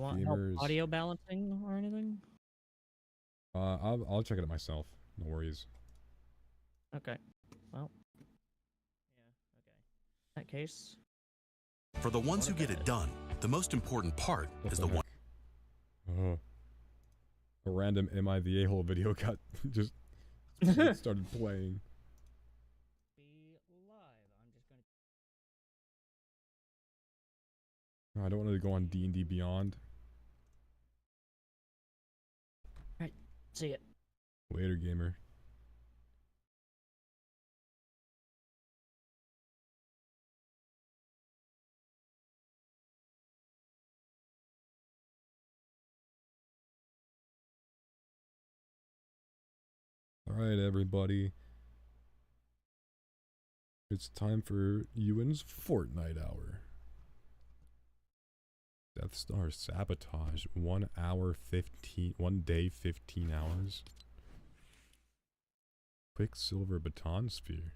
you want help gamers. audio balancing or anything? I'll check it out myself. No worries. Okay. Well. Yeah. Okay. In that case. For the ones who get it done, the most important part What is the the one. heck? A random Am I the A-hole video got just started playing. Be live. I'm just gonna. Oh, I don't want to go on D&D Beyond. Right. See it. Later, gamer. Alright, everybody. It's time for Ewan's Fortnite Hour. Death Star Sabotage. 1 hour 15... 1 day 15 hours. Quicksilver Baton Sphere.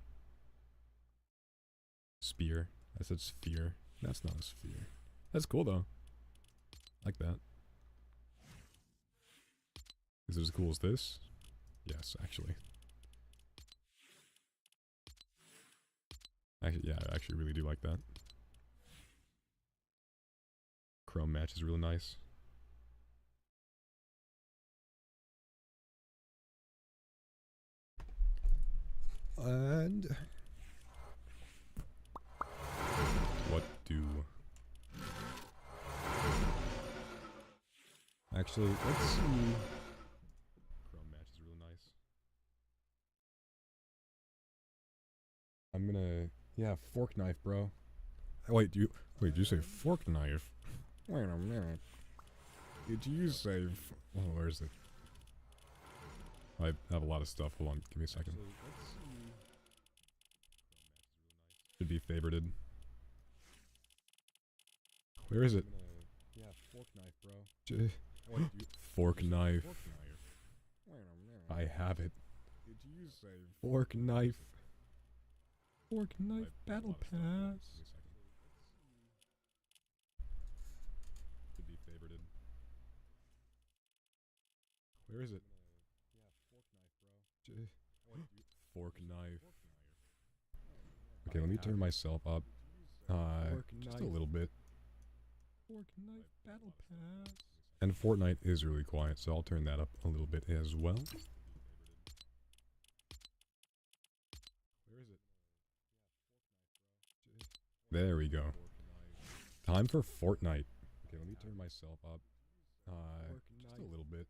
Spear. I said sphere. That's not a sphere. That's cool though. Like that. Is it as cool as this? Yes, actually. Yeah, I actually really do like that. Chrome match is really nice. And what do? Actually, let's see. Chrome match is really nice. I'm gonna, yeah, fork knife, bro. Wait, did you say fork knife? Wait a minute. Did you say? Oh, where is it? I have a lot of stuff. Hold on, give me a second. Should be favorited. Where is it? Yeah, fork knife, bro. Fork knife. I have it. Did you say fork knife? Fork knife battle pass. Should be favorited. Where is it? Fork knife. Okay, let me turn myself up. Just a little bit. Fork knife battle pass. And Fortnite is really quiet, so I'll turn that up a little bit as well. Where is it? There we go. Time for Fortnite. Okay, let me turn myself up. Just a little bit.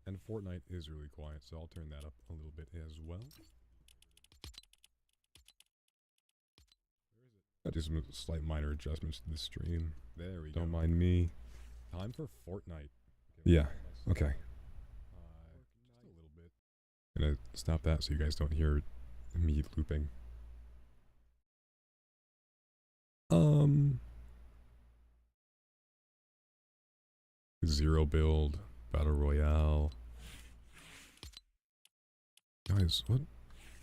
And Fortnite is really quiet, so I'll turn that up a little bit as well. I'll do some slight minor adjustments to the stream. There we go. Don't mind me. Time for Fortnite. Yeah, okay. Just a little bit. Gonna stop that so you guys don't hear me looping. Zero build, battle royale. Guys,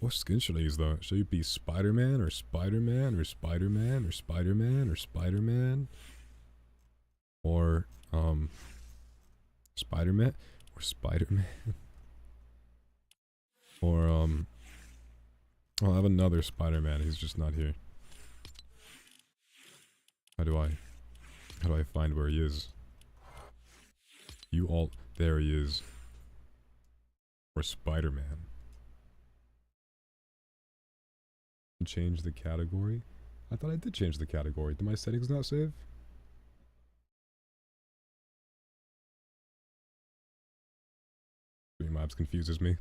what skin should I use though? Should it be Spider-Man or Spider-Man or Spider-Man or Spider-Man or Spider-Man? Or Spider-Man or Spider-Man? Or I'll have another Spider-Man, he's just not here. How do I find where he is? There he is. Or Spider-Man. Change the category? I thought I did change the category. Did my settings not save? Streamlabs confuses me.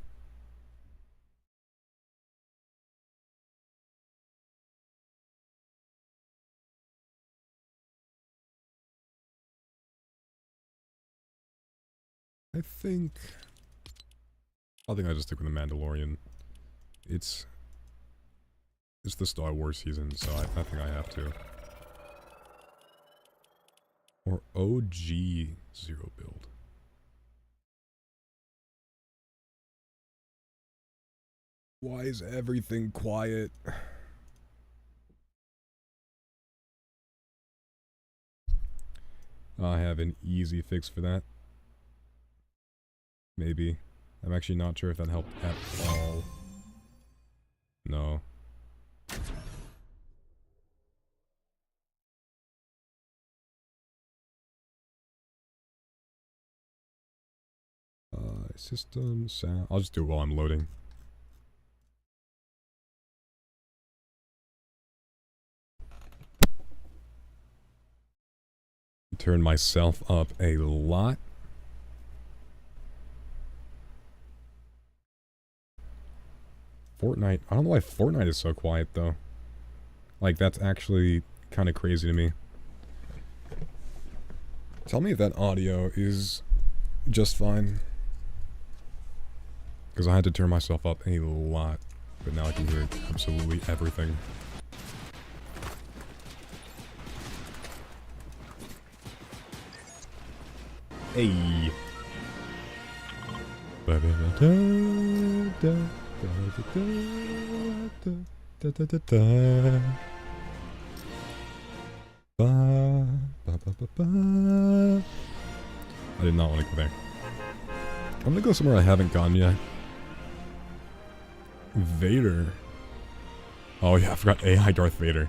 I think I'll just stick with the Mandalorian. It's the Star Wars season, so I think I have to. Or OG Zero build. Why is everything quiet? I have an easy fix for that. Maybe. I'm actually not sure if that helped at all. No. System sound. I'll just do it while I'm loading. Turn myself up a lot. Fortnite. I don't know why Fortnite is so quiet though. Like, that's actually kind of crazy to me. Tell me if that audio is just fine. Because I had to turn myself up a lot, but now I can hear absolutely everything. Hey. I did not want to go there. I'm gonna go somewhere I haven't gone yet. Vader. Oh yeah, I forgot AI Darth Vader.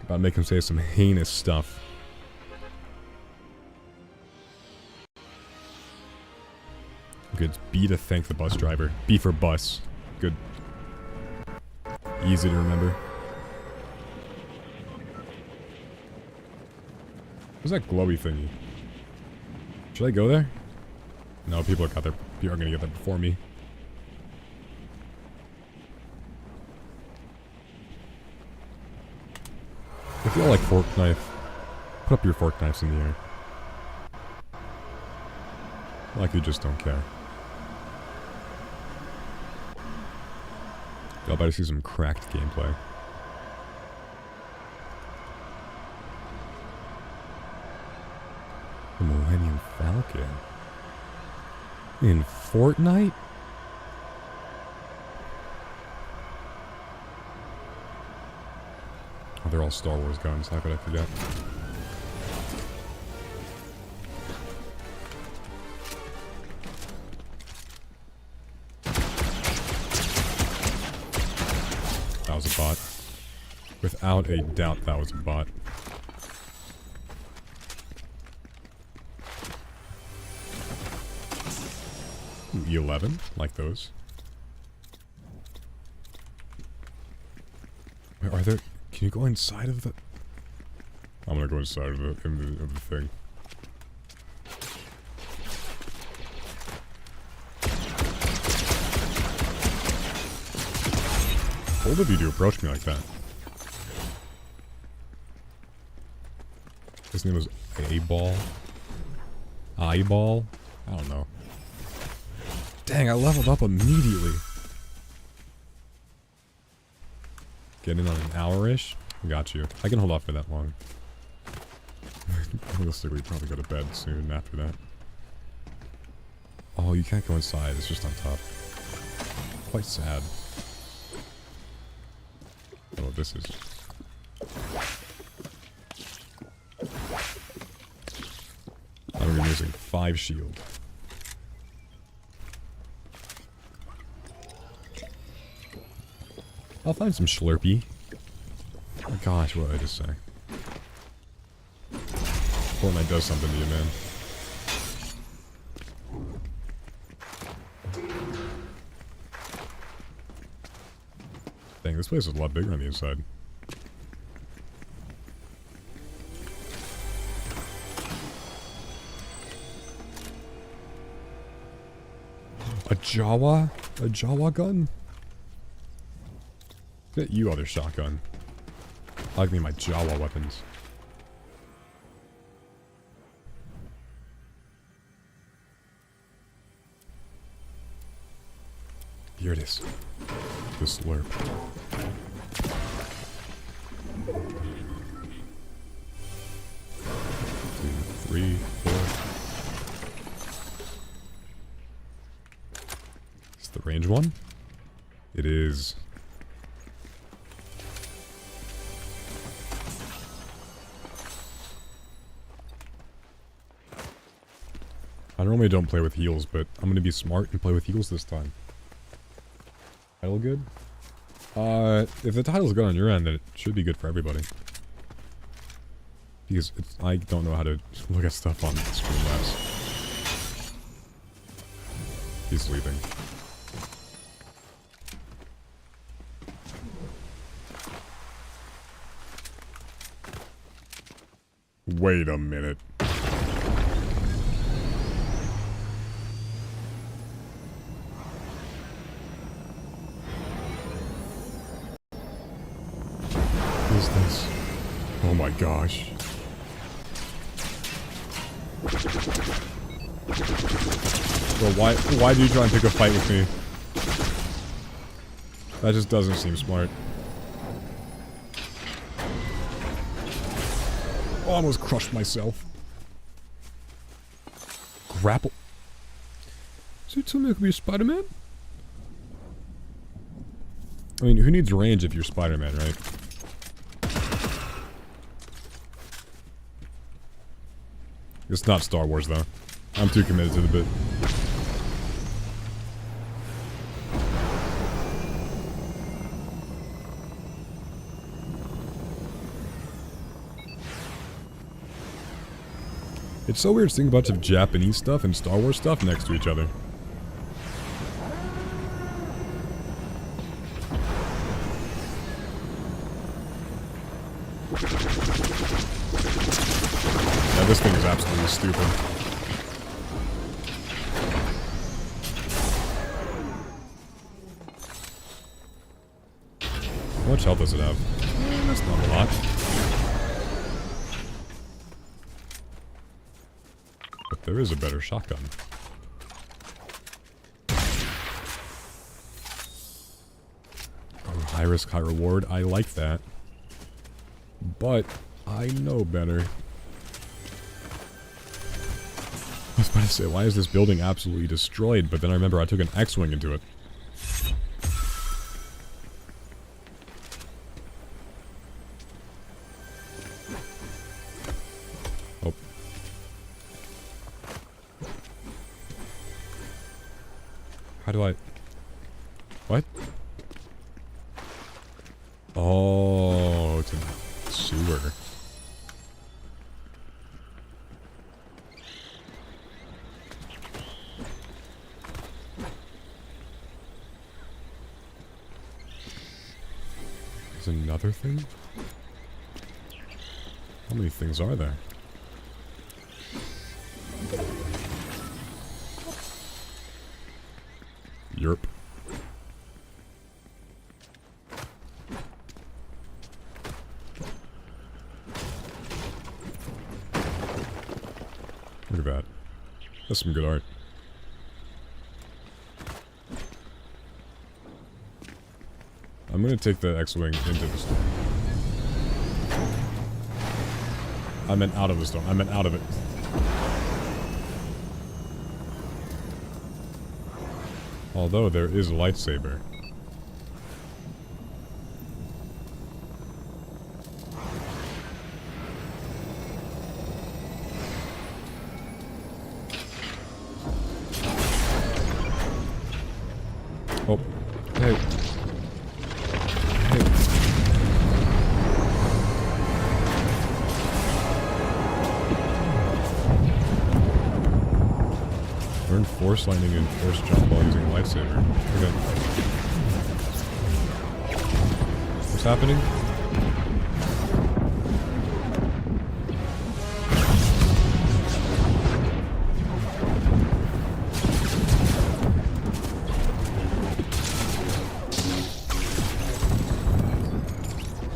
About to make him say some heinous stuff. Good. B to thank the bus driver. B for bus. Good. Easy to remember. What's that glowy thingy? Should I go there? No, people are gonna get there before me. If you all like fork knife, put up your fork knives in the air. Like you just don't care. Y'all better see some cracked gameplay. The Millennium Falcon. In Fortnite? Oh, they're all Star Wars guns. How could I forget? That was a bot. Without a doubt, that was a bot. Ooh, E11, like those. Wait, are there? Can you go inside of the? I'm gonna go inside of the thing. Bold of you to approach me like that. His name was A-Ball? Eyeball? I don't know. Dang, I leveled up immediately. Get in on an hour-ish? Got you. I can hold off for that long. Realistically, probably go to bed soon after that. Oh, you can't go inside. It's just on top. Quite sad. I don't know what this is. I'm using 5 shield. I'll find some Slurpee. Oh gosh, what did I just say? Fortnite does something to you, man. Dang, this place is a lot bigger on the inside. A Jawa? A Jawa gun? Get you other shotgun. I like me my Jawa weapons. Here it is. The slurp. 2, 3, 4. Is the range one? It is. I normally don't play with heals, but I'm gonna be smart and play with heals this time. Title good? If the title's good on your end, then it should be good for everybody. Because I don't know how to look at stuff on Streamlabs. He's sleeping. Wait a minute. What is this? Oh my gosh. Bro, why do you try and pick a fight with me? That just doesn't seem smart. Oh, I almost crushed myself. Grapple. So you tell me I could be Spider-Man? I mean, who needs range if you're Spider-Man, right? It's not Star Wars, though. I'm too committed to the bit. It's so weird seeing a bunch of Japanese stuff and Star Wars stuff next to each other. Yeah, this thing is absolutely stupid. How much health does it have? That's not a lot. But there is a better shotgun. Oh, high risk, high reward. I like that. But I know better. I was about to say, why is this building absolutely destroyed? But then I remember I took an X-Wing into it. Oh. How do I... What? Oh, to the sewer. There's another thing? How many things are there? Yerp. Look at that. That's some good art. I'm gonna take the X-Wing into the storm. I meant out of the storm. I meant out of it. Although there is a lightsaber. Oh. Hey. Hey. Learn Force Lightning and Force Jump while using a lightsaber. Okay. What's happening?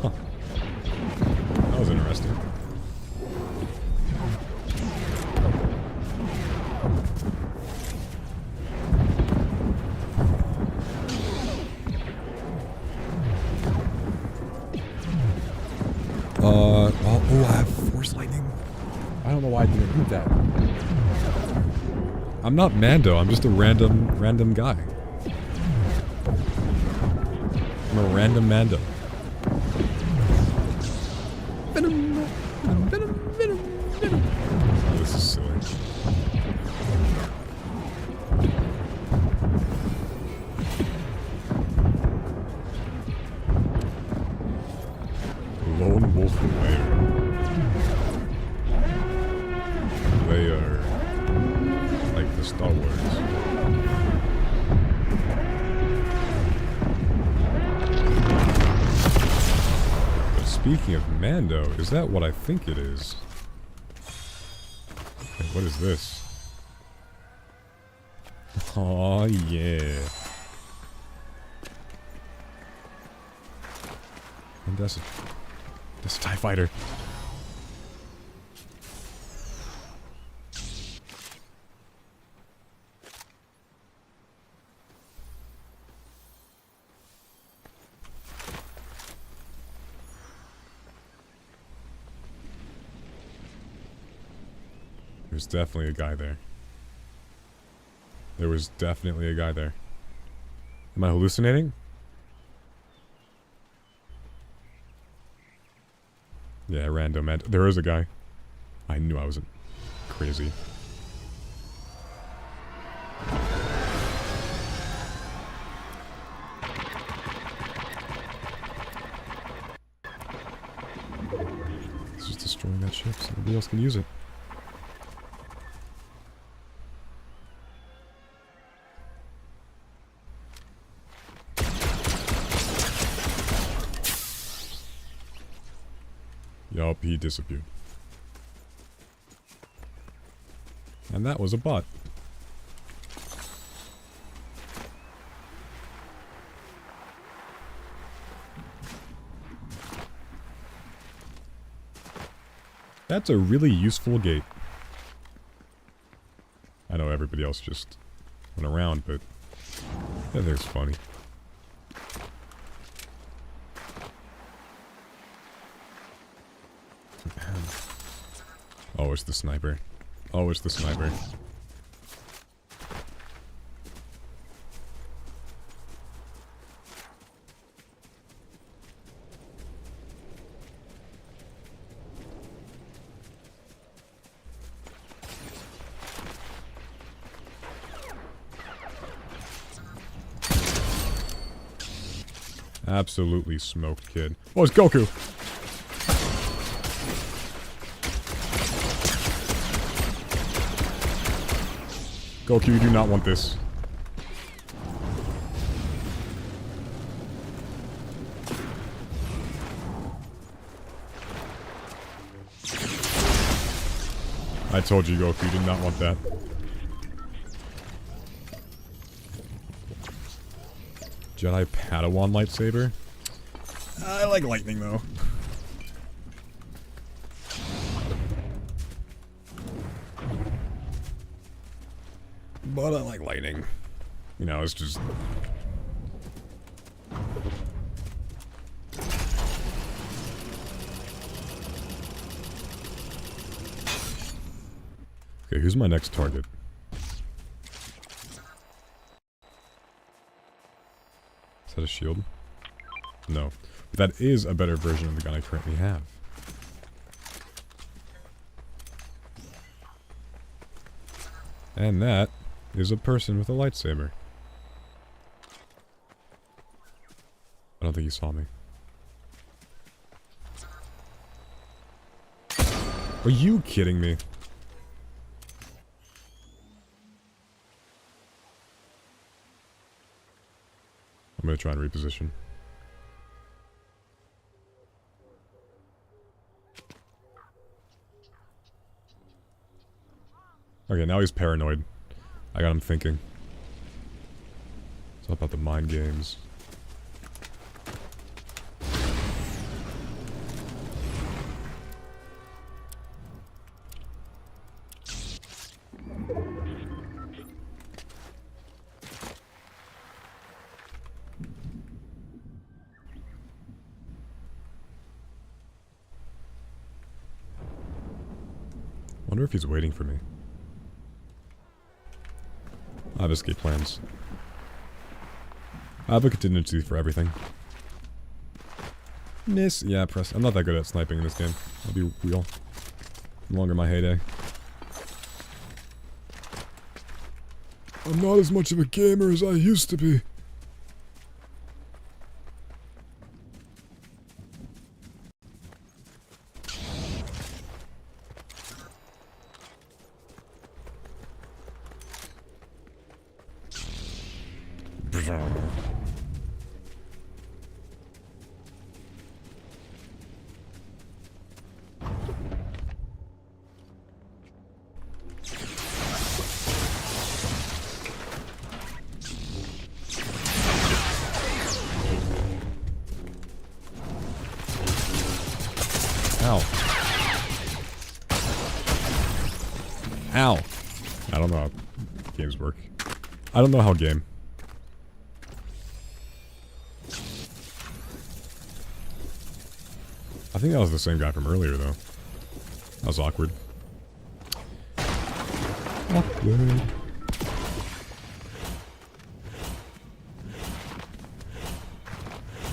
Huh. That was interesting. Oh, I have Force Lightning. I don't know why I didn't do that. I'm not Mando, I'm just a random guy. I'm a random Mando. Venom, venom, venom, venom. Oh, this is silly. Speaking of Mando, is that what I think it is? Okay, what is this? Oh yeah. And that's a TIE fighter. There's definitely a guy there. There was definitely a guy there. Am I hallucinating? Yeah, random. There is a guy. I knew I wasn't crazy. It's just destroying that ship so nobody else can use it. Yup, he disappeared. And that was a bot. That's a really useful gate. I know everybody else just went around, but that thing's funny. Oh, it's the sniper. Oh, it's the sniper. Absolutely smoked, kid. Oh, it's Goku! Goku, you do not want this. I told you, Goku, you did not want that. Jedi Padawan lightsaber? I like lightning, though. But I like lightning. You know, it's just... Okay, who's my next target? Is that a shield? No. But that is a better version of the gun I currently have. And that is a person with a lightsaber. I don't think he saw me. Are you kidding me? I'm gonna try and reposition. Okay, now he's paranoid. I got him thinking. It's all about the mind games. Wonder if he's waiting for me. I have escape plans. I have a contingency for everything. Miss. Yeah, press. I'm not that good at sniping in this game. I'll be real. No longer my heyday. I'm not as much of a gamer as I used to be. Ow. I don't know how games work. I don't know how game. I think that was the same guy from earlier, though. That was awkward. Awkward.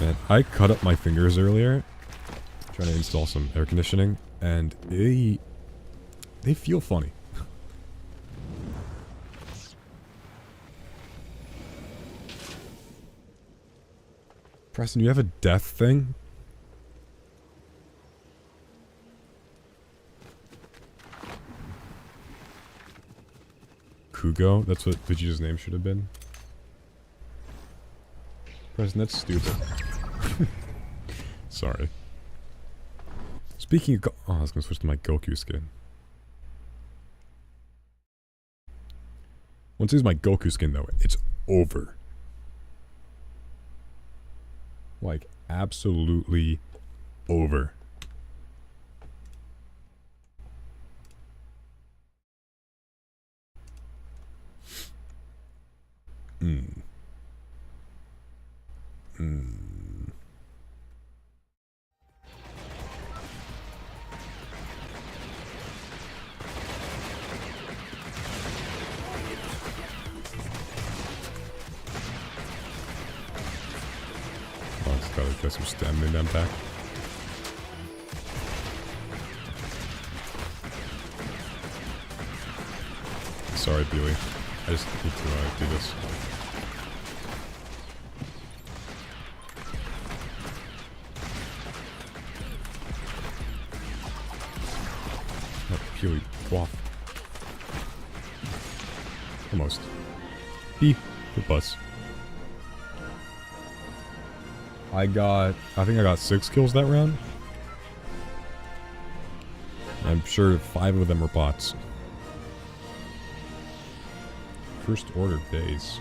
Man, I cut up my fingers earlier trying to install some air conditioning, and they feel funny. Preston, you have a death thing? Kugo? That's what Vegeta's name should have been. Preston, that's stupid. Sorry. Speaking of oh, I was gonna switch to my Goku skin. Once I use my Goku skin though, it's over. Like, absolutely over. Mm. Oh, it's gotta get some stamina in them pack. Sorry, Beely. I just need to do this. Oh, Beely, quaff. Almost. B. Good bus. I think I got 6 kills that round. I'm sure 5 of them were bots. First order base.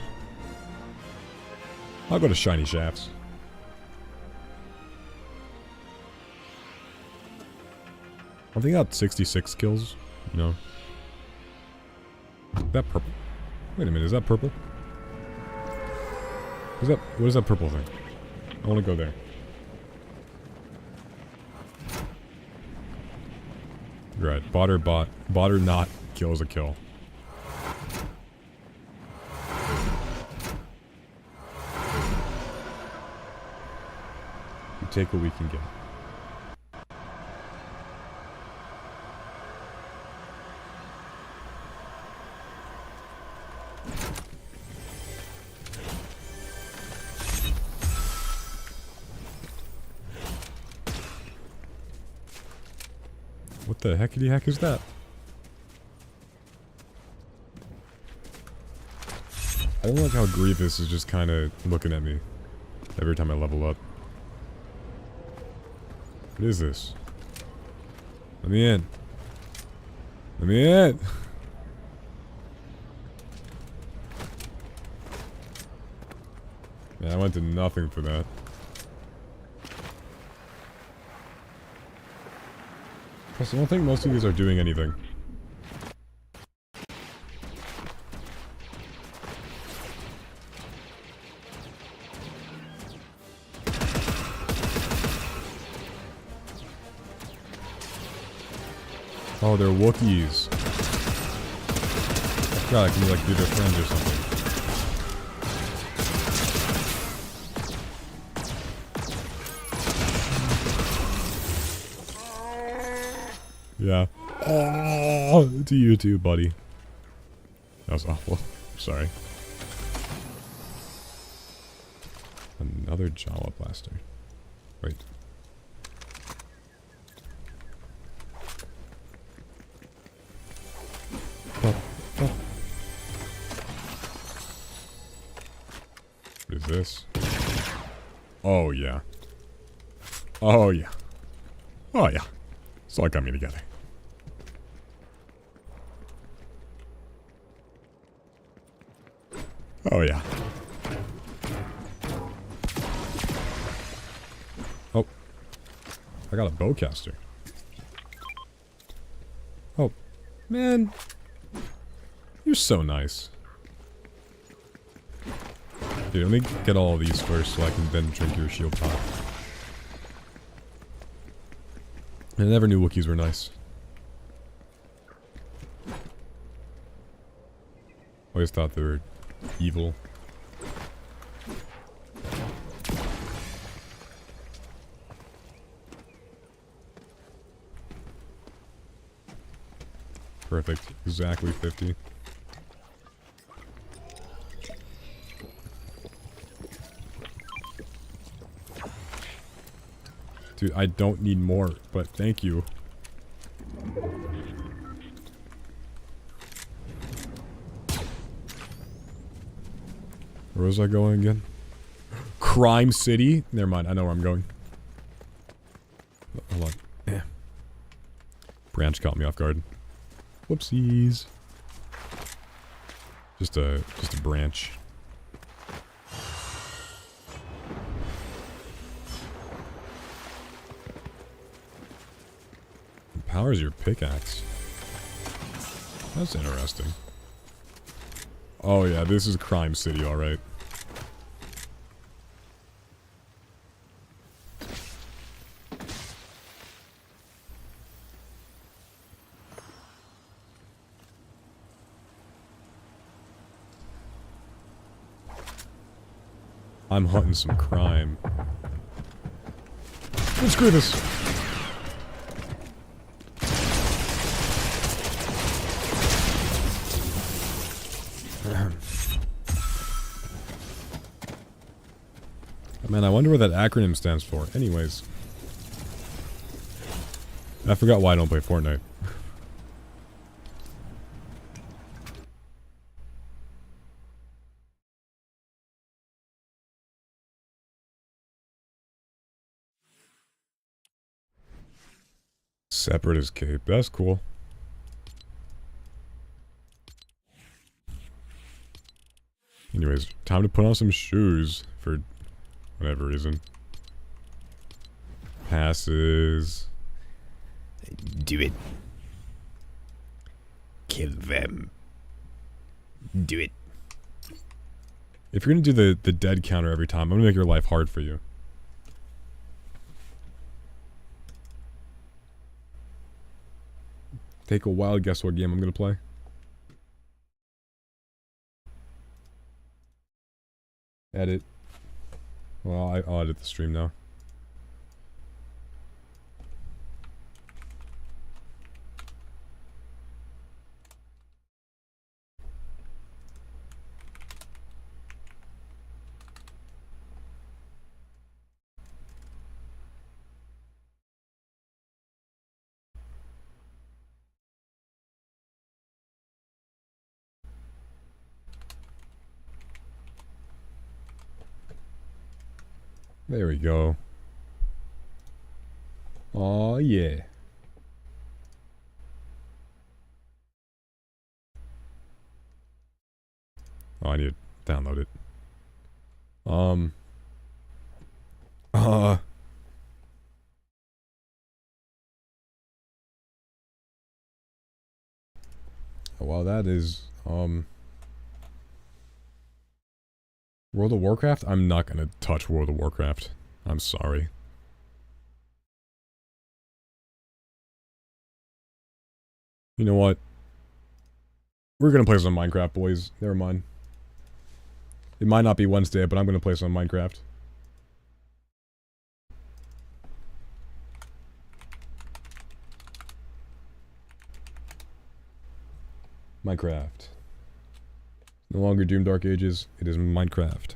I'll go to Shiny Shafts. I think I got 66 kills, you know. Is that purple? Wait a minute, is that purple? What is that purple thing? I want to go there. Right, bot or not, kill is a kill. We take what we can get. What the heckity heck is that? I don't like how Grievous is just kind of looking at me every time I level up. What is this? Let me in. Let me in! Yeah, I went to nothing for that. Plus, I don't think most of these are doing anything. Oh, they're Wookiees. I forgot I can like do their friends or something. Yeah. Oh, to you too, buddy. That was awful. Sorry. Another Jawa blaster. Wait. Oh, oh. What is this? Oh yeah. Oh yeah. Oh yeah. It's all got me together. Oh yeah. Oh. I got a bowcaster. Oh. Man. You're so nice. Dude, let me get all of these first so I can then drink your shield pot. I never knew Wookiees were nice. Always thought they were evil. Perfect. Exactly 50. Dude, I don't need more, but thank you. Where was I going again? Crime City? Never mind, I know where I'm going. Hold on. Yeah. Branch caught me off guard. Whoopsies. Just a branch. Powers your pickaxe. That's interesting. Oh yeah, this is Crime City, alright. I'm hunting some crime. Let's screw this. Man, I wonder what that acronym stands for. Anyways. I forgot why I don't play Fortnite. Separatist cape. That's cool. Anyways, time to put on some shoes for whatever reason. Passes. Do it. Kill them. Do it. If you're gonna do the dead counter every time, I'm gonna make your life hard for you. Take a wild guess what game I'm gonna play. Edit. Well, I'll edit the stream now. There we go. Aw, yeah. Oh, I need to download it. Well, that is, World of Warcraft? I'm not gonna touch World of Warcraft. I'm sorry. You know what? We're gonna play some Minecraft, boys. Never mind. It might not be Wednesday, but I'm gonna play some Minecraft. Minecraft. No longer Doom Dark Ages, it is Minecraft.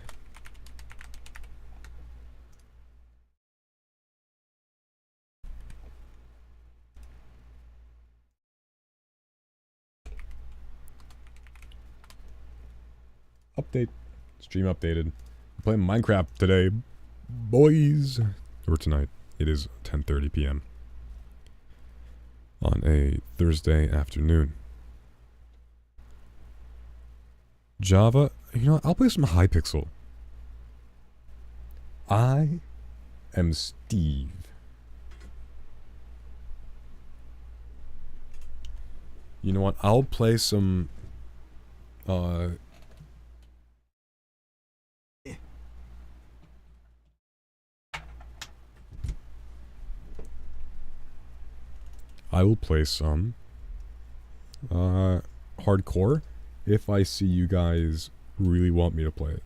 Update. Stream updated. I'm playing Minecraft today, boys. Or tonight. It is 10:30 p.m. on a Thursday afternoon. Java, you know what? I'll play some Hypixel. I am Steve. You know what? I'll play some I will play some hardcore if I see you guys really want me to play it.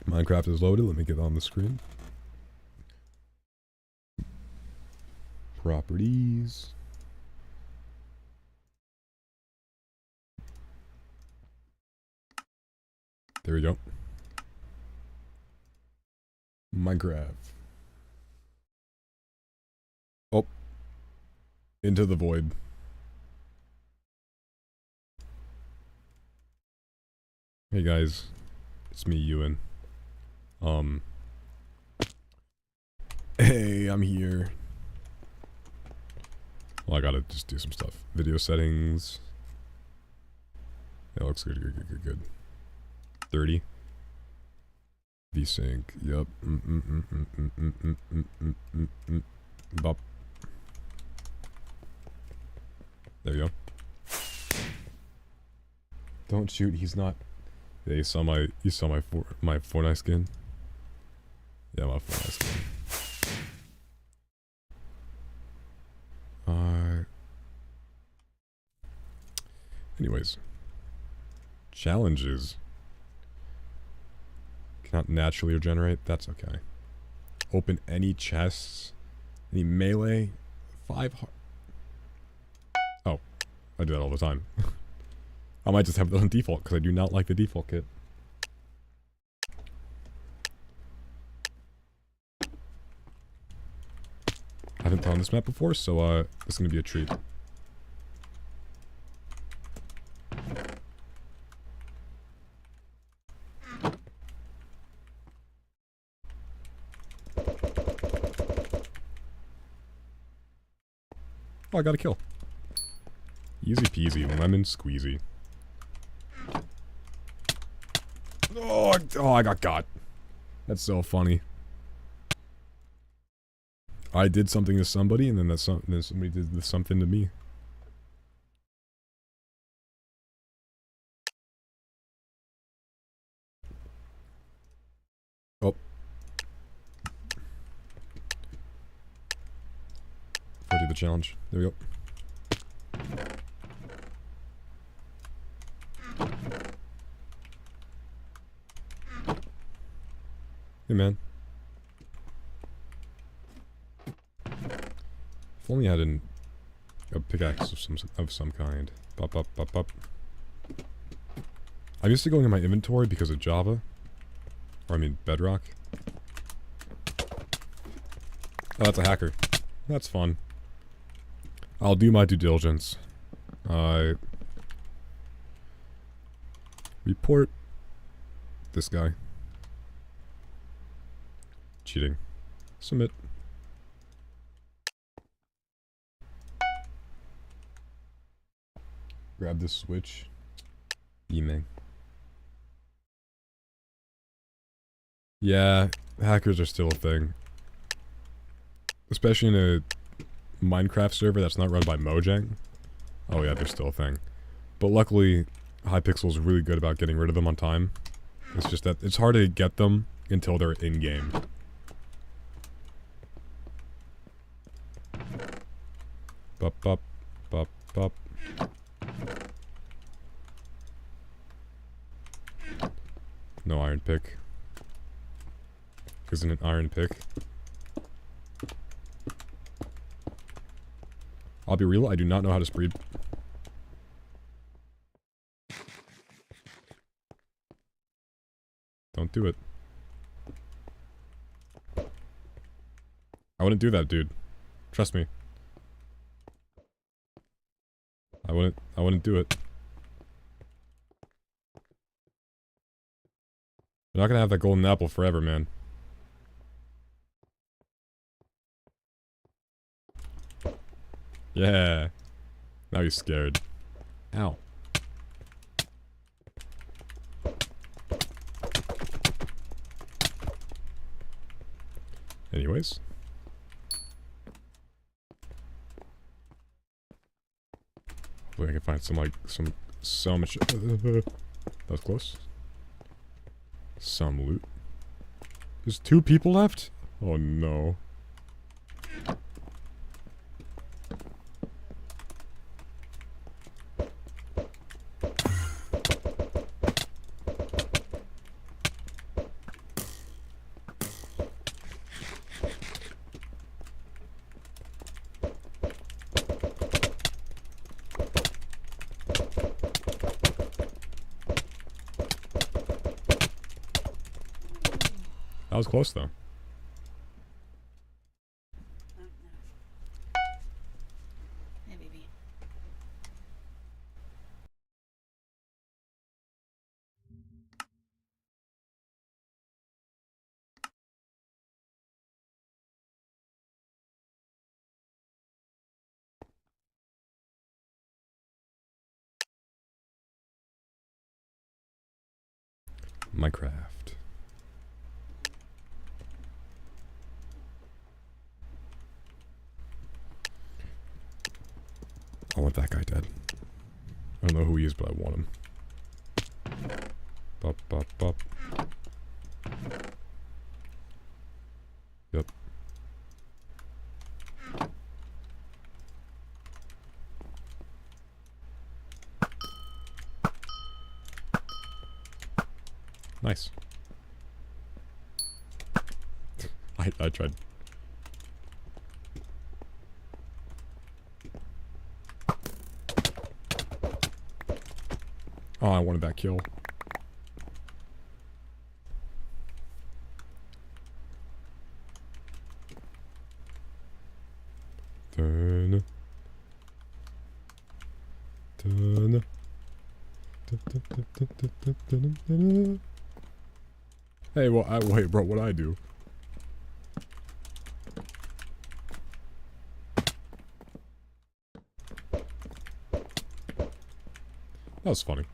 Minecraft is loaded. Let me get on the screen. Properties. There we go. Minecraft. Oh. Into the void. Hey guys. It's me, Ewan. Hey, I'm here. Well, I gotta just do some stuff. Video settings. That looks good. 30. VSync. Yep. Bop. There you go. Don't shoot. He's not. Yeah, you saw my Fortnite skin. Yeah, my Fortnite skin. Anyways. Challenges. Cannot naturally regenerate. That's okay. Open any chests. Any melee. 5 heart. Oh. I do that all the time. I might just have it on default, because I do not like the default kit. I haven't played on this map before, so it's gonna be a treat. Oh, I got a kill. Easy peasy, lemon squeezy. Oh, I got. That's so funny. I did something to somebody, and then then somebody did something to me. Oh. I'll do the challenge. There we go. Hey man. If only I had a pickaxe of some kind. Pop. I'm used to going in my inventory because of Java. Or I mean Bedrock. Oh, that's a hacker. That's fun. I'll do my due diligence. Report this guy. Cheating. Submit. Grab this switch. Email. Yeah, hackers are still a thing. Especially in a Minecraft server that's not run by Mojang. Oh yeah, they're still a thing. But luckily, Hypixel is really good about getting rid of them on time. It's just that it's hard to get them until they're in-game. Bop. No iron pick. Isn't an iron pick. I'll be real, I do not know how to speed. Don't do it. I wouldn't do that, dude. Trust me. I wouldn't do it. You're not gonna have that golden apple forever, man. Yeah. Now he's scared. Ow. Anyways. Hopefully I can find some, like, some shit. That was close. Some loot. There's 2 people left? Oh no. That was close though. Hey, baby. Minecraft. I want that guy dead. I don't know who he is, but I want him. Bop, bop, bop. Yep. Nice. I tried. Oh, I wanted that kill. Turn. Turn. Hey, well, wait, bro, what'd I do? That was funny.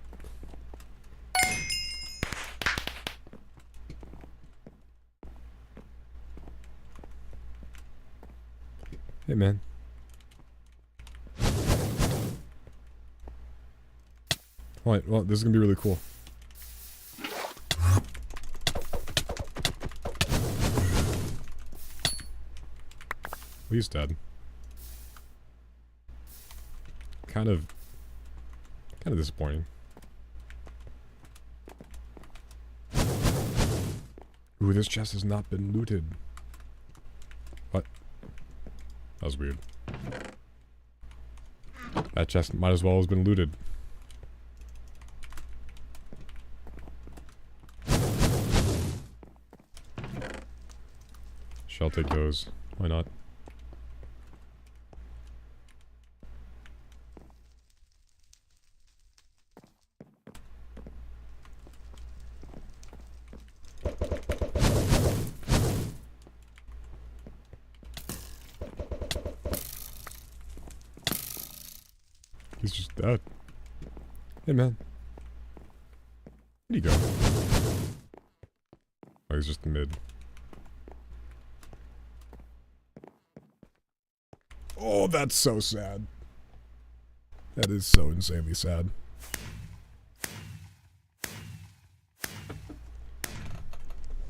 Hey, man. Alright, well, this is gonna be really cool. He's dead. Kind of disappointing. Ooh, this chest has not been looted. What? That was weird. That chest might as well have been looted. Shall take those. Why not? He's just dead. Hey, man. Where'd he go? Oh, he's just mid. Oh, that's so sad. That is so insanely sad.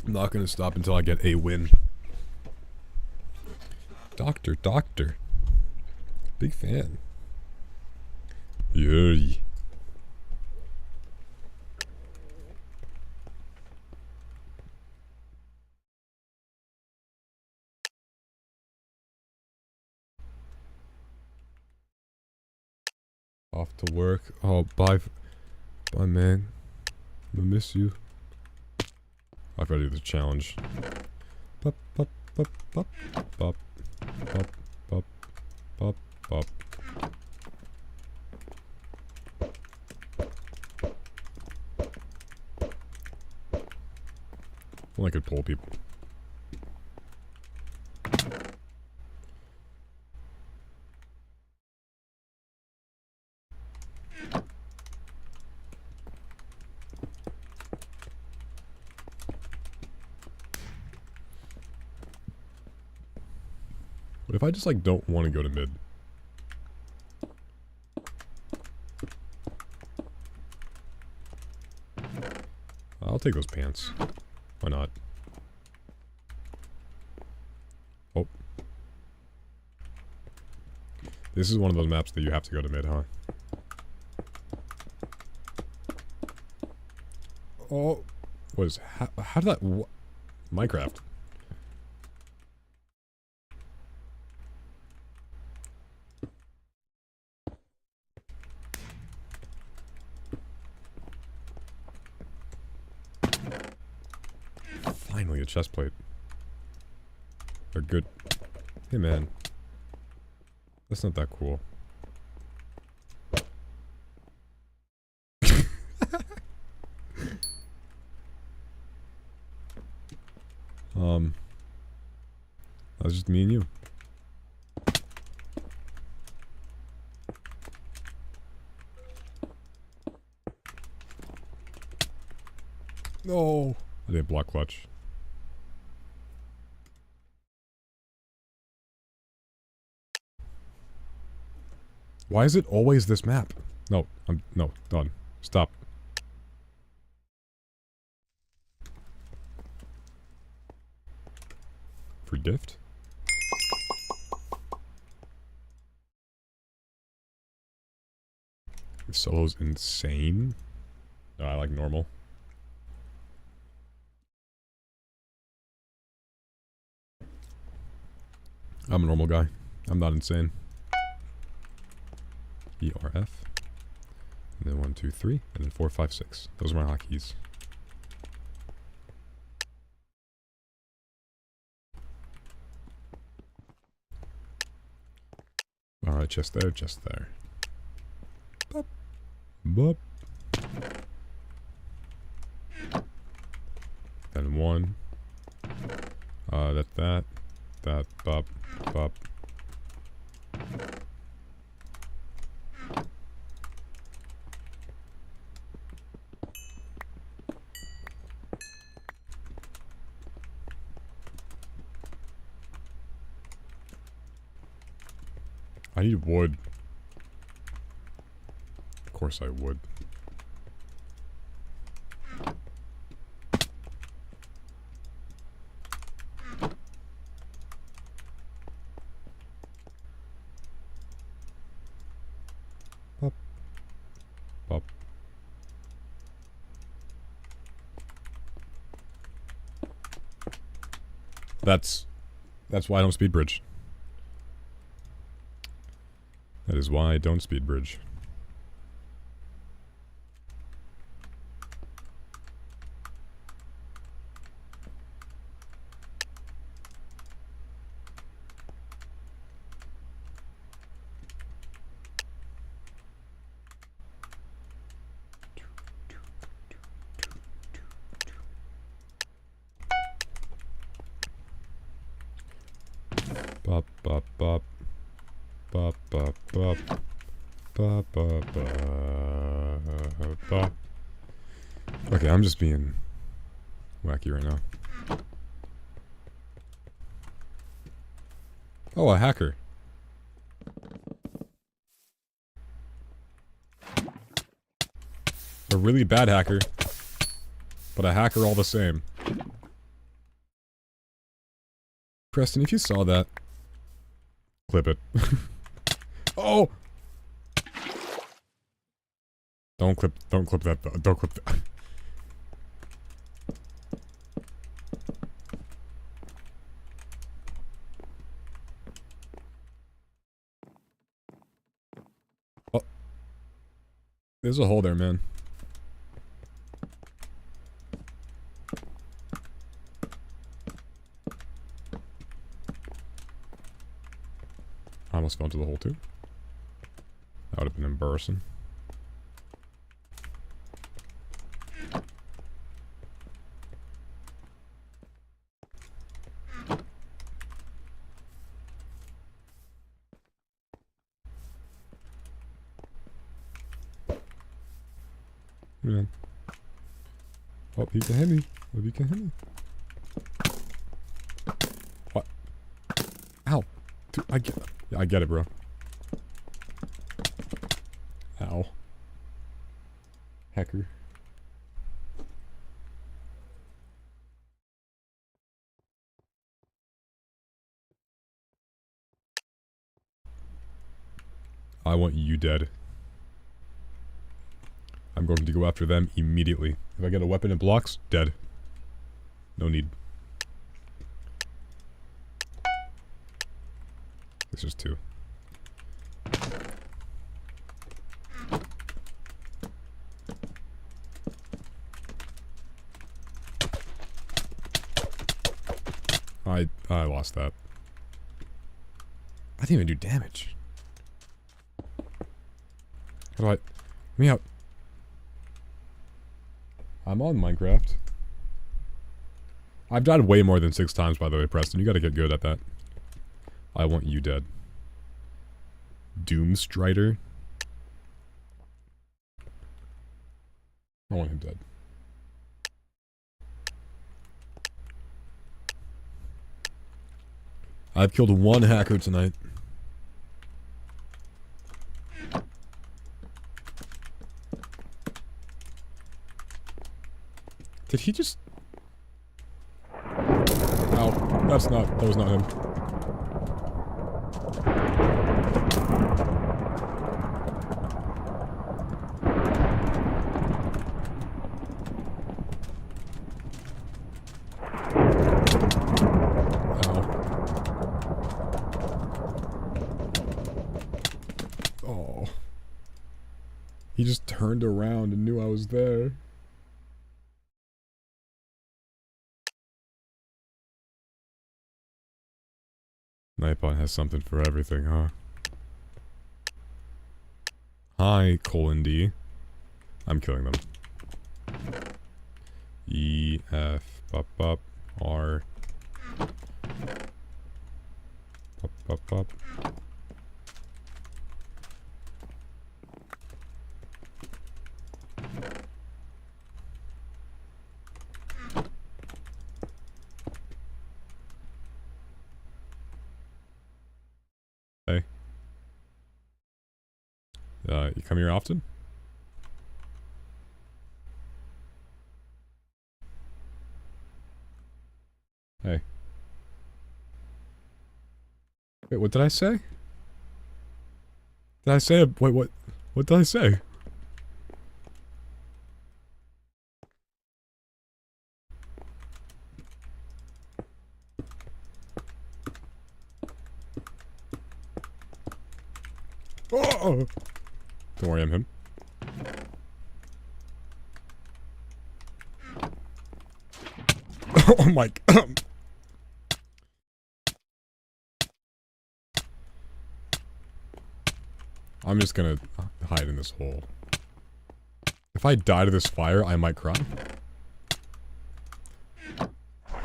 I'm not gonna stop until I get a win. Doctor. Big fan. Yay. Off to work. Oh, bye, man. I'm gonna miss you. I've got to do the challenge. Pop, pop, pop, pop, pop, pop, pop, pop, pop. Well, I could pull people. What if I just, like, don't want to go to mid? I'll take those pants. Why not? Oh. This is one of those maps that you have to go to mid, huh? Oh. What is... How did that... Minecraft. Finally, a chest plate. They're good. Hey, man. That's not that cool. That's just me and you. No! I didn't block clutch. Why is it always this map? No, no, done. Stop. Free gift? This solo's insane. No, I like normal. I'm a normal guy. I'm not insane. ERF. And then 1, 2, 3. And then 4, 5, 6. Those are my hotkeys. Alright, just there, just there. Bop. Bop. Then 1. That, bop, bop. I need wood. Of course I would. Pop. Pop. That's why I don't speed bridge. That is why I don't speed bridge. Bop, bop, bop. Bop, bop, bop. Bop, bop, bop, bop. Okay, I'm just being wacky right now. Oh, a hacker. A really bad hacker, but a hacker all the same. Preston, if you saw that, clip it. Oh! Don't clip that though. Don't clip that. Oh. There's a hole there, man. I almost fell into the hole too. That would have been embarrassing. Man. Oh, you can hit me. Oh, you can hit me. What? Ow. Dude, I get it, bro. Ow. Hacker. I want you dead. I'm going to go after them immediately. If I get a weapon and blocks, dead. No need. This is 2. I lost that. I didn't even do damage. How do I... Let me out. I'm on Minecraft. I've died way more than 6 times, by the way, Preston. You gotta get good at that. I want you dead. Doomstrider. I want him dead. I've killed 1 hacker tonight. Did he just... Oh, that was not him. Oh. He just turned around and knew I was there. Nightbot has something for everything, huh? Hi, D. I'm killing them. E, F, bop, bop, R. Bop, bop, bop. Hey. You come here often? Hey. Wait, what did I say? Did I say wait, what did I say? Oh! Don't worry, I'm him. Oh my god. I'm just gonna hide in this hole. If I die to this fire, I might cry.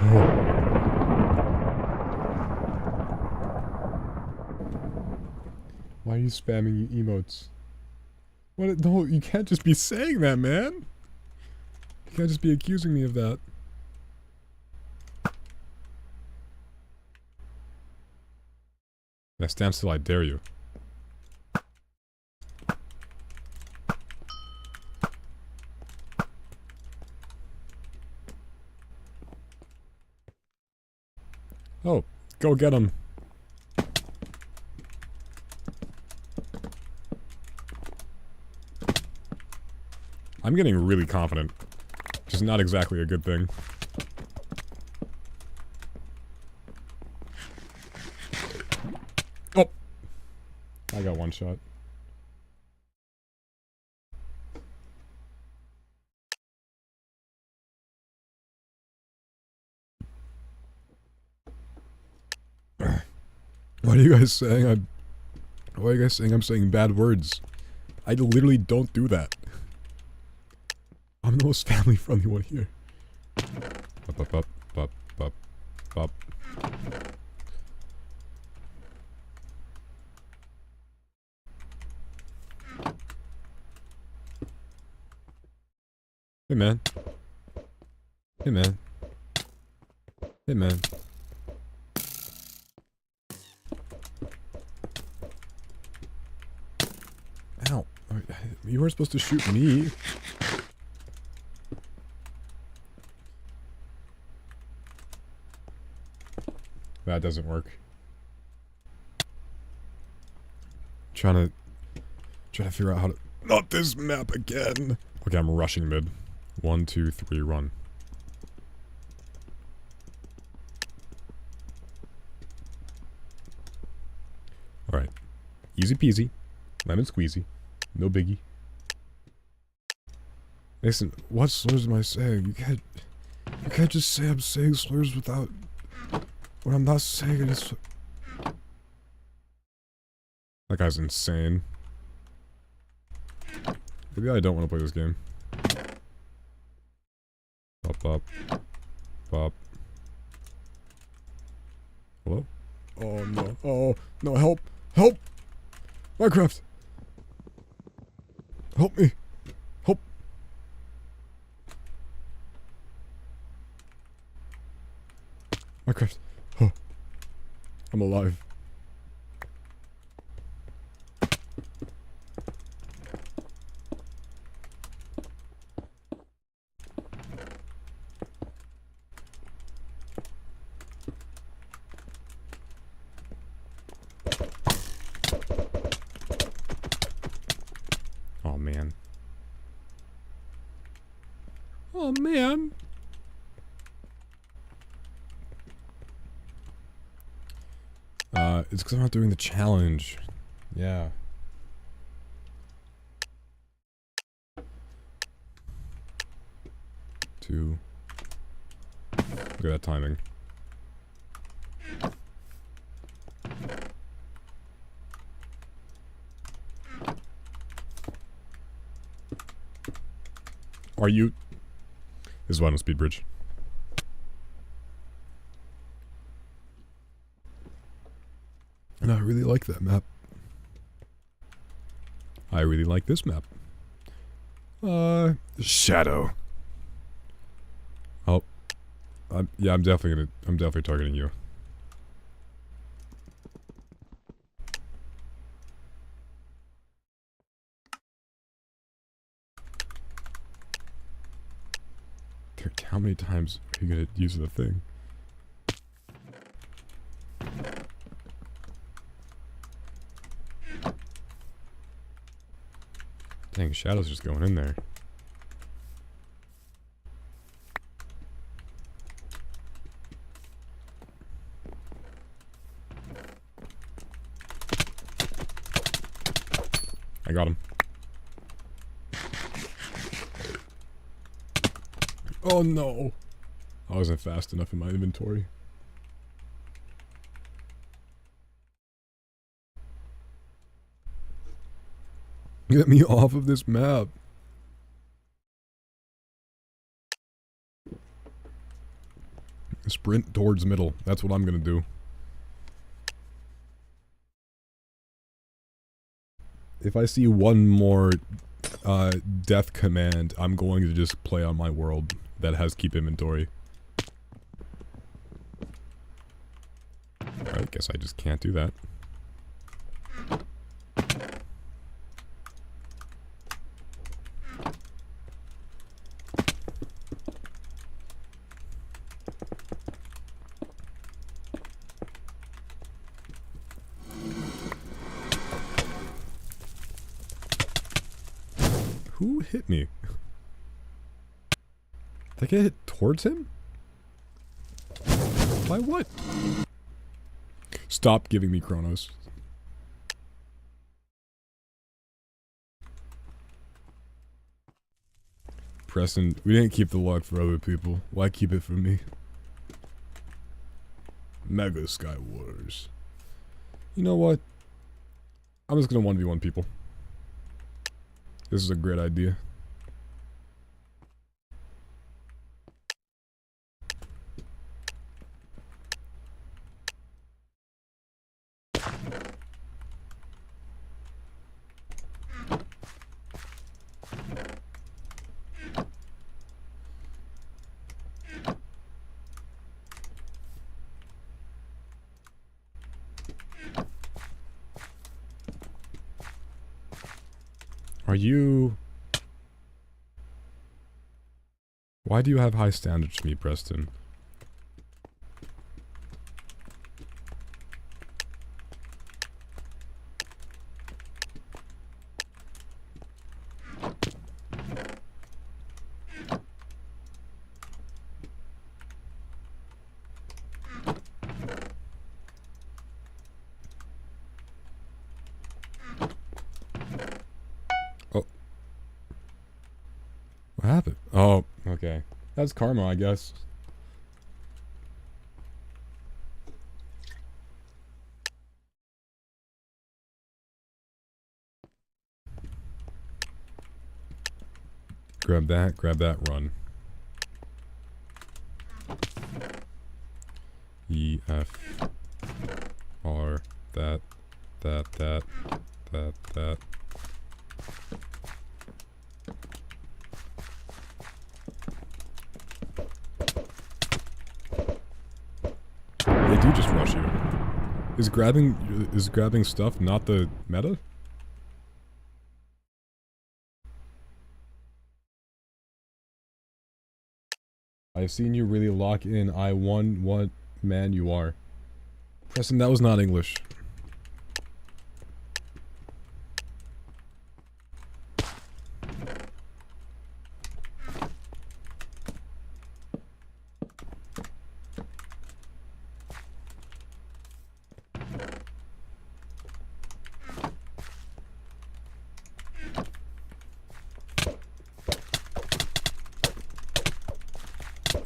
Oh. Why are you spamming emotes? What? No, you can't just be saying that, man. You can't just be accusing me of that. Now stand still, I dare you. Oh, go get him. I'm getting really confident. Which is not exactly a good thing. Oh! I got one shot. What are you guys saying? Why are you guys saying I'm saying bad words? I literally don't do that. I'm the most family-friendly one here. Up, up, up, up, up, up. Hey, man. Hey, man. Hey, man. You weren't supposed to shoot me. That doesn't work. Trying to figure out how to... Not this map again! Okay, I'm rushing mid. 1, 2, 3, run. Alright. Easy peasy. Lemon squeezy. No biggie. Mason, what slurs am I saying? You can't just say I'm saying slurs without... When I'm not saying it, it's... That guy's insane. Maybe I don't want to play this game. Pop, pop. Pop. Hello? Oh no. Oh, no, help! Help! Minecraft! Help me! Help! Minecraft. Oh. I'm alive. Oh man. Oh man. It's because I'm not doing the challenge. Yeah. Two. Look at that timing. Are you... This is why I don't speed bridge. And I really like that map. I really like this map. Shadow. Oh. Yeah, I'm definitely targeting you. How many times are you gonna use the thing? Dang, Shadow's just going in there. I got him. Oh no! I wasn't fast enough in my inventory. Get me off of this map. Sprint towards middle. That's what I'm gonna do. If I see one more death command, I'm going to just play on my world that has keep inventory. I guess I just can't do that. Who hit me? Did I get hit towards him? By what? Stop giving me Chronos. Preston, we didn't keep the luck for other people. Why keep it for me? Mega Sky Wars. You know what? I'm just gonna 1v1 people. This is a great idea. Are you... Why do you have high standards to me, Preston? What happened? Oh, okay. That's karma, I guess. Grab that, run. E, F, R, that. They do just rush you. Is grabbing stuff not the meta? I've seen you really lock in. I won what man you are. Preston, that was not English.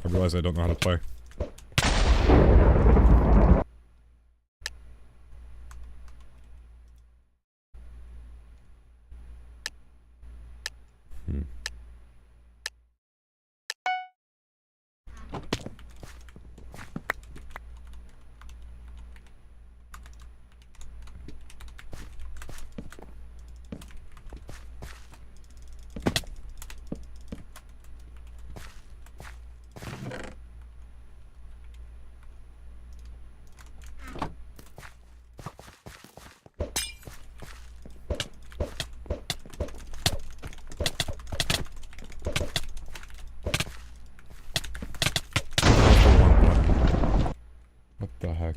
I realize I don't know how to play. What the heck?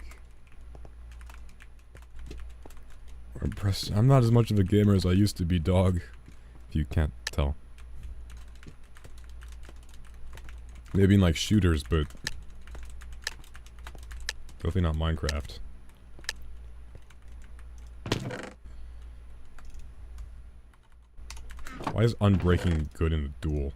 I'm not as much of a gamer as I used to be, dog. If you can't tell. Maybe in like shooters, but definitely not Minecraft. Why is unbreaking good in a duel?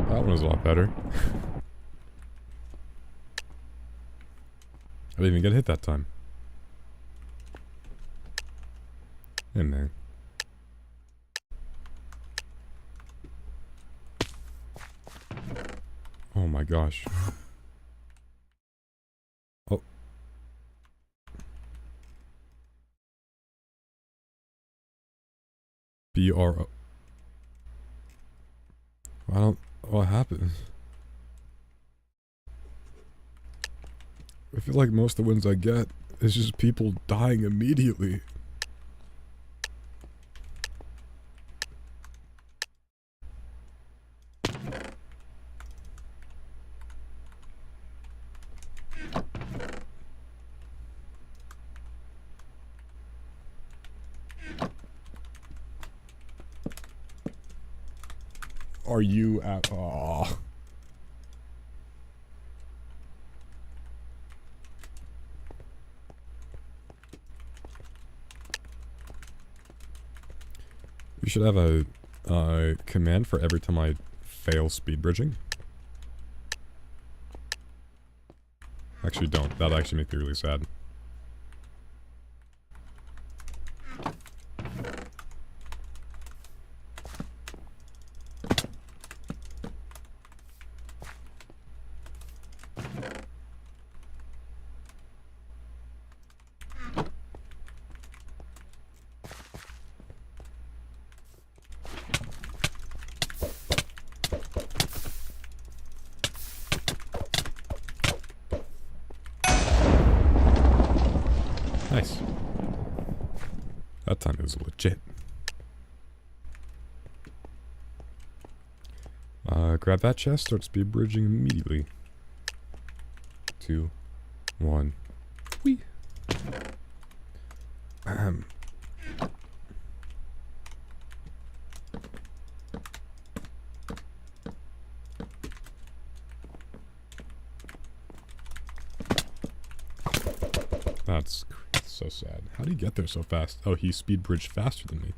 That one was a lot better. I didn't even get hit that time. Hey, man. Oh my gosh. Oh. BRO. I don't... What happened? I feel like most of the wins I get is just people dying immediately. Are you at... Aw. We should have a command for every time I fail speed bridging. Actually don't. That'd actually make me really sad. Nice. That time it was legit. Grab that chest, start speed bridging immediately. 2, 1. Whee! That's so sad. How did he get there so fast? Oh, he speed bridged faster than me.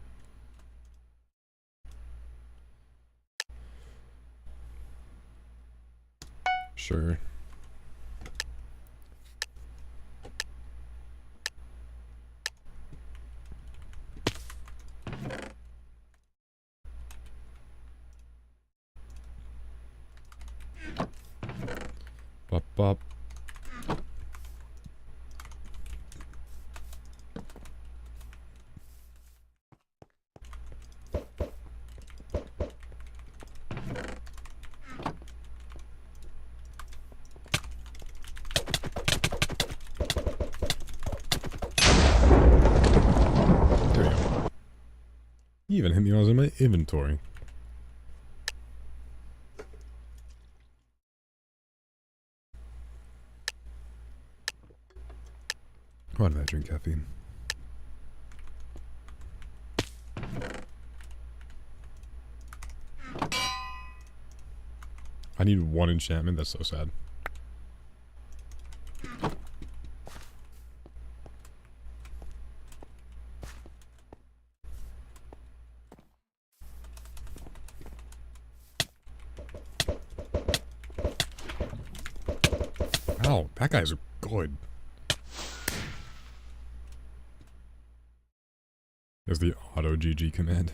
Sure. Bop bop. There we go. He even hit me when I was in my inventory. Why did I drink caffeine? I need 1 enchantment, that's so sad. Ow, that guy's good. There's the auto GG command.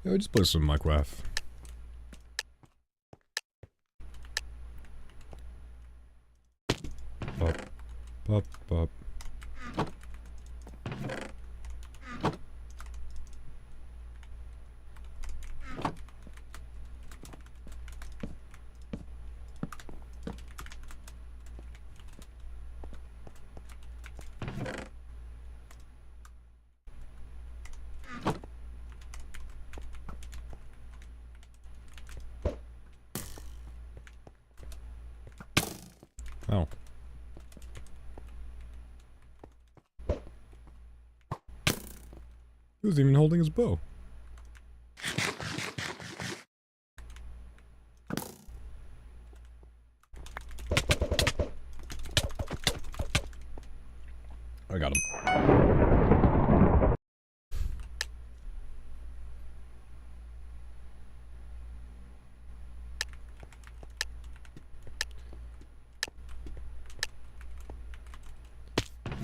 Yeah, just play some Minecraft. Pop, pop, pop. Oh. He was even holding his bow. I got him.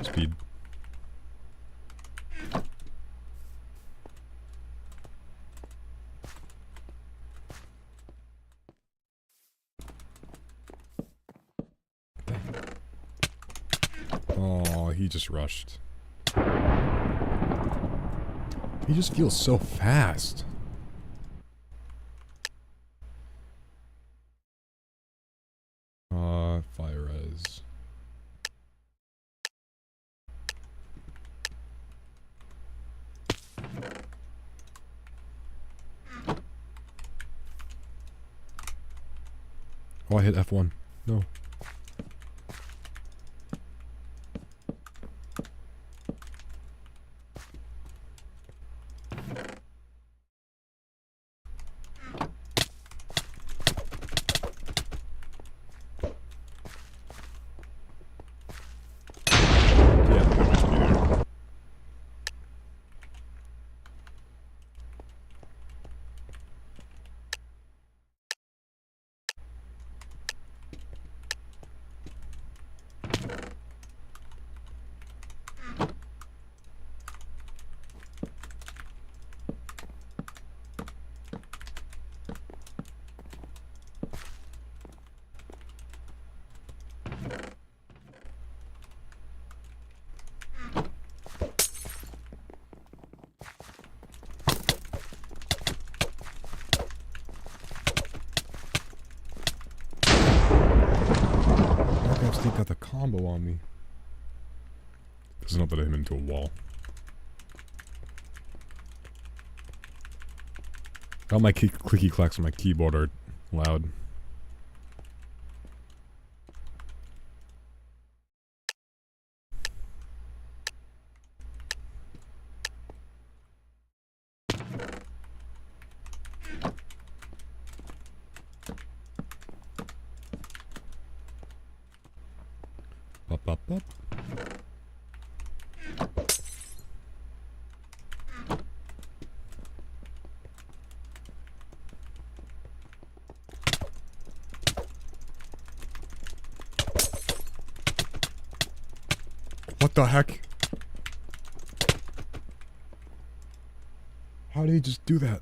Speed. Oh, he just rushed. He just feels so fast. Fire res. Oh, I hit F1. No. Yeah, that was me there. combo on me. This is not that I hit him into a wall. All my clicky clacks on my keyboard are loud. Pop, pop, pop. What the heck? How did he just do that?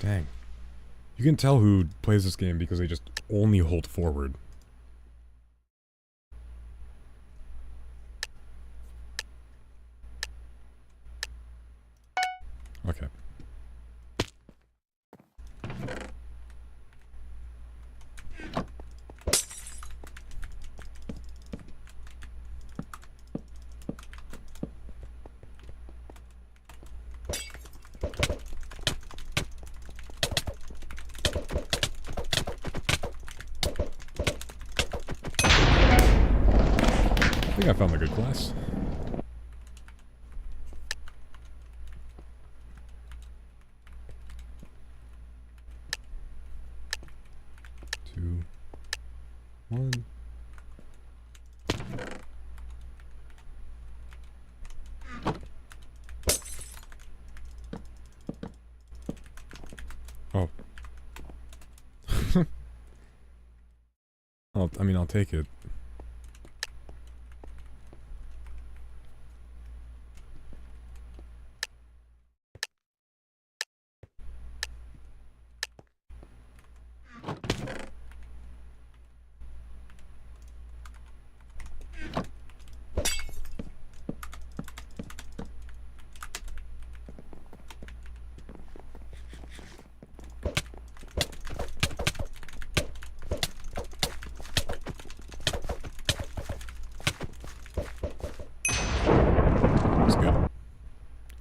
Dang. You can tell who plays this game because they just only hold forward. Okay. I think I found a good class. Two, one. Oh. I'll take it.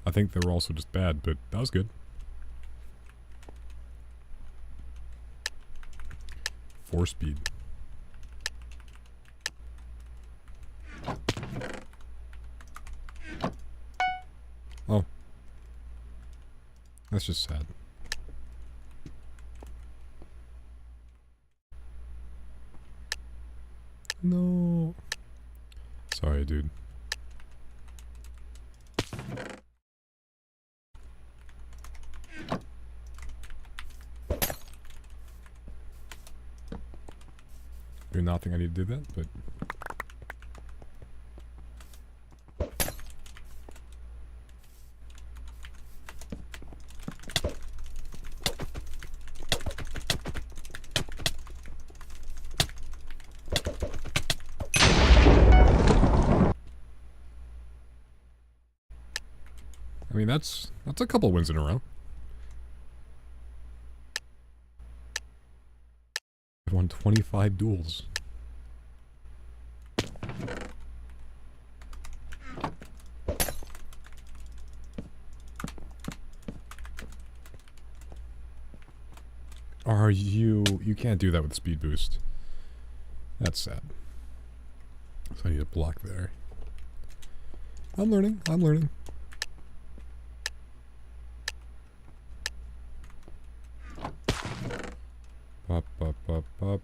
I think they were also just bad, but that was good. 4-speed. Oh. That's just sad. No. Sorry, dude. Do not think I need to do that, but... I mean, that's a couple wins in a row. I've won 25 duels. Are you can't do that with speed boost. That's sad. So I need to block there. I'm learning. Pop, pop, pop, pop.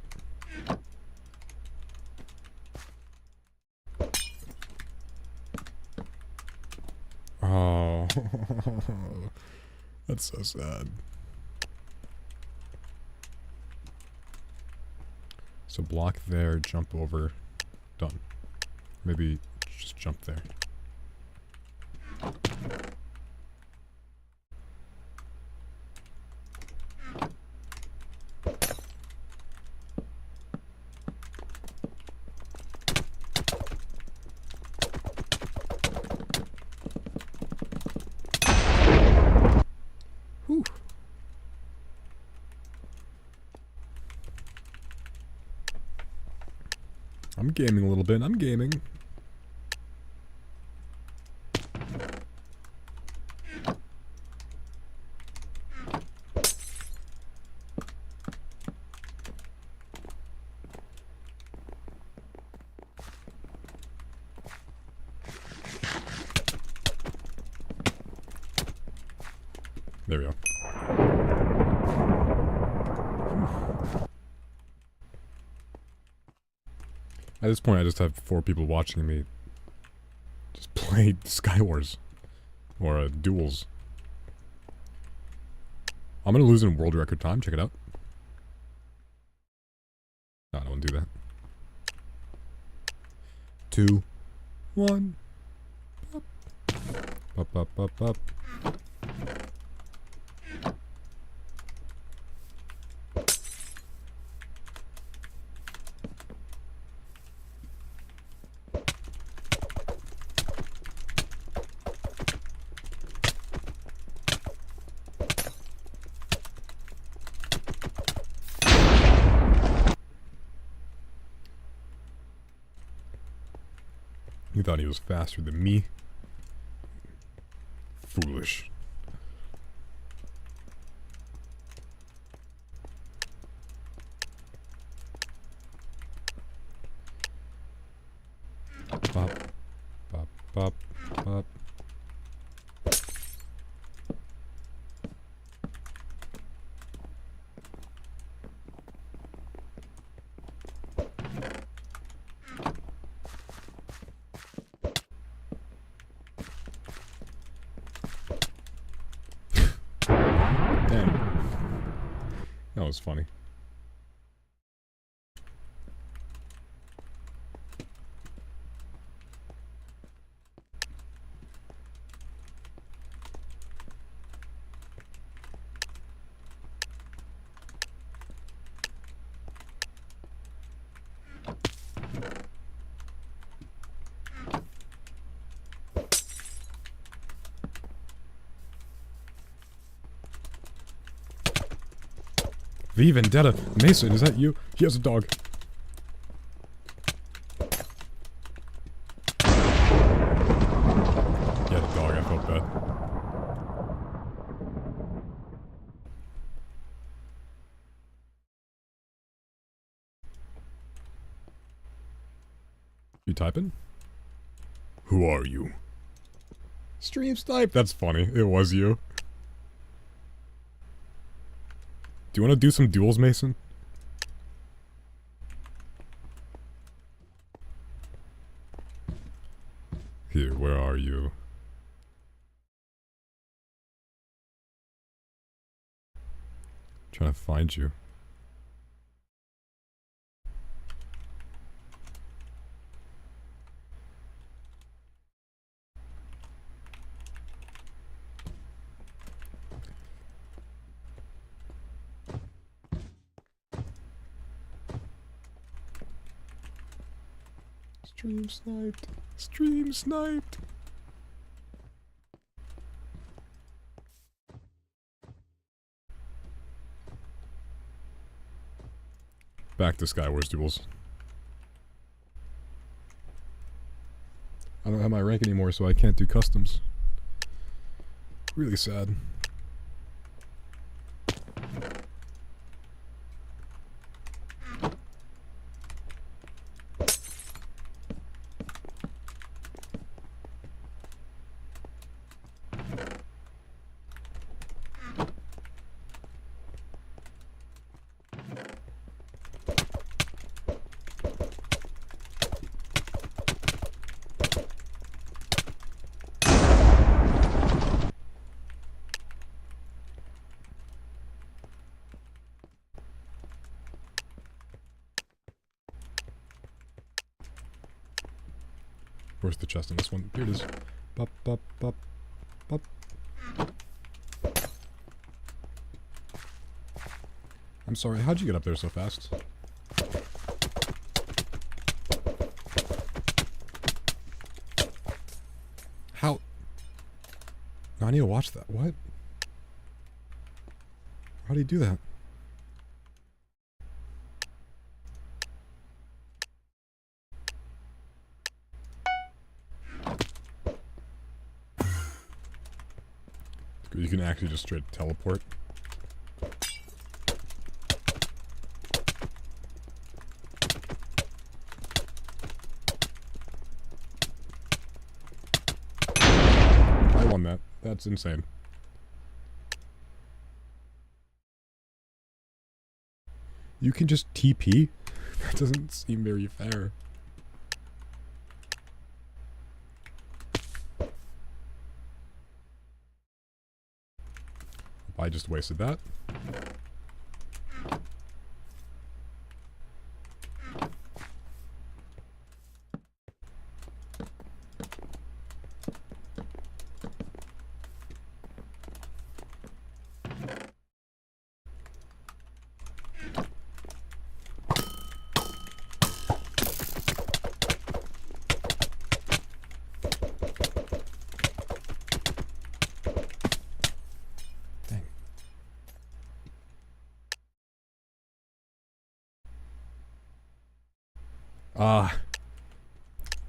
Oh. That's so sad. So block there, jump over, done. Maybe just jump there. Whew. I'm gaming a little bit. I'm gaming. There we go. At this point, I just have 4 people watching me just play Skywars. Or Duels. I'm gonna lose in world record time, check it out. No, I don't wanna do that. 2, 1. Up, up, up, up. He thought he was faster than me. Foolish. Bop, bop, bop, bop. That was funny. V Vendetta. Mason, is that you? He has a dog. He had a dog, I felt bad. You typing? Who are you? Stream snipe. That's funny. It was you. Do you want to do some duels, Mason? Here, where are you? Trying to find you. Stream sniped. Stream sniped. Back to Skywars Duels. I don't have my rank anymore, so I can't do customs. Really sad. Where's the chest in this one? Here it is. Bop, bop, bop, bop. I'm sorry, how'd you get up there so fast? How? No, I need to watch that. What? How do you do that? You can actually just straight teleport. I won that. That's insane. You can just TP? That doesn't seem very fair. I just wasted that.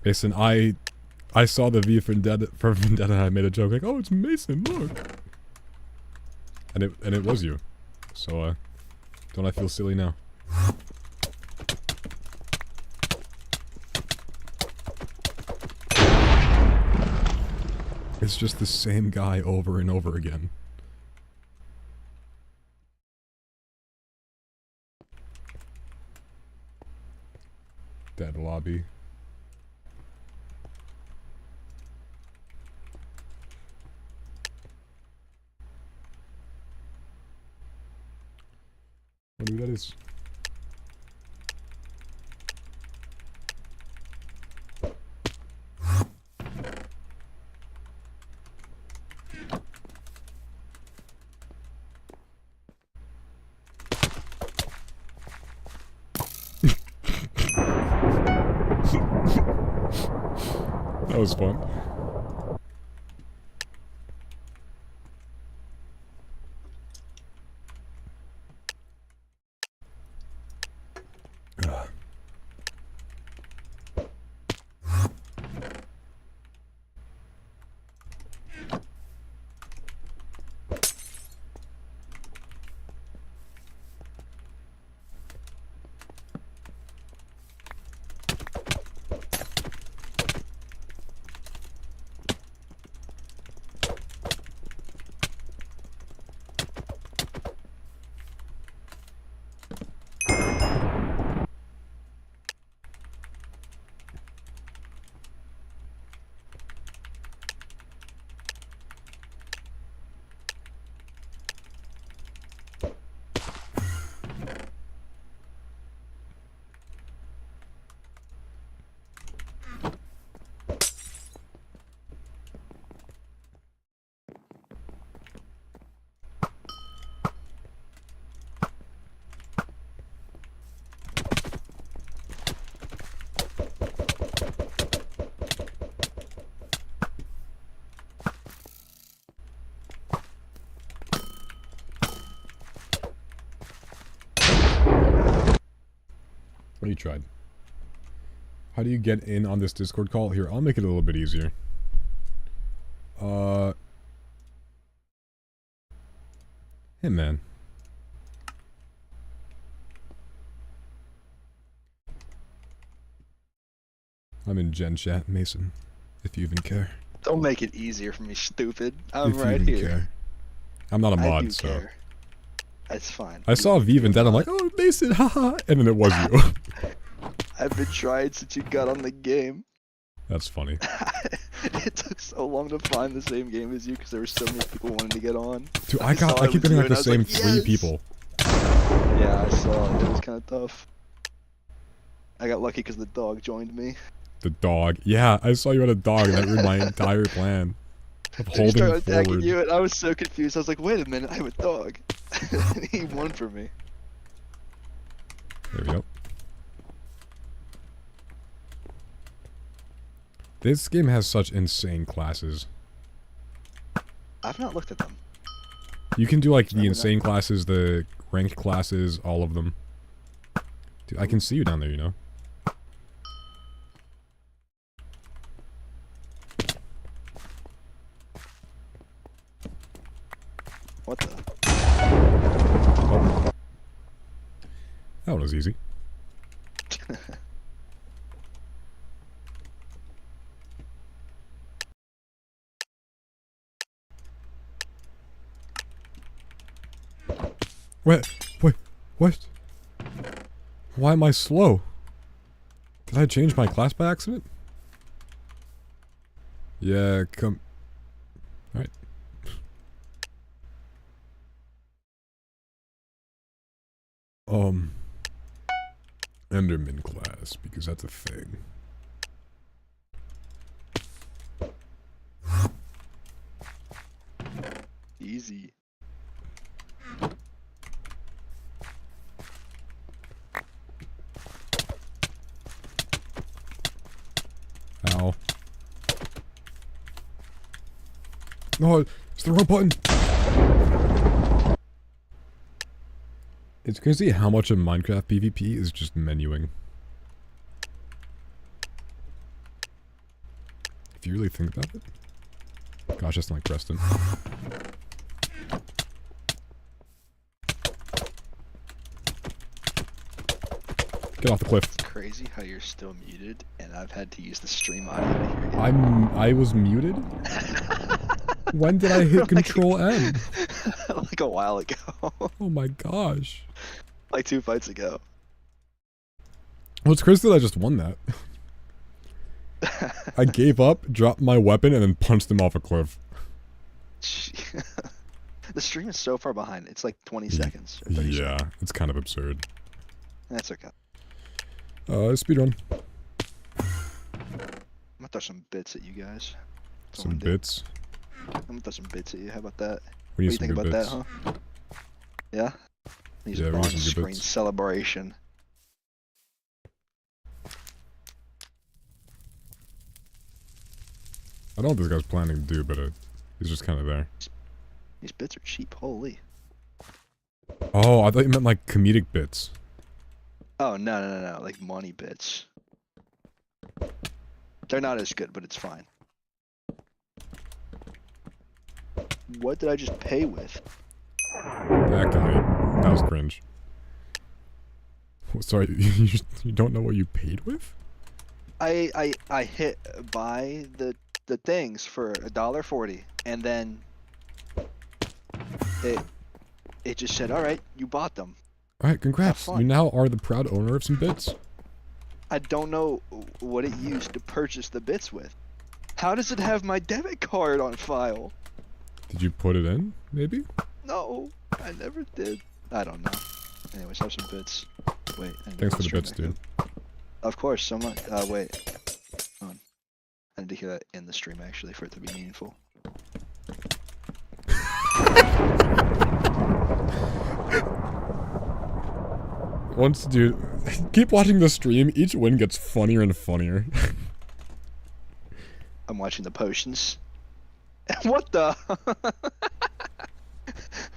Mason, I saw the V for Vendetta. I made a joke like, "Oh, it's Mason, look," and it was you. So, don't I feel silly now? It's just the same guy over and over again. Dead lobby. I wonder who that is. That was fun. What you tried? How do you get in on this Discord call? Here, I'll make it a little bit easier. Hey man. I'm in Gen Chat, Mason. If you even care. Don't make it easier for me, stupid. I'm if right you even here. care. I'm not a I mod, do so. care. That's fine. I saw V and then I'm like, oh, Mason, haha, and then it was you. I've been trying since you got on the game. That's funny. It took so long to find the same game as you because there were so many people wanting to get on. Dude, I I keep was getting you like and the I was same like, 3 yes! people. Yeah, I saw. It was kind of tough. I got lucky because the dog joined me. The dog. Yeah, I saw you had a dog, and that ruined my entire plan of He holding started attacking forward. you, and I was so confused. I was like, wait a minute, I have a dog. And he won for me. There we go. This game has such insane classes. I've not looked at them. You can do like the Never insane classes, the ranked classes, all of them. Dude, I can see you down there, you know. What the? Oh. That one was easy. What? What? Why am I slow? Did I change my class by accident? Yeah, come... Alright. Enderman class, because that's a thing. Easy. Ow. No, it's the wrong button. It's crazy how much of Minecraft PvP is just menuing. If you really think about it. Gosh, that's not like Preston. Get off the cliff. It's crazy how you're still muted, and I've had to use the stream audio to hear you. I was muted? When did I hit Like- Control M? Like a while ago. Oh my gosh. Like 2 fights ago. Well, it's crazy that I just won that. I gave up, dropped my weapon, and then punched him off a cliff. The stream is so far behind. It's like 20 seconds. Or 30 Yeah, seconds. it's kind of absurd. That's okay. Speedrun. I'm gonna throw some bits at you guys. That's what Some I'm gonna do. bits. I'm gonna throw some bits at you. How about that? We need What do you some think good about bits. that, huh? Yeah? These Yeah, we need some good on-screen bits. celebration. I don't know what this guy's planning to do, but he's just kind of there. These bits are cheap. Holy. Oh, I thought you meant like comedic bits. Oh, no. Like money bits. They're not as good, but it's fine. What did I just pay with? That guy. That was cringe. Oh, sorry, you don't know what you paid with? I hit buy the things for $1.40, and then it just said, all right, you bought them. Alright, congrats. fun. You now are the proud owner of some bits. I don't know what it used to purchase the bits with. How does it have my debit card on file? Did you put it in, maybe? No, I never did. I don't know. Anyways, have some bits. Wait. I need to Thanks for the stream bits, back dude. up. Of course, so much. Wait. Hold on. I need to hear that in the stream actually for it to be meaningful. Once, dude, keep watching the stream. Each win gets funnier and funnier. I'm watching the potions. What the?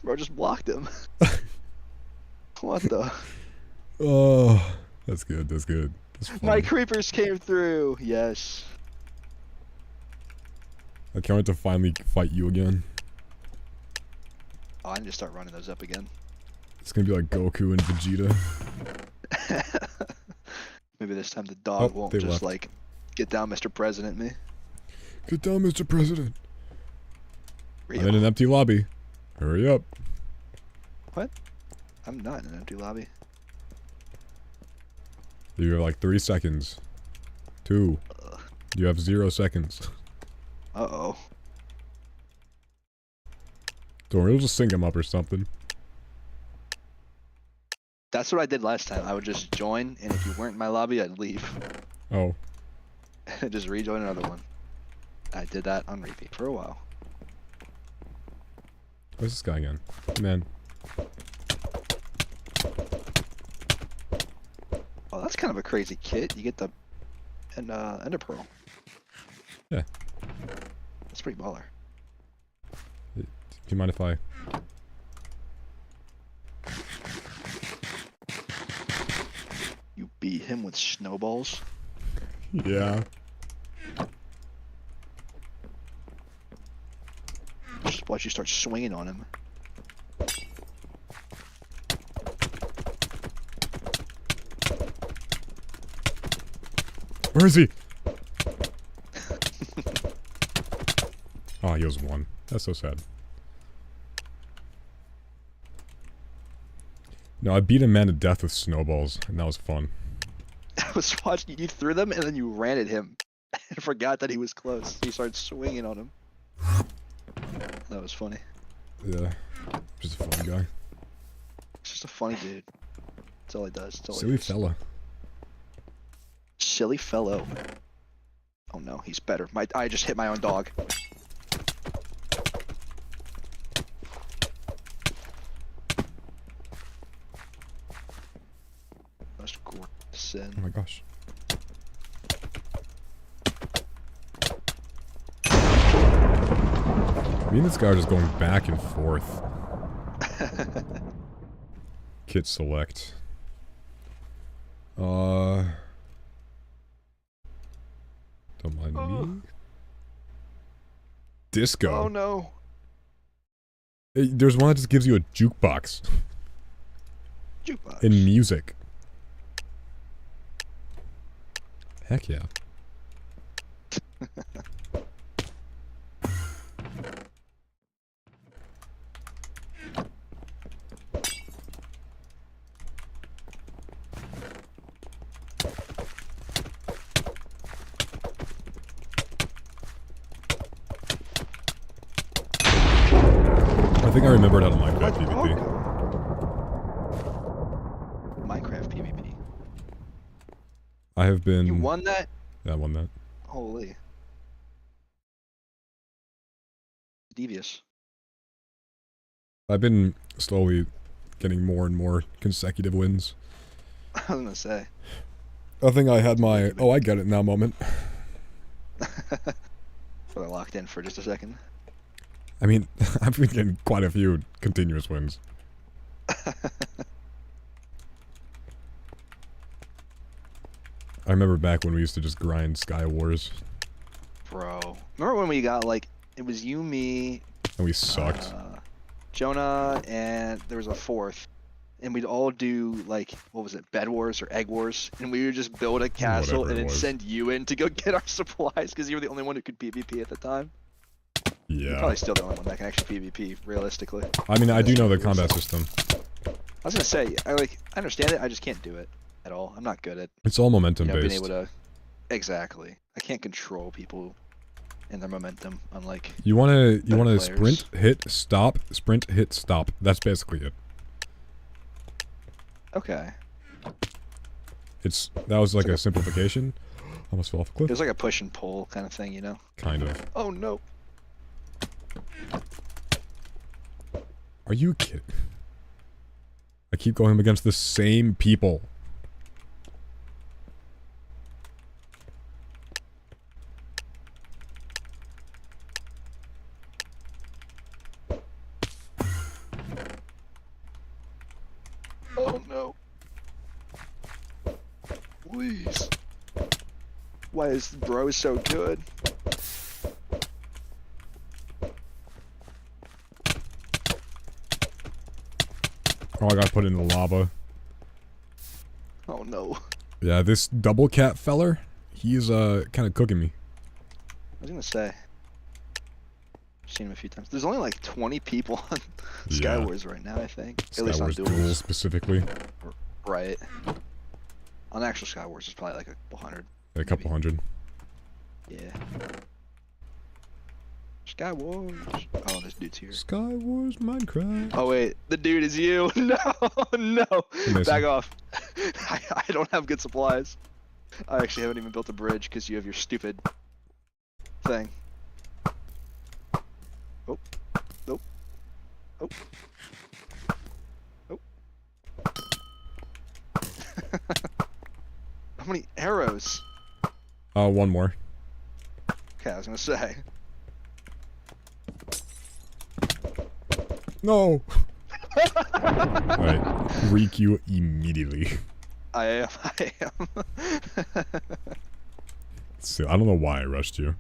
Bro just blocked him. What the? Oh, that's good. That's good. That's My funny. creepers came through. Yes. I can't wait to finally fight you again. Oh, I need to start running those up again. It's gonna be like Goku and Vegeta. Maybe this time the dog Oh, won't they just left. like get down, Mr. President me. Get down, Mr. President. Real. I'm in an empty lobby. Hurry up. I'm not in an empty lobby. You have like 3 seconds. 2. Ugh. You have 0 seconds. Uh-oh. Don't worry, we'll just sync him up or something. That's what I did last time. I would just join, and if you weren't in my lobby, I'd leave. Oh. and just rejoin another one. I did that on repeat for a while. Where's this guy again? Man. Oh, that's kind of a crazy kit. You get the Ender Pearl. Yeah. That's pretty baller. Do you mind if I... You beat him with snowballs? Yeah. Just watch you start swinging on him. Where is he? Oh, he was 1. That's so sad. No, I beat a man to death with snowballs, and that was fun. I was watching you threw them and then you ran at him and forgot that he was close. So you started swinging on him. That was funny. Yeah. Just a fun guy. He's just a funny dude. That's all he does. That's all he Silly does. fella. Silly fellow. Oh no, he's better. I just hit my own dog. That's cool. Sin. Oh my gosh. Me and this guy are just going back and forth. Kit select. Don't mind me. Disco. Oh no. Hey, there's one that just gives you a jukebox Jukebox. and music. Heck yeah. I think I remembered how to Minecraft PvP. Minecraft PvP. I have been... You won that? Yeah, I won that. Holy. Devious. I've been slowly getting more and more consecutive wins. I was gonna say. I think I had my, oh, I get it now moment. But I locked in for just a second. I mean, I've been getting quite a few continuous wins. I remember back when we used to just grind Sky Wars. Bro. Remember when we got like, it was you, me, And we sucked. Jonah, and there was a fourth. And we'd all do like, what was it, Bed Wars or Egg Wars? And we would just build a castle Whatever and it then was. send you in to go get our supplies because you were the only one who could PvP at the time. You're Yeah. probably still the only one that can actually PvP, realistically. I mean, I do That's know the what it combat was. system. I was gonna say, I understand it, I just can't do it at all. I'm not good at, It's all momentum being based. able to. Exactly. I can't control people and their momentum, unlike. You wanna better players. sprint, hit, stop, sprint, hit, stop. That's basically it. Okay. That was like a simplification. Almost fell off a It cliff. was like a push and pull kind of thing, you know? Kind of. Oh no. Are you kidding? I keep going up against the same people. Oh no. Please. Why is bro so good? Oh, I got put in the lava. Oh no. Yeah, this double cat feller, he's kind of cooking me. I was gonna say. I've seen him a few times. There's only like 20 people on Yeah. Skywars right now, I think. At Sky least on Wars duels. duels specifically. Right. On actual Skywars, there's probably like a couple hundred. A couple hundred. Yeah. Skywars. Oh, this dude's here. Sky Wars Minecraft. Oh wait, the dude is you. No, no. Amazing. Back off. I don't have good supplies. I actually haven't even built a bridge because you have your stupid thing. Oh. Nope. Oh. Oh. How many arrows? One more. Okay, I was gonna say. No! Alright, requeue immediately. I am. So, I don't know why I rushed you.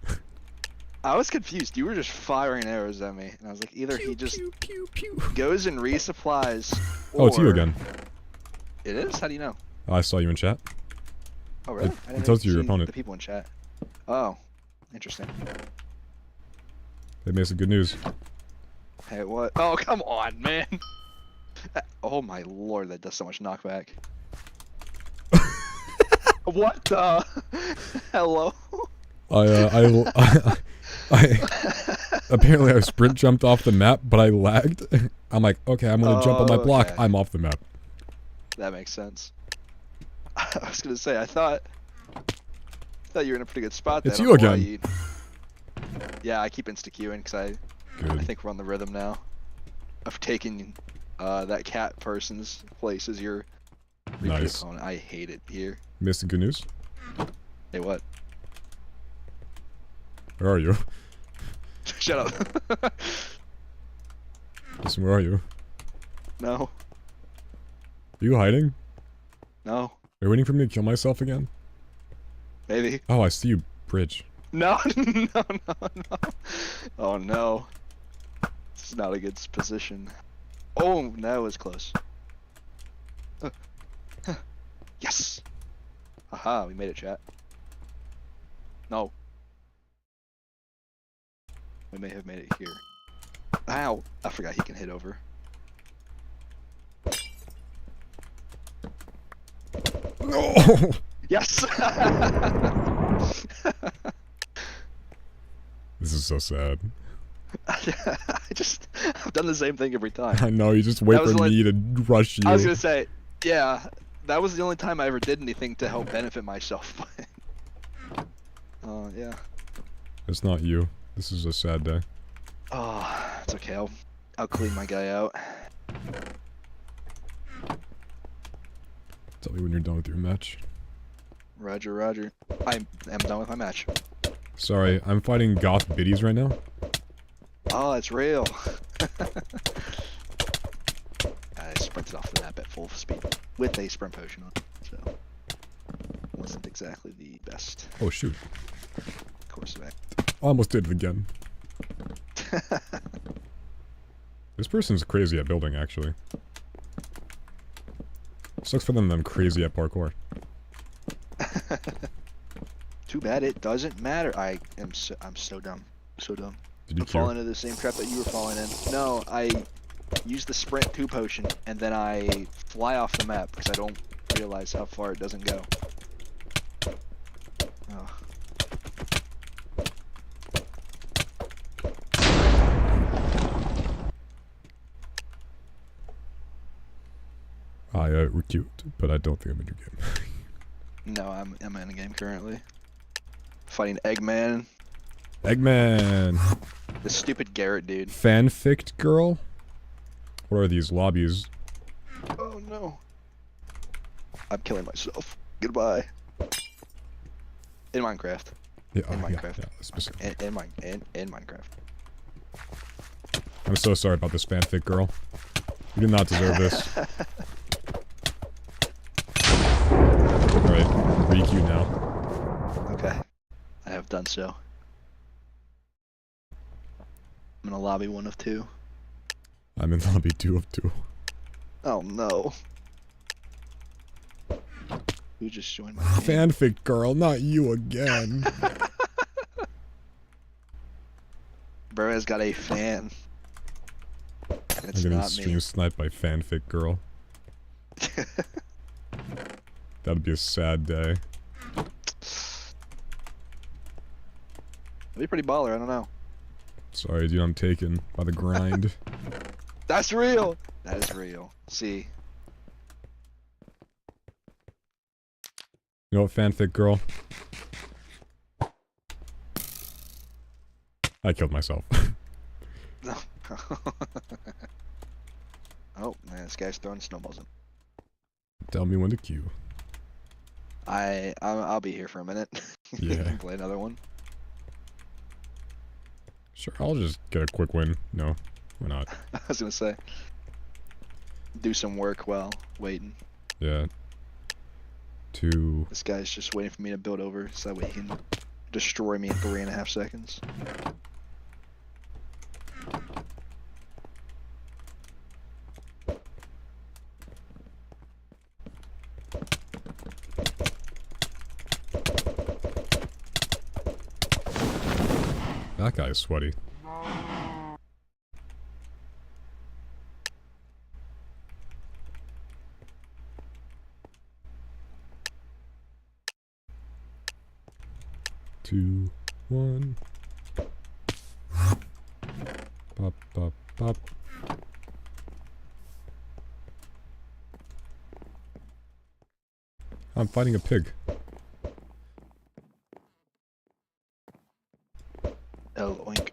I was confused. You were just firing arrows at me, and I was like, either he just goes and resupplies. Oh, it's you or- again. It is? How do you know? I saw you in chat. Oh, really? It I didn't tells even you your see opponent. The people in chat. Oh, interesting. They made some good news. Hey, what? Oh, come on, man. Oh my lord, that does so much knockback. What the? Hello? Apparently I sprint jumped off the map, but I lagged. I'm like, okay, I'm gonna jump on my block. Okay. I'm off the map. That makes sense. I was gonna say, I thought you were in a pretty good spot there. It's you again. Yeah, I keep insta-queuing because I Good. think we're on the rhythm now. Of taking that cat person's place as your repeat Nice. opponent. I hate it here. Missed the good news? Hey, what? Where are you? Shut up. Listen, where are you? No. Are you hiding? No. Are you waiting for me to kill myself again? Maybe. Oh, I see you, bridge. No, no, no, no. Oh no. This is not a good position. Oh, that was close. Yes! Haha, we made it, chat. No. We may have made it here. Ow! I forgot he can hit over. No! Yes! This is so sad. I've done the same thing every time. I know, you just wait That was for like- me to rush you. I was gonna say, yeah, that was the only time I ever did anything to help benefit myself. Yeah. It's not you. This is a sad day. Oh, it's okay. I'll clean my guy out. Tell me when you're done with your match. Roger, Roger. I am done with my match. Sorry, I'm fighting goth biddies right now. Oh, it's real. I sprinted off the map at full speed with a sprint potion on, so wasn't exactly the best Oh shoot. course of action. Almost did it again. This person's crazy at building, actually. Sucks for them, I'm crazy at parkour. Too bad it doesn't matter. I'm so dumb. So dumb. Did you Fall queue? into the same trap that you were falling in. No, I use the sprint 2 potion and then I fly off the map because I don't realize how far it doesn't go. Oh. I were cute, but I don't think I'm in your game. No, I'm in a game currently. Fighting Eggman, Eggman! the stupid Garrett dude. Fanfic girl? What are these lobbies? Oh no. I'm killing myself. Goodbye. In Minecraft. Yeah, In yeah, Minecraft. yeah, specific. In Minecraft. I'm so sorry about this fanfic girl. You did not deserve this. Alright, requeue now. Okay. I have done so. I'm in a lobby 1 of 2. I'm in lobby 2 of 2. Oh no. Who just joined my game? Fanfic girl, not you again. Bro has got a fan. I'm It's getting not stream me. sniped by fanfic girl. That'd be a sad day. It'd be pretty baller, I don't know. Sorry, dude, I'm taken by the grind. That's real! That is real. See, You know what, fanfic girl? I killed myself. Oh man, this guy's throwing snowballs. Tell me when to queue. I'll be here for a minute. You Yeah. can play another one. Sure, I'll just get a quick win. No, why not? I was gonna say, do some work while waiting. Yeah. 2. This guy's just waiting for me to build over so that way he can destroy me in 3.5 seconds. That guy is sweaty. Two, one. Pop, pop, pop. I'm fighting a pig. Oh, oink.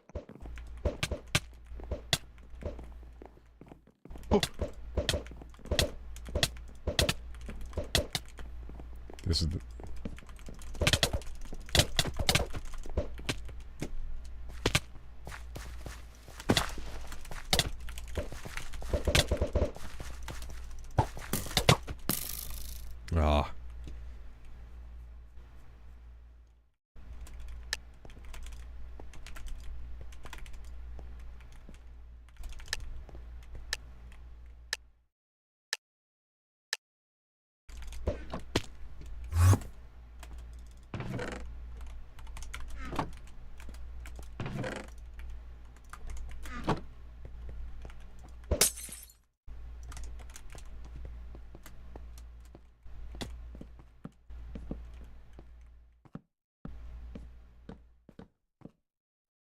This is the... Ah.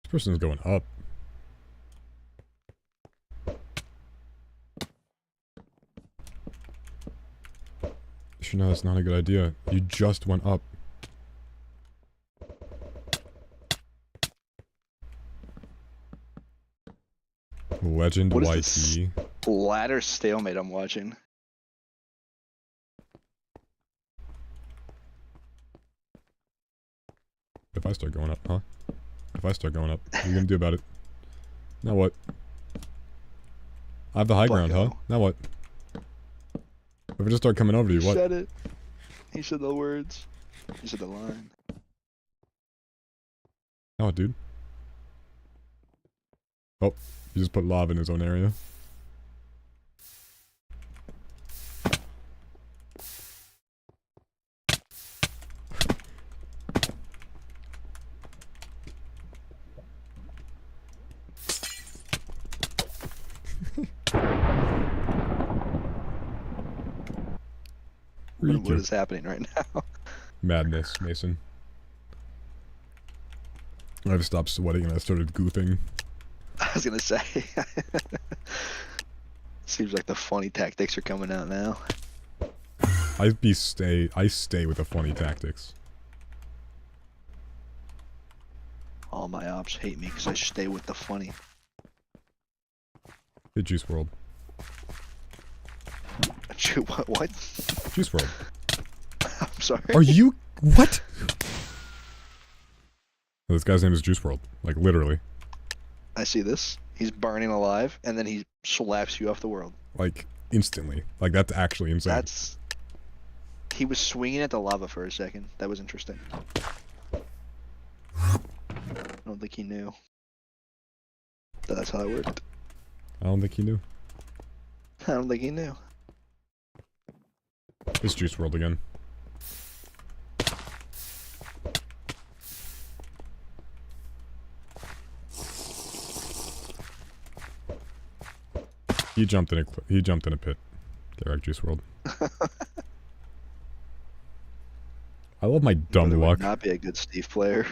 This person's going up. You should know that's not a good idea. You just went up. Legend What YT. is this? Ladder stalemate I'm watching. If I start going up, huh? If I start going up, what are you gonna do about it? Now what? I have the high ground, huh? Bucko. Now what? If I just start coming over to you, He what? said it. He said the words. He said the line. Now what, dude? Oh, he just put lava in his own area. What is happening right now? Madness, Mason. I've stopped sweating and I started goofing. I was gonna say. Seems like the funny tactics are coming out now. I stay with the funny tactics. All my ops hate me because I stay with the funny. Hey, Juice World. What? Juice World. I'm sorry. Are you... What? This guy's name is Juice World. Like, literally. I see this. He's burning alive, and then he slaps you off the world. Like, instantly. Like, that's actually insane. That's... He was swinging at the lava for a second. That was interesting. I don't think he knew that that's how that worked. I don't think he knew. I don't think he knew. It's Juice World again. He jumped in a pit. Get wrecked, Juice World. I love my dumb Brother would luck. not be a good Steve player.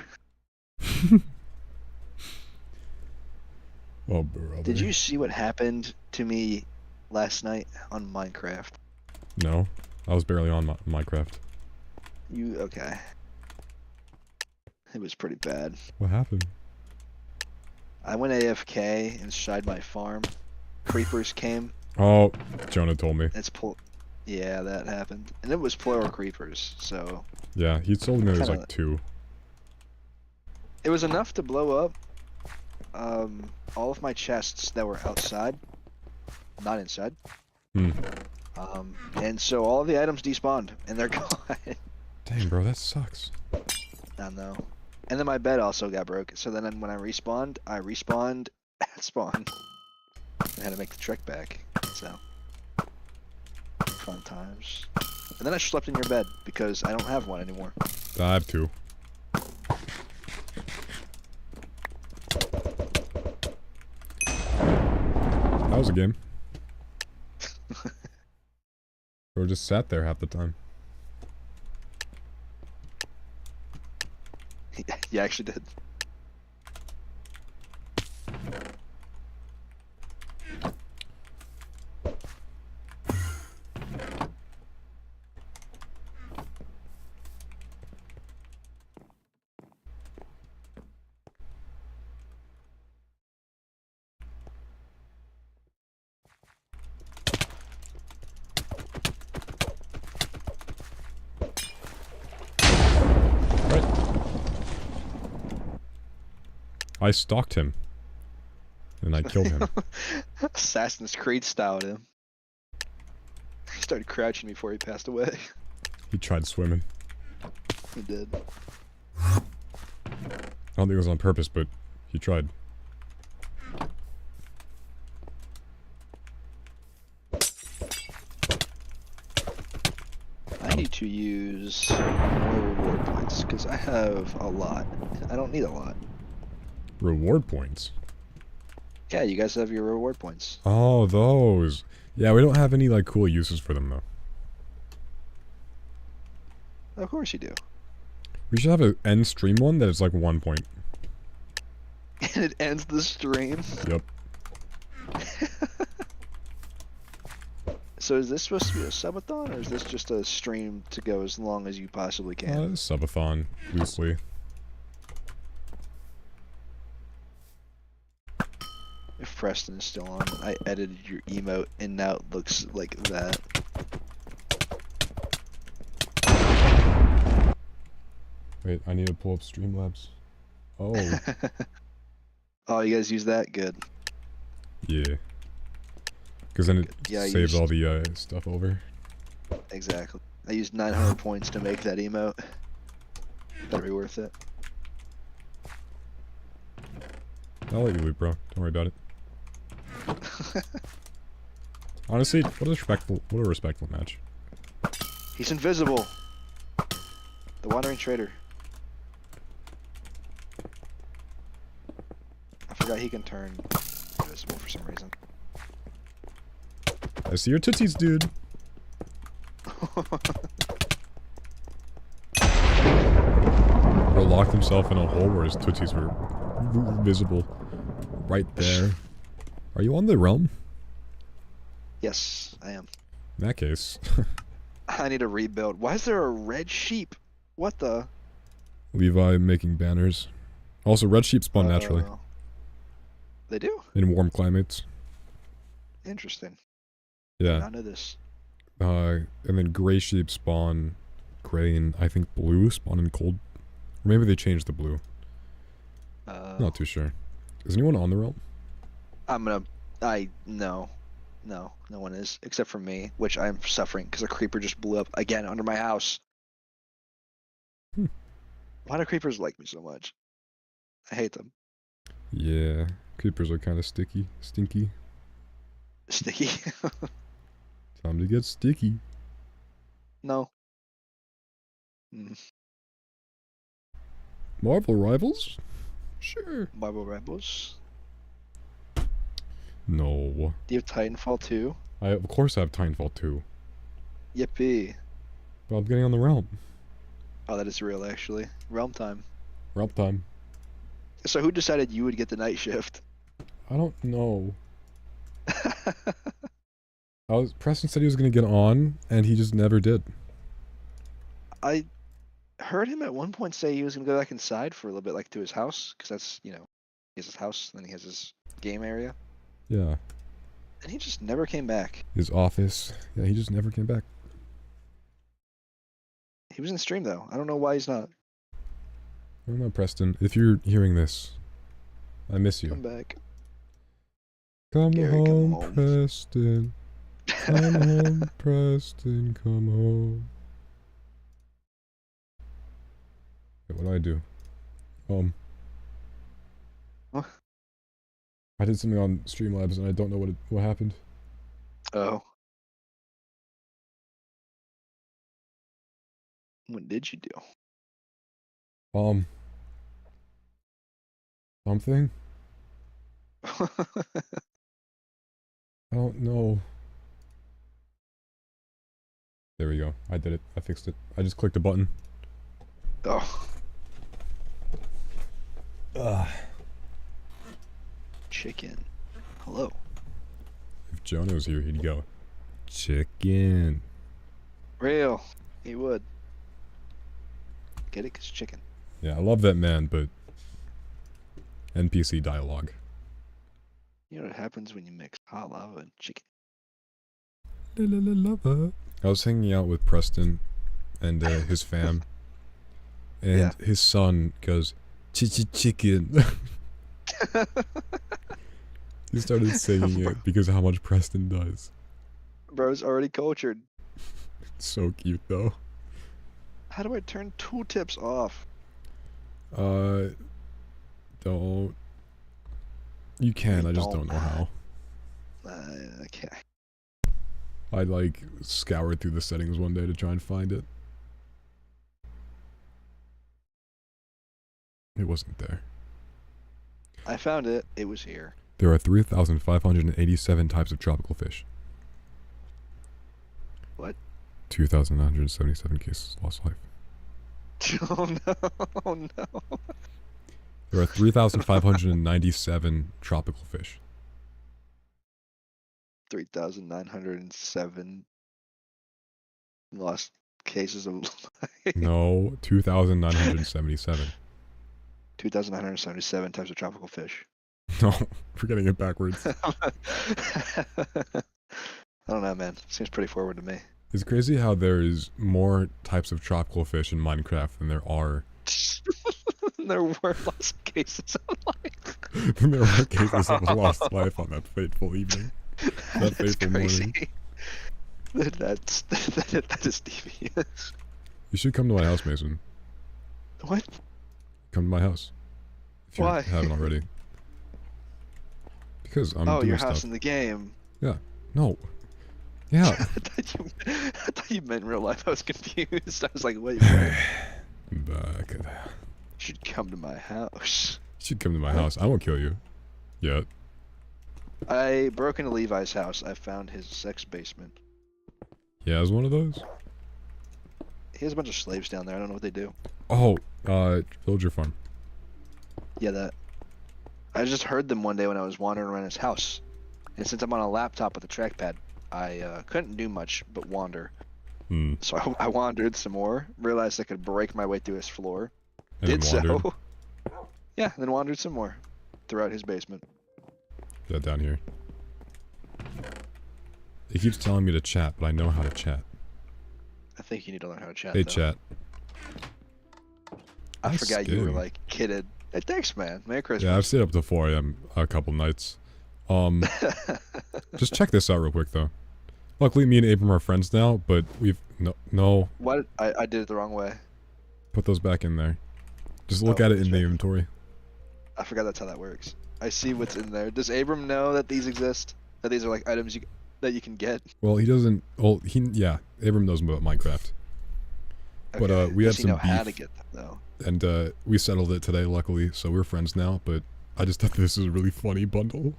Oh, brother. Did you see what happened to me last night on Minecraft? No, I was barely on Minecraft. You okay? It was pretty bad. What happened? I went AFK inside my farm. Creepers came. Oh, Jonah told me. Yeah, that happened, and it was plural creepers. So Yeah, he told me there was Kinda- like 2. it was enough to blow up all of my chests that were outside, not inside. Hmm. And so all of the items despawned, and they're gone. Dang, bro, that sucks. I know. And then my bed also got broke. So then when I respawned at spawn. I had to make the trek back. So fun times. And then I slept in your bed because I don't have one anymore. I have 2. That was a game. Bro just sat there half the time. You actually did. I stalked him. And I killed him. Assassin's Creed styled him. He started crouching before he passed away. He tried swimming. He did. I don't think it was on purpose, but he tried. I need to use more reward points because I have a lot. I don't need a lot. Reward points? Yeah, you guys have your reward points. Oh, those. Yeah, we don't have any, like, cool uses for them, though. Of course you do. We should have an end stream one that is, like, 1 point. And it ends the stream. Yep. So is this supposed to be a subathon, or is this just a stream to go as long as you possibly can? Subathon, loosely. If Preston is still on, I edited your emote and now it looks like that. Wait, I need to pull up Streamlabs. Oh, Oh, you guys use that? Good. yeah. Because then it Yeah, I saves used- all the stuff over. Exactly. I used 900 points to make that emote. Better be worth it. I'll let you loot, bro. Don't worry about it. Honestly, what a respectful match. He's invisible. The Wandering Trader. I forgot he can turn invisible for some reason. I see your tootsies, dude. Bro locked himself in a hole where his tootsies were visible. Right there. Are you on the realm? Yes, I am. In that case, I need a rebuild. Why is there a red sheep? What the? Levi making banners. Also, red sheep spawn naturally They do? in warm climates. Interesting. Yeah. I know this. And then gray sheep spawn gray and I think blue spawn in cold. Or maybe they changed the blue. Not too sure. Is anyone on the realm? No. No one is. Except for me, which I'm suffering because a creeper just blew up again under my house. Hmm. Why do creepers like me so much? I hate them. Yeah. Creepers are kind of stinky. Sticky. Time to get sticky. No. Mm. Marvel Rivals? Sure. Marvel Rebels. No. Do you have Titanfall 2? Of course I have Titanfall 2. Yippee. But I'm getting on the realm. Oh, that is real, actually. Realm time. Realm time. So who decided you would get the night shift? I don't know. Preston said he was gonna get on, and he just never did. I heard him at one point say he was gonna go back inside for a little bit, like to his house, because that's, he has his house, then he has his game area, Yeah. and he just never came back. His office. Yeah, he just never came back. He was in the stream though. I don't know why he's not. I don't know, Preston. If you're hearing this, I miss Come you. back. Come Gary, come home, home. Preston. Come home, Preston. Come home. Wait, what do I do? What? I did something on Streamlabs and I don't know what happened. Oh. What did you do? Something? I don't know. There we go. I did it. I fixed it. I just clicked a button. Oh. Ugh. Chicken. Hello. If Jonah was here, he'd go, chicken. Real. He would. Get it? 'Cause chicken. Yeah, I love that man, but NPC dialogue. You know what happens when you mix hot lava and chicken? I was hanging out with Preston and his fam, and Yeah. his son goes, chicken. He started singing it because of how much Preston does. Bro's already cultured. It's so cute though. How do I turn tooltips off? Don't. You can, I I just don't don't. know how. Okay. I like scoured through the settings one day to try and find it. It wasn't there. I found it. It was here. There are 3,587 types of tropical fish. What? 2,977 cases lost life. Oh no! Oh no! There are 3,597 tropical fish. 3,907 lost cases of life. No, 2,977. 2,977 types of tropical fish. No, we're getting it backwards. I don't know, man. Seems pretty forward to me. It's crazy how there is more types of tropical fish in Minecraft than there are There were lots of cases of life. than there were cases of lost life on that fateful evening. That That's fateful crazy. morning. That is devious. You should come to my house, Mason. What? Come to my house. If you Why? haven't already. Because I'm Oh, doing your stuff. house in the game. No. Yeah. I thought you meant real life. I was confused. I was like, wait, what? Back. You should come to my house. You should come to my house. I won't kill you. Yet. I broke into Levi's house. I found his sex basement. He has one of those? He has a bunch of slaves down there. I don't know what they do. Oh, villager farm. Yeah, that. I just heard them one day when I was wandering around his house. And since I'm on a laptop with a trackpad, I couldn't do much but wander. Hmm. So I wandered some more, realized I could break my way through his floor. And Did then wandered. so. Yeah, then wandered some more throughout his basement. That down here. It keeps telling me to chat, but I know how to chat. I think you need to learn how to chat. Hey, though. chat. I Nice forgot you were skin. like kidded. Hey, thanks, man. Merry Yeah, I've Christmas. stayed up to 4 a.m. a couple nights. Just check this out real quick, though. Luckily, me and Abram are friends now, but we've... No, What? I did it the wrong way. put those back in there. Just look Oh, at it that's in the right. inventory. I forgot that's how that works. I see what's in there. Does Abram know that these exist? That these are like items that you can get? Well, he doesn't... Well, yeah, Abram knows about Minecraft. But, Okay. we had Does he some know how to beef. get them though? And we settled it today, luckily, so we're friends now, but I just thought this is a really funny bundle.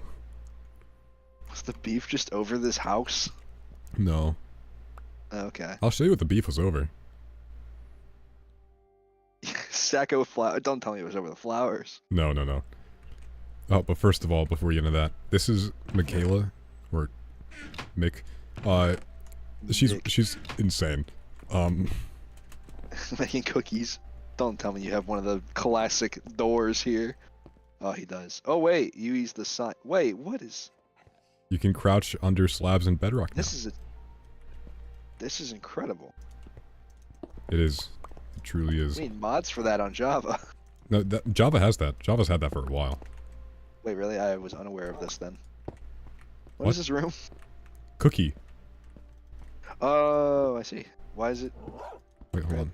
Was the beef just over this house? No. Okay. I'll show you what the beef was over. Sack of flower. Don't tell me it was over the flowers. No. Oh, but first of all, before we get into that, this is Michaela, or Mick. She's Mick. she's insane. Making cookies. Don't tell me you have one of the classic doors here. Oh, he does. Oh, wait. You use the sign. Wait, what is... You can crouch under slabs in bedrock now. This is incredible. It is. It truly is. We need mods for that on Java. No, Java has that. Java's had that for a while. Wait, really? I was unaware of this then. What What? is this room? Cookie. Oh, I see. Why is it... Wait, hold on.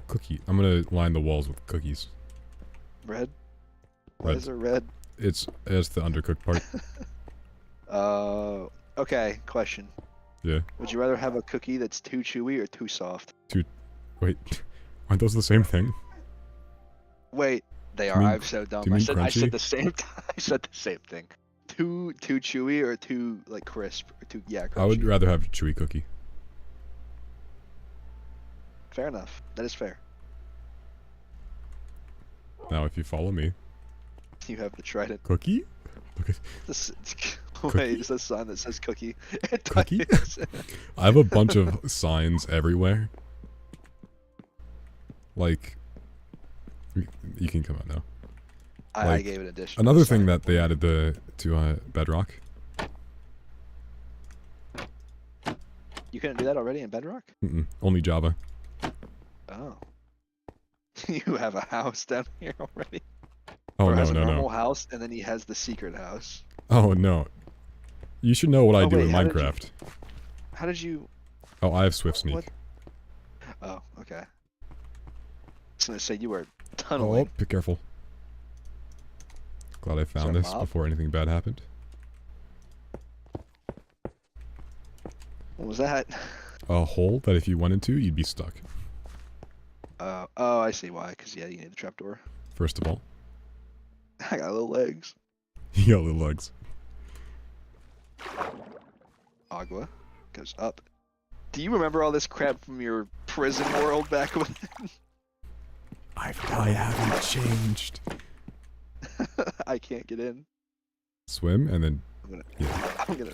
Cookie. I'm gonna line the walls with cookies. Red? Why Red. is it red? It's the undercooked part. Okay, question. Yeah. Would you rather have a cookie that's too chewy or too soft? Wait. Aren't those the same thing? Wait, they you are. mean- I'm so dumb. do you I mean said crunchy? the same. I said the same thing. Too chewy or too like crisp or too crunchy. I would rather have a chewy cookie. Fair enough. That is fair. Now, if you follow me, You have the trident. cookie. Look at This, Cookie? wait, is that a sign that says cookie? It Cookie? does. I have a bunch of signs everywhere. Like, you can come out now. I Like, gave it addition. Another thing that they added to Bedrock. You couldn't do that already in Bedrock? Only Java. Oh. You have a house down here already. Oh Or no has a no normal no. house and then he has the secret house. Oh no. You should know what I Oh, do wait, in how did you- Minecraft. How did you? Oh, I have Swift Sneak. What? Oh, okay. I was gonna say you were Oh, tunneling. be careful. Glad I there found a this mob? before anything bad happened. What was that? A hole that if you went into, you'd be stuck. Oh, I see why. Cause yeah, you need the trapdoor. First of all, I got little legs. you got little legs. Agua goes up. Do you remember all this crap from your prison world back when? I haven't changed. I can't get in. Swim and then I'm gonna.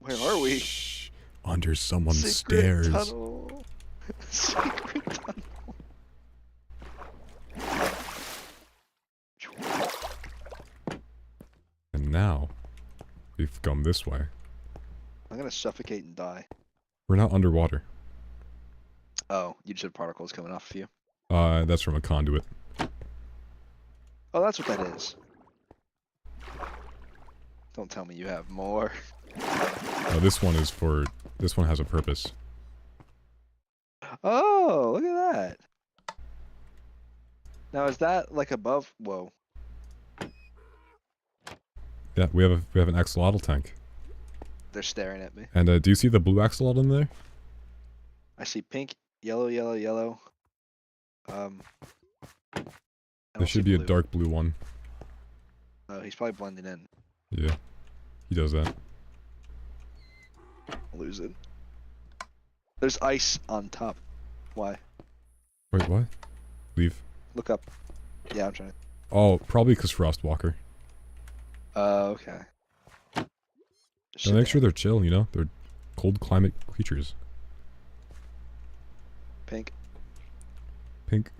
Where are we? Shh, under someone's Secret stairs. tunnel. Secret tunnel. And now, we've come this way. I'm gonna suffocate and die. We're not underwater. Oh, you just have particles coming off of you. That's from a conduit. Oh, that's what that is. Don't tell me you have more. This one is for. This one has a purpose. Oh, look at that. Now is that like above? Whoa. Yeah, we have an axolotl tank. They're staring at me. And do you see the blue axolotl in there? I see pink, yellow, yellow, yellow. I don't There see should be a blue. dark blue one. Oh, he's probably blending in. Yeah, he does that. Lose it. There's ice on top. Why? Wait, what? Leave. Look up. Yeah, I'm trying. Oh, probably because Frostwalker. Okay. So make sure they're chill, you know? They're cold climate creatures. Pink. Pink.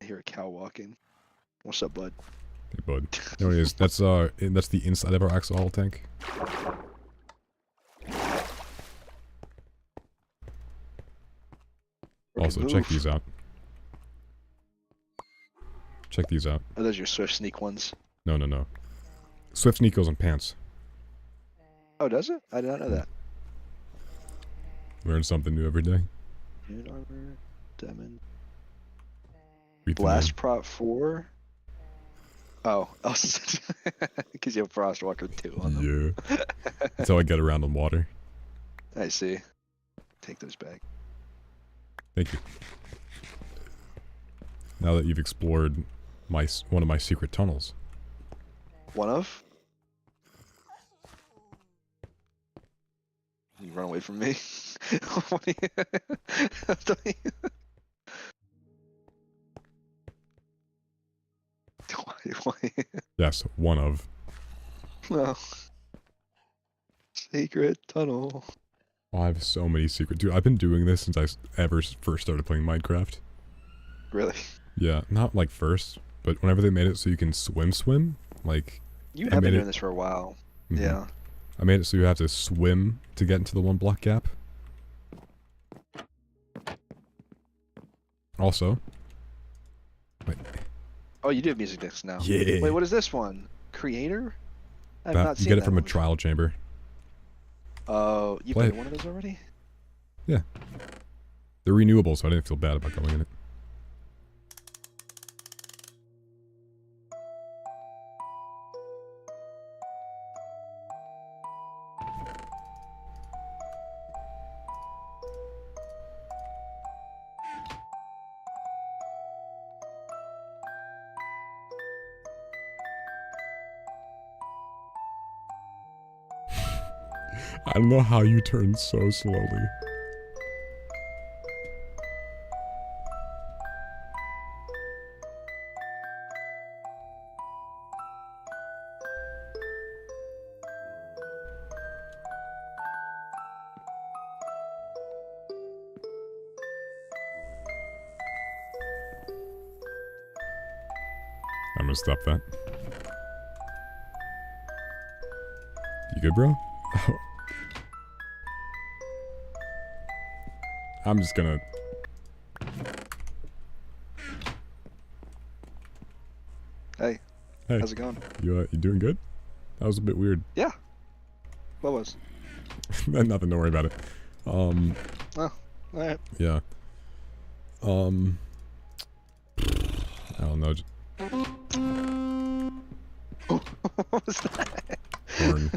I hear a cow walking. What's up, bud? Hey, bud. Anyways, that's the inside of our axolotl tank. Also, check Move. these out. Check these out. Oh, those are your Swift Sneak ones. No, no, no. Swift Sneak goes in pants. Oh, does it? I did not know that. Learn something new every day. Unit armor, diamond. Read the Blast Prot 4? Oh, because you have Frostwalker 2 on them. name. Yeah. That's how I get around on water. I see. Take those back. Thank you. Now that you've explored one of my secret tunnels. One of? You run away from me. What do you- Why? Yes, one of. No. Secret tunnel. Oh, I have so many secrets. Dude, I've been doing this since I first started playing Minecraft. Really? Yeah, not like first, but whenever they made it so you can swim, like... You I have been made doing it- this for a while. Mhm. Yeah. I made it so you have to swim to get into the 1 block gap. Also... Wait, Oh, you do have music discs now. Yeah. Wait, what is this one? Creator? I've that, not you seen get it that from a one. trial chamber. Oh, you Play played it. one of those already? They're renewable, so I didn't feel bad about going in it. I don't know how you turn so slowly. I'm gonna stop that. You good, bro? I'm just gonna... Hey. Hey. How's it going? You doing good? That was a bit weird. Yeah. What was? Nothing to worry about it. Alright. Yeah. I don't know. What was that? Horn.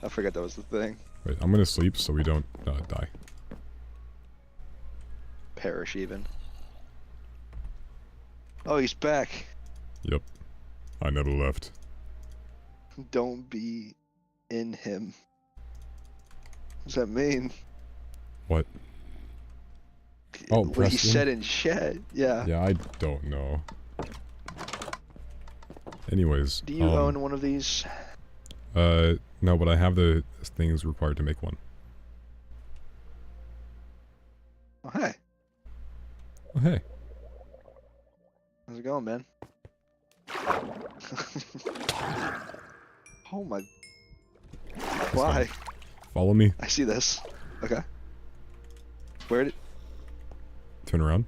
I forgot that was the thing. Wait, I'm gonna sleep so we don't die. Perish even. Oh, he's back. Yep. I never left. Don't be in him. What does that mean? What? Oh, what he Preston? said in chat. Yeah. Yeah, I don't know. Anyways. Do you own one of these? No, but I have the things required to make one. Oh, hey. Oh, hey. How's it going, man? Oh my. Why? Follow me. I see this. Okay. Where did? Turn around.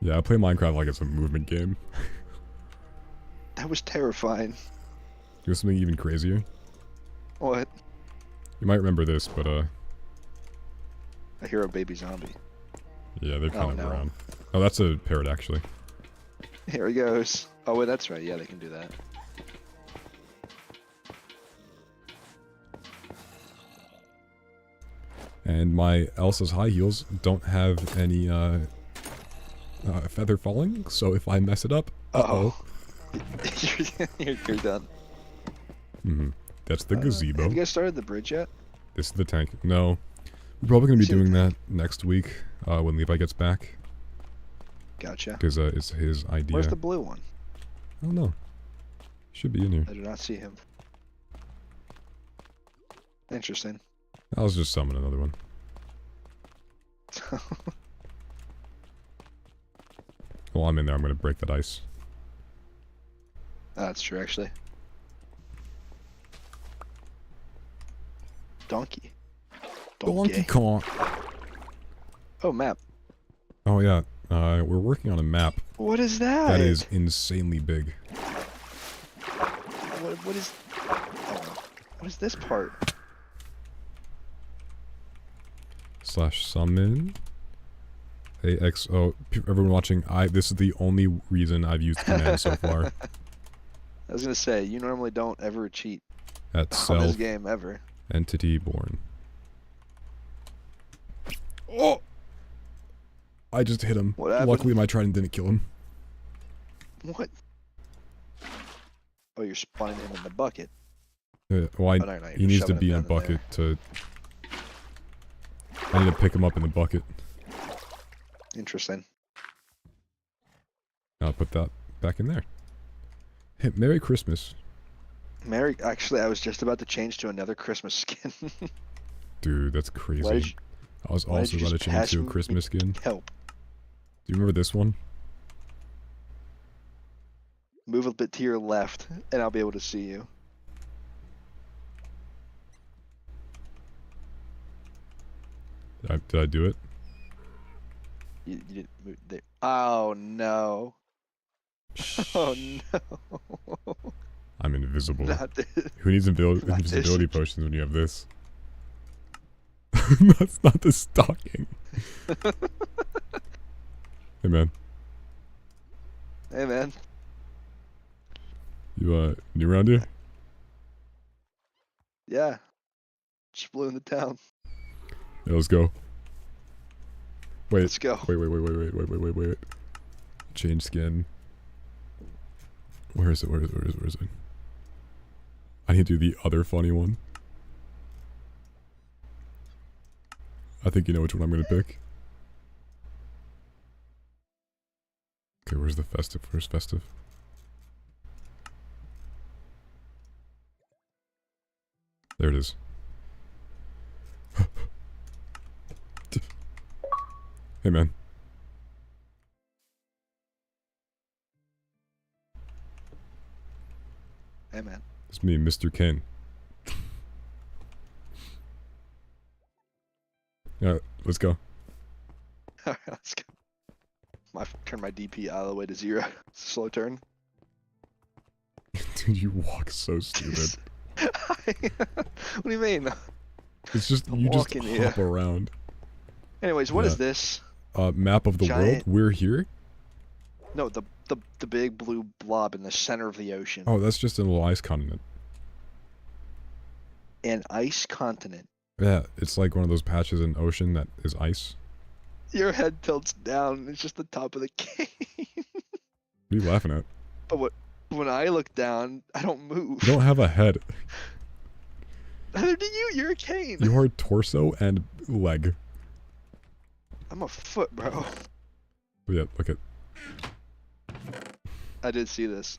Yeah, I play Minecraft like it's a movement game. That was terrifying. Do something even crazier. What? You might remember this, but I hear a baby zombie. yeah, they're kind of no. around. Oh, that's a parrot actually. Here he goes. Oh wait, that's right. Yeah, they can do that. And my Elsa's high heels don't have any feather falling, so if I mess it up, uh-oh. You're done. That's the gazebo. Have you guys started the bridge yet? This is the tank. No. We're probably going to be See the doing that next week when Levi gets back, Gotcha. because it's his idea. Where's the blue one? I don't know. Should be in here. I do not see him. Interesting. I'll just summon another one. While I'm in there, I'm going to break that ice. That's true, actually. Donkey. Donkey Kong. Oh, map. Oh yeah, we're working on a map What is that? that is insanely big. What is? Oh, what is this part? /summon. AXO. Everyone watching, this is the only reason I've used command so far. I was gonna say you normally don't ever cheat At on this self game ever. entity born. Oh! I just hit him. What happened? Luckily my trident didn't kill him. What? Oh, you're spawning him in the bucket. Well, Oh, no, no, he you're needs to shoving be him in a down in bucket to... I need to pick him up in the bucket. Interesting. I'll put that back in there. Hey, Merry Christmas. Actually, I was just about to change to another Christmas skin. Dude, that's Why crazy. did you I was why did also you about to just change pass to a me Christmas skin. help? Do you remember this one? Move a bit to your left, and I'll be able to see you. Did I do it? You didn't move there. Oh no. Oh no. I'm invisible. Not this. Who needs Not this. invisibility potions when you have this? That's not the stalking. Hey man, Hey man. you new around here? Yeah. Just blew in the town. Yeah, let's go. Wait, Let's go. wait. Change skin. Where is it? Where is it? I need to do the other funny one. I think you know which one I'm gonna pick. Okay, where's the festive? Where's festive? There it is. Hey man. Hey man. It's me, Mr. Ken. Yeah, let's go. Alright, let's go. Turn my DP out of the way to 0. Slow turn. Dude, you walk so stupid. What do you mean? It's just, I'm you just walking here. hop around. Anyways, what is Yeah. this? Map of the world. Giant- We're here? No, the big blue blob in the center of the ocean. Oh, that's just a little ice continent. An ice continent. Yeah, it's like one of those patches in ocean that is ice. Your head tilts down. It's just the top of the cave. What are you laughing at? But when I look down, I don't move. You don't have a head. Neither do you. You're a cane. You are torso and leg. I'm a foot, bro. But yeah, look at. I did see this.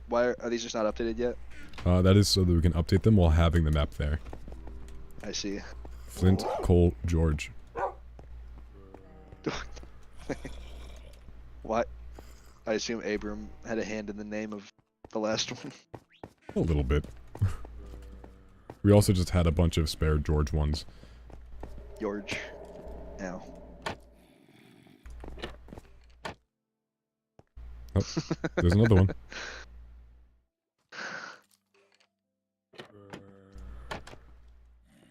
Why are these just not updated yet? That is so that we can update them while having the map there. I see. Flint, Cole, George. What? I assume Abram had a hand in the name of the last one. A little bit. We also just had a bunch of spare George ones. George. Ow. Oh, there's another one.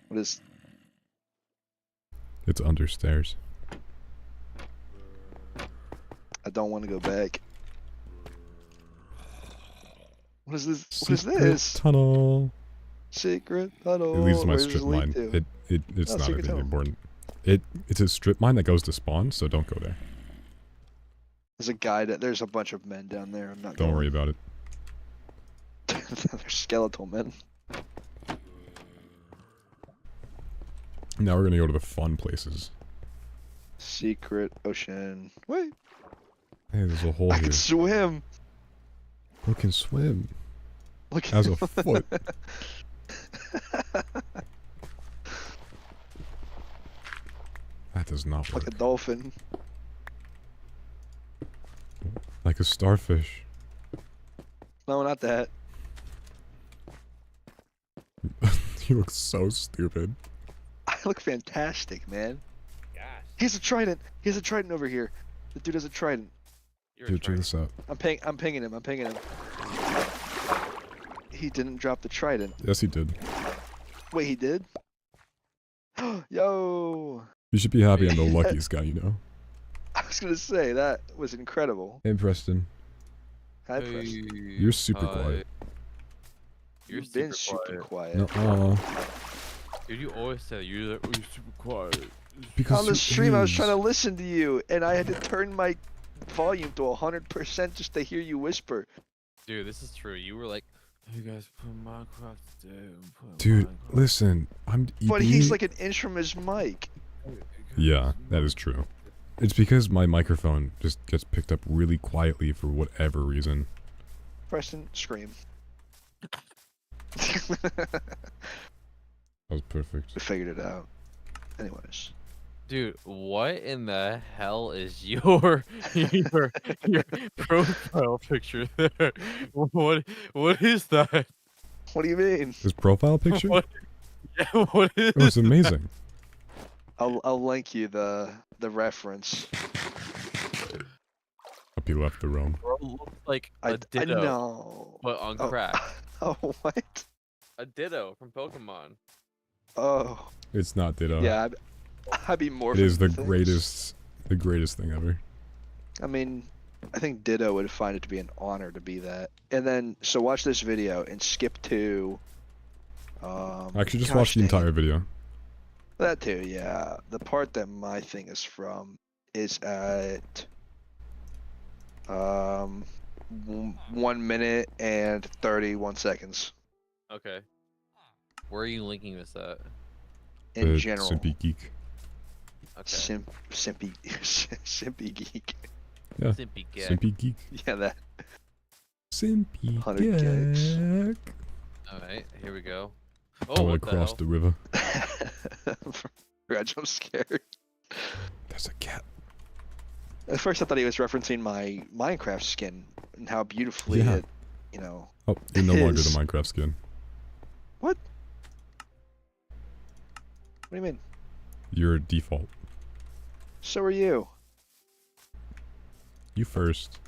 What is? It's under stairs. I don't want to go back. What is this? What is Secret this? tunnel. Secret tunnel. It leads to my Where does strip it lead mine. to? It's Oh, not secret anything tunnel. important. It's a strip mine that goes to spawn, so don't go there. There's a guy that there's a bunch of men down there. I'm not. Don't worry going. about it. They're skeletal men. Now we're gonna go to the fun places. Secret ocean. Wait, Hey, there's a hole I here. can swim. Who can swim? Look As a foot. That does not work. like a dolphin. Like a starfish. No, not that. You look so stupid. I look fantastic, man. Gosh. He has a trident. He has a trident over here. The dude has a trident. Dude, check this out. I'm pinging him. I'm pinging him. He didn't drop the trident. Yes, he did. Wait, he did? Yo! You should be happy I'm the luckiest guy you know. I was gonna say, that was incredible. Hey, Preston. Hi, Preston. You're super quiet. You've been super quiet. No, Dude, you always say that you're super quiet. because On the you stream, I was trying to is. listen to you, and I had to turn my volume to 100% just to hear you whisper. Dude, this is true. You were like, you guys put Minecraft down. Dude, listen, I'm. But EB. he's like an inch from his mic. Yeah, that is true. It's because my microphone just gets picked up really quietly for whatever reason. Preston, scream. That was perfect. We figured it out. Anyways. Dude, what in the hell is your your profile picture there? What is that? What do you mean? His profile picture? What? Yeah, what is? Oh, it's amazing. I'll link you the reference. Hope he left the room. Bro looks like I a ditto, know. but on Oh. crack. Oh, what? A ditto from Pokemon. Oh, It's not Ditto. yeah. I'd be more. It is the greatest thing ever. I mean, I think Ditto would find it to be an honor to be that. And then, so watch this video and skip to. Actually, just gosh watch the dang it. entire video. That too, yeah. The part that my thing is from is at 1 minute and 31 seconds Okay. Where are you linking this at? in The general. Simpy Geek. Okay. Simpy Simpy Geek. Yeah. Simpy Geek. Simpy Geek. Yeah, that. Simpy 100 gigs. Geek. Alright, here we go. I Oh, want what to the cross hell? the river. I jump scared. There's a cat. At first, I thought he was referencing my Minecraft skin and how beautifully Yeah. it, you know. Oh, you're no longer the His- Minecraft skin. What? What do you mean? You're default. So are you. You first.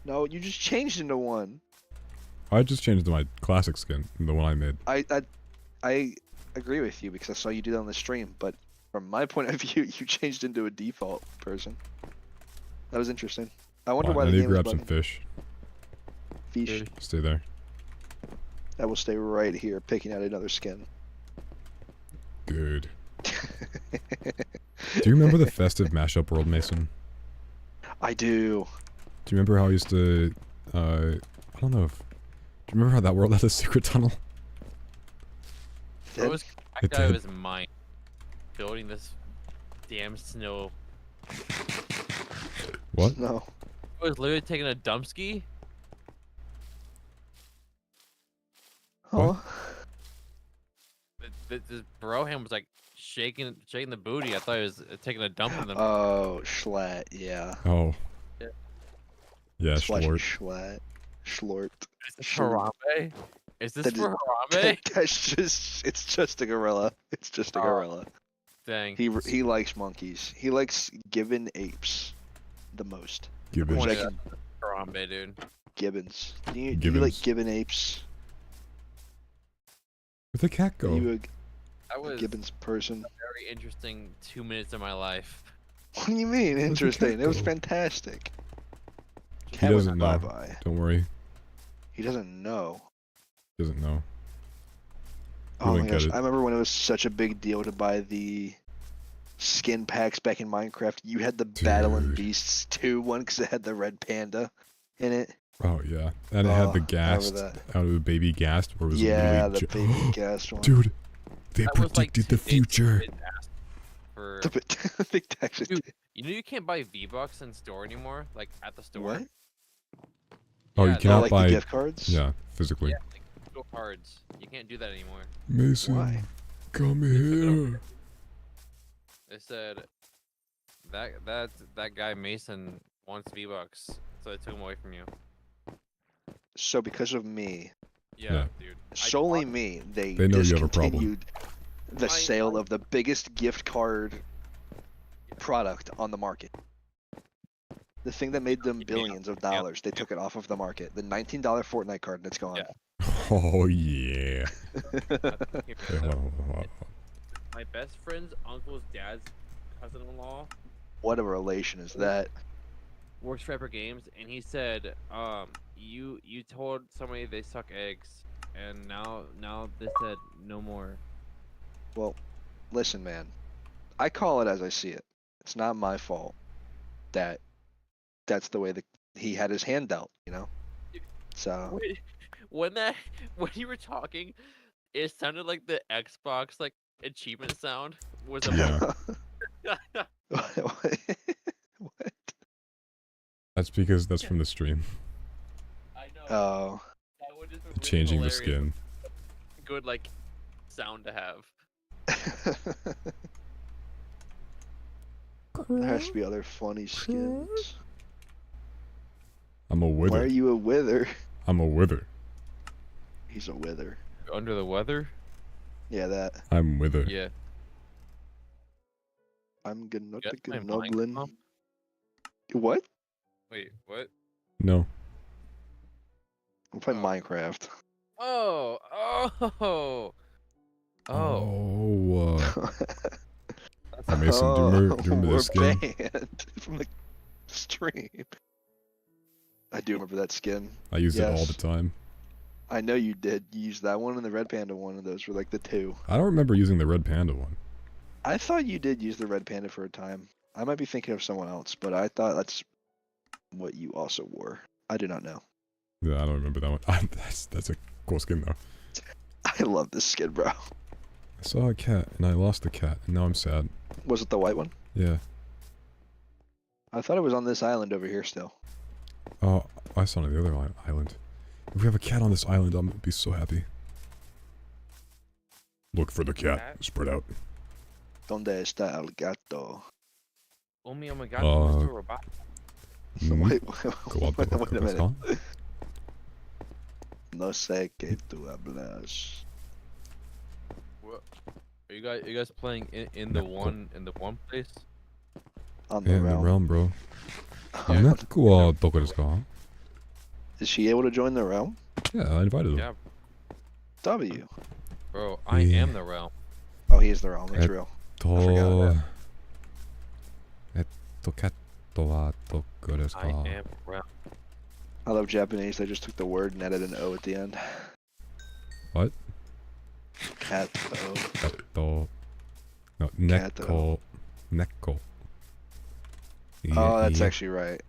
No, you just changed into one. I just changed to my classic skin, the one I made. I agree with you because I saw you do that on the stream, but from my point of view, you changed into a default person. That was interesting. I wonder why I the need to game is grab some bugging. fish. Fish. Stay there. I will stay right here, picking out another skin. Good. Do you remember the festive mashup world, Mason? I do. Do you remember how I used to, I don't know if, do you remember how that world had a secret tunnel? Bro was It cracked out of did. his mind building this damn snow. What? No. He was literally taking a dump ski. Huh? This Broham was like shaking the booty. I thought he was taking a dump in the. Oh, Schlatt, yeah. Oh. Yeah. Yeah, Slash Schlort. Schlatt. Schlort. Is this Harambe? Is this That for Harambe? it's just a gorilla. It's just a Oh. gorilla. Dang. He likes monkeys. He likes gibbon apes the most. Give I it. wanna Like get Harambe, dude. gibbons. Do you like Gibbons. gibbon apes? Where'd the cat Are go? you That a was gibbons person? very interesting 2 minutes of my life. What do you mean? the Interesting. cat It was go? fantastic. He Cat went doesn't know. bye-bye. Don't worry. He doesn't know. He doesn't know. Oh my wouldn't get gosh, it. I remember when it was such a big deal to buy the skin packs back in Minecraft. You had the Battle and Dude. Beasts 2 one because it had the red panda in it. Oh, yeah. And it had Oh, the I ghast, remember out of the baby ghast, where it was Yeah, literally the baby gas one. Dude, they That was like predicted the 2 days future. before it asked For I think they actually Dude, did. you know you can't buy V-Bucks in store anymore, like at the store. What? Oh, you Yeah, Oh, cannot like buy, the gift cards? yeah, physically. Yeah, like digital cards. You can't do that anymore. Mason, Why? come here. They said that guy Mason wants V-Bucks, so they took him away from you. So because of me, Yeah, Yeah. dude. I solely talked- me, they They know you have a problem. discontinued the sale of the biggest gift card product on the market. The thing that made them Yeah. billions of dollars, they took it off of the market. The $19 Fortnite card, and it's gone. Yeah. Oh, yeah. Here, Wait, hold on, hold on. My best friend's uncle's dad's cousin-in-law What a relation is that? works for Epic Games, and he said, you told somebody they suck eggs, and now they said no more. Well, listen, man. I call it as I see it. It's not my fault that that's the way that he had his hand dealt, you know? So, When you were talking, it sounded like the Xbox like achievement sound was a Yeah. That's because that's from the stream. I know. Oh, That would just be really Changing the hilarious. skin. Good like sound to have. there has to be other funny skins. I'm a Why are wither. you a wither? I'm a wither. He's a wither. Under the weather? Yeah, that. I'm wither. Yeah. I'm good not You guys the play good nublin. Minecraft? What? Wait, what? No. I'm playing Oh. Minecraft. Oh, oh, Oh. That's Hey, Mason, do you remember we're this skin? banned from the stream. I do remember that skin. I use it all Yes. the time. I know you did. You used that one and the Red Panda one, and those were like the two. I don't remember using the red panda one. I thought you did use the Red Panda for a time. I might be thinking of someone else, but I thought that's what you also wore. I do not know. Yeah, I don't remember that one. That's a cool skin though. I love this skin, bro. I saw a cat and I lost the cat and now I'm sad. Was it the white one? Yeah. I thought it was on this island over here still. Oh, I saw it on the other island. If we have a cat on this island, I'm gonna be so happy. Look for the cat. Spread out. Donde está el gato? Oh my god, Uh, Mr. Robot. Wait, Go up, wait a minute. huh? No sé qué tú hablas. What? Are you guys playing in the one place? On Yeah, the in the realm. realm, bro. 猫はどこですか? Is she able to join the realm? Yeah, I invited him. Yeah, W. bro, I Yeah. am the realm. Oh, he is the realm. That's real. forgot that. キャットはどこですか? I am realm. I love Japanese. They just took the word and added an O at the end. What? Cat O. キャット. No, 猫. 猫. Oh, that's Yeah, actually right.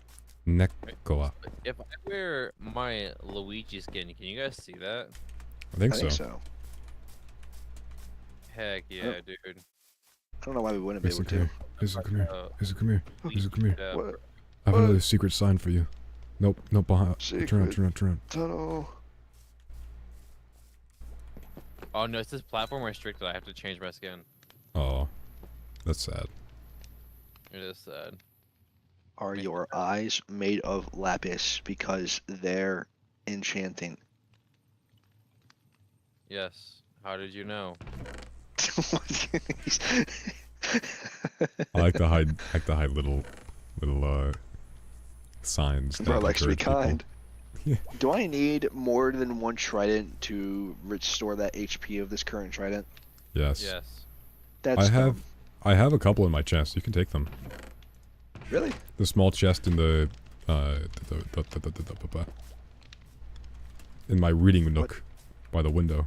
猫は. If I wear my Luigi skin, can you guys see that? I think I so. think so. Heck yeah, dude. I don't know why we wouldn't be Mason, able come to. here. Mason, come here. Uh, Mason, come here. Mason, come here. What? I have What? another secret sign for you. Nope, nope, behind. Turn around, Secret. turn around, turn around. Tunnel. Oh no, it's this platform restricted. I have to change my skin. Oh, that's sad. It is sad. Are your eyes made of lapis because they're enchanting? Yes. How did you know? I like to hide little signs. Bro that likes to be encourage people. kind. Yeah. Do I need more than one trident to restore that HP of this current trident? Yes. Yes. That's dumb. I have a couple in my chest. You can take them. Really? The small chest in the in my reading nook by the window.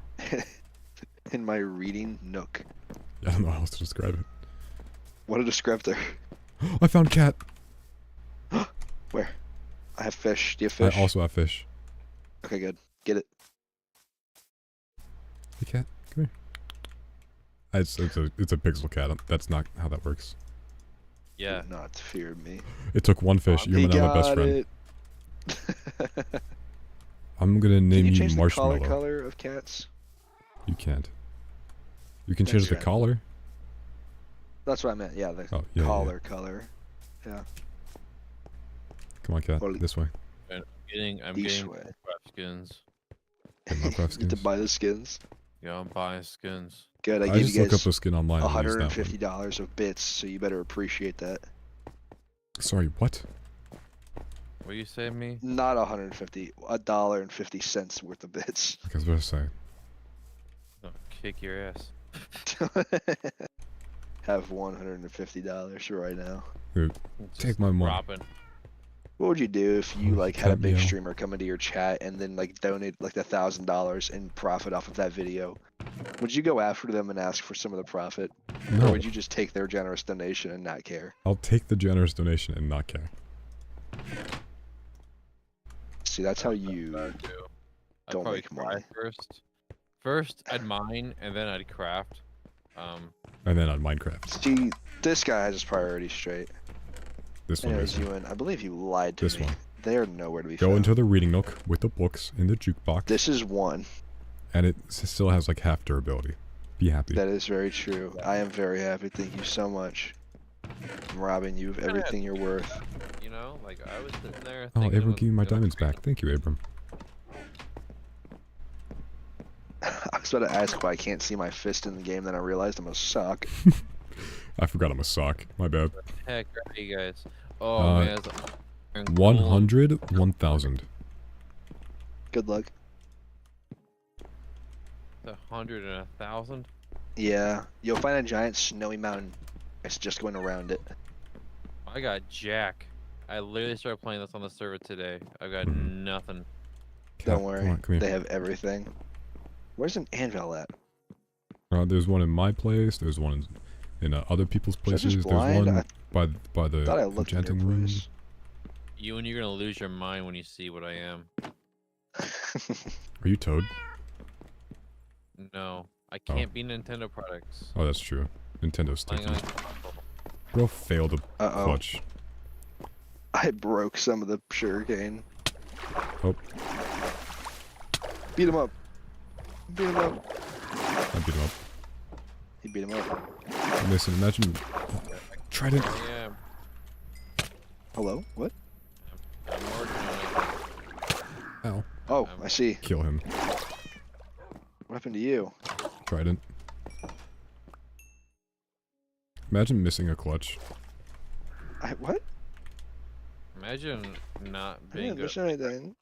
In my reading nook. I don't know how else to describe it. What a descriptor. I found cat. Where? I have fish. Do you have fish? I also have fish. Okay, good. Get it. Hey cat, come here. It's a pixel cat. That's not how that works. Yeah. Do not fear me. It took one fish. You're He now my best got friend. it. I'm gonna Can name you you change the Marshmallow. color of cats? You can't. You can That's change the right. collar. That's what I meant. Yeah, the Oh, yeah, yeah. collar color. Yeah. Come on, cat. Well, This way. I'm getting This Minecraft way. skins. Get Minecraft Get to skins. buy the skins. Yeah, I'm buying skins. Good. I I gave just you looked up guys a skin online. and used that one. $150 of bits, so you better appreciate that. Sorry, what? What you say me? Not 150, $1.50 worth of bits. Because what I was saying. I'll kick your ass. Have $150 right now. Just Take my money. Dropping. What would you do if you Oh, like had a cat big meow. streamer come into your chat and then like donate like $1,000 and profit off of that video? Would you go after them and ask for some of the profit, or No, would you just take their generous donation and not care? I'll take the generous donation and not care. See, that's how you. I'd do. I'd don't probably make try money. first. First, I'd mine, and then I'd craft. And then on Minecraft. See, this guy has his priorities straight. This one, Anyways, Mason. Ewan, I believe you lied to This me. one. They are nowhere to be Go found. into the reading nook with the books in the jukebox, This is one. and it still has like half durability. Be happy. That is very true. I am very happy. Thank you so much. I'm robbing you of everything you're worth. You know, like I was sitting there. Oh, thinking Abram, it give me my was gonna diamonds be- back. Thank you, Abram. I was about to ask why I can't see my fist in the game, then I realized I'm a sock. I forgot I'm a sock. My bad. Heck, are you guys? Oh Uh, man, it's 100, 1,000. Good luck. 100 and 1,000. Yeah, you'll find a giant snowy mountain. It's just going around it. I got Jack. I literally started playing this on the server today. I've got Mhm. nothing. Don't Come worry, on, come they here. have everything. Where's an anvil at? There's one in my place. There's one in other people's Was I just places. There's blind? one I by the thought I looked in enchanting your room. place. You and you're gonna lose your mind when you see what I am. Are you Toad? No, I can't be Nintendo products. Oh, that's true. Nintendo's Playing sticky. on console. Bro failed a Uh-oh. clutch. I broke some of the sugarcane. Oh, Beat him up. Beat him up. I beat him up. He beat him up. Listen, imagine. Trident. I am. Hello? What? I'm working on it. Ow. Oh, I see. Kill him. What happened to you? Trident. Imagine missing a clutch. What? Imagine not I being didn't good. miss anything.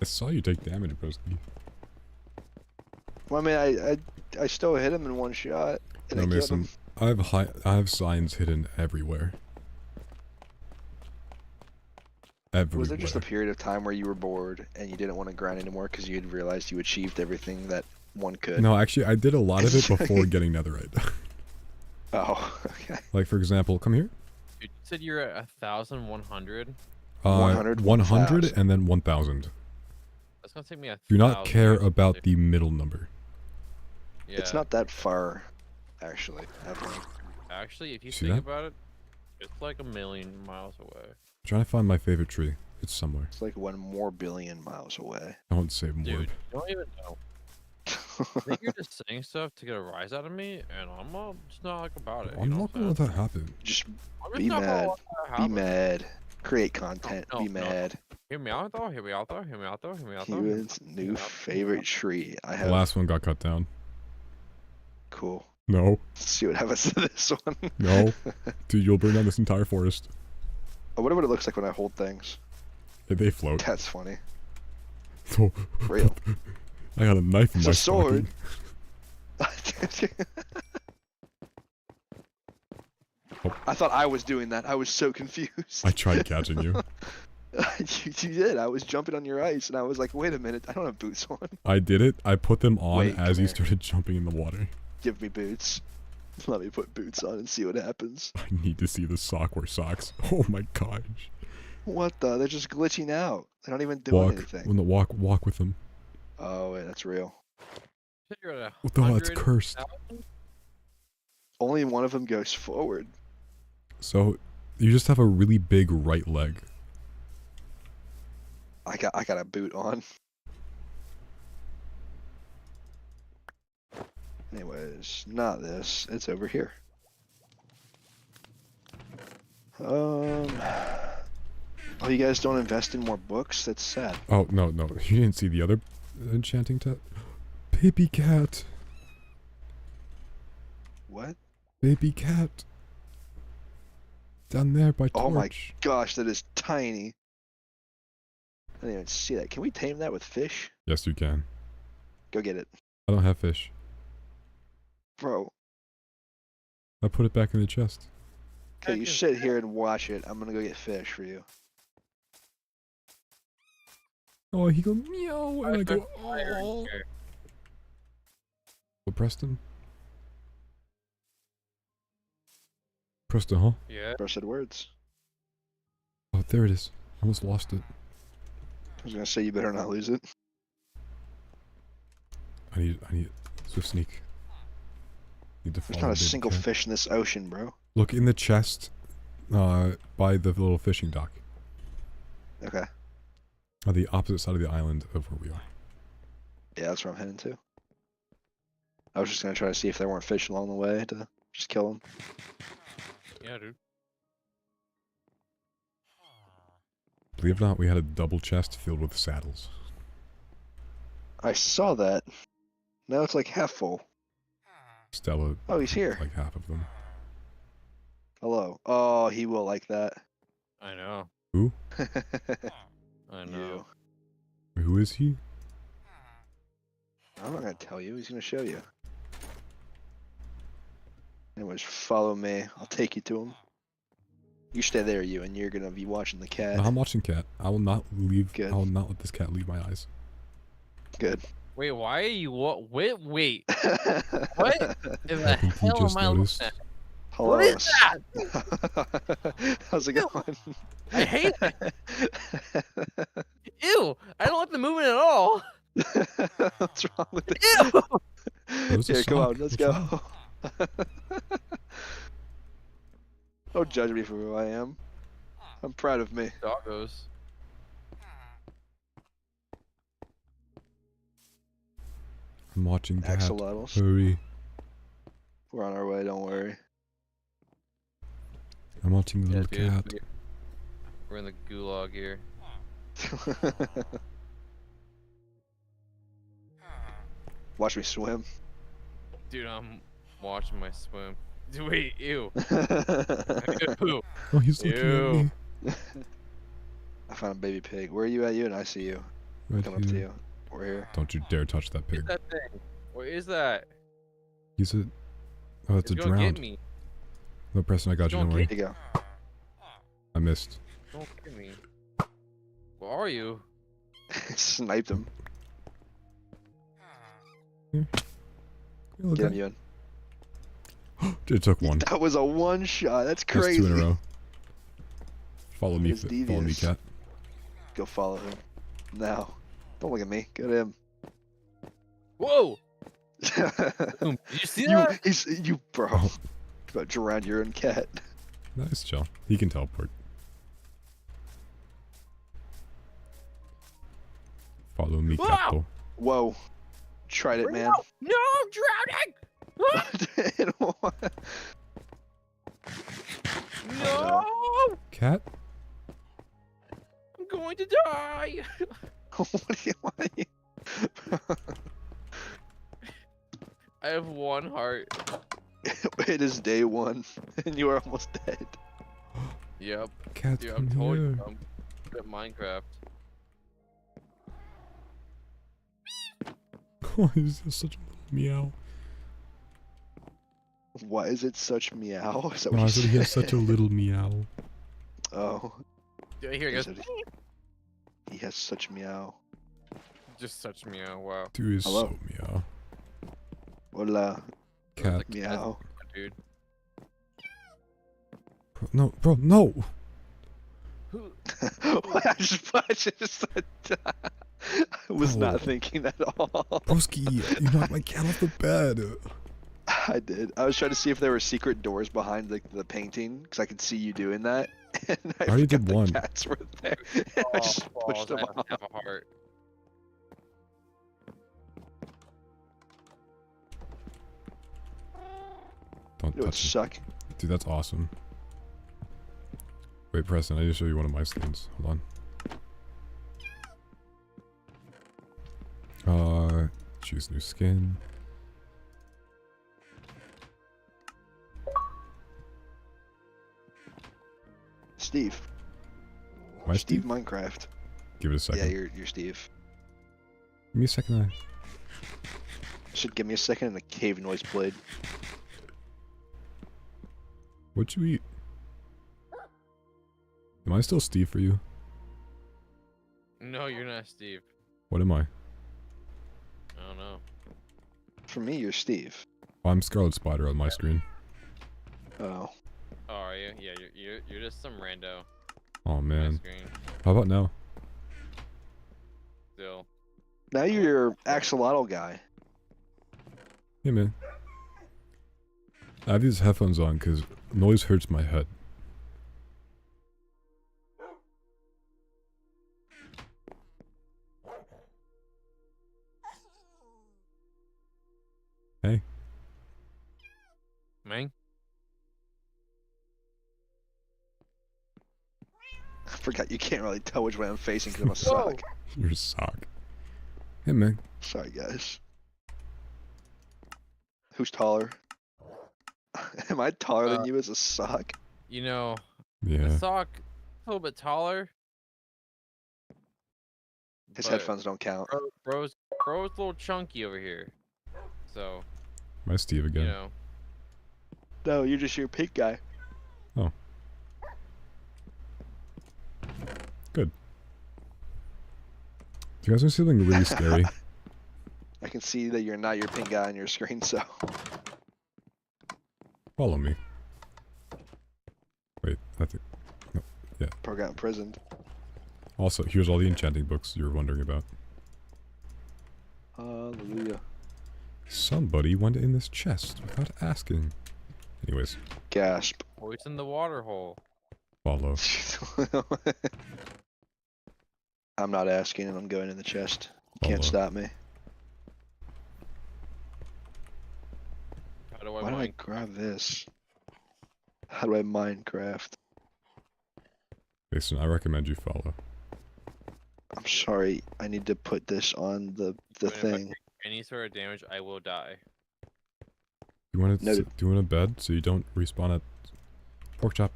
I saw you take damage, Broski. Well, I mean, I still hit him in one shot. And No, I killed Mason. him. I have signs hidden everywhere. Everywhere. Was there just a period of time where you were bored and you didn't want to grind anymore because you had realized you achieved everything that one could? No, actually, I did a lot of it before getting netherite. Oh, okay. Like, for example, come here. Dude, you said you're at 1,100. 100, 100 1,000. and then 1,000. That's gonna take me a. Do not 1,000 care years to about do. the middle number. Yeah. It's not that far, actually. Evelyn. Actually, if you See think that? about it, it's like 1,000,000 miles away. I'm trying to find my favorite tree. It's somewhere. It's like 1 more billion miles away. Don't say more. Dude, you don't even know. I think you're just saying stuff to get a rise out of me, and I'm just not like about it. I'm you know not what gonna I'm let saying? that happen. Just I'm just be not gonna mad. let that be happen. mad. Create content. No, be no. mad. Hear me out though. Hear me out though. Hear me out though. Hear me out though. hear me Ewan's out, hear new me out. favorite tree. I The have. last one got cut down. Cool. No, Let's see what happens to this one. no. Dude, you'll burn down this entire forest. I wonder what it looks like when I hold things. They float. That's funny. Oh, Real. I got a knife in It's my a sword. stocking. I thought I was doing that. I was so confused. I tried catching you. you did. I was jumping on your ice, and I was like, wait a minute. I don't have boots on. I did it. I put them on Wait, as come you here. started jumping in the water. Give me boots. Let me put boots on and see what happens. I need to see the sock wear socks. Oh my gosh. What the? They're just glitching out. They're not even doing Walk. anything. When the walk with them. Oh, wait, that's real. You said you're at What the hell? It's 100,000? cursed. Only one of them goes forward. So, you just have a really big right leg. I got a boot on. Anyways, not this. It's over here. Oh, you guys don't invest in more books? That's sad. Oh, no. You didn't see the other enchanting Baby cat. What? Baby cat. Down there by torch. Oh my gosh, that is tiny. I didn't even see that. Can we tame that with fish? Yes, you can. Go get it. I don't have fish. Bro. I put it back in the chest. Okay, you sit here and watch it. I'm gonna go get fish for you. Oh, he go meow, and I go, Fire oh. here. What, Preston? Preston, huh? Yeah. Bro said words. Oh, there it is. Almost lost it. I was gonna say you better not lose it. I need swift sneak. Need to There's follow not a baby single cat. fish in this ocean, bro. Look in the chest by the little fishing dock. Okay. On the opposite side of the island of where we are. Yeah, that's where I'm heading to. I was just gonna try to see if there weren't fish along the way to just kill them. Yeah, dude. Believe it or not, we had a double chest filled with saddles. I saw that. Now it's like half full. Stella, Oh, he's here. like half of them. Hello. Oh, he will like that. I know. Who? I know. You. Who is he? I'm not gonna tell you. He's gonna show you. Anyways, follow me. I'll take you to him. You stay there, you, and you're gonna be watching the cat. No, I'm watching cat. I will not leave. Good. I will not let this cat leave my eyes. Good. Wait, why are you what? Wait. What in the I think he hell just am I noticed. looking at? Hello. What is that? How's it going? I hate it. Ew! I don't like the movement at all. What's wrong with it? Ew! was a Here, come on, sock. let's What's go. Don't judge me for who I am. I'm proud of me. Doggos. I'm watching cat. Axolotls. Hurry. We're on our way, don't worry. I'm watching the Yeah, little dude. cat. We're in the gulag here. Watch me swim. Dude, I'm watching my swim. Dude, wait, ew. Ew. Oh, he's looking Ew. at me. I found a baby pig. Where are you at, you? And I see you. Right Come up to here. you. We're here. Don't you dare touch that What is pig. that thing? What is that? He's a. Oh, it's a gonna drowned. get me. No, Preston, I got you. Don't Don't worry. Here you go. I missed. Don't get me. Where are you? Sniped him. Yeah, look Get at- him, Ewan. It took one. That was a one shot. That's That's crazy. 2 in a row. Follow me, It's follow me, devious. cat. Go follow him. Now. Don't look at me. Go to him. Whoa! Boom. Did you see that? You, bro. Oh. About to drown your own cat. Nice, chill. He can teleport. Follow me, Wow. Cato. Whoa. Tried it, man. No, I'm drowning! No! Cat? I'm going to die! What do you want? I have one heart. It is day one, and you are almost dead. Yep. Cat, Dude, come I'm told here. you. I'm good at Minecraft. Why is this such a little meow? Why is it such meow? Is that Why what is it you he has said? such a little meow? Oh, Dude, here it Is goes. it- he has such meow. Just such meow. Wow. Dude is Hello. so meow. Hola, Cat. Like, meow. Dude. Bro, no! I was Bro. not thinking that at all. Broski, you knocked my cat off the bed. I did. I was trying to see if there were secret doors behind the painting, because I could see you doing that. And I already did forgot the one. Cats were there. I Oh, just pushed balls, them I don't off. have a heart. Don't It would touch me. suck. Dude, that's awesome. Wait, Preston, I need to show you one of my skins. Hold on. Choose new skin. Steve. My Steve Steve? Minecraft. Give it a second. Yeah, you're Steve. Give me a second. Should give me a second and a cave noise played. What'd you eat? Am I still Steve for you? No, you're not Steve. What am I? I don't know. For me, you're Steve. Oh, I'm Scarlet Spider on my screen. Oh. Oh, are you? Yeah, you're just some rando. Oh on my man. screen. How about now? Still. Now you're your axolotl guy. Hey man. I have these headphones on because noise hurts my head. I forgot you can't really tell which way I'm facing because I'm a sock. Your sock. Hey, man. Sorry, guys. Who's taller? Am I taller than you as a sock? You know, Yeah. the sock a little bit taller. His but headphones don't count. bro's a little chunky over here. So, My Steve again. you know. No, you're just your pink guy. Good. Do you guys want something really scary? I can see that you're not your pink guy on your screen, so. Follow me. Wait, I think. No. Bro got imprisoned. Also, here's all the enchanting books you were wondering about. Hallelujah. Somebody went in this chest without asking. Anyways, Gasp. Poison the water hole. follow. I'm not asking and I'm going in the chest. You can't Follow. stop me. How do I Why do I mine? grab this? How do I Minecraft? Mason, I recommend you follow. I'm sorry, I need to put this on the Even if I thing. take any sort of damage, I will die. You want to Noted. do in a bed so you don't respawn at pork chop.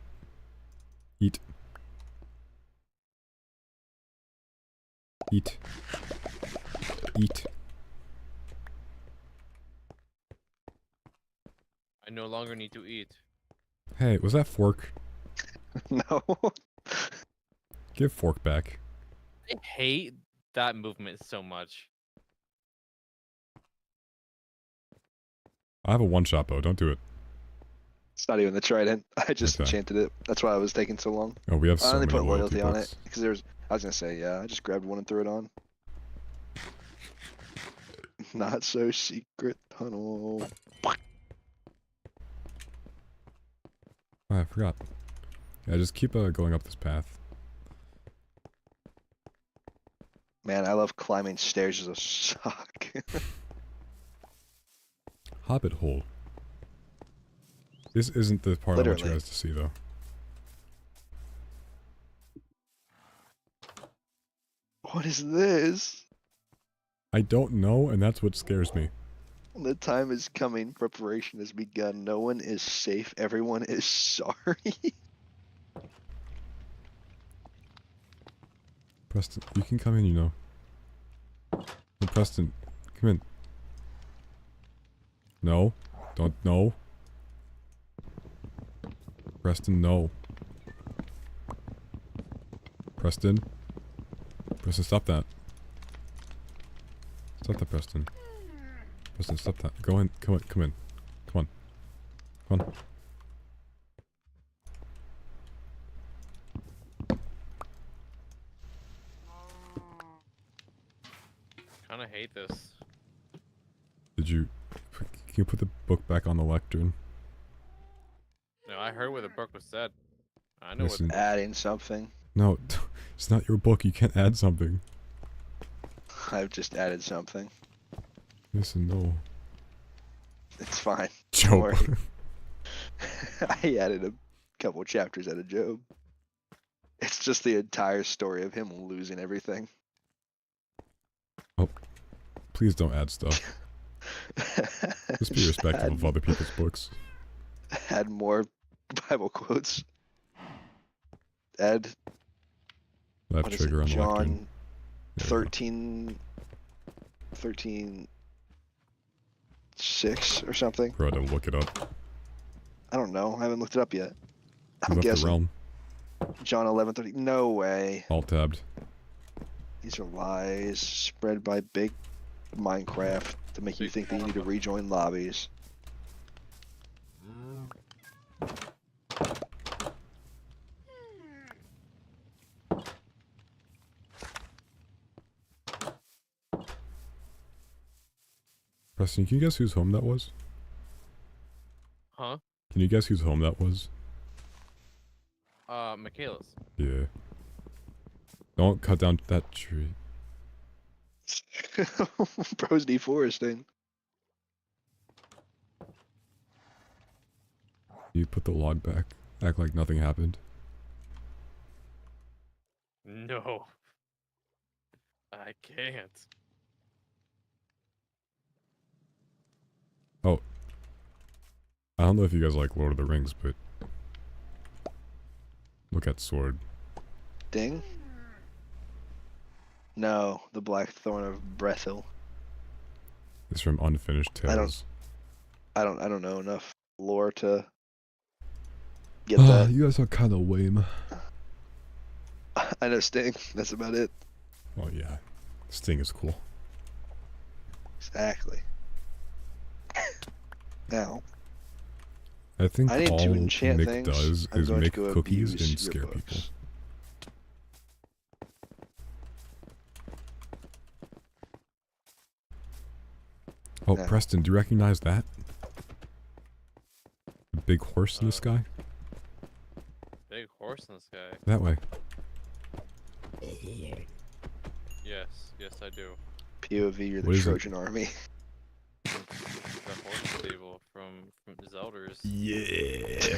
Eat. Eat. Eat. I no longer need to eat. Hey, was that fork? No. Give fork back. I hate that movement so much. I have a one-shot bow. Don't do it. It's not even the trident. I just Okay. enchanted it. That's why I was taking so long. Oh, we have I so only many put loyalty on books. it because there's. I was gonna say yeah. I just grabbed one and threw it on. Not so secret tunnel. Oh, I forgot. Yeah, just keep going up this path. Man, I love climbing stairs as a sock. Hobbit hole. This isn't the part I want you Literally. guys to see, though. What is this? I don't know, and that's what scares me. The time is coming. Preparation has begun. No one is safe. Everyone is sorry. Preston, you can come in, you know. No, Preston, come in. No. Don't, no. Preston, no. Preston. Preston, stop that. Stop that, Preston. Preston, stop that. Go in, come on, come in. Come on. Come on. Kinda hate this. Did you... Can you put the book back on the lectern? No, I heard what the book was said. I know what. Listen, Adding something. no, it's not your book. You can't add something. I've just added something. Listen, no. It's fine. Job. worry. I added a couple chapters out of Job. It's just the entire story of him losing everything. Please don't add stuff. Just be respectful of other people's books. Add more Bible quotes. Add Left what is trigger it? on the lectern. John There we go. 13 6 or something. Bro, don't look it up. I don't know. I haven't looked it up yet. You I'm left the guessing realm. John 11:30. No way. Alt tabbed. These are lies spread by big Minecraft to make you think that you need to rejoin lobbies. Preston, can you guess whose home that was? Huh? Can you guess whose home that was? Michaela's. Yeah. Don't cut down that tree. Bro's deforesting. You put the log back. Act like nothing happened. No. I can't. Oh. I don't know if you guys like Lord of the Rings, but look at sword. Ding? No, the Blackthorn of Brethil. It's from Unfinished Tales. I don't know enough lore to get Ah, that. you guys are kind of lame. I know Sting. That's about it. Oh yeah, Sting is cool. Exactly. Now, I think I need all to enchant Nick things. does I'm is going to make go cookies abuse and your scare books. people. Oh, Yeah. Preston, do you recognize that? The big horse in the sky? Big horse in the sky. That way. Yes, yes I do. POV, you're the What is it? Trojan army. The horse stable from Zelders. Yeah.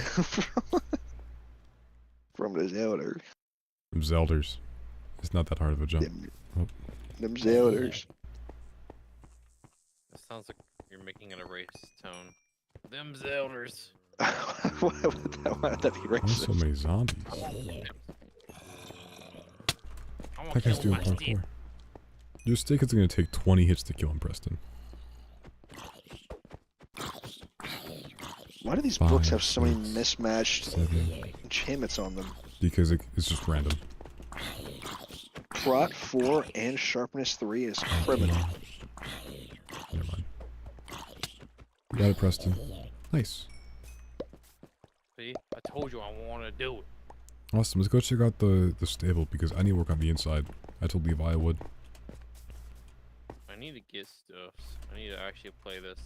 From the Zelders. From Zelders. It's not that hard of a jump. Them Zelders. It sounds like you're making it a race tone. Them Zelders. Why would that be Why are so racist? many zombies? That guy's doing parkour. Your stick is going to take 20 hits to kill him, Preston. Why do these books 5, have so many 6, mismatched 7. enchantments on them? Because it's just random. Prot 4 and Sharpness 3 is criminal. Never mind. You got it, Preston. Nice. See, I told you I want to do it. Awesome. Let's go check out the stable because I need to work on the inside. I told Levi I would. I need to get stuff. I need to actually play this.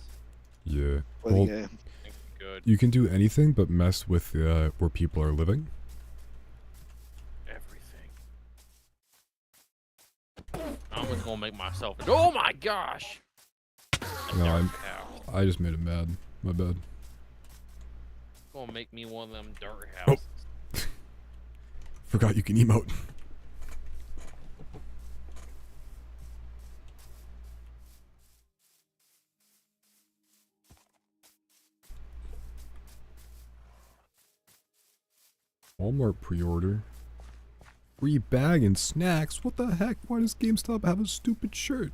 Yeah. Play the Well, game. I think it's good. you can do anything but mess with where people are living. Everything. I'm just gonna make myself. Oh my gosh! A No, dirt I'm- house. I just made him mad. My bad. Gonna make me one of them dirt Oh. houses. Forgot you can emote. Walmart pre-order. Free bag and snacks? What the heck? Why does GameStop have a stupid shirt?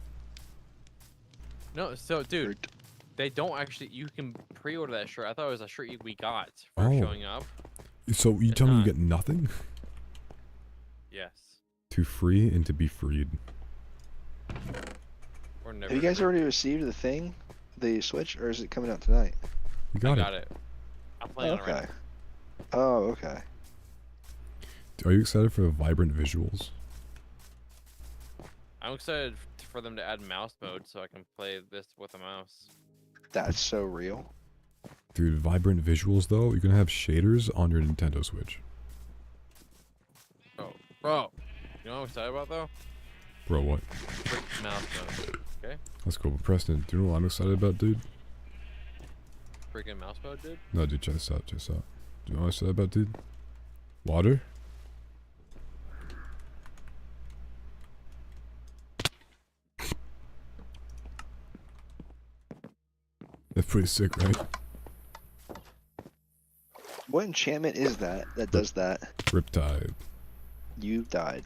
No, so dude, Dirt. they don't actually. You can pre-order that shirt. I thought it was a shirt we got for Oh. showing up. So you It's tell me you not. get nothing? Yes. To free and to be freed. Or never. Have you guys already received the thing? The Switch? Or is it coming out tonight? You I got, got it. it. I'm playing on it right Okay. Oh, okay. Are you excited for the vibrant visuals? I'm excited for them to add mouse mode so I can play this with a mouse. That's so real. Dude, vibrant visuals though, you're gonna have shaders on your Nintendo Switch. Oh, bro. You know what I'm excited about though? Bro, what? Freak mouse mode. Okay? Let's go. But Preston, do you know what I'm excited about, dude? Freaking mouse mode, dude? No, dude, check this out, check this out. Do you know what I'm excited about, dude? Water? That's pretty sick, right? What enchantment is that does that? Riptide. You died.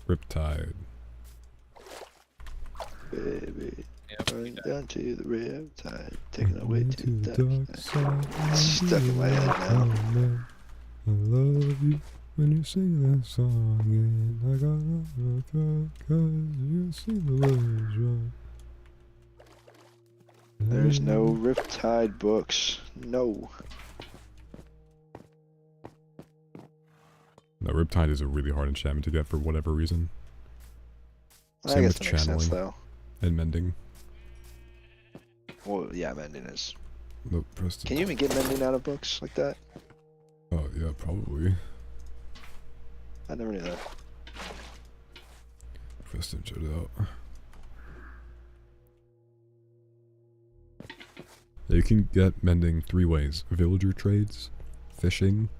Riptide. Baby. Yep. Going down to the riptide. Taking away Going to the dark side. side. It's stuck in my head now. I love you when you sing that song, and I got 'cause you sing the words right. There's no Riptide books. No. No, Riptide is a really hard enchantment to get for whatever reason. I Same guess with that makes sense channeling. though. And mending. Well, yeah, mending is. No, Preston. Can you even get mending out of books like that? Oh, yeah, probably. I never knew that. Preston, check it out. You can get mending 3 ways. Villager trades, fishing,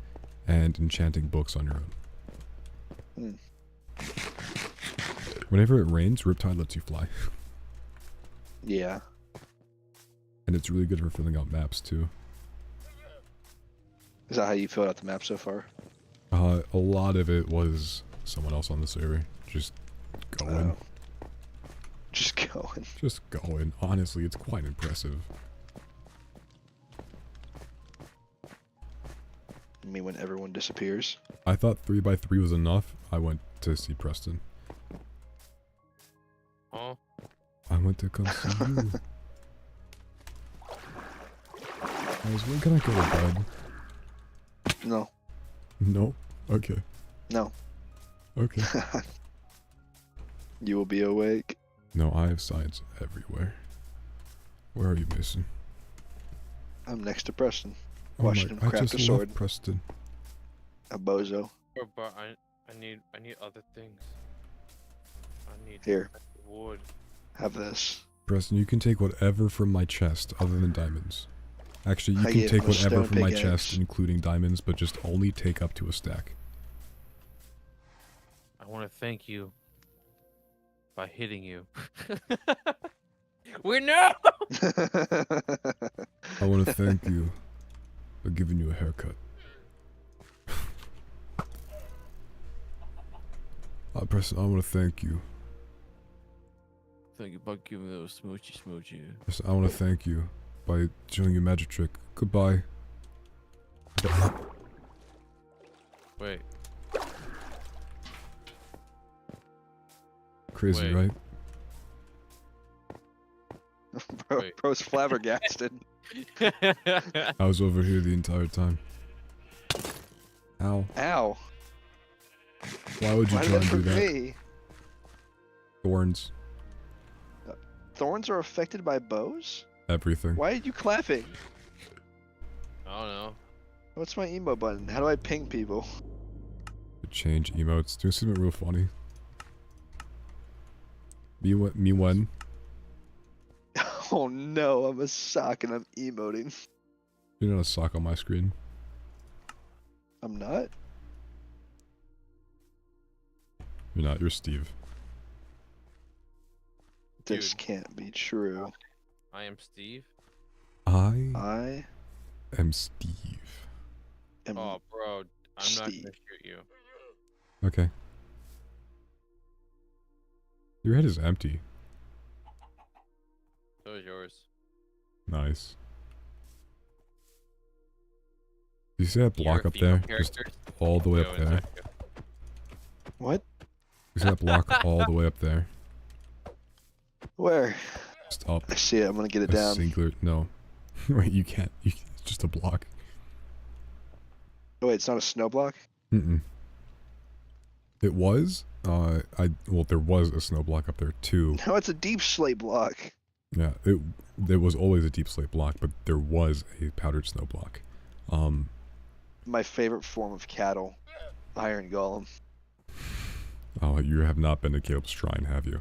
and enchanting books on your own. Whenever it rains, Riptide lets you fly. Yeah. And it's really good for filling out maps too. Is that how you filled out the map so far? A lot of it was someone else on the server. Just going. Oh. Just going. Just going. Honestly, it's quite impressive. I mean, when everyone disappears. I thought 3x3 was enough. I went to see Preston. Huh? I went to come see you. Guys, when can I go to bed? No. No? Okay. No. Okay. You will be awake. No, I have signs everywhere. Where are you, Mason? I'm next to Preston. Oh my, Watching him I craft just a sword. left Preston. A bozo. But I need other things. I need Here. wood. Have this. Preston, you can take whatever from my chest other than diamonds. Actually, you I can gave take him a whatever stone from my chest, pickaxe. including diamonds, but just only take up to a stack. I want to thank you by hitting you. We know. I want to thank you for giving you a haircut. Preston, I want to thank you. Thank you by giving those smoochy. Preston, I want to thank you by showing you a magic trick. Goodbye. Wait. Crazy, Wait. right? Wait. Bro's flabbergasted. I was over here the entire time. Ow. Ow. Why would you Why did try that and do hurt that? me? Thorns. Thorns are affected by bows? Everything. Why are you clapping? I don't know. What's my emo button? How do I ping people? Change emotes. Do something real funny. Me when? Oh no, I'm a sock and I'm emoting. You're not a sock on my screen. I'm not? You're not. You're Steve. This Dude. can't be true. I am Steve. I I am Steve. am Oh, bro, I'm not Steve. gonna shoot you. Okay. Your head is empty. So is yours. Nice. Do you see that block Your up there? female Just characters? all the way Go up inside. there. What? You see that block all the way up there? Where? Just up. I see it. I'm gonna get it A down. singular. No. Wait, you can't. It's just a block. Oh wait, it's not a snow block? Mm-mm. It was. Well, there was a snow block up there too. No, it's a deep slate block. Yeah, there was always a deep slate block, but there was a powdered snow block. My favorite form of cattle. Iron Golem. Oh, you have not been to Caleb's shrine, have you?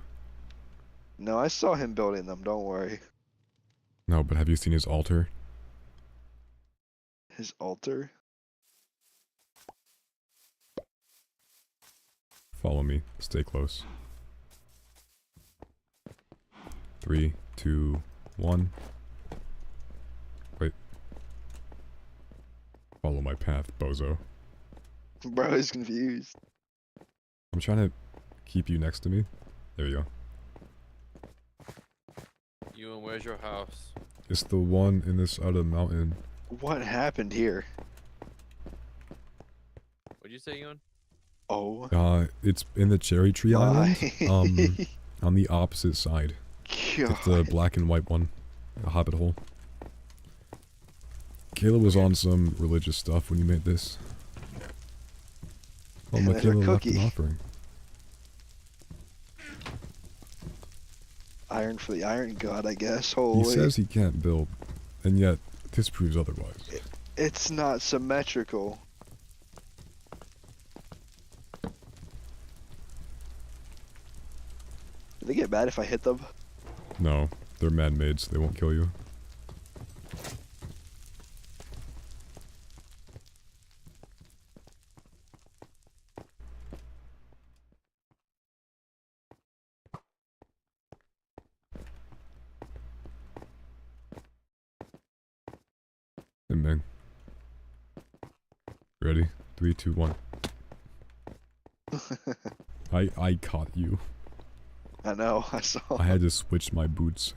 No, I saw him building them, don't worry. No, but have you seen his altar? His altar? Follow me. Stay close. 3, 2, 1. Wait. Follow my path, bozo. Bro is confused. I'm trying to keep you next to me. There you go. You and where's your house? It's the one in this other mountain. What happened here? What'd you say, Ewan? Oh It's in the Cherry Tree Island. my On the opposite side. It's the God. black and white one. A hobbit hole. Caleb was on some religious stuff when you made this. Oh, Yeah, there's a Michaela left an cookie. offering. Iron for the Iron God, I guess. He Holy. says he can't build, and yet this proves otherwise. It's not symmetrical. Do they get mad if I hit them? No, they're man-made, so they won't kill you. Bang bang. Ready? 3, 2, 1. I caught you. I know, I saw. I had to switch my boots.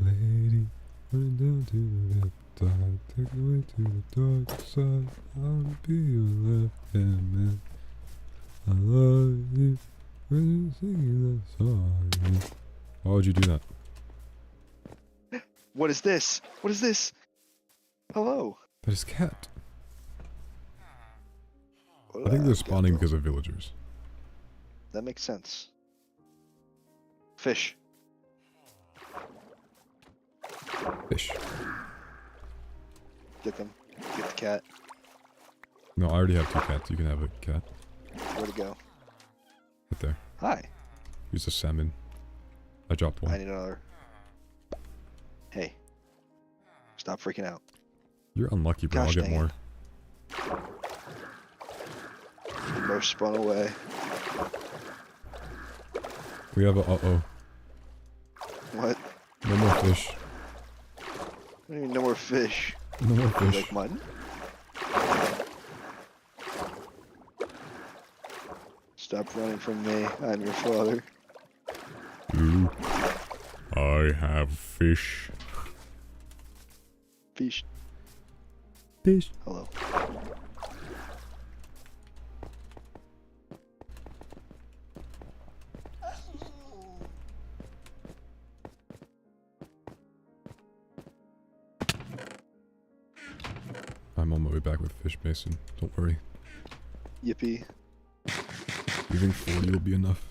Lady, running down to the left side, take the way to the dark side. I wanna be your left hand man. I love you when you sing that song. Why would you do that? What is this? What is this? Hello. That is cat. I Hola, think they're spawning gato. because of villagers. That makes sense. Fish. Fish. Get them. Get the cat. No, I already have 2 cats. You can have a cat. Where'd it go? Right there. Hi. Here's a salmon. I dropped I one. need another. Hey. Stop freaking out. You're unlucky, bro. Gosh I'll get dang it. more. Both spun away. We have a uh-oh. What? No more fish. I don't even know more fish. No more You fish. like mutton? Stop running from me. I'm your father. Ooh. I have fish. Fish. Fish. Hello. I'm on my way back with fish, Mason. Don't worry. Yippee. You think 40 will be enough?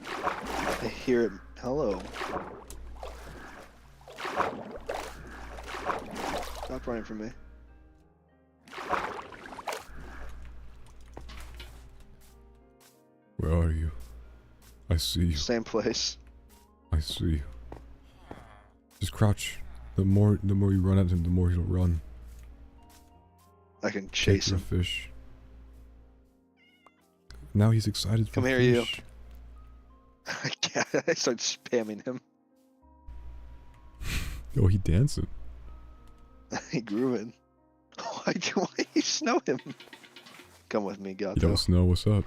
I hear it. Hello. Stop running from me. Where are you? I see you. Same place. I see you. Just crouch. The more you run at him, the more he'll run. I can Take chase your him. fish. Now he's excited for Come here, you. fish. I can't. I start spamming him. Oh, he dancing. He grew in. Why you snow him? Come with me, Yo, Gato. Snow, what's up?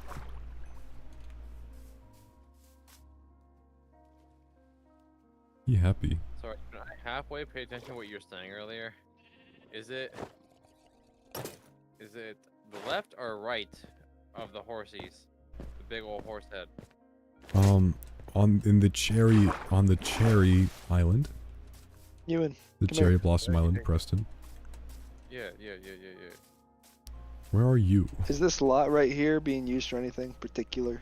He happy. Sorry, can I halfway pay attention to what you were saying earlier? Is it the left or right of the horsies? The big old horse head. On the cherry island, Ewan, the Come cherry here. blossom island, Preston. Yeah. Where are you? is this lot right here being used for anything particular?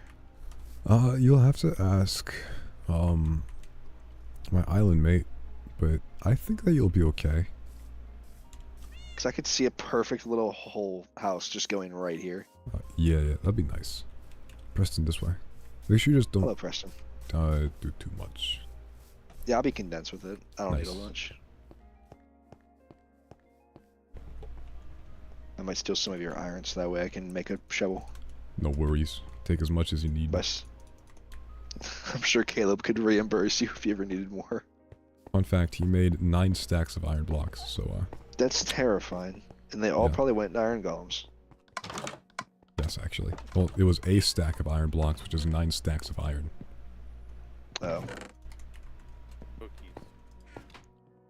You'll have to ask, my island mate, but I think that you'll be okay. Because I could see a perfect little whole house just going right here. Yeah, that'd be nice. Preston, this way. Make sure you just Hello, don't Preston. do too much. Yeah, I'll be condensed with it. I don't need a Nice. lunch. I might steal some of your iron so that way I can make a shovel. No worries. Take as much as you need. But I'm sure Caleb could reimburse you if you ever needed more. Fun fact, he made 9 stacks of iron blocks, so That's terrifying. And they all Yeah. probably went to iron golems. yes, actually. Well, it was a stack of iron blocks, which is 9 stacks of iron. Oh, Cookies.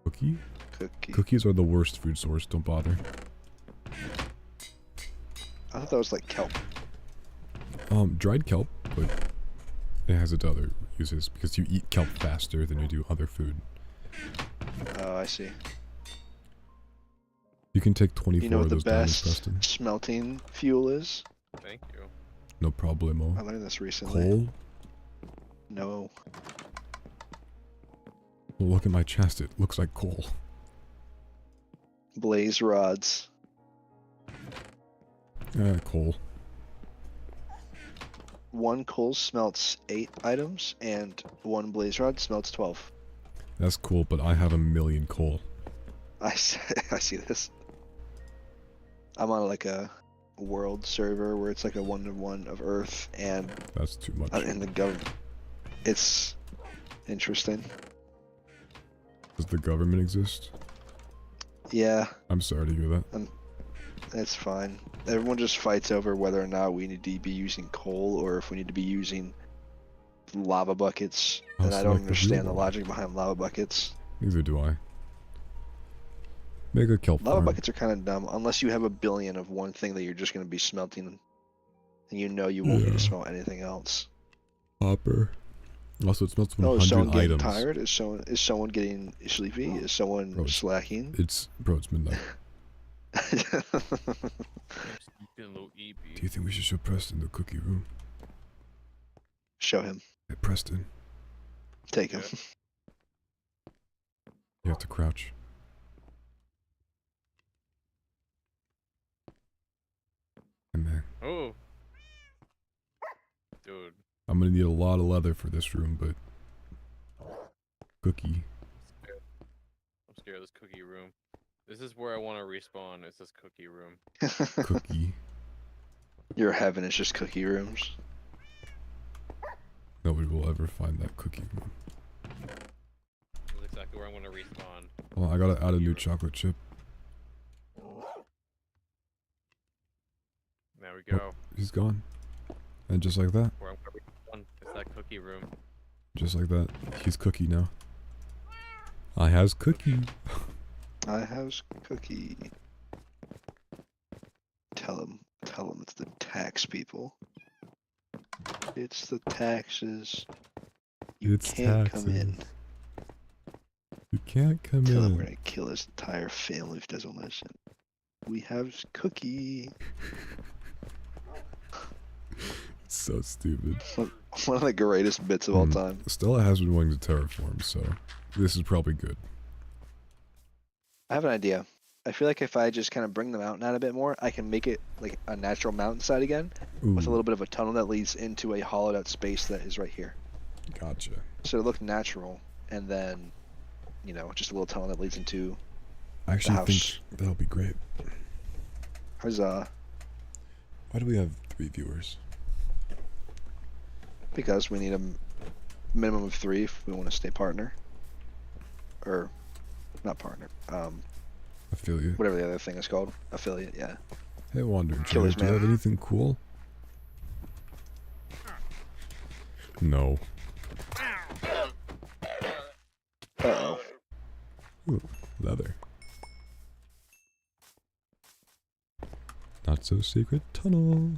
Cookie? cookie. Cookies are the worst food source, don't bother. I thought that was like kelp. Dried kelp, but it has its other uses, because you eat kelp faster than you do other food. Oh, I see. You can take 24 You know what of the those diamonds, best Preston. smelting fuel is? Thank you. No problemo. I learned this recently. Coal? No. Well, look at my chest, it looks like coal. Blaze rods. Coal. One coal smelts 8 items, and one blaze rod smelts 12. That's cool, but I have 1,000,000 coal. I see this. I'm on like a world server where it's like a 1-to-1 of Earth and That's too much. in the government. It's Interesting. Does the government exist? Yeah, I'm sorry to hear that. that's fine. Everyone just fights over whether or not we need to be using coal or if we need to be using lava buckets. I'll And I don't select the understand the real one. logic behind lava buckets. Neither do I. Make a kelp Lava farm. buckets are kind of dumb unless you have a billion of one thing that you're just going to be smelting, and you know you won't need Yeah. to smelt anything else. Hopper. Also, it smells Oh, is someone 100 getting items. tired? Is someone getting sleepy? Is someone Bro, slacking? It's midnight. I'm sleeping, little EB. Do you think we should show Preston the cookie room? Show him. Hey, Preston, Take him. you have to crouch. Hey, man, Oh. Dude. I'm gonna need a lot of leather for this room, but cookie. I'm scared of this cookie room. This is where I want to respawn. It's this cookie room. Cookie. Your heaven is just cookie rooms. Nobody will ever find that cookie room. This is exactly where I'm going to respawn. Well, I gotta add a new chocolate chip. There we go. He's gone. And just like that, Where I'm going to respawn. It's that cookie room. just like that, he's cookie now. I has cookie. I have cookie. Tell him it's the tax people. It's the taxes. You It's can't come in. taxes. You can't come Tell him we're in. gonna kill his entire family if he doesn't listen. We have cookie. So stupid. One of the greatest bits of all time. Stella has been wanting to terraform, so this is probably good. I have an idea. I feel like if I just kind of bring the mountain out a bit more, I can make it like a natural mountainside again with a Ooh, little bit of a tunnel that leads into a hollowed out space that is right here. gotcha. So it looked natural, and then, you know, just a little tunnel that leads into I actually house. think that'll be great. Huzzah. Why do we have 3 viewers? Because we need a minimum of 3 if we want to stay partner. Or, not partner. Affiliate. Whatever the other thing is called. Affiliate, yeah. Hey, Wandering Killers, Trader, do you man. have anything cool? No. Uh-oh. Ooh, leather. Not so secret tunnel.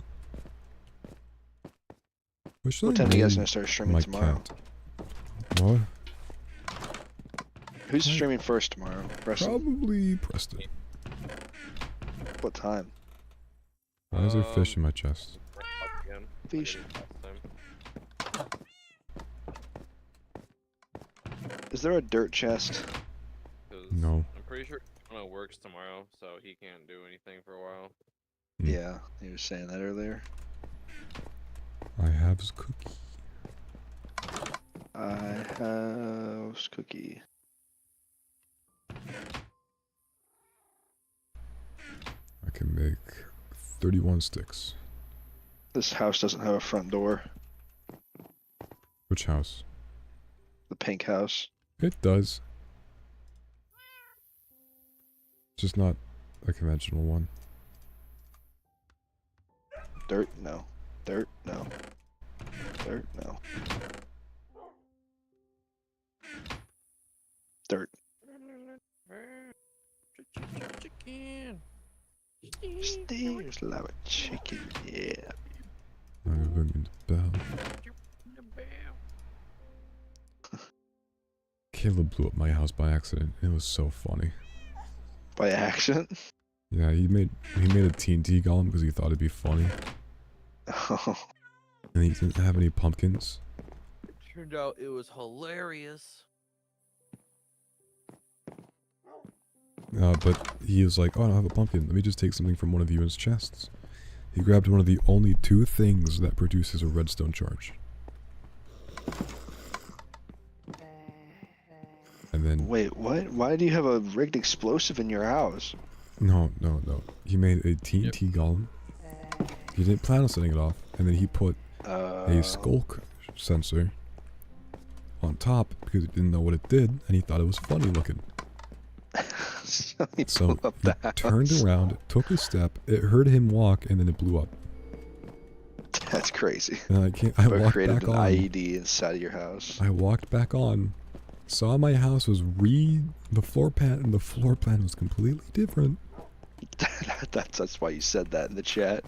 What should What I time are you guys name gonna start streaming my tomorrow? cat? What? Who's streaming first tomorrow? Preston? Probably Preston. What time? Why is there fish in my chest? Again. Fish. Last time. Is there a dirt chest? 'Cause No. I'm pretty sure Tono works tomorrow, so he can't do anything for a while. Mm. Yeah, he was saying that earlier. I have his cookie. I have cookie. I can make 31 sticks. This house doesn't have a front door. Which house? The pink house. It does. Just not a conventional one. Dirt? No. Dirt? No. Dirt? No. Dirt. Chicken. Steers like a chicken, yeah. I'm ringing the bell. Caleb blew up my house by accident. It was so funny. By accident? Yeah, he made a TNT golem because he thought it'd be funny, Oh, and he didn't have any pumpkins. Turned out it was hilarious. But he was like, "Oh, I don't have a pumpkin. Let me just take something from one of Ewan's chests." He grabbed one of the only 2 things that produces a redstone charge. And then wait, what? Why do you have a rigged explosive in your house? no. He made a TNT golem. He didn't plan on setting it off, and then he put a skulk sensor on top because he didn't know what it did, and he thought it was funny looking. So he So blew up he the house. turned around, took a step, it heard him walk, and then it blew up. That's crazy. And I Or walked created back an on. IED inside of your house. I walked back on, saw my house was the floor plan, and the floor plan was completely different. That's why you said that in the chat.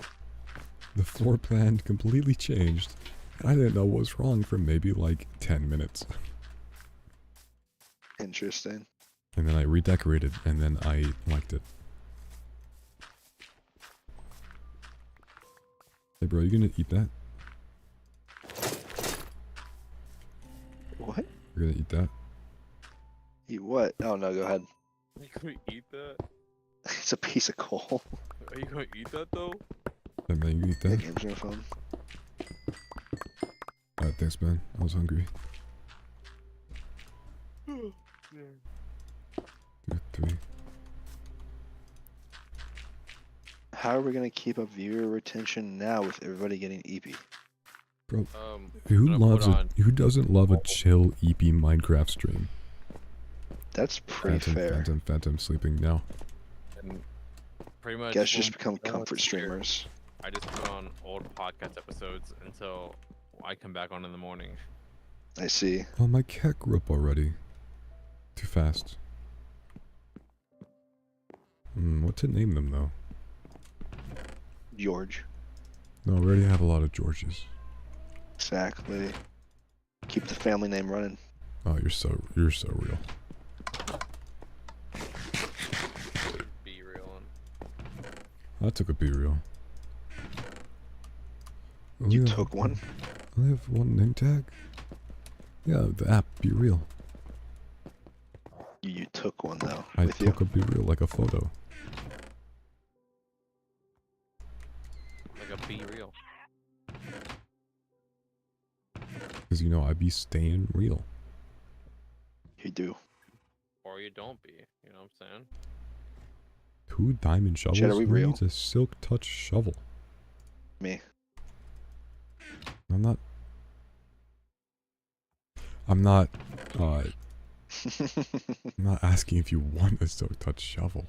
The floor plan completely changed, and I didn't know what was wrong for maybe like 10 minutes. Interesting. And then I redecorated, and then I liked it. Hey bro, you gonna eat that? What? You're gonna eat that? Eat what? Oh no, go ahead. Are you gonna eat that? It's a piece of coal. Are you gonna eat that though? Hey man, you eat The that? game's on your phone. Alright, thanks man. I was hungry. 2, 3. How are we gonna keep up viewer retention now with everybody getting EP? Bro, I'm gonna put on- who doesn't love a chill EP Minecraft stream? That's pretty fair. Phantom sleeping now. And pretty much. Guys when just we're become done with comfort this year, streamers. I just put on old podcast episodes until I come back on in the morning. I see. Oh, my cat grew up already. Too fast. What to name them though? George. No, we already have a lot of Georges. Exactly. Keep the family name running. Oh, you're so real. Be real and I took a be real. You took one? I only have one name tag. Yeah, the app Be Real. You took one though. I with took you. a Be Real like a photo. like a be real. Because you know I be staying real. You do. Or you don't be. You know what I'm saying? 2 diamond shovels. Chad, are we Who real? needs a silk touch shovel? Me. I'm not. I'm not asking if you want a silk touch shovel.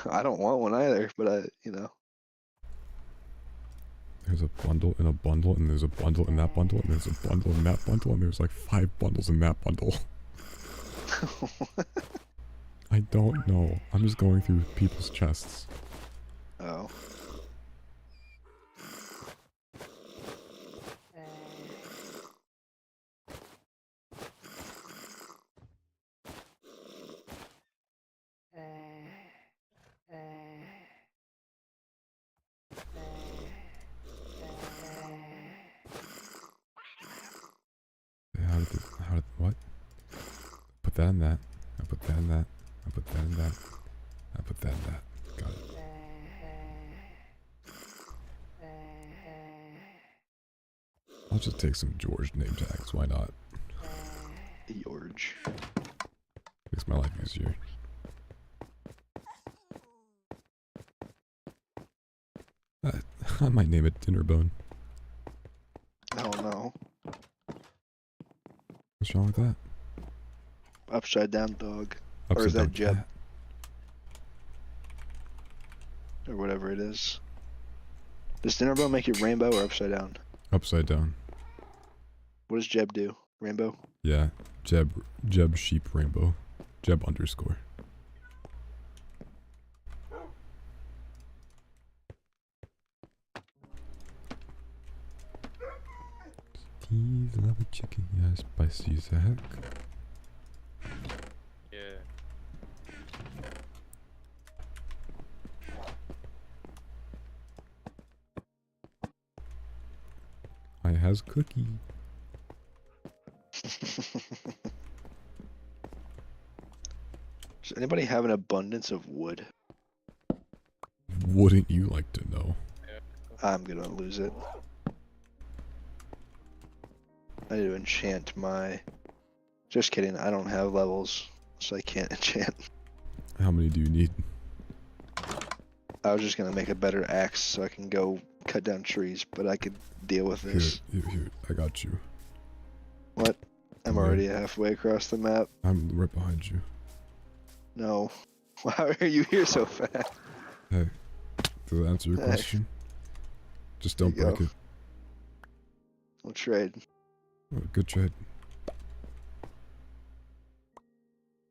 I don't want one either, but you know. There's a bundle in a bundle, and there's a bundle in that bundle, and there's a bundle in that bundle, and there's like 5 bundles in that bundle. I don't know. I'm just going through people's chests. Oh. What? Put that in that. I put that in that. I put that in that. I put that in that. Got it. I'll just take some George name tags. Why not? George. Makes my life easier. I might name it Dinnerbone. Oh no. What's wrong with that? Upside down dog. Upside Or is that down Jeb? cat. Or whatever it is. Does Dinnerbone make it rainbow or upside down? Upside down. What does Jeb do? Rainbow? Yeah. Jeb sheep rainbow. Jeb underscore. Steve love a chicken, yeah, spicy as heck. Yeah. I has cookie. Does anybody have an abundance of wood? Wouldn't you like to know? I'm gonna lose it. I need to enchant my... Just kidding, I don't have levels, so I can't enchant. How many do you need? I was just gonna make a better axe so I can go cut down trees, but I could deal with this. Here, I got you. What? I'm Yeah. already halfway across the map. I'm right behind you. No. Why are you here so fast? Hey, does that answer your Hey. question? Just There don't you break go. it. We'll trade. Oh, good trade.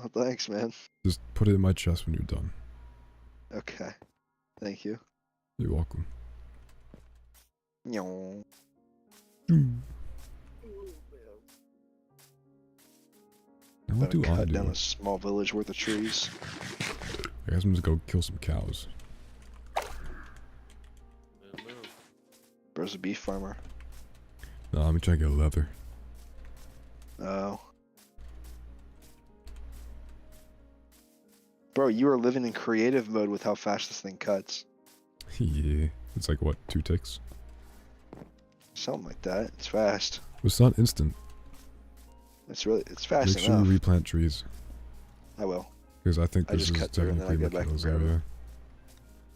Oh, thanks, man. Just put it in my chest when you're done. Okay. Thank you. You're welcome. Nyo. Now what Gotta do I cut do? down a small village worth of trees. I guess I'm just go kill some cows. Bro's a beef farmer. No, let me try to get leather. Oh. Bro, you are living in creative mode with how fast this thing cuts. Yeah. It's like, what, 2 ticks? Something like that. It's fast. It's not instant. It's fast Make sure enough. you replant trees. I will. Because I think I this just is cut through and then I technically go back and Michaela's grab area.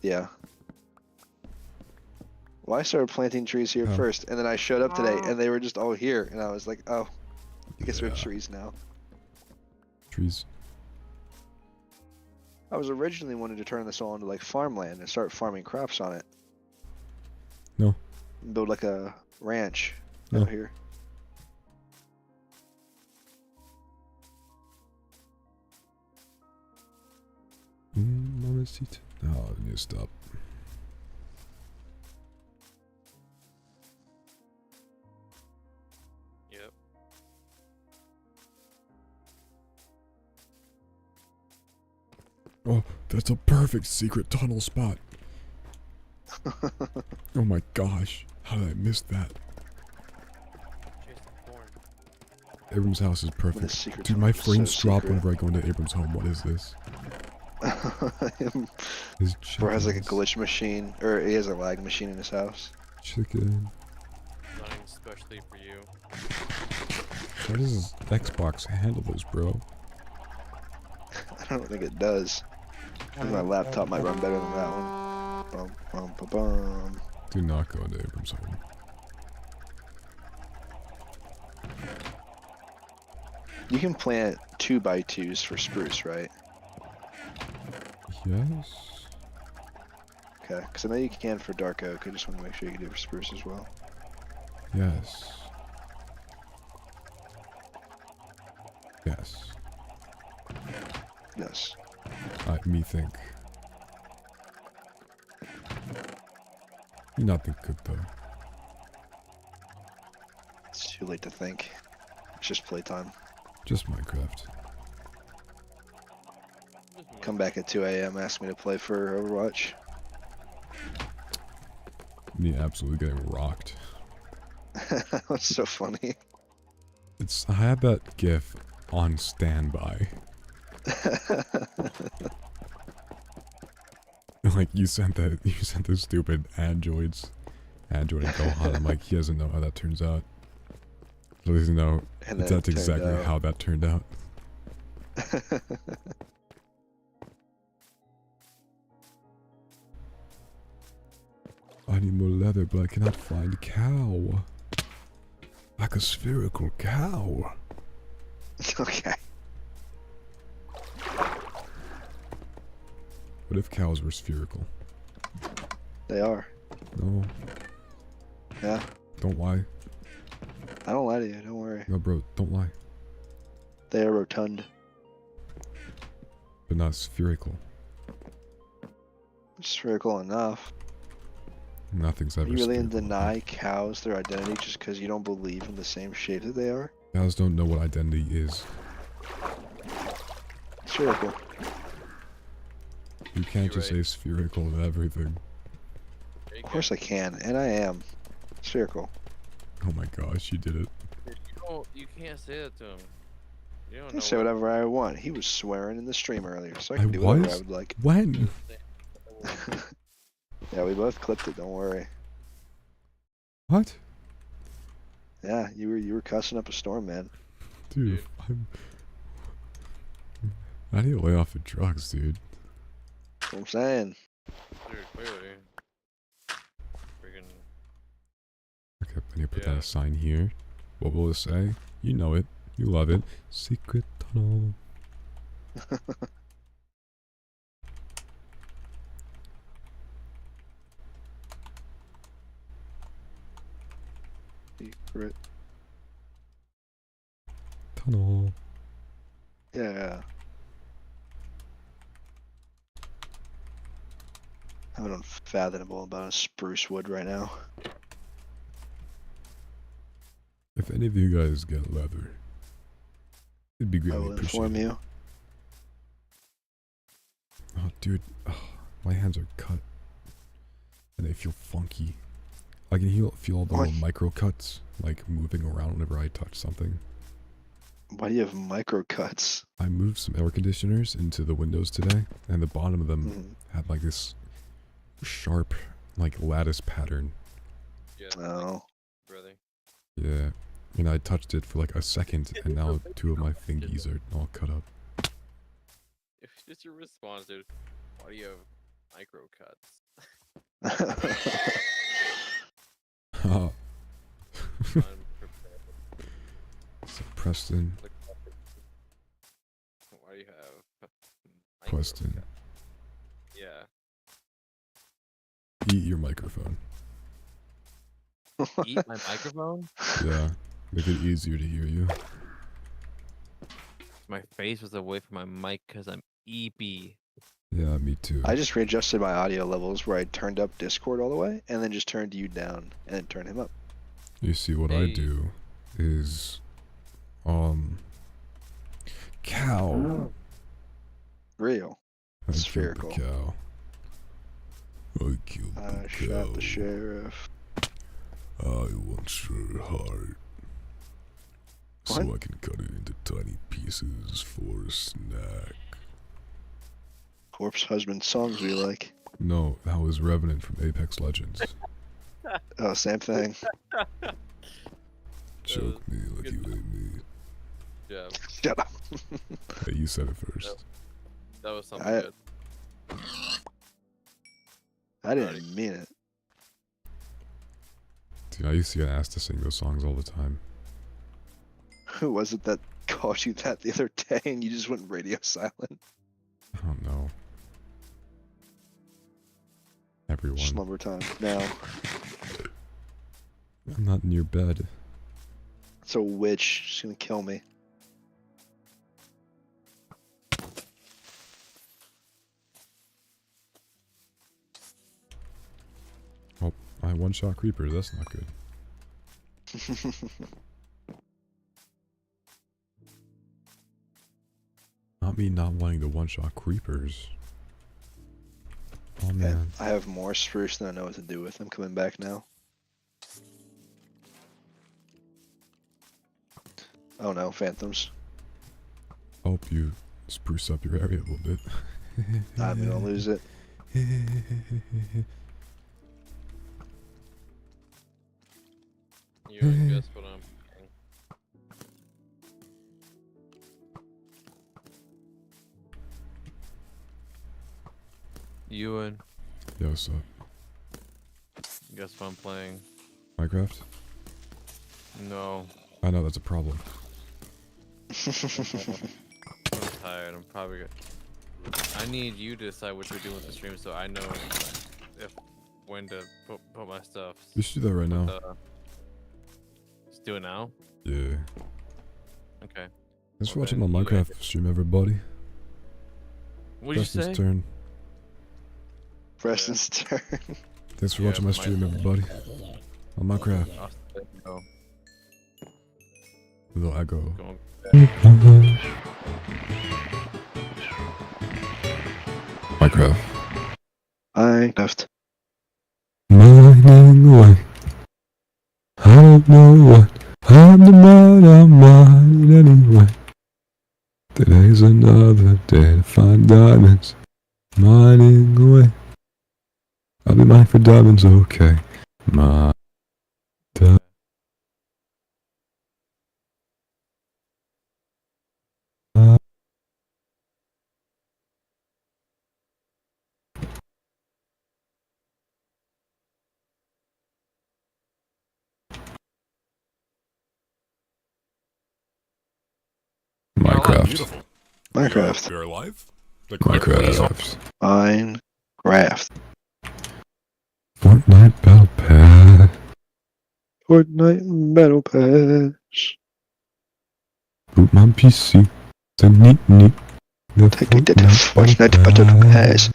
Yeah. Well, I started planting trees here Oh. first, and then I showed up today, and they were just all here, and I was like, oh, I guess we have Yeah. trees now. Trees. I was originally wanting to turn this all into like farmland and start farming crops on it. No. And build like a ranch No. out here. Mamacita. No, I need to stop. Yep. Oh, that's a perfect secret tunnel spot. Oh my gosh. How did I miss that? Chase the corn. Abrams' house is What perfect. is secret Dude, tunnel? my It's so frames drop secret. whenever I go into Abrams' home. What is this? His Bro has like a chickens. glitch machine, or he has a lag machine in his house. Chicken. Nothing especially for you. How does his Xbox handle this, bro? I don't think it does. I think my laptop might run better than that one. Bum, bum, bum, bum. Do not go into Abrams' home. You can plant 2x2s for spruce, right? Yes. Okay, because I know you can for dark oak. I just want to make sure you can do it for spruce as well. Yes. Yes. Yes. Me think. You're not think good though. It's too late to think. It's just playtime. Just Minecraft. Come back at 2 a.m. Ask me to play for Overwatch. Me absolutely getting rocked. That was so funny. I had that GIF on standby. Like you sent the stupid Android and Gohan. I'm like, he doesn't know how that turns out. He doesn't know And then that's it turned exactly out- how that turned out. I need more leather, but I cannot find a cow. Like a spherical cow. Okay. What if cows were spherical? They are. No, Yeah. don't lie. I don't lie to you. Don't worry. No, bro, don't lie. They are rotund. But not spherical. Spherical enough. Nothing's Are ever you really gonna spherical. deny cows their identity just because you don't believe in the same shape that they are? Cows don't know what identity is. Spherical. You can't You're just right. say spherical to everything. Of course I can, and I am. Spherical. Oh my gosh, you did it. You can't say that to him. You don't I know. can say what- whatever I want. He was swearing in the stream earlier, so I I can do whatever I was? would like. When? Yeah, we both clipped it. Don't worry. What? Yeah, you were cussing up a storm, man. Dude, I need to lay off the drugs, dude. That's what I'm saying. Dude, clearly. Freaking. Okay, I need to put Yeah. that sign here. What will it say? You know it. You love it. Secret tunnel. Secret. Tunnel. Yeah. I'm unfathomable about a spruce wood right now. If any of you guys get leather, it'd be I greatly will inform appreciated. you. Oh, dude, my hands are cut, and they feel funky. I can feel all the Why? little micro cuts, like moving around whenever I touch something. Why do you have micro cuts? I moved some air conditioners into the windows today, and the bottom of them Mhm. had like this sharp, like lattice pattern. Yeah. Oh. Brother. Yeah, and I touched it for like a second, and now 2 of my fingies are all cut up. If just your response, dude. Why do you have micro cuts? Haha. Unprepared. So Preston, Why do you have micro Preston, cuts? Yeah. eat your microphone. Eat my microphone? Yeah, make it easier to hear you. My face was away from my mic because I'm EP. Yeah, me too. I just readjusted my audio levels where I turned up Discord all the way and then just turned you down and then turned him up. You see, what I Hey. do is, cow. Real. I Spherical. killed the cow. I killed I the shot cow. the sheriff. I want your heart. So What? I can cut it into tiny pieces for a snack. Corpse husband songs we like. No, that was Revenant from Apex Legends. Oh, same thing. Choke me like good you ate me. Yeah, Shut up. Hey, you said it first. that was something I- good. I didn't mean it. Dude, I used to get asked to sing those songs all the time. Who was it that called you that the other day and you just went radio silent? I don't know. Everyone. Slumber time. Now. I'm not in your bed. It's a witch. She's gonna kill me. Oh, I one-shot creepers. That's not good. Not me not wanting to one-shot creepers. Oh And man. I have more spruce than I know what to do with. I'm coming back now. Oh no, phantoms. Hope you spruce up your area a little bit. I'm gonna lose it. You already guessed what I'm playing. Ewan, Yo, what's up? guess what I'm playing? Minecraft? No, I know that's a problem. I'm tired. I'm probably good. I need you to decide what you're doing with the stream so I know if when to put my stuff. You should do that right now. Just do it now? Yeah. Okay. Thanks for Well, watching my then you Minecraft stream, everybody. What'd you Preston's say? turn. Preston's turn. Thanks for Yeah, watching my my stream, turn. everybody. On Minecraft. I'll let you know. Little echo. Going Minecraft. I left. Mining away. I don't know what. I'm the mud, I'm mining anyway. Today's another day to find diamonds. Mining away. I'll be mining for diamonds, okay. My Minecraft. Beautiful. Minecraft. We are live. The Minecraft. Minecraft. Fortnite Battle Pass. Fortnite Battle Pass. Boot my PC. The neat. The Fortnite Battle Pass.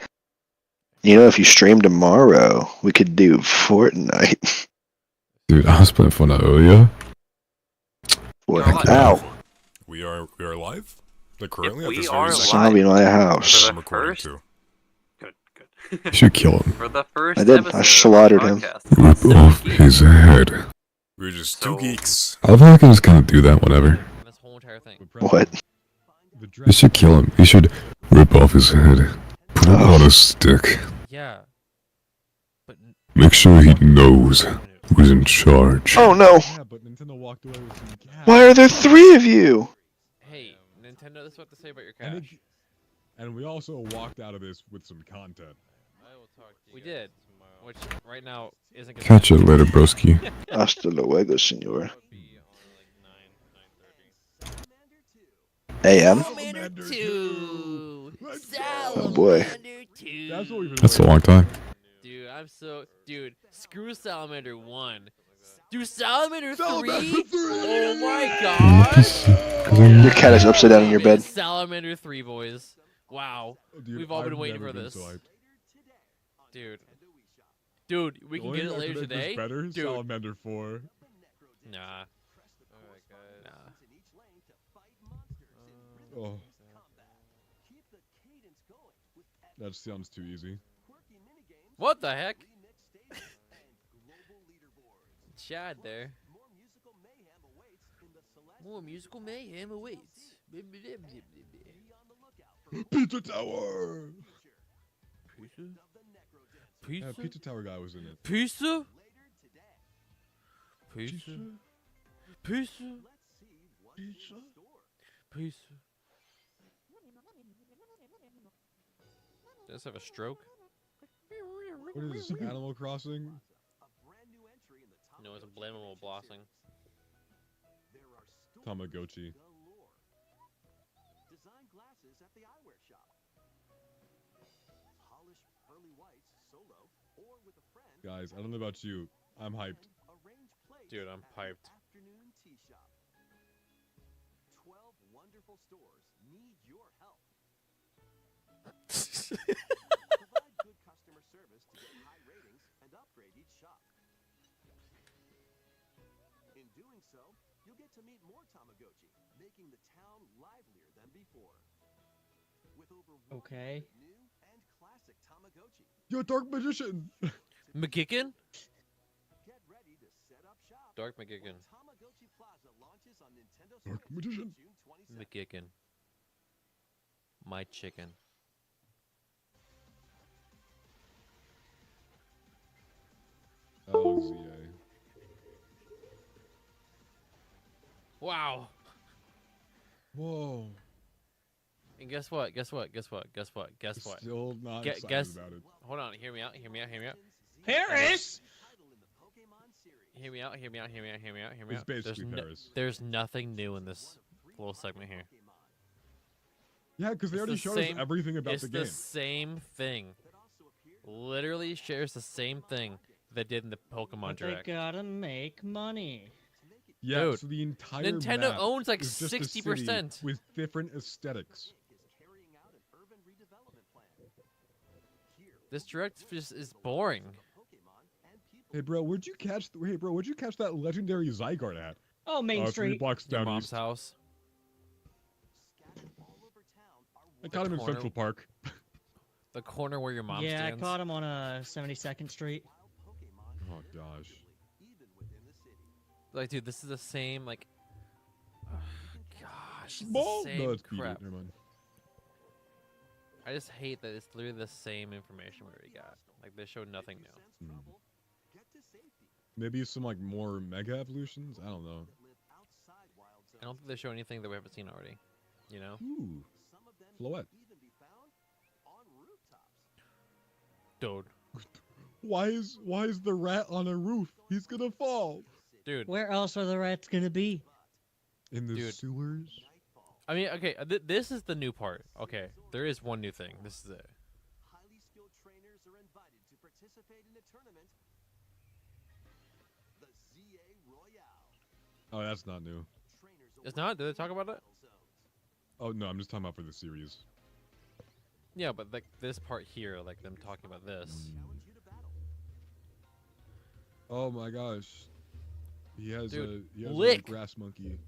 You know, if you stream tomorrow, we could do Fortnite. Dude, I was playing Fortnite earlier. Fortnite. Yeah. Ow! We are live. Like currently we at this are very live. second. Zombie in my house. For I'm the recording first- too. Good. You should kill him. For the first I did. I episode slaughtered of him. the podcast, Rip Seven off Geeks. his head. We're just So- two geeks. I love how I can just kind of do that whenever. This whole entire thing. What? You should kill him. You should rip off his head. Put him on a stick. Yeah. But Make sure he knows who's in charge. Oh no! Yeah, but Nintendo walked away with some cash. Why are there 3 of you? hey, Nintendo, this is what to say about your And, cash. and we also walked out of this with some content. We did, which right now isn't gonna Catch you later, broski. Hasta luego, senor. AM? Salamander 2! Let's go. Oh boy. Salamander 2! That's what we've been That's a long time. Dude, screw Salamander 1. Do Salamander 3? Salamander 3! Oh my god! Your cat is upside down in your bed. Salamander 3, boys. Wow. We've all been waiting for this. Dude, we can get it later today? Better? Dude. Salamander 4. Nah. Oh. That sounds too easy. What the heck? Chad there. More musical mayhem awaits. Pizza Tower! Pizza? Yeah, Pizza Tower guy was in it. Pizza? Pizza? Pizza? Pizza? Does this have a stroke? What is this, Animal Crossing? No, it's a blamable blossing. Tamagotchi. Guys, I don't know about you. I'm hyped. Dude, I'm piped. Okay. You're a dark magician! McGicken? Dark McGicken. Dark magician. McGicken. My chicken. LZA. Wow. Whoa. And guess what? Guess what? Guess what? Guess what? Guess what? Still not Gu- excited guess- about it. Hold on. Hear me out. Hear me out. Hear me out. Paris! Hear me out. Hear me out. Hear me out. Hear me out. Hear me It's out. There's, basically Paris. there's nothing new in this little segment here. Yeah, because they It's already the showed same- us everything about It's the the game. same thing. Literally shares the same thing that did in the Pokemon But they Direct. gotta make money. Yeah, Dude, so the entire Nintendo map owns like is just a city 60%. with different aesthetics. This Direct just is boring. Hey bro, where'd you catch? Where'd you catch that legendary Zygarde at? Oh, Main 3 Street. blocks Your down mom's east. house. I caught him in corner- Central Park. The corner where your mom Yeah, stands. I caught him on 72nd Street. Oh gosh. Like, dude, this is the same, like... gosh, it's the Small. same No, it's PJ. crap. Never mind. I just hate that it's literally the same information we already got. Like, they showed nothing new. Hmm. Maybe some like more mega evolutions. I don't know. I don't think they show anything that we haven't seen already. You know? Ooh, Floette. Dude. Why is the rat on a roof? He's gonna fall. Dude, Where else are the rats gonna be? In the Dude. sewers. I mean, okay, this is the new part. Okay, there is one new thing. This is it. Highly skilled trainers are invited to participate in a tournament. The ZA Royale. Oh, that's not new. Trainers It's not? Did they talk about it? battle zones. Oh no, I'm just talking about for the series. Yeah, but like this part here, like them talking about this. Challenge you to battle. Oh my gosh. He has Dude, a lick! grass monkey. Or being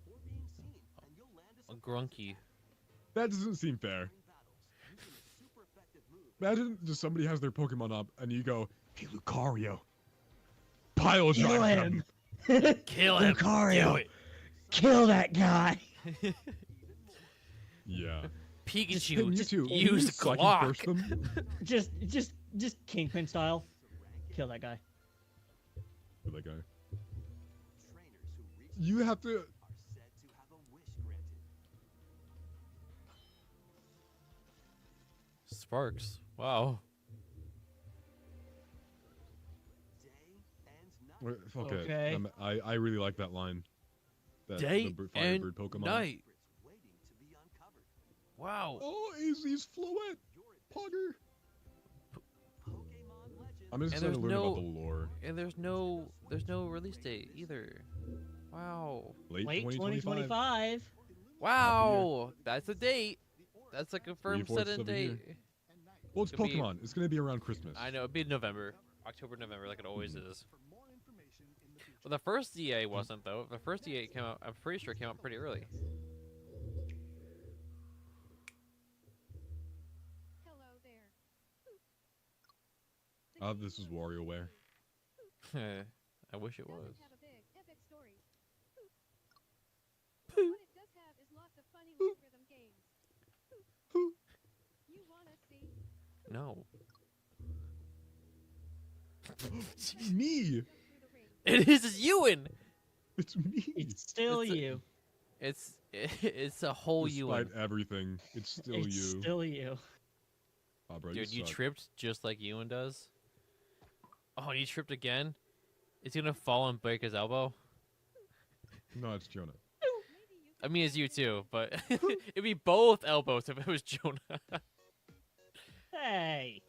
seen, and you'll land A grunky. That doesn't seem fair. battles using a super effective move. Imagine just somebody has their Pokemon up and you go, "Hey Lucario, pile Kill drive him. them." Kill him. Lucario. Do it. Kill that guy. Yeah. Pikachu. Just Just Mewtwo. use So I can Glock. burst them. just Kingpin style. Kill that guy. Kill that guy. Trainers who reach You have to. are said to have a wish granted. Sparks. Wow. Day and night. Okay. Okay. I really like that line. That Day the bird, fire and bird Pokemon. night. Secrets waiting to be uncovered. Wow. Oh, he's Floette. Your Pogger. Pokemon legend. I'm just And trying to there's learn about no- the lore. And there's no release date either. Wow. Late Late 2025. 2025. Wow. That's a date. That's a confirmed 3/4 set and of a year. date. Well, it's Could be- Pokemon. It's gonna be around Christmas. I know it'd be November, October, November, like it always is. For more information in the future. Well, the first DA wasn't though. The first DA came out. I'm pretty sure it came out pretty early. Hello there. This is WarioWare. I wish it was. Doesn't have a big, epic story. What it does have is lots of funny little rhythm games. You wanna see? No. Me. Go through the ring. It is Ewan. It's me. It's still It's a- you. It's a whole Ewan. Despite everything, it's still It's you. still you. Oh, bro, Dude, you suck. tripped just like Ewan does. Oh, and you tripped again? Is he gonna fall and break his elbow? No, it's Jonah. Maybe you I mean, it's you too, but it'd be both elbows if it was Jonah. Hey.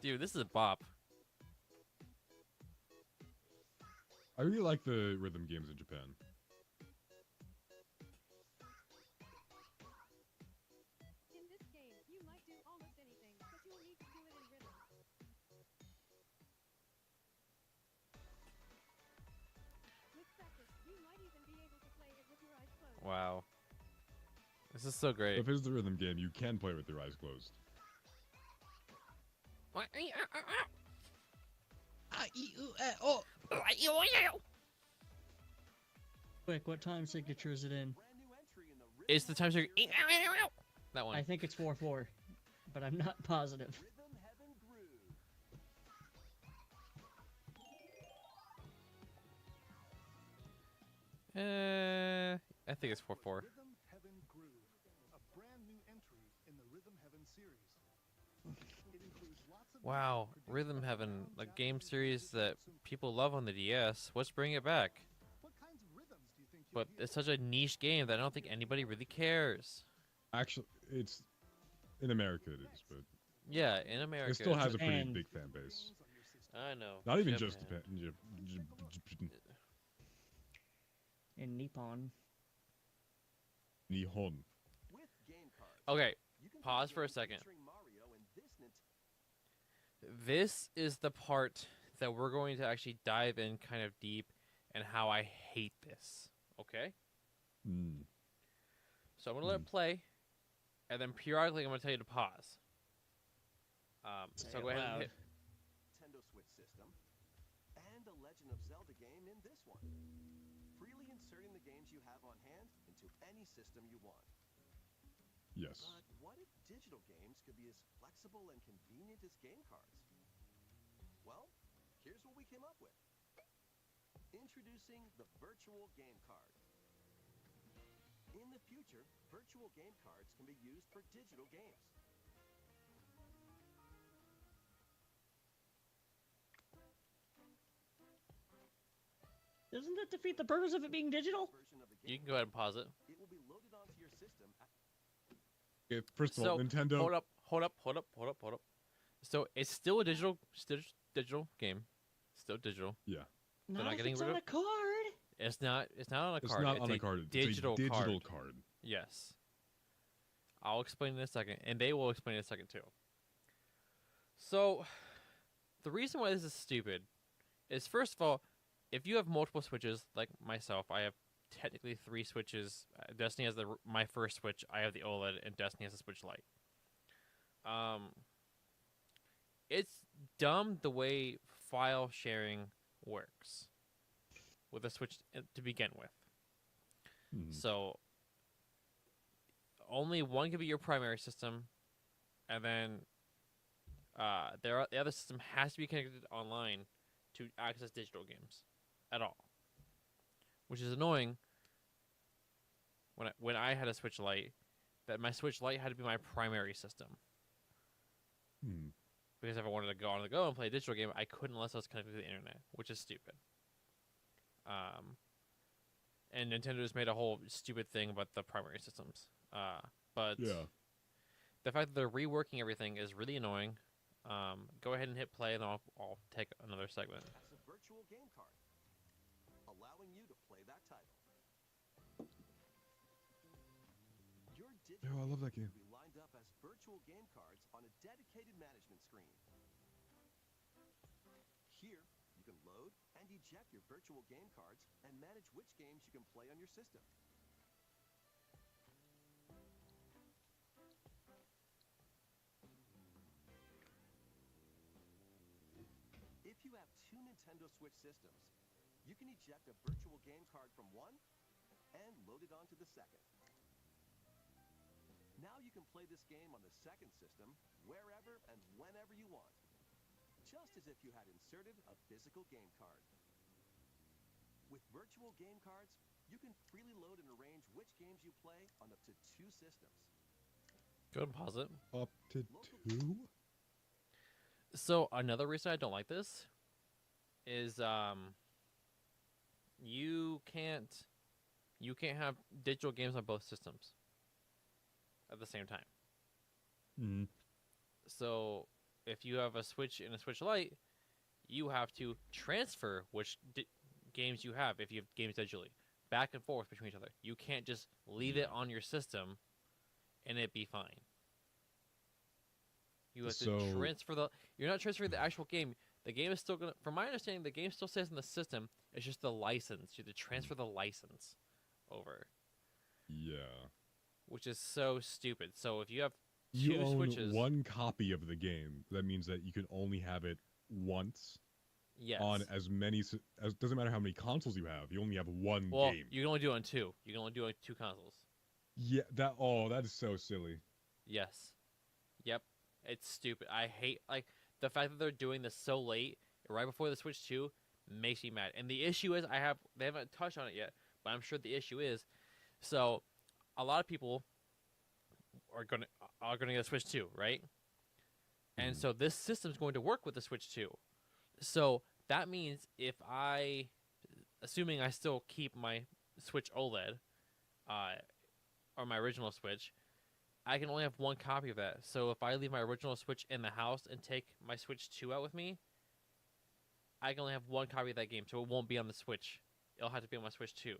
Dude, this is a bop. I really like the rhythm games in Japan. in this game, you might do almost anything, but you'll need to do it in rhythm. With practice, you might even be able to play it with your eyes closed. Wow. This is so great. If it's the rhythm game, you can play with your eyes closed. Quick, what time signature is it in? Brand new entry in the It's the time to that one. I think it's 4-4, but I'm not positive. Rhythm Heaven Groove. I think it's 4-4. Rhythm Heaven Groove, a brand new entry in the Rhythm Heaven series. It includes lots of Wow, Rhythm Heaven, a game series that people love on the DS. Let's bring it back. What kinds of rhythms do you think But it's such a niche game that I don't think anybody really cares. Actually, it's in America it is, but Yeah, in America. it still has a pretty Japan. big fan base. I know. Not even just Japan. Japan. In Nippon. Nihon. with game cards? Okay, You can pause play for a games second. featuring Mario and this This is the part that we're going to actually dive in kind of deep and how I hate this. Okay? Mm. So I'm going to let it play, and then periodically I'm going to tell you to pause. Say So it go ahead and loud. hit. Nintendo Switch system, and a Legend of Zelda game in this one. Freely inserting the games you have on hand into any system you want. Yes. But what if digital games could be as flexible and convenient as game cards? Well, here's what we came up with. Introducing the Virtual Game Card. In the future, virtual game cards can be used for digital games. Doesn't that defeat the purpose of it being digital? Version of the You game can go ahead and pause it. it will be loaded onto your system system Okay, first of all, So Nintendo. hold up. So it's still a digital game, still digital. Yeah. They're not getting rid of. card. It's not on a It's card. not on a card. Digital it's a digital card. card. Yes. I'll explain in a second, and they will explain in a second too. So, the reason why this is stupid is, first of all, if you have multiple Switches, like myself, I have technically 3 Switches. Destiny has my first Switch. I have the OLED, and Destiny has the Switch Lite. It's dumb the way file sharing works with a Switch to begin with. Hmm. So only one can be your primary system, and then the other system has to be connected online to access digital games at all, which is annoying. When I had a Switch Lite, that my Switch Lite had to be my primary system, Hmm. because if I wanted to go on the go and play a digital game, I couldn't unless I was connected to the internet, which is stupid. And Nintendo just made a whole stupid thing about the primary systems. But Yeah. the fact that they're reworking everything is really annoying. Go ahead and hit play, and I'll take another segment. as a virtual game card, allowing you to play that title. Your digital Yo, I love that games game. will be lined up as virtual game cards on a dedicated management screen. Here, you can load and eject your virtual game cards and manage which games you can play on your system. If you have 2 Nintendo Switch systems, you can eject a virtual game card from one and load it onto the second. Now you can play this game on the second system wherever and whenever you want, just as if you had inserted a physical game card. With virtual game cards, you can freely load and arrange which games you play on up to 2 systems. Go ahead and pause it. Up to 2? So another reason I don't like this is you can't have digital games on both systems at the same time. Hmm. So if you have a Switch and a Switch Lite, you have to transfer which games you have, if you have games digitally, back and forth between each other. You can't just leave it on your system and it be fine. You have to So- transfer you're not transferring the actual game. The game is still gonna, from my understanding, the game still stays in the system. It's just the license. You have to transfer the license over, Yeah. which is so stupid. So if you have You two own Switches, one copy of the game. That means that you can only have it once yes. on as many. As doesn't matter how many consoles you have. You only have one well, game. you can only do it on 2. You can only do it on 2 consoles. Yeah. That is so silly. Yes. Yep. It's stupid. I hate the fact that they're doing this so late, right before the Switch 2, makes me mad. And the issue is they haven't touched on it yet, but I'm sure the issue is, so a lot of people are gonna get a Switch 2, right? And so this system's going to work with the Switch 2. So that means assuming I still keep my Switch OLED, or my original Switch, I can only have one copy of that. So if I leave my original Switch in the house and take my Switch 2 out with me, I can only have one copy of that game, so it won't be on the Switch. It'll have to be on my Switch 2.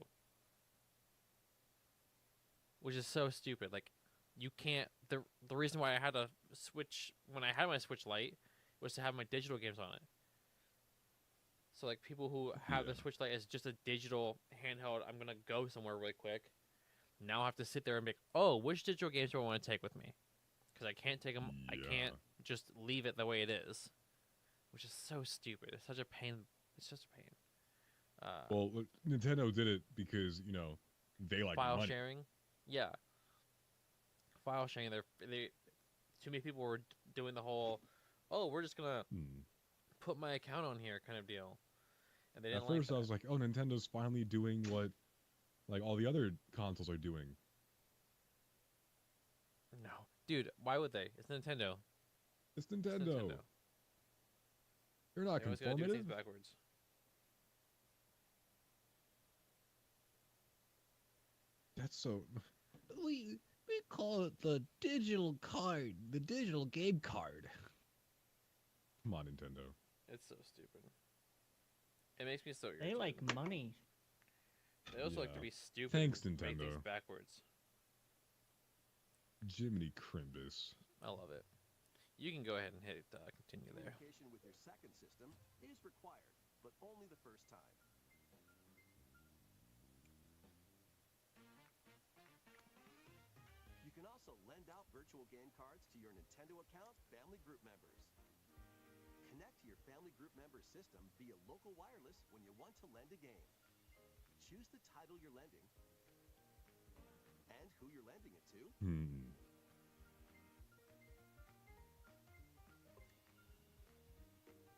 Which is so stupid. Like, you can't... The reason why I had a Switch... When I had my Switch Lite was to have my digital games on it. So, like, people who have the Switch Lite as just a digital handheld, I'm gonna go somewhere really quick, now I have to sit there and be like, oh, which digital games do I want to take with me? Because I can't take them. I can't just leave it the way it is, which is so stupid. It's such a pain. It's just a pain. Well, look, Nintendo did it because they like file money. sharing, yeah. File sharing. They too many people were doing the whole, oh, we're just gonna put my account on here kind of deal, and they didn't At like first, that. I was like, oh, Nintendo's finally doing what, like, all the other consoles are doing. No, dude, why would they? It's Nintendo. It's It's Nintendo. Nintendo. They're not They always gotta do conformative. things backwards. That's so. We call it the digital card, the digital game card. Come on, Nintendo. It's so stupid. It makes me so They irritated. like money. They also like to Yeah. be stupid. Thanks, and make things Nintendo. backwards. Jiminy Crimbus. I love it. You can go ahead and hit continue there. Communication with your second system is required, but only the first time. You can also lend out virtual game cards to your Nintendo account family group members. Connect to your family group member system via local wireless when you want to lend a game. Choose the title you're lending and who you're lending it to.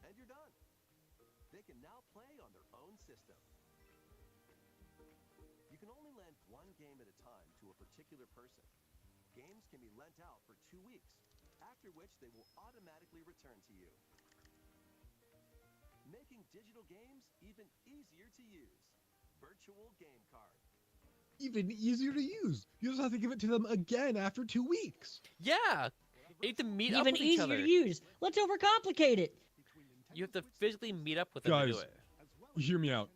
And you're done. They can now play on their own system. You can only lend one game at a time to a particular person. Games can be lent out for 2 weeks, after which they will automatically return to you. Making digital games even easier to use. Virtual Game Card. Even easier to use. You just have to give it to them again after 2 weeks. Yeah, you have to meet up Even with each easier other. to use. Let's overcomplicate it. You have to physically meet up with them to do Guys, it. hear me out.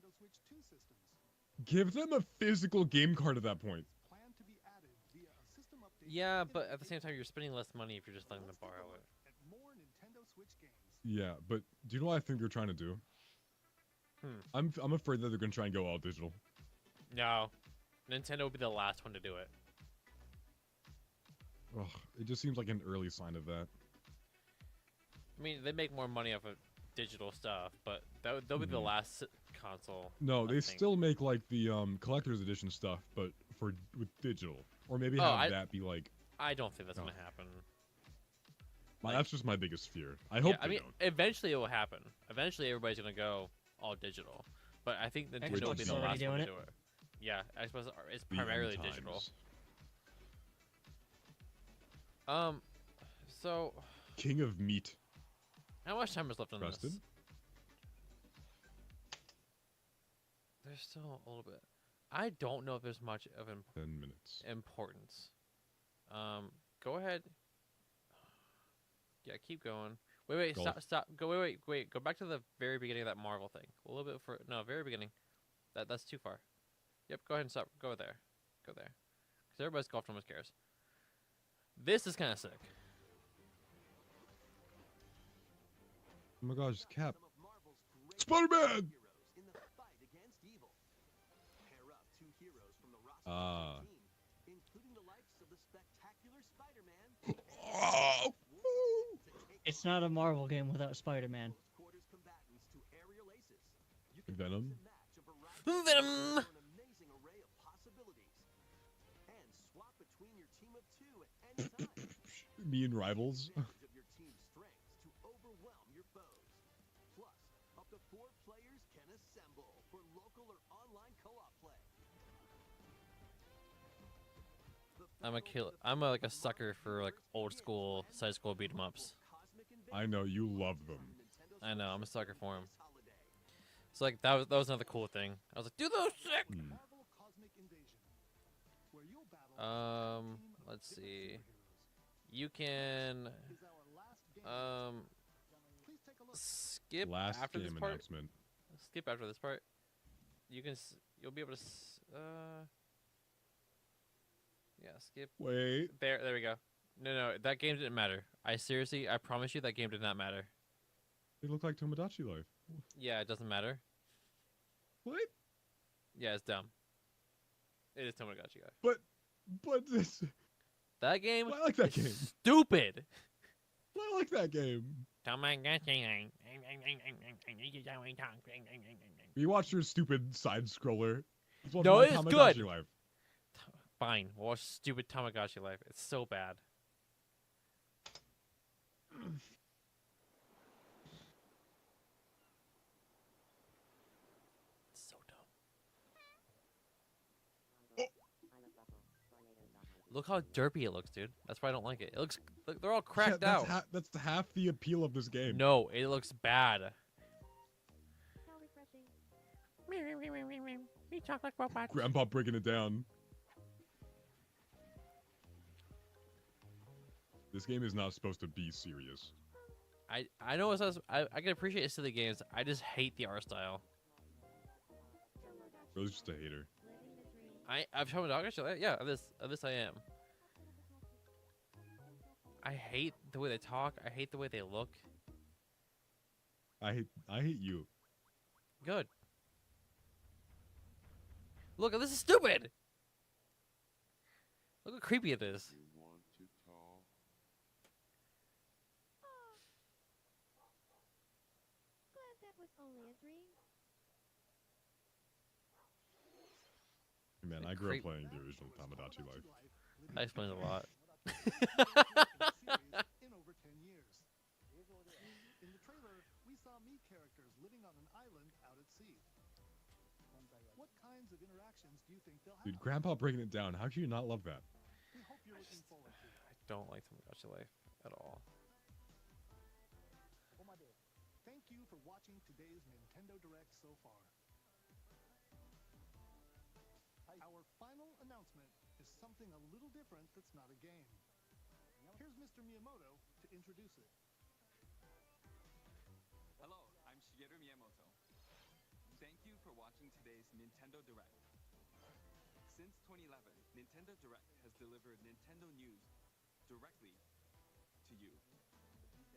Give them a physical game card at that point. Yeah, but at the same time, you're spending less money if you're just letting them borrow it. Yeah, but do you know what I think they're trying to do? I'm afraid that they're gonna try and go all digital. No, Nintendo would be the last one to do it. Ugh, it just seems like an early sign of that. I mean, they make more money off of digital stuff, but they'll be the last console. No, I they think. still make like the collector's edition stuff, but with digital, or maybe Oh, have that be like. I don't think that's gonna happen. That's just my biggest fear. I hope Yeah, I they mean, don't. eventually it will happen. Eventually, everybody's gonna go all digital. But I think Nintendo will be Xbox the is already last one doing to it. do it. Yeah, Xbox is The end primarily digital. times. So King of Meat. how much time is left on Preston? this? There's still a little bit. I don't know if there's much of 10 minutes. importance. Go ahead. Yeah, keep going. Wait, Golf. stop. Go, wait. Go back to the very beginning of that Marvel thing. A little bit for no, very beginning. That's too far. Yep, go ahead and stop. Go there. Go there. Because everybody's golfed almost cares. This is kind of sick. Oh my gosh, Cap. Some of Marvel's great Spider-Man! heroes in the fight against evil. Pair up 2 heroes from the roster Ah. team, including the likes of the spectacular Spider-Man. Oh! It's not a Marvel game without Spider-Man. Quarters combatants to aerial aces. You can Venom? mix and match a variety Venom! for an amazing array of possibilities. And swap between your team of 2 at any time. Me and rivals. Advantage of your team's strengths to overwhelm your foes. Plus, up to 4 players can assemble for local or online co-op play. I'm like a sucker for like old school side scroll beat 'em ups. I know you love them. I know, I'm a sucker for them. So like that was another cool thing. I was like, dude, that was sick. Let's see. You can skip Last after game this part. announcement. Skip after this part. You'll be able to yeah, skip. Wait. There we go. No, that game didn't matter. I promise you that game did not matter. They look like Tomodachi Life. Yeah, it doesn't matter. What? Yeah, it's dumb. It is Tomodachi Guy. But this. That game I like that is game. stupid. I like that game. Tamagotchi. You watch your stupid side scroller. Just watch No, my it's Tamagotchi good. Life. Fine, watch stupid Tamagotchi Life. It's so bad. It's so dumb. Look how derpy it looks, dude. That's why I don't like it. It looks look, they're all cracked Yeah, out. that's half the appeal of this game. No, it looks bad. How refreshing. We talk like robots. Grandpa breaking it down. This game is not supposed to be serious. I know it's not, I can appreciate silly games. I just hate the art style. Bro's just a hater. I've shown my dog actually. Yeah, of this I am. I hate the way they talk. I hate the way they look. I hate you. Good. Look, this is stupid. Look how creepy it is. Glad that was only a dream. Man, The I grew up creep- playing the original Tamagotchi life. That explains a lot. In over 10 years. In the trailer, we saw Mii characters living on an island out at sea. What kinds of interactions do you think they'll have? Dude, Grandpa breaking it down. How can you not love that? We hope you're looking forward to it. I don't like Tamagotchi Life at all. Thank you for watching today's Nintendo Direct so far. Our final announcement is something a little different that's not a game. Here's Mr. Miyamoto to introduce it. Hello, I'm Shigeru Miyamoto. Thank you for watching today's Nintendo Direct. Since 2011, Nintendo Direct has delivered Nintendo news directly to you.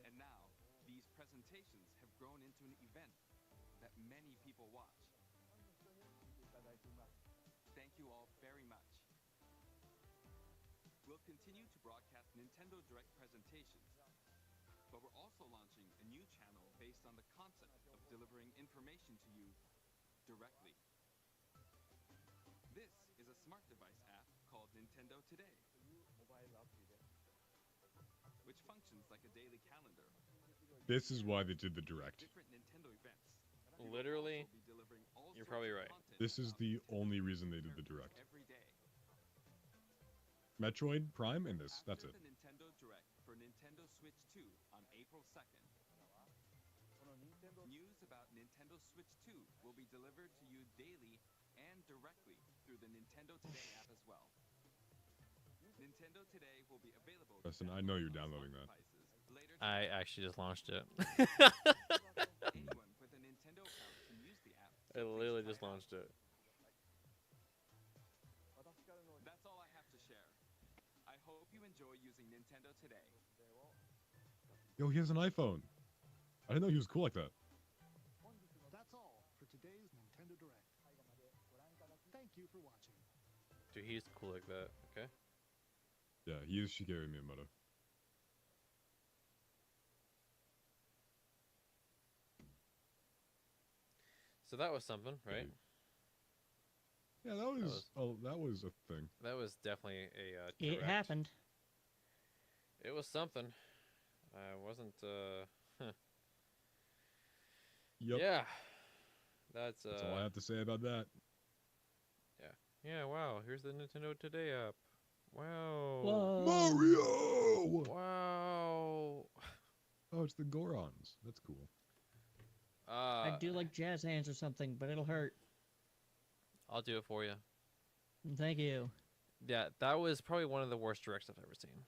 And now, these presentations have grown into an event that many people watch. Thank you all very much. We'll continue to broadcast Nintendo Direct presentations, but we're also launching a new channel based on the concept of delivering information to you directly. This is a smart device app called Nintendo Today, which functions like a daily calendar. This is why they did the direct. Different Nintendo events. Literally, you're probably right. This is the only reason they did the direct. Every day. Metroid Prime and this. That's it. The Nintendo Direct for Nintendo Switch 2 on April 2nd. News about Nintendo Switch 2 will be delivered to you daily and directly through the Nintendo Today app as well. Nintendo Today will be available. Listen, I know you're downloading that. I actually just launched it. Anyone with a Nintendo account can use the app. I literally just launched it. That's all I have to share. I hope you enjoy using Nintendo Today. Yo, he has an iPhone. I didn't know he was cool like that. That's all for today's Nintendo Direct. Thank you for watching. Dude, he's cool like that. Okay. Yeah, he is Shigeru Miyamoto. So that was something, right? Yeah, that was a thing. That was definitely a. It direct. happened. It was something. I wasn't. Yep. Yeah. That's all I have to say about that. Yeah. Wow. Here's the Nintendo Today app. Wow. Whoa. Mario! Wow. Oh, it's the Gorons. That's cool. I do like jazz hands or something, but it'll hurt. I'll do it for you. Thank you. Yeah, that was probably one of the worst directs I've ever seen.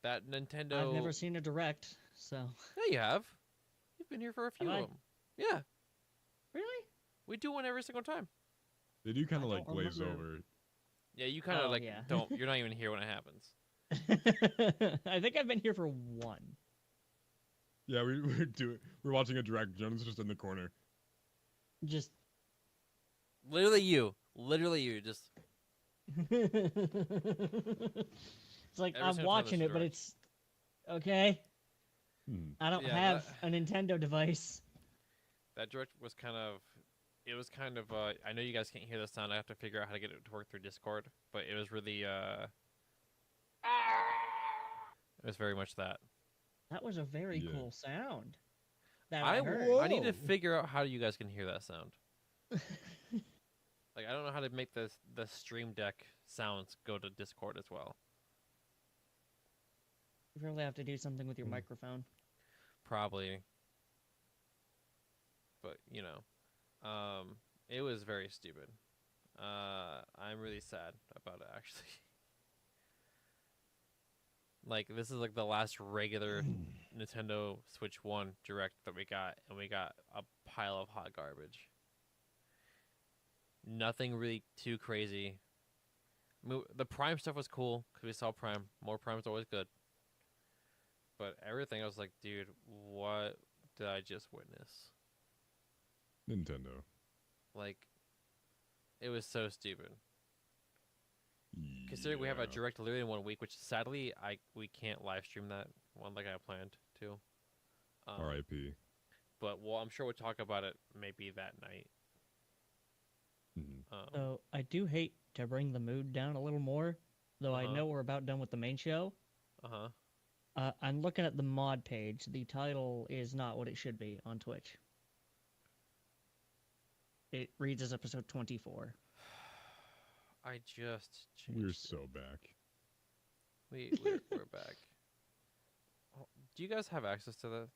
That Nintendo. I've never seen a direct, so. Yeah, you have. You've been here for a few Have of them. Yeah. Really? We do one every single time. They do kind I of like don't glaze remember. over. Yeah, you kind of Oh, like yeah. don't. You're not even here when it happens. I think I've been here for one. Yeah, we're watching a direct. Jonas is just in the corner. Just. Literally you. Just. It's like Every I'm single time watching there's it, a but direct. it's okay. I don't Yeah, have a Nintendo device. That direct was kind of. It was kind of. I know you guys can't hear the sound. I have to figure out how to get it to work through Discord. But it was really. It was very much that. That was a very Yeah. cool sound. That I I heard. I need to Whoa. figure out how you guys can hear that sound. Like I don't know how to make the Stream Deck sounds go to Discord as well. You really have to do something with your Hmm. microphone. Probably. But, it was very stupid. I'm really sad about it, actually. Like this is like the last regular Nintendo Switch 1 Direct that we got, and we got a pile of hot garbage. Nothing really too crazy. The Prime stuff was cool because we saw Prime. More Prime's always good. But everything, I was like, dude, what did I just witness? Nintendo. Like, it was so stupid. Considering we have a Yeah. Direct literally in 1 week, which sadly we can't live stream that one like I planned to. R.I.P. But well, I'm sure we'll talk about it maybe that night. So I do hate to bring the mood down a little more, though I know we're about done with the main show. I'm looking at the mod page. The title is not what it should be on Twitch. It reads as episode 24. I just changed We're it. so back. We're back. Oh, do you guys have access to the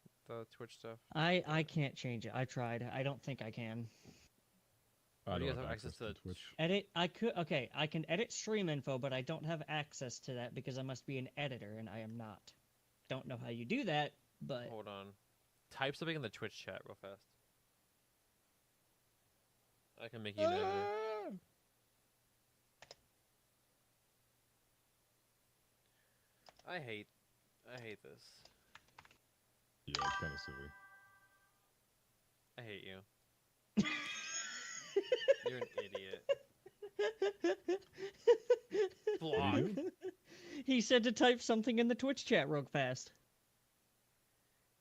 Twitch stuff? I can't change it. I tried. I don't think I can. I do you don't guys have access to Twitch. Edit. I could. Okay, I can edit stream info, but I don't have access to that because I must be an editor, and I am not. Don't know how you do that, but Hold on. Type something in the Twitch chat real fast. I can make you an editor. I hate this. Yeah, it's kind of silly. I hate you. You're an idiot. Block. he said to type something in the Twitch chat real fast.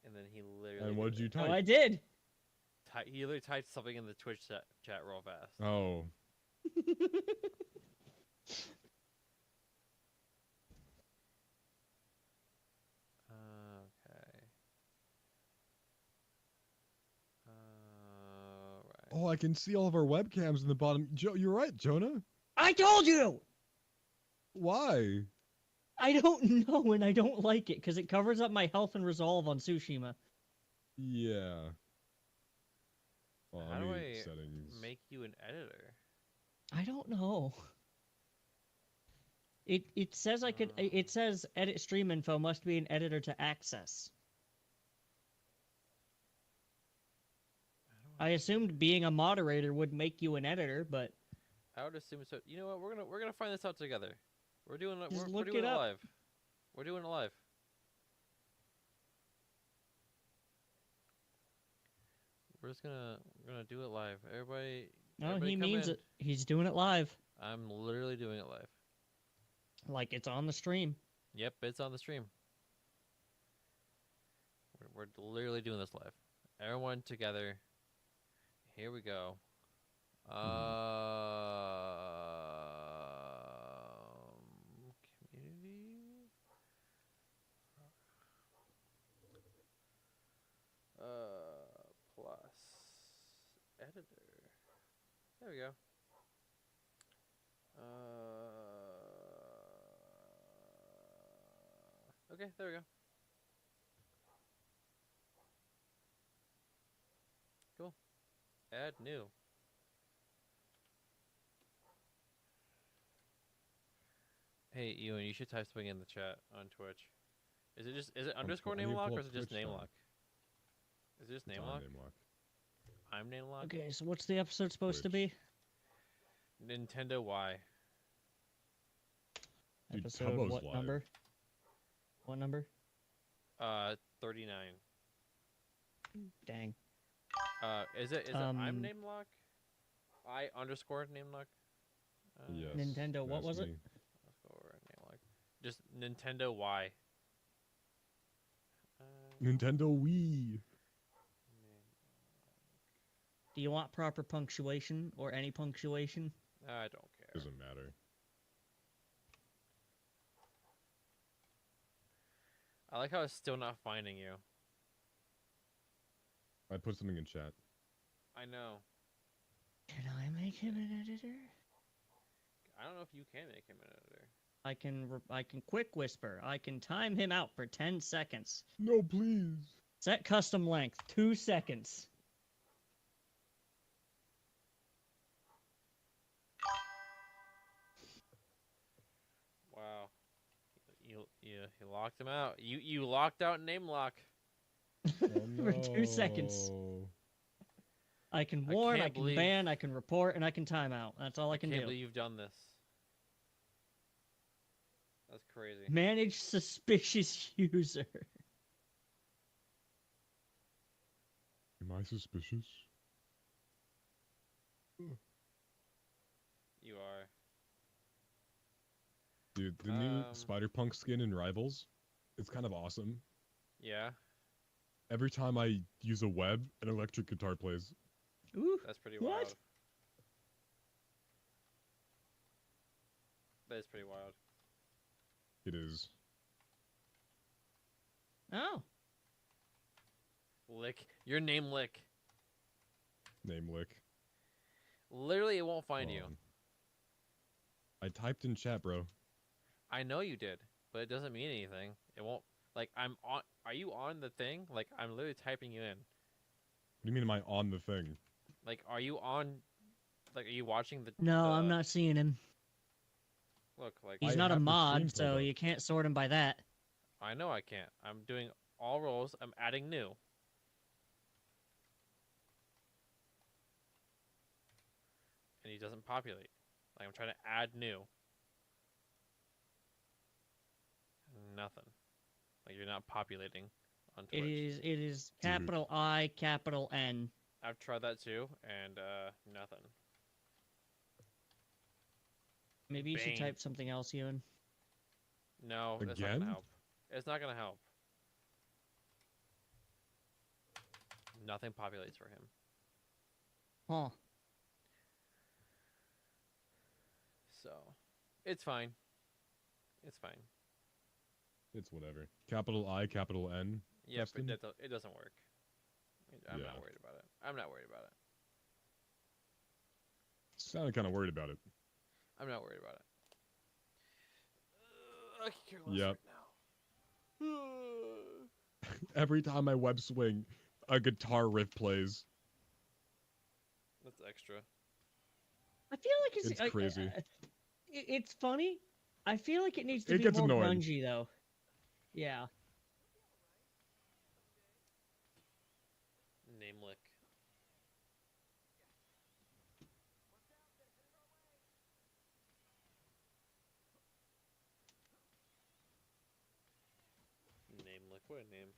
And then he literally. And what'd you type? Oh, I did. He literally typed something in the Twitch chat real fast. Oh. Okay. Oh, I can see all of our webcams in the bottom. You're right, Jonah. I told you. Why? I don't know, and I don't like it because it covers up my health and resolve on Tsushima. Yeah. Well, How do I settings. make you an editor? I don't know. It says I could. It says edit stream info must be an editor to access. I assumed being a moderator would make you an editor, but I would assume so. You know what? We're gonna find this out together. We're doing it. Just We're look doing it it up. live. We're doing it live. We're gonna do it live. Everybody. no, everybody he come means in. it. He's doing it live, I'm literally doing it live. like it's on the stream. Yep, it's on the stream. We're literally doing this live. Everyone together. Here we go. Community. Plus editor. There we go. Okay, there we go. Cool. Add new. Hey, Ewan, you should type something in the chat on Twitch. Is it underscore I need name to lock pull or up is it just Twitch name now. lock? Is it just It's name on lock? name lock. I'm name lock. Okay, so what's the episode supposed to Twitch. be? Nintendo Y. Dude, Episode Tubbo's what live. number? What number? 39. Dang. Is it I'm Um, name lock? I underscore name lock. Yes. Nintendo, what that's was it? me. Let's go over name lock. Just Nintendo Y. Nintendo Wii. Do you want proper punctuation or any punctuation? I don't care. Doesn't matter. I like how it's still not finding you. I put something in chat. I know. Can I make him an editor? I don't know if you can make him an editor. I can quick whisper. I can time him out for 10 seconds. No, please. Set custom length 2 seconds. Wow. You locked him out. You locked out name lock. For 2 seconds. no. I can warn, I can't can believe- ban, I can report, and I can time out. That's all I can can't do. believe you've done this. That's crazy. Manage suspicious user. Am I suspicious? You are. Dude, the new Spider-Punk skin in Rivals, it's kind of awesome. Yeah. Every time I use a web, an electric guitar plays. Ooh, That's pretty what? wild. That is pretty wild. It is. Oh. Lick. Your name Lick. Name lick. Literally, it won't find you. I typed in chat, bro. I know you did, but it doesn't mean anything. It won't. Like, I'm on. Are you on the thing? Like, I'm literally typing you in. What do you mean, am I on the thing? Like, are you on? Like, are you watching the? No, I'm not seeing him. Look, like He's I not a have the stream mod, pulled so up. you can't sort him by that. I know I can't. I'm doing all roles. I'm adding new. And he doesn't populate. Like, I'm trying to add new. Nothing. Like, you're not populating on Twitch. It is capital I, capital N. I've tried that too, and nothing. Maybe you should Bane. type something else, Ewan. No, that's not Again? gonna help. It's not gonna help. Nothing populates for him. Huh. So, it's fine. It's fine. It's whatever. Capital I, capital N. Yeah, Preston? but it doesn't work. I'm Yeah. not worried about it. I'm not worried about it. Sounded kind of worried about it. I'm not worried about it. I can care less Yep. right now. Every time I web swing, a guitar riff plays. That's extra. I feel like It's crazy. It's funny. I feel like it needs to It be gets more annoying. grungy, though. Yeah. Name lick. Name lick. What a name.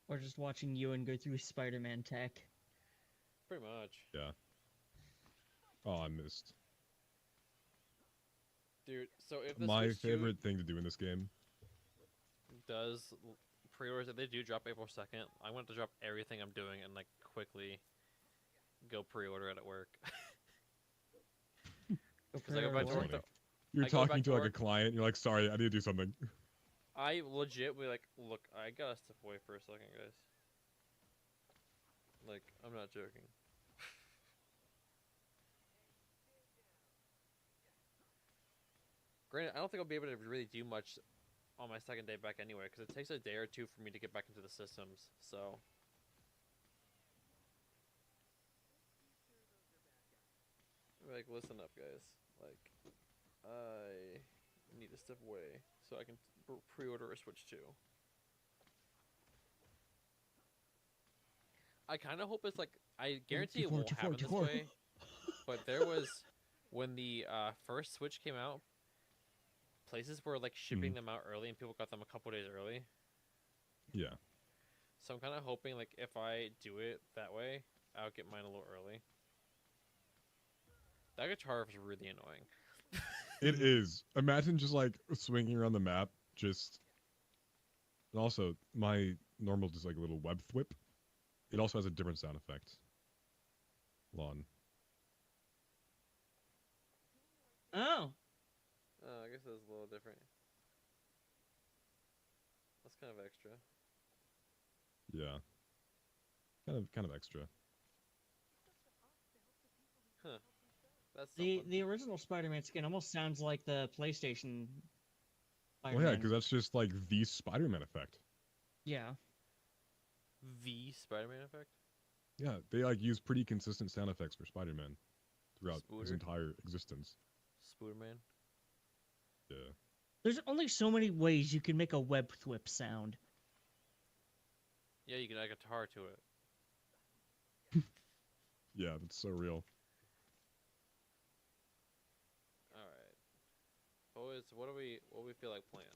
Or just watching Ewan go through Spider-Man tech. Pretty much. Yeah. Oh, I missed. Dude, so if the My Switch 2 favorite thing to do in this game. does pre-orders, if they do drop April 2nd, I want to drop everything I'm doing and like quickly go pre-order it at work. Because I go back to work. Funny. You're I go back talking to to like work. a client. You're like, sorry, I need to do something. I legit be like, look, I gotta step away for a second, guys. Like, I'm not joking. Granted, I don't think I'll be able to really do much on my second day back anyway, because it takes a day or two for me to get back into the systems, so... Like, listen up, guys. Like, I need to step away so I can pre-order a Switch 2. I kind of hope it's like, I guarantee it won't happen this way, but there was, when the first Switch came out, places were like shipping them out early and people got them a couple days early. Yeah. So I'm kind of hoping like if I do it that way, I'll get mine a little early. That guitar is really annoying. It is. Imagine just like swinging around the map. Just. And also, my normal just like little web thwip. It also has a different sound effect. Lawn. Oh. Oh, I guess that's a little different. That's kind of extra. Yeah. Kind of extra. Huh. That's The original Spider-Man skin almost sounds like the PlayStation. Well, yeah, because that's just like the Spider-Man effect. Yeah. The Spider-Man effect? Yeah, they like use pretty consistent sound effects for Spider-Man throughout his Spooder? entire existence. Spooderman? Yeah. There's only so many ways you can make a web thwip sound. Yeah, you can add a guitar to it. Yeah, that's so real. All right, boys, what do we feel like playing?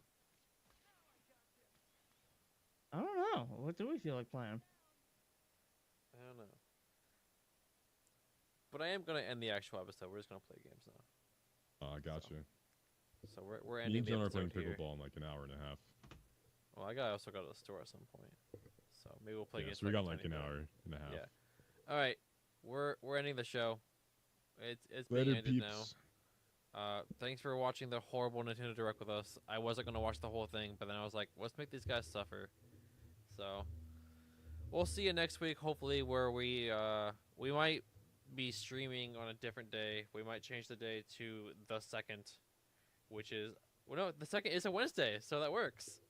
I don't know. What do we feel like playing? I don't know. But I am gonna end the actual episode. We're just gonna play games now. I gotcha. So we're Me ending and the John are episode playing here. pickleball in like an hour and a half. Well, I also got to the store at some point, so maybe we'll play Yeah, games. so we for got a like tiny an bit. hour and a half. Yeah. All right, we're ending the show. It's Later, being ended peeps. now. Thanks for watching the horrible Nintendo Direct with us. I wasn't gonna watch the whole thing, but then I was like, let's make these guys suffer. So we'll see you next week. Hopefully, where we might be streaming on a different day. We might change the day to the 2nd, which is the 2nd is a Wednesday, so that works.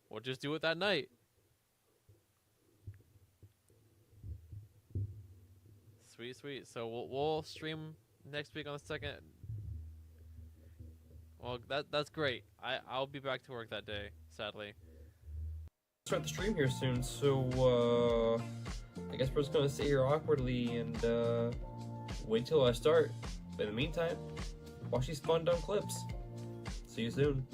We'll just do it that night. Sweet, sweet. So we'll stream next week on the 2nd. Well, that's great. I'll be back to work that day, sadly. Start the stream here soon, so I guess we're just gonna sit here awkwardly and wait till I start. But in the meantime, watch these fun dumb clips. See you soon.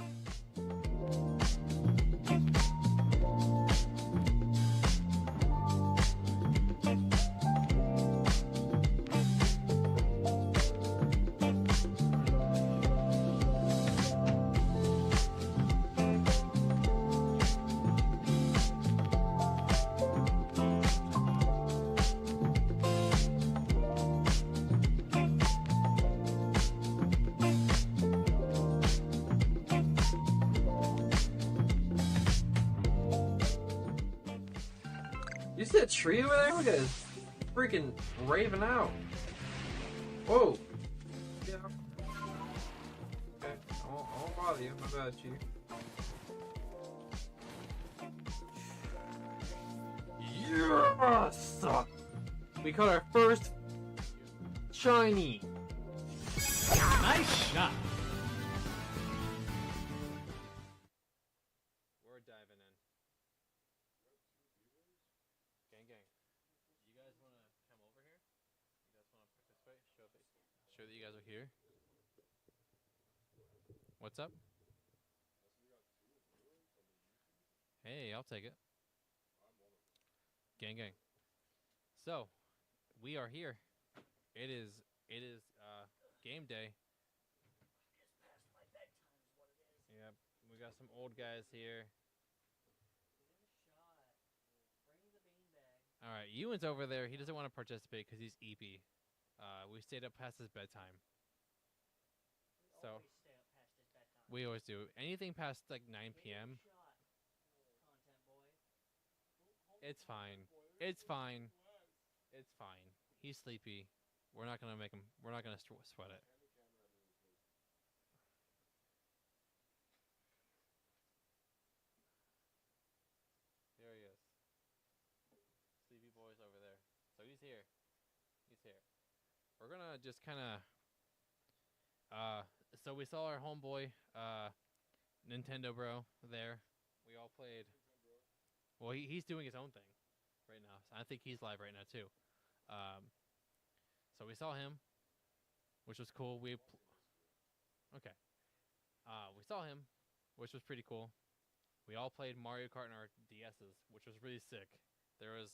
You see that tree over there? Look at it. It's freaking raving out. Whoa. Yeah. Okay. I won't bother you. My bad, Chief. Yes! We caught our first shiny. Nice shot. We're diving in. Gang, gang. You guys want to come over here? You guys want to participate? Show that you guys are here. What's up? Hey, I'll take it. Gang, gang. So, we are here. It is game day. Yep, we got some old guys here. All right, Ewan's over there. He doesn't want to participate because he's eepy. We stayed up past his bedtime. So we always do. Anything past like 9 p.m. It's fine. It's fine. It's fine. He's sleepy. We're not gonna make him. We're not gonna sweat it. There he is. Sleepy boy's over there. So he's here. He's here. We're gonna just kind of. So we saw our homeboy, Nintendo Bro there. We all played. Well, he's doing his own thing right now. So I think he's live right now too. So we saw him, which was cool. We saw him, which was pretty cool. We all played Mario Kart on our DSs, which was really sick. There was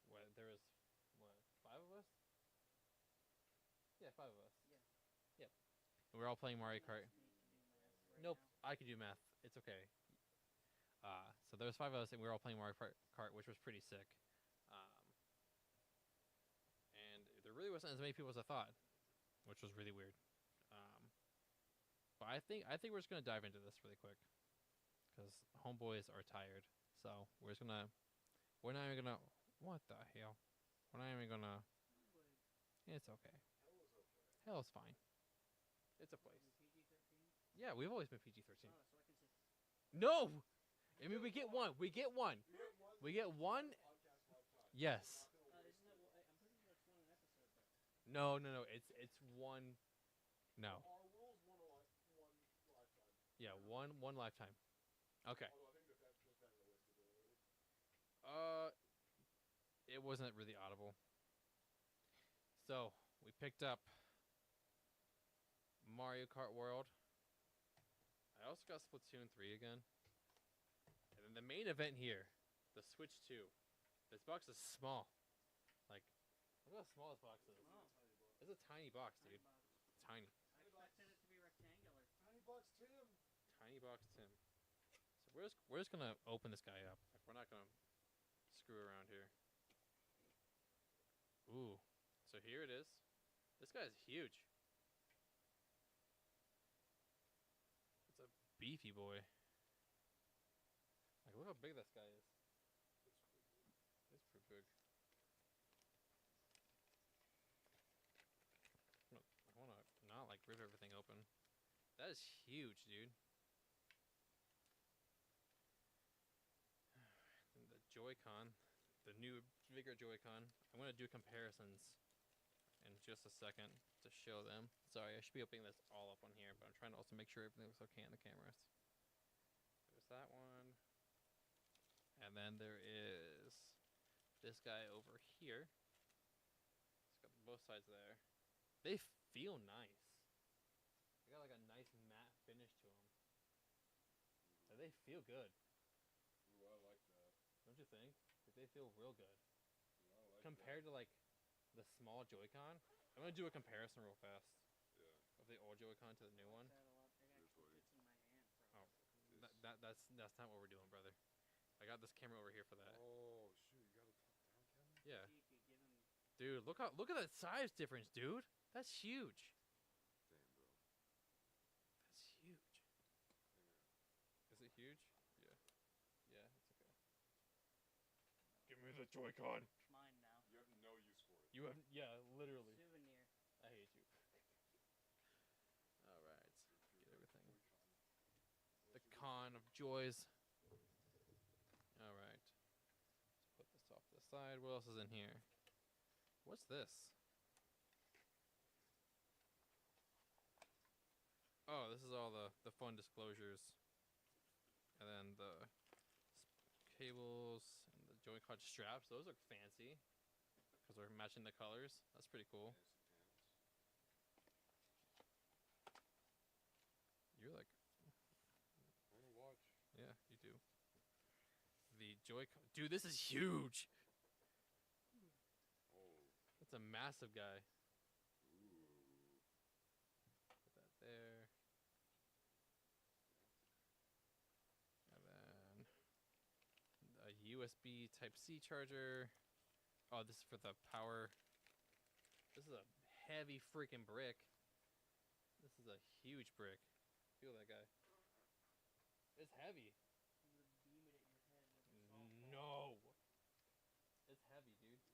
5 of us? Yeah, 5 of us. Yep. And we were all playing Mario Kart. Nope, I can do math. It's okay. So there was 5 of us, and we were all playing Mario Kart, which was pretty sick. And there really wasn't as many people as I thought, which was really weird. But I think we're just gonna dive into this really quick, because homeboys are tired. So we're not even gonna. What the hell? We're not even gonna. It's okay. Hell is fine. It's a place. Yeah, we've always been PG-13. No! I mean, we get one. We get one. We get one. Yes. No. It's one. No. Yeah, one lifetime. Okay. It wasn't really audible. So we picked up Mario Kart World. I also got Splatoon 3 again. And then the main event here, the Switch 2. This box is small. Like, look how small this box is. It's a tiny box, dude. Tiny. I expected it to be rectangular. Tiny box Tim. Tiny box Tim. So we're just gonna open this guy up. Like, we're not gonna screw around here. Ooh. So here it is. This guy is huge. It's a beefy boy. Like, look how big this guy is. It's pretty big. I wanna not like rip everything open. That is huge, dude. And the Joy-Con, the new bigger Joy-Con. I'm gonna do comparisons in just a second to show them. Sorry, I should be opening this all up on here, but I'm trying to also make sure everything looks okay in the cameras. There's that one. And then there is this guy over here. It's got both sides there. They feel nice. They got like a nice matte finish to them. And they feel good. Ooh, I like that. Don't you think? Like, they feel real good. Ooh, I like Compared to like the small Joy-Con. I'm gonna do a comparison real fast. Yeah. Of the old Joy-Con to the new one. Oh, that's not what we're doing, brother. I got this camera over here for that. Oh shoot, you got a top-down camera? Yeah. Dude, look at that size difference, dude. That's huge. Damn, bro. That's huge. Is it huge? Yeah. Yeah, it's okay. Give me the Joy-Con. Mine now. You have no use for it. You have, yeah, literally. Souvenir. I hate you. All right. Get everything. The con of joys. All right. Let's put this off to the side. What else is in here? What's this? Oh, this is all the fun disclosures. And then the cables and the Joy-Con straps. Those look fancy. Because we're matching the colors. That's pretty cool. You're like... I wanna watch. Yeah, you do. The Joy-Con... Dude, this is huge! Oh. That's a massive guy. Ooh. Put that there. And then... a USB Type-C charger. Oh, this is for the power. This is a heavy freaking brick. This is a huge brick. Feel that guy. It's heavy. No. It's heavy, dude.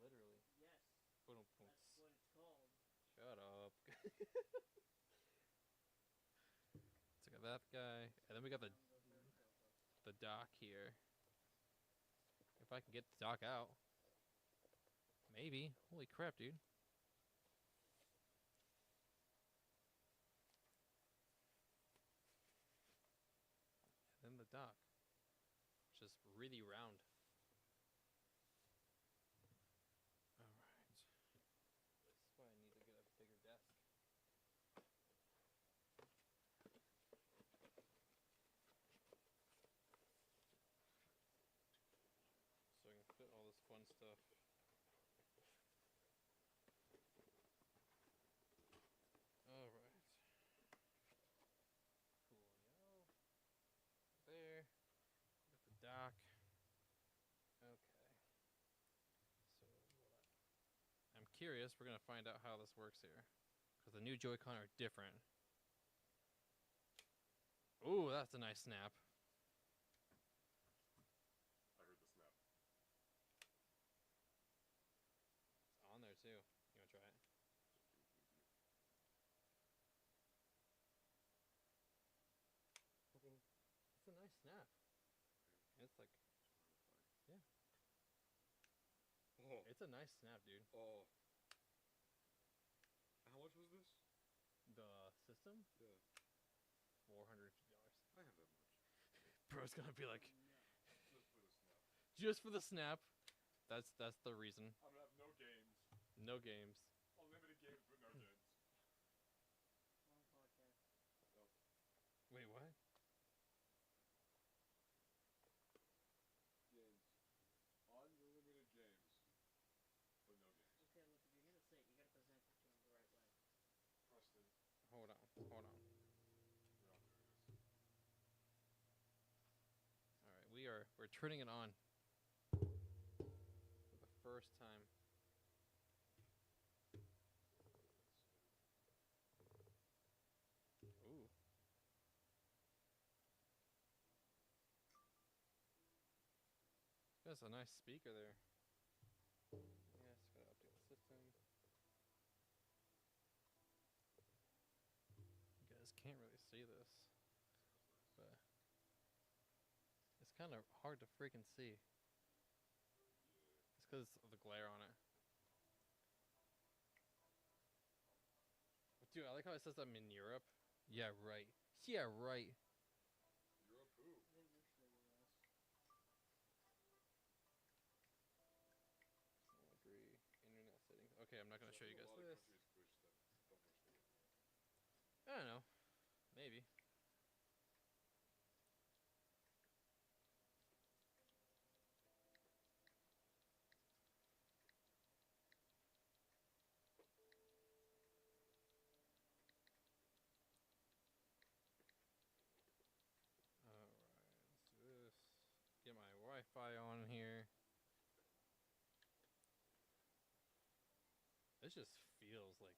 Literally. Yes. Boom, boom. That's what it's called. Shut up. So we got that guy, and then we got the dock here. If I can get the dock out. Maybe. Holy crap, dude. And then the dock. It's just really round. Alright. That's why I need to get a bigger desk. So I can fit all this fun stuff. Alright. Coolio. There. Got the dock. Okay. So I'm curious, we're gonna find out how this works here. Because the new Joy-Con are different. Ooh, that's a nice snap. I heard the snap. It's on there too. You wanna try it? It's a nice snap. It's like, yeah. Oh. It's a nice snap, dude. Oh. How much was this? system? Yeah. $450. I have that much. Bro's gonna be like, Just for the snap. just for the snap. That's the reason. I'm gonna have no games. No games. Unlimited games, but no games. Nope. Wait, what? Games. Unlimited games. But no games. Okay, look, if you're gonna say it, you gotta present it to him the right way. Preston. Hold on. We're not doing this. All right, we're turning it on for the first time. Ooh. That's a nice speaker there. Yes, gotta update the system. You guys can't really see this, but it's kind of hard to freaking see. It's because of the glare on it. Dude, I like how it says I'm in Europe. Yeah, right. Yeah, right. Europe who? Agree. Internet settings. Okay, I'm not gonna show you guys A lot of this. countries push that don't push the game. I don't know. Maybe. Alright, let's do this. Get my Wi-Fi on here. This just feels like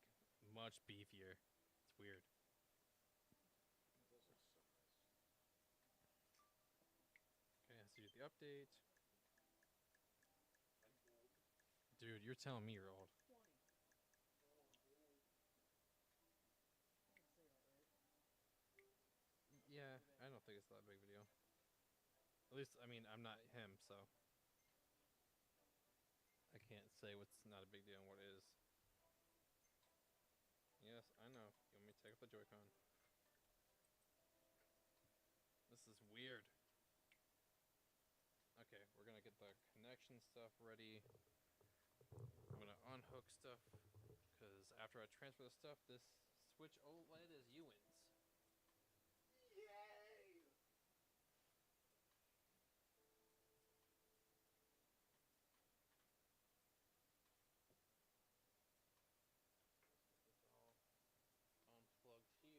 much beefier. It's weird. It's also so nice. Okay, let's do the update. Dude, you're telling me you're old. Yeah, I don't think it's that big of a deal. At least, I mean, I'm not him, so I can't say what's not a big deal and what is. Yes, I know. You want me to take up the Joy-Con? This is weird. Okay, we're gonna get the connection stuff ready. I'm gonna unhook stuff, because after I transfer the stuff, this Switch OLED is Ewan's. Yay! This all unplugged here.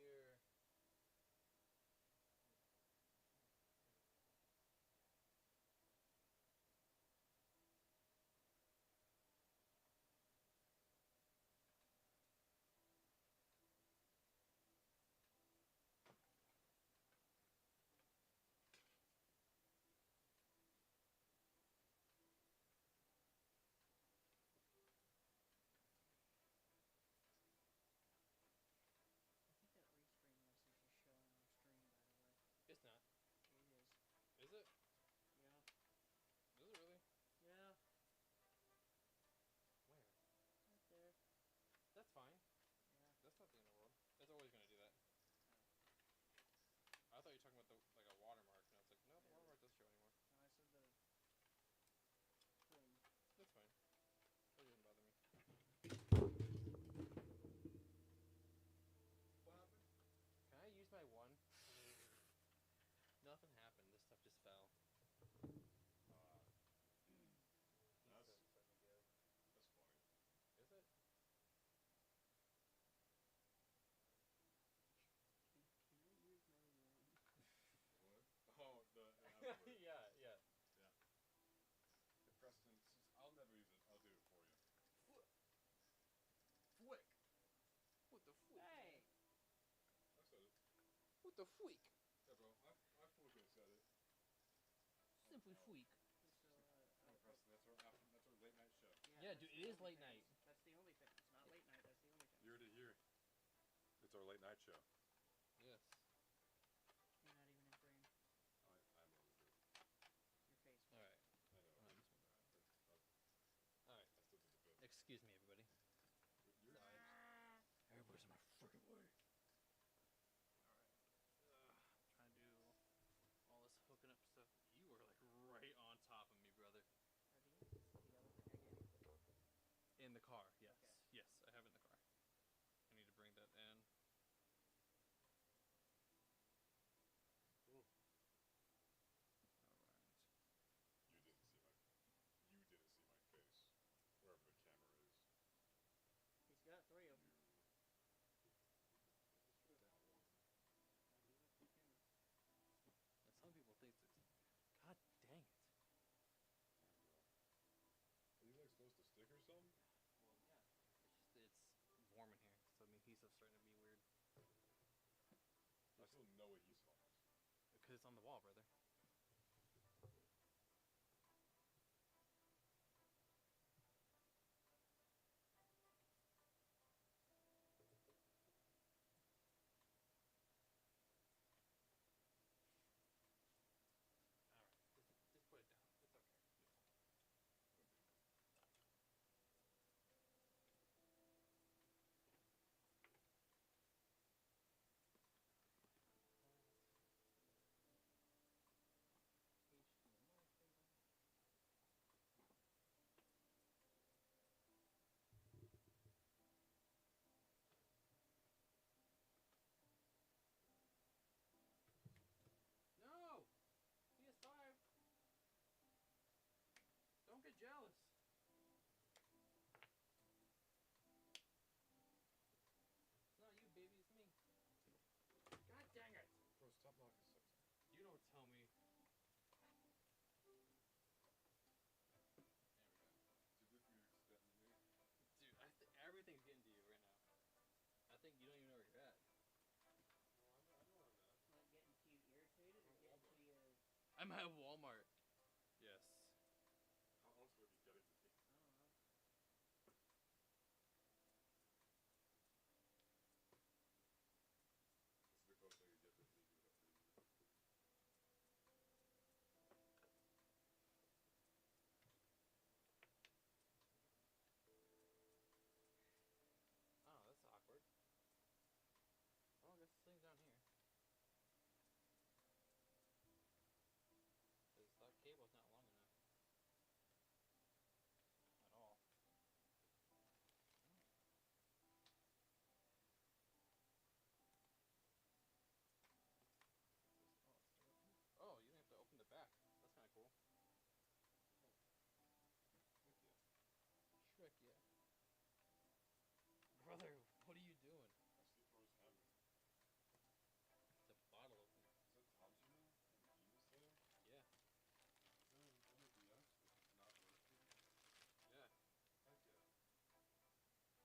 I think that restream message is showing on stream, by the way. It's not. It is. Is it? Yeah. Is it really? Yeah. Where? Right there. That's fine. Yeah. That's not the end of the world. It's always gonna do that. I thought you were talking about the like a watermark, and I was like, no, the watermark doesn't show anymore. No, I said the thing. That's fine. That doesn't bother me. What happened? Can I use my one? Nothing happened. This stuff just fell. That's funny. Is it? Can I use my one? What? Oh, the yeah. Yeah. Hey, Preston, I'll never use it. I'll do it for you. Flick! What the freak? Hey! I said it. What the freak? Yeah, bro. I fucking said it. Simply freak. Come on, Preston. That's our late night show. Yeah, dude, it is late night. That's the only thing. It's not late night. That's the only thing. You heard it here. It's our late night show. Yes. You're not even in frame. I'm always good. Your face. All right. I know. All right. I still did the bit. Excuse me, everybody. You're Everybody's in my freaking way. Because it's on the wall, brother. Alright, just put it down. It's okay. No! PS5! Don't get jealous! It's not you, baby, it's me. God dang it! Bro, stop knocking stuff. You don't tell me. Too good for you to get me. Dude, everything's getting to you right now. I think you don't even know where you're at. I know where I'm at. Like getting too irritated or getting to you? I'm at Walmart. Yes. How else would you get it to me? I don't know. It's the closest I could get to me. Oh, that's awkward. Well, I guess this thing's down here. Because that cable's not long enough. At all. Oh, you didn't have to open the back. That's kind of cool. Shrek, yeah. Brother, what are you doing? I see Thor's hammer. It's a bottle opener. Is that Thompson now? And the Venus there? Yeah. No, on the DX, but it's not working. Yeah.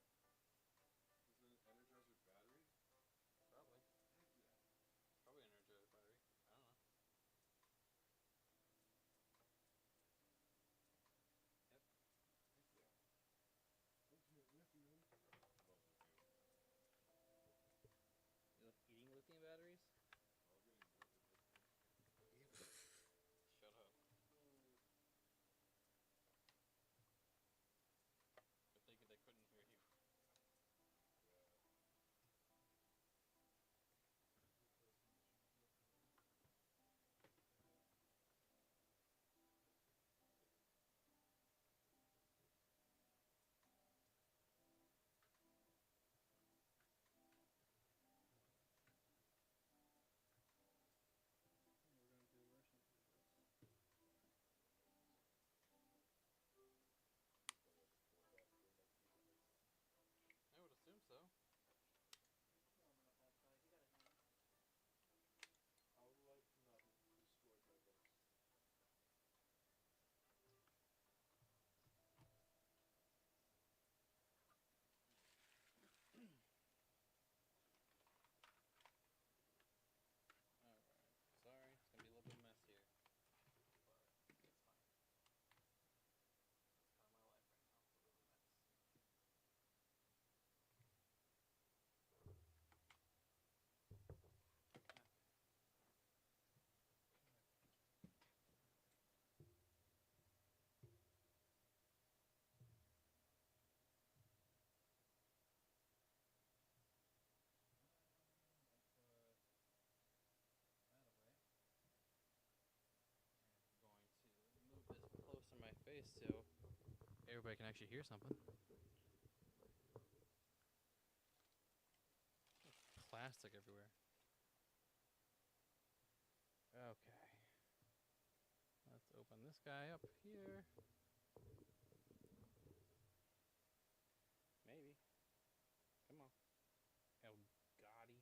Heck yeah. Is it an Energizer battery? Probably. Heck yeah. Probably an Energizer battery. I don't know. Yep. Heck yeah. Ultimate lithium. Love lithium. You like eating lithium batteries? Well, getting more than lithium. Shut up. They're thinking they couldn't hear you. We're gonna do Russian videos. I would assume so. Warming up outside. You got a hand. I would like to not be destroyed by bugs. Alright. Sorry, it's gonna be a little bit messier. But it's fine. It's kind of my life right now. It's a little mess. Going to move this closer to my face so everybody can actually hear something. Plastic everywhere. Okay. Let's open this guy up here. Maybe. Come on. El Gotti.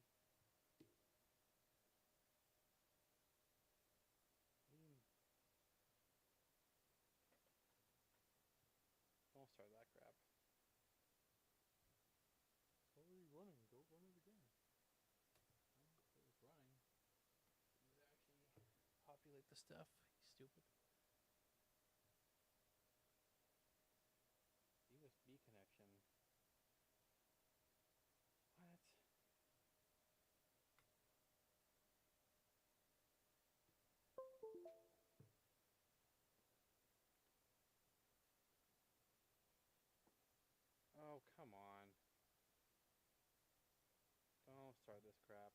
Don't start that crap. It's already running. Go run it again. Well, it was running. It was actually the stuff. Stupid. USB connection. What? Oh, come on. Don't start this crap.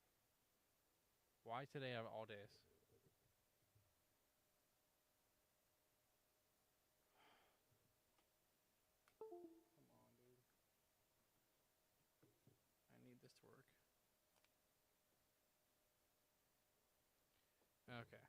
Why today out of all days? Come on, dude. I need this to work. Okay.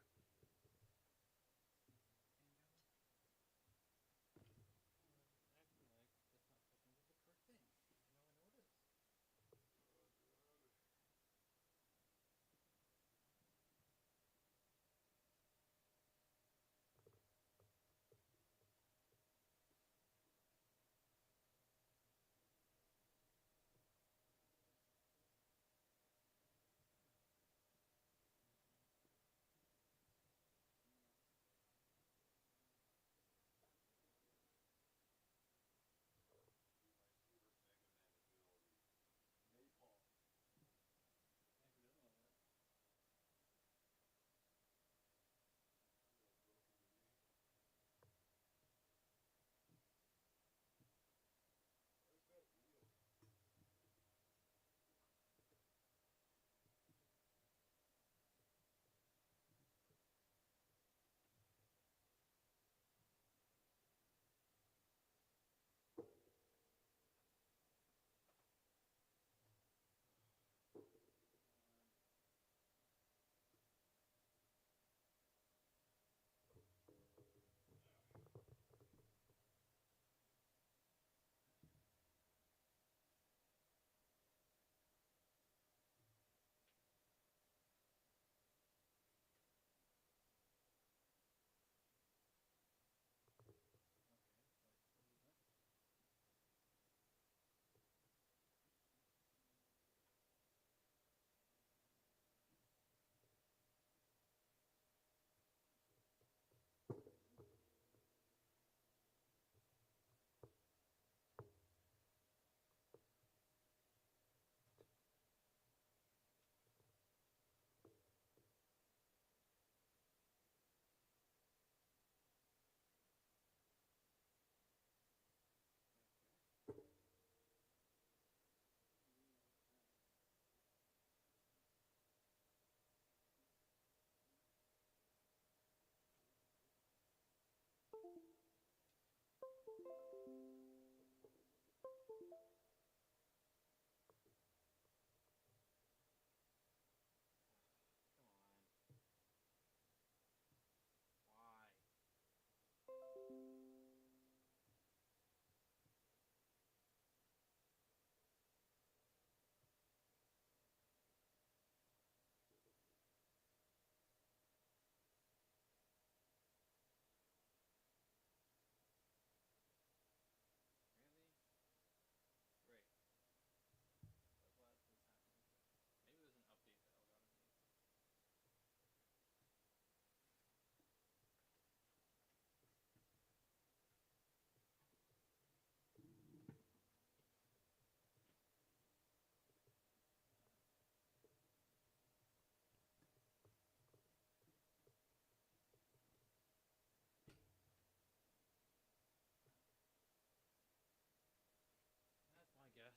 I guess.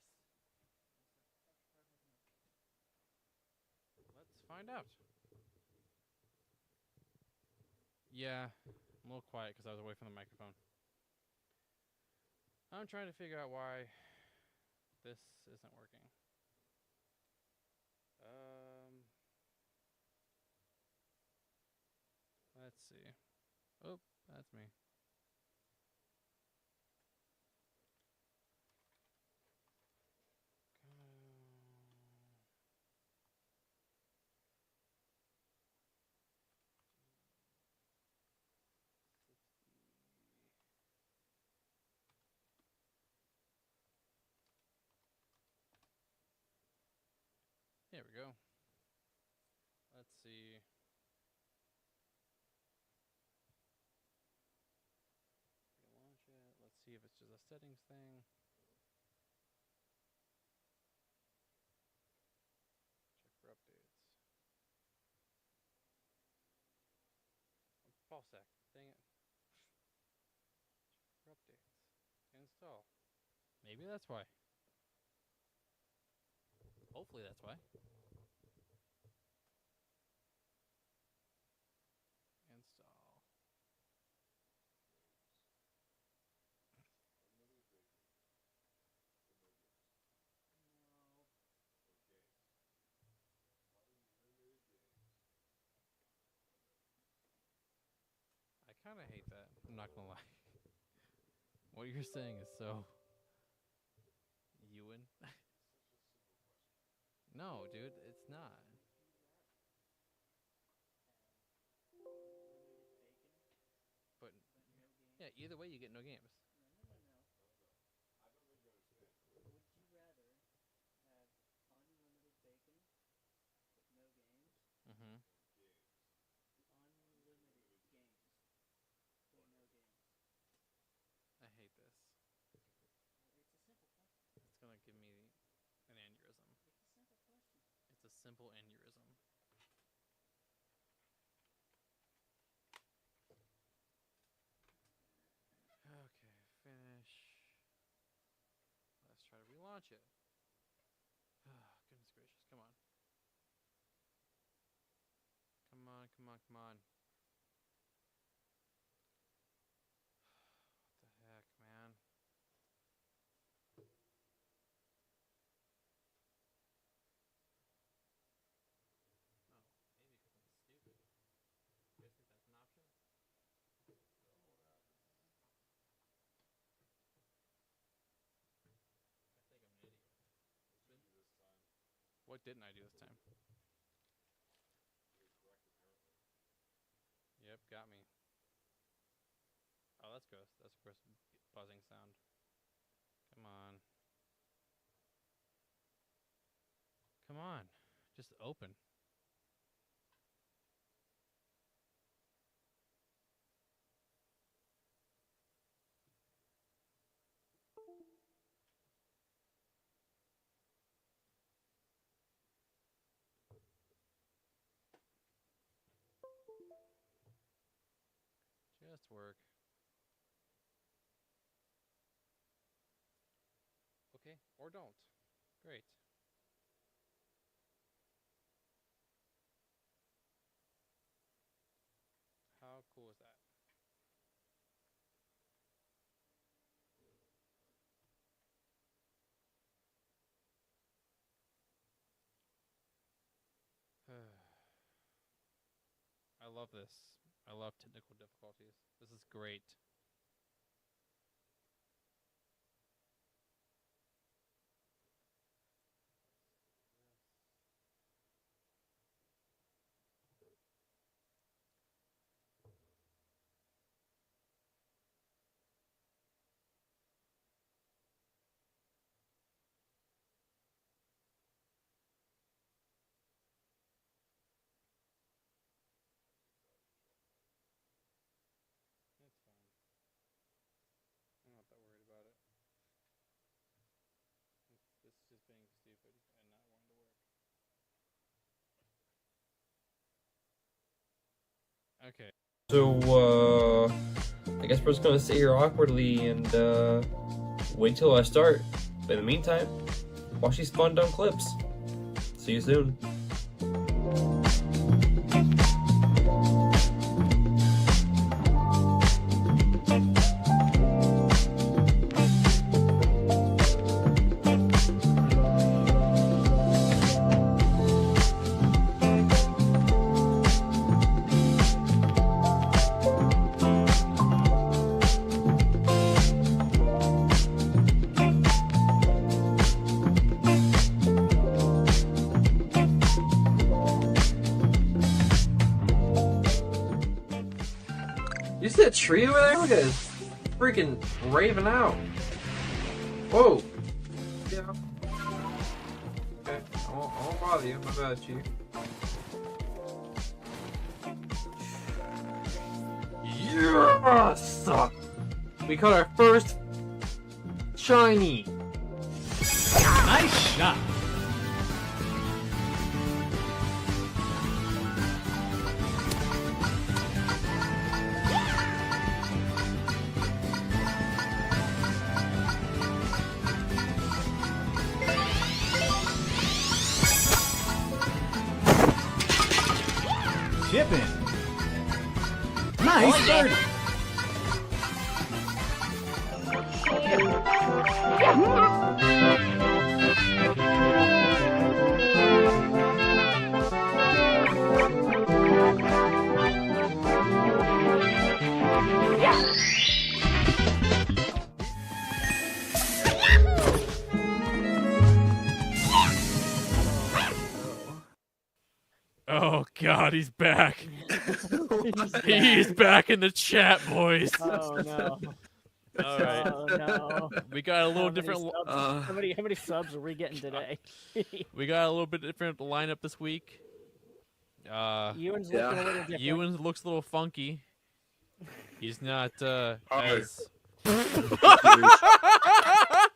Let's find out. Yeah, I'm a little quiet because I was away from the microphone. I'm trying to figure out why this isn't working. Let's see. Oh, that's me. There we go. Let's see. if it's just a settings thing. Check for updates. Ball sack. Dang it. Check for updates. Install. Maybe that's why. Hopefully that's why. Install. I kind of hate that. I'm not gonna lie. What you're saying is so Ewan. No, dude, it's not. But yeah, either way you get no games. Mm-hmm. I hate this. It's gonna give me an aneurysm. It's a simple aneurysm. Okay, finish. Let's try to relaunch it. Goodness gracious, come on. Come on, come on, come on. What the heck, man? You guys think that's an option? I think I'm an idiot. What didn't I do this time? Yep, got me. Oh, that's gross. That's a gross buzzing sound. Come on. Come on. Just open. Just work. Okay, or don't. Great. How cool is that? I love this. I love technical difficulties. This is great. It's fine. I'm not that worried about it. This is just being stupid and not wanting to work. Okay. So, I guess we're just gonna sit here awkwardly and, wait till I start. But in the meantime, watch these fun dumb clips. See you soon. You see that tree over there? Look at it. It's freaking raving out. Whoa. Yeah. Okay. I won't bother you. My bad, Chief. Yes! We caught our first shiny. Nice shot. Chipping. Nice birdie. Oh God, he's back. He's back in the chat, boys. Oh no. All right. Oh no. We got a little different. How many subs are we getting today? We got a little bit different lineup this week. Ewan's looking a little different. Ewan looks a little funky. He's not as.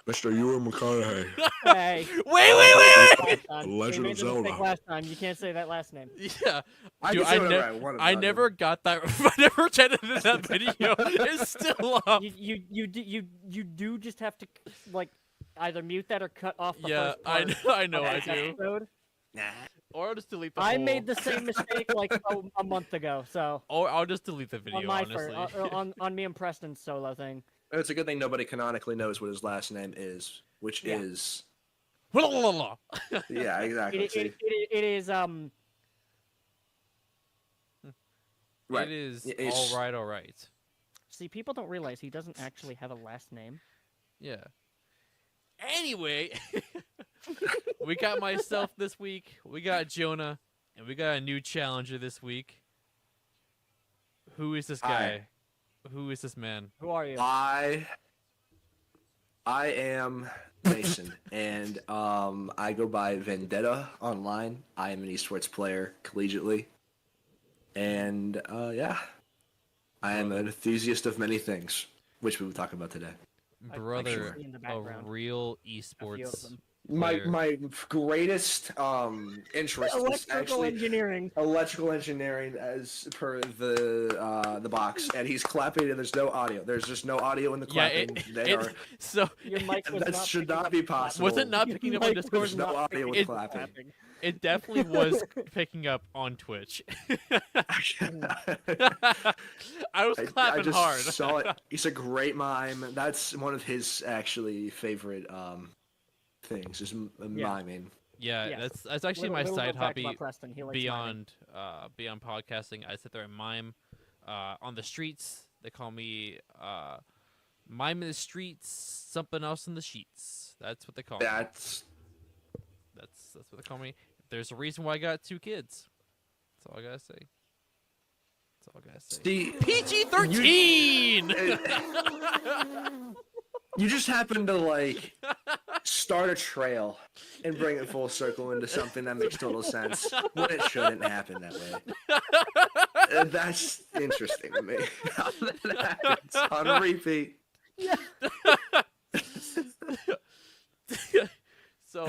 Mr. Ewan McConaughey. Hey. Wait! Legend of Zelda. Last time, you can't say that last name. Yeah. I Dude, can say whatever I want I about never got that. I never edited that video. It's still up. You do just have to like either mute that or cut off the Yeah, first part. I know of I this do. episode. Or I'll just delete the I whole... made the same mistake like a month ago, so. Or I'll just delete the video, on my honestly. on me and Preston's solo thing. It's a good thing nobody canonically knows what his last name is, which is. Yeah, exactly. It is Right. It is It's- all right. See, people don't realize he doesn't actually have a last name. Yeah. Anyway, we got myself this week. We got Jonah, and we got a new challenger this week. Who is this guy? Who is this man? Who are you? I am Mason, and I go by Vendetta online. I am an esports player collegiately, and yeah, I am an enthusiast of many things, which we will talk about today. Brother, in the a background. real few of esports them. player. My greatest interest is Electrical actually engineering. electrical engineering, as per the box, and he's clapping and there's no audio. There's just no audio in the Yeah, clapping. so Your mic was that not should picking not up be the clap. possible. Was it not picking up on Mic Discord? was There's no not audio with picking up the clapping. clapping. It definitely was picking up on Twitch. I was clapping I just hard. saw it. He's a great mime. That's one of his actually favorite things, is miming. Yeah, Yes. that's actually my Little side fact hobby about Preston, he likes miming. beyond podcasting. I sit there and mime on the streets. They call me mime in the streets, something else in the sheets. That's what they call me. That's That's what they call me. There's a reason why I got 2 kids. That's all I gotta say. That's all I gotta say. the PG-13. you just happen to like start a trail and bring it full circle into something that makes total sense when it shouldn't happen that way. That's interesting to me. How that happens on repeat. So,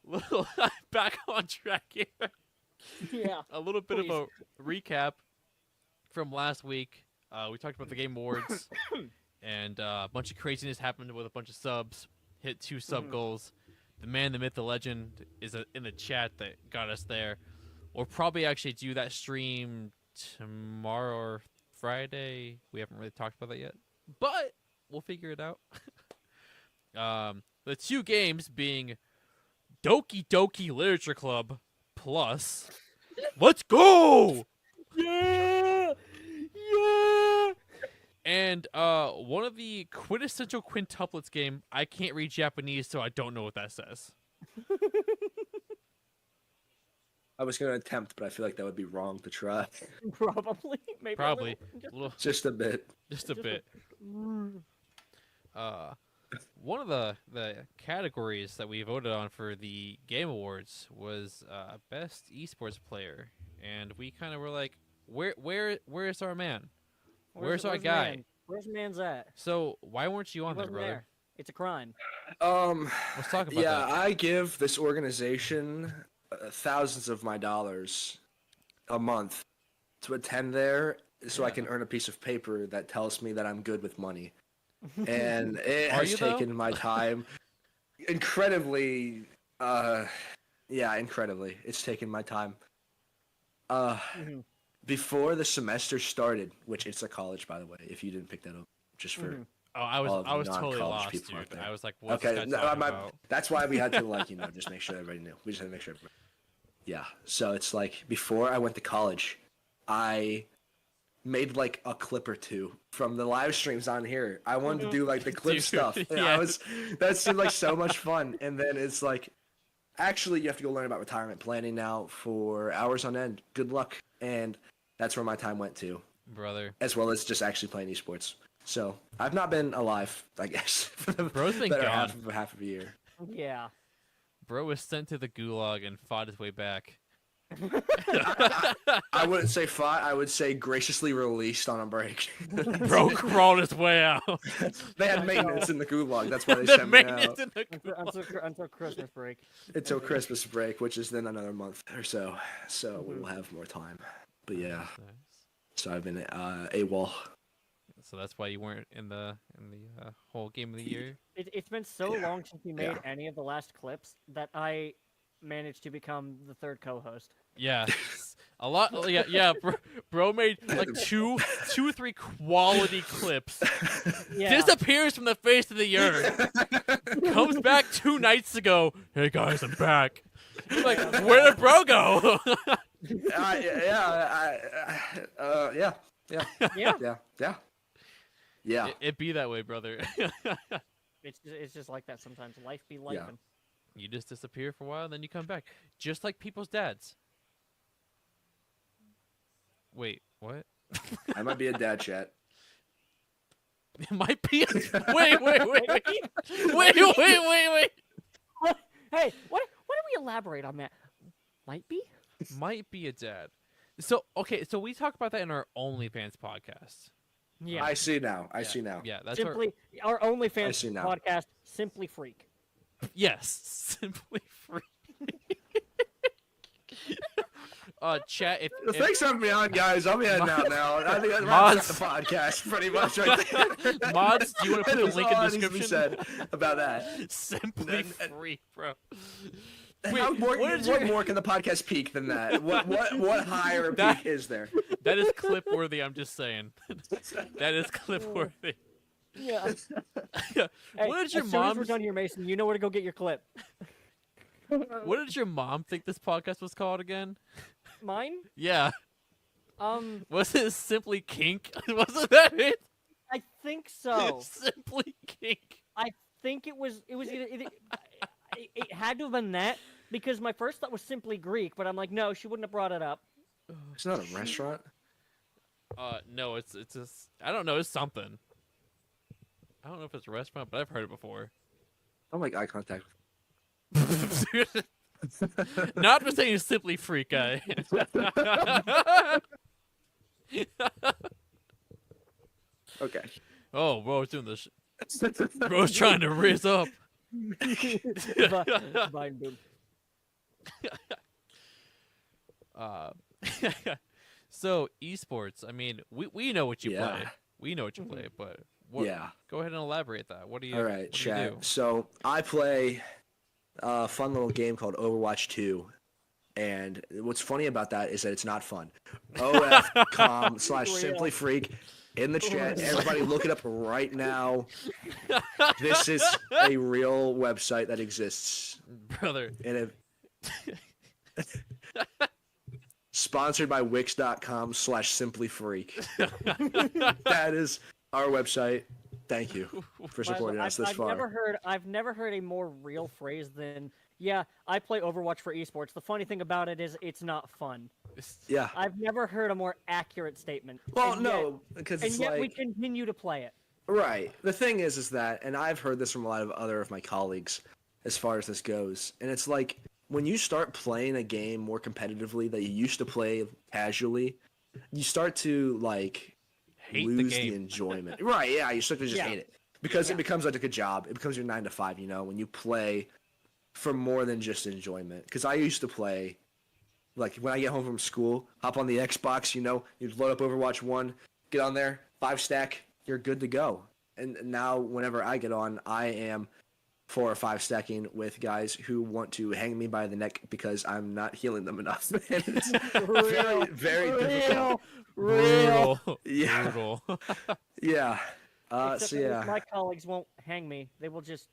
little back on track here. Yeah. A little bit of a recap from last week. We talked about the Game Awards, and a bunch of craziness happened with a bunch of subs. Hit 2 sub goals. The man, the myth, the legend is in the chat that got us there. We'll probably actually do that stream tomorrow or Friday. We haven't really talked about that yet, but we'll figure it out. The 2 games being Doki Doki Literature Club plus Let's Go! Yeah! Yeah! And one of the quintessential quintuplets game. I can't read Japanese, so I don't know what that says. I was gonna attempt, but I feel like that would be wrong to try. Probably. Maybe Probably. a little. Little- Just a bit. Just a bit. One of the categories that we voted on for the Game Awards was best esports player, and we kind of were like, where's our man? Where's our guy? Man? Where's man's at? So why weren't you on there, wasn't brother? there. It's a crime. Let's talk about yeah, that. I give this organization thousands of my dollars a month to attend there so I can earn a piece of paper that tells me that I'm good with money. And it Are has you, though? taken my time incredibly. Incredibly. It's taken my time. Before the semester started, which it's a college, by the way, if you didn't pick that up, just for. Oh, I was totally non-college lost, people out dude. there. I was like, what's Okay, this guy talking about? that's why we had to just make sure everybody knew. We just had to make sure. Yeah, so it's like before I went to college, I made like a clip or two from the live streams on here. I wanted to do like the clip Dude, stuff. And yeah. that seemed like so much fun. And then it's like, actually, you have to go learn about retirement planning now for hours on end. Good luck. And that's where my time went to, Brother. as well as just actually playing esports. So I've not been alive, I guess, for the Bro's been better gone. half of a year. Yeah. Bro was sent to the gulag and fought his way back. I wouldn't say fought. I would say graciously released on a break. Bro crawled his way out. They had maintenance in the gulag. That's why they The sent me out. maintenance in the gulag. Until Christmas break. Until Christmas break, which is then another month or so. So we'll have more time. But yeah. So I've been AWOL. So that's why you weren't in the whole game of the year. It's been so long since we made any of the last clips that I managed to become the third co-host. Yeah, a lot. Yeah. Bro made like two, 3 quality clips. Yeah. Disappears from the face of the earth. Comes back 2 nights ago. Hey guys, I'm back. You're like, where did Bro go? Yeah. It be that way, brother. It's just like that sometimes. Life be life. Yeah. You just disappear for a while, then you come back, just like people's dads. Wait, what? I might be a dad, chat. It might be. Wait. What? Hey, why don't we elaborate on that? Might be. Might be a dad. So so we talk about that in our OnlyFans podcast. Yeah. I see now. I see now. Yeah, that's Simply our I OnlyFans see now. podcast, Simply Freak. Yes, Simply Free. Chat. If Thanks for having me on, guys. I'll be heading out now. I think that's Mods- the podcast, pretty much. Right there. Mods, do you want to put the That is link in all the that needs to be description? said about that. Simply Free, bro. How more, what more can the podcast peak than that? What higher peak is there? That is clip worthy. I'm just saying. That is clip worthy. Yeah. What Hey, did your as soon as mom? we're done here, Mason, you know where to go get your clip. What did your mom think this podcast was called again? Mine? Yeah. Was it Simply Kink? Wasn't that it? I think so. Simply Kink. I think it was either it had to have been that because my first thought was Simply Greek, but I'm like, no, she wouldn't have brought it up. It's not a restaurant. No, it's just I don't know. It's something. I don't know if it's a restaurant, but I've heard it before. I don't like eye contact. Not for saying Simply Freak guy. Okay. Oh, bro's doing this. Bro's trying to riz up. Vine boom. So esports. I mean, we know what you Yeah. play. We know what you play, but what, Yeah. Go ahead and elaborate that. What do you? All right, what do you chat. do? So I play a fun little game called Overwatch 2. And what's funny about that is that it's not fun. OF.com/Simply Freak in the chat. Everybody look it up right now. This is a real website that exists. Brother. And sponsored by Wix.com/Simply Freak. That is our website. Thank you for supporting us this far. I've never heard a more real phrase than yeah, I play Overwatch for esports. The funny thing about it is it's not fun. Yeah. I've never heard a more accurate statement. Well, and no, yet, because and it's yet we like- continue to play it. Right. The thing is that, and I've heard this from a lot of other of my colleagues as far as this goes, and it's like when you start playing a game more competitively that you used to play casually, you start to like Hate the lose game. the enjoyment. Right, yeah, you start to just Yeah. hate it. because it becomes like a job. It becomes your 9 to 5. You know, when you play for more than just enjoyment. Because I used to play, like when I get home from school, hop on the Xbox. You know, you load up Overwatch 1, get on there, 5-stack, you're good to go. And now whenever I get on, I am 4 or 5 stacking with guys who want to hang me by the neck because I'm not healing them enough. And it's very, very difficult. Brutal. Yeah. Brutal. Yeah. Except So that yeah. my colleagues won't hang me. They will just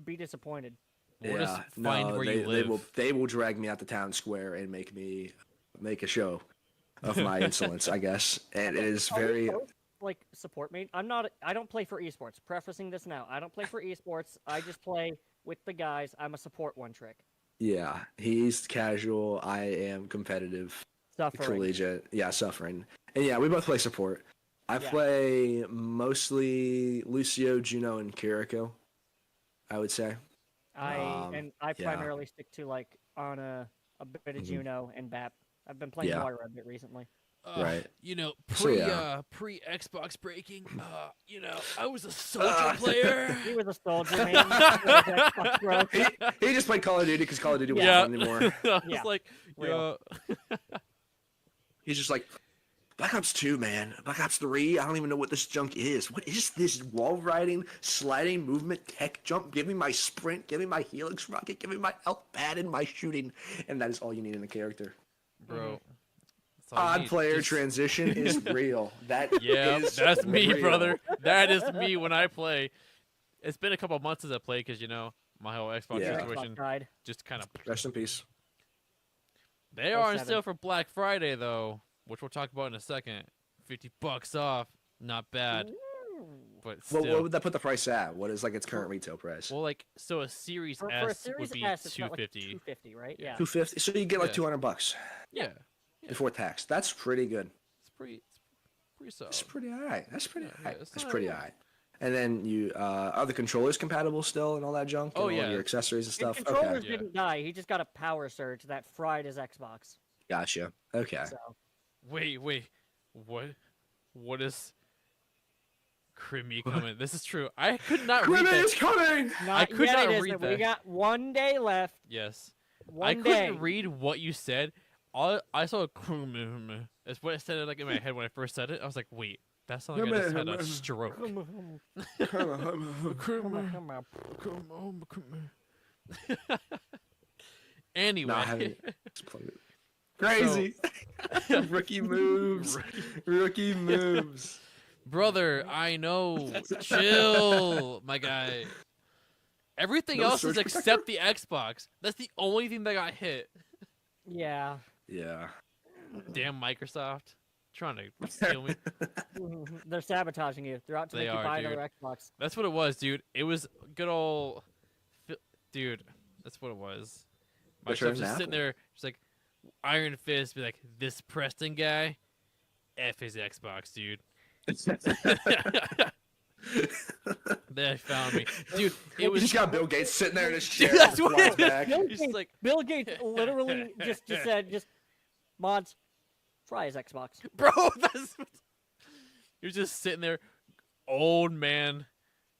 be disappointed. Or just Yeah, find no, where they, you live. they will drag me out the town square and make me make a show of my insolence, I guess. And it is Are we very both, like support me. I don't play for esports. Prefacing this now, I don't play for esports. I just play with the guys. I'm a support one trick. yeah. He's casual. I am competitive. Suffering. Collegiate. Yeah, suffering. And yeah, we both play support. I Yeah. play mostly Lucio, Juno, and Kiriko, I would say. I yeah. primarily stick to like Ana, a bit of Mhm. Juno, and Bap. I've been playing Yeah. Moira a bit recently. Right. You know, So, yeah. pre Xbox breaking. You know, I was a soldier player. He was a soldier, man. He was Xbox bro. He just played Call of Duty because Call of Duty wasn't Yeah. fun anymore. I was Yeah. like, Real. He's just like, Black Ops 2, man. Black Ops 3, I don't even know what this junk is. What is this wall riding, sliding movement, tech jump? Give me my sprint, give me my helix rocket, give me my health pad and my shooting. And that is all you need in a character. bro. that's all you Odd need. player Just- transition is real. That Yeah, is that's me, real. brother. That is me when I play. It's been a couple of months since I played because, you know, my whole Xbox Yeah. situation Xbox died. just kind of. Rest in peace. They are on 07. sale for Black Friday, though, which we'll talk about in a second. $50 off. Not bad. But Well, still. what would that put the price at? What is like its current retail price? Well, like, so a Series For a S Series would be S, it's about, like, $250. $250, right? Yeah. $250. So you get like Yeah. $200 Yeah. before tax. That's pretty good. It's pretty solid. That's pretty alright. That's pretty Yeah, alright. it's That's not pretty bad. alright. And then you are the controllers compatible still and all that junk? Oh, and yeah. all your accessories and His stuff. controllers Okay. didn't die. He just got a power surge that fried his Xbox. Gotcha. Okay. So Wait. What is Crimmy coming? This is true. I could not read Crimmy that. is coming! I could yet not it read isn't. that. We got one day left. Yes. I One couldn't day. read what you said. All I saw That's what it said like in my head when I first said it. I was like, wait, that sounds like I just had a stroke. Anyway. Not having Crazy. Rookie moves. Rookie moves. Brother, I know. Chill, my guy. Everything No else is surge except the Xbox. That's the only thing that got hit. Yeah. Yeah. Damn Microsoft. Trying to steal me. They're sabotaging you. They're out to They make you are, buy dude. another Xbox. That's what it was, dude. It was good old... Dude, that's what it was. Which Microsoft's one's just Apple? sitting there, just like, Iron Fist, be like, this Preston guy, F his Xbox, dude. They found me. Dude, it was... You just got Bill Gates sitting there in his chair. Dude, that's with what his it is. back. Bill Gates literally just said, mods, try his Xbox. Bro, that's... You're just sitting there, old man,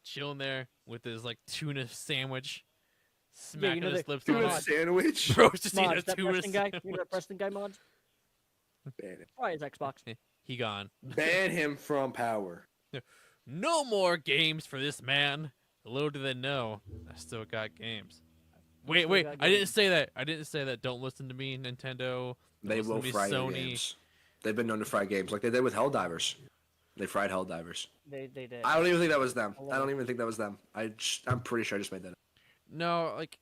chilling there with his, like, tuna sandwich, smacking know his the- lips Tuna on it. sandwich? Bro, just eating Mods, a that tuna Preston guy? sandwich. You know that Preston guy, mods? Try his Xbox. He gone. Ban him from power. No more games for this man. Little do they know, I still got games. Wait, Still wait, got I didn't games. say that. I didn't say that. Don't listen to me, Nintendo. Don't They listen will to me, fry your Sony. games. They've been known to fry games like they did with Helldivers. They fried Helldivers. They did. I don't even think that was them. A I little. don't even think that was them. I'm pretty sure I just made that up. No, like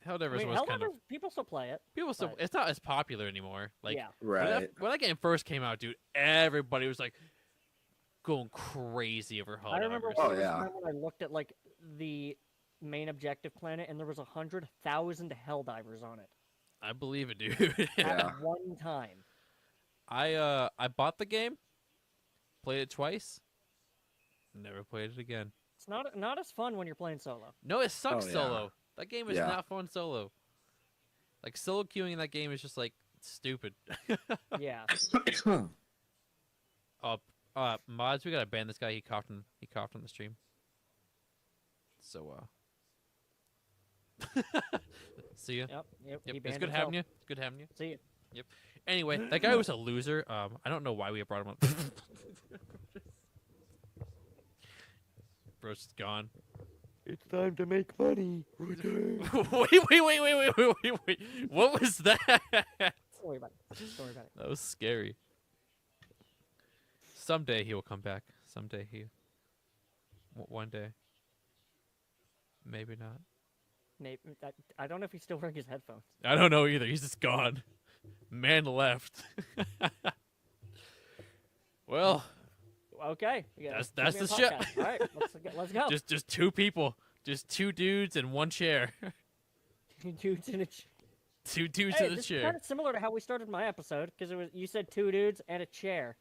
Helldivers I mean, was kind of Helldivers, people still play it. people still. but- It's not as popular anymore. Like Yeah. Right. when that game first came out, dude, everybody was like going crazy over Helldivers. I remember Oh, there was a yeah. time when I looked at like the main objective planet, and there was 100,000 Helldivers on it I believe it, dude. Yeah. at one time. I bought the game, played it twice, never played it again. It's not as fun when you're playing solo. No, it sucks Oh, yeah. solo. That game is Yeah. not fun solo. Like solo queuing in that game is just like stupid. Yeah. Mods, we gotta ban this guy. He coughed on the stream. So see ya. Yep. He It's banned good having you. himself. It's good having you. See ya. Yep. Anyway, that guy was a loser. I don't know why we brought him up. Bro's just gone. It's time to make money. wait. What was that? Don't worry about it. Don't worry about it. That was scary. Someday he will come back. Someday he. One day. Maybe not. Maybe, I don't know if he's still wearing his headphones. I don't know either. He's just gone. Man left. Well. Okay. Yeah, That's the two-man ship. podcast. All right, let's go. Just two people. Just two dudes and one chair. Two dudes in a Two dudes hey, in a this is chair. kind of similar to how we started my episode because you said two dudes and a chair.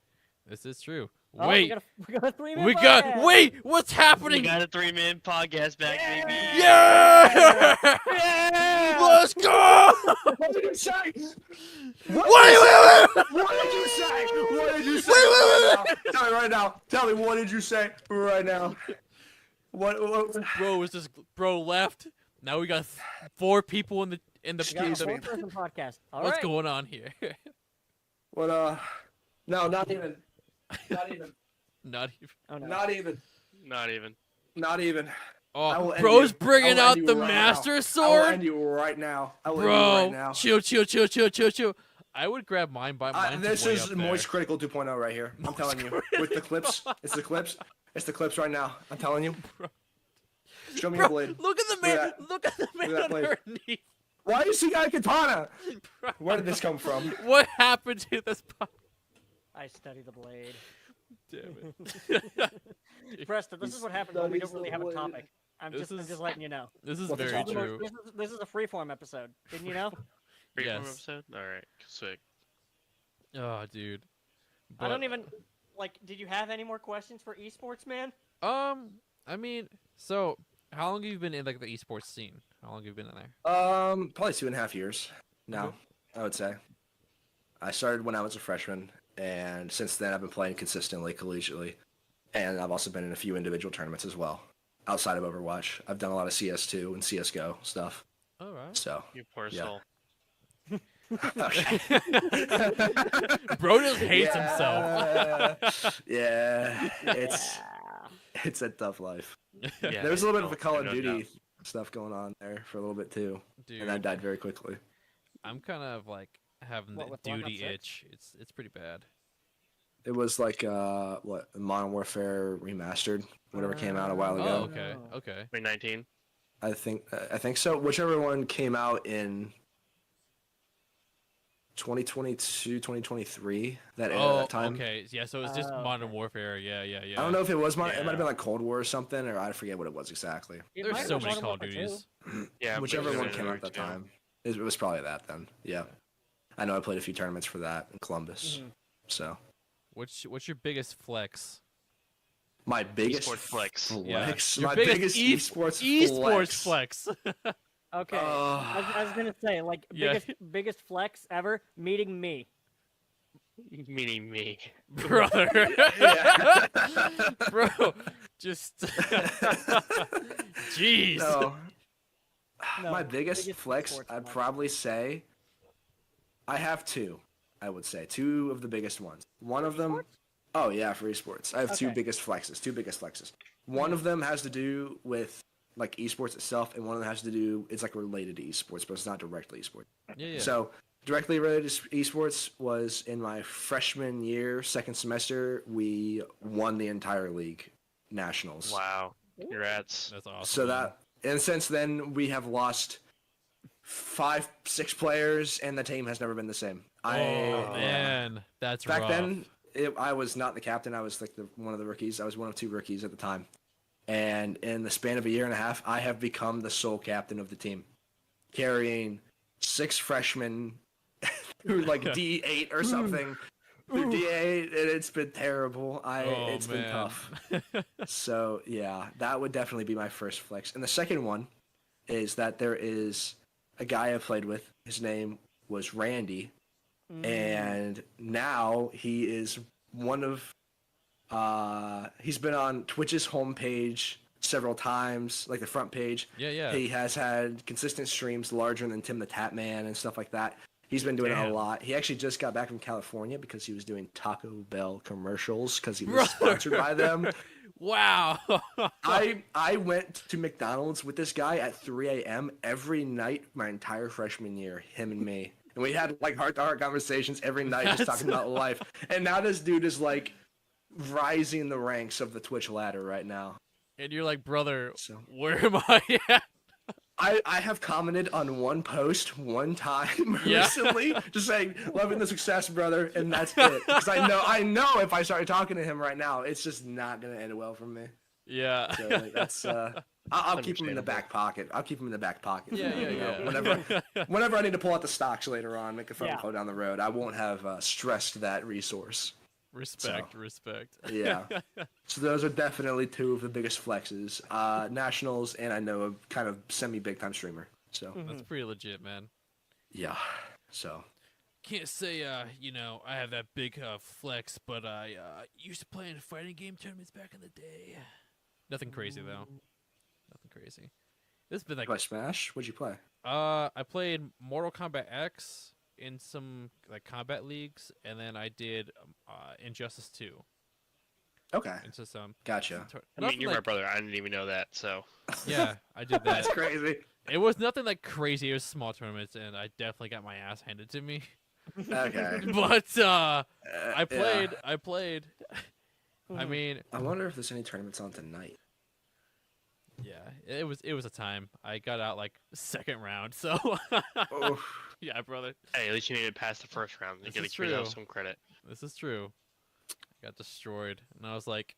This is true. Oh, Wait. we got a three-man We podcast. got. Wait. What's happening? We got a 3-man podcast back, baby. Yeah! Yeah! Let's go! What did you say? Wait! What did you say? What did you say? Wait. Tell me right now. Tell me, what did you say right now? What? Bro left. Now we got 4 people in the We got a four-person podcast. All What's right. going on here? What? No, not even. Not even. Not even. Oh, no. Not even. Not even. Not even. I will Oh, end bro's you. bringing I will out end the you right Master now. I Sword. will end you right now. I will end you Bro, right now. chill. I would grab mine by mine. This is Moist Critical 2.0 right here. I'm telling you. With the clips. It's the clips. It's the clips right now. I'm telling you. Show me your blade. Look at the man. Look at the man Look at that blade. underneath. Why is he got a katana? Where did this come from? What happened to this? I study the blade. Damn it. Preston, this is what happens when we don't really have a topic. I'm just letting you know. This is What's the very topic? true. This is a freeform episode. Didn't you know? Freeform Yes. episode? Alright, sick. Oh, dude. I don't even did you have any more questions for esports, man? I mean, so how long have you been in like the esports scene? How long have you been in there? Probably 2.5 years now, I would say. I started when I was a freshman, and since then I've been playing consistently, collegiately. And I've also been in a few individual tournaments as well, outside of Overwatch. I've done a lot of CS2 and CSGO stuff. All right. So, You poor yeah. soul. Bro just hates himself. Yeah, it's a tough life. Yeah, there was a little bit of a no, Call of no Duty doubt. stuff going on there for a little bit too, Dude. and I died very quickly. I'm kind of like having What, the with 1.6? duty itch. It's pretty bad. It was like Modern Warfare Remastered, whatever came out a while ago. Oh, okay. 2019. I think so. Whichever one came out in 2022, 2023, that era, that time. Okay. Yeah, so it's just Modern Warfare. Yeah. I don't know if it was it might have been like Cold War or something, or I forget what it was exactly. There's so many Call of Duties. Yeah, Whichever but one it's came out at there that too. time. It was probably that then. Yeah. I know I played a few tournaments for that in Columbus. So What's your biggest flex? my biggest Esports flex. Yeah. My biggest esports flex. Okay. I was gonna say Yeah. biggest flex ever meeting me. Meaning me. Brother. Bro, just jeez. No. No, My biggest flex, esports I'd flex. probably say, I have two. I would say two of the biggest ones. One of them, oh yeah, for esports. I have two Okay. biggest flexes. One of them has to do with like esports itself, and one of them has to do, it's like related to esports, but it's not directly esports. Yeah. So directly related to esports was in my freshman year, second semester, we won the entire league nationals. Wow. Congrats. That's awesome. So that, and since then we have lost 5-6 players, and the team has never been the same. Man, that's back rough. then I was not the captain. I was like one of the rookies. I was one of 2 rookies at the time, and in the span of a year and a half, I have become the sole captain of the team, carrying 6 freshmen through like D8 or something. Through D8, and it's been terrible. It's been tough. So yeah, that would definitely be my first flex. And the second one is that there is a guy I played with. His name was Randy, and now he is one of. He's been on Twitch's homepage several times, like the front page. Yeah, yeah. He has had consistent streams larger than Tim the Tap Man and stuff like that. He's been doing it a lot. He actually just got back from California because he was doing Taco Bell commercials because he was sponsored by them. Wow. I went to McDonald's with this guy at 3 a.m. every night my entire freshman year, him and me. And we had like heart-to-heart conversations every night just talking about life. And now this dude is like rising the ranks of the Twitch ladder right now. And you're like, brother, where am I at? I have commented on one post one time recently, just saying, loving the success, brother, and that's it. Because I know if I started talking to him right now, it's just not gonna end well for me. Yeah. So like, that's I'll keep him in the back pocket. I'll keep him in the back pocket. Yeah. Whenever I need to pull out the stocks later on, make a phone call down the road, I won't have stressed that resource. Respect. Yeah. So those are definitely two of the biggest flexes. Nationals, and I know a kind of semi-big time streamer. So That's pretty legit, man. Yeah. So Can't say, I have that big flex, but I used to play in fighting game tournaments back in the day. Nothing crazy though. Nothing crazy. This has been like play Smash. What'd you play? I played Mortal Kombat X in some like combat leagues, and then I did Injustice 2. Okay. Into some. Gotcha. I mean, you're my brother. I didn't even know that. So. Yeah, I did that. That's crazy. It was nothing like crazy. It was small tournaments, and I definitely got my ass handed to me. Okay. But I played. I mean, I wonder if there's any tournaments on tonight. Yeah, it was a time. I got out like second round, so yeah, brother. Hey, at least you didn't pass the first round. You gotta give yourself some credit. This is true. I got destroyed, and I was like,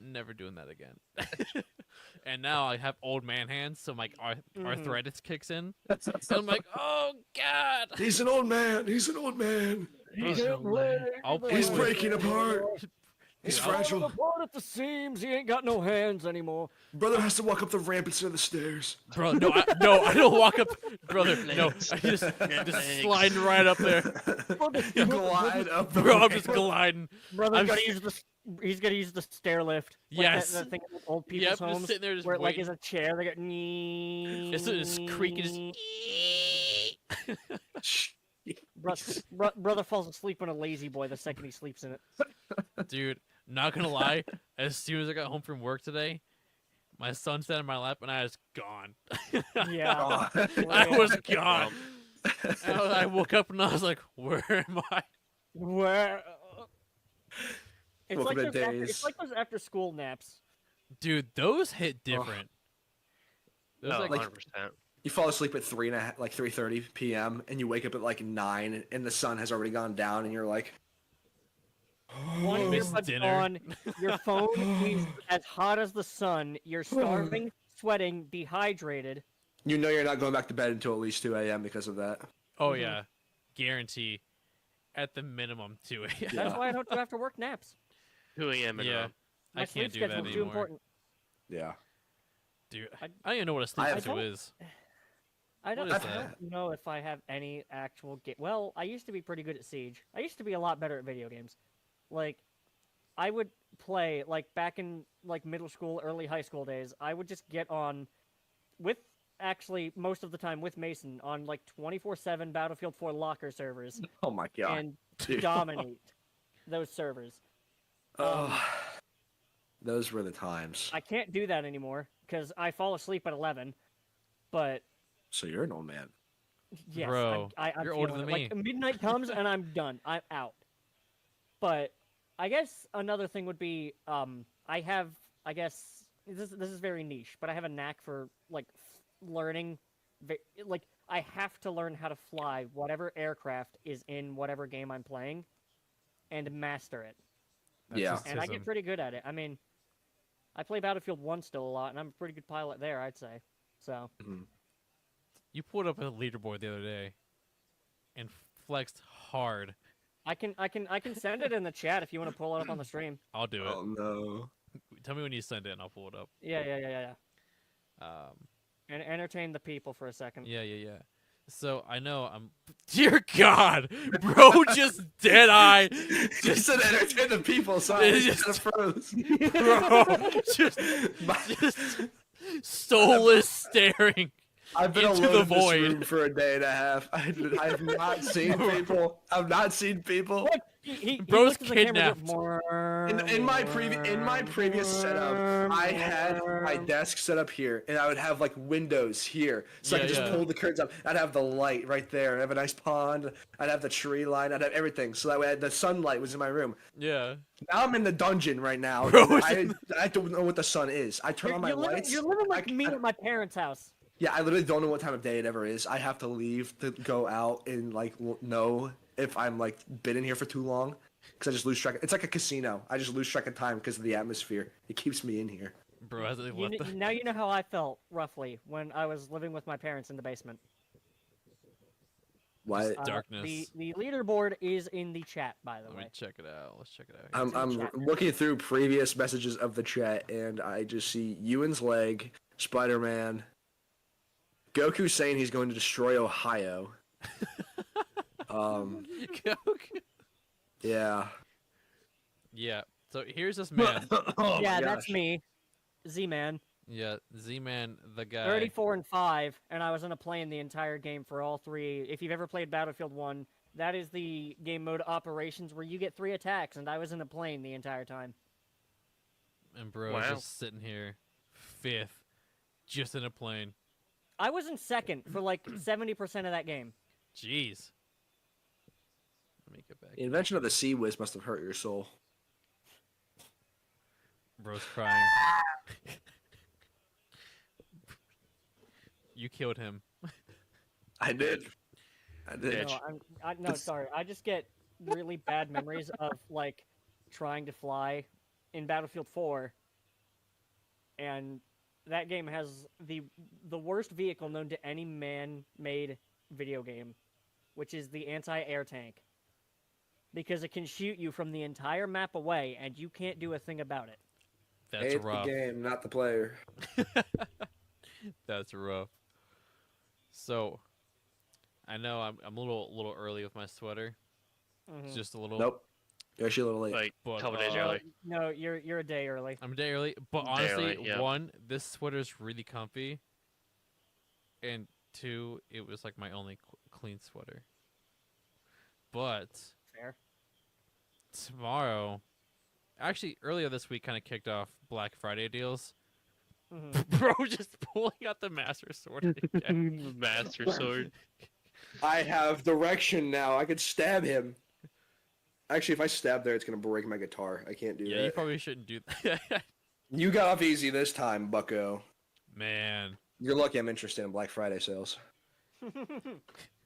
never doing that again. And now I have old man hands, so my arthritis kicks in. And I'm like, oh god, He's an old man. He's an old man. He's breaking apart. He's fragile. Apart at the seams. He ain't got no hands anymore. Brother has to walk up the ramp instead of the stairs. Bro, no, I don't walk up, brother. No, I just sliding right up there. You glide up the Bro, I'm ramp. just gliding. Brother's he's gotta use the stair lift. Like Yes. that thing in old people's Yep, just homes. sitting there just where it, like waiting. is a chair. They got It's just creaking. Brother falls asleep on a lazy boy the second he sleeps in it. Dude, not gonna lie, as soon as I got home from work today, my son sat in my lap and I was gone. Yeah. I was gone. And I woke up and I was like, where am I? Where? It's Welcome like, to those days. it's like those after school naps. Dude, those hit different. Those No, like 100%. You fall asleep at 3:30 p.m. and you wake up at like 9, and the sun has already gone down, and you're like, One Oh, earbud's dinner. on, your phone is as hot as the sun, you're starving, sweating, dehydrated. you know, you're not going back to bed until at least 2 a.m. because of that. oh yeah, guarantee. At the minimum, 2 a.m. That's why I don't do after work naps. 2 a.m. and Yeah, up. My I sleep can't do that schedule's too anymore. important. Yeah. Dude, I don't even know what a sleep I schedule don't- is. I don't, What is I that? don't know if I have any actual game. Well, I used to be pretty good at Siege. I used to be a lot better at video games. Like, I would play, like, back in, like, middle school, early high school days, I would just get on with, actually, most of the time with Mason, on, like, 24/7 Battlefield 4 locker servers. Oh my god. And Dude. dominate those servers. Oh, those were the times. I can't do that anymore, because I fall asleep at 11, but... So you're an old man. Yes, Bro, I'm you're older feeling than it. Like, midnight comes and I'm done. I'm out. But I guess another thing would be, I have, I guess this is very niche, but I have a knack for like learning. Like I have to learn how to fly whatever aircraft is in whatever game I'm playing, and master it. Yeah. And I get pretty good at it. I mean, I play Battlefield 1 still a lot, and I'm a pretty good pilot there, I'd say. So. You pulled up a leaderboard the other day, and flexed hard. I can send it in the chat if you want to pull it up on the stream. I'll do it. Oh no. Tell me when you send it, and I'll pull it up. Yeah. And entertain the people for a second. Yeah. So I know I'm. Dear God, bro, just dead eye. Just to entertain the people. Sorry, It just just- froze. Bro, just soulless staring I've been into alone the in this void. room for a day and a half. I've not seen people. I've not seen people. Look, he Bro's looks at the camera and kidnapped. goes, "More, In my previous setup, I had my desk set up here, and I would have like windows here, so I could just pull the curtains up. I'd have the light right there. I'd have a nice pond. I'd have the tree line. I'd have everything, so that way the sunlight was in my room. Yeah. Now I'm in the dungeon right now. Bro, I don't know what the sun is. I turn on my lights. You're living like me at my parents' house. Yeah, I literally don't know what time of day it ever is. I have to leave to go out and like know if I'm like been in here for too long, because I just lose track. It's like a casino. I just lose track of time because of the atmosphere. It keeps me in here. Bro, Now you know how I felt roughly when I was living with my parents in the basement. What? Darkness. The leaderboard is in the chat, by the way. Let me check it out. Let's check it out. I'm looking through previous messages of the chat, and I just see Ewan's leg, Spider-Man, Goku saying he's going to destroy Ohio. Goku. Yeah. Yeah. So here's this man. Oh yeah, that's me, Z-Man. Yeah, Z-Man, the guy. 34 and 5, and I was in a plane the entire game for all three. If you've ever played Battlefield 1, that is the game mode operations where you get 3 attacks, and I was in a plane the entire time. And bro, Wow. just sitting here, 5th, just in a plane. I was in second for like 70% of that game. Jeez. Let me get back. The invention of the Sea Whiz must have hurt your soul. Bro's crying. You killed him. I did. I did. No, sorry. I just get really bad memories of like trying to fly in Battlefield 4, and that game has the worst vehicle known to any man-made video game, which is the anti-air tank, because it can shoot you from the entire map away, and you can't do a thing about it. That's It's rough. the game, not the player. That's rough. So, I know I'm a little early with my sweater. Mhm. Just a little. Nope. You're actually a little late. Like But, a couple days uh, early. No, you're a day early. I'm a day early, but Day honestly, early, yeah. 1, this sweater's really comfy, and 2, it was like my only clean sweater. But Fair. tomorrow, actually earlier this week, kind of kicked off Black Friday deals. Mhm. Bro, just pulling out the Master Sword again. Master Sword. I have direction now. I could stab him. Actually, if I stab there, it's gonna break my guitar. I can't do Yeah, that. you probably shouldn't do that. You got off easy this time, bucko. Man, You're lucky I'm interested in Black Friday sales.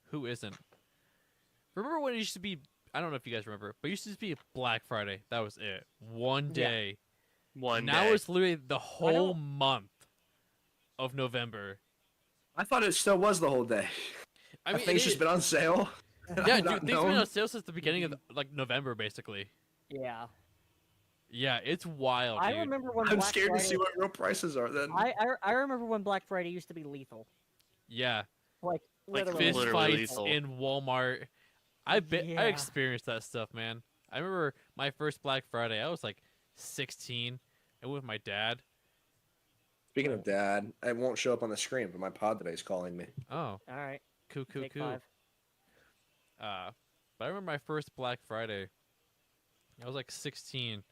who isn't? Remember when it used to be? I don't know if you guys remember, but it used to be Black Friday. That was it. One Yeah. day. One Now day. it's literally the whole month of November. I thought it still was the whole day. I I mean, think it's it just is- been on sale. Yeah, I've dude, not things have been known. on sale since the beginning of like November, basically. Yeah. Yeah, it's wild, I dude. remember when I'm Black scared Friday... to see what real prices are then. I remember when Black Friday used to be lethal. Yeah, Like literally. fist literally fights lethal. in Walmart. I Yeah. experienced that stuff, man. I remember my first Black Friday. I was like 16, and with my dad. Speaking of dad, I won't show up on the screen, but my pod today is calling me. Oh, All right. cool. Take 5. But I remember my first Black Friday. I was like 16,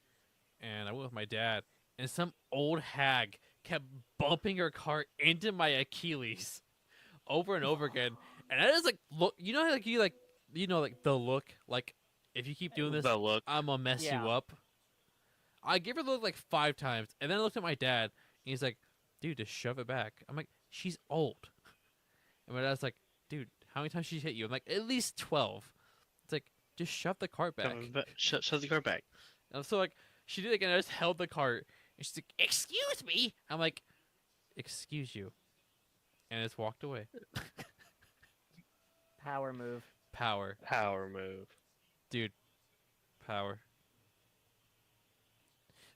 and I went with my dad, and some old hag kept bumping her cart into my Achilles over and over again. And I just like look, you know, like the look, like if you keep doing this, The look. I'm gonna mess Yeah. you up. I gave her the look like 5 times, and then I looked at my dad, and he's like, "Dude, just shove it back." I'm like, "She's old," and my dad's like, "Dude, how many times she hit you?" I'm like, "At least 12." It's like, just shove the cart back. Shove the cart back. And so like she did it again. I just held the cart, and she's like, "Excuse me." I'm like, "Excuse you," and it's walked away. Power move. Power, Power move. dude. Power.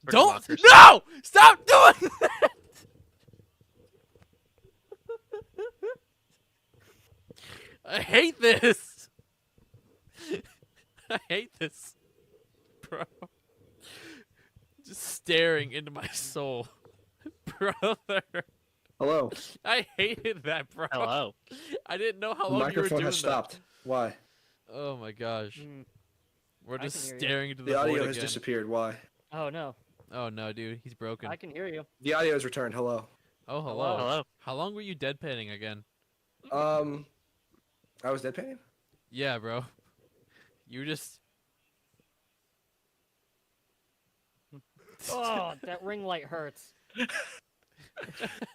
For Don't democracy. no! Stop doing that! I hate this. I hate this, bro. Just staring into my soul, brother. Hello. I hated that, bro. Hello. I didn't know how The long you were microphone doing has stopped. Why? that. Oh my gosh. We're I just can hear you. staring into The the audio void has again. disappeared. Why? Oh no. Oh no, dude, he's broken. I can hear you. The audio has returned. Hello. Oh, hello. Hello. How long were you deadpanning again? I was deadpanning? Yeah, bro. You just. Oh, that ring light hurts.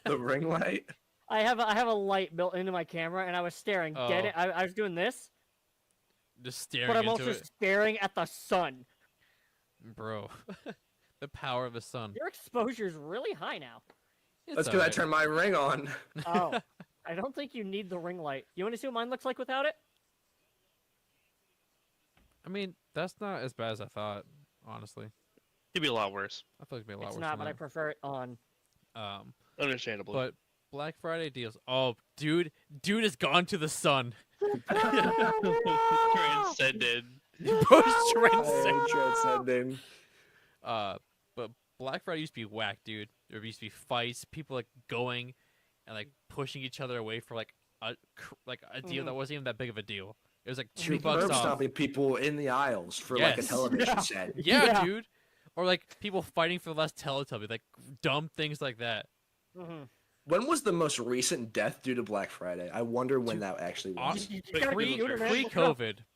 The ring light? I have a light built into my camera, and I was staring dead. Oh. I was doing this, Just staring but I'm into also it. staring at the sun. Bro. The power of the sun. Your exposure's really high now. That's because I turned my ring on. Oh, I don't think you need the ring light. You want to see what mine looks like without it? I mean, that's not as bad as I thought, honestly. It'd be a lot worse. I thought it'd be a lot It's worse. not, than but I that. prefer it on. Understandably. But Black Friday deals. Oh, dude has gone to the sun. Transcended. Bro's I transcended. am transcending. But Black Friday used to be whack, dude. There used to be fights, people like going and like pushing each other away for like a deal that wasn't even that big of a deal. It was like $2 Curb off. stomping people in the aisles for like a Yes. television set. Yeah, dude. Or like people fighting for the last Teletubby, like dumb things like that. When was the most recent death due to Black Friday? I wonder when that actually was.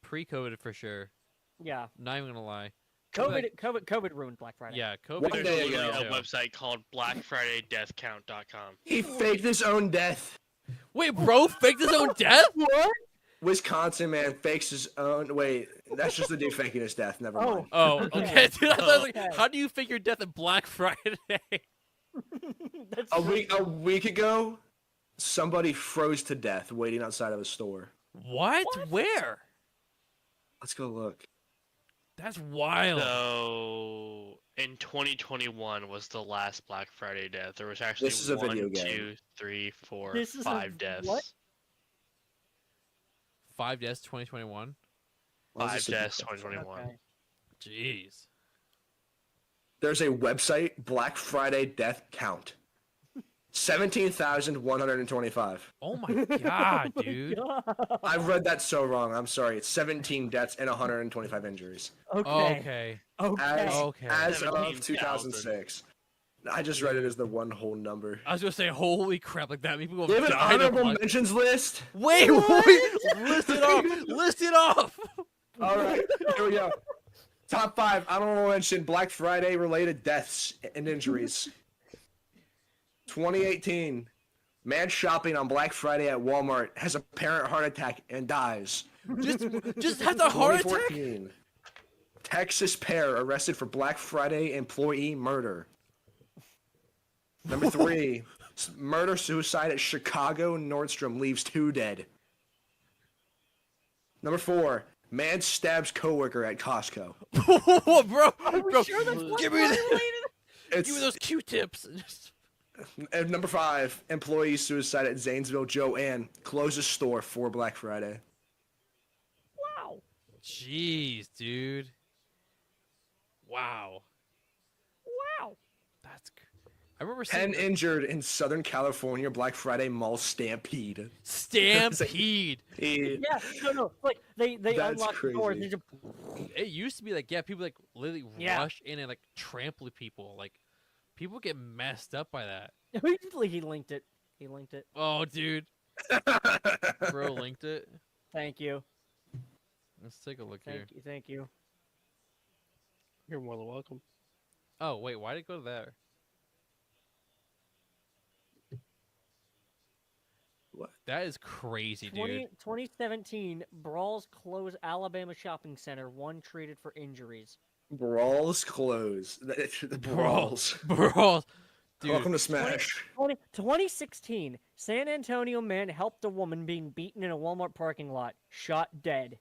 Pre-COVID for sure. Yeah. Not even gonna lie. Like- COVID ruined Black Friday. Yeah, COVID. One There's day literally ago. a website called BlackFridayDeathCount.com. He faked his own death. Wait, bro, faked his own death? What? Wisconsin man fakes his own. Wait, that's just the dude faking his death. Never mind. Oh, okay. Dude, I was like, Okay. how do you fake your death at Black Friday? A week ago, somebody froze to death waiting outside of a store. What? Where? Let's go look. That's wild. So in 2021 was the last Black Friday death. There was actually This is a video game. 2, 3, 4, This is a 5 deaths. what? 5 deaths, 2021. 5 deaths, 2021. Okay. Jeez. There's a website, Black Friday death count. 17,125. Oh my god, dude. I read that so wrong. I'm sorry. It's 17 deaths and 125 injuries. Okay. As of 2006. I just read it as the one whole number. I was gonna say, holy crap, like that many people They have have an died of honorable Black- mentions list. Wait, list it off. List it off. All right, here we go. Top 5 honorable mention Black Friday related deaths and injuries. 2018, man shopping on Black Friday at Walmart has apparent heart attack and dies. Just has a heart attack. 2014, Texas pair arrested for Black Friday employee murder. Number 3, murder suicide at Chicago Nordstrom leaves 2 dead. Number 4, man stabs coworker at Costco. bro, Sure that's give me It's, give me those Q-tips. And number 5, employee suicide at Zanesville Joanne closes store for Black Friday. Wow. Jeez, dude. Wow. Wow. That's. I remember 10 seeing injured in Southern California Black Friday mall stampede. Stampede. Yeah, no. Like they That's unlock the doors. crazy. They just... It used to be like, yeah, people like literally Yeah. rush in and like trample people. Like, people get messed up by that. He linked it. He linked it. Oh, dude. Bro linked it. Thank you. Let's take a look here. Thank you. You're more than welcome. Oh, wait, why did it go there? What? That is crazy, dude. 2017, Brawls close Alabama shopping center. One treated for injuries. Brawls close. The Brawls. Brawls. Dude. Welcome to Smash. 2016, San Antonio man helped a woman being beaten in a Walmart parking lot. Shot dead.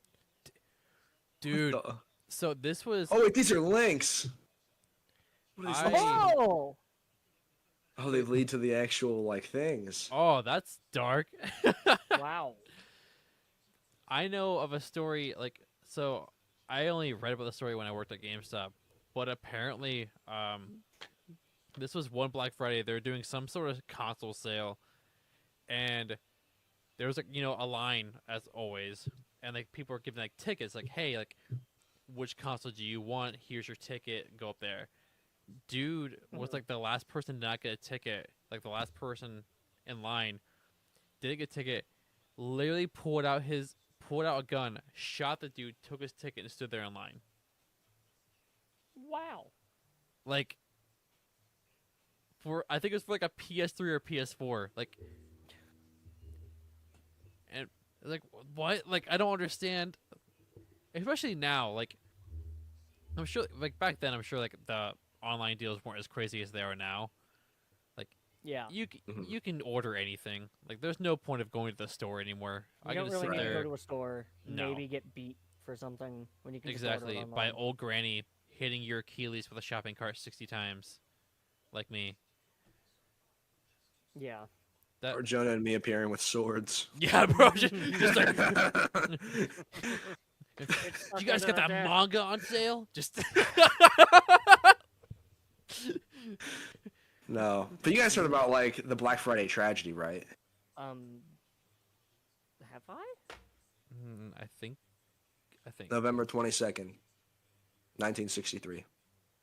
Dude. So this was. Oh, wait, these are links. What are these links? Oh! Oh, they lead to the actual, like, things. Oh, that's dark. Wow. I know of a story so. I only read about the story when I worked at GameStop, but apparently, this was one Black Friday. They were doing some sort of console sale, and there was a line as always, and people were giving tickets, hey, which console do you want? Here's your ticket. Go up there. Dude was the last person to not get a ticket. The last person in line didn't get a ticket. Literally pulled out a gun, shot the dude, took his ticket, and stood there in line. Wow. I think it was for a PS3 or PS4. And what? I don't understand. Especially now, I'm sure back then I'm sure the online deals weren't as crazy as they are now. Yeah. You can order anything. There's no point of going to the store anymore. You don't really need to go to a store. Maybe get beat for something when you can just order it exactly online. by old granny hitting your Achilles with a shopping cart 60 times, like me. Yeah. Or Jonah and me appearing with swords. Yeah, bro. Just you guys got that manga on sale? Just. No, but you guys heard about the Black Friday tragedy, right? Have I? I think. November 22nd, 1963.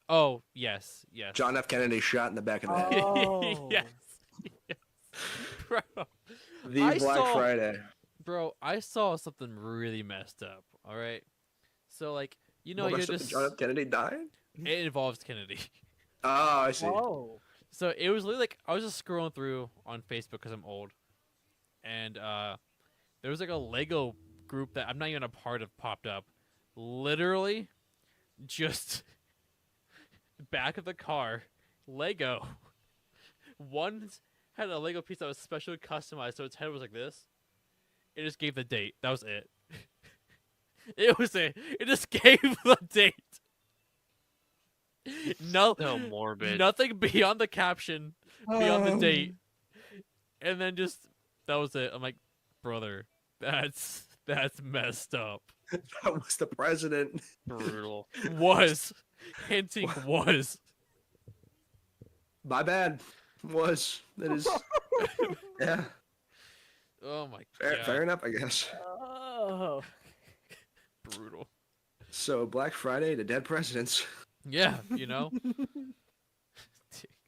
Oh yes. John F. Kennedy shot in the back of the head. Oh. yes. Bro. The Black Friday. Bro, I saw something really messed up. All right, so you're just John F. Kennedy died. It involves Kennedy. Oh, I see. Oh. So it was literally I was just scrolling through on Facebook because I'm old, and there was a Lego group that I'm not even a part of popped up. Literally, just back of the car, Lego. One had a Lego piece that was specially customized, so its head was like this. It just gave the date. That was it. It just gave the date. No, so morbid. Nothing beyond the caption, beyond the date, and then that was it. I'm like, brother, that's messed up. That was the president. Brutal. Hinting was. My bad. That is. Yeah. Oh my god. Fair enough, I guess. Oh. Brutal. So Black Friday to dead presidents. Yeah,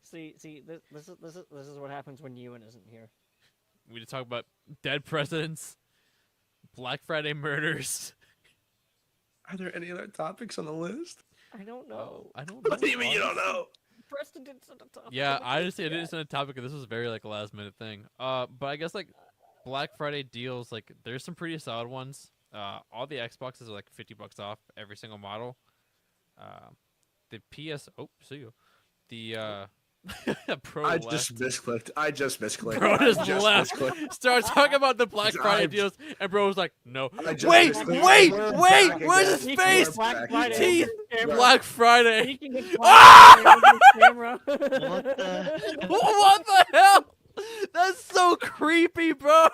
See, this is what happens when Ewan isn't here. We talk about dead presidents, Black Friday murders. Are there any other topics on the list? I don't know. I don't know. What do you mean you don't know? Preston didn't send a topic. Yeah, I just it didn't send a topic. This was very a last minute thing. But I guess Black Friday deals there's some pretty solid ones. All the Xboxes are $50 off every single model. The PS. Oh, see you. The Pro. I just misclicked. Bro just left. Started talking about the Black Friday deals, and bro was like, "No, wait, where's his face? Black Teeth. Camera. Black Friday. Ah! Camera. What the hell? That's so creepy, bro.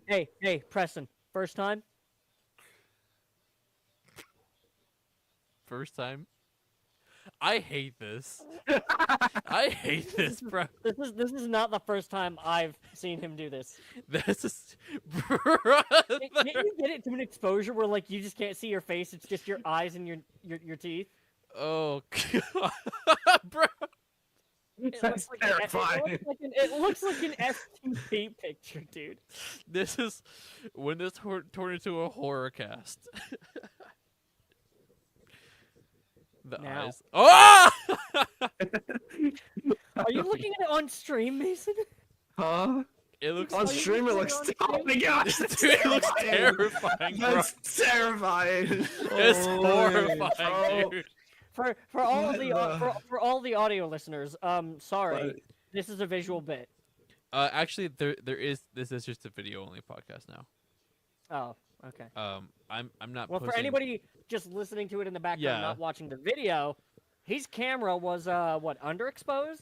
Hey, Preston. First time. First time. I hate this. I hate this, bro. This is not the first time I've seen him do this. This is, Can't you get it to an exposure where you just can't see your face? It's just your eyes and your teeth. Oh god, bro. That's terrifying. It looks like an STP picture, dude. This is when this turned into a horror cast. The Now. eyes. Oh! Are you looking at it on stream, Mason? Huh? It looks on stream. It looks. Oh my gosh! Dude, it looks terrifying, bro. That's terrifying. It's Holy horrifying, bro. dude. For all of the for all the audio listeners, sorry, this is a visual bit. Actually, this is just a video only podcast now. Oh, okay. I'm not. Well, for posting... anybody just listening to it in the background, Yeah. not watching the video, his camera was what, underexposed?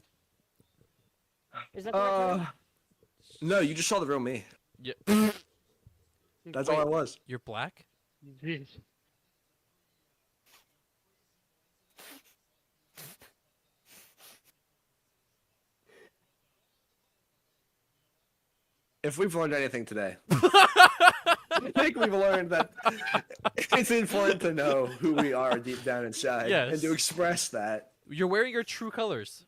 Is that the right term? No, you just saw the real me. Yeah. That's all I was. You're black? If we've learned anything today, I think we've learned that it's important to know who we are deep down inside and to express that. You're wearing your true colors.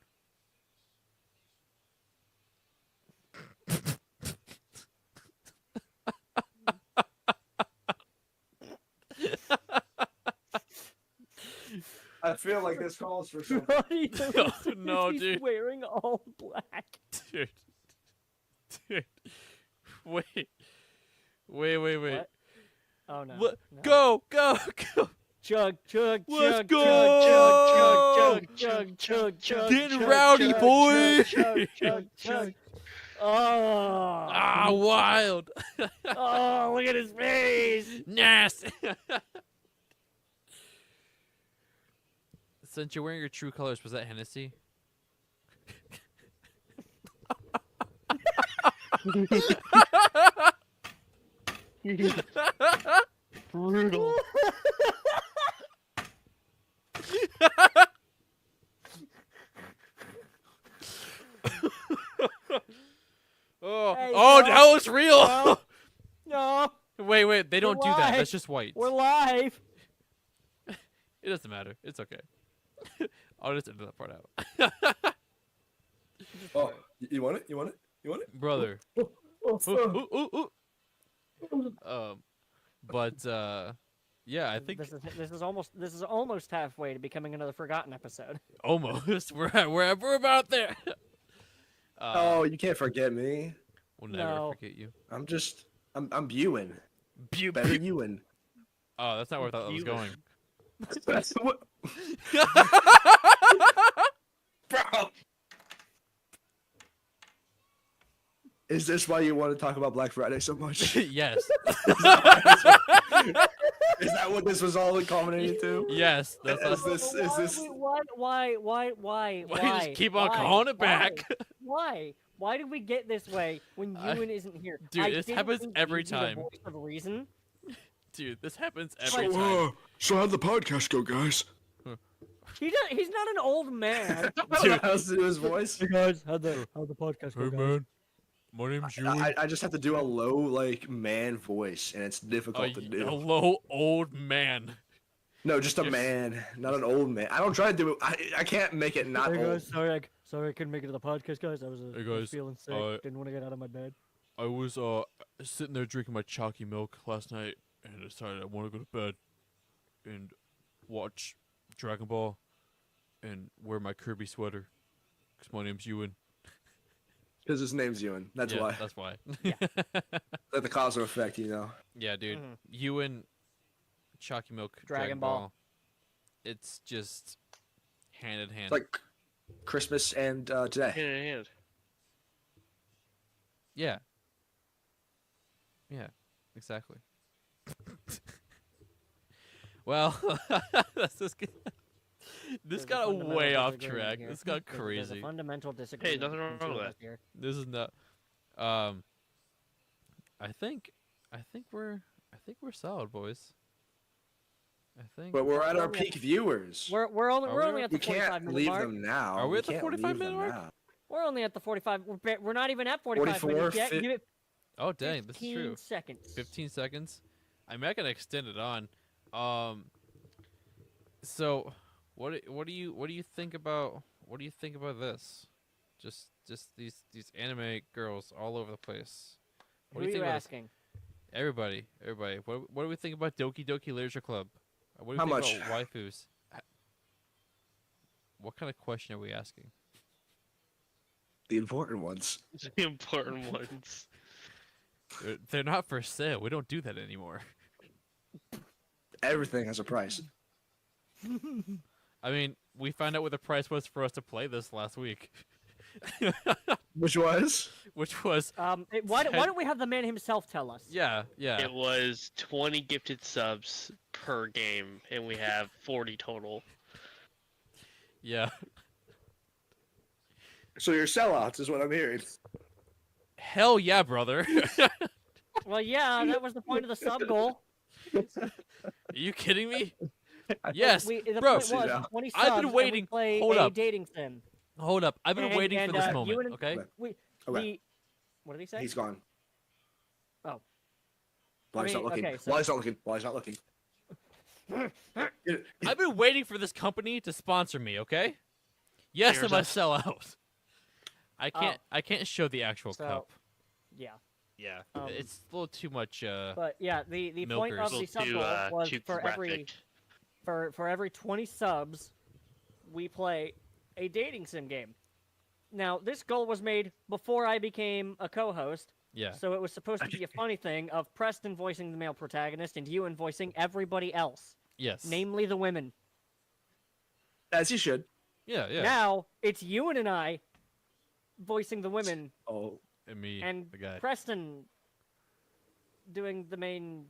I feel like this calls for something. No, He's dude. wearing all black. Dude. Wait. What? Oh no. What? No. Go. Chug, chug, Let's chug, go! chug, chug, chug, Getting chug, rowdy, chug, boy! Chug, chug, chug. Oh. Ah, wild. Oh, look at his face. Nasty. Since you're wearing your true colors, was that Hennessy? Brutal. Oh, Hey, oh, no, that was real. No. No. Wait, they don't We're do that. live. That's just white. We're live. It doesn't matter. It's okay. I'll just edit that part out. Oh, you want it? You want it? You want it? Brother. Ooh. Yeah, I think this is almost halfway to becoming another forgotten episode. almost we're about there. Oh, you can't forget me. We'll never No. forget you. I'm Ewan. Better Ewan. Oh, that's not where I thought that was going. That's what. Bro. Is this why you want to talk about Black Friday so much? Yes. Is that what this was all culminating to? Yes. That's Is this? Why? Why you just keep on calling it back? Why? Why did we get this way when Ewan isn't here? Dude, I this didn't happens think every you'd be the time. voice of reason. Dude, this happens every So, time. So how'd the podcast go, guys? He's not an old man. Dude, how's to do his voice? Hey guys, how'd the podcast go? Hey man, my name's Ewan. I just have to do a low like man voice, and it's difficult to do. A low old man. No, just a man, not an old man. I don't try to do it. I can't make it not Hey old. guys, sorry I couldn't make it to the podcast, guys. I was, Hey guys, feeling sick. Didn't want to get out of my bed. I was sitting there drinking my chalky milk last night, and I decided I want to go to bed and watch Dragon Ball and wear my Kirby sweater because my name's Ewan. Because his name's Ewan. That's Yeah, why. That's why. Like the causal effect, you know. Yeah, dude. Mhm. Ewan, chalky milk, Dragon Ball. It's just hand in hand. It's like Christmas and today. Hand in hand. Yeah. Yeah, exactly. Well, this got way off track. This got There's a crazy. fundamental disagreement. nothing wrong between with us that. here. This is not. I think we're solid, boys. I think. But we're at our peak viewers. We're only at the We 45 can't minute leave mark. them now. Are we at the can't 45 leave minute them mark? now. We're only at the 45. We're not even at 45 44, minutes yet. Give it Oh dang, this is 15 true. seconds. 15 seconds. I mean, I can extend it on. So, what do you think about this? Just these anime girls all over the place. What Who do you are think you about this? asking? Everybody. What do we think about Doki Doki Literature Club? What do we How think much? about waifus? What kind of question are we asking? The important ones. The important ones. They're not for sale. We don't do that anymore. Everything has a price. I mean, we found out what the price was for us to play this last week. Which was? Which was why don't we have the man himself tell us? yeah. It was 20 gifted subs per game, and we have 40 total. Yeah. So you're sellouts, is what I'm hearing. Hell yeah, brother. Well, yeah, that was the point of the sub goal. Are you kidding me? Yes, The bro. point was 20 subs, I've been and we waiting. play Hold a up. dating sim. Hold up. I've been waiting for this you moment. and- Okay. What did he say? He's gone. Oh. While he's not looking. While he's not looking. While he's not looking. I've been waiting for this company to sponsor me. Okay. Yes, I Here's must us. sell out. I can't. I can't show the actual cup. Yeah. Yeah, it's a little too much. But yeah, the point of milkers. the sub goal was for every 20 subs, we play a dating sim game. Now, this goal was made before I became a co-host. Yeah. So it was supposed to be a funny thing of Preston voicing the male protagonist and you voicing everybody else. Yes. Namely the women. As you should. Yeah, yeah. Now it's Ewan and I voicing the women. Oh. And me, and the guy. Preston doing the main.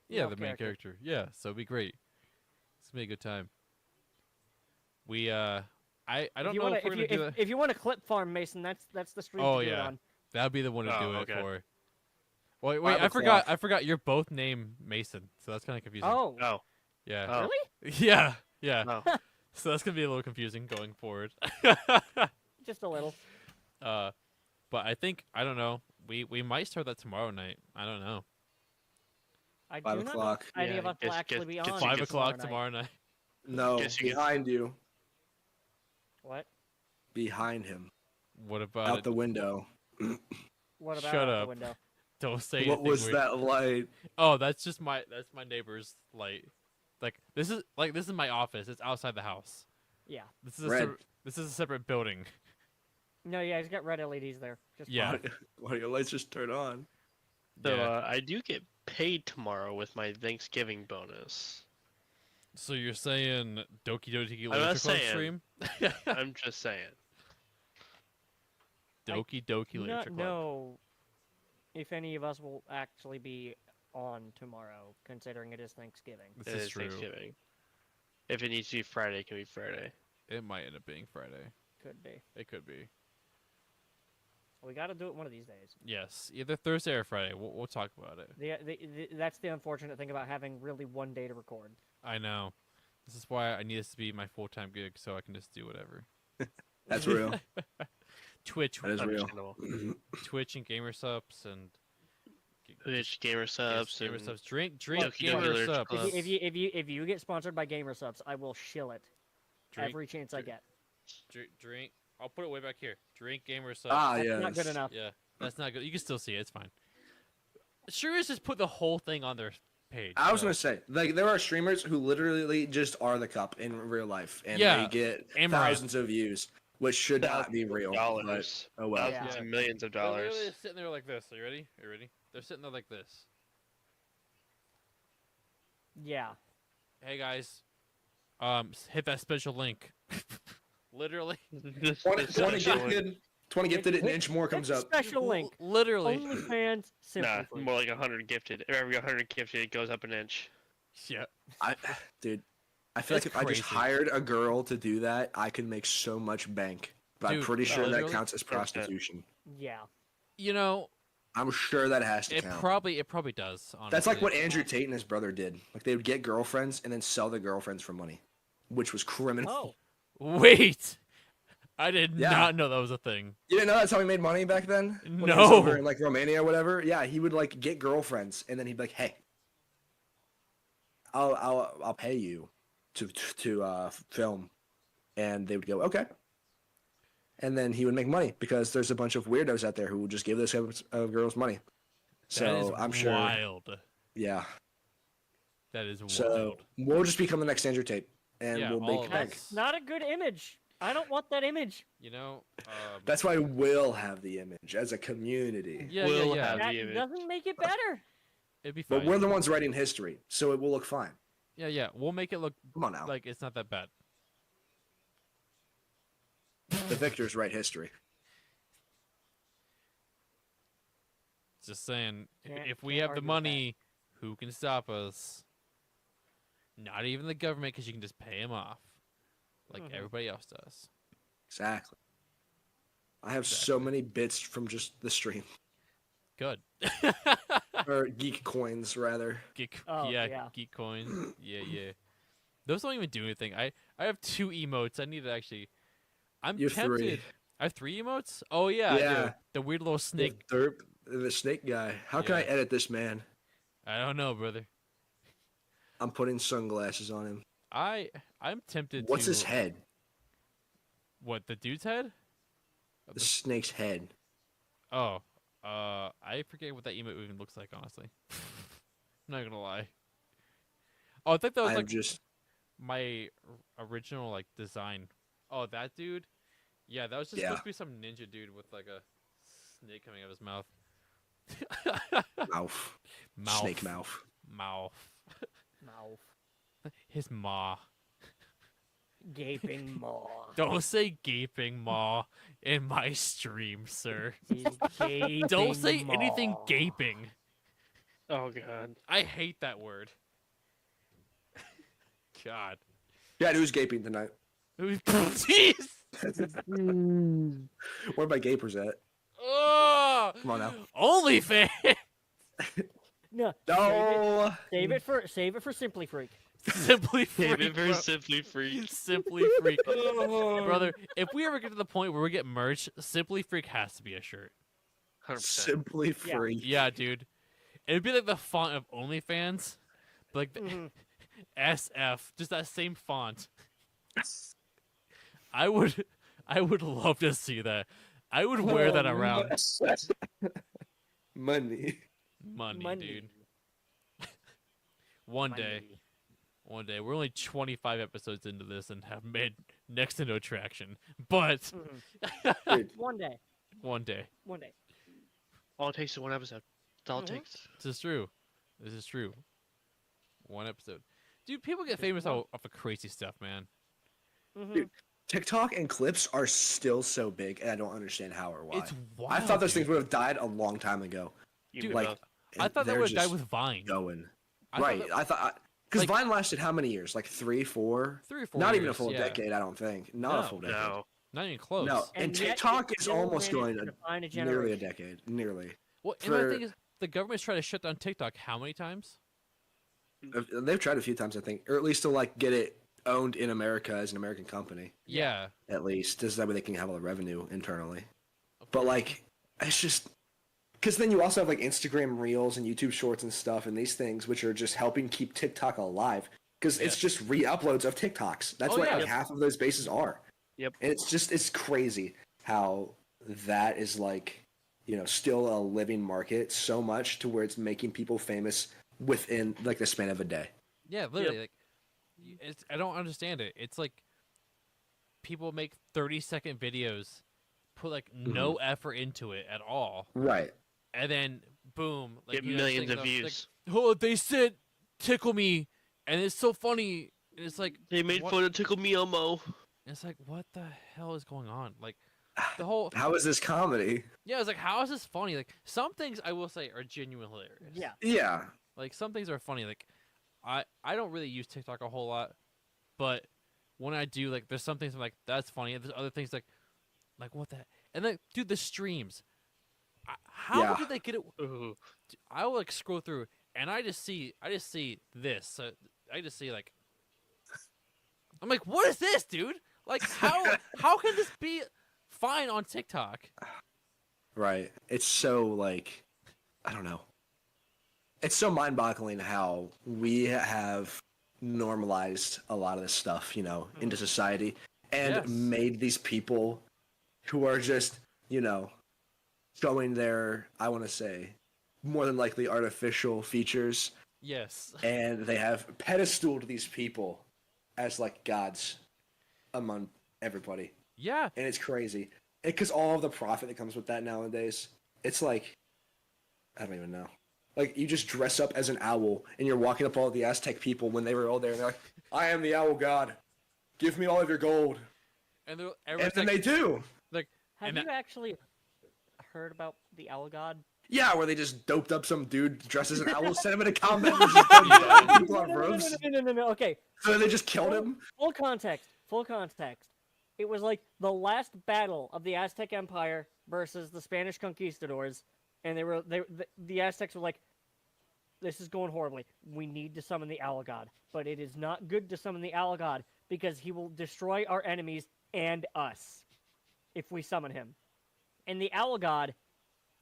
Yeah, male the main character. Yeah, so it'd be great. It's gonna be a good time. We I don't know if we're gonna do that. If you want to clip farm, Mason, that's the stream Oh to do it yeah, on. that'd be the one to do it okay. for. Wait, 5 I o'clock. forgot. You're both named Mason, so that's kind of confusing. Oh. Oh. Yeah. Oh. Really? Yeah. Yeah. Oh. So that's gonna be a little confusing going forward. Just a little. But I think I don't know. We might start that tomorrow night. I don't know. I 5 do not o'clock. know if any of us will Get- actually get- be get on 5 tomorrow o'clock night. tomorrow night. No, Guess you get- behind you. What? Behind him. What about Out it? the window. What about Shut out up. the window? Don't say What anything was weird. that light? Oh, that's my neighbor's light. Like this is my office. It's outside the house. Yeah. This is Red. this is a separate building. No, yeah, he's got red LEDs there. Just Yeah. fine. Why do your lights just turn on? So Yeah. I do get paid tomorrow with my Thanksgiving bonus. So you're saying Doki Doki I'm Literature not Club saying. stream? I'm just saying. Doki Doki do Literature not Club. know if any of us will actually be on tomorrow, considering it is Thanksgiving. This It is is true. Thanksgiving. If it needs to be Friday, it can be Friday. It might end up being Friday. Could be. It could be. We got to do it one of these days. Yes, either Thursday or Friday. We'll talk about it. That's the unfortunate thing about having really one day to record. I know. This is why I need this to be my full-time gig, so I can just do whatever. That's real. Twitch, That is real. Understandable. Twitch and gamer subs and Twitch, gamer subs, gamer and subs. Drink Doki Doki gamer Literature subs. Club. If you get sponsored by Gamer Subs, I will shill it Drink- every chance I get. Drink. I'll put it way back here. Drink gamer subs. Ah, That's yes. not good enough. Yeah, that's not good. You can still see it. It's fine. Streamers just put the whole thing on their page. I was so- gonna say, like, there are streamers who literally just are the cup in real life, and Yeah, they get Amaranth. thousands of views, which should not be real. dollars. But, oh well. Thousands Yeah. and millions of They're dollars. literally sitting there like this. Are you ready? Are you ready? They're sitting there like this. Yeah. Hey guys, hit that special link. Literally. 20 gifted, 20 gifted, an inch more comes It's a up. special link. Literally. OnlyFans simply Nah, free. more like 100 gifted. If every 100 gifted, it goes up an inch. Yeah. Dude, I feel like That's if I just crazy. hired a girl to do that, I could make so much bank. But I'm Dude, pretty sure that literally? counts as prostitution. Yeah. You know, I'm sure that has to it count. probably does. Honestly. That's like what Andrew Tate and his brother did. Like, they would get girlfriends and then sell the girlfriends for money, which was criminal. Oh. Wait, I did Yeah. not know that was a thing. You didn't know that's how he made money back then? When he was No. over in like Romania or whatever. Yeah, he would like get girlfriends and then he'd be like, "Hey, I'll pay you to film," and they would go, "Okay." And then he would make money because there's a bunch of weirdos out there who will just give those types of girls money. So That is I'm sure. wild. Yeah. That is So wild. we'll just become the next Andrew Tate, and Yeah, we'll all make of bank. us. That's not a good image. I don't want that image. You know. That's why we'll have the image as a community. Yeah, We'll yeah, have That the image. doesn't make it better. It'd be fine. But we're the ones writing history, so it will look fine. Yeah, yeah. We'll make it look Come on now. like it's not that bad. The victors write history. Just saying, if we Can't have the argue with money, who can stop us? Not even the government, because you can just pay them off, like Mhm. everybody else does. Exactly. I have so many bits from just the stream. Good. Or geek coins, rather. Geek, Oh, yeah, yeah. geek coins. Yeah. Those don't even do anything. I have 2 emotes. I need to actually. I'm You have tempted. 3. I have 3 emotes. Oh yeah, I do. Yeah. The weird little snake. The snake guy. How can I Yeah. edit this man? I don't know, brother. I'm putting sunglasses on him. I'm tempted. What's to... his head? What, the dude's head? The snake's head. Oh, I forget what that emote even looks like. Honestly, I'm not gonna lie. Oh, I think that was I'm like just my original like design. Oh, that dude. Yeah, that was just Yeah. supposed to be some ninja dude with like a snake coming out of his mouth. mouth. Mouth. Snake mouth. Mouth. Mouth. His maw. Gaping maw. Don't say gaping maw in my stream, sir. Gaping Don't say maw. anything gaping. Oh god. I hate that word. God. Yeah, who's gaping tonight? Jeez. Where my gapers at? Oh, Come on now. OnlyFans. No. No. Save it for Simply Freak. Simply Freak. David bro. very Simply Freak. Simply Freak. Brother, if we ever get to the point where we get merch, Simply Freak has to be a shirt. 100%. Simply free. Yeah, dude. It'd be like the font of OnlyFans, but like the SF, just that same font. I would love to see that. I would wear that around. Money. Money, dude. One day. We're only 25 episodes into this and have made next to no traction. But One day. one day. One day. All it takes is 1 episode. That's all it takes. This is true. This is true. 1 episode. Dude, people get famous off of crazy stuff, man. Dude, TikTok and clips are still so big, and I don't understand how or why. It's wild, I thought those dude. things would have died a long time ago. Dude, like, I thought that they're would have died just with Vine. Going. I thought Right. that- I thought because like- Vine lasted how many years? Like 3, 4? 3 or 4 Not even a years, full yeah. decade, I don't think. Not a full decade. No. Not even close. No, and And yet TikTok it is still almost going managed to define a nearly a generation. decade. Nearly. Well, and For- the thing is, the government's trying to shut down TikTok how many times? They've tried a few times, I think, or at least to like get it owned in America as an American company. Yeah. At least, this is that way they can have all the revenue internally. But like, it's just because then you also have like Instagram Reels and YouTube Shorts and stuff, and these things which are just helping keep TikTok alive. Because it's just re-uploads of TikToks. That's Oh, what yeah. like half of those bases are. Yep. And it's crazy how that is like, still a living market so much to where it's making people famous within like the span of a day. Yeah, literally. Like, it's, I don't understand it. It's like people make 30-second videos, put like no effort into it at all, Right. and then boom, like Get you know, millions things of views. Like, oh, they said tickle me, and it's so funny. And it's like They made what? fun of Tickle Me Elmo. It's like what the hell is going on? Like the whole How is this comedy? yeah. It's like how is this funny? Like some things I will say are genuinely hilarious. Yeah. Yeah. Like some things are funny. Like I don't really use TikTok a whole lot, but when I do, like there's some things I'm like that's funny, and there's other things like what the and then dude the streams. How Yeah. did they get it? Dude, I will like scroll through and I just see this. I just see like I'm like what is this, dude? Like how can this be fine on TikTok? Right. It's so like, I don't know. It's so mind-boggling how we have normalized a lot of this stuff, into society and Yes. made these people who are just, showing their, I want to say, more than likely artificial features, Yes. and they have pedestaled these people as like gods among everybody. Yeah. And it's crazy. Because all of the profit that comes with that nowadays, it's like, I don't even know. Like, you just dress up as an owl, and you're walking up all the Aztec people when they were all there, and they're like, I am the owl god. Give me all of your gold. And And then they do. Like, Have and you actually heard about the Owl God? Yeah, where they just doped up some dude dressed as an owl, sent him into combat, and just dumped people on ropes. No. Okay. So they just killed him? Full context. It was like the last battle of the Aztec Empire versus the Spanish conquistadors, and the Aztecs were like, "This is going horribly. We need to summon the Owl God, but it is not good to summon the Owl God because he will destroy our enemies and us if we summon him." And the Owl God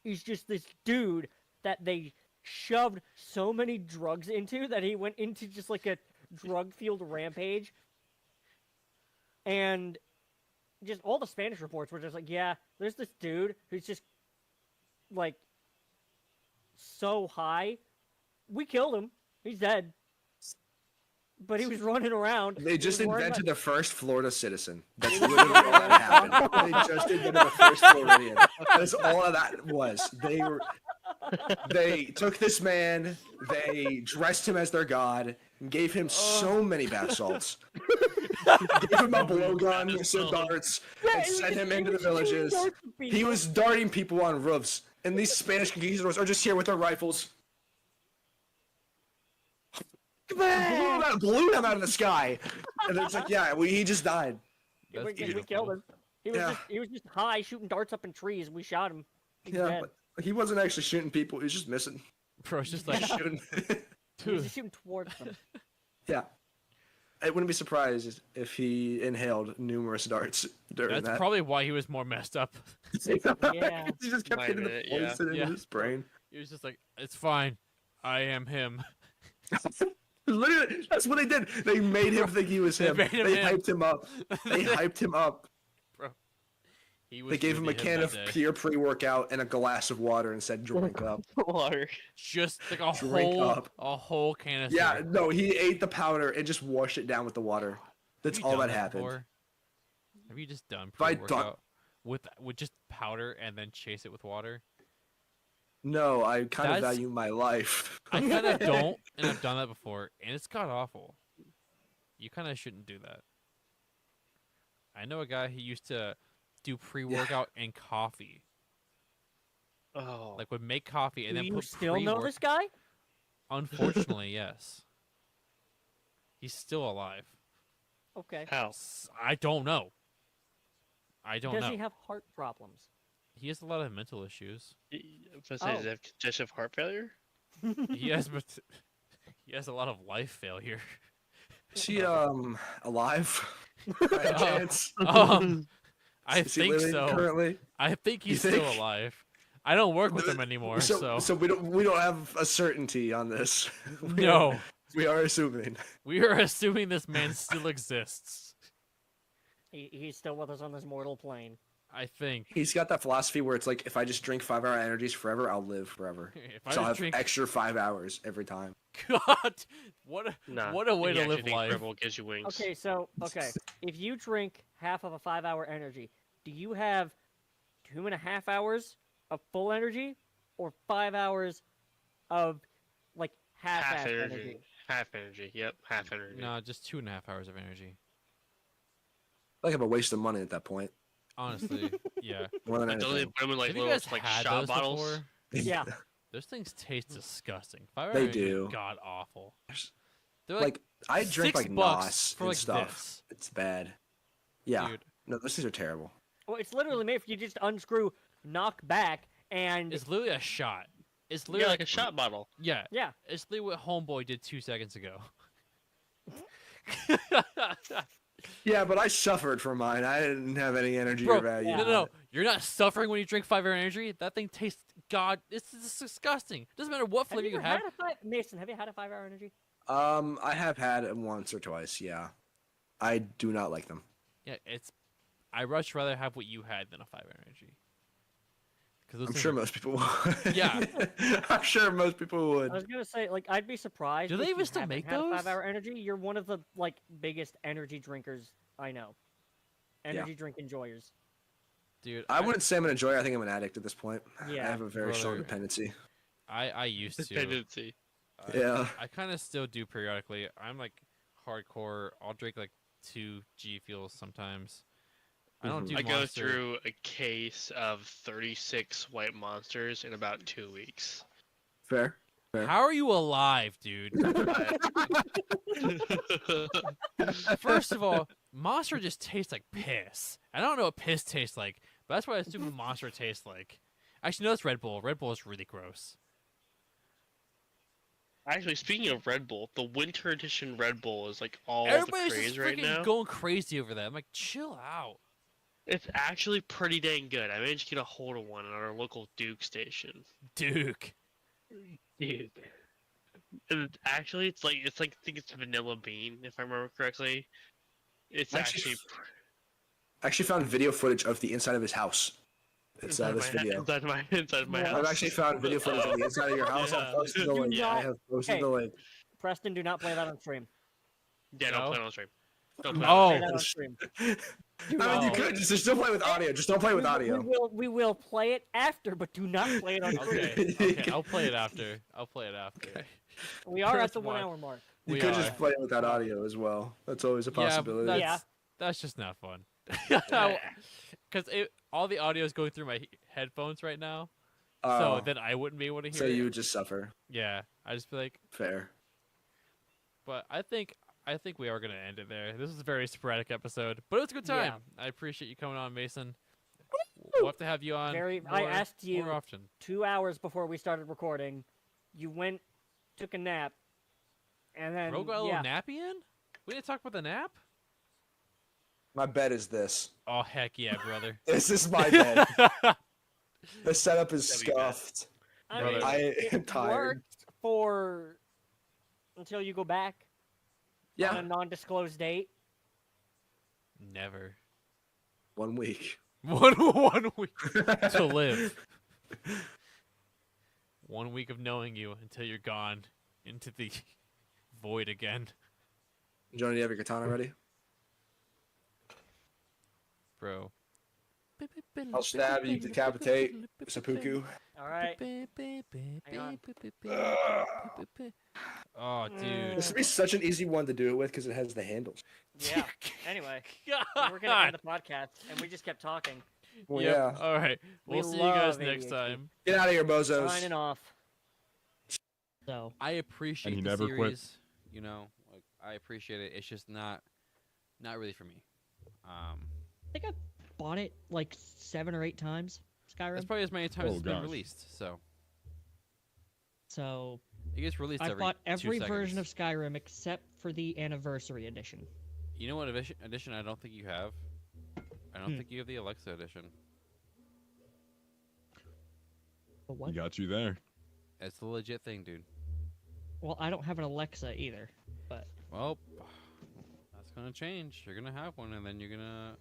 is just this dude that they shoved so many drugs into that he went into just like a drug-fueled rampage. And just all the Spanish reports were just like, yeah, there's this dude who's just, like, so high. We killed him. He's dead. But he was running around. They just invented the first Florida citizen. That's literally all that happened. They just invented the first Floridian. That's all of that was. They took this man, they dressed him as their god, and gave him so many bath salts. Gave him a blowgun, some darts, and sent him into the villages. He was darting people on roofs, and these Spanish conquistadors are just here with their rifles. Blew him out of the sky, and it's like, yeah, he just died. We killed him. He was just high, shooting darts up in trees. We shot him. He's dead. But he wasn't actually shooting people. He was just missing. Bro, it's just like shooting. He was just shooting towards them. Yeah. I wouldn't be surprised if he inhaled numerous darts during that. That's probably why he was more messed up. Yeah. He just kept getting the poison in his brain. He was just like, it's fine. I am him. Literally, that's what they did. They made him think he was him. They hyped him up. They hyped him up. Bro. They gave him a can of pure pre-workout and a glass of water and said, drink up. Water. Just like a whole canister. Yeah, no, he ate the powder and just washed it down with the water. That's all that happened. Before? Have you just done pre-workout with just powder and then chase it with water? No, I kind of value my life. I kind of don't, and I've done that before, and it's god awful. You kind of shouldn't do that. I know a guy who used to do pre-workout and coffee. Oh. Like would make coffee and then you put still know this guy? Unfortunately, yes. He's still alive. Okay. How? I don't know. I don't know. Does he have heart problems? He has a lot of mental issues. Does he have congestive heart failure? He has, but he has a lot of life failure. Is he alive? By a chance? I think so. Currently? I think he's still alive. I don't work with him anymore, so we don't have a certainty on this. No. We are assuming. We are assuming this man still exists. He's still with us on this mortal plane. I think. He's got that philosophy where it's like, if I just drink 5-hour energies forever, I'll live forever. So I'll have extra 5 hours every time. God, what a way to live life. Gives you wings. Okay, if you drink half of a 5-hour energy, do you have 2.5 hours of full energy, or 5 hours of like half energy? Half energy. Yep, half energy. No, just 2.5 hours of energy. Like I'm a waste of money at that point. Honestly, yeah. More than Don't they put them in like Have you little guys like had shot those bottles? before? Yeah. Those things taste disgusting. 5 They hours do. God awful. They're like I drink like $6 NOS for and like stuff. this. It's bad. Yeah. Dude. No, those things are terrible. Well, it's literally made if you just unscrew, knock back, and It's literally a shot. It's literally like a shot bottle. Yeah. Yeah. It's literally what Homeboy did 2 seconds ago. Yeah, but I suffered for mine. I didn't have any energy Bro, or value. no. You're not suffering when you drink 5-hour energy. That thing tastes it's disgusting. Doesn't matter what flavor you have. Mason, have you had a 5-hour energy? I have had it once or twice. Yeah, I do not like them. Yeah, I'd much rather have what you had than a 5-hour energy. I'm sure most people would. Yeah. I'm sure most people would. I was gonna say, like, I'd be surprised. Do they if even you still haven't make had those? 5-hour energy? You're one of the like biggest energy drinkers I know. Energy drink enjoyers. Dude, I wouldn't say I'm an enjoyer. I think I'm an addict at this point. Yeah. I have a very strong dependency. I used to. Dependency. Yeah. I kind of still do periodically. I'm like hardcore. I'll drink like 2 G Fuels sometimes. I don't do I go Monster. through a case of 36 White Monsters in about 2 weeks. Fair. How are you alive, dude? First of all, Monster just tastes like piss. I don't know what piss tastes like, but that's what I assume Monster tastes like. Actually, no, it's Red Bull. Red Bull is really gross. Actually, speaking of Red Bull, the Winter Edition Red Bull is like all Everybody's the craze just right freaking now. going crazy over that. I'm like, chill out. It's actually pretty dang good. I managed to get a hold of one at our local Duke station. Duke. Duke. And actually, it's like I think it's vanilla bean, if I remember correctly. It's actually I actually found video footage of the inside of his house. It's this video. Inside my house. I've actually found video footage of the inside of your house. I've posted the link. I have posted the link. Preston, do not play that on stream. Yeah, don't play it on stream. Don't play Play it that on on stream. stream. I mean, you could just still play with audio. Just don't play with audio. We will play it after, but do not play it on stream. Okay, I'll play it after. We are at the 1 hour mark. You could just play it with that audio as well. That's always a possibility. That's just not fun. Because all the audio is going through my headphones right now, so then I wouldn't be able to hear. So it. you would just suffer. Yeah, I just be like. Fair. But I think we are gonna end it there. This is a very sporadic episode, but it was a good time. Yeah. I appreciate you coming on, Mason. We'll have to have you on. I asked you more often. 2 hours before we started recording. You went, took a nap, and then Bro got a little nappy in. We didn't talk about the nap. My bed is this. Oh heck yeah, brother! This is my bed. The setup is scuffed. I mean, I am it tired. worked for until you go back. Yeah. On a non-disclosed date. Never. 1 week. One week to live. 1 week of knowing you until you're gone into the void again. Johnny, do you have your katana ready? Bro. I'll stab you, decapitate, seppuku. All right. Oh, dude. This would be such an easy one to do it with because it has the handles. Yeah. Anyway, we're gonna end the podcast, and we just kept talking. Well, Yep. yeah. All right. We'll see you guys next time. Get out of here, bozos. Signing off. So I appreciate And he the never quit. series. You know, like I appreciate it. It's just not really for me. I think I bought it like 7 or 8 times. Skyrim. That's probably as many times Oh, it's been gosh. released. So It gets released I every bought 2 every version seconds. of Skyrim except for the anniversary edition. You know what edition I don't think you have? I don't think you have the Alexa edition. The what? He got you there. It's the legit thing, dude. Well, I don't have an Alexa either, but Well, that's gonna change. You're gonna have one, and then you're gonna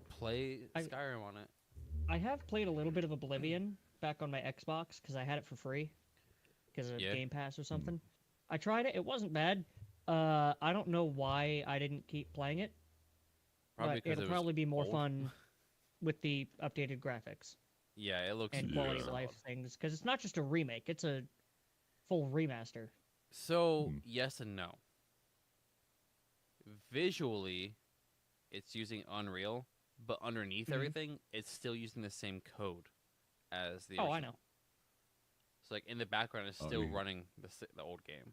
play Skyrim on it. I have played a little bit of Oblivion back on my Xbox because I had it for free because of Game Pass or something. I tried it. It wasn't bad. I don't know why I didn't keep playing it. Probably but 'cause it'll it was probably be more old. fun with the updated graphics Yeah, it looks and quality of life things because it's not just a remake; it's a full remaster. So yes and no. Visually, it's using Unreal, but underneath everything, it's still using the same code as the. Oh, I original. know. So like in the background, it's still running the old game.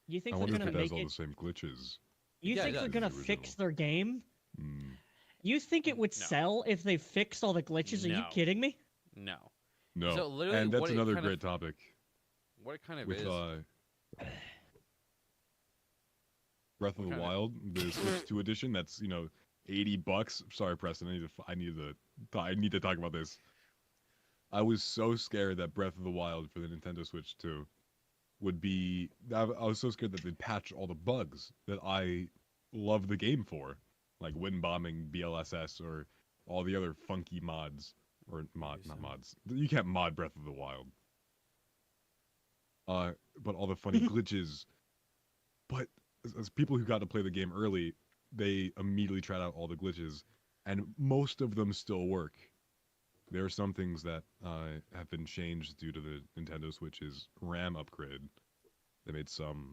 You think I they're wonder if gonna it has make all it? the same glitches. You Yeah, it think they're does. gonna The original. fix their game? Mm. You think it would sell if they fixed all the glitches? Are you No. kidding me? No. No, So literally and that's what it another kind of- great topic. What it kind of With is. Breath of What the kinda- Wild, the Switch 2 edition. That's $80. Sorry, Preston. I need to talk about this. I was so scared that Breath of the Wild for the Nintendo Switch 2 would be. I was so scared that they'd patch all the bugs that I love the game for, like wind bombing, BLSS, or all the other funky mods. Or not mods. You can't mod Breath of the Wild. But all the funny glitches. But as people who got to play the game early, they immediately tried out all the glitches, and most of them still work. There are some things that have been changed due to the Nintendo Switch's RAM upgrade. They made some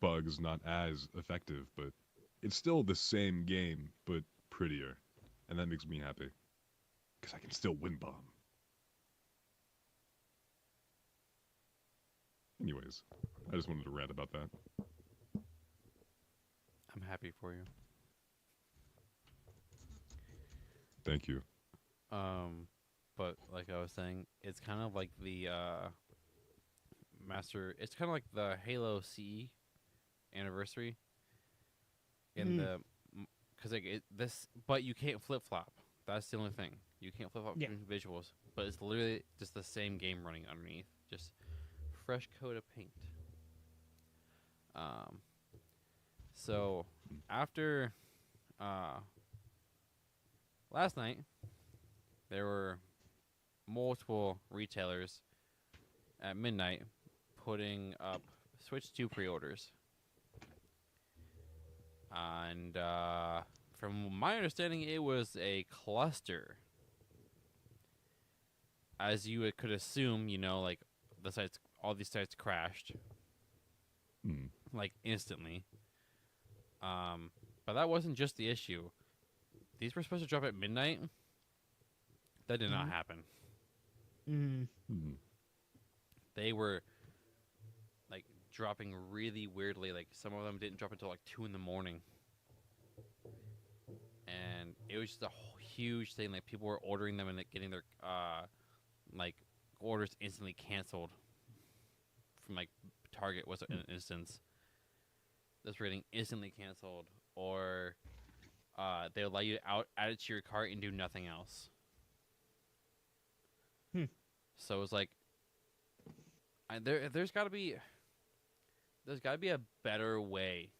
bugs not as effective, but it's still the same game, but prettier. And that makes me happy. Because I can still win bomb. Anyways, I just wanted to rant about that. I'm happy for you. Thank you. but like I was saying, it's kind of like the master. It's kind of like the Halo CE anniversary. In the, because like this, but you can't flip flop. That's the only thing. You can't flip flop between visuals, but it's literally just the same game running underneath, just fresh coat of paint. So after last night, there were multiple retailers at midnight putting up Switch 2 pre-orders. And from my understanding, it was a cluster. As you could assume, you know, like the sites, all these sites crashed, like instantly. But that wasn't just the issue. These were supposed to drop at midnight. That did not happen. They were like dropping really weirdly. Like some of them didn't drop until like 2 in the morning, and it was just a huge thing. Like people were ordering them and like, getting their like orders instantly canceled. From like Target was an instance. This rating instantly canceled, or they allow you to add it to your cart and do nothing else. So it was like, there's got to be a better way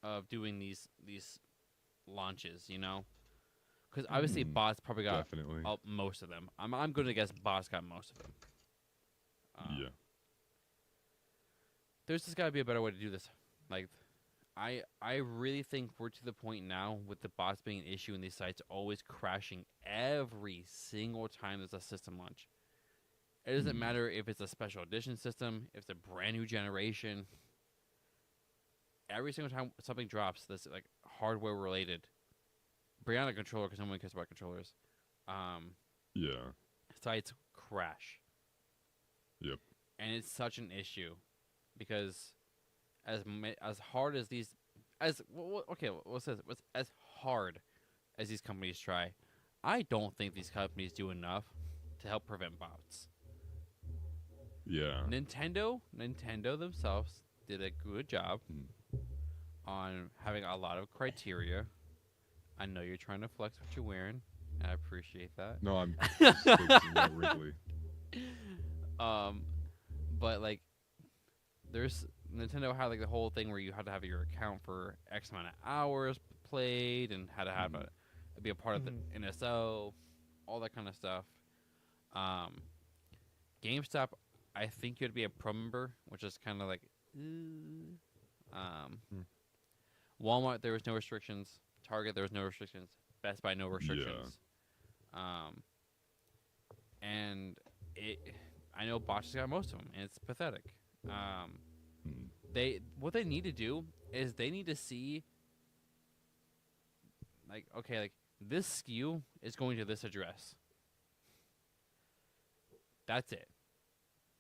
of doing these launches, you know? Because obviously bots probably got most of them. I'm going to guess bots got most of them. Yeah. There's just got to be a better way to do this. Like, I really think we're to the point now with the bots being an issue and these sites always crashing every single time there's a system launch. It doesn't matter if it's a special edition system, if it's a brand new generation. Every single time something drops that's like hardware related, beyond a controller, because no one cares about controllers. Sites crash. Yep. And it's such an issue because as hard as these, as hard as these companies try, I don't think these companies do enough to help prevent bots. Yeah. Nintendo themselves did a good job on having a lot of criteria. I know you're trying to flex what you're wearing, and I appreciate that. No, I'm fixing that Wrigley. But like, there's Nintendo had like the whole thing where you had to have your account for X amount of hours played, and had to have be a part of the NSO, all that kind of stuff. GameStop, I think you had to be a pro member, which is kind of like, Walmart, there was no restrictions. Target, there was no restrictions. Best Buy, no restrictions. And I know bots got most of them, and it's pathetic. What they need to do is they need to see, like, okay, like this SKU is going to this address. That's it.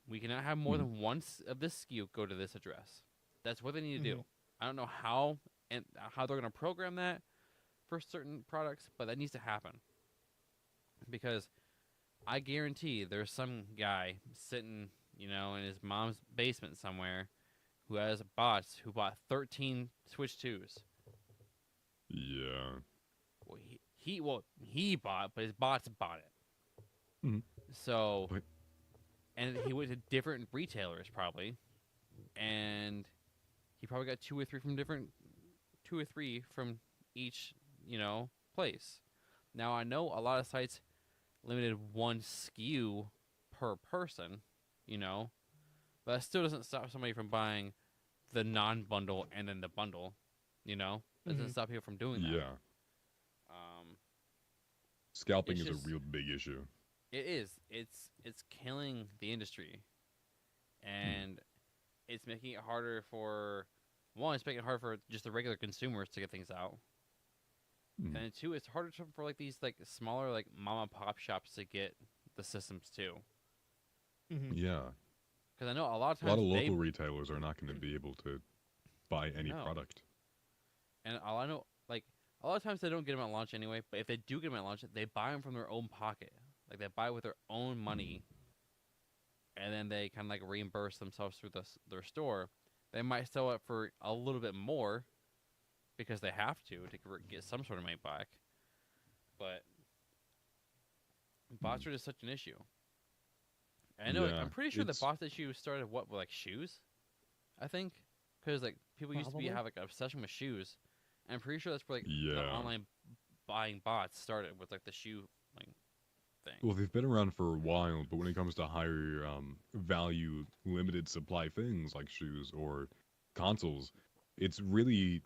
We cannot have more than one of this SKU go to this address. That's what they need to do. I don't know how they're going to program that for certain products, but that needs to happen. Because I guarantee there's some guy sitting, you know, in his mom's basement somewhere who has bots who bought 13 Switch 2s. Yeah. Well, he bought, but his bots bought it. So, and he went to different retailers probably, and he probably got two or three from each, you know, place. Now I know a lot of sites limited one SKU per person, you know, but that still doesn't stop somebody from buying the non-bundle and then the bundle, you know. That doesn't stop people from doing that. Yeah. Scalping is a real big issue. It is. It's killing the industry, and it's making it harder for it's making it harder for just the regular consumers to get things out. And two, it's harder for like these like smaller like mom and pop shops to get the systems too. Yeah. Because I know a lot of times a lot of local retailers are not going to be able to buy any product. And I know like a lot of times they don't get them at launch anyway. But if they do get them at launch, they buy them from their own pocket. like they buy it with their own money, and then they kind of like reimburse themselves through their store. They might sell it for a little bit more because they have to get some sort of money back. But bots are just such an issue. And I know, Yeah, I'm pretty sure the it's- bots issue started with like shoes, I think, because like people used to Probably. have like an obsession with shoes. And I'm pretty sure that's where like the Yeah. online buying bots started with like the shoe like thing. Well, they've been around for a while, but when it comes to higher value, limited supply things like shoes or consoles, it really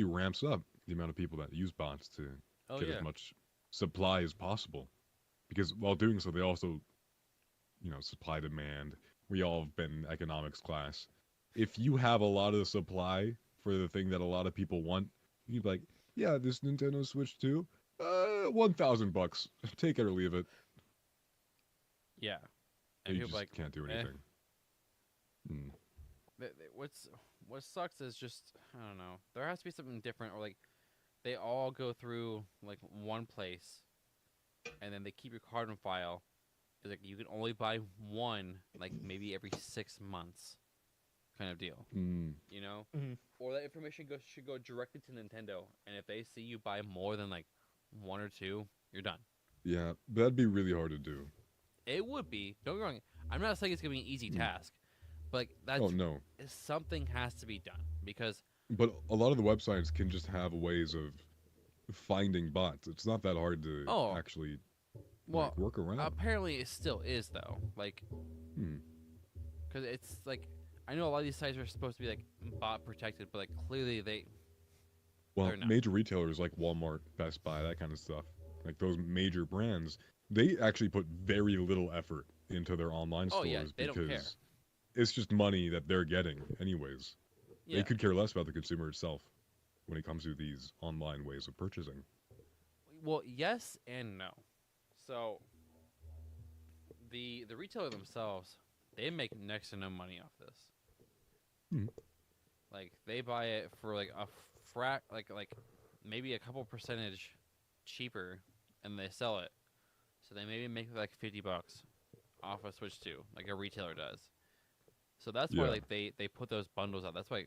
ramps up the amount of people that use bots to Oh, get yeah. as much supply as possible. Because while doing so, they also, supply demand. We all have been economics class. If you have a lot of supply for the thing that a lot of people want, you'd be like, yeah, this Nintendo Switch 2, $1,000. Take it or leave it. Yeah. And you people just like, can't do eh. anything. Hmm. What sucks is just, I don't know. There has to be something different, or like they all go through like one place, and then they keep your card on file. It's like you can only buy one, like maybe every 6 months, kind of deal. Mm. You know, Mhm. or that information should go directly to Nintendo, and if they see you buy more than like one or two, you're done. Yeah, that'd be really hard to do. It would be. Don't get me wrong. I'm not saying it's gonna be an easy task, but like that's Oh, no. something has to be done because But a lot of the websites can just have ways of finding bots. It's not that hard to Oh. actually well, work around. apparently it still is though. Like, Hmm. because it's like I know a lot of these sites are supposed to be like bot protected, but like clearly Well, they're not. major retailers like Walmart, Best Buy, that kind of stuff, like those major brands, they actually put very little effort into their online Oh, stores yeah, they don't care. because it's just money that they're getting anyways. Yeah. They could care less about the consumer itself when it comes to these online ways of purchasing. Well, yes and no. So the retailer themselves, they make next to no money off this. Hmm. Like they buy it for like a like maybe a couple percentage cheaper, and they sell it. So they maybe make like $50 off a Switch 2, like a retailer does. So that's why Yeah. like they put those bundles out. That's why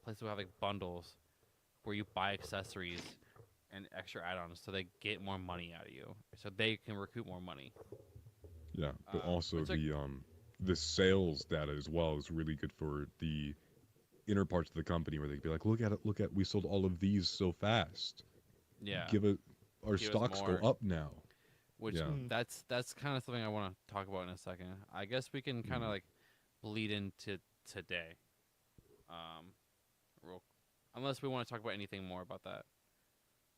places will have like bundles where you buy accessories and extra add-ons, so they get more money out of you, so they can recoup more money. Yeah, but also it's like- the sales data as well is really good for the inner parts of the company where they'd be like, look at, we sold all of these so fast. Yeah. Our Give us stocks go more. up now. Which Yeah. that's kind of something I want to talk about in a second. I guess we can kind of like bleed into today. Unless we want to talk about anything more about that,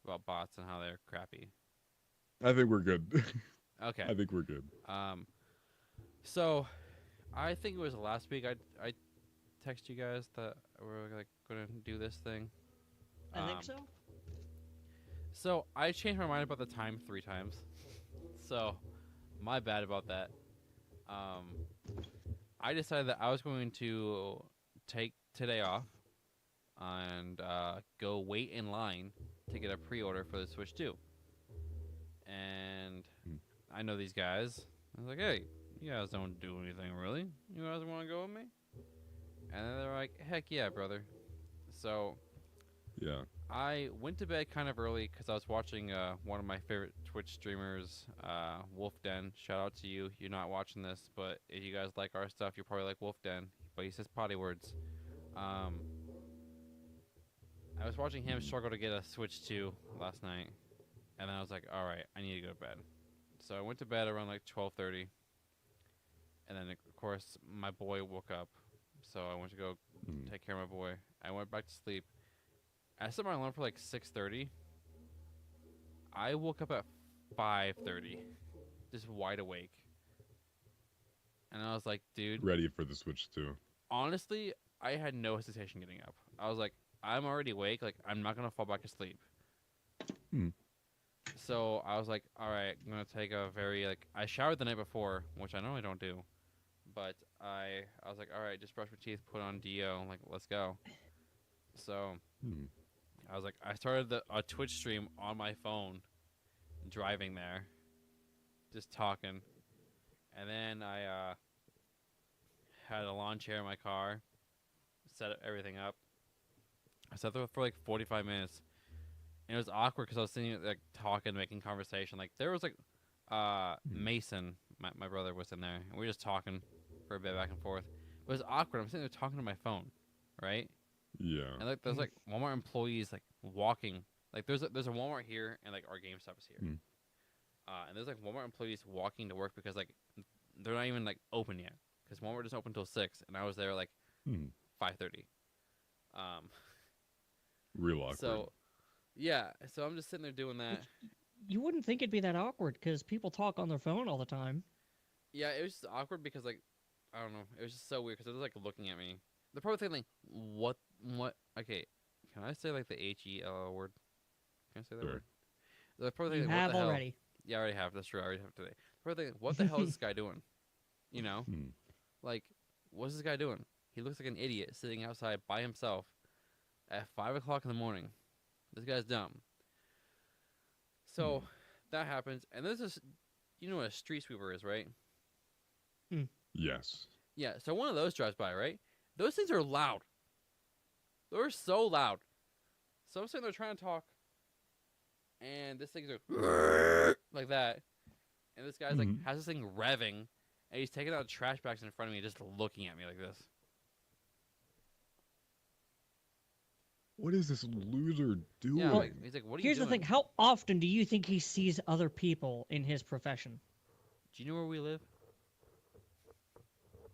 about bots and how they're crappy. I think we're good. Okay. I think we're good. So I think it was last week I text you guys that we're like gonna do this thing. I think so. So I changed my mind about the time 3 times. So my bad about that. I decided that I was going to take today off and go wait in line to get a pre-order for the Switch 2. And I know these guys. I was like, hey, you guys don't do anything really. You guys want to go with me? And then they're like, heck yeah, brother. So Yeah. I went to bed kind of early because I was watching one of my favorite Twitch streamers, Wolf Den. Shout out to you. You're not watching this, but if you guys like our stuff, you probably like Wolf Den. But he says potty words. I was watching him struggle to get a Switch 2 last night, and then I was like, all right, I need to go to bed. So I went to bed around like 12:30, and then of course my boy woke up, so I went to go take care of my boy. I went back to sleep. I set my alarm for like 6:30. I woke up at 5:30, just wide awake. And I was like, dude. Ready for the Switch 2. Honestly, I had no hesitation getting up. I was like, I'm already awake. Like, I'm not going to fall back asleep. So I was like, all right, I'm going to take a very, like, I showered the night before, which I normally don't do. But I was like, all right, just brush my teeth, put on Dio. Like, let's go. So I was like, I started a Twitch stream on my phone, driving there, just talking, and then I had a lawn chair in my car, set everything up. I sat there for like 45 minutes, and it was awkward because I was sitting like talking, making conversation. Like there was like Mason, my brother was in there, and we were just talking for a bit back and forth. It was awkward. I'm sitting there talking to my phone, right? Yeah. And like there's like Walmart employees like walking. Like there's a Walmart here, and like our GameStop is here. And there's like Walmart employees walking to work because like they're not even like open yet, because Walmart doesn't open until 6, and I was there like 5:30. Real awkward. So yeah, so I'm just sitting there doing that. You wouldn't think it'd be that awkward because people talk on their phone all the time. Yeah, it was just awkward because like I don't know, it was just so weird because they were like looking at me. They're probably thinking like, what? Okay, can I say like the HELL word? Can I say that word? They're probably You thinking, have what the already. Hell? Yeah, I already have. That's true. I already have today. They're probably thinking, what the hell is this guy doing? You know, like what's this guy doing? He looks like an idiot sitting outside by himself at 5 o'clock in the morning. This guy's dumb. So that happens, and there's this. You know what a street sweeper is, right? Yes. Yeah, so one of those drives by, right? Those things are loud. They're so loud. So I'm sitting there trying to talk, and this thing's like that, and this guy's like has this thing revving, and he's taking out trash bags in front of me, just looking at me like this. What is this loser doing? Yeah, like, he's like, what are you Here's doing? the thing: how often do you think he sees other people in his profession? Do you know where we live?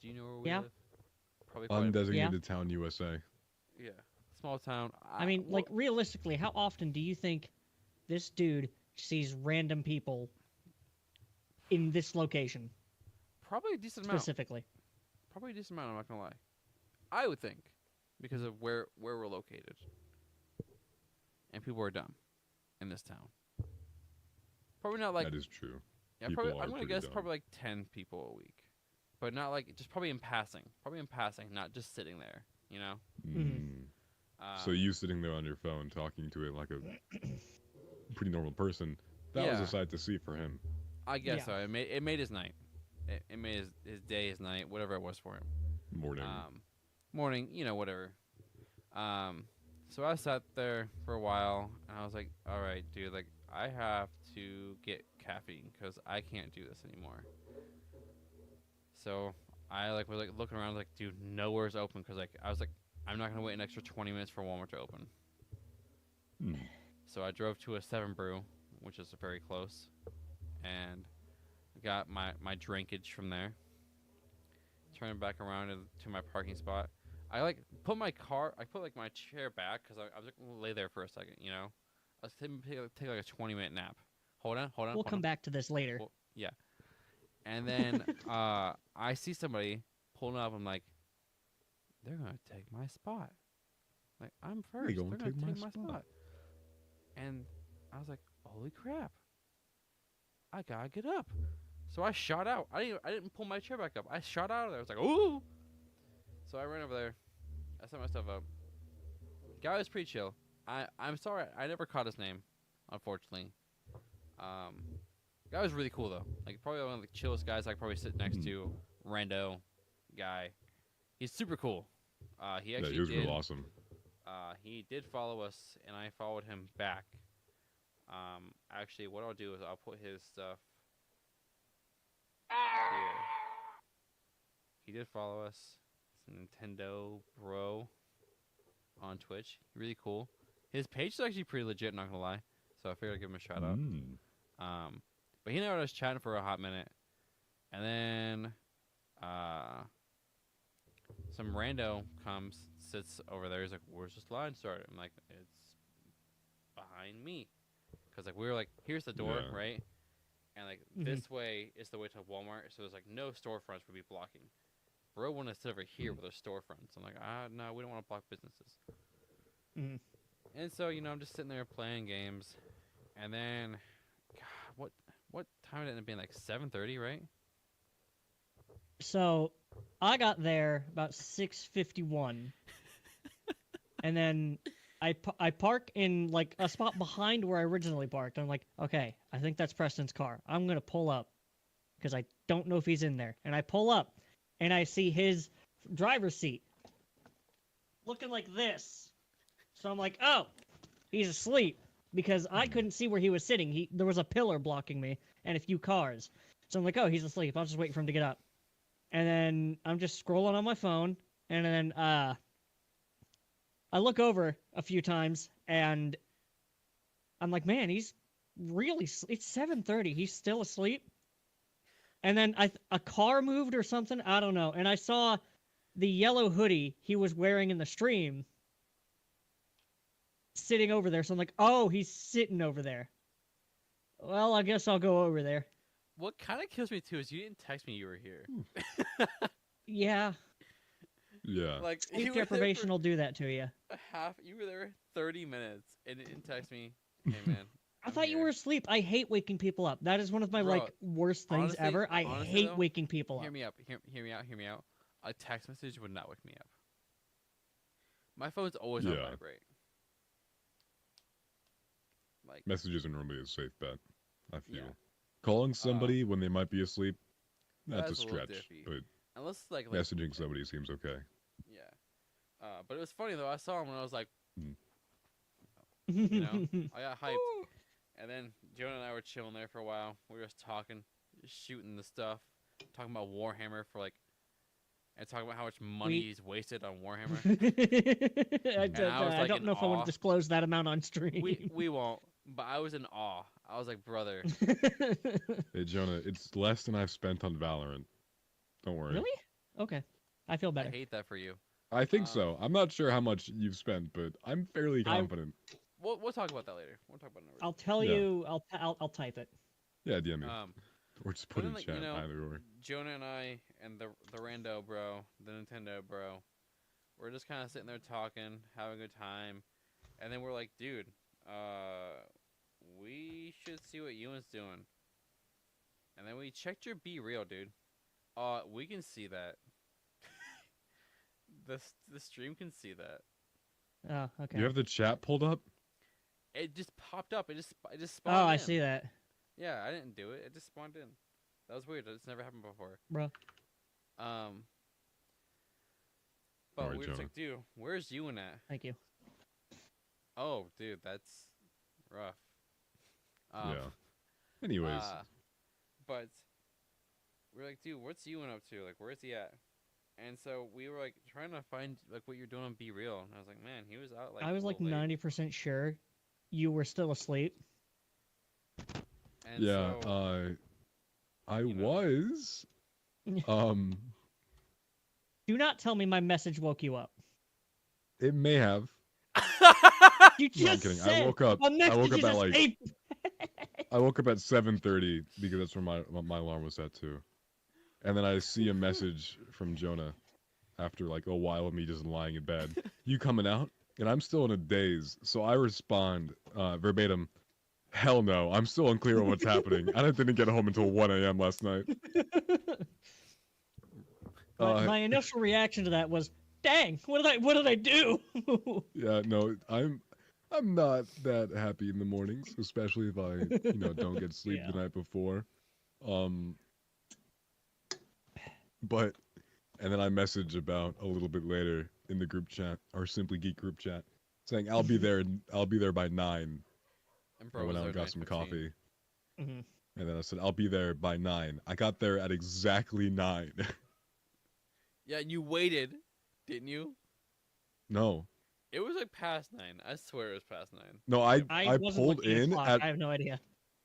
Do you know where we Yeah. live? Probably quite a bit. Undesignated town, USA. Yeah, small town. I mean, like realistically, how often do you think this dude sees random people in this location? Probably a decent amount. Specifically. Probably a decent amount. I'm not gonna lie. I would think, because of where we're located, and people are dumb in this town. Probably not like that is true. Yeah, People probably. are I'm gonna pretty guess dumb. probably like 10 people a week, but not like just probably in passing. Probably in passing, not just sitting there. You know. So you sitting there on your phone talking to it like a pretty normal person, that was Yeah. a sight to see for him. I guess so. It made his night. It made his day, his night, whatever it was for him. Morning. Morning, you know, whatever. So I sat there for a while, and I was like, all right, dude, like, I have to get caffeine, because I can't do this anymore. So I, like, was, like, looking around, like, dude, nowhere's open, because, like, I was like, I'm not going to wait an extra 20 minutes for Walmart to open. So I drove to a 7 Brew, which is very close, and got my drinkage from there. Turning back around to my parking spot. I like put my chair back because I was like gonna lay there for a second, you know. I was take like a 20-minute nap. Hold on. We'll come back to this later. Well, yeah. And then I see somebody pulling up. I'm like, they're gonna take my spot. Like I'm first. They're gonna take my spot. And I was like, holy crap! I gotta get up. So I shot out. I didn't pull my chair back up. I shot out of there. I was like, ooh! So I ran over there. I set myself up. Guy was pretty chill. I'm sorry. I never caught his name, unfortunately. Guy was really cool, though. Like, probably one of the chillest guys I could probably sit next to. Rando guy. He's super cool. He actually he was did, real awesome. He did follow us, and I followed him back. Actually, what I'll do is I'll put his stuff here. He did follow us. It's Nintendo Bro on Twitch. Really cool. His page is actually pretty legit, not gonna lie. So I figured I'd give him a shout out. But he and I was chatting for a hot minute, and then some rando comes, sits over there. He's like, "Where's this line started?" I'm like, "It's behind me," because like we were like, "Here's the door, Yeah. right?" And like this way is the way to Walmart, so there's like no storefronts would be blocking. Bro wanted to sit over here with their storefronts. I'm like, no, we don't want to block businesses. And so, you know, I'm just sitting there playing games, and then, God, what time did it end up being? Like 7:30, right? So, I got there about 6:51, and then I park in like a spot behind where I originally parked. I'm like, okay, I think that's Preston's car. I'm gonna pull up because I don't know if he's in there. And I pull up, and I see his driver's seat looking like this. So I'm like, oh, he's asleep because I couldn't see where he was sitting. There was a pillar blocking me and a few cars. So I'm like, oh, he's asleep. I'll just wait for him to get up. And then I'm just scrolling on my phone, and then I look over a few times, and I'm like, man, he's really... It's 7:30. He's still asleep? And then a car moved or something? I don't know. And I saw the yellow hoodie he was wearing in the stream sitting over there. So I'm like, oh, he's sitting over there. Well, I guess I'll go over there. What kind of kills me too is you didn't text me you were here. Yeah. Yeah. Like Sleep deprivation will do that to you. You were there 30 minutes and didn't text me. Hey man. I thought you were asleep. I hate waking people up. That is one of my Bro, worst things honestly- ever. I honestly, hate though, waking people Hear up. me up. Hear me out. Hear me out. A text message would not wake me up. My phone's always on Yeah. vibrate. Like Messages are normally a safe bet, I feel. Yeah. Calling somebody when they might be asleep, that's a That's a little stretch. diffy. But unless like messaging somebody seems okay. Yeah. But it was funny though. I saw him when I was like, Mm. you know, I got hyped. And then Jonah and I were chilling there for a while. We were just talking, just shooting the stuff, talking about Warhammer for like, and talking about how much money he's wasted on Warhammer. I like, don't in know if I want awe. to disclose that amount on stream. We won't. But I was in awe. I was like, brother. Hey Jonah, it's less than I've spent on Valorant. Don't worry. Really? Okay. I feel better. I hate that for you. I think so. I'm not sure how much you've spent, but I'm fairly confident. We'll talk about that later. We'll talk about it. I'll tell Yeah. you. I'll type it. Yeah, DM me. Or just but put in then, chat, you know, either or. Jonah and I and the rando bro, the Nintendo bro, we're just kind of sitting there talking, having a good time, and then we're like, dude, we should see what Ewan's doing. And then we checked your Be Real, dude. We can see that. the stream can see that. Oh, okay. You have the chat pulled up? It just popped up. It just spawned. Oh, I in. see that. Yeah, I didn't do it. It just spawned in. That was weird. It's never happened before. Bro. But Alright, we were just Jonah. like, dude, where's Ewan at? Thank you. Oh, dude, that's rough. Yeah. Anyways. But we're like, dude, what's Ewan up to? Like, where's he at? And so we were like trying to find like what you're doing on Be Real, and I was like, man, he was out like. I was a like little late. 90% sure you were still asleep. And Yeah, so, I was. Do not tell me my message woke you up. It may have. You No, I'm just kidding. said I woke up. a I woke message up is at a like. safe- I woke up at 7:30 because that's where my alarm was set to, and then I see a message from Jonah after like a while of me just lying in bed. You coming out? And I'm still in a daze, so I respond verbatim. Hell no, I'm still unclear on what's happening. I didn't get home until 1 a.m. last night. My initial reaction to that was, "Dang, what did I do?" Yeah, no, I'm not that happy in the mornings, especially if I, don't get sleep the night before. But, and then I message about a little bit later in the group chat, our Simply Geek group chat, saying I'll be there by 9. And I bro went was out there and got at some 9:15. coffee. Mhm. And then I said I'll be there by 9. I got there at exactly 9. Yeah, and you waited, didn't you? No. It was like past 9. I swear it was past 9. No, I wasn't pulled looking at in clock. at I have no idea.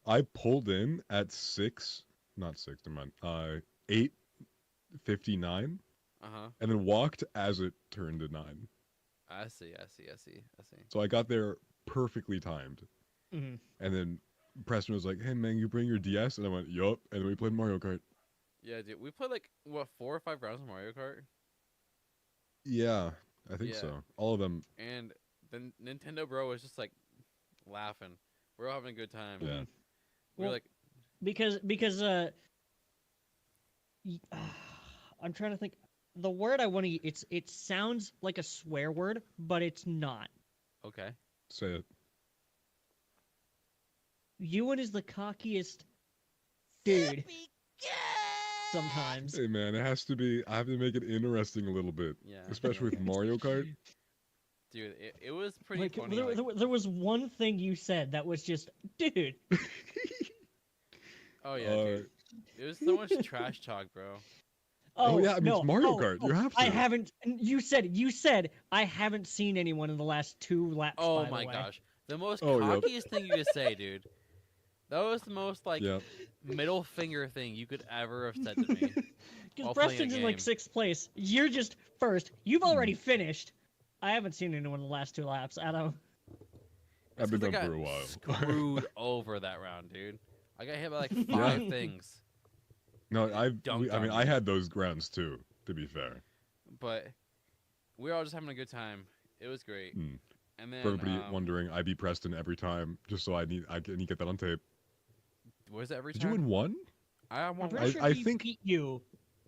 I pulled in at 6, not 6, never mind. 8:59. Uh-huh. And then walked as it turned to 9. I see. So I got there perfectly timed. Mhm. And then Preston was like, "Hey man, you bring your DS?" And I went, "Yup." And then we played Mario Kart. Yeah, dude. We played like, what, 4 or 5 rounds of Mario Kart? Yeah, I think Yeah. so. All of them. And then Nintendo Bro was just like laughing. We're all having a good time. Yeah. We're Well, like, because I'm trying to think. The word I want to it sounds like a swear word, but it's not. Okay. Say it. Ewan is the cockiest dude. Sometimes. Hey man, it has to be. I have to make it interesting a little bit. Yeah. Especially with Mario Kart. Dude, it was pretty Like, funny. there was one thing you said that was just, dude. Oh yeah, dude. It was so much trash talk, bro. Oh, yeah, I mean, no, it's Mario oh, Kart. oh, You have I to. haven't. You said I haven't seen anyone in the last 2 laps. Oh by my the way. gosh, the most Oh, yep. cockiest thing you could say, dude. That was the most like Yep. middle finger thing you could ever have said to me. Because while playing a Preston's in like game. 6th place. You're just first. You've already finished. I haven't seen anyone in the last 2 laps. I don't. I've been It's 'cause I done for a got while. Screwed over that round, dude. I got hit by like Yeah. 5 things. No, Dunked I mean, on I me. had those rounds too. To be fair. But we were all just having a good time. It was great. Hmm. And then For everybody wondering, I beat Preston every time, just so I need to get that on tape. was it every Did time? you win one? I I'm won pretty one. sure I he think- beat you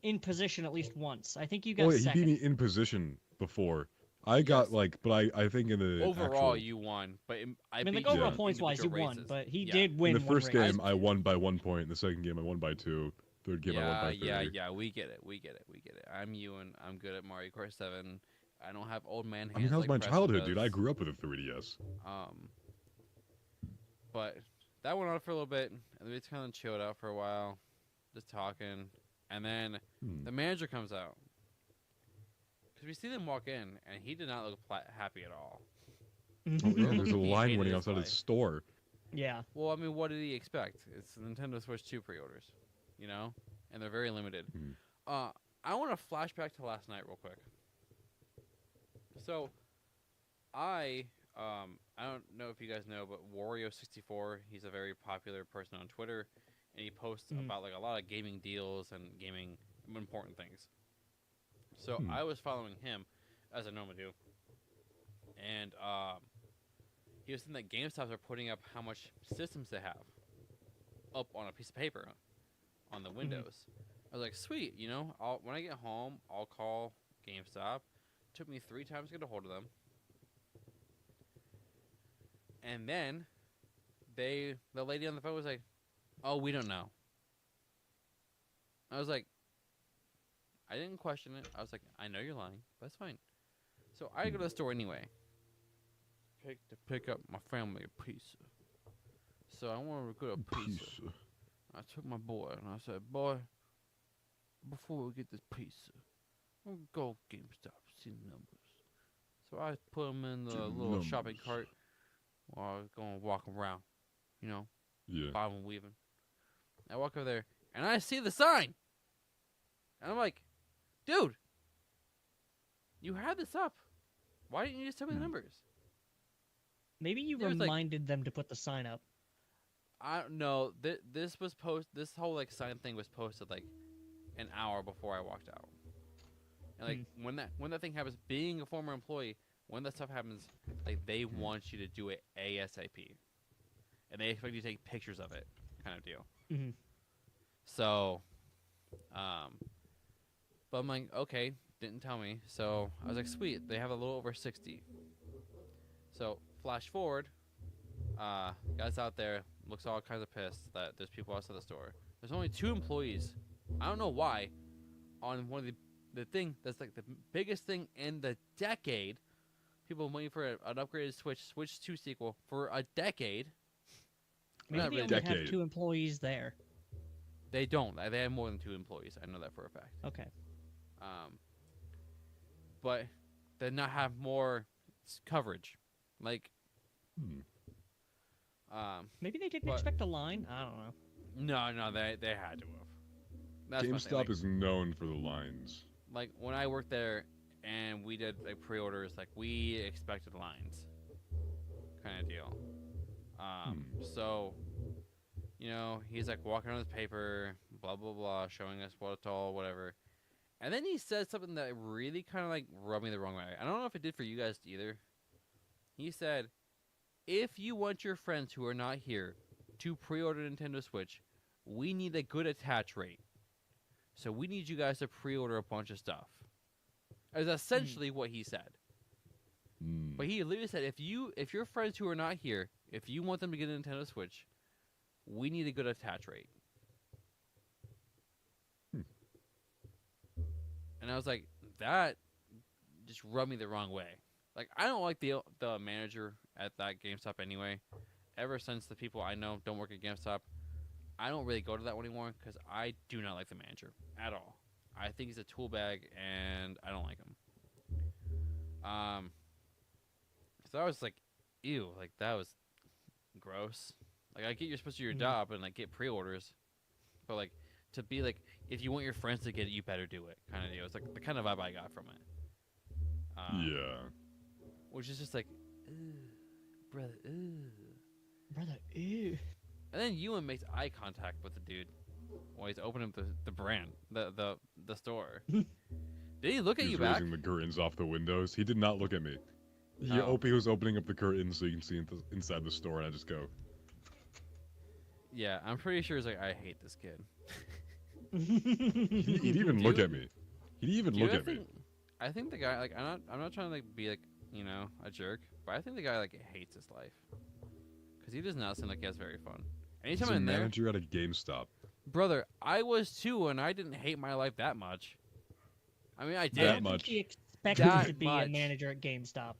in position at least once. I think you got Oh yeah, he second. beat me in position before. I got like, but I think in the Overall, actual, you won, but I mean, beat like you overall in points wise, you individual won, races. but he Yeah. did win in the one first race. game I won by 1 point. In the second game I won by 2. Third game I won by 3. Yeah. We get it. I'm you, and I'm good at Mario Kart 7. I don't have old man hands. I mean, that was like my Preston childhood, dude. does. I grew up with a 3DS. But that went on for a little bit, and we just kind of chilled out for a while, just talking, and then the manager comes out. Because we see them walk in, and he did not look happy at all. Oh, yeah, there's a He line hated waiting his outside life. the store. Yeah. Well, I mean, what did he expect? It's Nintendo Switch 2 pre-orders, you know? And they're very limited. I want to flashback to last night real quick. So, I don't know if you guys know, but Wario64, he's a very popular person on Twitter, and he posts about like a lot of gaming deals and gaming important things. So I was following him, as I normally do, and he was saying that GameStops are putting up how much systems they have up on a piece of paper on the windows. I was like, sweet, you know, when I get home, I'll call GameStop. Took me 3 times to get a hold of them. And then the lady on the phone was like, "Oh, we don't know." I was like, I didn't question it. I was like, I know you're lying, but that's fine. So I go to the store anyway. To pick up my family a pizza. So I wanted to get a pizza. I took my boy and I said, "Boy, before we get this pizza, we'll go GameStop, see the numbers." So I put them in the little shopping cart while I was going to walk around, you know, bobbing and weaving. I walk over there and I see the sign. And I'm like, dude, you had this up. Why didn't you just tell me the numbers? Maybe you There was, like- reminded them to put the sign up. I don't know. This was this whole like sign thing was posted like an hour before I walked out. And like when that thing happens, being a former employee, when that stuff happens, like they want you to do it ASAP, and they expect you to take pictures of it, kind of deal. So, but I'm like, okay, didn't tell me. So I was like, sweet, they have a little over 60. So flash forward, guys out there looks all kinds of pissed that there's people outside the store. There's only 2 employees. I don't know why. On one of the thing that's like the biggest thing in the decade, people waiting for an upgraded Switch 2 sequel for a decade. Maybe they only have 2 employees there. They don't. They have more than 2 employees. I know that for a fact. Okay. But they not have more coverage, like. Maybe they didn't expect a line. I don't know. No, they had to have. That's my thing, GameStop like- is known for the lines. Like when I worked there and we did like pre-orders, like we expected lines, kind of deal. So, you know, he's like walking on his paper, blah blah blah, showing us what it's all, whatever. And then he said something that really kind of like rubbed me the wrong way. I don't know if it did for you guys either. He said, "If you want your friends who are not here to pre-order Nintendo Switch, we need a good attach rate. So we need you guys to pre-order a bunch of stuff." Is essentially what he said. But he literally said, if your friends who are not here, if you want them to get a Nintendo Switch, we need a good attach rate. And I was like, that just rubbed me the wrong way. Like, I don't like the manager at that GameStop anyway. Ever since the people I know don't work at GameStop, I don't really go to that one anymore because I do not like the manager at all. I think he's a tool bag, and I don't like him. So I was like, ew, like, that was gross. Like, I get you're supposed to do your job and, like, get pre-orders, but, like, to be like, if you want your friends to get it, you better do it, kind of deal. It's like the kind of vibe I got from it. Yeah. Which is just like, ooh, brother, ooh. Brother, ew. And then Ewan makes eye contact with the dude while he's opening the brand, the store. Did he look at you back? Raising the curtains off the windows. He did not look at me. He was opening up the curtains so you can see inside the store, and I just go. Yeah, I'm pretty sure he's like, I hate this kid. He'd even look at me. He'd even look at me. I think the guy, like, I'm not trying to like be like, you know, a jerk, but I think the guy like hates his life because he does not seem like he has very fun. Anytime He's a I'm there, manager at a GameStop. brother, I was too, and I didn't hate my life that much. I mean, I did. I don't think he expected to be a manager at GameStop.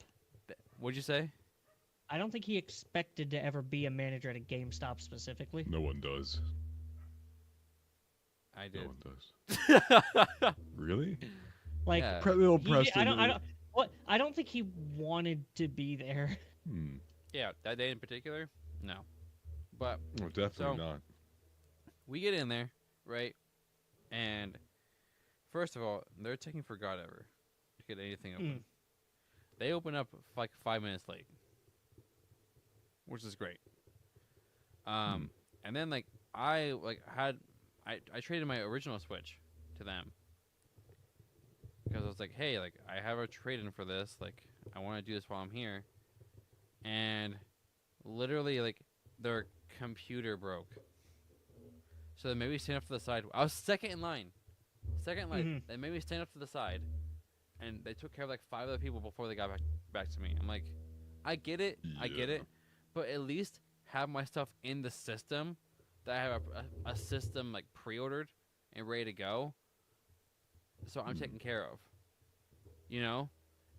What'd you say? I don't think he expected to ever be a manager at a GameStop specifically. No one does. I did. No one does. Really? Like little he- Preston. I don't think he wanted to be there. Yeah, that day in particular, no. But Oh, definitely not. we get in there, right? And first of all, they're taking for God ever to get anything open. They open up like 5 minutes late, which is great. And then like I traded my original Switch to them because I was like, hey, like I have a trade-in for this. Like I want to do this while I'm here. And literally, like their computer broke. So they made me stand up to the side. I was second in line. They made me stand up to the side, and they took care of like 5 other people before they got back to me. I'm like, I get it, but at least have my stuff in the system. That I have a system like pre-ordered and ready to go, so I'm taken care of. You know,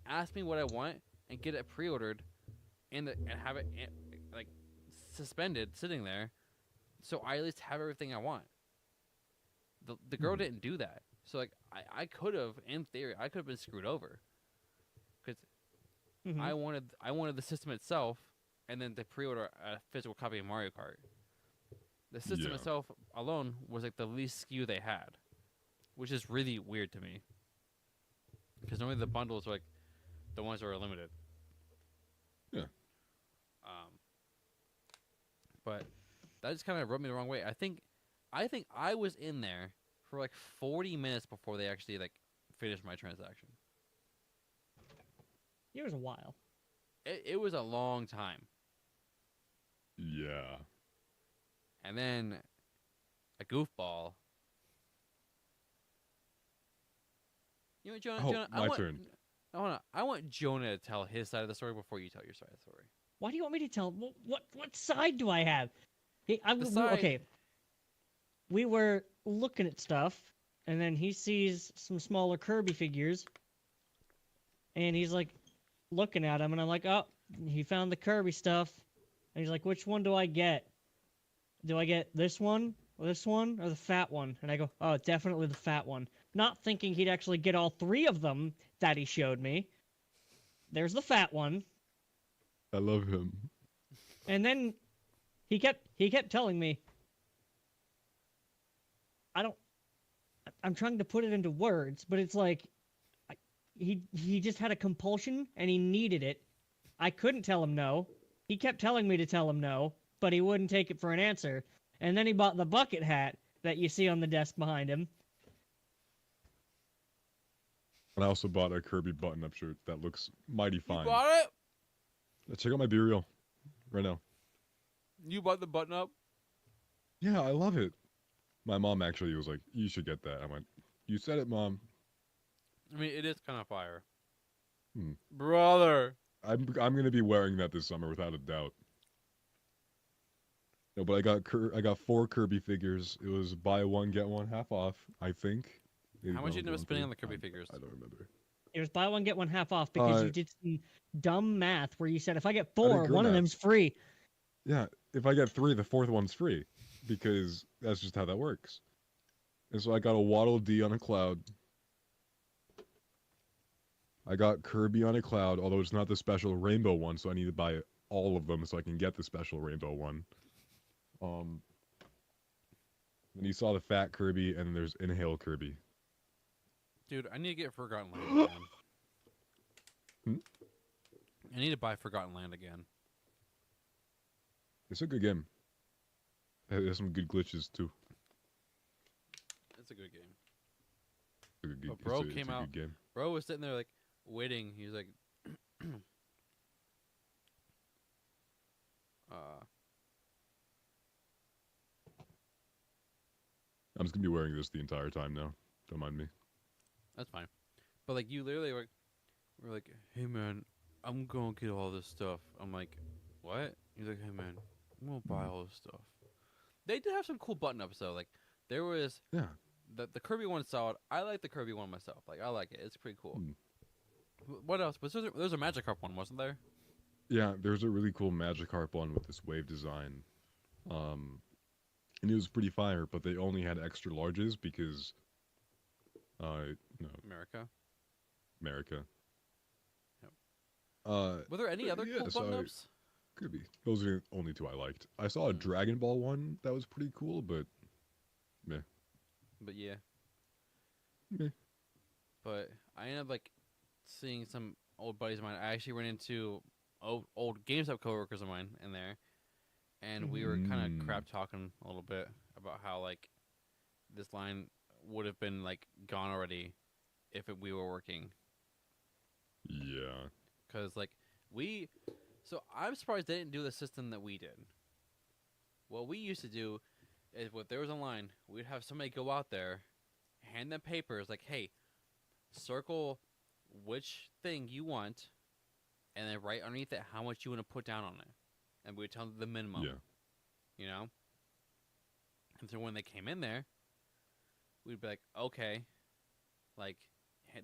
ask me what I want and get it pre-ordered, and have it like suspended, sitting there, so I at least have everything I want. The girl didn't do that, so like I could have, in theory, I could have been screwed over, because I wanted the system itself, and then to pre-order a physical copy of Mario Kart. The system itself alone was like the least SKU they had, which is really weird to me, because normally the bundles are like the ones that are limited. Yeah. But that just kind of rubbed me the wrong way. I think I was in there for like 40 minutes before they actually like finished my transaction. It was a while. It was a long time. Yeah. And then a goofball. You know, Jonah, my turn. Hold on. I want Jonah to tell his side of the story before you tell your side of the story. Why do you want me to tell? What side do I have? Hey, side- okay. We were looking at stuff, and then he sees some smaller Kirby figures, and he's like looking at them, and I'm like, oh, he found the Kirby stuff, and he's like, which one do I get? Do I get this one, or the fat one? And I go, oh, definitely the fat one. Not thinking he'd actually get all 3 of them that he showed me. There's the fat one. I love him. And then he kept telling me, I'm trying to put it into words, but it's like he just had a compulsion and he needed it. I couldn't tell him no. He kept telling me to tell him no, but he wouldn't take it for an answer. And then he bought the bucket hat that you see on the desk behind him. And I also bought a Kirby button-up shirt that looks mighty fine. You bought it? Check out my Be Real right now. You bought the button up? Yeah, I love it. My mom actually was like, you should get that. I went, you said it, Mom. I mean, it is kind of fire. Hmm. Brother. I'm gonna be wearing that this summer without a doubt. No, but I got 4 Kirby figures. It was buy one get one half off. I think. Maybe How much that you was end up spending 1 on the Kirby figures? I don't remember. It was buy one get one half off because Uh, you did some dumb math where you said if I get I did 4, good one of math. them's free. Yeah, if I get 3, the 4th one's free, because that's just how that works. And so I got a Waddle Dee on a cloud. I got Kirby on a cloud, although it's not the special rainbow one, so I need to buy all of them so I can get the special rainbow one. Then you saw the fat Kirby, and there's Inhale Kirby. Dude, I need to get Forgotten Land again. I need to buy Forgotten Land again. It's a good game. It has some good glitches too. It's a good game. It's a good, But bro it's a came out. good game. Bro was sitting there like waiting. He was like, I'm just gonna be wearing this the entire time now. Don't mind me. That's fine. But like you literally were like, hey man, I'm gonna get all this stuff. I'm like, what? He's like, hey man, I'm gonna buy all this stuff. They did have some cool button ups though. Like there was the Kirby one solid. I like the Kirby one myself. Like I like it. It's pretty cool. What else? Was there was a Magikarp one, wasn't there? Yeah, there's a really cool Magikarp one with this wave design. And it was pretty fire, but they only had extra larges because no. America. Yep. Were there any other cool so button ups? Could be. Those are the only 2 I liked. I saw a Dragon Ball one that was pretty cool, but meh. But yeah. Meh. But I ended up like seeing some old buddies of mine. I actually ran into old GameStop coworkers of mine in there, and we were kind of crap talking a little bit about how like this line would have been like gone already if we were working. Yeah. Because like so I'm surprised they didn't do the system that we did. What we used to do is if there was a line, we'd have somebody go out there, hand them papers like, hey, circle which thing you want, and then write underneath it how much you want to put down on it. And we'd tell them the minimum. Yeah. You know? And so when they came in there, we'd be like, okay. Like,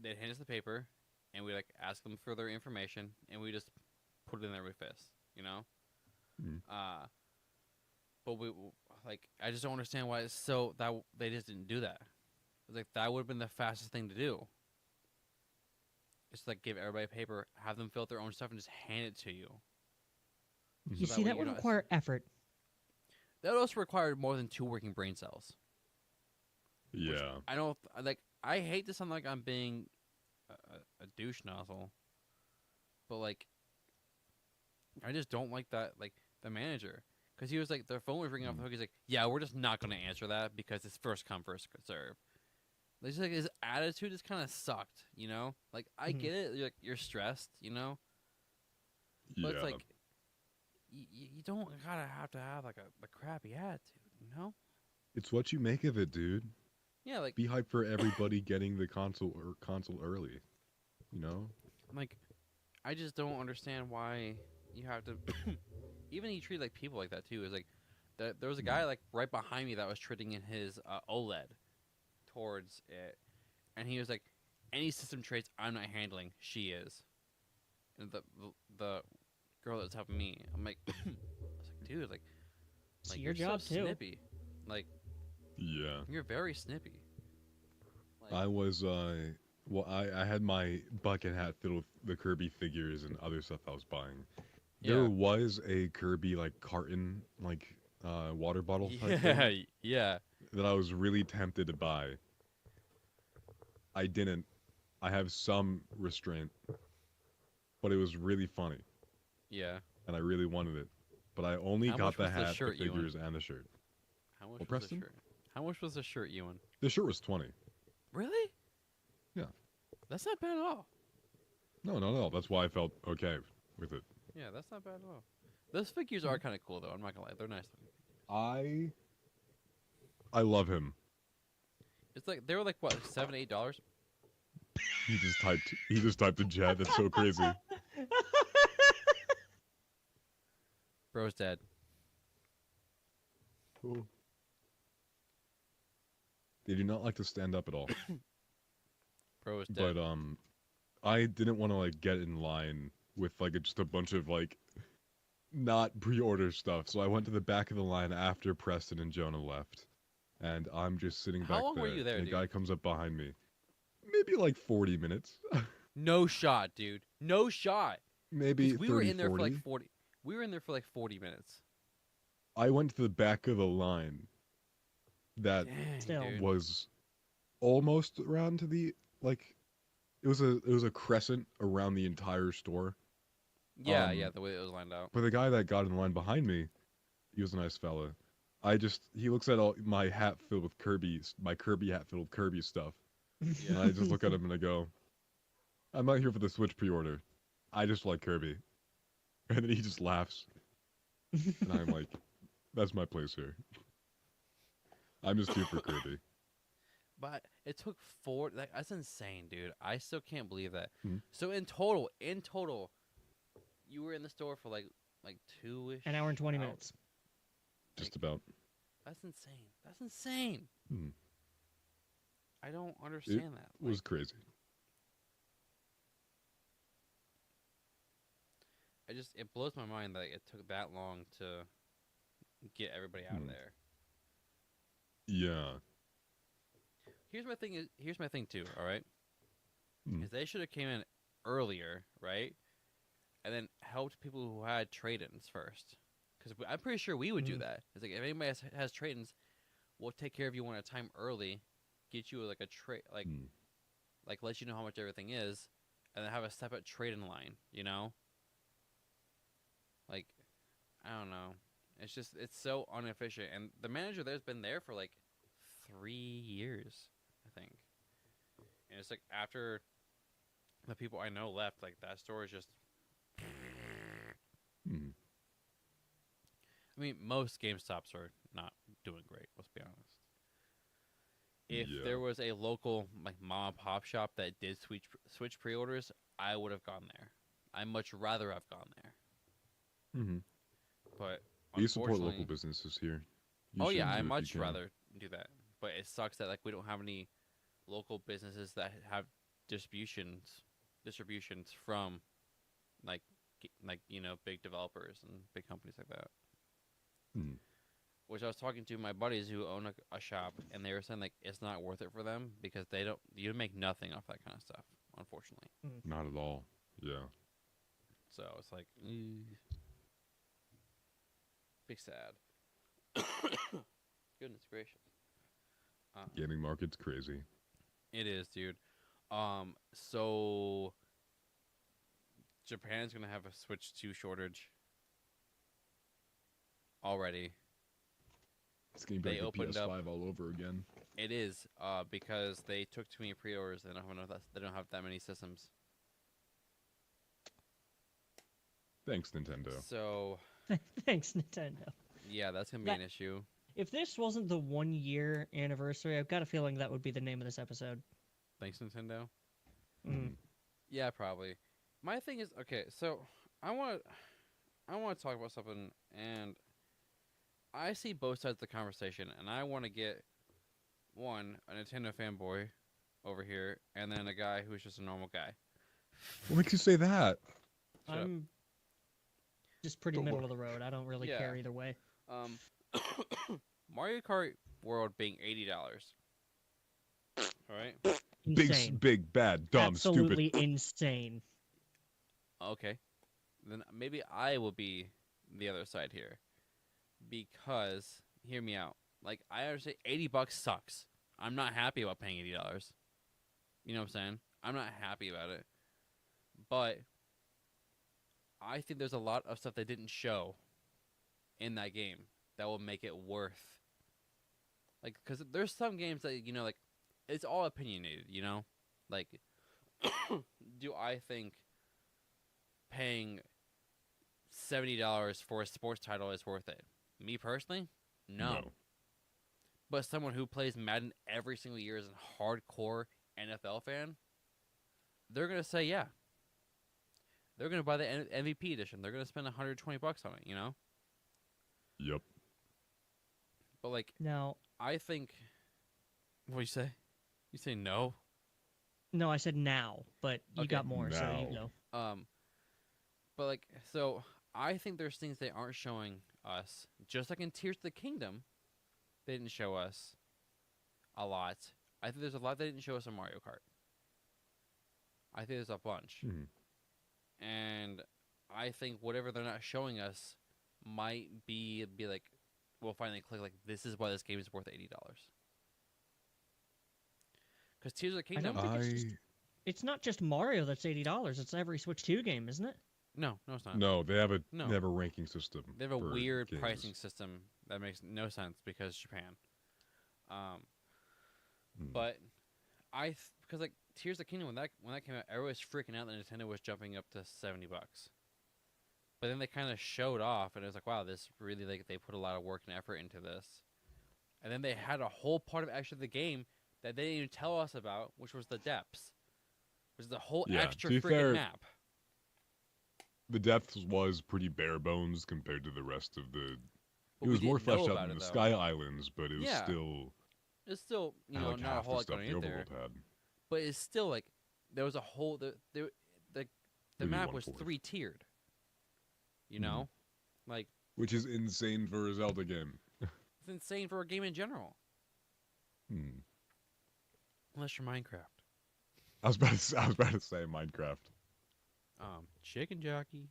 they'd hand us the paper, and we'd like ask them for their information, and we just put it in there with this, you know? But we, like, I just don't understand why it's so that they just didn't do that. It's like, that would have been the fastest thing to do. Just like give everybody a paper, have them fill out their own stuff, and just hand it to you. You see, that would require effort. That would also require more than 2 working brain cells. Yeah. I don't like. I hate to sound like I'm being a douche nozzle, but like, I just don't like that. Like the manager, because he was like, their phone was ringing off the hook. He's like, "Yeah, we're just not gonna answer that because it's first come, first serve." It's like his attitude just kind of sucked, you know. Like I get it, you're stressed, you know. But it's like you don't gotta have to have like a crappy attitude, you know. It's what you make of it, dude. Yeah, like be hyped for everybody getting the console early. You know. Like, I just don't understand why you have to. Even he treated like people like that too. Is like there was a guy like right behind me that was trading in his OLED towards it, and he was like, "Any system traits I'm not handling, she is." And the girl that's helping me, I'm like, I was like, dude, like it's you're your job so too. Snippy, like, yeah, you're very snippy. Like, I was well, I had my bucket hat filled with the Kirby figures and other stuff I was buying. There was a Kirby like carton like water bottle type thing that I was really tempted to buy. I didn't. I have some restraint, but it was really funny. Yeah. And I really wanted it, but I only How got much the was the hat, shirt, the figures, Ewan? and the shirt. How much Well, was Preston? the shirt? How much was the shirt, Ewan? The shirt was 20. Really? Yeah. That's not bad at all. No. That's why I felt okay with it. Yeah, that's not bad at all. Those figures are kind of cool, though. I'm not gonna lie, they're nice looking. I love him. It's like they were like what, $7, $8? He just typed a jet. That's so crazy. Bro's dead. They do not like to stand up at all. Bro is dead. But I didn't want to like get in line with like just a bunch of like not pre-order stuff, so I went to the back of the line after Preston and Jonah left, and I'm just sitting How back long there. were you there, and dude? a guy comes up behind me, maybe like 40 minutes, No shot, dude. No shot. maybe 'Cause we 30, were in there 40. for like 40. We were in there for like 40 minutes. I went to the back of the line that Still. dude. was almost around to the like it was a crescent around the entire store. Yeah, yeah, the way it was lined out. But the guy that got in line behind me, he was a nice fella. He looks at all my hat filled with my Kirby hat filled with Kirby stuff. And I just look at him and I go, I'm not here for the Switch pre-order. I just like Kirby. And then he just laughs. And I'm like, that's my place here. I'm just here for Kirby. But it took that's insane, dude. I still can't believe that. Hmm. So in total, you were in the store for like 2-ish. An hour and 20 minutes. Just about. That's insane. That's insane. Hmm. I don't understand that. It was crazy. It blows my mind that it took that long to get everybody out of there. Yeah. Here's my thing too, all right? Hmm. Is they should have came in earlier, right? And then helped people who had trade-ins first. Because I'm pretty sure we would do that. It's like, if anybody has trade-ins, we'll take care of you one at a time early, get you like a trade, like let you know how much everything is, and then have a separate trade-in line, you know? Like, I don't know. It's so inefficient. And the manager there's been there for like 3 years, I think. And it's like after the people I know left, like that store is just. Hmm. I mean, most GameStops are not doing great. Let's be honest. If there was a local like mom and pop shop that did Switch pre-orders, I would have gone there. I much rather have gone there. Mm-hmm. But We support local unfortunately- businesses here. Oh yeah, I I much rather do that. But it sucks that like we don't have any local businesses that have distributions from like big developers and big companies like that. Hmm. Which I was talking to my buddies who own a shop, and they were saying like it's not worth it for them because you make nothing off that kind of stuff, unfortunately. Not at all. Yeah. So it's like, big sad. Goodness gracious. Gaming market's crazy. It is, dude. So Japan's gonna have a Switch 2 shortage already. It's gonna be They like the opened up- PS5 all over again. It is, because they took too many pre-orders. They don't have that many systems. Thanks, Nintendo. So Thanks, Nintendo. yeah, that's gonna be an issue. If this wasn't the 1 year anniversary, I've got a feeling that would be the name of this episode. Thanks, Nintendo. Mm. Yeah, probably. My thing is, okay, so I want to talk about something, and I see both sides of the conversation, and I want to get a Nintendo fanboy over here, and then a guy who's just a normal guy. What makes you say that? Shut up. I'm just pretty Don't middle worry. of the road. I don't really Yeah. care either way. Mario Kart World being $80. All right. Insane. Big, bad, dumb, Absolutely stupid. insane. Okay. Then maybe I will be the other side here. Because, hear me out. Like, I understand $80 sucks. I'm not happy about paying $80. You know what I'm saying? I'm not happy about it. But I think there's a lot of stuff they didn't show in that game that will make it worth. Like, because there's some games that, like, it's all opinionated, you know? Like, do I think paying $70 for a sports title is worth it? Me personally, no. But someone who plays Madden every single year as a hardcore NFL fan, they're gonna say yeah. They're gonna buy the MVP edition. They're gonna spend $120 on it. You know, Yep. But like, Now, I think. What do you say? You say no? no, I said now, but you got more, so you Now. go. But like, so I think there's things they aren't showing us. Just like in Tears of the Kingdom, they didn't show us a lot. I think there's a lot they didn't show us in Mario Kart. I think there's a bunch. And I think whatever they're not showing us might be like, we'll finally click like, this is why this game is worth $80. Because Tears of the I Kingdom. don't think it's not just Mario that's $80. It's every Switch 2 game, isn't it? No, it's not. No, they have a No. they have a ranking system. They have a for weird games. pricing system that makes no sense because Japan. But because like Tears of the Kingdom when that came out, everyone was freaking out that Nintendo was jumping up to $70. But then they kind of showed off, and it was like, wow, this really like they put a lot of work and effort into this. And then they had a whole part of actually the game that they didn't even tell us about, which was the depths, which is the whole extra to be freaking fair, map. The depth was pretty bare bones compared to the rest of the. But It we was more didn't know fleshed out about than it, the though. Sky Islands, but it was Yeah. still. It's still, you had, know, like, not a half whole the lot stuff going the in there. Overworld had. But it's still like there was a whole the Maybe map was 1/4. 3-tiered. You know, like Which is insane for a Zelda game. it's insane for a game in general. Hmm. Unless you're Minecraft. I was about to say Minecraft. Chicken jockey.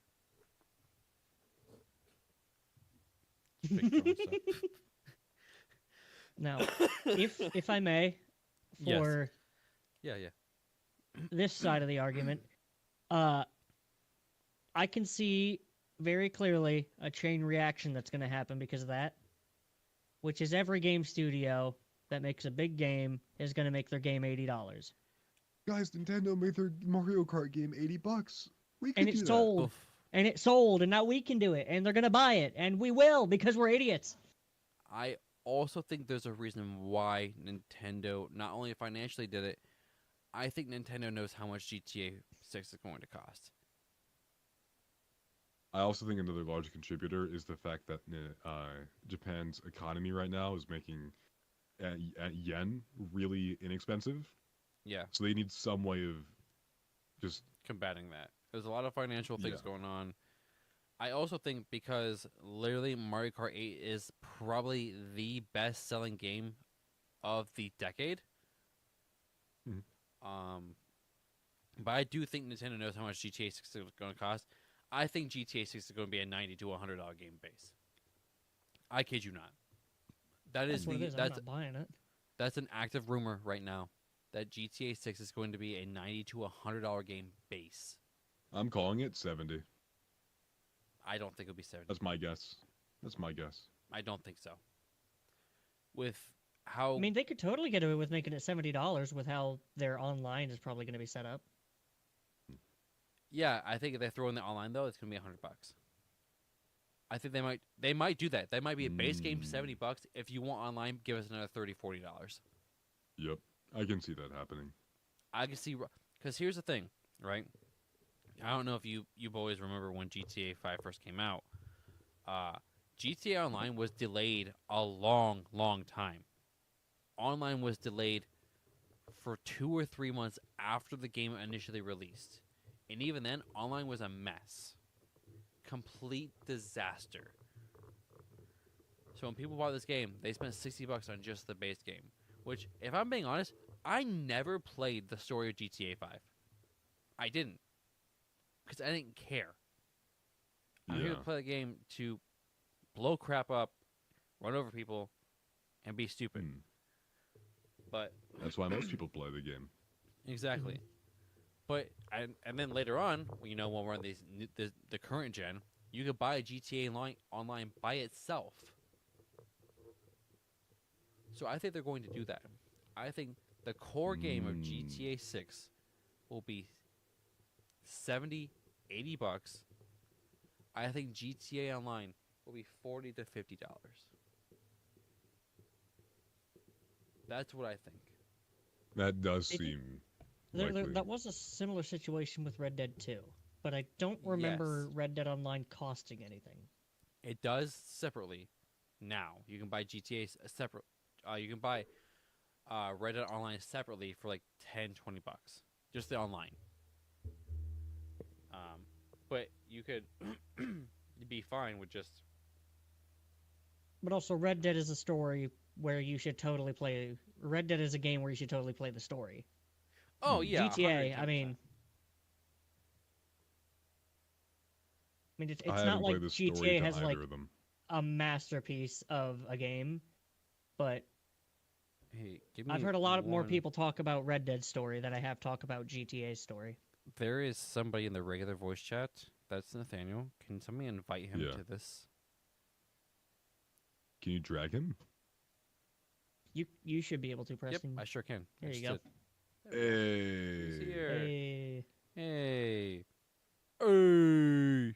Big throwing stuff. Now, if I may, Yes. for Yeah. this side of the argument, I can see very clearly a chain reaction that's going to happen because of that, which is every game studio that makes a big game is going to make their game $80. Guys, Nintendo made their Mario Kart game $80. We could And do it's that. sold. And it sold, and now we can do it, and they're going to buy it, and we will because we're idiots. I also think there's a reason why Nintendo not only financially did it. I think Nintendo knows how much GTA 6 is going to cost. I also think another large contributor is the fact that Japan's economy right now is making yen really inexpensive. Yeah. So they need some way of just combating that. There's a lot of financial things Yeah. going on. I also think because literally Mario Kart 8 is probably the best-selling game of the decade. But I do think Nintendo knows how much GTA 6 is going to cost. I think GTA 6 is going to be a $90 to $100 game base. I kid you not. That's what it is. I'm not buying it. That's an active rumor right now that GTA 6 is going to be a $90 to $100 game base. I'm calling it 70. I don't think it'll be 70. That's my guess. That's my guess. I don't think so. With how I mean, they could totally get away with making it $70 with how their online is probably going to be set up. Yeah, I think if they throw in the online though, it's gonna be $100. I think they might do that. That might be a base game $70. If you want online, give us another $30, $40. Yep, I can see that happening. I can see because here's the thing, right? I don't know if you boys remember when GTA 5 first came out. GTA Online was delayed a long, long time. Online was delayed for 2 or 3 months after the game initially released. And even then, online was a mess. Complete disaster. So when people bought this game, they spent $60 on just the base game. Which, if I'm being honest, I never played the story of GTA 5. I didn't. Because I didn't care. I'm here to play the game to blow crap up, run over people, and be stupid. But that's why most people play the game. Exactly. But and then later on, you know, when we're on the current gen, you could buy a GTA Online by itself. So I think they're going to do that. I think the core game of GTA 6 will be $70, $80. I think GTA Online will be $40 to $50. That's what I think. That does seem likely. That was a similar situation with Red Dead 2, but I don't remember Red Dead Online costing anything. It does separately, now. You can buy GTA separate. You can buy Red Dead Online separately for like $10, $20, just the online. But you could be fine with just. But also, Red Dead is a story where you should totally play. Red Dead is a game where you should totally play the story. Oh yeah, GTA. 110%. I mean, it's I not haven't like played the story GTA to has either like of them. a masterpiece of a game, but Hey, give me I've heard a lot more one- people talk about Red Dead story than I have talk about GTA's story. There is somebody in the regular voice chat. That's Nathaniel. Can somebody invite him Yeah. to this? Can you drag him? You should be able to, Preston. Yep, I sure can. There I you just go. did. He's Hey. here. Hey. Hey. Hey.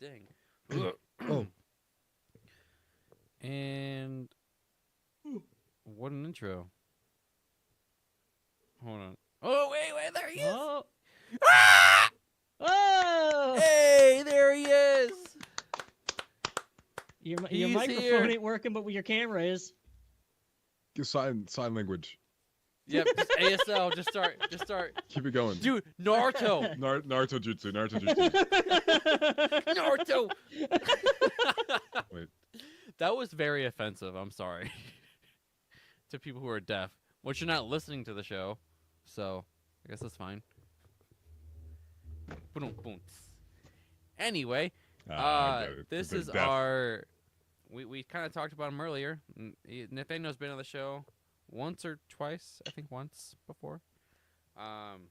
Dang. Oh. And what an intro. Hold on. Oh, wait, there he is. Oh. Ah! Oh! Hey, there he is. Your He's microphone here. ain't working, but your camera is. Sign language. Yep, just ASL. Just start. Keep it going. Dude, Naruto. Naruto jutsu. Naruto jutsu. Naruto. Wait. That was very offensive. I'm sorry. To people who are deaf. Which you're not listening to the show. So, I guess that's fine. Boom, boom. Anyway, I get it. this They're is deaf. our... We kind of talked about him earlier. Nathaniel's been on the show once or twice. I think once before. And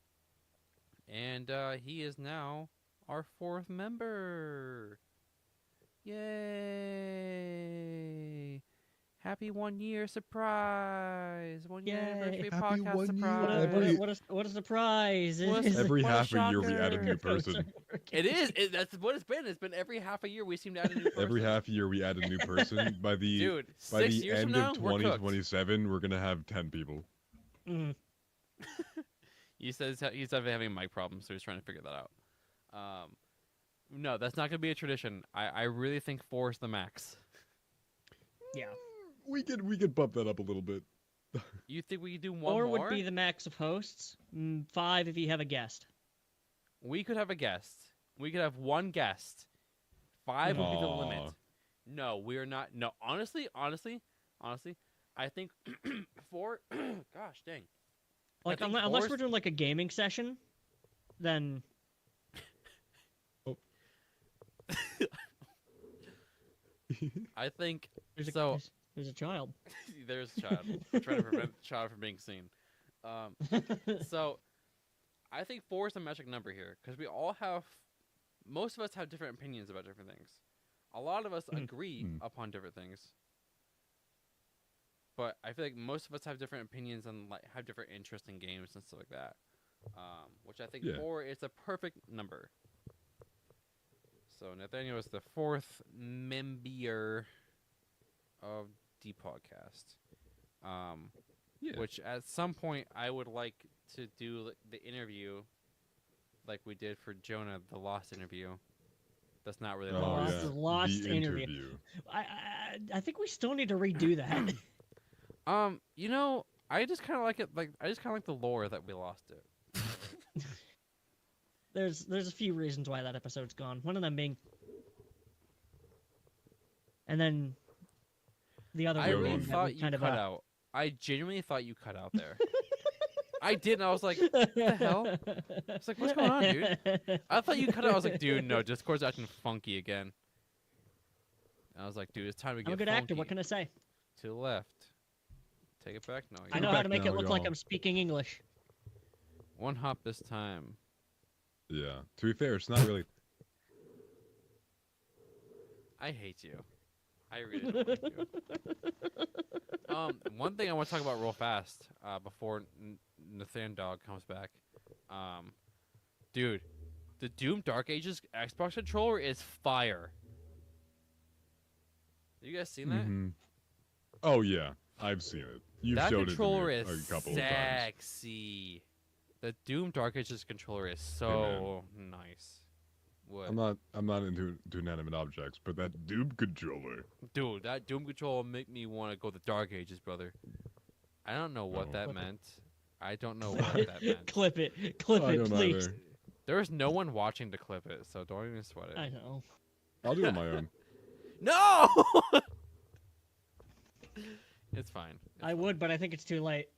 he is now our 4th member. Yay! Happy 1 year surprise! 1 year anniversary Happy podcast 1 year. surprise! What a surprise! What a- Every what a half a year we add a shocker. new person. It is. That's what it's been. It's been every half a year we seem to add a new person. Every half year we add a new person. By the Dude, by 6 the years from end now, of we're cooked. 2027, we're gonna have 10 people. Mm. He says he's having mic problems, so he's trying to figure that out. No, that's not gonna be a tradition. I really think 4 is the max. Yeah. We could bump that up a little bit. You think we could do one Or more? would be the max of hosts. 5 if you have a guest. We could have a guest. We could have one guest. 5 would be the limit. Aw. No, we are not. No, honestly, I think 4. Gosh, dang. I Like think unless 4 we're doing like a gaming session, then I think there's a, so. there's a child. There's a child. We're trying to prevent the child from being seen. So, I think 4 is the magic number here because we all have. Most of us have different opinions about different things. A lot of us agree upon different things. But I feel like most of us have different opinions and like have different interests in games and stuff like that. Which I think Yeah. 4 is a perfect number. So Nathaniel is the 4th member of the podcast. Yeah. Which at some point I would like to do the interview like we did for Jonah, the Lost interview. That's not really Oh, Lost. yeah. The Lost The interview. I think we still need to redo that. You know, I just kind of like it. Like I just kind of like the lore that we lost it. There's a few reasons why that episode's gone. One of them being, and then the other I one really being that thought we you kind of cut out. I genuinely thought you cut out there. I did, and I was like, "What the hell?" I was like, "What's going on, dude?" I thought you cut out. I was like, "Dude, no, Discord's acting funky again." And I was like, "Dude, it's time to get I'm a good funky." actor. What can I say? To the left. Take it back. No, I know how to make it look like I'm speaking English. One hop this time. Yeah. To be fair, it's not really. I hate you. I really don't like you. One thing I want to talk about real fast before Nathan Dog comes back. Dude, the Doom Dark Ages Xbox controller is fire. You guys seen that? Mhm. Oh yeah, I've seen it. You've That showed controller it to me is a couple of times. sexy. The Doom Dark Ages controller is so nice. What? I'm not into inanimate objects, but that Doom controller. Dude, that Doom controller make me want to go the Dark Ages, brother. I don't know what that meant. I don't know what that meant. Clip it, please. There's no one watching to clip it, so don't even sweat it. I know. I'll do it on my own. No! It's fine. I would, but I think it's too late.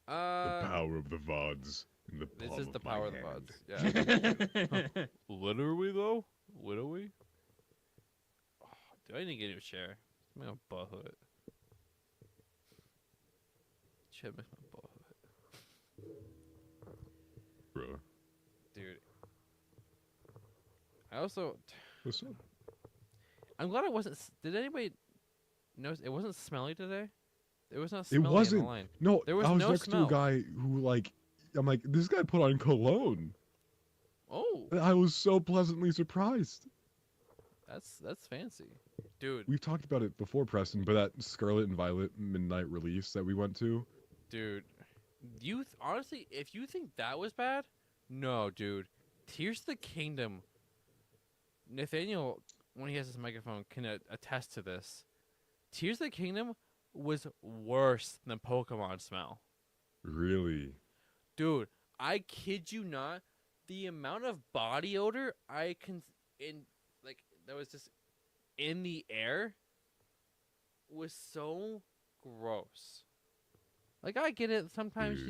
The power of the VODs. In the This palm is the of my power of the hand. VODs. Yeah. Literally, though? Literally? Oh, do I need to get a chair? I'm gonna butthole it. Chair makes my butthole it. Bro. Dude. I also... What's up? I'm glad it wasn't... Did anybody notice it wasn't smelly today? It was not smelly It in wasn't. the line. No, There was I was no next smell. to a guy who, like, I'm like, this guy put on cologne. Oh. I was so pleasantly surprised. That's fancy. Dude. We've talked about it before, Preston, but that Scarlet and Violet midnight release that we went to. Dude, honestly, if you think that was bad, no, dude. Tears of the Kingdom. Nathaniel, when he has his microphone, can attest to this. Tears of the Kingdom was worse than Pokemon smell. Really? Dude, I kid you not. The amount of body odor that was just in the air was so gross. Like, I get it. Sometimes,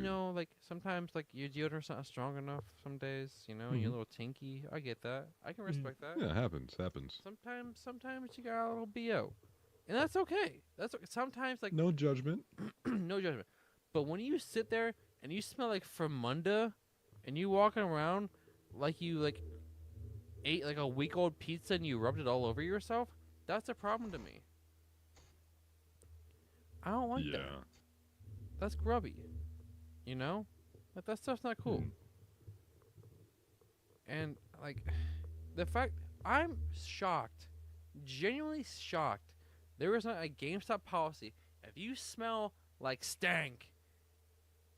sometimes your deodorant's not strong enough some days, you're a little tinky. I get that. I can respect that. Yeah, happens. Sometimes you got a little BO. And that's okay. Sometimes, no judgment. no judgment. But when you sit there and you smell like Fermunda and you walking around like you, ate, a week-old pizza and you rubbed it all over yourself, that's a problem to me. I don't like that. That's grubby. That stuff's not cool. And, the fact... I'm shocked. Genuinely shocked. There is not a GameStop policy. If you smell like stank,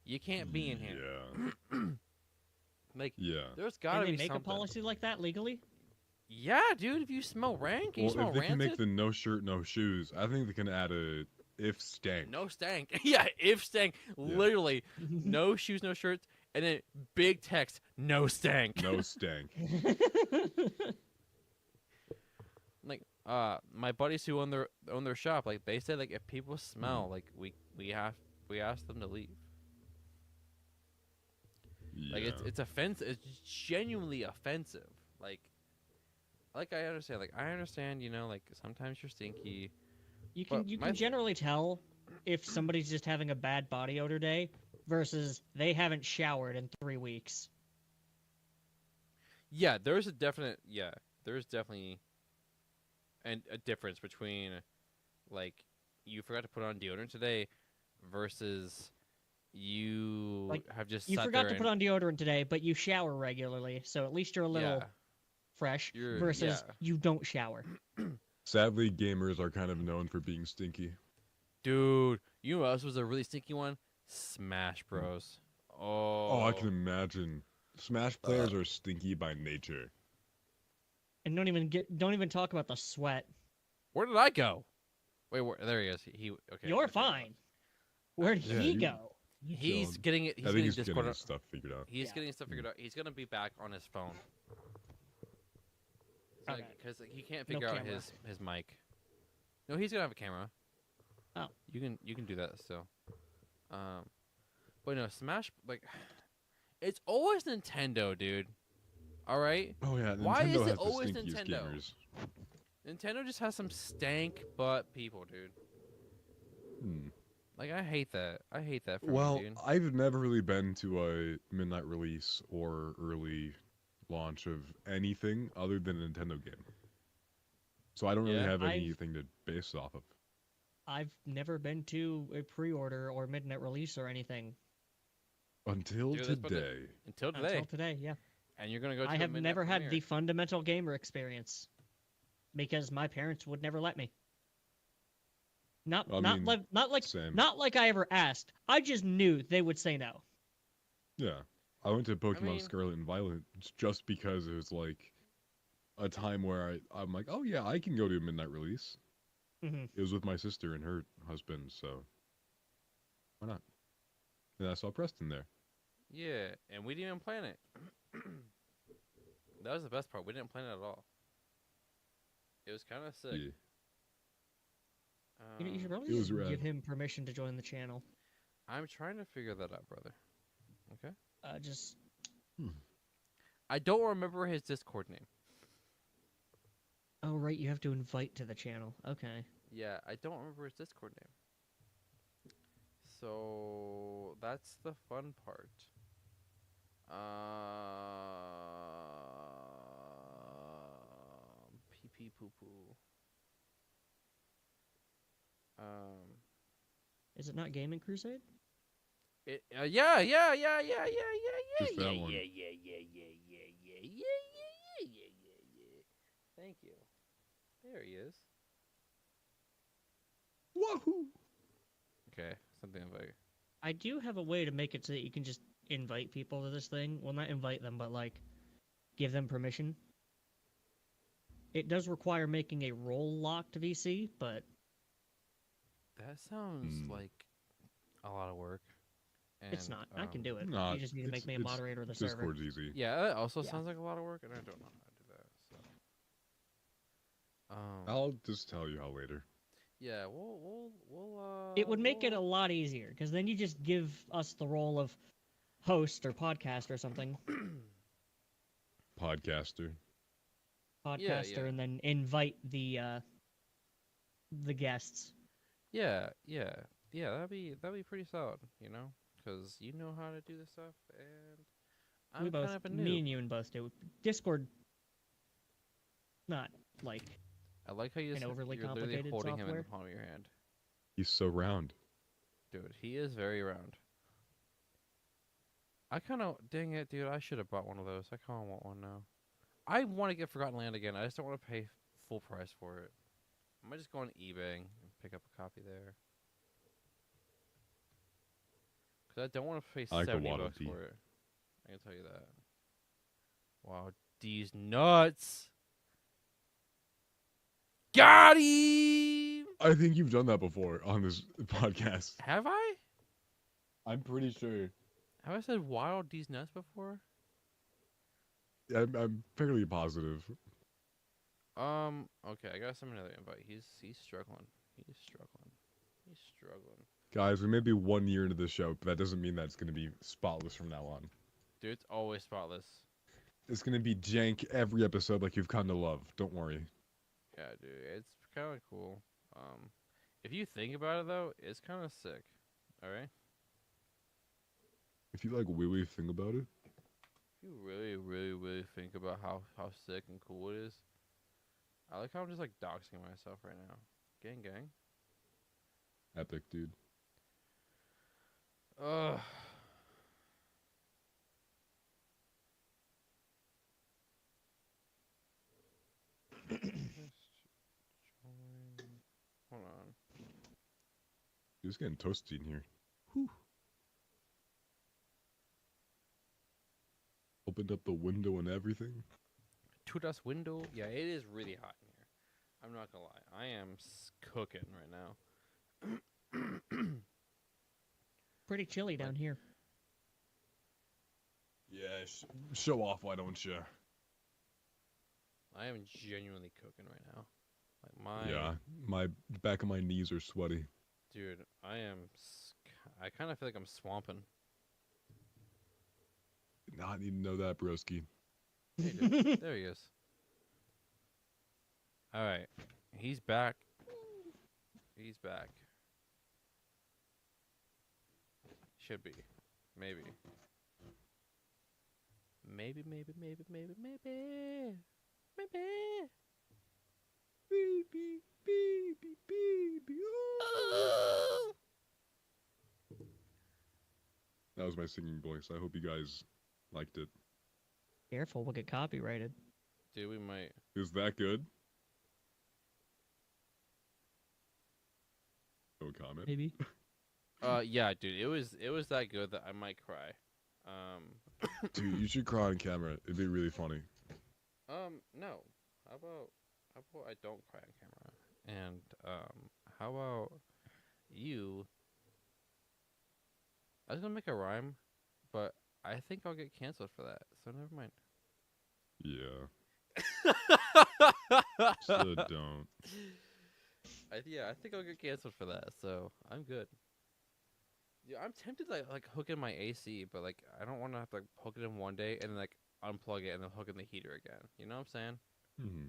you can't be in here. Yeah. There's gotta Can be they make something. a policy like that legally? Yeah, dude. If you smell rank, you Well, smell if they can rancid. make the no shirt, no shoes, I think they can add a if stank. No stank. Yeah, if stank. Literally, no shoes, no shirts, and then big text, no stank. No stank. My buddies who own their shop, they said if people smell, we ask them to leave. Yeah. It's offensive. It's genuinely offensive. I understand. I understand. Sometimes you're stinky. You can generally tell if somebody's just having a bad body odor day versus they haven't showered in 3 weeks. Yeah, there's definitely a difference between you forgot to put on deodorant today versus you have just You sat forgot there to put on deodorant today, but you shower regularly, so at least you're a little fresh. Versus you don't shower. Sadly, gamers are kind of known for being stinky. Dude, you know what else was a really stinky one? Smash Bros. Oh, I can imagine. Smash players are stinky by nature. And don't even talk about the sweat. Where did I go? Wait, there he is. Okay. You're fine. Where did he go? He's getting it. He's I think getting he's Discord getting his stuff figured out. He's getting his stuff figured out. He's gonna be back on his phone. Because he can't figure out camera. his mic. No, he's gonna have a camera. Oh. You can do that still. But no, Smash it's always Nintendo, dude. All right. Oh yeah. Why Nintendo is has it the always stinkiest Nintendo? gamers. Nintendo just has some stank butt people, dude. I hate that. I hate that for Well, me, dude. I've never really been to a midnight release or early launch of anything other than a Nintendo game. So I don't really have anything to base it off of. I've never been to a pre-order or midnight release or anything. Until today. Until today. Until today, yeah. And you're gonna go to I a have midnight never had premiere. the fundamental gamer experience because my parents would never let me. Not like I ever asked. I just knew they would say no. Yeah. I went to Pokemon Scarlet and Violet just because it was a time where I'm like, oh yeah, I can go to a midnight release. Mhm. It was with my sister and her husband, so why not? And I saw Preston there. Yeah, and we didn't even plan it. That was the best part. We didn't plan it at all. It was kind of sick. Yeah. You should probably It was just rad. give him permission to join the channel. I'm trying to figure that out, brother. Okay. Just I don't remember his Discord name. oh right, you have to invite to the channel. Okay. Yeah, I don't remember his Discord name. So that's the fun part. Pee pee poo poo. Is it not Gaming Crusade? Yeah. Just that one. Thank you. There he is. Wahoo! Okay, something about you. I do have a way to make it so that you can just invite people to this thing. Well, not invite them, but like give them permission. It does require making a role locked VC, but That sounds like a lot of work. it's not. I can do it. Nah, You just need to make me a moderator of the server. Discord's easy. Yeah, that also Yeah. sounds like a lot of work, and I don't know how to do that. So, I'll just tell you how later. yeah, we'll It would make it a lot easier because then you just give us the role of host or podcast or something. Podcaster. Podcaster, and then invite the guests. Yeah, that'd be pretty solid, you know, because you know how to do this stuff, and I'm We both, kind of a me noob. and you and both do. Discord, not like I like how you an just, overly you're literally complicated holding him in the software. palm of your hand. He's so round. Dude, he is very round. I kind of, dang it, dude, I should have bought one of those. I kind of want one now. I want to get Forgotten Land again. I just don't want to pay full price for it. I might just go on eBay and pick up a copy there. Because I don't want to pay I like the 70 Waddle bucks Dee. for it. I can tell you that. Wow, D's nuts! Got him! I think you've done that before on this podcast. Have I? I'm pretty sure. Have I said Wild D's nuts before? I'm fairly positive. Okay, I got some another invite. He's struggling. He's struggling. Guys, we may be 1 year into the show, but that doesn't mean that it's going to be spotless from now on. Dude, it's always spotless. It's going to be jank every episode like you've come to love. Don't worry. Yeah, dude, it's kind of cool. If you think about it though, it's kind of sick. All right. If you like wee think about it. If you really think about how sick and cool it is. I like how I'm just like doxing myself right now. Gang. Epic, dude. Ugh. Hold on. It's getting toasty in here. Opened up the window and everything. To das window. Yeah, it is really hot in here. I'm not gonna lie. I am cooking right now. Pretty chilly down here. Yeah, show off, why don't you? I am genuinely cooking right now. Like Yeah, my back of my knees are sweaty. Dude, I kind of feel like I'm swamping. Did not need to know that, broski. Hey, dude, there he is. All right, he's back. He's back. Should be, maybe. Maybe. Baby. That was my singing voice. I hope you guys liked it. Careful, we'll get copyrighted. Dude, we might. Is that good? No comment. Maybe. Yeah, dude, it was that good that I might cry. Dude, you should cry on camera. It'd be really funny. No. How about I don't cry on camera? And how about you? I was gonna make a rhyme, but I think I'll get canceled for that. So never mind. Yeah. So don't. I think I'll get canceled for that. So I'm good. Yeah, I'm tempted to like hook in my AC, but like I don't want to have to like, hook it in one day and then like unplug it and then hook in the heater again. You know what I'm saying? Mm-hmm.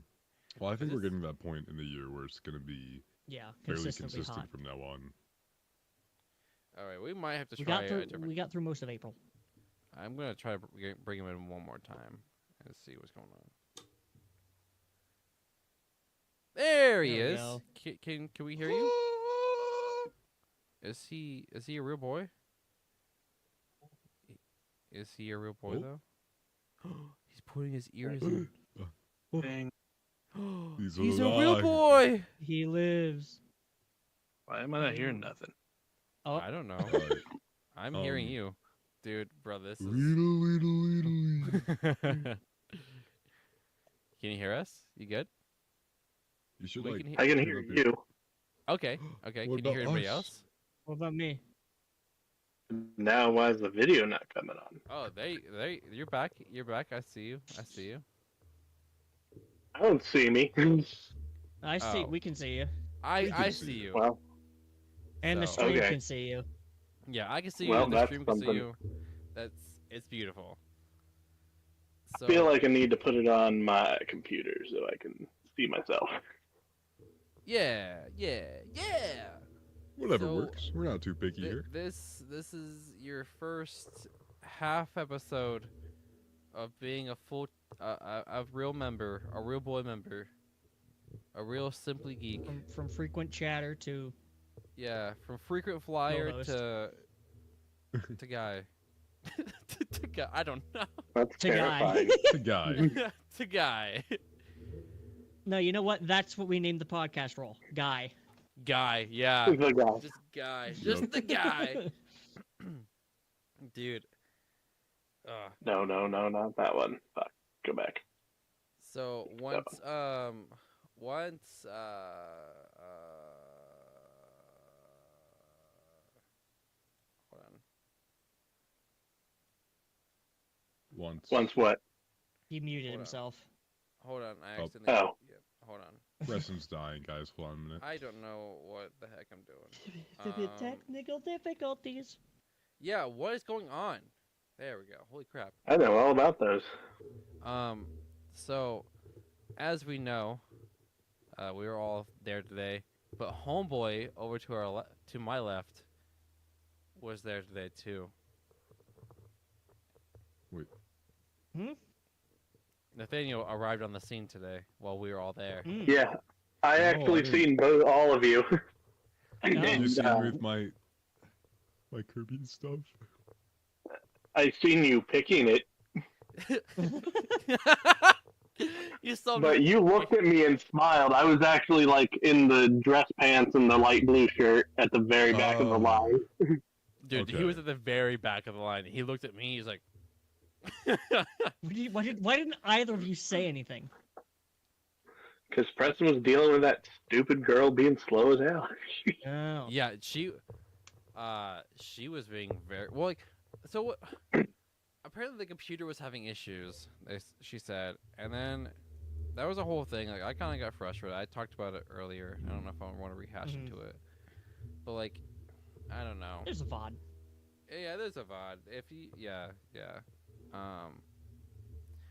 Well, I think we're getting to that point in the year where it's gonna be fairly consistently consistent hot. from now on. All right, we might have to We try got through. a different. We got through most of April. I'm gonna try to bring him in one more time and see what's going on. There he There we is. go. Can we hear you? Is he a real boy? Is he a real boy though? He's putting his ears in. Dang. He's a real boy. He lives. Why am I not hearing nothing? Oh, I don't know. I'm hearing you, dude, bro. This is. Can you hear us? You good? You should We like. can I can hear you. Okay. Okay. What Can you hear about anybody us? else? What about me? Now, why is the video not coming on? Oh, you're back. You're back. I see you. I see you. I don't see me. I see. Oh. We can see you. I see you. Well, And the So- stream Okay. can see you. Yeah, I can see you. Well, and the that's stream can see something. you. It's beautiful. So, I feel like I need to put it on my computer so I can see myself. yeah. Whatever So, works. We're not too picky here. This is your first half episode of being a full a real member, a real boy member, a real Simply Geek. From frequent chatter to Yeah, from frequent flyer Co-host. to guy. to guy. I don't know. That's To guy. terrifying. The guy. to guy. No, you know what? That's what we named the podcast role. Guy. Guy, yeah. The guy. Just guy. Just the guy. Dude. No, not that one. Fuck. Go back. So once hold on. Once what? He muted Hold on. himself. Hold on, I Oh. accidentally Oh. yeah, hold on. Preston's dying, guys. Hold on a minute. I don't know what the heck I'm doing. Technical difficulties. Yeah, what is going on? There we go. Holy crap. I know all about those. So, as we know, we were all there today, but Homeboy over to our to my left was there today too. Wait. Nathaniel arrived on the scene today while we were all there. Yeah, I actually I seen all of you. Did you And, see me with my Kirby stuff? I seen you picking it, You saw but you looked at me and smiled. I was actually like in the dress pants and the light blue shirt at the very back of the Oh. line. Dude, he Okay. was at the very back of the line. He looked at me. He's like, Why didn't either of you say anything? Because Preston was dealing with that stupid girl being slow as hell. Oh. yeah, she was being very well. Like, so what? Apparently, the computer was having issues. She said, and then that was a whole thing. Like, I kind of got frustrated. I talked about it earlier. I don't know if I want to rehash Mhm. into it, but like, I don't know. There's a VOD. Yeah, there's a VOD. If you, yeah.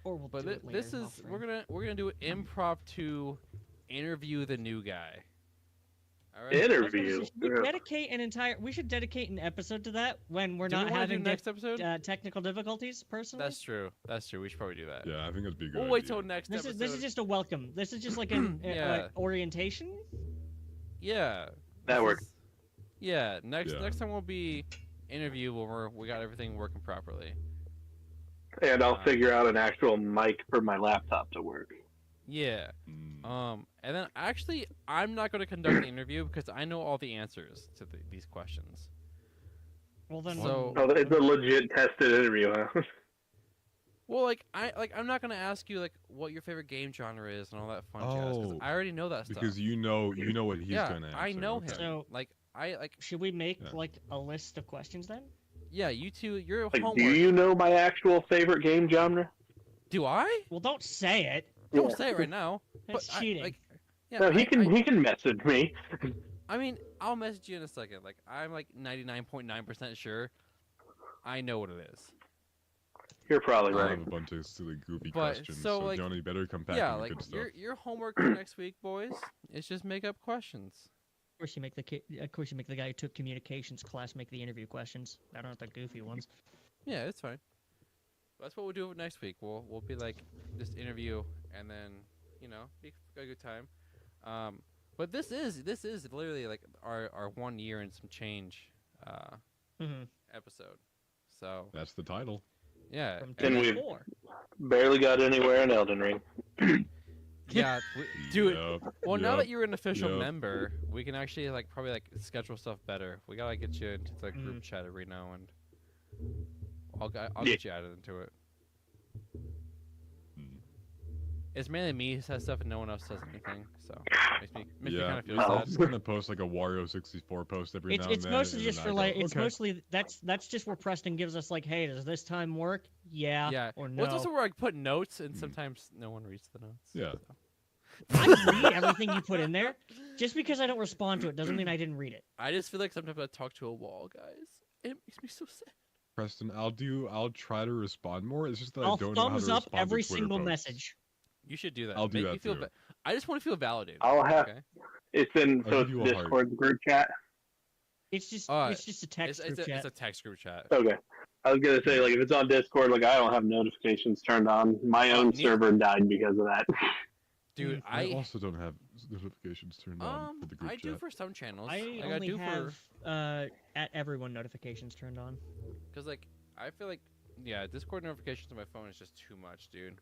Or we'll But do it later. this is off-stream. we're gonna do an impromptu interview the new guy. All right. Interview. We should dedicate an episode to that when we're Do we not wanna do having next episode? technical difficulties. Personally, That's true. That's true. We should probably do that. Yeah, I think that'd be good. We'll wait till next this episode. is just a welcome. This is just like an Yeah. orientation. Yeah. That this works. is- Yeah. Next Yeah. time will be interview when we got everything working properly. And I'll figure out an actual mic for my laptop to work. Yeah. Mm. And then actually, I'm not going to conduct the interview because I know all the answers to these questions. Well then, So Oh, it's a legit tested interview, huh? Well, I'm not gonna ask you like what your favorite game genre is and all that fun jazz, 'cause I already know that stuff. Because you know what he's gonna answer. I know him. So should we make like a list of questions then? Yeah, you two, your Like, homework. do you know my actual favorite game genre? Do I? Well, don't say it. Don't say it right now. That's but cheating. Yeah, no, he can message me. I mean, I'll message you in a second. Like, I'm like 99.9% sure I know what it is. You're probably I right. have a bunch of silly, goofy But, questions, so, so like, Johnny better come back Yeah, with like good stuff. your homework for next week, boys, is just make up questions. Of course, you make the guy who took communications class make the interview questions. I don't have the goofy ones. Yeah, it's fine. That's what we'll do next week. We'll be like this interview, and then be a good time. But this is literally like our 1 year and some change episode. So that's the title. Yeah, And we barely got anywhere in Elden Ring. Yeah, dude. Well, now Yep. that you're an official Yep. member, we can actually probably schedule stuff better. We gotta get you into the group chat every now and. I'll get you added into it. It's mainly me who says stuff and no one else says anything, so makes me kind of feel I'm sad. just gonna post like a Wario 64 post every now and It's then. mostly and just then for I go, like it's "Okay." mostly that's just where Preston gives us like, hey, does this time work? Yeah. Or no. Well, it's also where I put notes, and sometimes no one reads the notes. Yeah. I read everything you put in there. Just because I don't respond to it doesn't mean I didn't read it. I just feel like sometimes I talk to a wall, guys. It makes me so sad. Preston, I'll try to respond more. It's just that I'll I don't know how to thumbs up respond every to Twitter single posts. message. You should do that. I'll do Make that me feel too. I just want to feel validated. I'll have. Okay? It's in I'll so give you it's a heart. Discord group chat. It's just a text it's group chat. It's a text group chat. Okay. I was gonna say, like, if it's on Discord, like, I don't have notifications turned on. My own server died because of that. Dude, I also don't have notifications turned on for the group I chat. do for some channels. I Like, only do have at everyone notifications turned on. Because I feel like Discord notifications on my phone is just too much, dude.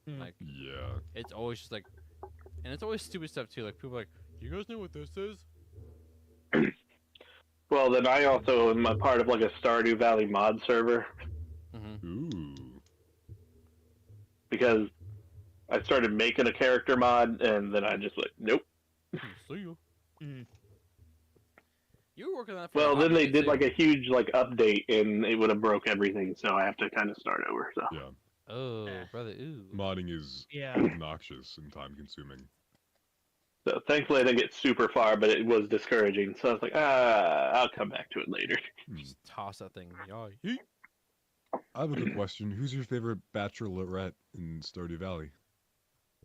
Like it's always just like, and it's always stupid stuff too. Like people are like, do you guys know what this is? Well, then I also am a part of like a Stardew Valley mod server Ooh. because I started making a character mod, and then I just like, nope. See you. You were working on that. For Well, a then hot they minute, did too. like a huge like update, and it would have broke everything, so I have to kind of start over. So Yeah. Oh, brother, ooh. Modding is Yeah. obnoxious and time consuming. So thankfully I didn't get super far, but it was discouraging. So I was like, I'll come back to it later. Just toss that thing. Yeah. I have a good question. Who's your favorite bachelorette in Stardew Valley?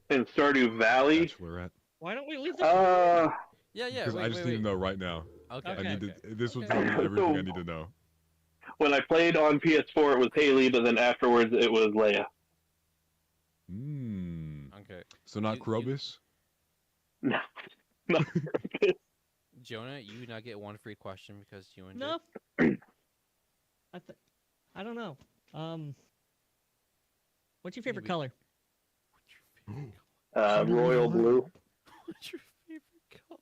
In Stardew Valley, Bachelorette. Why don't we leave the Yeah. Because I just need to know right now. Okay. I need Okay. to. This will tell me everything I need to know. when I played on PS4, it was Haley, but then afterwards it was Leia. Okay. So not Krobus? No. Jonah, you now get one free question because you and No. I don't know. What's your favorite color? Royal blue. What's your favorite color?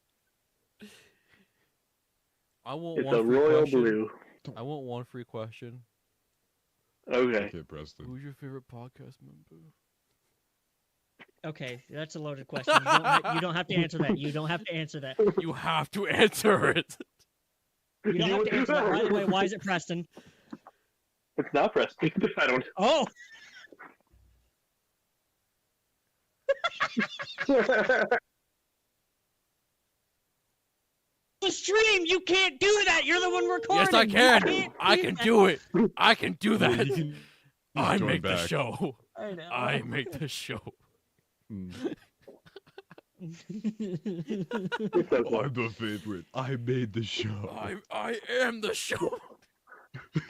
I want It's one a free royal question. blue. I want one free question. Okay. Okay, Preston. Who's your favorite podcast member? Okay, that's a loaded question. You don't have to answer that. You don't have to answer that. You have to answer it. You don't have to answer that. By the way, why is it Preston? It's not Preston. I don't. Oh. The stream, you can't do that. You're the one recording. Yes, I You can. can't I can do it. I can do Yeah, that. you can I join make the back. show. I know. I make the show. I'm the favorite. I made the show. I am the show.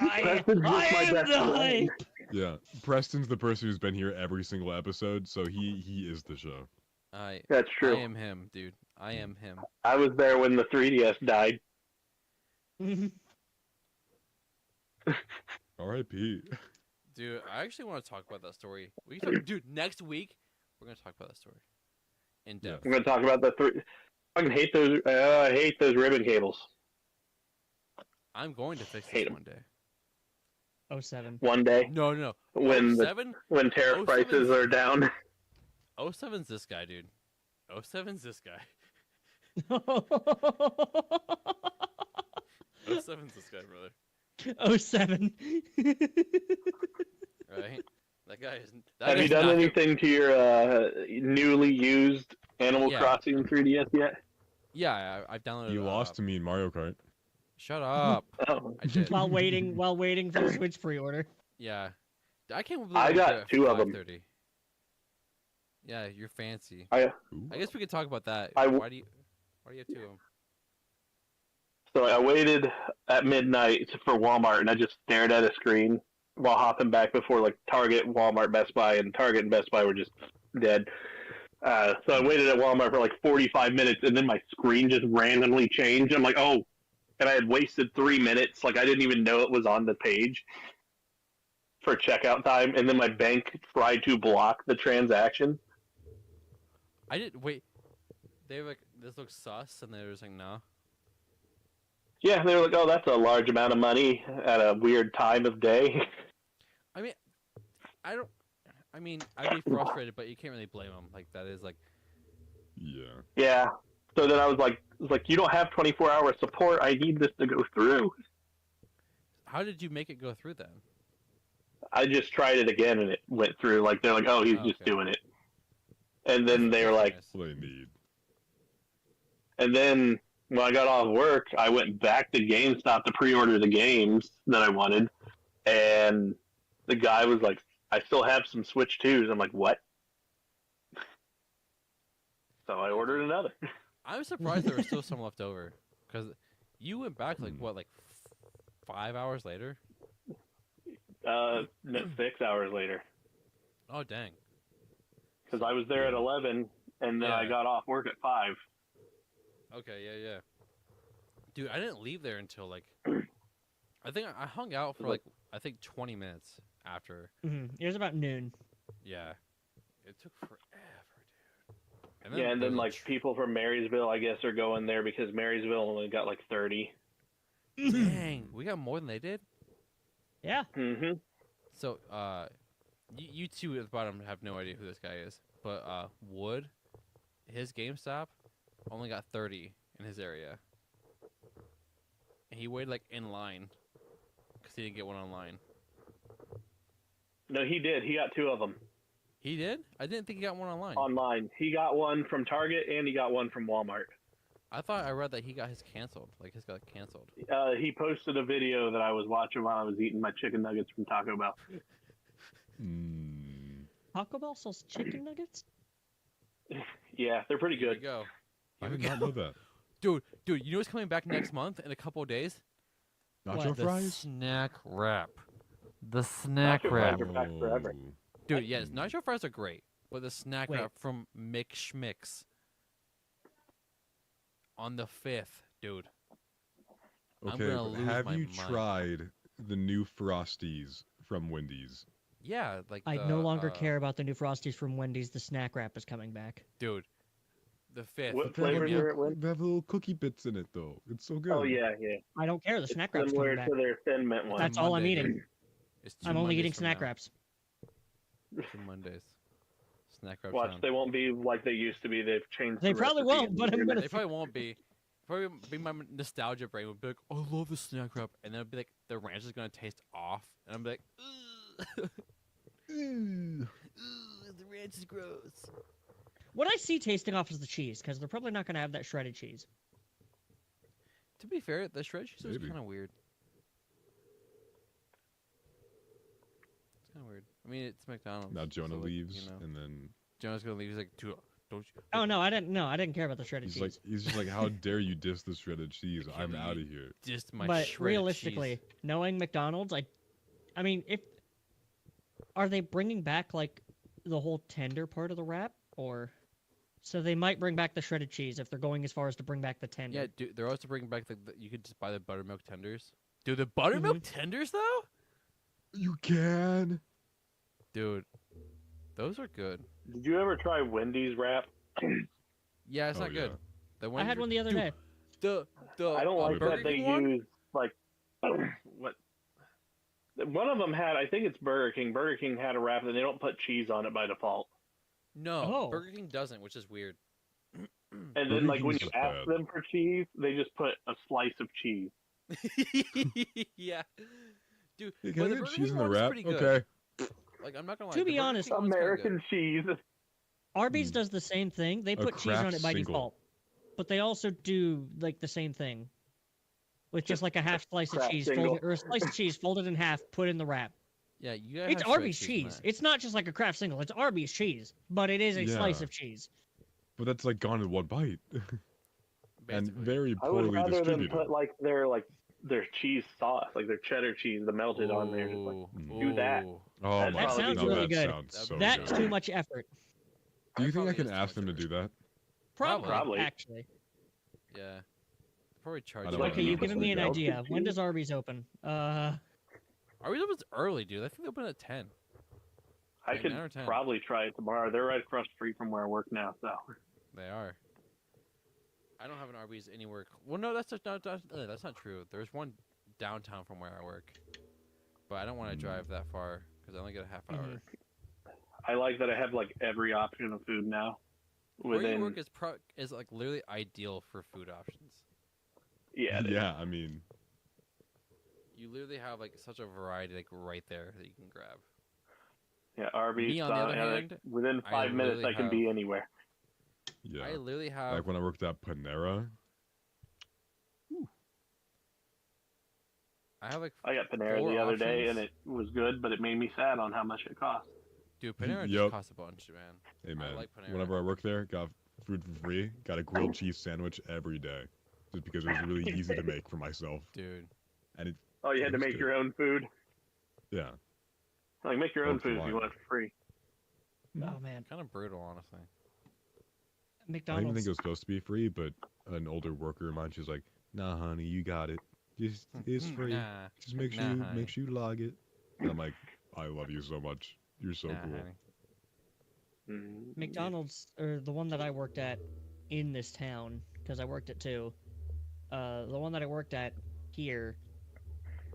I am the hype. Yeah, Preston's the person who's been here every single episode, so he is the show. That's true. I am him, dude. I am him. I was there when the 3DS died. R.I.P. Dude, I actually want to talk about that story. We can talk, dude, next week we're gonna talk about that story in depth. I'm gonna talk about the three. I fucking hate those. I hate those ribbon cables. I'm going to fix Hate this 'em. one day. 07. one day No. when 07? when tariff 07's prices are down. 07's this guy, dude. 07's this guy. 07's this guy, brother. 07. Right? That guy is. Have you done anything to your newly used Animal Yeah. Crossing 3DS yet? Yeah, I've downloaded. You lost to me in Mario Kart. Shut up. Oh. I did. while waiting for the Switch pre-order. Yeah, I can't believe I was got there at 2 of 'em. 5:30. Yeah, you're fancy. I guess we could talk about that. I- Why do you have 2 of them? So I waited at midnight for Walmart, and I just stared at a screen while hopping back before like Target, Walmart, Best Buy, and Target and Best Buy were just dead. So I waited at Walmart for like 45 minutes, and then my screen just randomly changed. I'm like, oh, and I had wasted 3 minutes. Like I didn't even know it was on the page for checkout time, and then my bank tried to block the transaction. I didn't wait. They were like, "This looks sus," and they were just like, "No." Yeah, they were like, oh, that's a large amount of money at a weird time of day. I mean, I'd be frustrated, but you can't really blame them. Like that is like. Yeah. Yeah. So then I was like, you don't have 24-hour support. I need this to go through. How did you make it go through then? I just tried it again and it went through. Like they're like, oh, he's just doing it. And then they were like, What they need. and then when I got off work, I went back to GameStop to pre-order the games that I wanted, and the guy was like, I still have some Switch 2s. I'm like, what? So I ordered another. I'm surprised there was still some left over, because you went back like what, like 5 hours later? No, 6 hours later. Oh dang! Because I was there at 11, and then I Yeah. got off work at 5. Okay, yeah. Dude, I didn't leave there until like, I think I hung out for like, I think 20 minutes after. It was about noon. Yeah, it took forever, dude. Yeah, and there then was like people from Marysville, I guess, are going there because Marysville only got like 30. dang, we got more than they did. Yeah. Mm-hmm. So, you two at the bottom have no idea who this guy is, but Wood, his GameStop, only got 30 in his area, and he waited like in line because he didn't get one online. No, he did. He got 2 of them. He did? I didn't think he got one online. Online. He got one from Target and he got one from Walmart. I thought I read that he got his canceled. Like his got canceled. He posted a video that I was watching while I was eating my chicken nuggets from Taco Bell. Taco Bell sells chicken nuggets? Yeah, they're pretty Here good. we go. I Here did we not go. know that. Dude, you know what's coming back next month in a couple of days? Nacho The fries? snack wrap. The snack Nacho wrap. fries are back forever. Dude, yes, nacho fries are great, but the snack Wait. wrap from Mix Schmicks on the 5th, dude. I'm Okay, gonna but lose have my you mind. tried the new Frosties from Wendy's? Yeah, like I the, no longer care about the new Frosties from Wendy's. The snack wrap is coming back. dude. The 5th. What They have flavors little- are it with? They have little cookie bits in it, though. It's so good. Oh, yeah. I don't care. The It's snack wrap's similar coming back. to their Thin Mint one. That's all I'm Monday, eating. dude. It's 2 I'm only Mondays eating from snack now. wraps. 2 Mondays. Snack wrap Watch, time. they won't be like they used to be. They've changed. They the probably recipe won't, and but I'm they're gonna They probably won't be. Probably be my nostalgia brain would be like, "I love the snack wrap," and then it'd be like the ranch is gonna taste off, and I'm like, "Ugh, Ugh, the ranch is gross." What I see tasting off is the cheese, because they're probably not going to have that shredded cheese. To be fair, the shredded cheese was Maybe. kind of weird. It's kind of weird. I mean, it's McDonald's. Now Jonah so, like, leaves, you know. and then Jonah's gonna leave. He's like, "Dude, don't you?" Oh no, I didn't. No, I didn't care about the shredded he's cheese. just like, how dare you diss the shredded cheese? can't I'm believe out of you here. Just my But shredded realistically, cheese. knowing McDonald's, I mean, if are they bringing back like the whole tender part of the wrap, or so they might bring back the shredded cheese if they're going as far as to bring back the tender. Yeah, dude, they're also bringing back the you could just buy the buttermilk tenders. Dude, the buttermilk tenders though? You can. Dude, those are good. Did you ever try Wendy's wrap? Yeah, it's Oh, not good. yeah. The I had Wendy's- one the other dude, day. The I don't like Burger that they King one? use like what One of them had, I think it's Burger King. Burger King had a wrap and they don't put cheese on it by default. No, Oh. Burger King doesn't, which is weird. And then, like, when you ask them for cheese, they just put a slice of cheese. Yeah, dude. Hey, but can I the get Burger cheese King in the one is wrap? pretty good. Okay. Like, I'm not gonna lie. To the be Burger honest, King one's kinda American cheese. Arby's does the same thing. They A put cheese on Kraft it by single. default, but they also do like the same thing, with just like a half slice of Kraft cheese single. folded, or a slice of cheese folded in half, put in the wrap. Yeah, you gotta It's have shredded Arby's in cheese. there. It's not just like a Kraft single. It's Arby's cheese, but it is a slice Yeah. of cheese. But that's like gone in one bite. And Basically. very I would poorly rather them distributed. put their cheese sauce, like their cheddar cheese, the melted on there. Just like do that. Ooh. Oh That'd my That probably sounds be no, really that good. sounds so That's good. too much effort. Do you think I probably can is too ask them to much do that? Probably. Actually. Yeah. Probably charge. I don't you. know. Okay, you've That's given me an pretty idea. When does Arby's open? Arby's opens early, dude. I think they open at 10. I Like could 9 or 10. probably try it tomorrow. They're right across the street from where I work now, so. They are. I don't have an Arby's anywhere. Well, no, that's not true. There's one downtown from where I work, but I don't want to drive that far because I only get a half hour. I like that I have like every option of food now. Where you Within, work is like literally ideal for food options. yeah, it is. Yeah, I mean, You literally have like such a variety like right there that you can grab. Yeah, Arby's. Me, on the other like, hand, within I 5 minutes, literally I can have- be anywhere. yeah. I literally have. Like when I worked at Panera. I have like. I got Panera 4 the other day, and options. it was good, but it made me sad on how much it cost. Dude, Panera Yup. just costs a bunch, man. Hey man, I like Panera. whenever I worked there, got food for free. Got a grilled cheese sandwich every day, just because it was really easy to make for myself. Dude. And it. Oh, you had to was make good. your own food. Yeah. Like make your own Worth the food if you while. want it for free. Oh man, Kind of brutal, honestly. I didn't even McDonald's. think it was supposed to be free, but an older worker of mine, she was like, "Nah, honey, you got it. Just it's free. Nah. Just make sure Nah, you honey. make sure you log it." And I'm like, "I love you so much. You're so Nah, cool." honey. McDonald's, or the one that I worked at in this town, because I worked at 2. The one that I worked at here,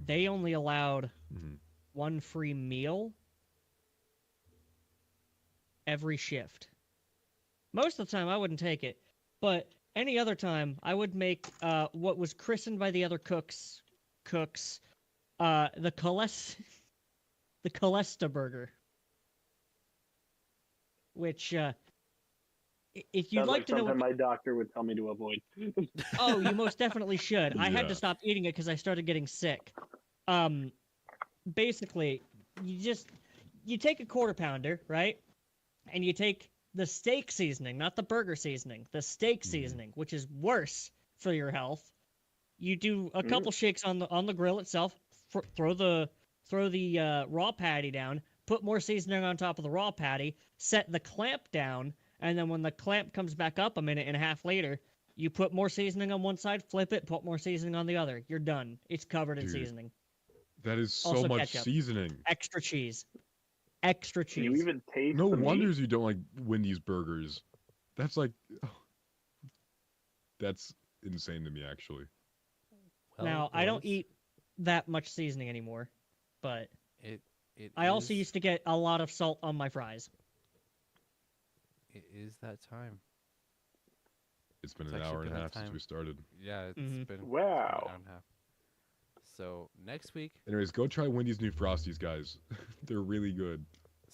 they only allowed Mhm. 1 free meal every shift. Most of the time, I wouldn't take it, but any other time, I would make what was christened by the other cooks, the Calesta burger. Which, if you'd Sounds like to know something what my doctor would tell me to avoid. Oh, you most definitely should. I had Yeah. to stop eating it because I started getting sick. Basically, you take a quarter pounder, right? And you take the steak seasoning, not the burger seasoning, the steak seasoning, which is worse for your health. You do a couple shakes on the grill itself. Throw the raw patty down. Put more seasoning on top of the raw patty. Set the clamp down, and then when the clamp comes back up a minute and a half later, you put more seasoning on one side, flip it, put more seasoning on the other. You're done. It's covered in Dude, seasoning. That is so Also much ketchup. seasoning. Extra cheese. Extra cheese. You even taste No the meat? wonders you don't like Wendy's burgers. That's like, that's insane to me actually. Now, I don't eat that much seasoning anymore, but It I also is- used to get a lot of salt on my fries. It is that time. It's been It's an actually hour and a been that half since time. we started. Yeah, it's Mhm. been Wow. an hour and a half. So next week, Anyways, go try Wendy's new Frosties, guys. They're really good.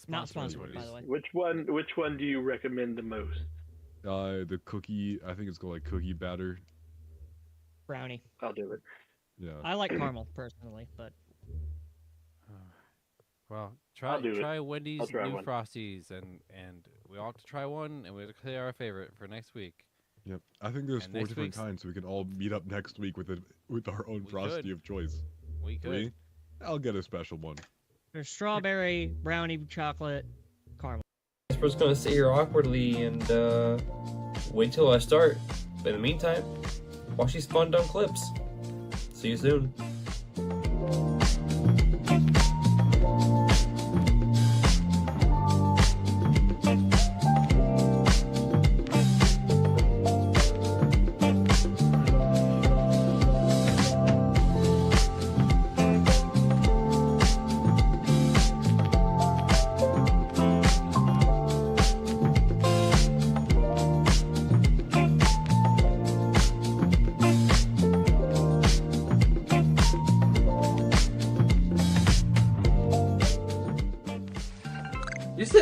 Not sponsor sponsored, by the way. Which one do you recommend the most? The cookie, I think it's called like cookie batter. Brownie. I'll do it. Yeah. I like caramel personally, but well, I'll do it. try Wendy's I'll try new one. Frosties, and we all have to try one, and we have to say our favorite for next week. Yep. I think there's And 4 next different week's- kinds, so we can all meet up next week with our own We Frosty could. of choice. We could. 3? I'll get a special one. there's strawberry, brownie, chocolate, caramel. Jasper's gonna sit here awkwardly and wait till I start. But in the meantime, watch these fun dumb clips. See you soon.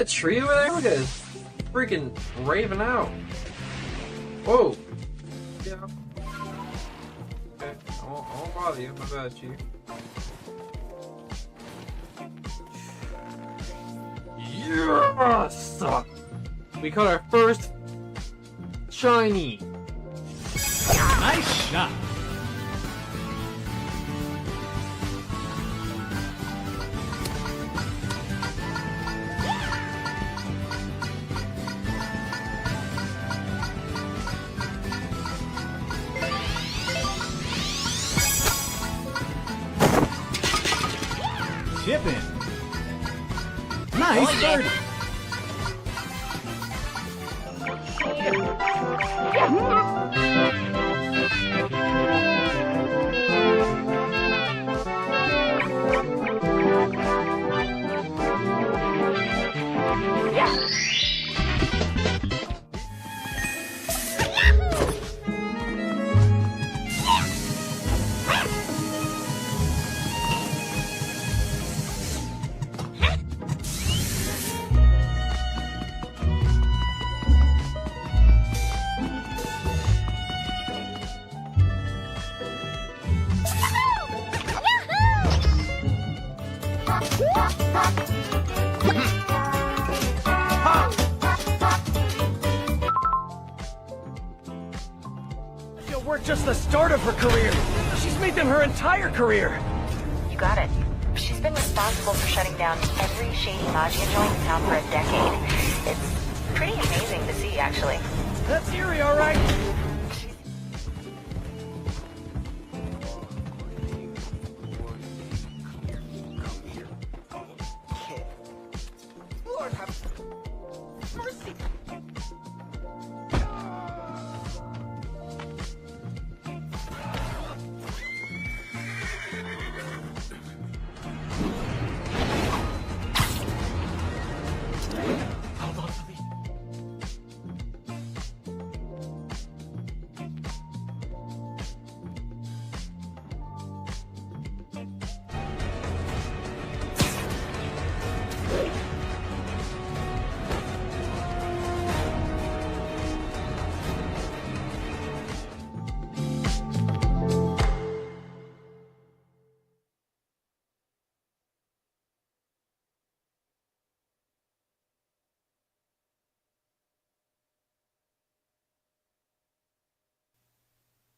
that tree over there? Look at it. Freaking raving out. Whoa. Yeah. Okay. I won't bother you. My bad, Chief. Yes! We caught our first shiny. Nice shot. Chipping. Nice birdie. We're just the start of her career. She's made them her entire career. You got it. She's been responsible for shutting down every shady Maggia joint in town for a decade. It's pretty amazing to see, actually. That's eerie, all right. Lord have mercy.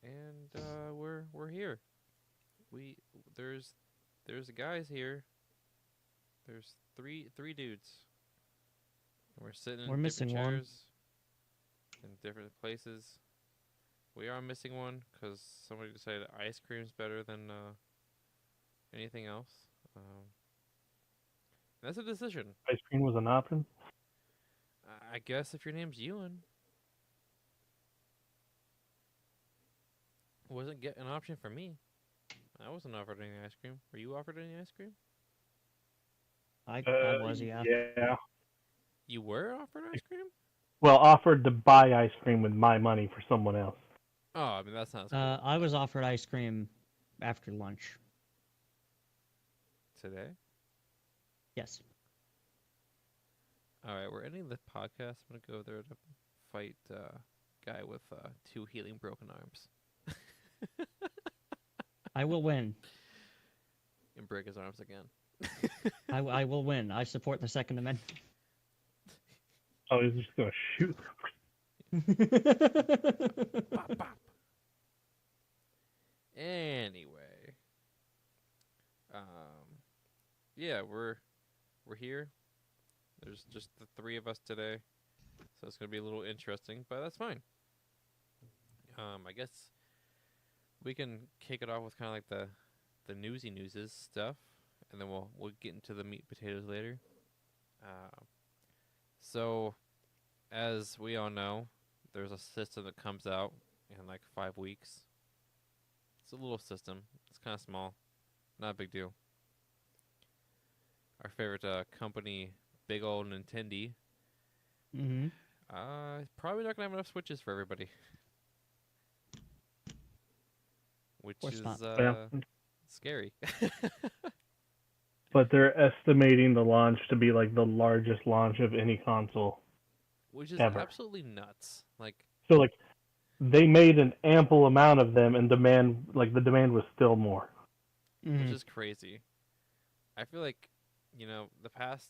And we're here. There's the guys here. There's three dudes. And we're sitting in We're missing different one. chairs in different places. We are missing one because somebody decided ice cream's better than anything else. That's a decision. Ice cream was an option. I guess if your name's Ewan. Wasn't get an option for me. I wasn't offered any ice cream. Were you offered any ice cream? I was, yeah. Yeah. You were offered ice cream? Well, offered to buy ice cream with my money for someone else. Oh, I mean that's not I was offered ice cream after lunch. today. Yes. All right, we're ending the podcast. I'm gonna go there to fight guy with 2 healing broken arms. I will win. And break his arms again. I will win. I support the Second Amendment. Oh, he's just gonna shoot. Bop, bop. Anyway, yeah, we're here. There's just the 3 of us today, so it's gonna be a little interesting, but that's fine. I guess we can kick it off with kind of like the newses stuff, and then we'll get into the meat and potatoes later. So, as we all know, there's a system that comes out in like 5 weeks. It's a little system. It's kind of small, not a big deal. Our favorite company, big old Nintendo. Mm-hmm. Probably not gonna have enough Switches for everybody. Which is not. Yeah. scary. but they're estimating the launch to be like the largest launch of any console. Which is ever. absolutely nuts. Like, So like, they made an ample amount of them, and the demand was still more. which is crazy. I feel like, the past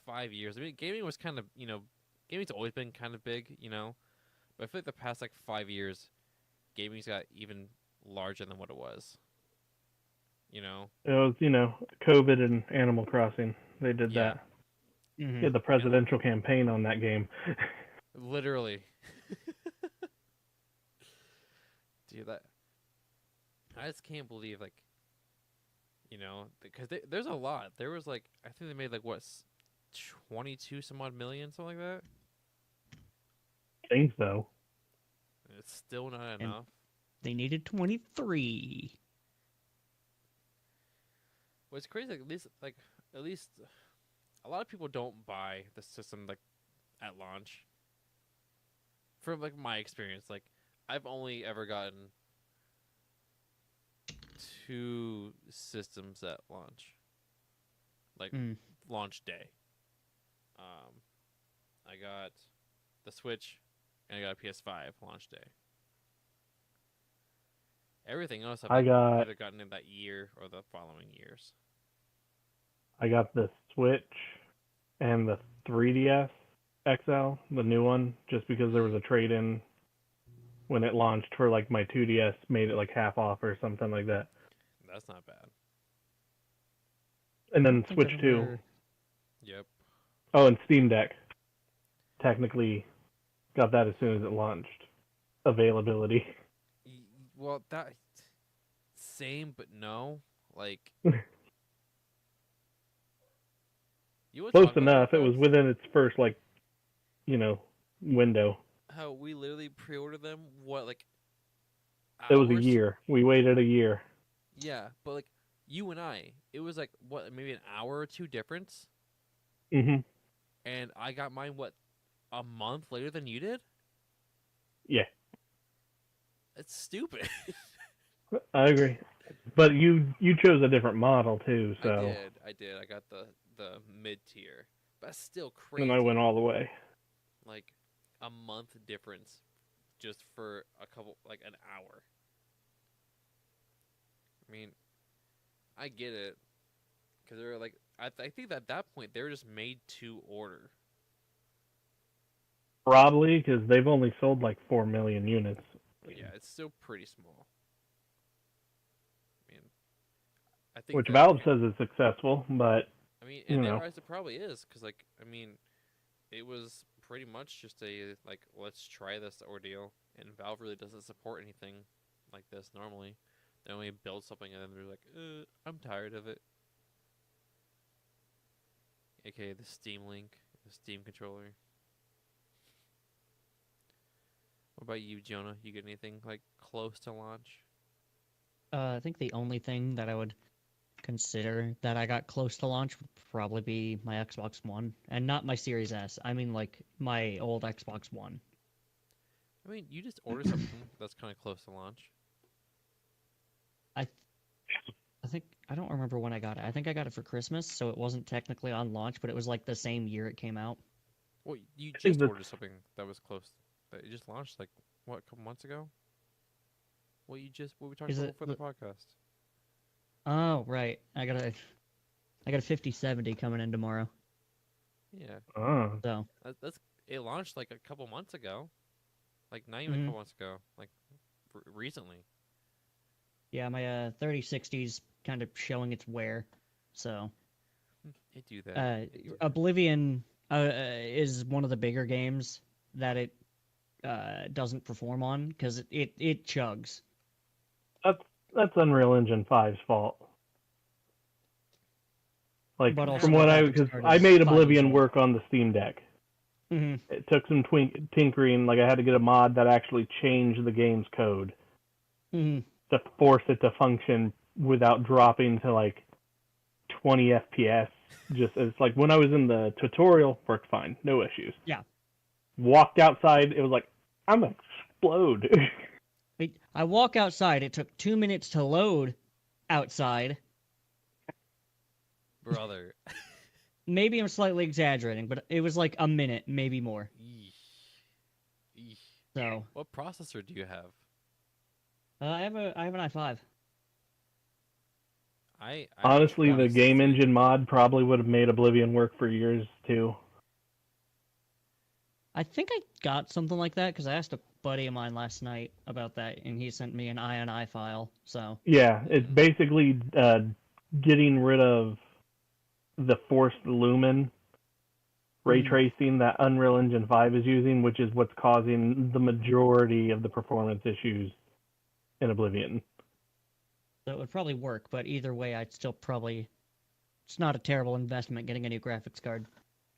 5 years, I mean, gaming was kind of, gaming's always been kind of big, but I feel like the past, 5 years, gaming's got even larger than what it was. It was, COVID and Animal Crossing. They did Yeah. that. Yeah, the presidential campaign on that game. Literally. Dude, I just can't believe, because there's a lot. There was, I think they made, 22 some odd million, something like that? I think so. It's still not And enough. they needed 23. What's crazy, at least a lot of people don't buy the system, at launch. From, my experience, I've only ever gotten 2 systems at launch. Launch day. I got the Switch, and I got a PS5 launch day. Everything else I've either gotten in that year or the following years. I got the Switch and the 3DS XL, the new one, just because there was a trade-in when it launched for my 2DS, made it half off or something like that. That's not bad. And then I think Switch I've 2. ever- Yep. Oh, and Steam Deck. Technically, got that as soon as it launched. Availability. Well, that same, but no. You wanna Close talk about enough. that, It was Fox? within its first, window. How we literally pre-ordered them. What, It was a hours? year. We waited a year. Yeah, but you and I, it was what, maybe an hour or two difference, Mm-hmm. and I got mine a month later than you did. Yeah, It's stupid. I agree. But you chose a different model too, so I did. I got the mid tier, but that's still crazy. and I went all the way. A month difference, just for an hour. I mean, I get it, because they were I think at that point they were just made to order. Probably because they've only sold 4 million units. But yeah, it's still pretty small. I mean, I think Which that- Valve says is successful, but I mean, you in their know, eyes, it probably is, because I mean, it was pretty much just a let's try this ordeal, and Valve really doesn't support anything like this normally. They only build something and then they're like, I'm tired of it. AKA the Steam Link, the Steam controller. What about you, Jonah? You get anything close to launch? I think the only thing that I would consider that I got close to launch would probably be my Xbox One, and not my Series S. I mean, my old Xbox One. I mean, you just order something that's kind of close to launch. I think I don't remember when I got it. I think I got it for Christmas, so it wasn't technically on launch, but it was the same year it came out. Well, you think just that's- ordered something that was close. That you just launched what, a couple months ago? What we talked Is about it for the podcast? Oh, right. I got a 5070 coming in tomorrow. Yeah. Oh. So It launched a couple months ago. Not even a couple months ago. Recently. yeah, my 3060's kind of showing its wear. So It do that. Oblivion is one of the bigger games that it doesn't perform on because it chugs. That's Unreal Engine 5's fault. But also from what graphics because card I is made 5 Oblivion years work on the Steam Deck. Mhm. It took some tinkering. I had to get a mod that actually changed the game's code Mhm. to force it to function without dropping to 20 FPS. Just it's when I was in the tutorial, worked fine, no issues. Yeah. Walked outside, it was I'm gonna explode. I walk outside. It took 2 minutes to load outside. Brother. Maybe I'm slightly exaggerating, but it was like a minute, maybe more. So What processor do you have? I have an i5. I Honestly, the game engine mod probably would have made Oblivion work for years too. I think I got something like that because I asked a buddy of mine last night about that, and he sent me an INI file. So Yeah, it's basically getting rid of the forced lumen ray tracing that Unreal Engine 5 is using, which is what's causing the majority of the performance issues in Oblivion. So it would probably work, but either way, I'd still probably... It's not a terrible investment getting a new graphics card.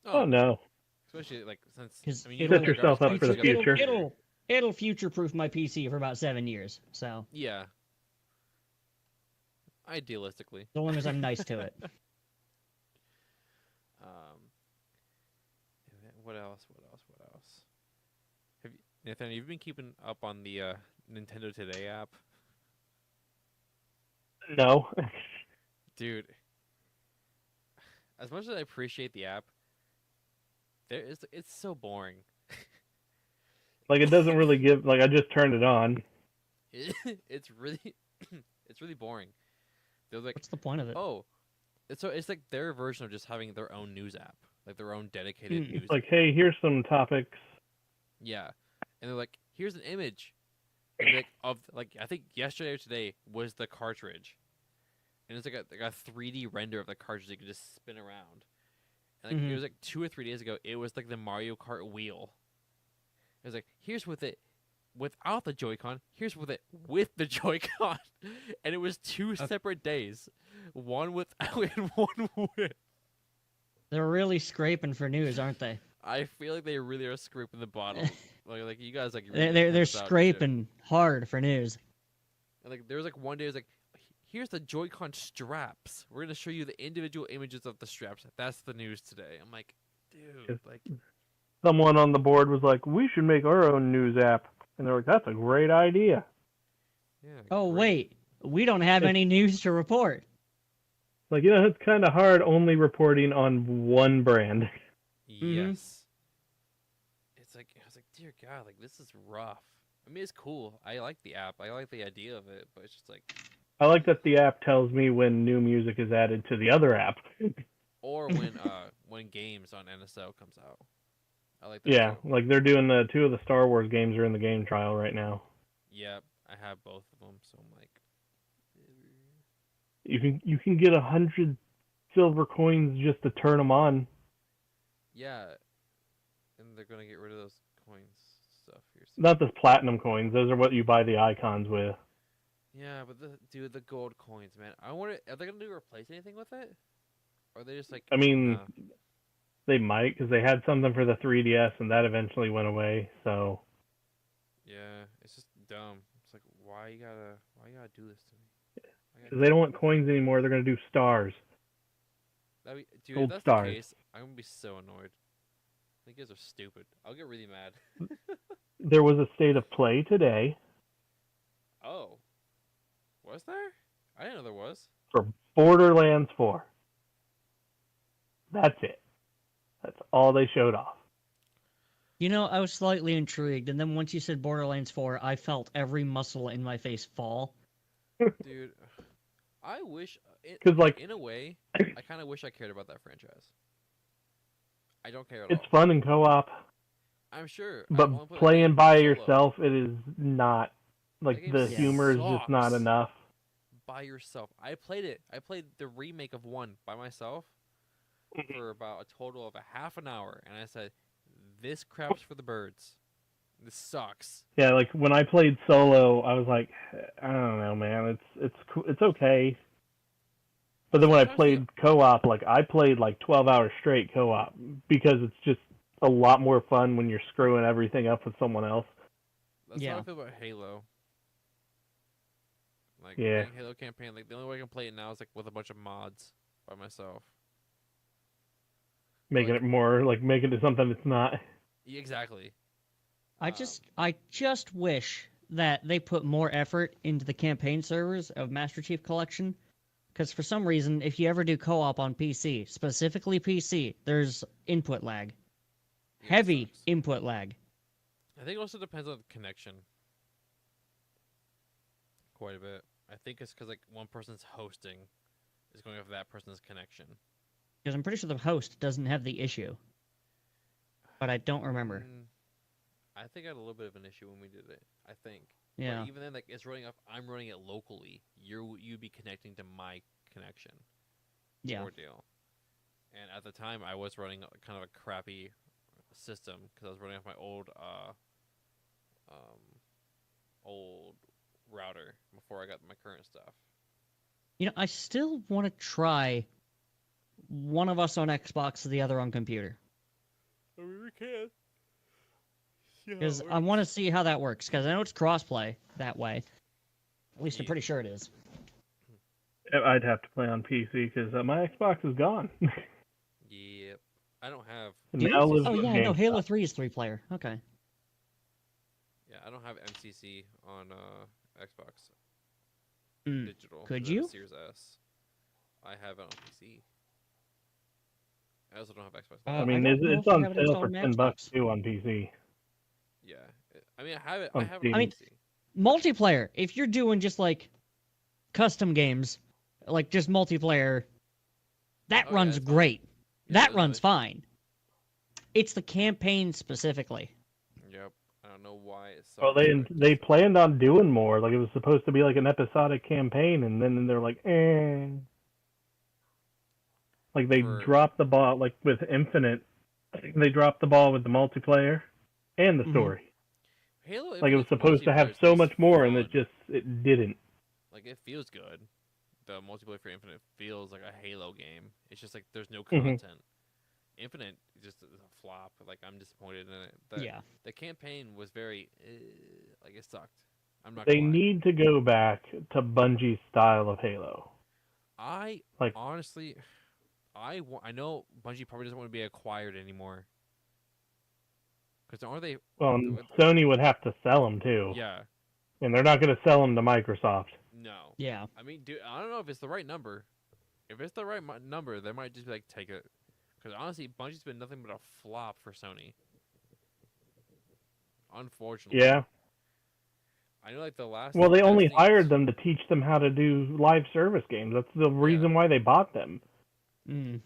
Oh, no. Especially, like, since... Because I mean, you set yourself up for the future. It'll future-proof my PC for about 7 years, so... Yeah. Idealistically. As long as I'm nice to it. What else? Have you, Nathan, you've been keeping up on the Nintendo Today app? No. Dude, as much as I appreciate the app, it's so boring. Like, it doesn't really give... Like, I just turned it on. It's really boring. They're like, what's the point of it? Oh, it's like their version of just having their own news app, like their own dedicated news. Like, hey, here's some topics. Yeah, and they're like, here's an image, and like I think yesterday or today was the cartridge, and it's like a 3D render of the cartridge you could just spin around. And like, it was like 2 or 3 days ago, it was like the Mario Kart wheel. It was like, here's with it without the Joy-Con, here's with it with the Joy-Con. And it was 2 separate days. One without and one with. They're really scraping for news, aren't they? I feel like they really are scraping the bottom. like you guys like they're scraping hard for news. And like there was like one day it was like, here's the Joy-Con straps. We're gonna show you the individual images of the straps. That's the news today. I'm like, dude, like Someone on the board was like, we should make our own news app. And they're like, that's a great idea. Yeah. Oh, wait. We don't have any news to report. Like, you know, it's kind of hard only reporting on one brand. Yes. It's like, I was like, dear God, like, this is rough. I mean, it's cool. I like the app. I like the idea of it, but it's just like... I like that the app tells me when new music is added to the other app. Or when games on NSO comes out. I like that. Yeah, too. like they're doing 2 of the Star Wars games are in the game trial right now. Yep, I have both of them, so I'm like... You can get 100 silver coins just to turn them on. Yeah, and they're gonna get rid of those coins stuff here soon. Not the platinum coins. Those are what you buy the icons with. Yeah, but the gold coins, man. I wonder, are they gonna replace anything with it? Or are they just like... I mean, they might, because they had something for the 3DS, and that eventually went away, so... Yeah, it's just dumb. It's like, why you gotta do this to me? Because they don't want coins anymore, they're going to do stars. Dude, Gold if that's stars. the case, I'm gonna be so annoyed. I think you guys are stupid. I'll get really mad. There was a state of play today Oh. Was there? I didn't know there was. for Borderlands 4. That's it. That's all they showed off. You know, I was slightly intrigued, and then once you said Borderlands 4, I felt every muscle in my face fall. Dude, I wish... 'Cause, like, in a way, I kind of wish I cared about that franchise. I don't care at all. It's fun in co-op. I'm sure. But playing by yourself, it is not... Like, That the game humor is just not sucks. enough. By yourself. I played it. I played the remake of 1 by myself for about a total of a half an hour, and I said, this crap's for the birds. This sucks. Yeah, like, when I played solo, I was like, I don't know, man. It's okay. But then when I played co-op, like, I played, like, 12 hours straight co-op, because it's just a lot more fun when you're screwing everything up with someone else. That's how I feel about Halo. Like, Yeah. playing Halo campaign, like, the only way I can play it now is, like, with a bunch of mods by myself. Making it more, like, making it something it's not. Yeah, exactly. I just wish that they put more effort into the campaign servers of Master Chief Collection, Because for some reason, if you ever do co-op on PC, specifically PC, there's input lag. Heavy input lag. I think it also depends on the connection. Quite a bit. I think it's because like one person's hosting is going off that person's connection. Because I'm pretty sure the host doesn't have the issue. But I don't remember. I think I had a little bit of an issue when we did it. I think. Yeah. But even then, like it's running off. I'm running it locally. You'd be connecting to my connection. Yeah. Ordeal. And at the time, I was running kind of a crappy system because I was running off my old router before I got my current stuff. You know, I still want to try one of us on Xbox, the other on computer. I mean, we can. Because I want to see how that works. Because I know it's crossplay that way. At least I'm pretty sure it is. I'd have to play on PC because my Xbox is gone. Yep. I don't have. Oh yeah, no, Halo 3 is 3-player. Okay. Yeah, I don't have MCC on Xbox digital. Could 'cause I have a you? Series S. I have it on PC. I also don't have Xbox. I mean, it's on sale for $10 too on PC. Yeah, I mean, I have it. On I have it Steam. on I mean, PC. multiplayer. If you're doing just like custom games, like just multiplayer, that runs great. That runs fine. It's the campaign specifically. Yep. I don't know why it's so. Well, they planned on doing more. Like it was supposed to be like an episodic campaign, and then they're like, eh. Like they dropped the ball. Like with Infinite, they dropped the ball with the multiplayer and the story. Halo Like it was Infinite's supposed to have multiplayer so is much more, fun. and it didn't. Like it feels good. The multiplayer for Infinite feels like a Halo game. It's just like there's no Mhm. content. Infinite just is a flop. Like I'm disappointed in it. Yeah. The campaign was very like it sucked. I'm not. They gonna lie. need to go back to Bungie's style of Halo. I like honestly, I know Bungie probably doesn't want to be acquired anymore. Because aren't they? Well, Sony would have to sell them too. Yeah. And they're not going to sell them to Microsoft. No. Yeah. I mean, dude, I don't know if it's the right number. If it's the right number, they might just be like, take it. Because honestly, Bungie's been nothing but a flop for Sony. Unfortunately. Yeah. I know, like the last. Well, they only Destiny- hired them to teach them how to do live service games. That's the reason why they bought them. Mm.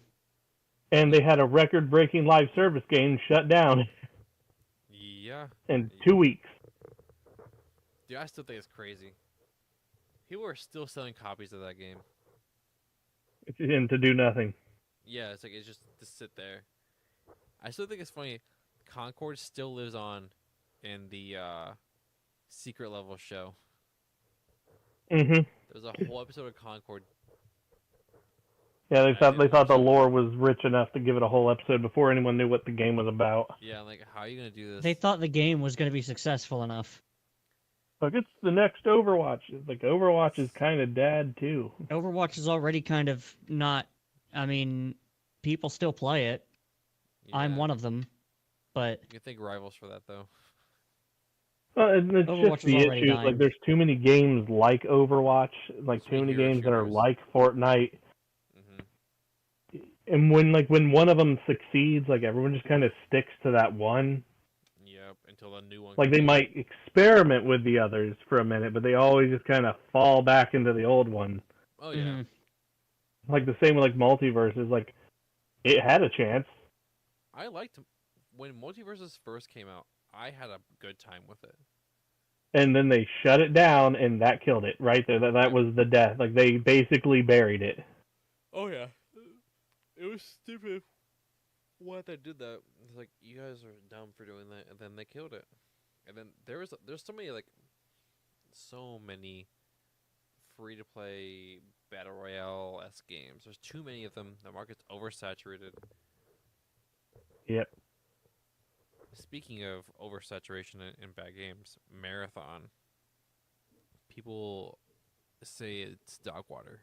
And they had a record-breaking live service game shut down Yeah. in 2 weeks. Dude, I still think it's crazy. People are still selling copies of that game. And to do nothing. Yeah, it's like it's just to sit there. I still think it's funny. Concord still lives on in the secret level show. Mhm. There's a whole episode of Concord. Yeah, they thought the lore was rich enough to give it a whole episode before anyone knew what the game was about. Yeah, I'm like, how are you gonna do this? They thought the game was going to be successful enough. Like, it's the next Overwatch. Like, Overwatch is kind of dead, too. Overwatch is already kind of not. I mean, people still play it. I'm one of them, but You think rivals for that though? And it's Overwatch just the is already issue. dying. Like, there's too many games like Overwatch. Like, too many games that are like Fortnite. And when one of them succeeds, like, everyone just kind of sticks to that one. Yep. Until a new one. Like, they might experiment with the others for a minute, but they always just kind of fall back into the old one. Oh yeah. Like, the same with, like, Multiverses. Like, it had a chance. I liked when Multiverses first came out. I had a good time with it. And then they shut it down, and that killed it right there. That was the death. Like, they basically buried it. Oh yeah. It was stupid. Why they did that? It's like you guys are dumb for doing that, and then they killed it. And then there's so many free to play battle royale s games. There's too many of them. The market's oversaturated. Yep. Speaking of oversaturation in bad games, Marathon. People say it's dog water.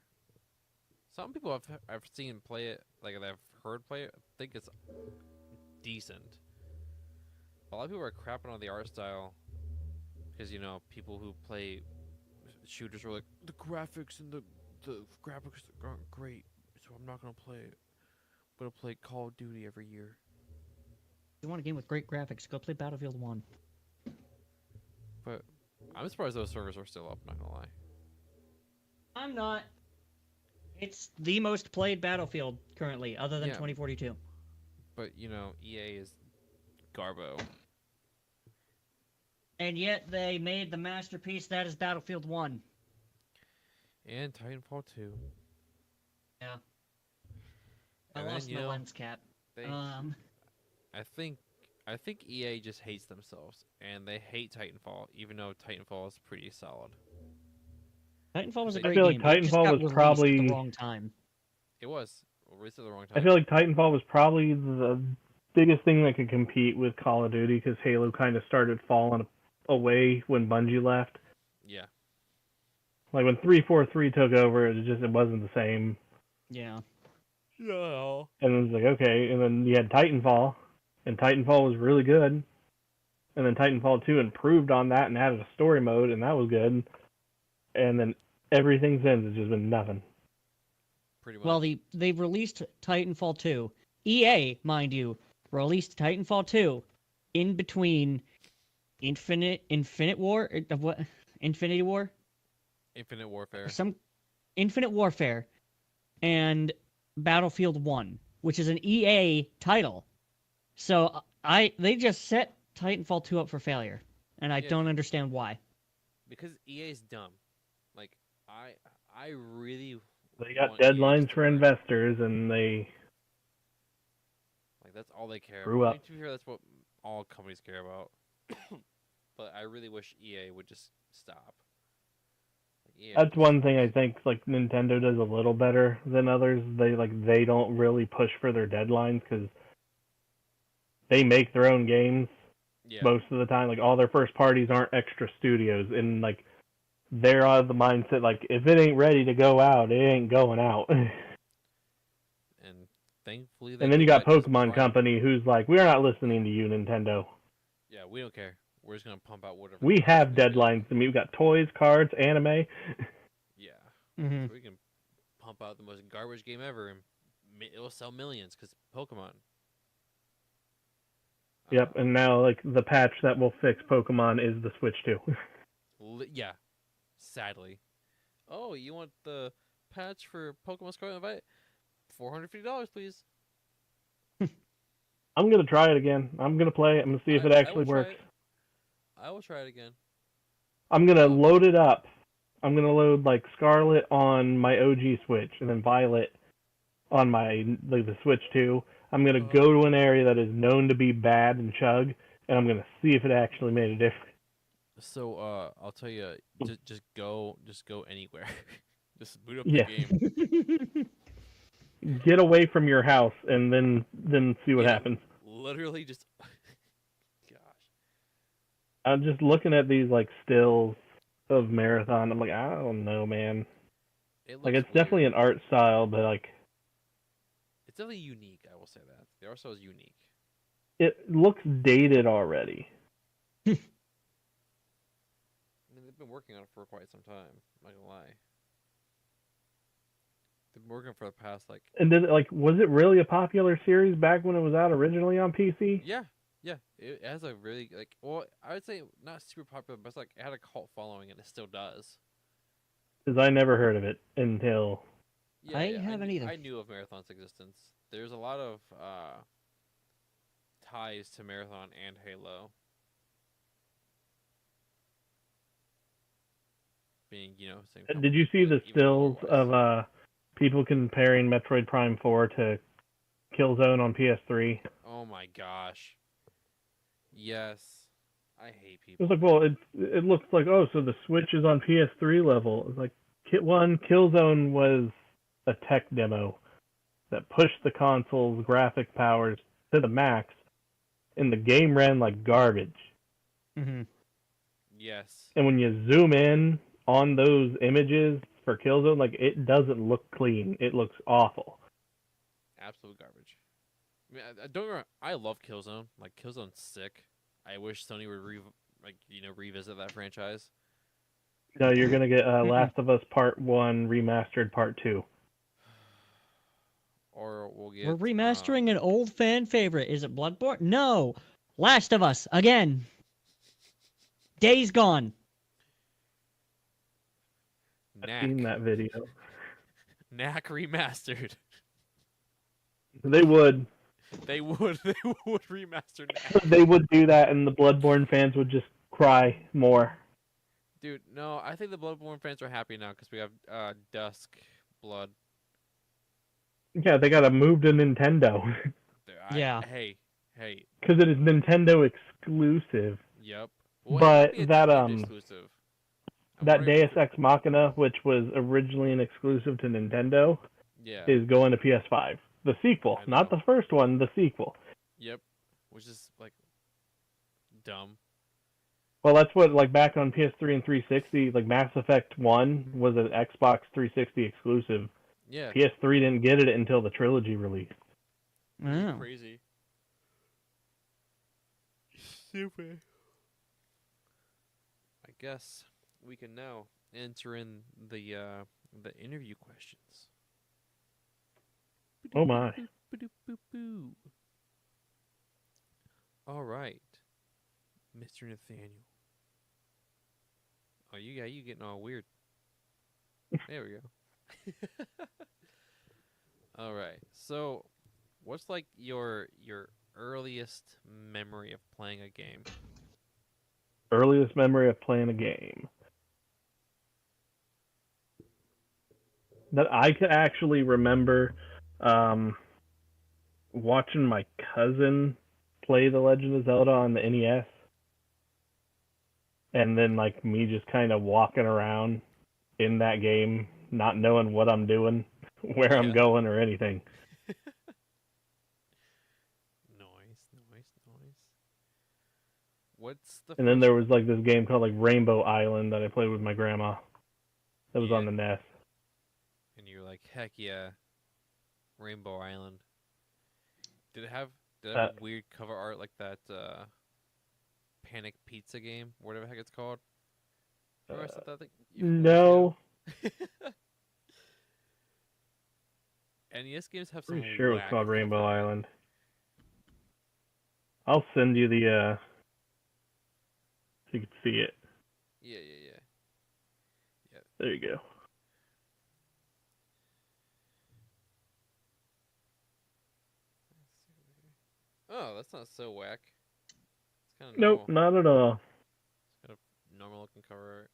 Some people I've seen play it, like I've heard play it, think it's decent. A lot of people are crapping on the art style because people who play shooters are like the graphics and the the graphics aren't great, so I'm not gonna play it. I'm gonna play Call of Duty every year. If you want a game with great graphics, go play Battlefield 1. But I'm surprised those servers are still up. Not gonna lie. I'm not. It's the most played Battlefield currently, other than Yeah. 2042. But you know, EA is Garbo. And yet they made the masterpiece that is Battlefield 1. And Titanfall 2. Yeah. I And then, lost you my know, lens cap. They, I think EA just hates themselves, and they hate Titanfall, even though Titanfall is pretty solid. Titanfall was a I great feel game. like It just Titanfall got was released probably at the wrong time. It was released at the wrong I time. feel like Titanfall was probably the biggest thing that could compete with Call of Duty because Halo kind of started falling away when Bungie left. Yeah. Like when 343 took over, it wasn't the same. Yeah. No. And it was like, okay, and then you had Titanfall, and Titanfall was really good. And then Titanfall 2 improved on that and added a story mode, and that was good. And then everything since has just been nothing. Pretty much. Well, they've released Titanfall 2. EA, mind you, released Titanfall 2 in between Infinite War, what? Infinity War? Infinite Warfare. Some Infinite Warfare and Battlefield 1, which is an EA title. So they just set Titanfall 2 up for failure, and I Yeah. don't understand why. Because EA's dumb. Like I really They got want EA deadlines to for win. investors, and they Like that's all they care Grew about. I mean, up. to be fair, that's what all companies care about. But I really wish EA would just stop. Like, EA That's one thing I think like Nintendo does a little better than others. They don't really push for their deadlines because they make their own games Yeah. most of the time. Like all their first parties aren't extra studios, and like they're of the mindset like if it ain't ready to go out, it ain't going out. And thankfully, they And then you did got that just Pokemon right. Company, who's like, we're not listening to you, Nintendo. Yeah, we don't care. We're just gonna pump out whatever. We have deadlines. I mean, we've got toys, cards, anime. Yeah. Mhm. So we can pump out the most garbage game ever, and it'll sell millions because Pokemon. Yep, and now like the patch that will fix Pokemon is the Switch 2. Yeah. Sadly. Oh, you want the patch for Pokemon Scarlet and Violet? $450, please. I'm gonna try it again. I'm gonna play it. I'm gonna see if it actually works. I will try it again. I'm gonna load it up. I'm gonna load like Scarlet on my OG Switch and then Violet on my the Switch 2. I'm gonna go to an area that is known to be bad and chug, and I'm gonna see if it actually made a difference. So, I'll tell you, just go anywhere. Just boot up Yeah. the game. Get away from your house and then see what Yeah, happens. Literally, just. I'm just looking at these like stills of Marathon. I'm like, I don't know, man. Like it's definitely an art style, but like It's definitely unique. I will say that the art style is unique. it looks dated already. I mean, they've been working on it for quite some time. I'm not gonna lie. They've been working for the past like. And then like, was it really a popular series back when it was out originally on PC? Yeah. It has a really like. Well, I would say not super popular, but it's like it had a cult following, and it still does. Because I never heard of it until. Yeah, I yeah, haven't knew, either. I knew of Marathon's existence. There's a lot of ties to Marathon and Halo. Being, same. Did you see the even stills lore-wise. of people comparing Metroid Prime 4 to Killzone on PS3? Oh my gosh. Yes, I hate It people. was like, well, it looks like, oh, so the Switch is on PS3 level. It's like, Killzone was a tech demo that pushed the console's graphic powers to the max, and the game ran like garbage. Mm-hmm. Yes. And when you zoom in on those images for Killzone, like, it doesn't look clean. It looks awful. Absolute garbage. I mean, I don't get me wrong, I love Killzone. Like, Killzone's sick. I wish Sony would revisit that franchise. No, you're gonna get Last of Us Part 1 remastered Part 2. Or we'll get. We're remastering an old fan favorite. Is it Bloodborne? No! Last of Us, again! Days Gone! I've seen that video. Knack remastered. They would. They would. They would remaster Knack. They would do that, and the Bloodborne fans would just cry more. Dude, no, I think the Bloodborne fans are happy now because we have Dusk Blood. Yeah, they gotta move to Nintendo. Yeah. Hey. Because it is Nintendo exclusive. Yep. But that exclusive. that Deus Ex Machina, which was originally an exclusive to Nintendo, Yeah. is going to PS5. The sequel, not the first one, the sequel. Yep. Which is like dumb. Well, that's what, like, back on PS3 and 360, like, Mass Effect 1 was an Xbox 360 exclusive. Yeah. PS3 didn't get it until the trilogy released. Oh. Crazy. Stupid. I guess we can now enter in the interview questions. Oh my. All right, Mr. Nathaniel. Oh, you getting all weird. There we go. All right. So, what's like your earliest memory of playing a game? Earliest memory of playing a game that I could actually remember watching my cousin play The Legend of Zelda on the NES, and then like me just kind of walking around in that game, not knowing what I'm doing, where I'm going, or anything. Nice. What's the? And then there was like this game called like Rainbow Island that I played with my grandma. That was on the NES. And you're like, heck yeah, Rainbow Island. Did it have weird cover art like that Panic Pizza game, whatever the heck it's called? Remember I said that thing? No. NES games have some. Pretty sure it was whack called Rainbow cover art. Island. I'll send you the so you can see it. Yeah. There you go. Oh, that's not so whack. It's kind of Nope, not at all. It's kind of normal looking cover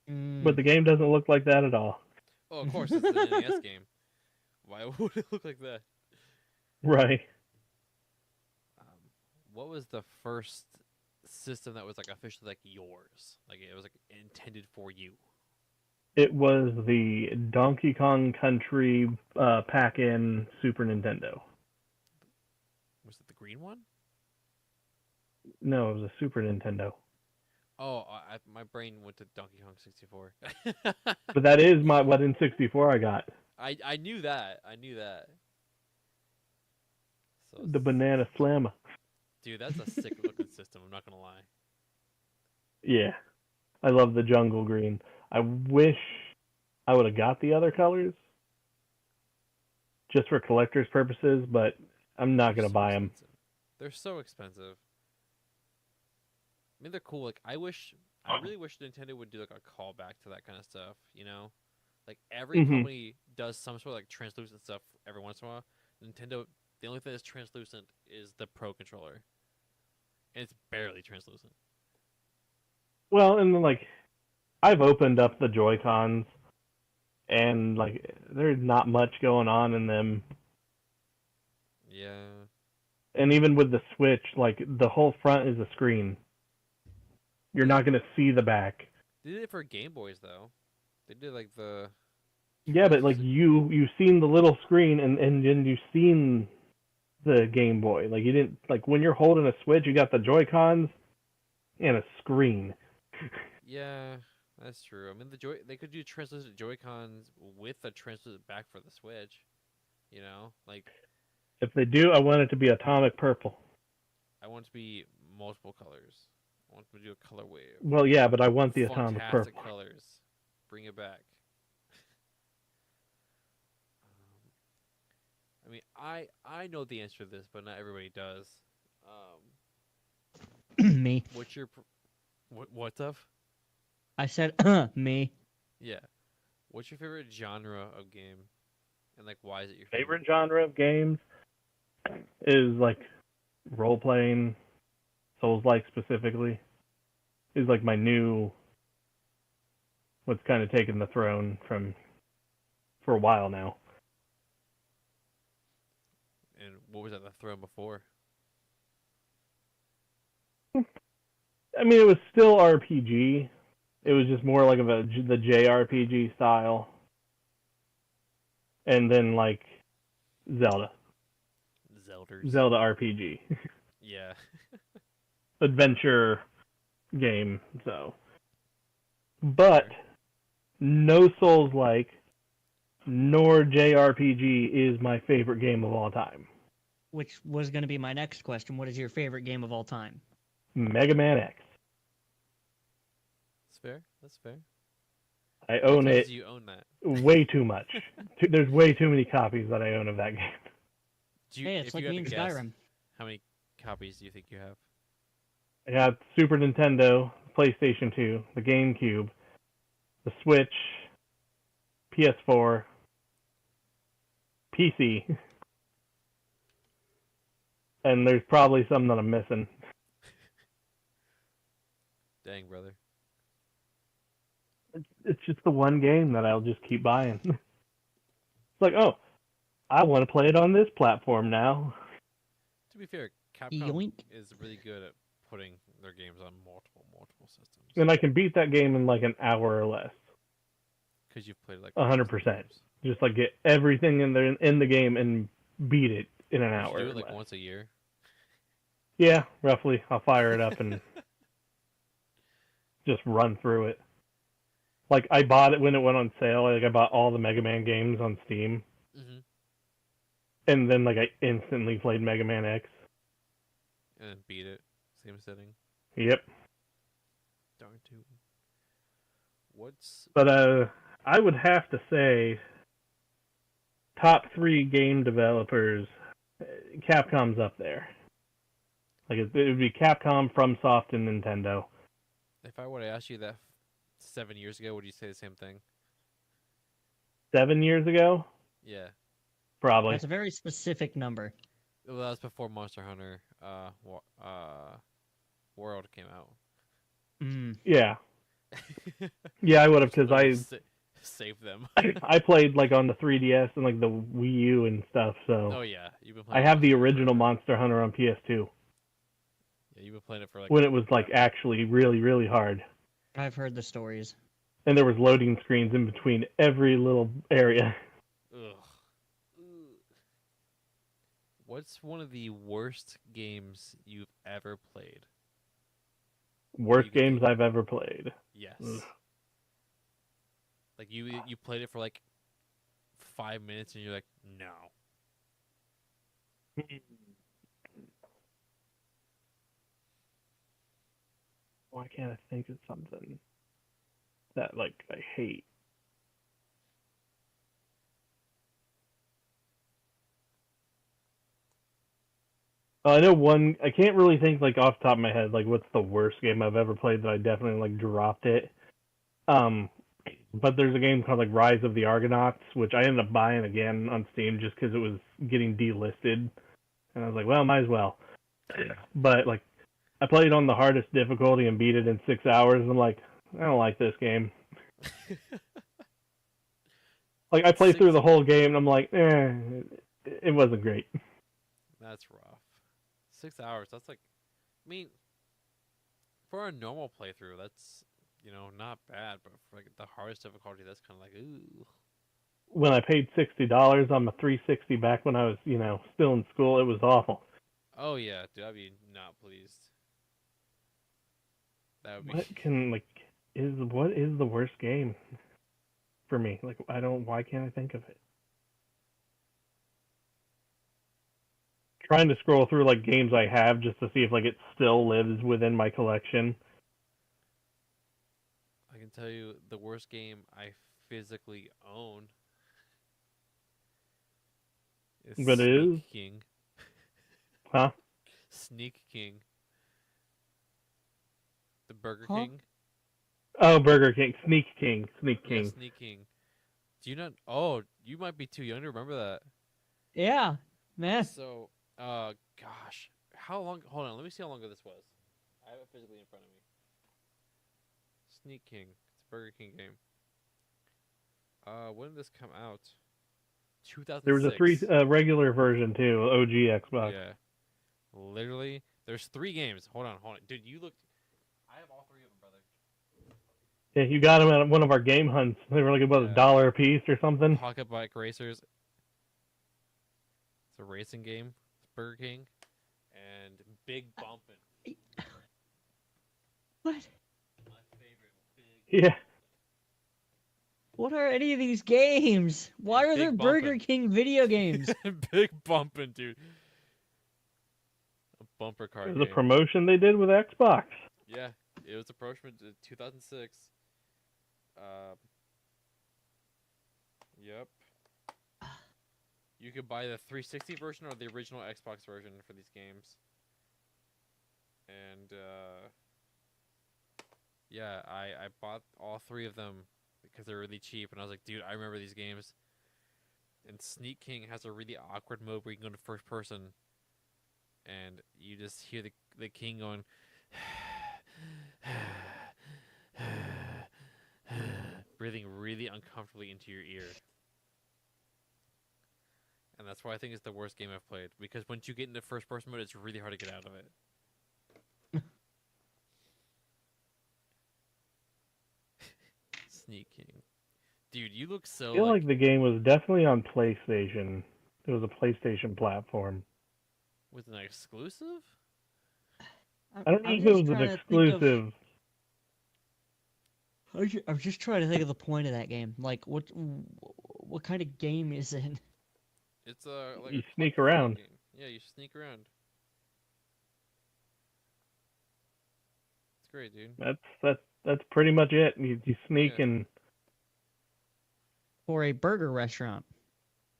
art. But the game doesn't look like that at all. Oh, of course, it's an NES game. Why would it look like that? Right. What was the first system that was like officially like yours? Like it was like intended for you? It was the Donkey Kong Country pack-in Super Nintendo. Was it the green one? No, it was a Super Nintendo. Oh, my brain went to Donkey Kong 64. But that is what in 64 I got. I knew that. So The Banana Slammer. dude, that's a sick looking system. I'm not gonna lie. Yeah. I love the jungle green. I wish I would have got the other colors just for collector's purposes, but I'm not going to buy them. They're so expensive. I mean, they're cool. Like, I really wish Nintendo would do like a callback to that kind of stuff. You know, like every company does some sort of like translucent stuff every once in a while. Nintendo, the only thing that's translucent is the Pro controller, and it's barely translucent. Well, and then, like, I've opened up the Joy-Cons, and like there's not much going on in them. Yeah. And even with the Switch, like the whole front is a screen. You're not going to see the back. They did it for Game Boys though. They did like the. Yeah, but like you've seen the little screen, and then you've seen the Game Boy. Like you didn't, like when you're holding a Switch, you got the Joy-Cons and a screen. Yeah, that's true. I mean, they could do translucent Joy-Cons with a translucent back for the Switch. You know, like. If they do, I want it to be atomic purple. I want it to be multiple colors. I want to do a color wave. Well, yeah, but I want the atomic Fantastic purple. colors. Bring it back. I mean, I know the answer to this, but not everybody does. Me. What's your what's up? I said me. Yeah. What's your favorite genre of game, and like why is it your Favorite genre of games is like role playing, Souls-like specifically, is like my new. What's kind of taken the throne for a while now. And what was at the throne before? I mean, it was still RPG. It was just more like the JRPG style. And then like Zelda. Zelda RPG. Yeah. Adventure game, so. But no Souls-like nor JRPG is my favorite game of all time. Which was going to be my next question. What is your favorite game of all time? Mega Man X. That's fair. That's fair. I own Because it you own that. way too much. There's way too many copies that I own of that game. Do you, Hey, it's if like you had me to in guess, Skyrim. how many copies do you think you have? I got Super Nintendo, PlayStation 2, the GameCube, the Switch, PS4, PC, and there's probably some that I'm missing. Dang, brother. It's just the one game that I'll just keep buying. It's like, oh, I want to play it on this platform now. To be fair, Capcom Yoink. is really good at putting their games on multiple systems. And I can beat that game in like an hour or less. Because you've played like 100%. Just like get everything in the game and beat it in an You hour. should do or it like less. once a year. Yeah, roughly. I'll fire it up and just run through it. Like I bought it when it went on sale. Like I bought all the Mega Man games on Steam, Mm-hmm. and then like I instantly played Mega Man X. And then beat it. Same setting. Yep. Darn tootin'. What's But I would have to say, top 3 game developers, Capcom's up there. Like it would be Capcom, FromSoft, and Nintendo. if I would have asked you that 7 years ago, would you say the same thing? 7 years ago, Yeah. probably. That's a very specific number. Well, that was before Monster Hunter World came out. Yeah. Yeah, I would have because I Save them. I played like on the 3DS and like the Wii U and stuff. So Oh, yeah. You've been I playing have the original Monster Hunter on PS2 Yeah, you've been playing it for like when it was like actually really really hard, I've heard the stories. and there was loading screens in between every little area. Ugh. What's one of the worst games you've ever played? Worst You can games I've ever played. Yes. Ugh. Like you played it for like 5 minutes and you're like, no. Why can't I think of something that like I hate? I know one. I can't really think like off the top of my head like what's the worst game I've ever played that I definitely like dropped it. But there's a game called like Rise of the Argonauts, which I ended up buying again on Steam just because it was getting delisted, and I was like, well, might as well. But like, I played on the hardest difficulty and beat it in 6 hours, and I'm like, I don't like this game. Like I played through the whole game, and I'm like, it wasn't great. That's rough. 6 hours, that's like, I mean, for a normal playthrough, that's, not bad, but for like the hardest difficulty, that's kind of like, ooh. When I paid $60 on my 360 back when I was, still in school, it was awful. Oh yeah, dude, I'd be not pleased. That would be. What is the worst game for me? Like why can't I think of it? Trying to scroll through like games I have just to see if like it still lives within my collection. I can can tell you the worst game I physically own is But it Sneak is? King. Huh? Sneak King. The Burger Huh? King. Oh, Burger King. Sneak King. Sneak Yeah, King. Sneak King. Do you not? Oh, you might be too young to remember that. Yeah, man. So, gosh, how long? Hold on, let me see how long ago this was. I have it physically in front of me. Sneak King. It's a Burger King game. When did this come out? 2006. There was a regular version too, OG Xbox. Yeah. Literally, there's 3 games. Hold on. Dude, you looked. I have all 3 of them, brother. Yeah, you got them at one of our game hunts. They were like about $1 a piece or something. Pocket Bike Racers. It's a racing game. It's Burger King. And Big Bumpin'. What? My favorite. Yeah. What are any of these games? Why are there Big Burger Bumpin'. King video games? Big Bumpin', dude. A bumper car It was game. a promotion they did with Xbox. Yeah, it was a promotion in 2006. Yep. You could buy the 360 version or the original Xbox version for these games. And yeah, I bought all 3 of them because they're really cheap, and I was like, dude, I remember these games. And Sneak King has a really awkward mode where you can go to first person, and you just hear the king going, breathing really uncomfortably into your ear. And that's why I think it's the worst game I've played, because once you get into first person mode, it's really hard to get out of it. Sneak King. Dude, you look so I feel like like the game was definitely on PlayStation. It was a PlayStation platform. with an exclusive? I don't know I'm if it just was an trying to think of- exclusive. I'm just trying to think of the point of that game. Like, what kind of game is it? It's like You a sneak platform around. game. Yeah, you sneak around. It's great, dude. That's pretty much it. You sneak Yeah. and For a burger restaurant.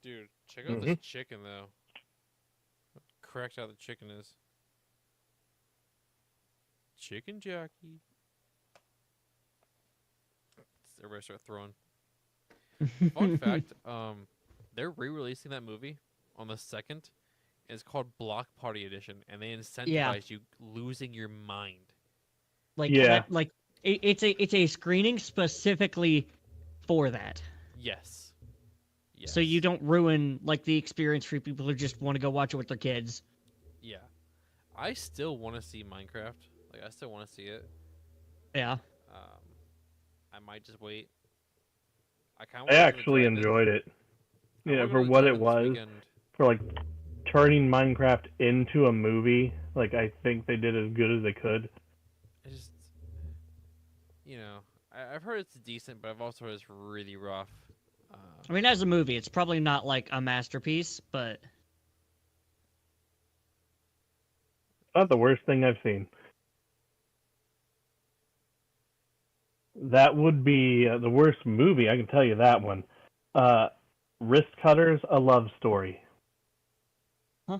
Dude, check out this chicken though. How correct how the chicken is. Chicken jockey. Everybody start throwing. Fun fact, they're re-releasing that movie on the 2nd. And it's called Block Party Edition, and they incentivize you losing your mind. Like, Yeah. it's a screening specifically for that. Yes. So you don't ruin like the experience for people who just want to go watch it with their kids. Yeah. I still want to see Minecraft. Like, I still want to see it. Yeah. I might just wait. I actually enjoyed it. Yeah, for what it was. For like turning Minecraft into a movie, like I think they did as good as they could. I just, I've heard it's decent, but I've also heard it's really rough. I mean, as a movie, it's probably not like a masterpiece, but Not the worst thing I've seen. That would be the worst movie, I can tell you that one. Wrist Cutters, A Love Story. Huh?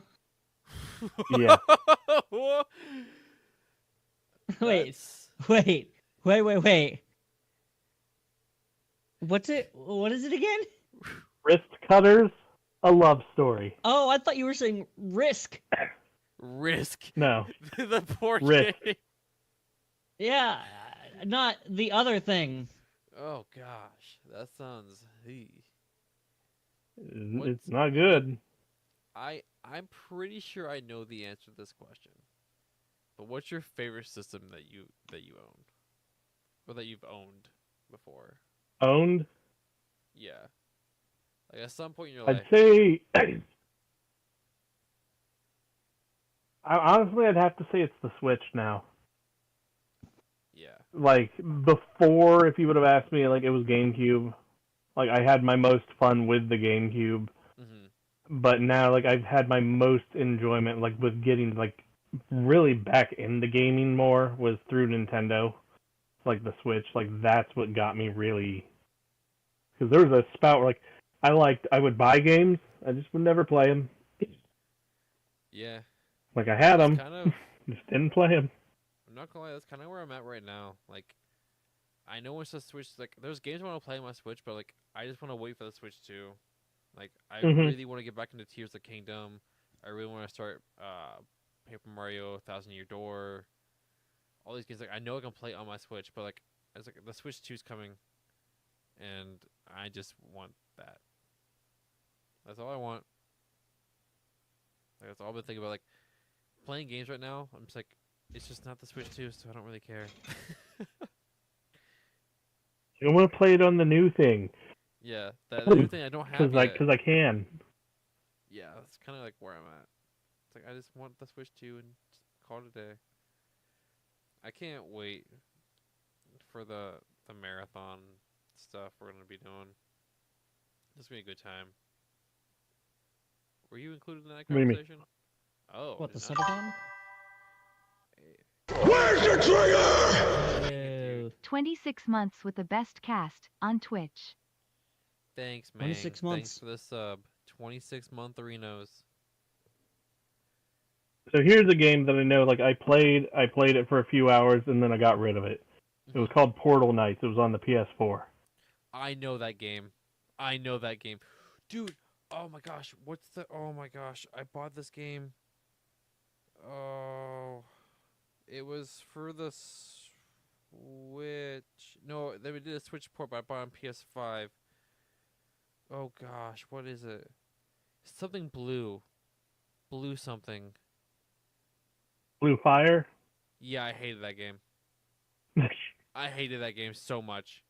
Yeah. wait. What's it? What is it again? Wrist Cutters, A Love Story. Oh, I thought you were saying Risk. Risk. No. The poor Risk. kid. Yeah, not the other thing. Oh gosh, that sounds. It's not good. I'm pretty sure I know the answer to this question. But what's your favorite system that you own, or that you've owned before? Owned? Yeah. Like at some point in your I'd life. say... Honestly, I'd have to say it's the Switch now. Yeah. Like, before, if you would have asked me, like, it was GameCube. Like, I had my most fun with the GameCube. But now, like, I've had my most enjoyment, like, with getting, like, really back into gaming more was through Nintendo. like the Switch, like that's what got me really. Because there was a spout where like I would buy games, I just would never play them. Yeah. Like I had them, Kind of. just didn't play them. I'm not gonna lie, that's kind of where I'm at right now. Like, I know once the Switch, like, there's games I want to play on my Switch, but like, I just want to wait for the Switch 2. Like, I really want to get back into Tears of the Kingdom. I really want to start Paper Mario, Thousand Year Door. All these games, like, I know I can play on my Switch, but like, it's like the Switch 2's coming, and I just want that. That's all I want. Like, that's all I've been thinking about. Like, playing games right now, I'm just like, it's just not the Switch 2, so I don't really care. I want to play it on the new thing. Yeah, the new thing I don't have yet. Because I can. Yeah, that's kind of like where I'm at. It's like I just want the Switch 2 and just call it a day. I can't wait for the marathon stuff we're gonna be doing. This is gonna be a good time. Were you included in that What do you mean? conversation? Oh, What, the did not- subathon? Where's your trigger? Ew. 26 months with the best cast on Twitch. Thanks, man. 26 Thanks months. for the sub. 26-month-arinos. So here's a game that I know. Like I played it for a few hours and then I got rid of it. It was called Portal Knights. It was on the PS4. I know that game. I know that game. Dude, oh my gosh. Oh my gosh. I bought this game. Oh. It was for the Switch. No, they did a Switch port, but I bought it on PS5. Oh gosh, what is it? Something blue. Blue something. Blue Fire? Yeah, I hated that game. I hated that game so much.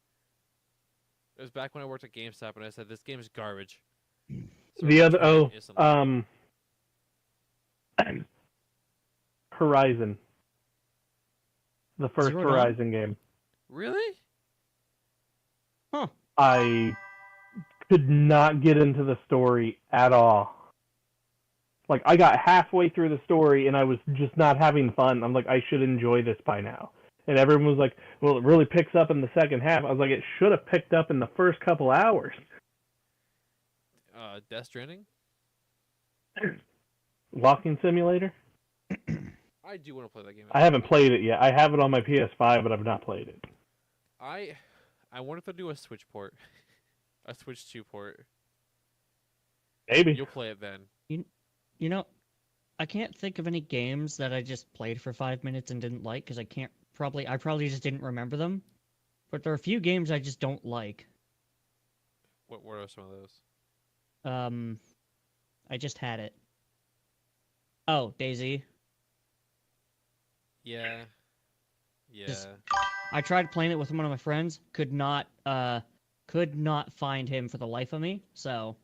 It was back when I worked at GameStop and I said, this game is garbage. So The I other tried it instantly. Horizon. The first Zero Dawn? Horizon game. Really? Huh. I could not get into the story at all. Like, I got halfway through the story and I was just not having fun. I'm like, I should enjoy this by now. And everyone was like, well, it really picks up in the second half. I was like, it should have picked up in the first couple hours. Death Stranding? Walking Simulator? I do want to play that game. I haven't played it yet. I have it on my PS5, but I've not played it. I wonder if they'll do a Switch port. A Switch 2 port. Maybe. You'll play it then. You know, I can't think of any games that I just played for 5 minutes and didn't like because I probably just didn't remember them. But there are a few games I just don't like. What are some of those? I just had it. Oh, DayZ. Yeah. Yeah. I tried playing it with one of my friends. Could not find him for the life of me. So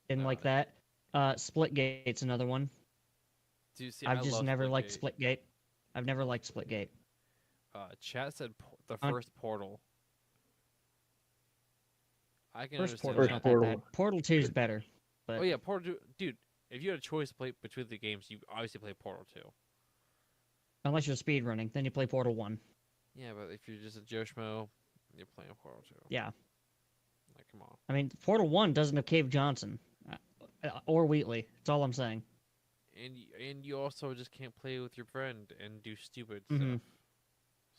didn't like that. Splitgate's another one. See, I've I just love never Splitgate. liked Splitgate. I've never liked Splitgate. Chat said the On- first Portal. I can First understand Portal's that. not that bad. Portal 2 is better. But Oh yeah, Portal 2. Dude, if you had a choice to play between the games, you obviously play Portal 2. unless you're speedrunning, then you play Portal 1. Yeah, but if you're just a Joe Schmo, you're playing Portal 2. Yeah. Like, come on. I mean, Portal 1 doesn't have Cave Johnson. Or Wheatley. That's all I'm saying. And you also just can't play with your friend and do stupid Mhm. stuff.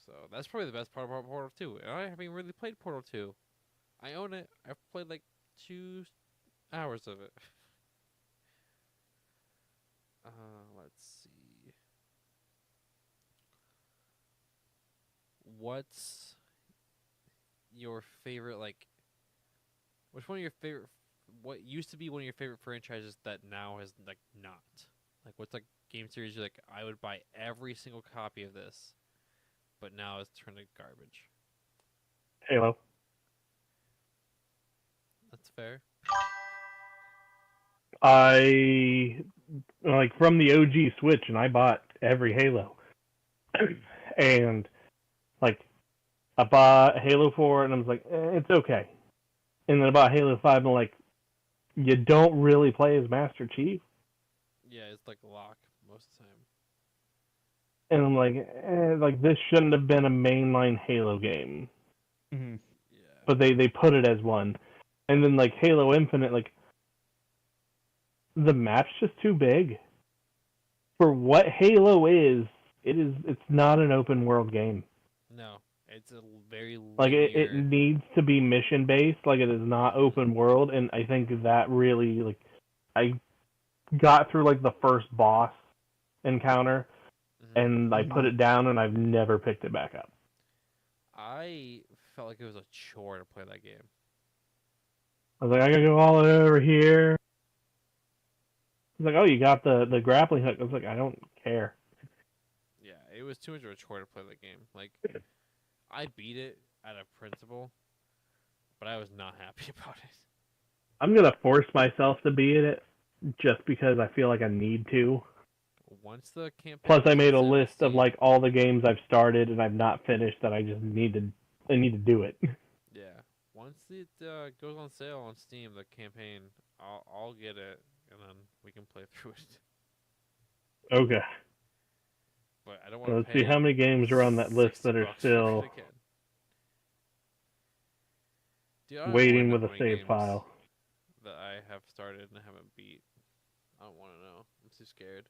So that's probably the best part about Portal 2. And I haven't really played Portal 2. I own it. I've played like 2 hours of it. Let's see. What's your favorite, like, which one of your favorite, what used to be one of your favorite franchises that now is, like, not? Like, what's, like, game series you're like, I would buy every single copy of this, but now it's turned to garbage? Halo. That's fair. I like from the OG Switch, and I bought every Halo. And like, I bought Halo 4, and I was like, it's okay. And then I bought Halo 5, and I'm like, you don't really play as Master Chief. Yeah, it's like lock most of the time. and I'm like this shouldn't have been a mainline Halo game. Mm-hmm. But they put it as one. And then like Halo Infinite, like the map's just too big. For what Halo is, it's not an open world game. No, it's a very Like it linear- needs to be mission based, like it is not open world, and I think that really like I got through like the first boss encounter and I put it down and I've never picked it back up. I felt like it was a chore to play that game. I was like, I gotta go all the way over here. He's like, oh, you got the grappling hook. I was like, I don't care. Yeah, it was too much of a chore to play that game. Like, I beat it out of principle, but I was not happy about it. I'm gonna force myself to beat it just because I feel like I need to. Once the campaign. Plus, I made a kicks in, list of like all the games I've started and I've not finished that I just need to do it. Yeah, once it goes on sale on Steam, the campaign, I'll get it, and then we can play through it. Okay. But I don't So want let's see how many games are on that list that are still waiting with a save file. that I have started and haven't beat. I don't want to know. I'm too scared.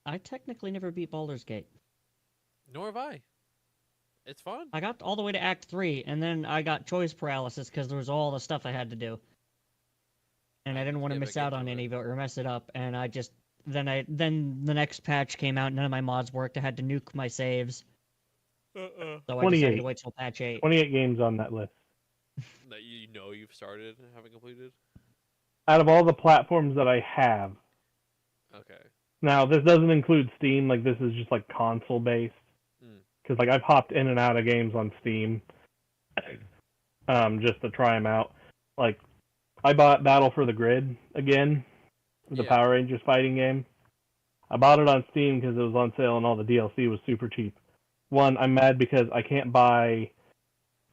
I technically never beat Baldur's Gate. Nor have I. It's fun. I got all the way to Act 3, and then I got choice paralysis because there was all the stuff I had to do. And I didn't want to miss out on any of it or mess it up, and I just... Then the next patch came out, none of my mods worked, I had to nuke my saves. So I decided to wait till patch 8. 28 games on that list. That you know you've started and haven't completed? Out of all the platforms that I have. Okay. Now, this doesn't include Steam, like this is just like console based. Because like I've hopped in and out of games on Steam just to try them out. Like, I bought Battle for the Grid again, the Power Rangers fighting game. I bought it on Steam because it was on sale and all the DLC was super cheap. One, I'm mad because I can't buy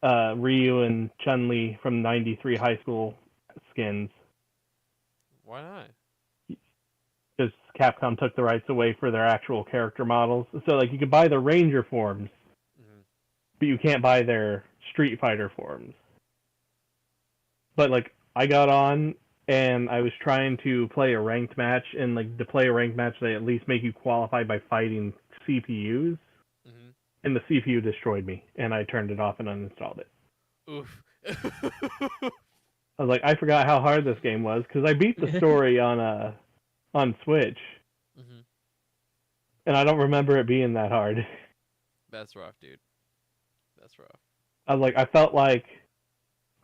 Ryu and Chun-Li from 93 high school skins. Why not? Because Capcom took the rights away for their actual character models. So, like, you could buy the Ranger forms, but you can't buy their Street Fighter forms. But, like, I got on, and I was trying to play a ranked match, and, like, to play a ranked match, they at least make you qualify by fighting CPUs. And the CPU destroyed me, and I turned it off and uninstalled it. Oof. I was like, I forgot how hard this game was, because I beat the story on Switch. And I don't remember it being that hard. That's rough, dude. That's rough. I was like, I felt like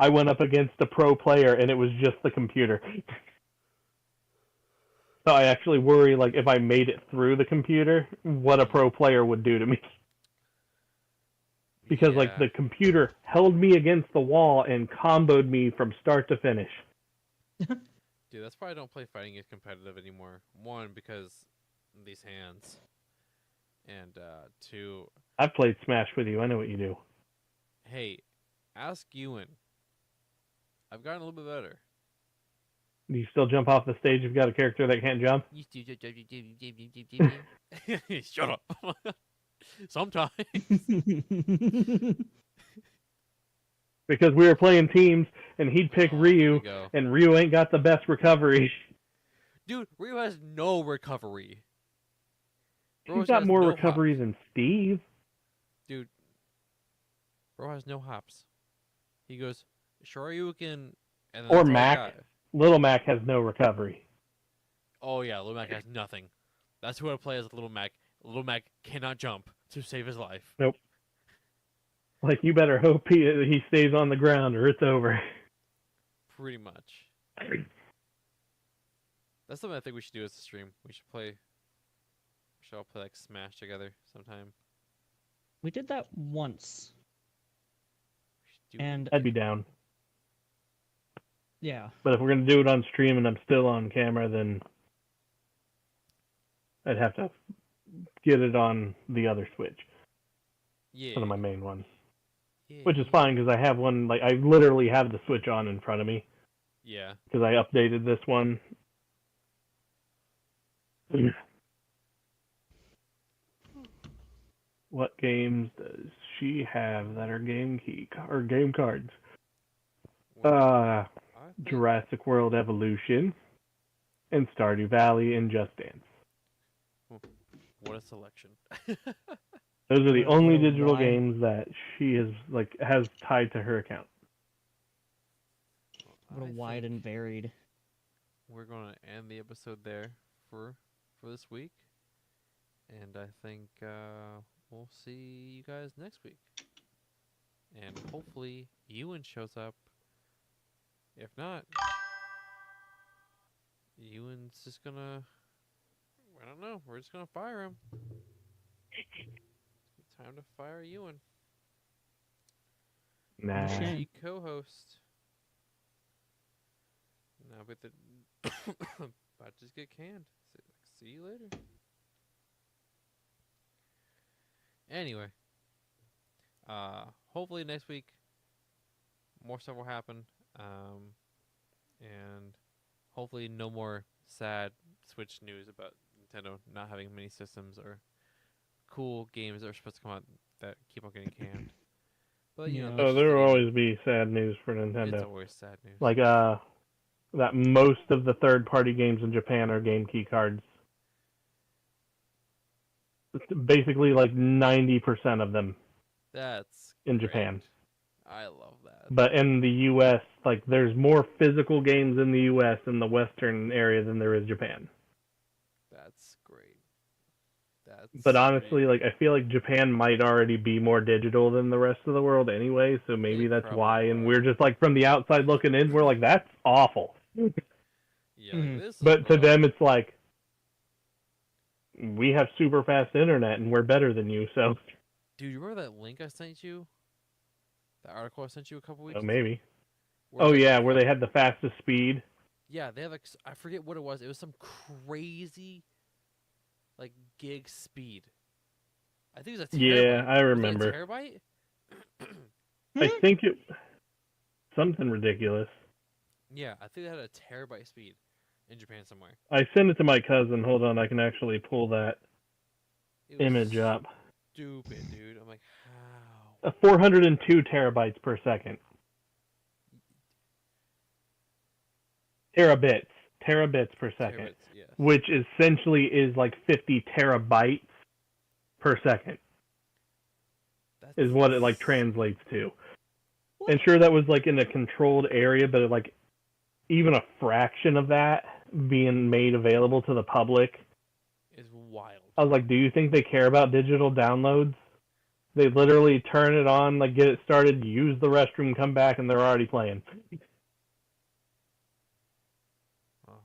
I went up against a pro player, and it was just the computer. So I actually worry, like, if I made it through the computer, what a pro player would do to me. Because, like, the computer held me against the wall and comboed me from start to finish. Dude, that's why I don't play fighting games competitive anymore. One, because these hands. And, two... I've played Smash with you. I know what you do. Hey, ask Ewan. I've gotten a little bit better. Do you still jump off the stage if you've got a character that can't jump? Shut up. Sometimes. Because we were playing teams, and he'd pick Ryu, and Ryu ain't got the best recovery. Dude, Ryu has no recovery. Bro He's got has more no recovery than Steve. Dude, bro has no hops. He goes, Shoryuken, and then Or that's all I Mac. got. Little Mac has no recovery. Oh yeah, Little Mac has nothing. That's who I play as Little Mac. Little Mac cannot jump to save his life. Nope. Like, you better hope he stays on the ground or it's over. Pretty much. That's something I think we should do as a stream. We should all play like Smash together sometime. We did that once. And I'd be down. yeah. But if we're going to do it on stream and I'm still on camera, then I'd have to get it on the other Switch. Yeah. One of my main ones. Yeah. Which is fine, because I have one, like, I literally have the Switch on in front of me. Yeah. Because I updated this one. What games does she have that are game key or game cards? Jurassic World Evolution and Stardew Valley and Just Dance. What a selection. Those are the only digital games that she has tied to her account. What a wide and varied. We're gonna end the episode there for this week, and I think we'll see you guys next week. And hopefully Ewan shows up. If not, Ewan's just gonna, I don't know, we're just gonna fire him. Time to fire Ewan. Nah. She co-host. Now with the about to just get canned. See you later. Anyway, hopefully next week more stuff will happen, and hopefully no more sad Switch news about Nintendo not having many systems or cool games that are supposed to come out that keep on getting canned. But you know, there will always be sad news for Nintendo. It's always sad news. Like that most of the third-party games in Japan are game key cards. Basically, like 90% of them. That's in great. Japan. I love that. But in the U.S., like there's more physical games in the U.S. in the Western area than there is Japan. That's great. But honestly, like I feel like Japan might already be more digital than the rest of the world anyway, so maybe that's why. And we're just like from the outside looking in, we're like, that's awful. Yeah, this but to them, it's like we have super fast internet and we're better than you. So, dude, you remember that link I sent you? That article I sent you a couple weeks ago? Maybe. Oh yeah, where they had the fastest speed. Yeah, they have like I forget what it was. It was some crazy like gig speed. I think it was a terabyte. Yeah, I remember. Was it a terabyte? I think it something ridiculous. Yeah, I think they had a terabyte speed in Japan somewhere. I sent it to my cousin. Hold on, I can actually pull that image up. Stupid, dude. I'm like, how? 402 terabytes per second. Terabits per second. Terabits, yes. Which essentially is like 50 terabytes per second. Is what it like translates to. What? And sure, that was like in a controlled area, but like even a fraction of that being made available to the public is wild. I was like, do you think they care about digital downloads? They literally turn it on, like get it started, use the restroom, come back, and they're already playing. Well,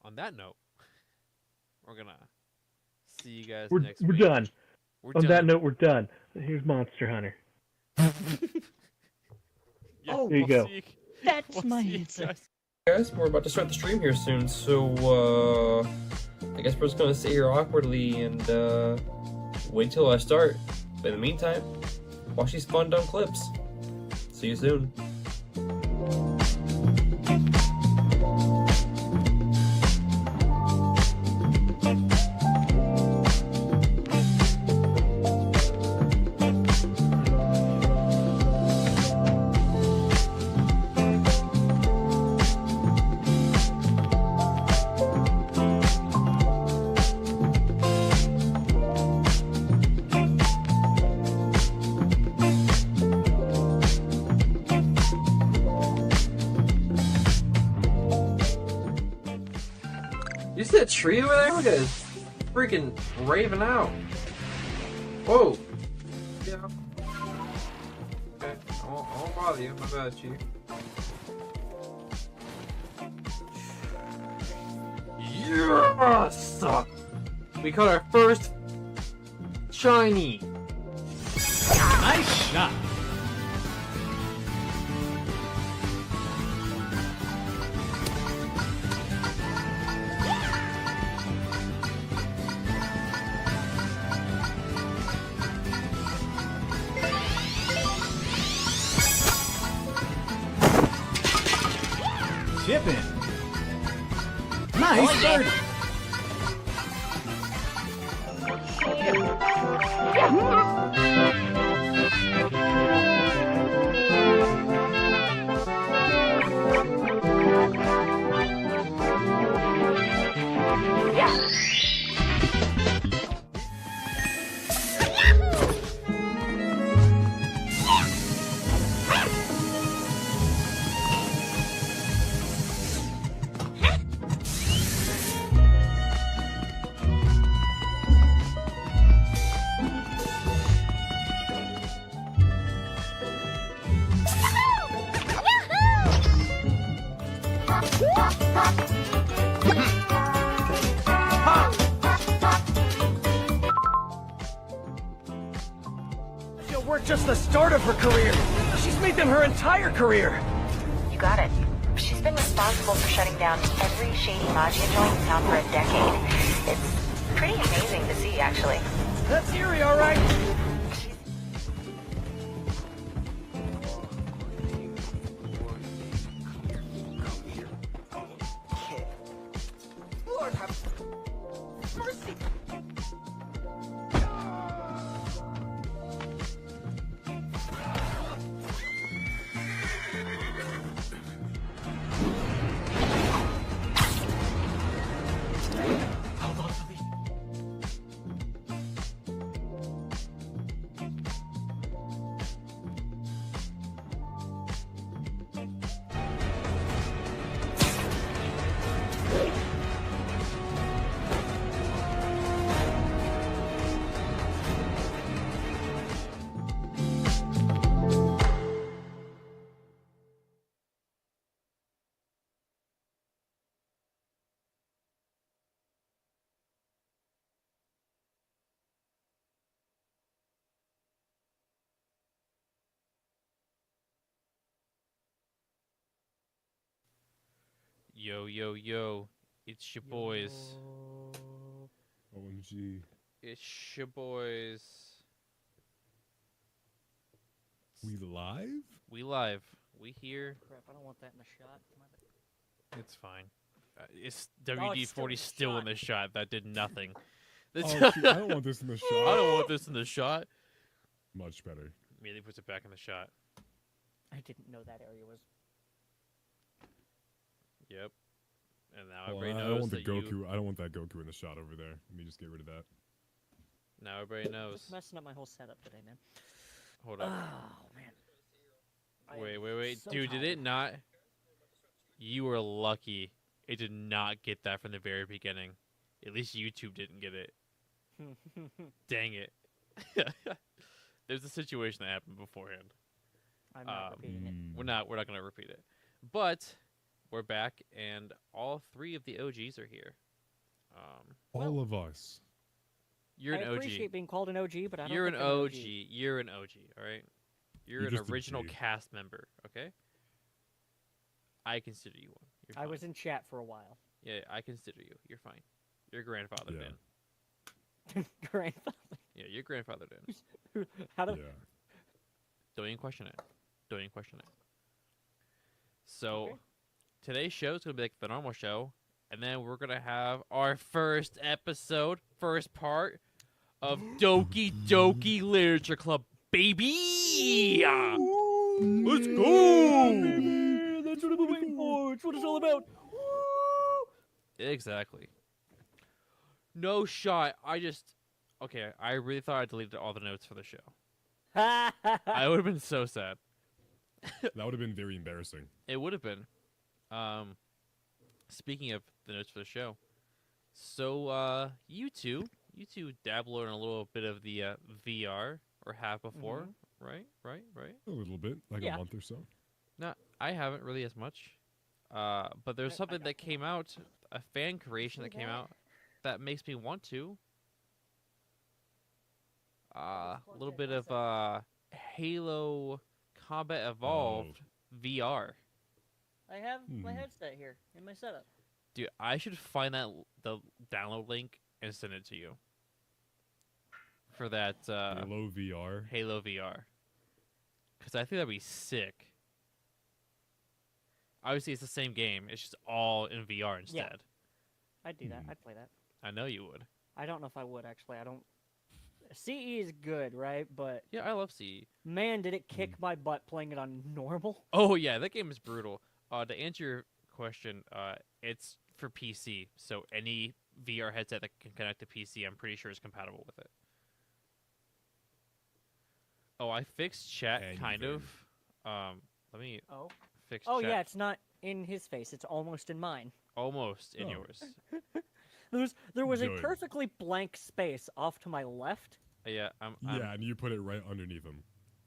on that note, we're gonna see you guys next week. We're done. On that note, we're done. Here's Monster Hunter. Yeah, there you go. That's my answer. Guys, we're about to start the stream here soon, so I guess we're just gonna sit here awkwardly and wait till I start. But in the meantime, watch these fun dumb clips. See you soon. You see that tree over there? Look at it. Freaking raving out. Whoa. Yeah. Okay. I won't bother you. My bad, Chief. Yes! We caught our first shiny. Nice shot. Chip in. Nice. I feel we're just the start of her career. She's made them her entire career. You got it. She's been responsible for shutting down every shady Maggia joint in town for a decade. It's pretty amazing to see, actually. That's Eerie, all right. Lord have mercy. Yo, yo, yo. It's your boys. OMG. It's your boys. We live? We live. We here. Crap, I don't want that in the shot. It's fine. It's Oh, it's still in WD-40 the still in shot. the shot. That did nothing. Oh, shoot, I don't want this in the shot. I don't want this in the shot. Much better. Immediately puts it back in the shot. I didn't know that area was. Yep. And now Well, everybody I knows don't want the that Goku. you... I don't want that Goku in the shot over there. Let me just get rid of that. Now everybody knows. It's messing up my whole setup today, man. Hold up. Oh man. I Wait, am wait, wait. so Dude, did tired. it not... You were lucky. It did not get that from the very beginning. At least YouTube didn't get it. Dang it. There's a situation that happened beforehand. I'm not repeating it. We're not gonna repeat it. But we're back and all three of the OGs are here. All of us. You're I an OG. appreciate being called an OG, but I don't You're an think I'm an OG. You're an OG, alright? You're You're an just a original G. cast member, okay? I consider you one. You're I fine. was in chat for a while. Yeah, I consider you. You're fine. You're grandfathered Yeah. in. Grandfather. Yeah, you're grandfathered in. How do? Yeah. Don't even question it. Don't even question it. So, Okay. today's show is going to be like the normal show, and then we're going to have our first episode, first part of Doki Doki Literature Club, baby! Let's go! That's what I've been waiting for. It's what it's all about. Exactly. No shot. Okay, I really thought I deleted all the notes for the show. I would have been so sad. That would have been very embarrassing. It would have been. Speaking of the notes for the show, so you two dabble in a little bit of the VR, or have before, right? A little bit, like Yeah. a month or so. No, I haven't really as much. But there's something that came out, a fan creation that came out, that makes me want to. A little bit of Halo Combat Evolved VR. I have my headset here in my setup. Dude, I should find the download link and send it to you. For that Halo VR. Halo VR. Because I think that'd be sick. Obviously, it's the same game. It's just all in VR instead. I'd do that. I'd play that. I know you would. I don't know if I would actually. I don't. CE is good, right? But yeah, I love CE. Man, did it kick my butt playing it on normal. Oh yeah, that game is brutal. To answer your question, it's for PC, so any VR headset that can connect to PC, I'm pretty sure is compatible with it. Oh, I fixed chat kind of. Let me fix. Oh chat. yeah, it's not in his face. It's almost in mine. Almost in yours. There was a Good. perfectly blank space off to my left. Yeah, Yeah, and you put it right underneath him.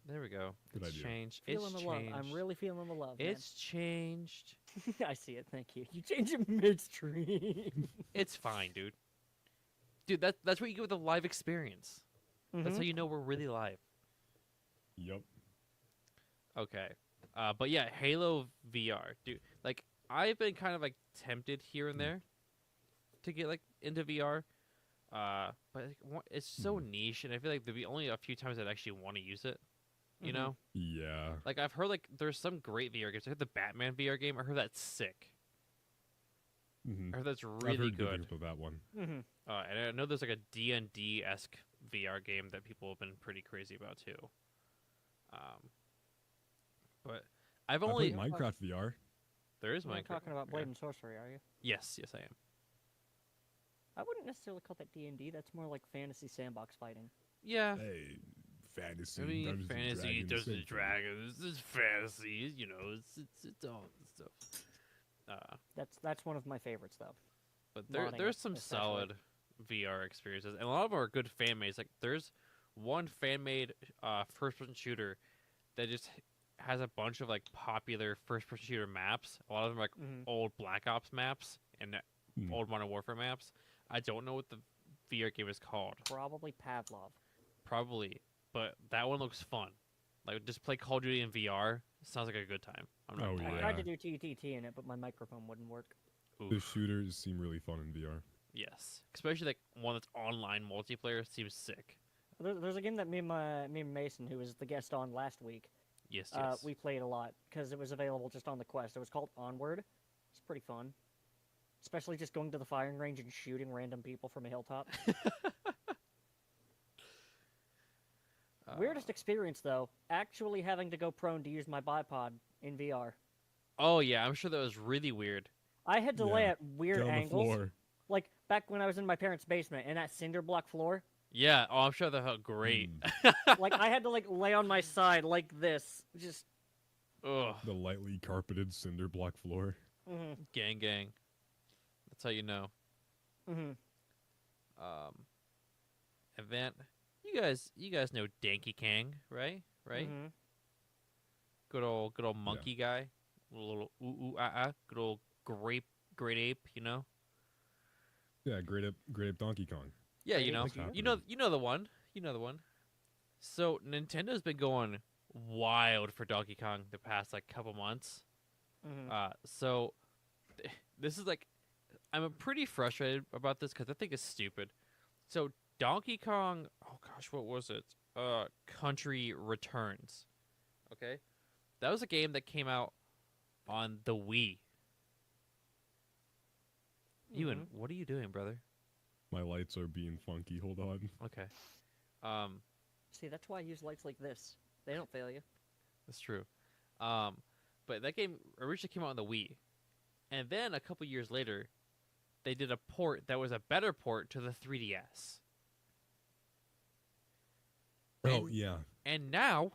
There we go. Good It's idea. changed. Feeling It's the love. changed. I'm really feeling the love. Man. It's changed. I see it. Thank you. You changed it midstream. It's fine, dude. Dude, that's what you get with a live experience. That's how you know we're really live. Yep. Okay. But yeah, Halo VR, dude. Like, I've been kind of like tempted here and there to get like into VR. But like, it's so niche, and I feel like there'll be only a few times I'd actually want to use it. You know? Yeah. Like, I've heard like there's some great VR games. I heard the Batman VR game. I heard that's sick. I heard that's really I've heard good. things about that one. And I know there's like a D&D-esque VR game that people have been pretty crazy about too. But I've only played Minecraft VR. There is You're Minecraft. talking about VR. Blade and Sorcery, are you? Yes, I am. I wouldn't necessarily call that D&D. That's more like fantasy sandbox fighting. Yeah. Hey, fantasy. I mean, Dungeons and fantasy, Dragons, Dungeons same and thing. Dragons, it's fantasy. You know, it's all that stuff. That's one of my favorites though. But Modding there's it, some especially. solid VR experiences, and a lot of them are good fan made. Like there's one fan made first person shooter that just has a bunch of like popular first person shooter maps. A lot of them are like old Black Ops maps and old Modern Warfare maps. I don't know what the VR game is called. Probably Pavlov. Probably, but that one looks fun. Like just play Call of Duty in VR. Sounds like a good time. I'm not Oh, gonna I lie. tried to do TTT in it, but my microphone wouldn't work. The shooters seem really fun in VR. Yes, especially like one that's online multiplayer seems sick. There's a game that me and Mason, who was the guest on last week, Yes. we played a lot because it was available just on the Quest. It was called Onward. It's pretty fun, especially just going to the firing range and shooting random people from a hilltop. Weirdest experience though, actually having to go prone to use my bipod in VR. Oh yeah, I'm sure that was really weird. I had to lay at weird Down the angles, floor. like back when I was in my parents' basement and that cinder block floor. Yeah. Oh, I'm sure that felt great. Like I had to like lay on my side like this, just. Ugh. The lightly carpeted cinder block floor. Gang. That's how you know. Mm-hmm. Event. You guys know Danky Kang, right? Right. Mhm. Good old monkey guy. Little good old great ape. You know. Yeah, Great Ape Donkey Kong. Yeah, you know, What's happening? you know the one. You know the one. So Nintendo's been going wild for Donkey Kong the past like couple months. So this is like, I'm pretty frustrated about this because I think it's stupid. So Donkey Kong, oh gosh, what was it? Country Returns. Okay, that was a game that came out on the Wii. Ewan, what are you doing, brother? My lights are being funky. Hold on. Okay. See, that's why I use lights like this. They don't fail you. That's true. But that game originally came out on the Wii. And then a couple years later, they did a port that was a better port to the 3DS. Oh, yeah. And now,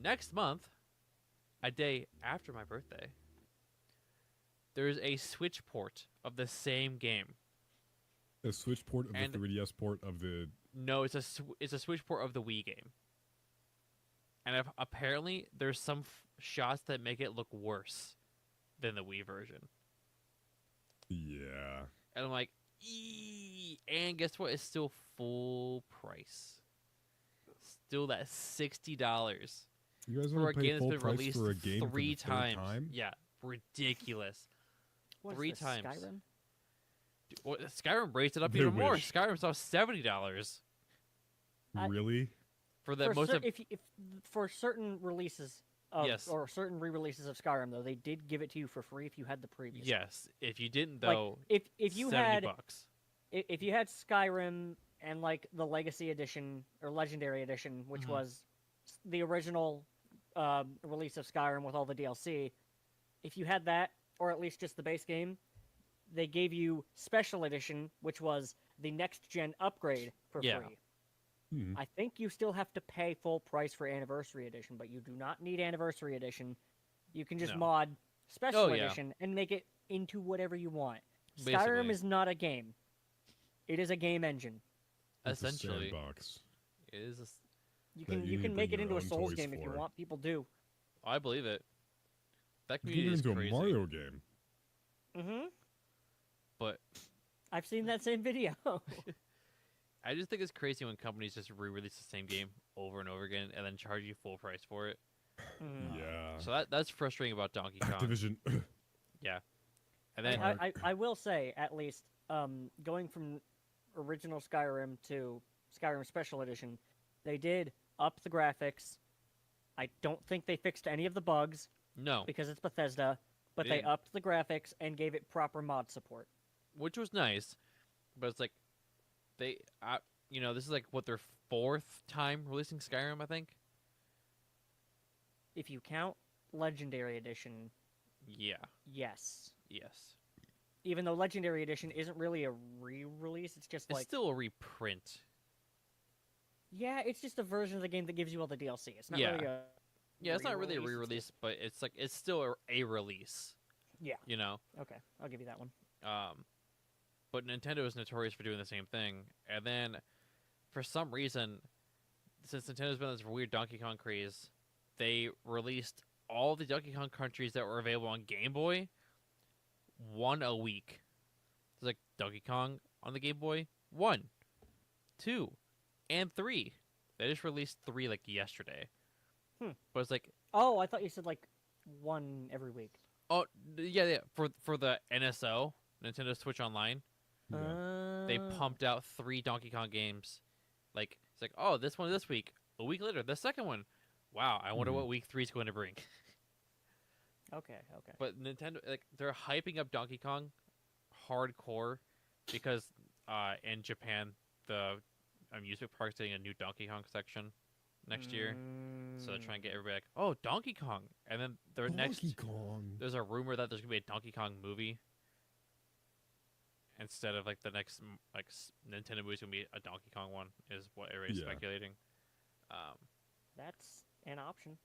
next month, a day after my birthday, there's a Switch port of the same game. A Switch port of And- the 3DS port of the. No, it's a Switch port of the Wii game. And apparently, there's some shots that make it look worse than the Wii version. Yeah. And I'm like, eee. And guess what? It's still full price. Still that $60 You guys for want a to pay game that's full been price released for a game for the three third times. time? Yeah, ridiculous. What is 3 this, times. Skyrim? Dude, well, Skyrim raised it up They even more. wish. Skyrim's now $70 Really? for the For most of. if for certain releases of, Yes. or certain re-releases of Skyrim though, they did give it to you for free if you had the previous. Yes, if you didn't Like, though, if you had $70. if you had Skyrim and like the Legacy Edition or Legendary Edition, which was the original release of Skyrim with all the DLC, if you had that or at least just the base game, they gave you Special Edition, which was the next gen upgrade for Yeah. free. I think you still have to pay full price for Anniversary Edition, but you do not need Anniversary Edition. You can just No. mod Special Oh, yeah. Edition and make it into whatever you want. Basically. Skyrim is not a game. It is a game engine. It's a Essentially, sandbox. it is. You that can you need to can make bring it into your a own Souls toys game if you for. want. People do. I believe it. That You community can is get into crazy. a Mario game. Mm-hmm. But I've seen that same video. I just think it's crazy when companies just re-release the same game over and over again and then charge you full price for it. Yeah. So that's frustrating about Donkey Kong. Activision. Yeah. And then I will say, at least, going from original Skyrim to Skyrim Special Edition, they did up the graphics. I don't think they fixed any of the bugs. No. Because it's Bethesda, but they didn't. upped the graphics and gave it proper mod support. which was nice, but it's like they, this is like what their 4th time releasing Skyrim, I think. If you count Legendary Edition, Yeah. yes. Yes. Even though Legendary Edition isn't really a re-release, it's just It's like still a reprint. yeah, it's just a version of the game that gives you all the DLC. It's not Yeah. really a Yeah, it's not really a re-release, it's re-release, but it's like it's still a release. Yeah. You know. Okay, I'll give you that one. But Nintendo is notorious for doing the same thing, and then for some reason, since Nintendo's been on this weird Donkey Kong craze, they released all the Donkey Kong countries that were available on Game Boy, one a week. It's like Donkey Kong on the Game Boy, 1, 2, and 3. They just released 3 like yesterday. But it's like, oh, I thought you said like one every week. oh yeah, for the NSO, Nintendo Switch Online, they pumped out 3 Donkey Kong games. Like it's like, oh, this one this week. A week later, the second one. Wow, I wonder what week 3 is going to bring. Okay. But Nintendo, like, they're hyping up Donkey Kong hardcore because in Japan the amusement park's getting a new Donkey Kong section next year. So they're trying to get everybody like, oh, Donkey Kong. And then Donkey Kong. there's a rumor that there's going to be a Donkey Kong movie. Instead of like the next Nintendo movie's going to be a Donkey Kong one is what everybody's speculating. That's an option.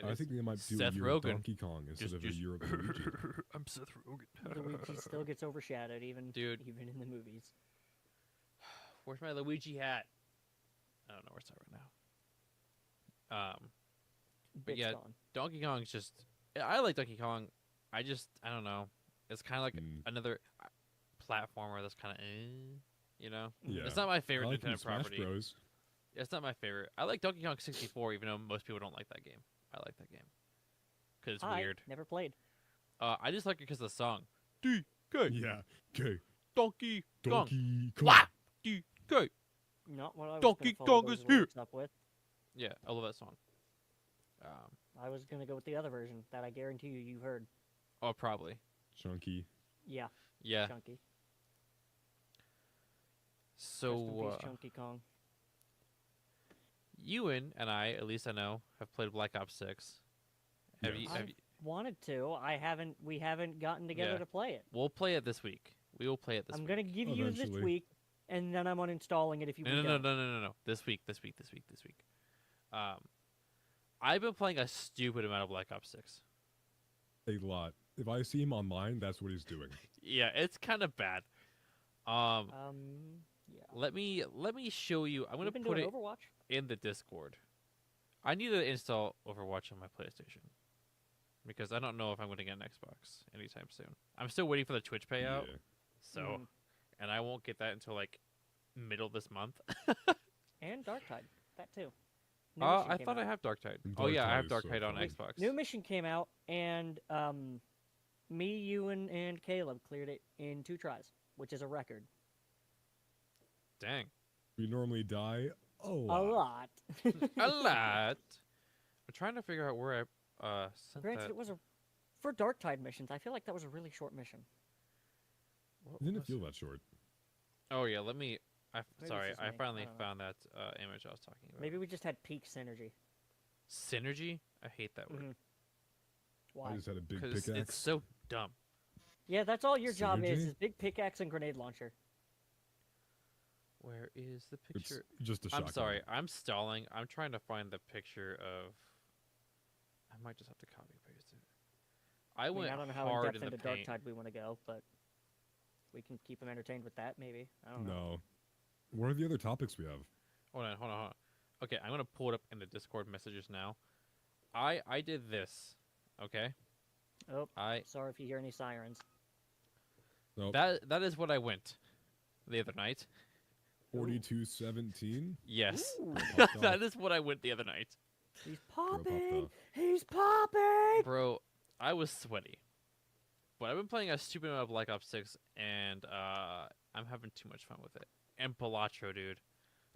I think they might do Seth a year of Rogen. Donkey Kong instead of a year of Luigi. I'm Seth Rogen. Luigi still gets overshadowed, even even in the movies. Where's my Luigi hat? I don't know where it's at right now. But It's yeah, gone. Donkey Kong's just. I like Donkey Kong. I don't know. It's kind of like another platformer that's kind of, you know. Yeah. It's not my favorite I like Nintendo Smash property. Bros. It's not my favorite. I like Donkey Kong 64, even though most people don't like that game. I like that game because it's weird. Never played. I just like it because of the song. DK. Yeah. Okay. Donkey Kong. Donkey Kong. Wah! DK. Not what I was Donkey gonna follow Kong those is here. lyrics up with. Yeah, I love that song. I was gonna go with the other version that I guarantee you heard. Oh, probably. Chunky. Yeah. Yeah. Chunky. So, Rest in peace, Chunky Kong. Ewan and I, at least I know, have played Black Ops 6. Have you? I wanted to. We haven't gotten together Yeah. to play it. We'll play it this week. We will play it this I'm week. gonna give you this Eventually. week, and then I'm uninstalling it if you. No. don't. This week. I've been playing a stupid amount of Black Ops 6. A lot. If I see him online, that's what he's doing. Yeah, it's kind of bad. Yeah. Let me show you. I'm gonna We've been put doing it Overwatch. in the Discord. I need to install Overwatch on my PlayStation because I don't know if I'm going to get an Xbox anytime soon. I'm still waiting for the Twitch payout, so and I won't get that until like middle of this month. And Darktide. That too. New Oh, mission I came thought I out. have Darktide. Oh yeah, I have Darktide is so Darktide on fun. Xbox. New mission came out, and me, Ewan, and Caleb cleared it in 2 tries, which is a record. Dang. We normally die a A lot. lot. A lot. I'm trying to figure out where I sent Granted, that. it was for Darktide missions. I feel like that was a really short mission. It didn't feel that short. Oh yeah, let me. Maybe it's Sorry, just I me. finally I don't know. found that image I was talking about. Maybe we just had peak synergy. Synergy? I hate that word. Why? I just had a big 'Cause pickaxe. it's so dumb. Yeah, that's all your job Synergy? is big pickaxe and grenade launcher. Where is the It's picture? just a I'm shotgun. sorry, I'm stalling. I'm trying to find the picture of. I might just have to copy paste it. I mean, went I don't know how hard in in depth the into paint. Darktide we want to go, but we can keep them entertained with that, maybe. I don't know. No. What are the other topics we have? Hold on. Okay, I'm gonna pull it up in the Discord messages now. I did this. Okay. Oh, sorry if you hear any sirens. Nope. That is what I went the other night. 42-17. Yes, Ooh. that is what I went the other night. He's popping. He's popping. Bro, I was sweaty. But I've been playing a stupid amount of Black Ops 6, and I'm having too much fun with it. And Balatro, dude.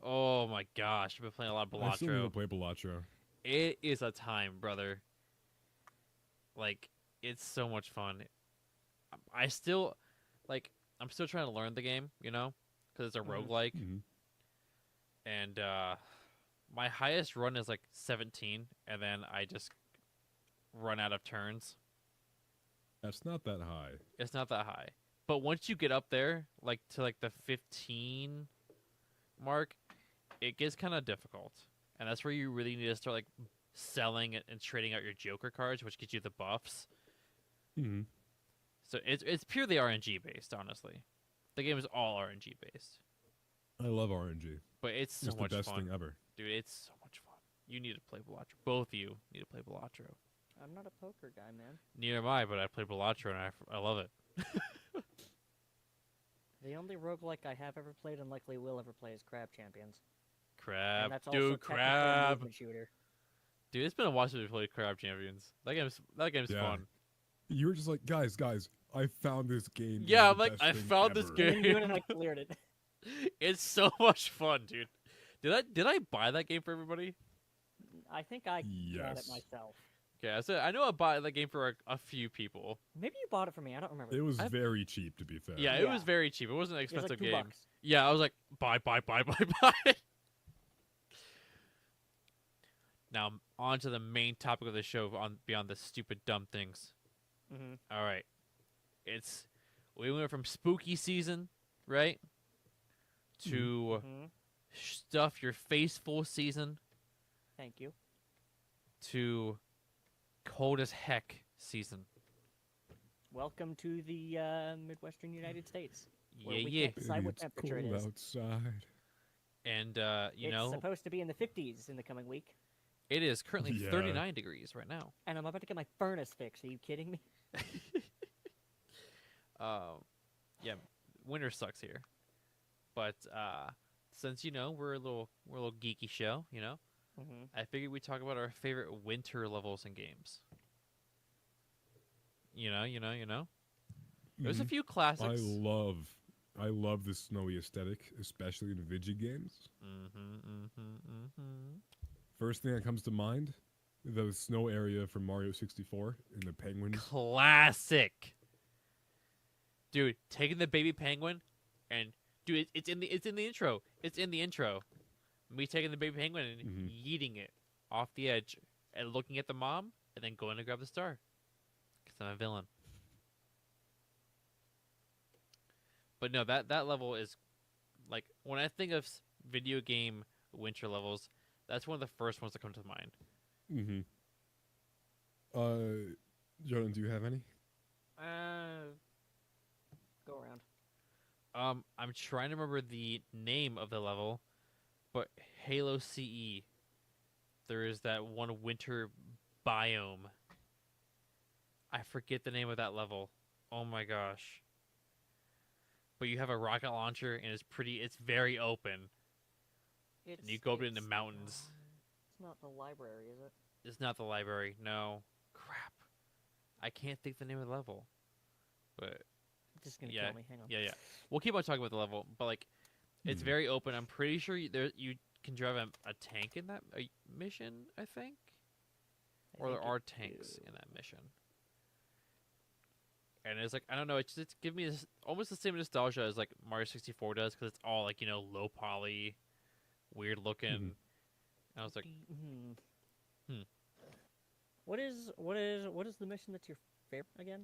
Oh my gosh, I've been playing a lot of Balatro. I still need to play Balatro. It is a time, brother. Like, it's so much fun. I'm still trying to learn the game, you know? Because it's a roguelike. And my highest run is like 17, and then I just run out of turns. That's not that high. It's not that high. But once you get up there, like to like the 15 mark, it gets kind of difficult. And that's where you really need to start like selling and trading out your Joker cards, which gets you the buffs. So it's purely RNG based, honestly. The game is all RNG based. I love RNG. But it's so it's much the best fun. thing ever. Dude, it's so much fun. You need to play Balatro. Both of you need to play Balatro. I'm not a poker guy, man. Neither am I, but I play Balatro and I love it. The only roguelike I have ever played and likely will ever play is Crab Champions. Crab. And that's also Dude, technically a Crab. movement shooter. Dude, it's been a while since we played Crab Champions. That game's Yeah. fun. You were just like, guys, I found this game. It's Yeah, the I'm like, best I thing found this ever." game. And I cleared it. It's so much fun, dude. Did I buy that game for everybody? I think I got it Yes. myself. Okay, I know I bought that game for a few people. Maybe you bought it for me. I don't remember. It was very cheap, to be fair. Yeah, it was very cheap. It wasn't an It was like expensive game. $2. Yeah, I was like, buy. Now, on to the main topic of the show beyond the stupid, dumb things. All right. We went from spooky season, right? To stuff your face full season. Thank you. To cold as heck season. Welcome to the Midwestern United States. Where Yeah, we yeah. can't decide what It's temperature it cold is. outside. And, It's supposed to be in the 50s in the coming week. it is currently Yeah. 39 degrees right now. And I'm about to get my furnace fixed. Are you kidding me? Yeah, winter sucks here. But since we're a little geeky show, I figured we'd talk about our favorite winter levels in games. There's a few classics. I love the snowy aesthetic, especially in Vigi games. First thing that comes to mind, the snow area from Mario 64 in the Penguins. Classic. Dude, taking the baby penguin and dude, it's in the intro. It's in the intro. Me taking the baby penguin and yeeting it off the edge and looking at the mom and then going to grab the star. Cuz I'm a villain. But no, that level is like when I think of video game winter levels, that's one of the first ones that come to mind. Jordan, do you have any? Go around. I'm trying to remember the name of the level, but Halo CE, there is that one winter biome. I forget the name of that level. Oh my gosh. But you have a rocket launcher and it's very open. And you go up in the mountains. It's not the library, is it? It's not the library. No. Crap. I can't think the name of the level. But Just gonna yeah, kill me. Hang on. Yeah. We'll keep on talking about the level, but like, it's very open. I'm pretty sure you can drive a tank in that mission. I think, or there are tanks in that mission. And it's like I don't know. It's giving me almost the same nostalgia as like Mario 64 does because it's all like low poly, weird looking. And I was like, What is the mission that's your favorite again?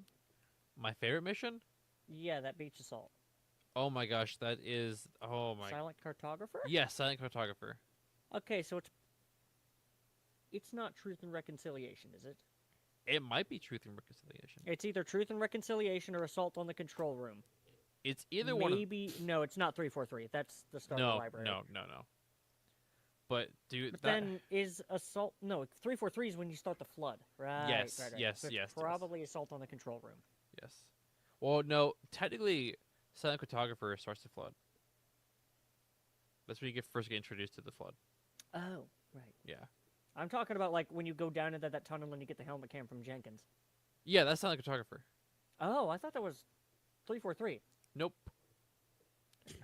My favorite mission? Yeah, that beach assault. Oh my gosh, that is Silent Cartographer? Yes, Silent Cartographer. Okay, so it's not Truth and Reconciliation, is it? It might be Truth and Reconciliation. It's either Truth and Reconciliation or Assault on the Control Room. It's either one. Maybe no, it's not 343. That's the start of the library. No. But dude, But that then is assault? No, 343 is when you start the flood, right? Yes, right, right. yes, So it's yes, yes. Probably assault on the control room. yes. Well, no, technically, silent cartographer starts the flood. That's when you first get introduced to the flood. Oh, right. Yeah. I'm talking about like when you go down into that tunnel and you get the helmet cam from Jenkins. Yeah, that's silent cartographer. Oh, I thought that was 343. Nope.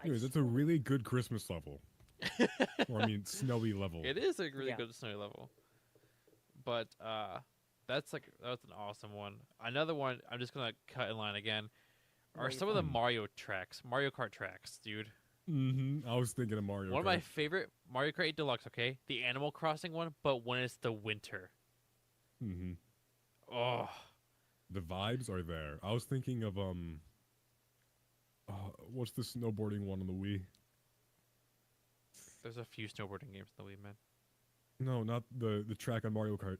Anyways, it's a really good Christmas level. Or I mean, snowy level. It is a really Yeah. good snowy level. But that's an awesome one. Another one I'm just gonna cut in line again. Are Very some of the fun. Mario Kart tracks, dude. I was thinking of Mario. One of Kart. my favorite Mario Kart 8 Deluxe, okay? The Animal Crossing one, but when it's the winter. Oh, The vibes are there. I was thinking of what's the snowboarding one on the Wii? there's a few snowboarding games in the Wii, man. No, not the track on Mario Kart.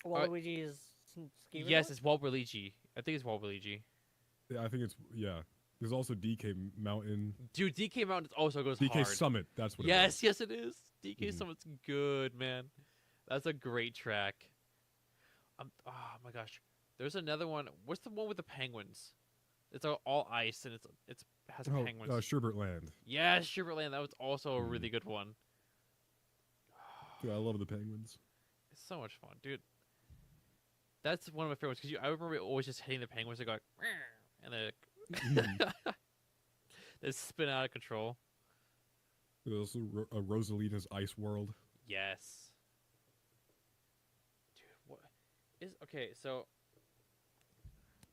Waluigi's ski Yes, resort? it's Waluigi. I think it's Waluigi. Yeah, I think it's There's also DK Mountain. Dude, DK Mountain also goes DK hard. Summit. That's what. Yes, yes, it is. DK Summit's good, man. That's a great track. Oh my gosh, there's another one. What's the one with the penguins? It's all ice and it has penguins. Sherbert Land. Yes, Sherbert Land. That was also a really good one. Dude, I love the penguins. It's so much fun, dude. That's one of my favorites because I remember always just hitting the penguins and going, and they spin out of control. There's also Rosalina's Ice World. Yes. Dude, what is okay? So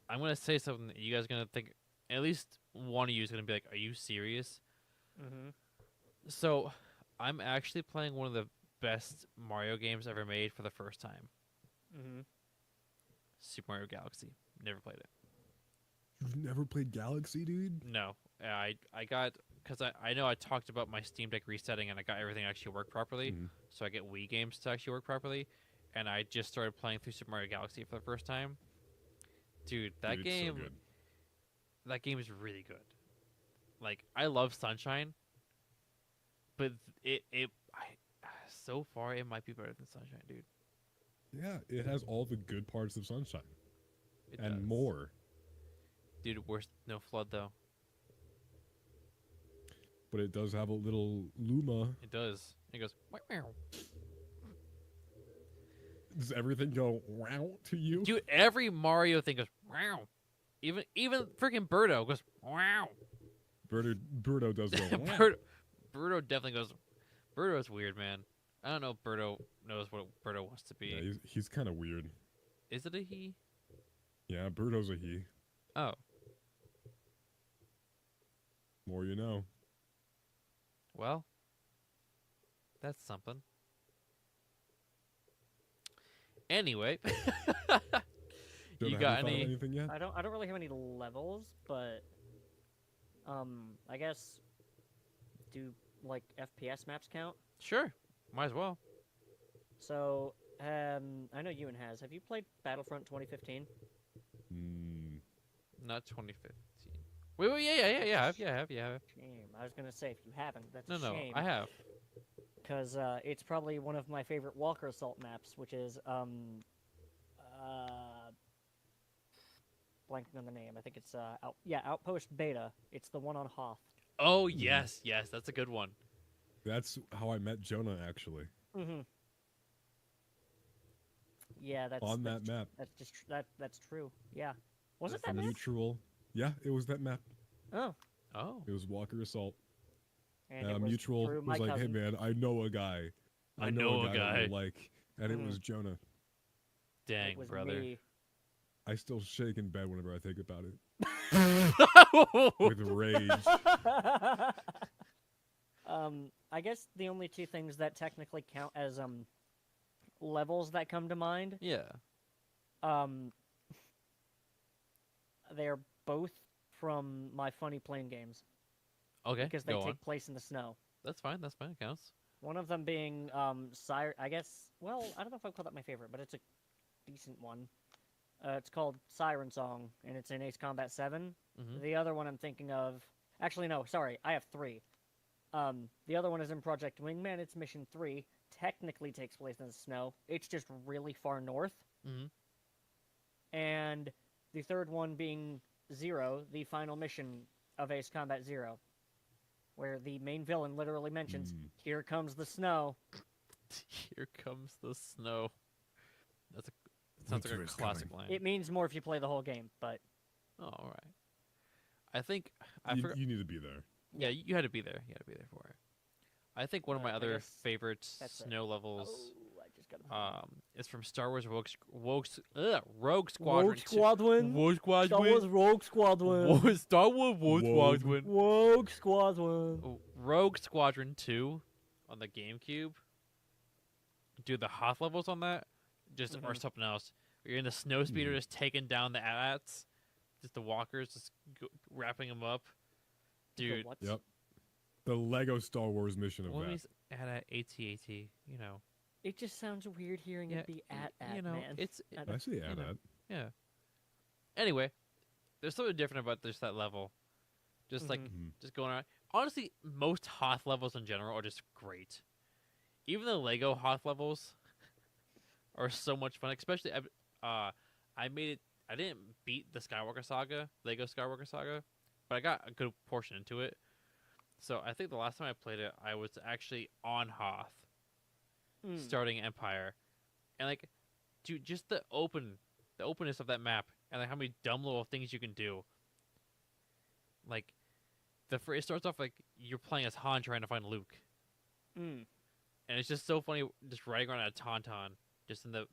I'm gonna say something that you guys are gonna think. At least one of you is gonna be like, "Are you serious?" Mm-hmm. So I'm actually playing one of the best Mario games ever made for the first time. Mm-hmm. Super Mario Galaxy. Never played it. You've never played Galaxy, dude? No, I got because I know I talked about my Steam Deck resetting and I got everything to actually work properly, so I get Wii games to actually work properly, and I just started playing through Super Mario Galaxy for the first time. Dude, that Dude, it's so game, good. that game is really good. Like I love Sunshine, but so far it might be better than Sunshine, dude. Yeah, it has all the good parts of Sunshine. It and does. more. Dude, worse no flood though. But it does have a little Luma. It does. It goes. Meow. Does everything go wow to you? Dude, every Mario thing goes wow. Even freaking Birdo goes wow. Birdo does go wow. Birdo definitely goes. Birdo's weird, man. I don't know if Birdo knows what Birdo wants to be. Yeah, he's kind of weird. Is it a he? Yeah, Birdo's a he. Oh. More you know. Well, that's something. Anyway, you got any? Anything yet? I don't really have any levels, but I guess do like FPS maps count? Sure, might as well. So I know Ewan has. Have you played Battlefront 2015? Not 2015. Wait, yeah, I have. Shame. I was gonna say if you haven't, that's No, a shame. I have. Because it's probably one of my favorite Walker Assault maps, which is blanking on the name. I think it's Outpost Beta. It's the one on Hoth. Oh yes, that's a good one. That's how I met Jonah, actually. Mm-hmm. Yeah, that's on that map. That's just that's true. Yeah. Was it From that map? Mutual. Yeah, it was that map. Oh. It was Walker Assault. And it was Mutual through was my like, cousin. "Hey man, I know a guy. I know a that guy." you like," and it was Jonah. Dang, It was brother. me. I still shake in bed whenever I think about it. With rage. I guess the only two things that technically count as levels that come to mind. Yeah. They're both from my Funny Plane games. Okay. Because they go take on. place in the snow. That's fine. It counts. One of them being I guess. Well, I don't know if I'd call that my favorite, but it's a decent one. It's called Siren Song, and it's in Ace Combat 7. Mhm. The other one I'm thinking of... Actually, no, sorry. I have three. The other one is in Project Wingman. It's Mission 3. Technically takes place in the snow. It's just really far north. Mm-hmm. And the third one being Zero, the final mission of Ace Combat Zero, where the main villain literally mentions, "Here comes the snow." Here comes the snow. Sounds like a classic line. It means more if you play the whole game, but... Oh, all right. I think... You need to be there. Yeah, you had to be there. You had to be there for it. I think one of my other favorite snow levels is from Star Wars Rogue Squadron. Rogue Squadron. Rogue Squadron. Star Wars Rogue Squadron. Star Wars Rogue Squadron. Rogue Squadron. Rogue Squadron 2 on the GameCube. Dude, the Hoth levels on that just are something else. You're in the snow speeder just taking down the AT-ATs. Just the walkers, just wrapping them up. Dude. Yep. The Lego Star Wars mission of that. AT-AT, you know. It just sounds weird hearing it be AT-AT, you know, man. I see AT-AT. Yeah. Anyway, there's something different about just that level. Just like, just going around. Honestly, most Hoth levels in general are just great. Even the Lego Hoth levels are so much fun. Especially, I didn't beat the Skywalker Saga, Lego Skywalker Saga, but I got a good portion into it. So I think the last time I played it, I was actually on Hoth, starting Empire, and like, dude, just the openness of that map, and like how many dumb little things you can do. Like, it starts off like you're playing as Han trying to find Luke, and it's just so funny, just riding around a Tauntaun, just in the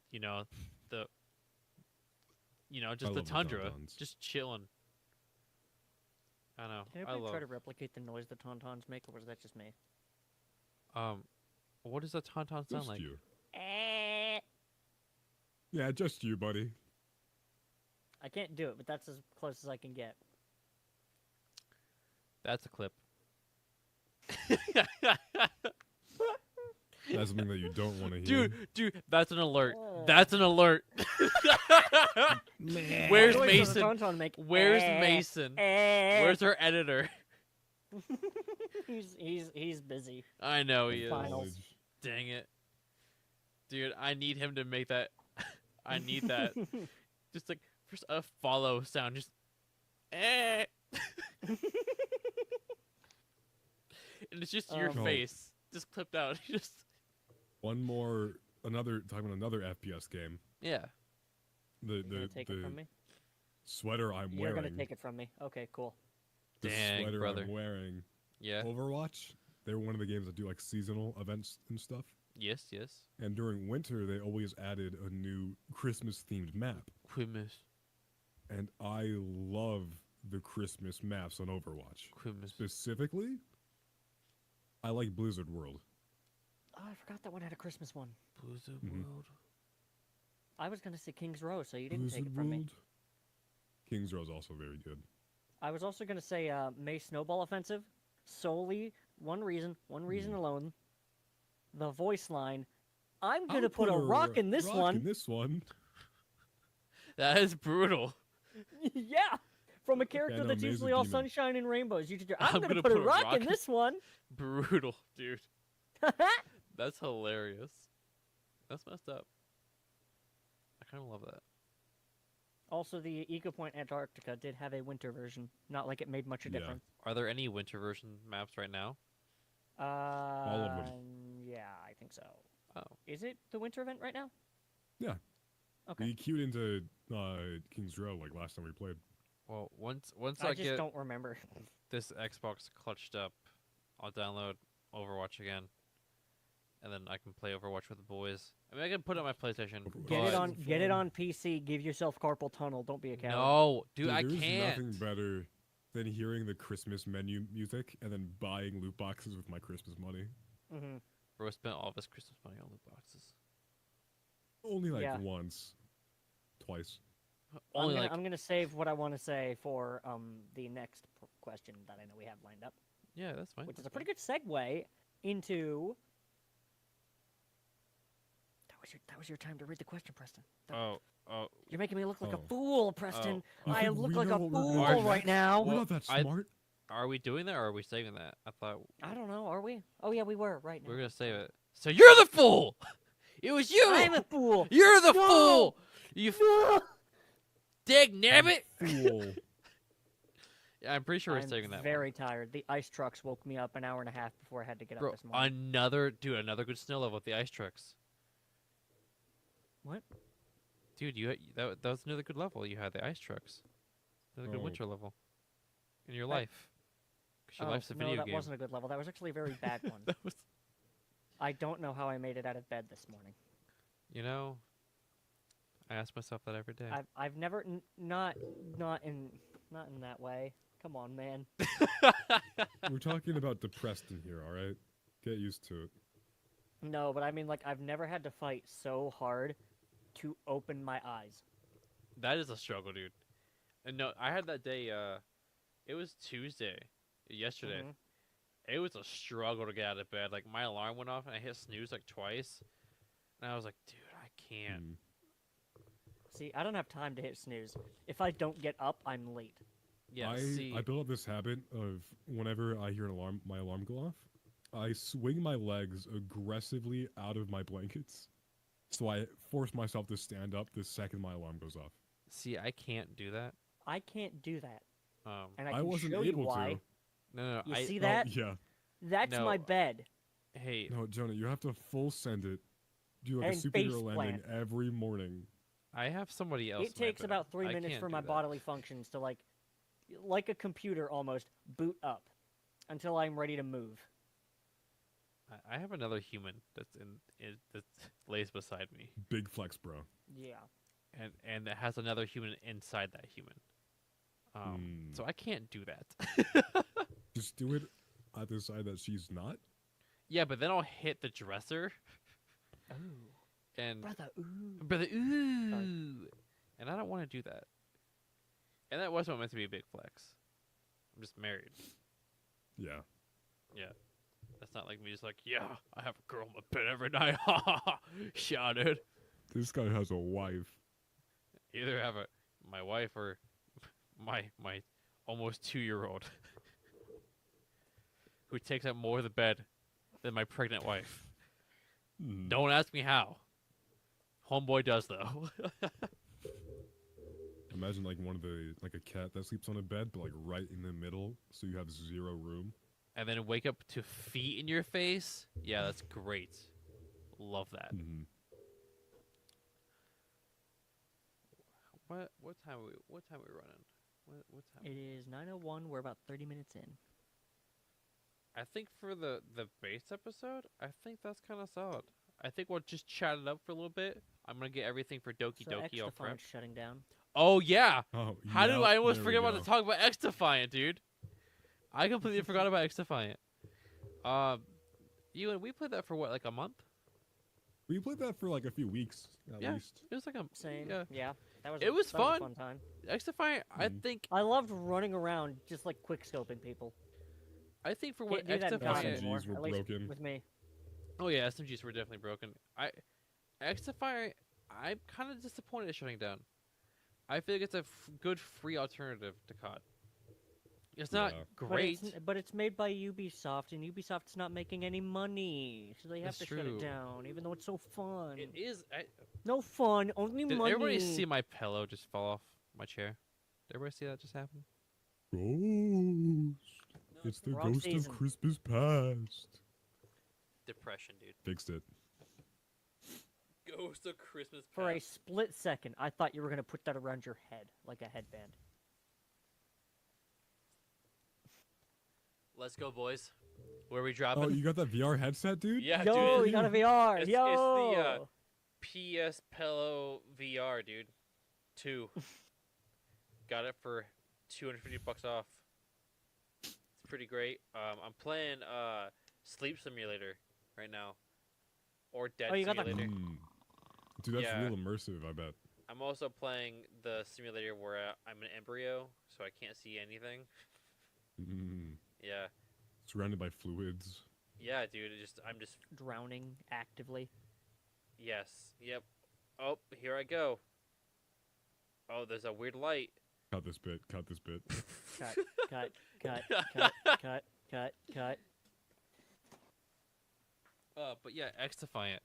just the tundra, just chilling. I don't know. Can anybody try to replicate the noise the Tauntauns make, or was that just me? What does a Tauntaun sound like? You. Yeah, just you, buddy. I can't do it, but that's as close as I can get. That's a clip. That's something that you don't want to hear. Dude, that's an alert. That's an alert. Man. Where's What noise does a Mason? Tauntaun make? Where's Mason? Where's our editor? he's busy. I know he is. Finals. Dang it. Dude, I need him to make that. I need that. Just like first a follow sound, just and it's just your face, just clipped out. Just another FPS game. Yeah. You're gonna take it from me? Sweater I'm You're wearing. gonna take it from me. Okay, cool. The Dang, sweater brother. I'm wearing. Yeah. Overwatch. They're one of the games that do like seasonal events and stuff. Yes. And during winter, they always added a new Christmas-themed map. Christmas. And I love the Christmas maps on Overwatch. Christmas. Specifically, I like Blizzard World. Oh, I forgot that one had a Christmas one. Blizzard World. I was gonna say King's Row, so you didn't Blizzard take it from me. World. King's Row is also very good. I was also gonna say May Snowball Offensive, solely one reason alone. The voice line. I'm gonna put a rock in this one. In this one. That is brutal. Yeah, from a character an that's amazing usually all demon. sunshine and rainbows. I'm gonna put a rock in this one. Brutal, dude. That's hilarious. That's messed up. I kind of love that. Also, the Eco Point Antarctica did have a winter version. Not like it made much of a difference. Are there any winter version maps right now? All of them. Yeah, I think so. Oh. Is it the winter event right now? Yeah. Okay. We queued into King's Row like last time we played. Well, once I I just get don't remember. this Xbox clutched up, I'll download Overwatch again, and then I can play Overwatch with the boys. I mean, I can put it on my PlayStation. Get it on PC. Give yourself carpal tunnel. Don't be a coward. No, dude, I there's can't. Nothing better than hearing the Christmas menu music and then buying loot boxes with my Christmas money. Mm-hmm. Bro spent all of his Christmas money on loot boxes. Only like once, twice. I'm gonna save what I want to say for the next question that I know we have lined up. Yeah, that's fine. Which is a pretty good segue into. That was your time to read the question, Preston. Oh. You're making me look like a fool, Preston. You I think look we like know a what we're fool gonna do right next? now. We're not that smart. Are we doing that or are we saving that? I thought I don't know. Are we? Oh yeah, we were right now. we were gonna save it. So you're the fool. It was you. I'm a fool. You're the No! fool. You No! dig nabbit. Fool. Yeah, I'm pretty sure we're I'm saving that. very tired. The ice trucks woke me up an hour and a half before I had to get Bro, up this morning. another good snow level with the ice trucks. What? Dude, that was another good level. You had the ice trucks. Another good Oh. winter level in your That- life. 'Cause your Oh, life's a no, video that game. wasn't a good level. That was actually a very bad one. That was. I don't know how I made it out of bed this morning. You know, I ask myself that every day. I've never not in that way. Come on, man. We're talking about depressed in here, all right? Get used to it. No, but I mean, like, I've never had to fight so hard to open my eyes. That is a struggle, dude. And no, I had that day. It was Tuesday, yesterday. Mhm. It was a struggle to get out of bed. Like my alarm went off and I hit snooze like twice, and I was like, dude, I can't. See, I don't have time to hit snooze. If I don't get up, I'm late. Yeah, I built up this habit of whenever I hear my alarm go off, I swing my legs aggressively out of my blankets, so I force myself to stand up the second my alarm goes off. See, I can't do that. I can't do that. And I I can wasn't show you able why. to. No, You I see that? yeah. That's No. my bed. Hey, No, Jonah, you have to full send it. Do like And a superhero face landing plant. every morning. I have somebody else. It takes about 3 minutes can't for do my that. bodily functions to like a computer almost, boot up until I'm ready to move. I have another human that lays beside me, Big flex, bro. Yeah. and that has another human inside that human. So I can't do that. Just do it at the side that she's not. Yeah, but then I'll hit the dresser. Ooh. And Brother, ooh. brother, ooh, and I don't want to do that. And that wasn't meant to be a big flex. I'm just married. Yeah. Yeah, that's not like me. Just like, yeah, I have a girl in my bed every night. Yeah, dude. This guy has a wife. Either have my wife or my almost 2-year-old who takes up more of the bed than my pregnant wife. Don't ask me how. Homeboy does though. Imagine like like a cat that sleeps on a bed, but like right in the middle, so you have 0 room. And then wake up to feet in your face. Yeah, that's great. Love that. What time are we running? What time? It is 9:01. We're about 30 minutes in. I think for the base episode, I think that's kind of solid. I think we'll just chat it up for a little bit. I'm gonna get everything for Doki So Doki all X-Defiant's prepped. shutting down. Oh yeah. Oh, How did yep, I almost there forget we about go. to talk about X Defiant, dude? I completely forgot about X Defiant. Ewan, we played that for what, like a month? We played that for like a few weeks at Yeah, least. it was like a Same. Yeah, Yeah. That was. It was that was fun. a fun time. X Defiant, I think. I loved running around just like quick scoping people. I think for Can't what do X that in COD Defiant. anymore, SMGs were at least broken. with me. Oh yeah, SMGs were definitely broken. X Defiant, I'm kind of disappointed it's shutting down. I feel like it's a good free alternative to COD. It's not great. But it's made by Ubisoft, and Ubisoft's not making any money, so they have That's to shut true. it down. Even though it's so fun. It is. No fun, only Did money. everybody see my pillow just fall off my chair? Did everybody see that just happen? Ghost. It's the wrong ghost season. of Christmas past. Depression, dude. Fixed it. Ghost of Christmas For a split second, I thought you were gonna put that around your head like a headband. Let's go, boys. Where are we dropping? Oh, you got that VR headset, dude? Yeah, Yo, dude. you got a VR. It's Yo. the PS Pillow VR, dude. 2. Got it for $250 off. It's pretty great. I'm playing Sleep Simulator right now, or Dead Oh, you got Simulator. Dude, that's Yeah. real immersive, I bet. I'm also playing the simulator where I'm an embryo, so I can't see anything. Yeah. Surrounded by fluids. Yeah, dude. I'm just drowning actively. Yes. Yep. Oh, here I go. Oh, there's a weird light. Cut this bit. Cut this bit. Cut, cut, cut, cut, cut, cut, cut. But yeah, X Defiant.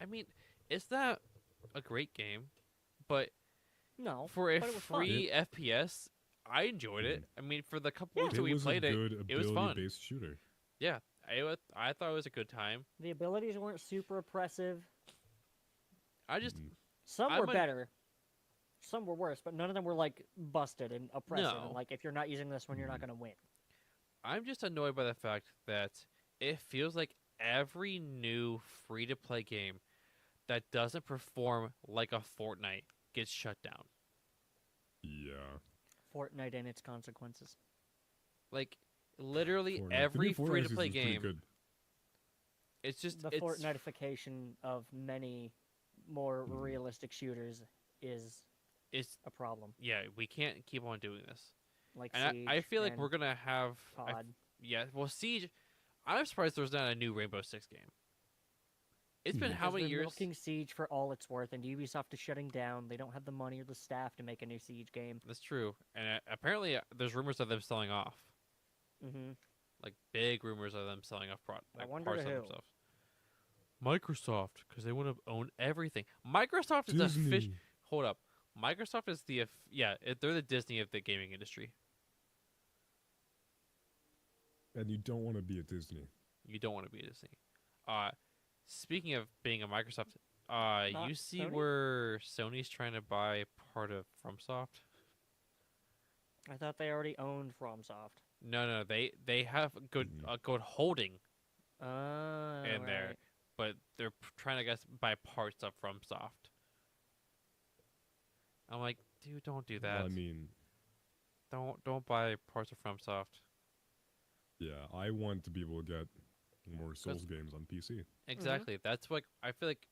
I mean, it's not a great game, but no, for a but it was fun. free FPS, I enjoyed it. I mean, for the couple weeks It that we was played a it, good it was fun. ability-based shooter. Yeah, I thought it was a good time. The abilities weren't super oppressive. I just Some I'm were a- better. Some were worse, but none of them were like busted and oppressive. No. And, like if you're not using this one, you're not going to win. I'm just annoyed by the fact that it feels like every new free-to-play game that doesn't perform like a Fortnite gets shut down. Yeah. Fortnite and its consequences. Like literally Fortnite. every The new Fortnite free-to-play season's pretty game. good. It's just The Fortnitification of many more realistic shooters is it's a problem. Yeah, we can't keep on doing this. Like And I Siege feel like and we're gonna have COD. yeah. Well, Siege. I'm surprised there's not a new Rainbow Six game. It's been how Because many they're years? milking Siege for all it's worth, and Ubisoft is shutting down. They don't have the money or the staff to make a new Siege game. That's true. And apparently, there's rumors of them selling off. Mm-hmm. Like big rumors of them selling off I wonder parts to of who. themselves. Microsoft, because they want to own everything. Microsoft is the fish. Disney. Hold up. Microsoft is the they're the Disney of the gaming industry. And you don't want to be at Disney. You don't want to be a Disney. Speaking of being a Microsoft, Not you see Sony? where Sony's trying to buy part of FromSoft? I thought they already owned FromSoft. No, they have good good holding in there, right. but they're trying to guess buy parts of FromSoft. I'm like, dude, don't do that. I mean, don't buy parts of FromSoft. yeah, I want to be able to get more Souls games on PC. Exactly. That's like I feel like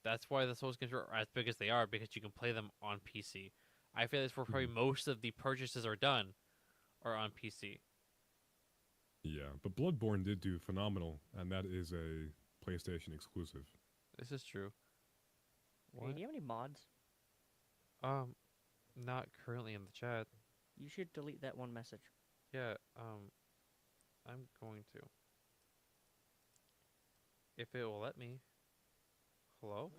that's why the Souls games are as big as they are, because you can play them on PC. I feel that's where probably most of the purchases are done, are on PC. Yeah, but Bloodborne did do phenomenal, and that is a PlayStation exclusive. This is true. Hey, do you have any mods? Not currently in the chat. You should delete that one message. Yeah, I'm going to. If it will let me. Hello?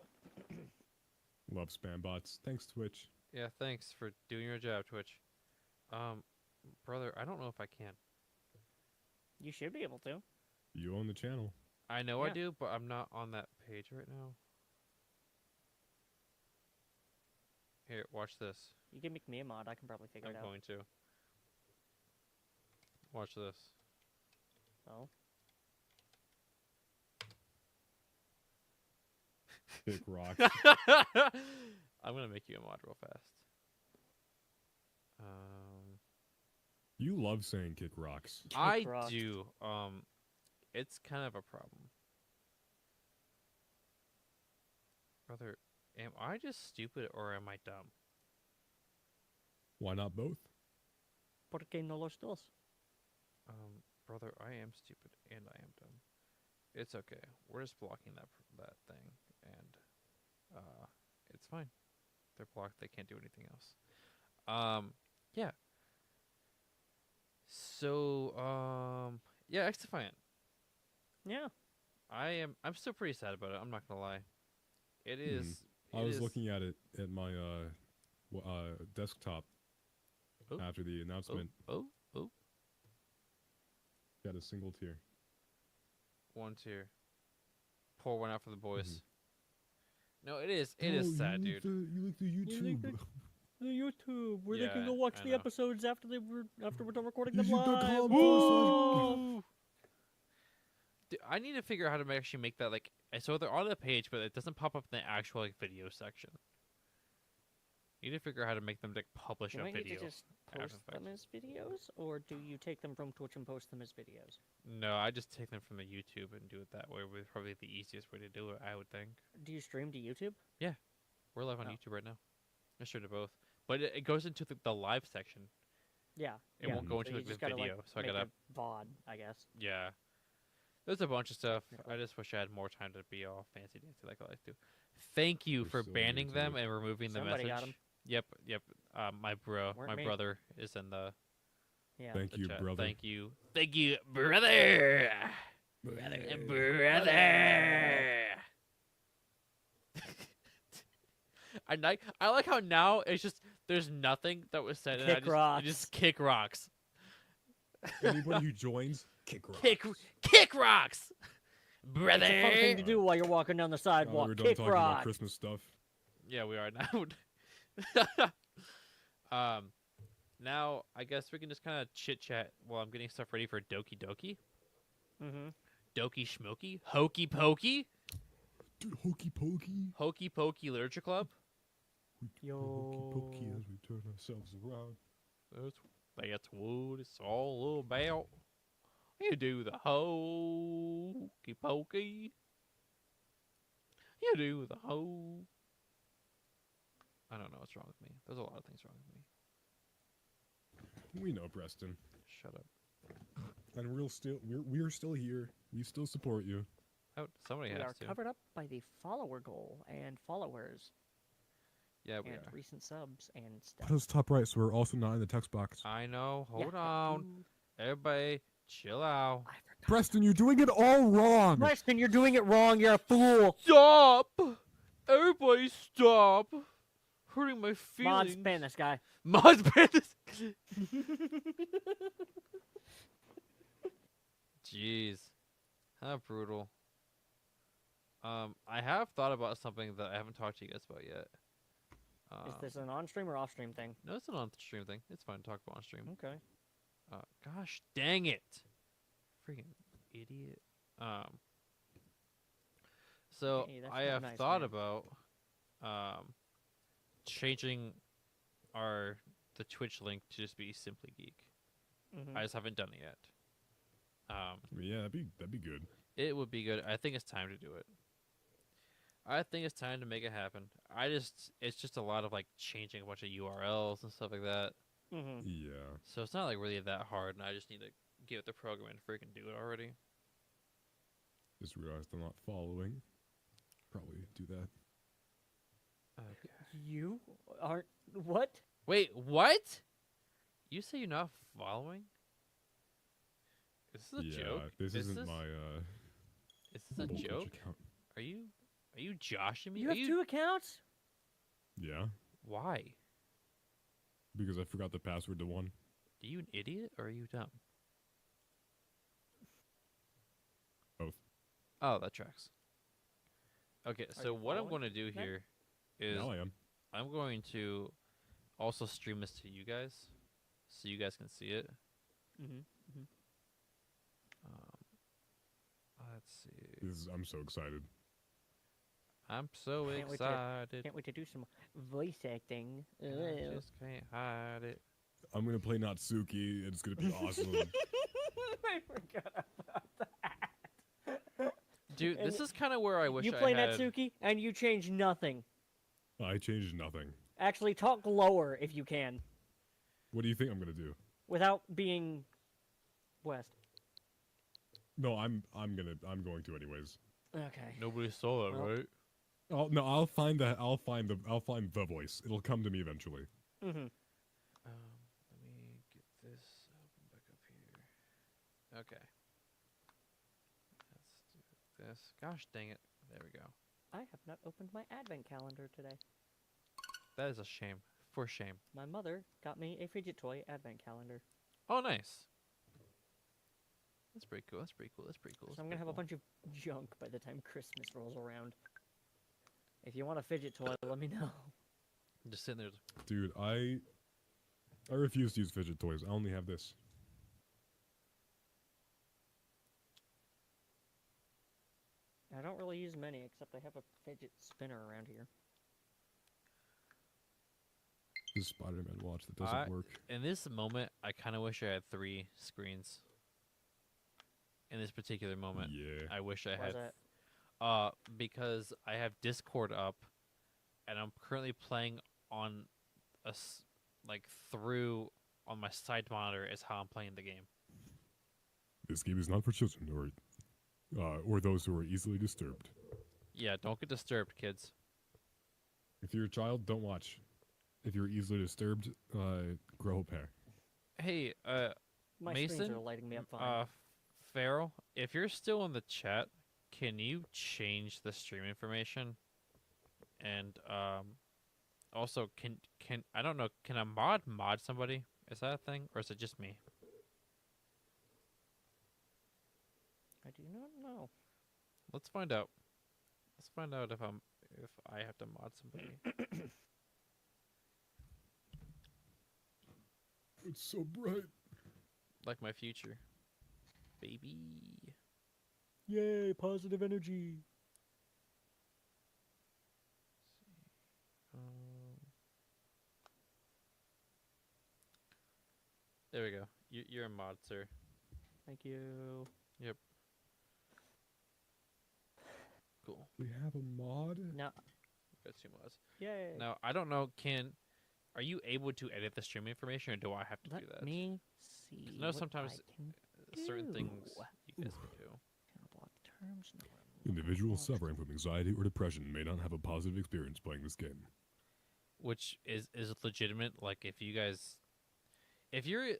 Love spam bots. Thanks, Twitch. Yeah, thanks for doing your job, Twitch. Brother, I don't know if I can. You should be able to. You own the channel. I know I Yeah. do, but I'm not on that page right now. Here, watch this. You can make me a mod. I can probably figure I'm it out. going to. Watch this. Oh. Kick rocks. I'm gonna make you a mod real fast. You love saying kick rocks. I do. It's kind of a problem. Brother, am I just stupid or am I dumb? Why not both? ¿Por qué no los dos? Brother, I am stupid and I am dumb. It's okay. We're just blocking that thing, and it's fine. They're blocked. They can't do anything else. Yeah. So, yeah, X Defiant. Yeah. Mm-hmm. I'm still pretty sad about it. I'm not gonna lie. It is. I was looking at it at my desktop after the announcement. Oh. Got a single tier. One tier. Pour one out for the boys. Mm-hmm. No, it is. It is sad, dude. You like the YouTube. The YouTube, where they can Yeah, go watch I the know. episodes after we're done recording them YouTube.com live. Woo! Dude, I need to figure out how to actually make that like. So they're on the page, but it doesn't pop up in the actual like video section. You need to figure out how to make them like publish You a might need video. to just after post the fact. them as videos, or do you take them from Twitch and post them as videos? No, I just take them from the YouTube and do it that way. Would probably the easiest way to do it, I would think. Do you stream to YouTube? Yeah, we're live on Oh. YouTube right now. I stream to both, but it goes into the live section. Yeah. It yeah. won't go So into you like, the just gotta, video, like, so I make gotta. a VOD, I guess. Yeah. There's a bunch of stuff. I just wish I had more time to be all fancy dancy like I like to. Thank you for still banning new to them it. and removing the Somebody message. got 'em. Yep. My Weren't me. brother is in the. Yeah. Thank the you, chat. brother. Thank you, brother. I like how now it's just there's nothing that was said and I Kick just, rocks. I just kick rocks. Anybody who joins, kick rocks. Kick rocks, brother. It's a fun thing to do while you're walking down the Now that sidewalk. we're done Kick talking about rocks. Christmas stuff. Yeah, we are now. Now I guess we can just kind of chit chat while I'm getting stuff ready for Doki Doki. Mm-hmm. Doki Schmoky, Hokey Pokey, Dude, hokey pokey. Hokey Pokey Literature Club. Yo. Hokey pokey as we turn ourselves around. That's what it's all about. You do the hokey pokey. You do the ho. I don't know what's wrong with me. There's a lot of things wrong with me. We know, Preston. Shut up. And we're still here. We still support you. Oh, somebody We has are to. covered up by the follower goal and followers Yeah, we and are. recent subs and stuff. Put us top right, so we're also not in the text box. I know. Hold Yeah, on. dude. Everybody, chill out. Preston, you're doing it all wrong. Preston, you're doing it wrong. You're a fool. Stop! Everybody, stop! Hurting my feelings. Mods, ban this guy. Mods, ban this. Jeez, how brutal. I have thought about something that I haven't talked to you guys about yet. Is this an on-stream or off-stream thing? No, it's an on-stream thing. It's fine to talk about on-stream. Okay. Gosh, dang it, freaking idiot. So Hey, that's I not have nice, thought man. about changing the Twitch link to just be Simply Geek. Mhm. I just haven't done it yet. Yeah, that'd be good. It would be good. I think it's time to do it. I think it's time to make it happen. It's just a lot of like changing a bunch of URLs and stuff like that. Mm-hmm. Yeah. So it's not like really that hard, and I just need to get with the program and freaking do it already. Just realized I'm not following. Probably do that. Okay. You aren't what? Wait, what? You say you're not following? Is this a Yeah, joke? this Is isn't this, my Is this a Twitch joke? account. Are you joshing me? You Are have two accounts? Yeah, Why? because I forgot the password to one. Are you an idiot or are you dumb? Both. Oh, that tracks. Okay, Are so you what I'm following going to do then? here is Now I am. I'm going to also stream this to you guys, so you guys can see it. Mm-hmm. Let's see. I'm so excited. I'm so Can't wait to- excited. Can't wait to do some voice acting. I Ugh. just can't hide it. I'm gonna play Natsuki. And it's gonna be awesome. I forgot about that. Dude, this And is kind of where I wish you I play had. Natsuki and you change nothing. I changed nothing. Actually, talk lower if you can, What do you think I'm gonna do? without being West. No, I'm going to anyways. Okay. Nobody saw that, Well- right? I'll find the voice. It'll come to me eventually. Mm-hmm. Let me get this open back up here. Okay. Let's do this. Gosh dang it. There we go. I have not opened my advent calendar today. That is a shame. For shame. My mother got me a fidget toy advent calendar. Oh, nice. That's pretty cool. That's pretty cool. That's pretty cool. So I'm gonna have a bunch of junk by the time Christmas rolls around. If you want a fidget toy, let me know. I'm just sitting there. Dude, I refuse to use fidget toys. I only have this. I don't really use many, except I have a fidget spinner around here. This Spider-Man watch that doesn't work. In this moment, I kind of wish I had 3 screens. In this particular moment, Yeah. I wish I Why is had. that? Because I have Discord up, and I'm currently playing on through on my side monitor is how I'm playing the game. This game is not for children, or or those who are easily disturbed. Yeah, don't get disturbed, kids. If you're a child, don't watch. If you're easily disturbed, grow a pair. Hey, My Mason, screens are lighting me up fine. Farrell, if you're still in the chat, can you change the stream information? And also, can I don't know, can a mod somebody? Is that a thing, or is it just me? I do not know. Let's find out. Let's find out if I have to mod somebody. It's so bright. Like my future, baby. Yay, positive energy. There we go. You're a mod, sir. Thank you. Yep. Cool. We have a mod? No. Got 2 mods. Yay. Now, I don't know, are you able to edit the stream information, or do I have to do that? Let me 'Cause see. I know what sometimes I certain can things do. you guys can do. Block terms. No. Individuals suffering from anxiety or depression may not have a positive experience playing this game. Which is legitimate. Like, if you're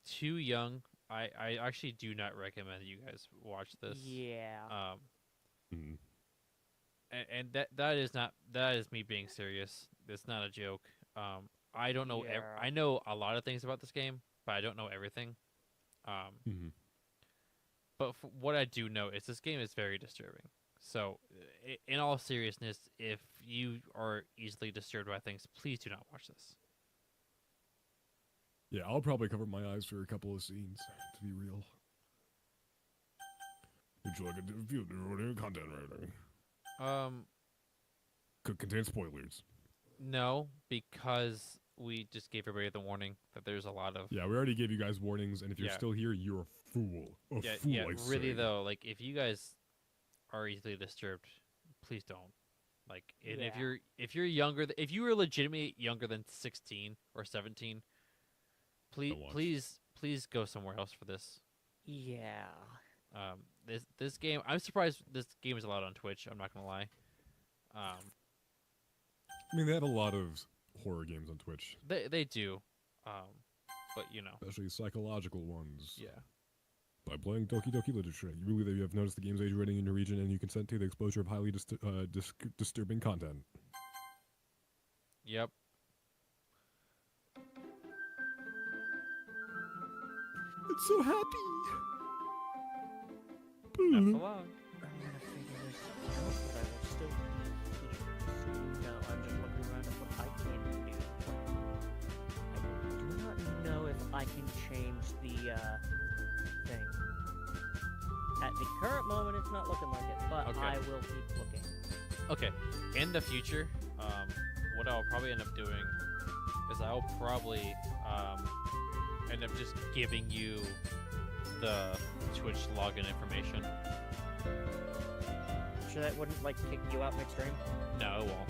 too young, I actually do not recommend you guys watch this. Yeah. And that is me being serious. It's not a joke. I don't know. Yeah. I know a lot of things about this game, but I don't know everything. But what I do know is this game is very disturbing. So, in all seriousness, if you are easily disturbed by things, please do not watch this. Yeah, I'll probably cover my eyes for a couple of scenes, to be real. Would you like a future content rating? Could contain spoilers. No, because we just gave everybody the warning that there's a lot of... Yeah, we already gave you guys warnings, and if you're Yeah. still here, you're a fool. A fool, yeah. I Really say. though, like, if you guys are easily disturbed, please don't. Like, and if you're younger, if you were legitimately younger than 16 or 17, please go somewhere else for this. Yeah. This game, I'm surprised this game is allowed on Twitch. I'm not gonna lie. I mean, they have a lot of horror games on Twitch. They do, but you know, especially psychological ones. Yeah. By playing Doki Doki Literature, you believe that you have noticed the game's age rating in your region, and you consent to the exposure of highly disturbing content. Yep. It's so happy. Not for long. I'm gonna figure this out, but I will still be here. No, I'm just looking around at what I can do. I do not know if I can change the thing. At the current moment, it's not looking like it, but Okay. I will keep looking. Okay. In the future, what I'll probably end up doing is I'll probably end up just giving you the Twitch login information. Sure that wouldn't, like, kick you out midstream? No, it won't.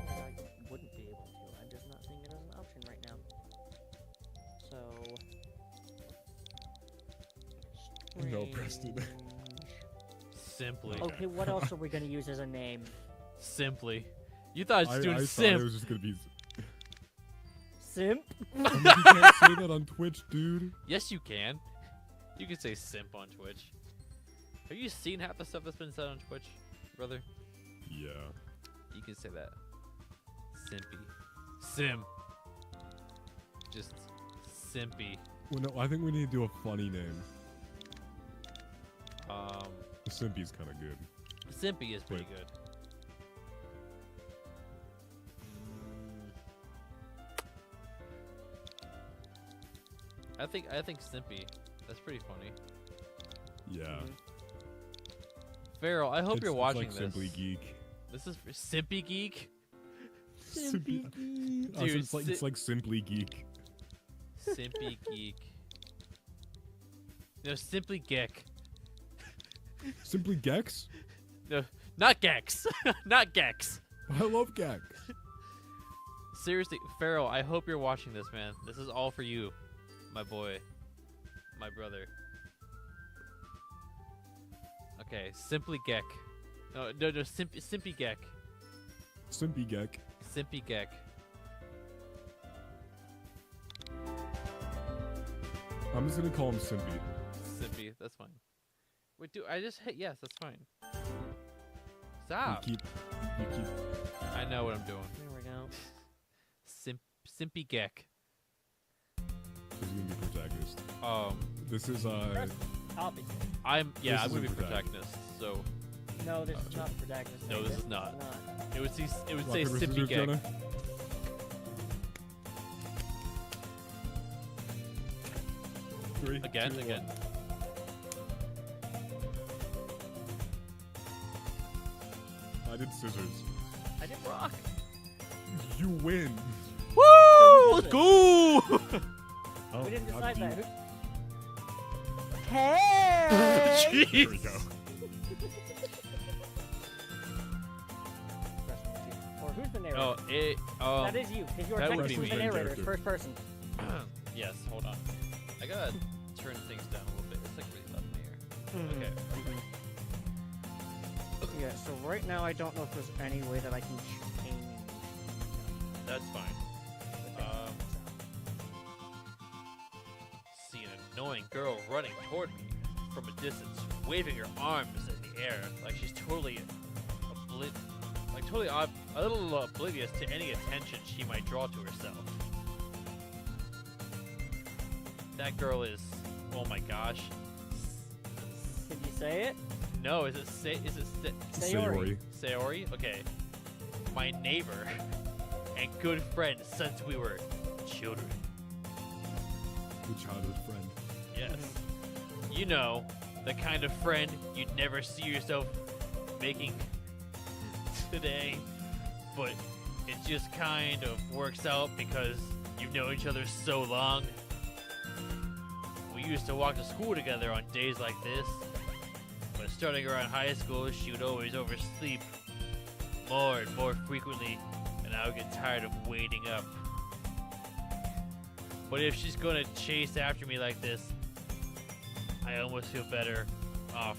I wouldn't be able to. I'm just not seeing it as an option right now. So... No, Preston. Simply. Okay, what else are we gonna use as a name? Simply. You thought I was doing I simp. thought it was just gonna be. Simp? You can't say that on Twitch, dude. Yes, you can. You can say simp on Twitch. Have you seen half the stuff that's been said on Twitch, brother? Yeah. You can say that. Simpy. Sim. Just simpy. Well, no, I think we need to do a funny name. Simpy's kind of good. Simpy is pretty good. I think Simpy. That's pretty funny. Yeah. Farrell, I hope It's you're watching like this. Simply Geek. This is for Simpy Geek. Simpy Geek. Dude, it's like Simply Geek. Simpy Geek. No, Simply Geek. Simply Gex? No, Not Gex. Not Gex. I love Gex. Seriously, Pharaoh, I hope you're watching this, man. This is all for you, my boy, my brother. Okay, Simply Gek. No, Simpy Gek. Simpy Gek. Simpy Gek. I'm just gonna call him Simpy. Simpy, that's fine. Wait, dude, I just hit yes, that's fine. Stop. You keep. I know what I'm doing. There we go. Simpy Gek. Who's gonna be protagonist? This is Obviously. I'm This gonna is be a protagonist. So. No, this is not protagonist. No, this is not. It would say Rocket, Simpy scissors, Gek. Jenna? Three, Again. I did scissors. I did rock. You win. Woo! Let's go! Oh, We didn't decide how that. deep? Hey! There we go. Or who's the narrator? Oh, that is you, because you are that would technically be the me. narrator. It's first person. Yes, hold on. I gotta turn things down a little bit. It's like really loud in here. Mhm. Okay. Yeah, so right now I don't know if there's any way that I can change. That's fine. See an annoying girl running toward me from a distance, waving her arms in the air like she's totally a little oblivious to any attention she might draw to herself. That girl is, oh my gosh. Did you say it? No, is it Sayori. Sayori? Okay. My neighbor and good friend since we were children. Good childhood friend. Yes. You know, the kind of friend you'd never see yourself making today, but it just kind of works out because you've known each other so long. We used to walk to school together on days like this, but starting around high school, she would always oversleep more and more frequently, and I would get tired of waiting up. But if she's gonna chase after me like this, I almost feel better off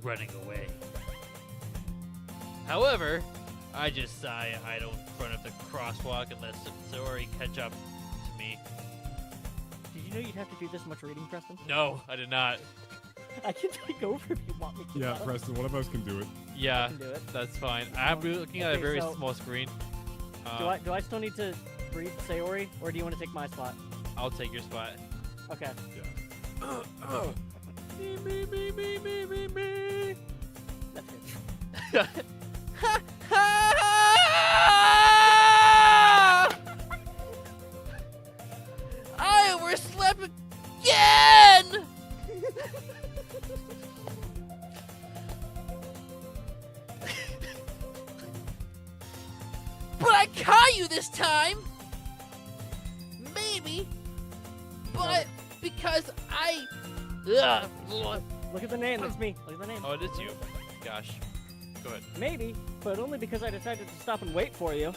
running away. However, I just sigh I don't run up the crosswalk unless Sayori catch up to me. Did you know you'd have to do this much reading, Preston? No, I did not. I can take over if you want me to. Yeah, Preston, one of us can do it. Yeah, can do it. that's fine. I'm looking at a Okay, very so- small screen. Do I still need to read Sayori, or do you want to take my spot? I'll take your spot. Okay. Yeah. Me. That's good. I overslept again! But I caught you this time! Maybe, but because I... Look at the name, that's me. Look at the name. Oh, it is you. Gosh. Go ahead. Maybe, but only because I decided to stop and wait for you.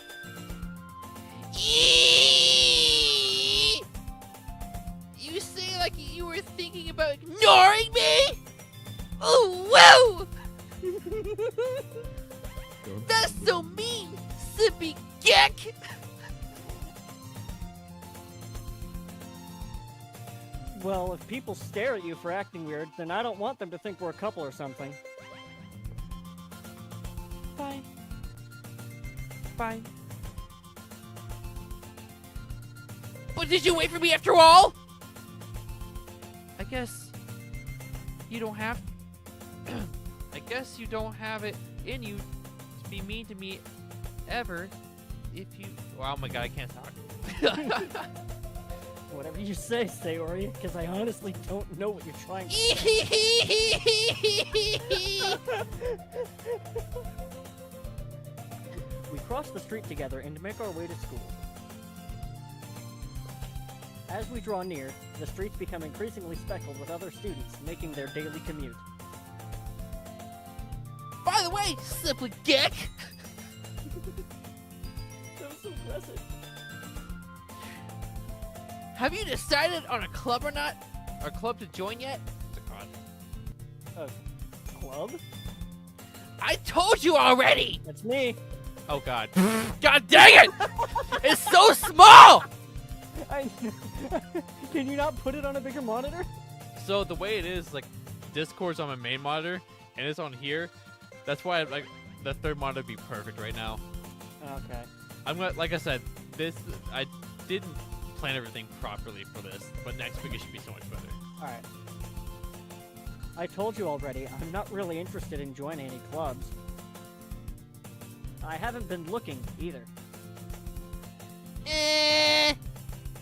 You say like you were thinking about ignoring me? Oh, whoa! That's so mean, Sippy Gek! Well, if people stare at you for acting weird, then I don't want them to think we're a couple or something. Fine. Fine. But did you wait for me after all? I guess you don't have... I guess you don't have it in you to be mean to me ever if you... Oh my god, I can't talk. Whatever you say, Sayori, because I honestly don't know what you're trying to We cross the street together and make our way to school. As we draw near, the streets become increasingly speckled with other students making their daily commute. By the way, right, Simply Geek. That was so aggressive. Have you decided on a club or not? Or club to join yet? A club? I told you already! That's me. Oh god. God dang it! It's so small! Can you not put it on a bigger monitor? So the way it is, like, Discord's on my main monitor, and it's on here. That's why, like, the third monitor would be perfect right now. Okay. I'm gonna, like I said, I didn't plan everything properly for this, but next week it should be so much better. Alright. I told you already, I'm not really interested in joining any clubs. I haven't been looking either.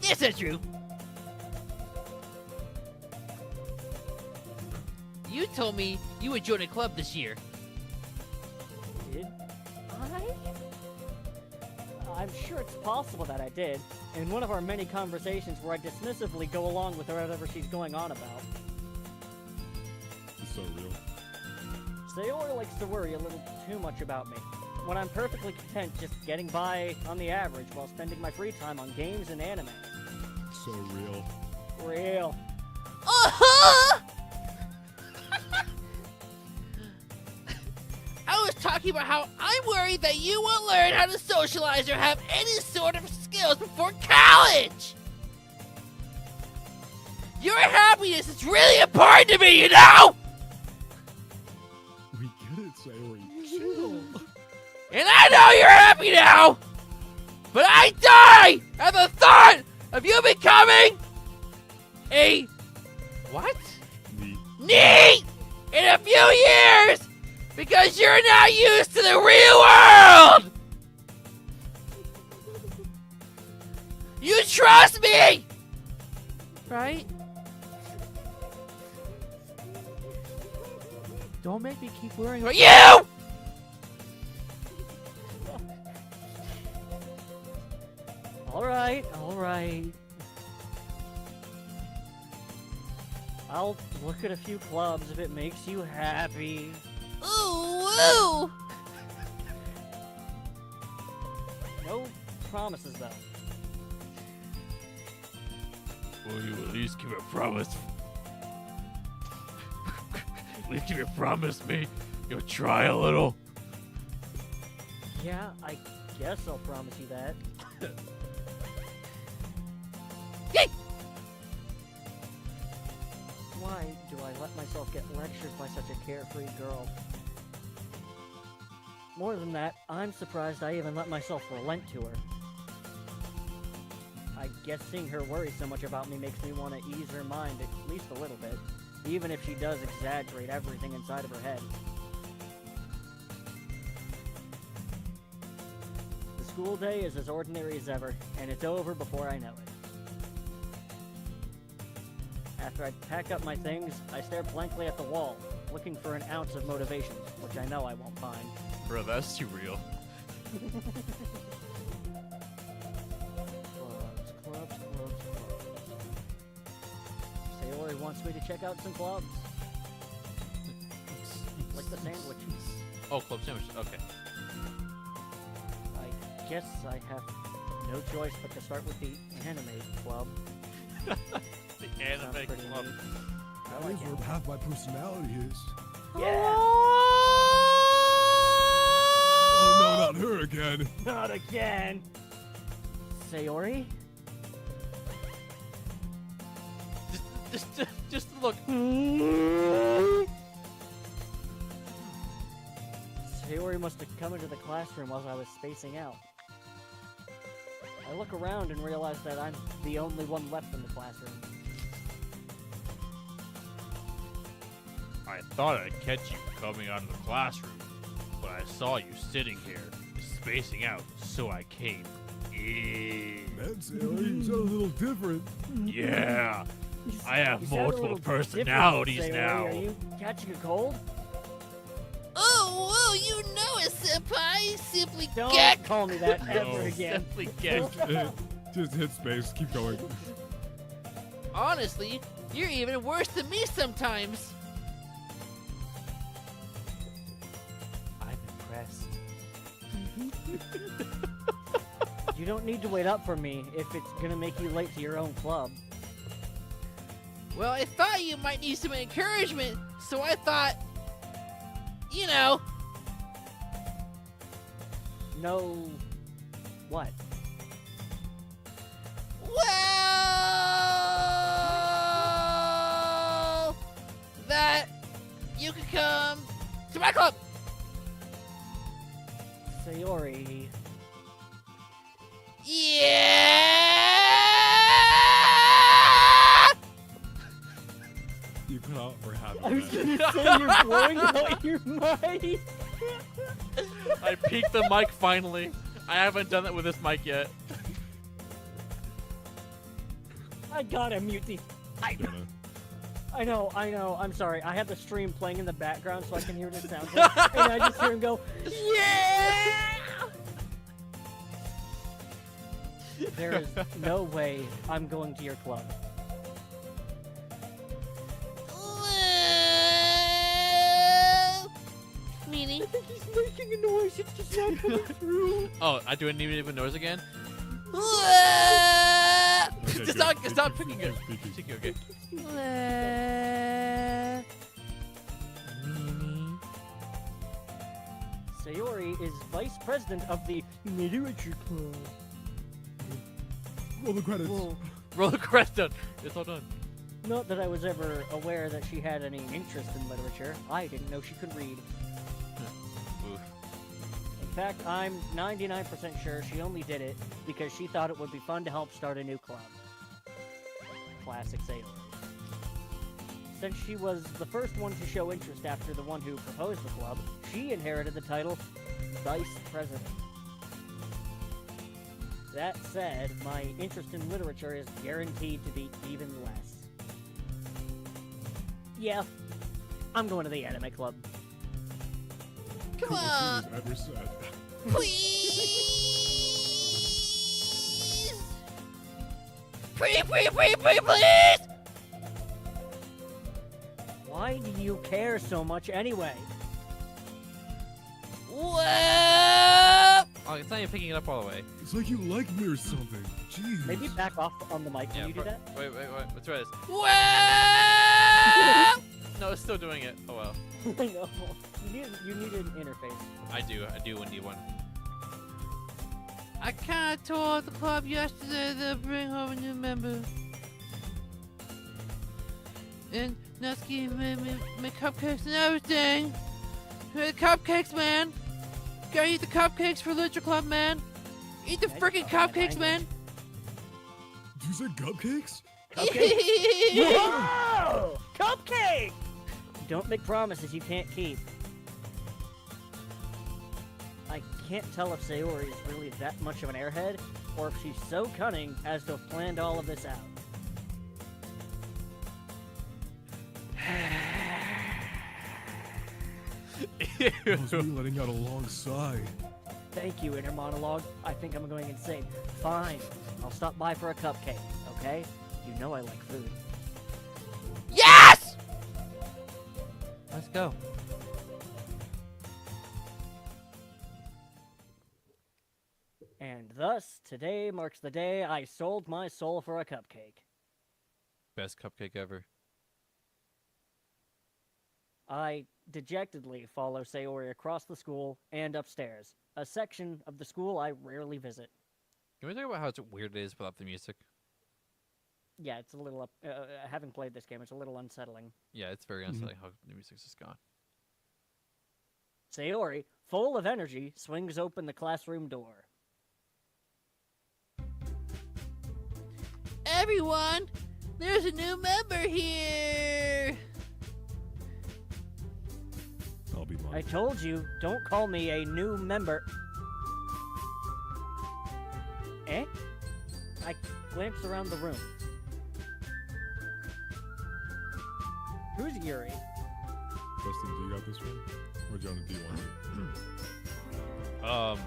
That's not true. You told me you would join a club this year. Did I? I'm sure it's possible that I did, in one of our many conversations where I dismissively go along with whatever she's going on about. It's so real. Sayori likes to worry a little too much about me, when I'm perfectly content just getting by on the average while spending my free time on games and anime. So real. Real. Uh-huh! I was talking about how I'm worried that you won't learn how to socialize or have any sort of skills before college! Your happiness is really important to me, you know? We get it, Sayori. Chill. And I know you're happy now! But I die at the thought of you becoming a... what? NEET in a few years! Because you're not used to the real world! You trust me! Right? Don't make me keep worrying about you! Alright, alright. I'll look at a few clubs if it makes you happy. Ooh, woo! No promises, though. Will you at least give a promise? At least give a promise me you'll try a little. Yeah, I guess I'll promise you that. Why do I let myself get lectured by such a carefree girl? More than that, I'm surprised I even let myself relent to her. I guess seeing her worry so much about me makes me want to ease her mind at least a little bit, even if she does exaggerate everything inside of her head. The school day is as ordinary as ever, and it's over before I know it. After I pack up my things, I stare blankly at the wall, looking for an ounce of motivation, which I know I won't find. Bro, that's too real. Clubs. Sayori wants me to check out some clubs. Like the sandwiches. Oh, club sandwich. Okay. I guess I have no choice but to start with the anime club. The anime club. That is where half my personality is. Yeah! Oh no, not her again. Not again! Sayori? Just look. Sayori must have come into the classroom while I was spacing out. I look around and realize that I'm the only one left in the classroom. I thought I'd catch you coming out of the classroom, but I saw you sitting here, spacing out, so I came in. Man, Sayori, you sound a little different. Yeah, I have You sound a multiple little personalities different, now. Sayori. Are you catching a cold? Oh, you know it, Senpai. Simply Don't Geek. call me that ever again. Simply Geek. Just hit space. Keep going. Honestly, you're even worse than me sometimes. I You don't need to wait up for me if it's gonna make you late to your own club. Well, I thought you might need some encouragement, so I thought, you know. No. What? Well, that you could come to my club. Sayori. Yeah. You cut out for having I was that. gonna say you're blowing out your mic. I peaked the mic finally. I haven't done that with this mic yet. I gotta mute the. I know. I'm sorry. I have the stream playing in the background so I can hear the sound. And I just hear him go, yeah! There is no way I'm going to your club. Meanie. I think he's making a noise. It's just not coming through. Oh, I do need even noise again? Okay, Stop picking it. Okay. Sayori is vice president of the literature club. Roll the credits. Well, Roll the credits done. It's all done. not that I was ever aware that she had any interest in literature. I didn't know she could read. Oof. In fact, I'm 99% sure she only did it because she thought it would be fun to help start a new club. Classic Sayori. Since she was the first one to show interest after the one who proposed the club, she inherited the title Vice President. That said, my interest in literature is guaranteed to be even less. Yeah, I'm going to the anime club. Come on. Ever said. Please. Please. Why do you care so much anyway? Whoa! Oh, it's not even picking it up all the way. It's like you like me or something. Jeez. Maybe back off on the mic when you do that? Wait. Let's try this. Whoa! No, it's still doing it. Oh well. I know. You need an interface. I do need one. I kinda told the club yesterday they'll bring home a new member. And Nutski made me cupcakes and everything. The cupcakes, man. Gotta eat the cupcakes for Literature Club, man. Eat the freaking cupcakes, man. Did you say cupcakes? Whoa! Cupcake! Don't make promises you can't keep. I can't tell if Sayori is really that much of an airhead, or if she's so cunning as to have planned all of this out. That was me letting out a long sigh. Thank you, inner monologue. I think I'm going insane. Fine. I'll stop by for a cupcake, okay? You know I like food. Yes! Let's go. And thus, today marks the day I sold my soul for a cupcake. Best cupcake ever. I dejectedly follow Sayori across the school and upstairs, a section of the school I rarely visit. Can we talk about how weird it is without the music? Yeah, it's a little, having played this game, it's a little unsettling. Yeah, it's very unsettling how the music's just gone. Sayori, full of energy, swings open the classroom door. Everyone, there's a new member here. I'll be mine. I told you, don't call me a new member. Eh? I glanced around the room. Who's Yuri? Justin, do you got this one? Or Jonah, do you want it?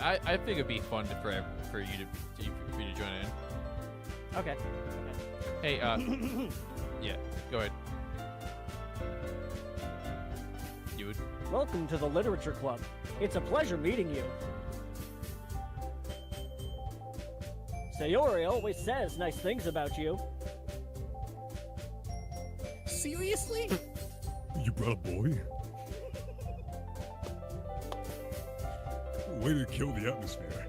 I think it'd be fun for you to join in. Okay. Hey, yeah, go ahead. You would. Welcome to the Literature Club. It's a pleasure meeting you. Sayori always says nice things about you. Seriously? You brought a boy? Way to kill the atmosphere.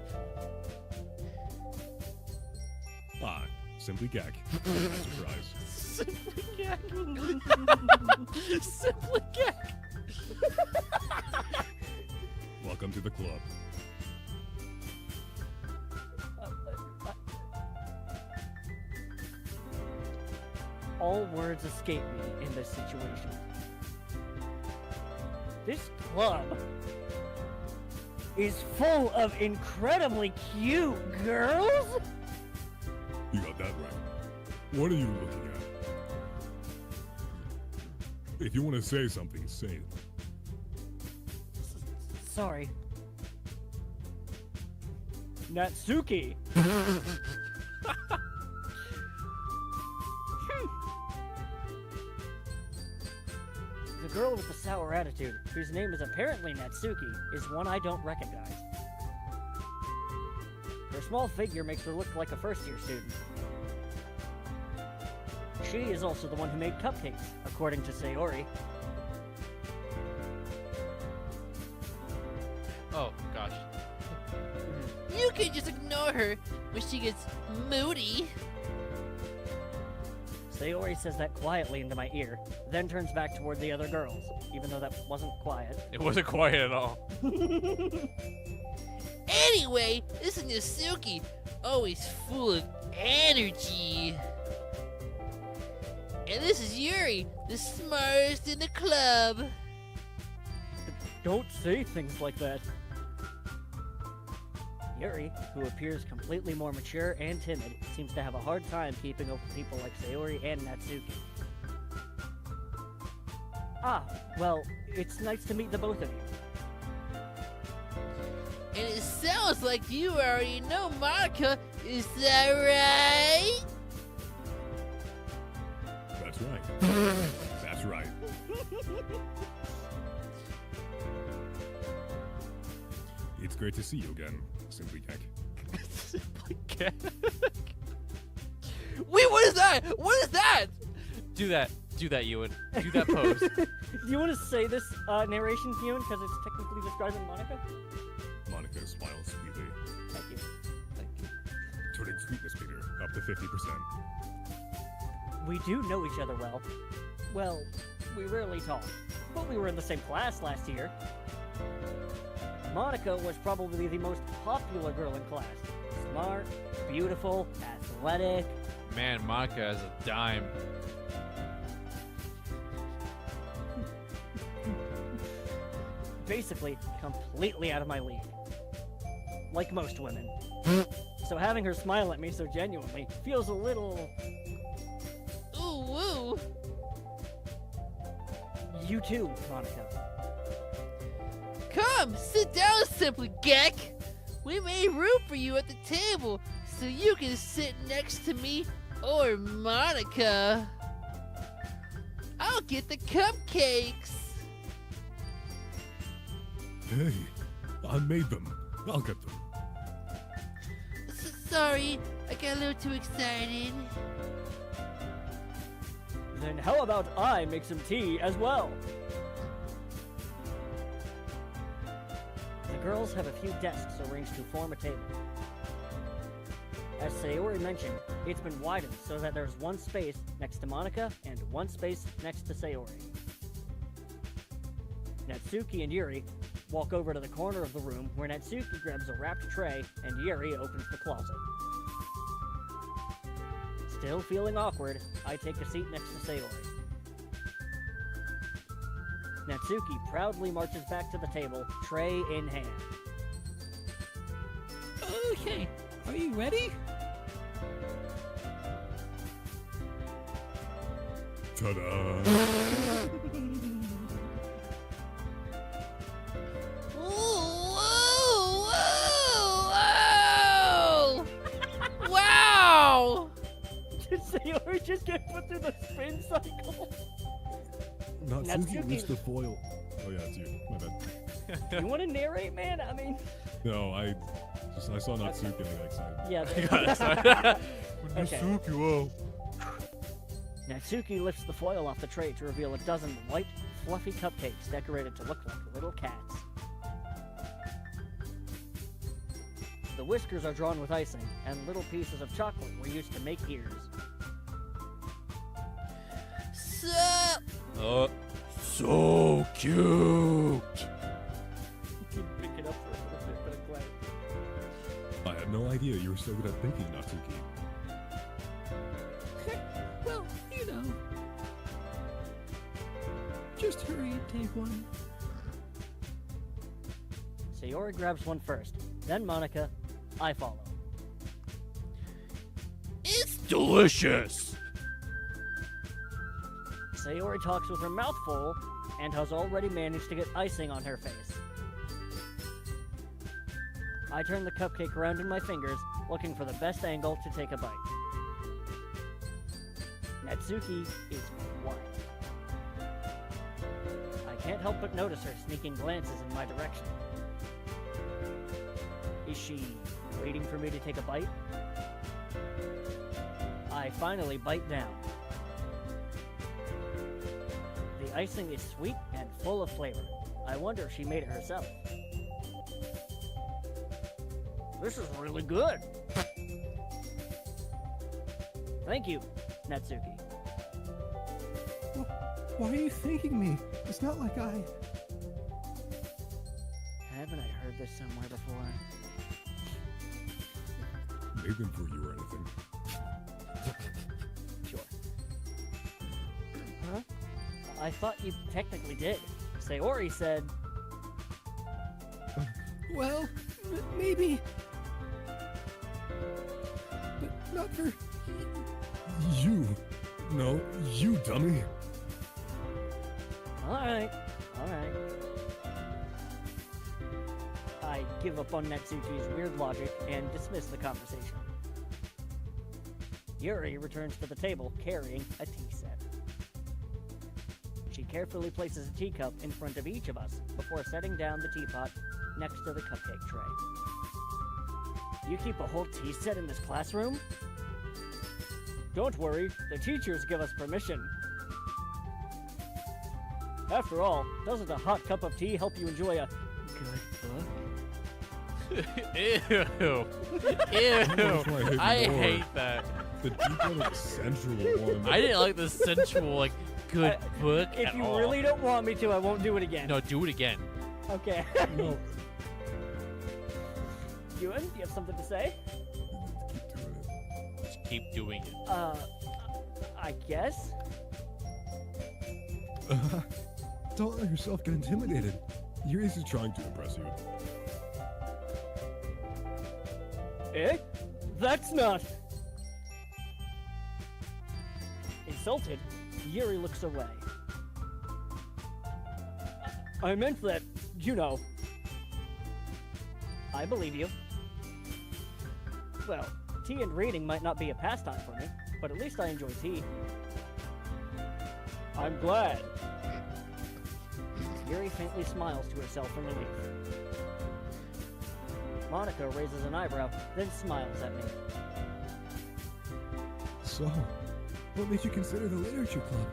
Ah, Simply Gak. Surprise. Simply Gak. Simply Gak. Welcome to the club. All words escape me in this situation. This club is full of incredibly cute girls? You got that right. What are you looking at? If you want to say something, say it. Sorry. Natsuki! The girl with the sour attitude, whose name is apparently Natsuki, is one I don't recognize. Her small figure makes her look like a first-year student. She is also the one who made cupcakes, according to Sayori. Oh, gosh. You can just ignore her when she gets moody. Sayori says that quietly into my ear, then turns back toward the other girls, even though that wasn't quiet. It wasn't quiet at all. Anyway, this is Natsuki, always full of energy. And this is Yuri, the smartest in the club. Don't say things like that. Yuri, who appears completely more mature and timid, seems to have a hard time keeping up with people like Sayori and Natsuki. Ah, well, it's nice to meet the both of you. And it sounds like you already know Monica, is that right? That's right. That's right. It's great to see you again, Simply Gak. Simply Gak. Wait, what is that? What is that? Do that. Do that, Ewan. Do that pose. Do you want to say this narration, Ewan, because it's technically describing Monica? Monica smiles sweetly. Thank you. Thank you. Turning sweetness meter up to 50%. We do know each other well. Well, we rarely talk, but we were in the same class last year. Monica was probably the most popular girl in class. Smart, beautiful, athletic. Man, Monica is a dime. Basically, completely out of my league. Like most women. So having her smile at me so genuinely feels a little... Ooh, woo! You too, Monica. Come, sit down, Simply Gak. We made room for you at the table, so you can sit next to me or Monica. I'll get the cupcakes. Hey, I made them. I'll get them. Sorry, I got a little too excited. Then how about I make some tea as well? The girls have a few desks arranged to form a table. As Sayori mentioned, it's been widened so that there's one space next to Monica and one space next to Sayori. Natsuki and Yuri walk over to the corner of the room where Natsuki grabs a wrapped tray and Yuri opens the closet. Still feeling awkward, I take a seat next to Sayori. Natsuki proudly marches back to the table, tray in hand. Okay, are you ready? Ta-da! Wow! Did Sayori just get put through the spin cycle? Natsuki reached the foil. Oh yeah, it's you. My bad. You want to narrate, man? I mean, No, I saw Natsuki and I got excited. yeah. Okay. Natsuki, whoa. Natsuki lifts the foil off the tray to reveal a dozen white, fluffy cupcakes decorated to look like little cats. The whiskers are drawn with icing, and little pieces of chocolate were used to make ears. Sup? So cute. Pick it up for a little bit, but I'm glad. I had no idea you were so good at thinking, Natsuki. Well, you know. Just hurry and take one. Sayori grabs one first, then Monica. I follow. It's Delicious. Sayori talks with her mouth full and has already managed to get icing on her face. I turn the cupcake around in my fingers, looking for the best angle to take a bite. Natsuki is quiet. I can't help but notice her sneaking glances in my direction. Is she waiting for me to take a bite? I finally bite down. The icing is sweet and full of flavor. I wonder if she made it herself. This is really good. Thank you, Natsuki. Why are you thanking me? It's not like I... Haven't I heard this somewhere before? Making for you or anything. Sure. Huh? I thought you technically did. Sayori said... Well, maybe. But not for... You. No, you dummy. Alright. I give up on Natsuki's weird logic and dismiss the conversation. Yuri returns to the table carrying a tea set. She carefully places a teacup in front of each of us before setting down the teapot next to the cupcake tray. You keep a whole tea set in this classroom? Don't worry, the teachers give us permission. After all, doesn't a hot cup of tea help you enjoy a good book? Ew. I hate that. The deeper the sensual one. I didn't like the sensual, like, good book If at you all. really don't want me to, I won't do it again. No, do it again. Okay. No. Ewan, do you have something to say? Just keep doing it. I guess? Don't let yourself get intimidated. Yuri is trying to impress you. Eh? That's not... Insulted, Yuri looks away. I meant that, you know... I believe you. Well, tea and reading might not be a pastime for me, but at least I enjoy tea. I'm glad. Yuri faintly smiles to herself in relief. Monica raises an eyebrow, then smiles at me. So, what made you consider the literature club?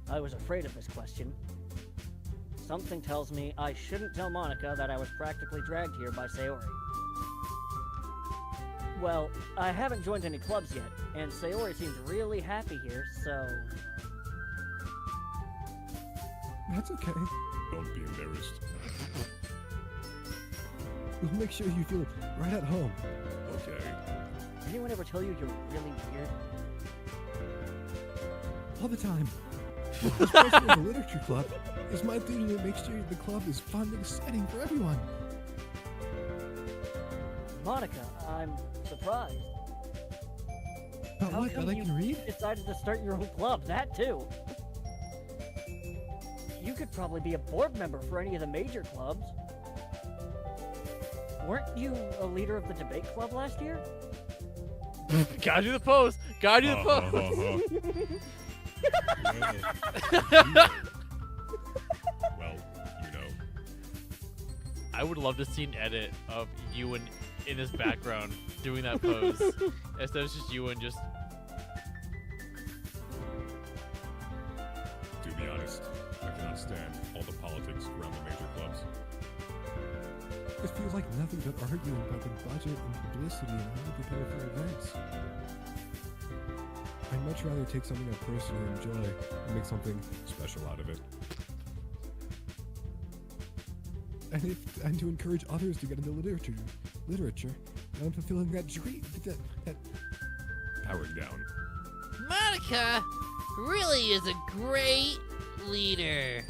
I was afraid of this question. Something tells me I shouldn't tell Monica that I was practically dragged here by Sayori. Well, I haven't joined any clubs yet, and Sayori seemed really happy here, so... That's okay. Don't be embarrassed. We'll make sure you feel right at home. Okay. Anyone ever tell you you're really weird? All the time. As president of the literature club, it's my duty to make sure the club is fun and exciting for everyone. Monica, I'm surprised. But How look, come I you can read. decided to start your own club? That too. You could probably be a board member for any of the major clubs. Weren't you a leader of the debate club last year? Gotta do the pose. Gotta do the pose. Well, you know. I would love to see an edit of Ewan in his background doing that pose. Instead of just Ewan just. To be honest, I cannot stand all the politics around the major clubs. It feels like nothing but arguing about the budget and publicity and how to prepare for events. I'd much rather take something I personally enjoy and make something Special out of it. and to encourage others to get into literature. And I'm fulfilling that dream. That Powering down. Monica really is a great leader.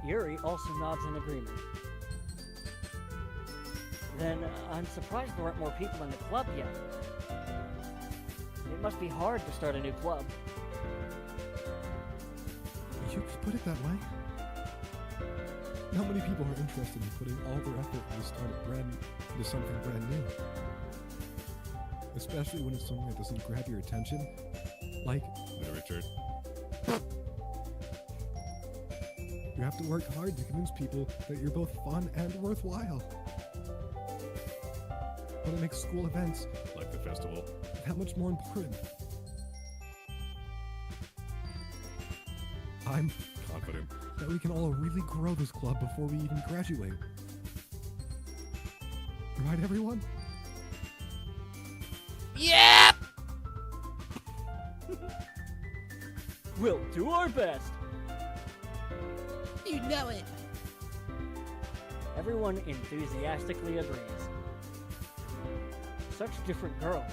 Yuri also nods in agreement. Then I'm surprised there aren't more people in the club yet. It must be hard to start a new club. You could put it that way. Not many people are interested in putting all their effort into something brand new. Especially when it's something that doesn't grab your attention, like literature. You have to work hard to convince people that you're both fun and worthwhile. But it makes school events, like the festival, that much more important. I'm confident that we can all really grow this club before we even graduate. Right, everyone? Yep! We'll do our best. You know it. Everyone enthusiastically agrees. Such different girls,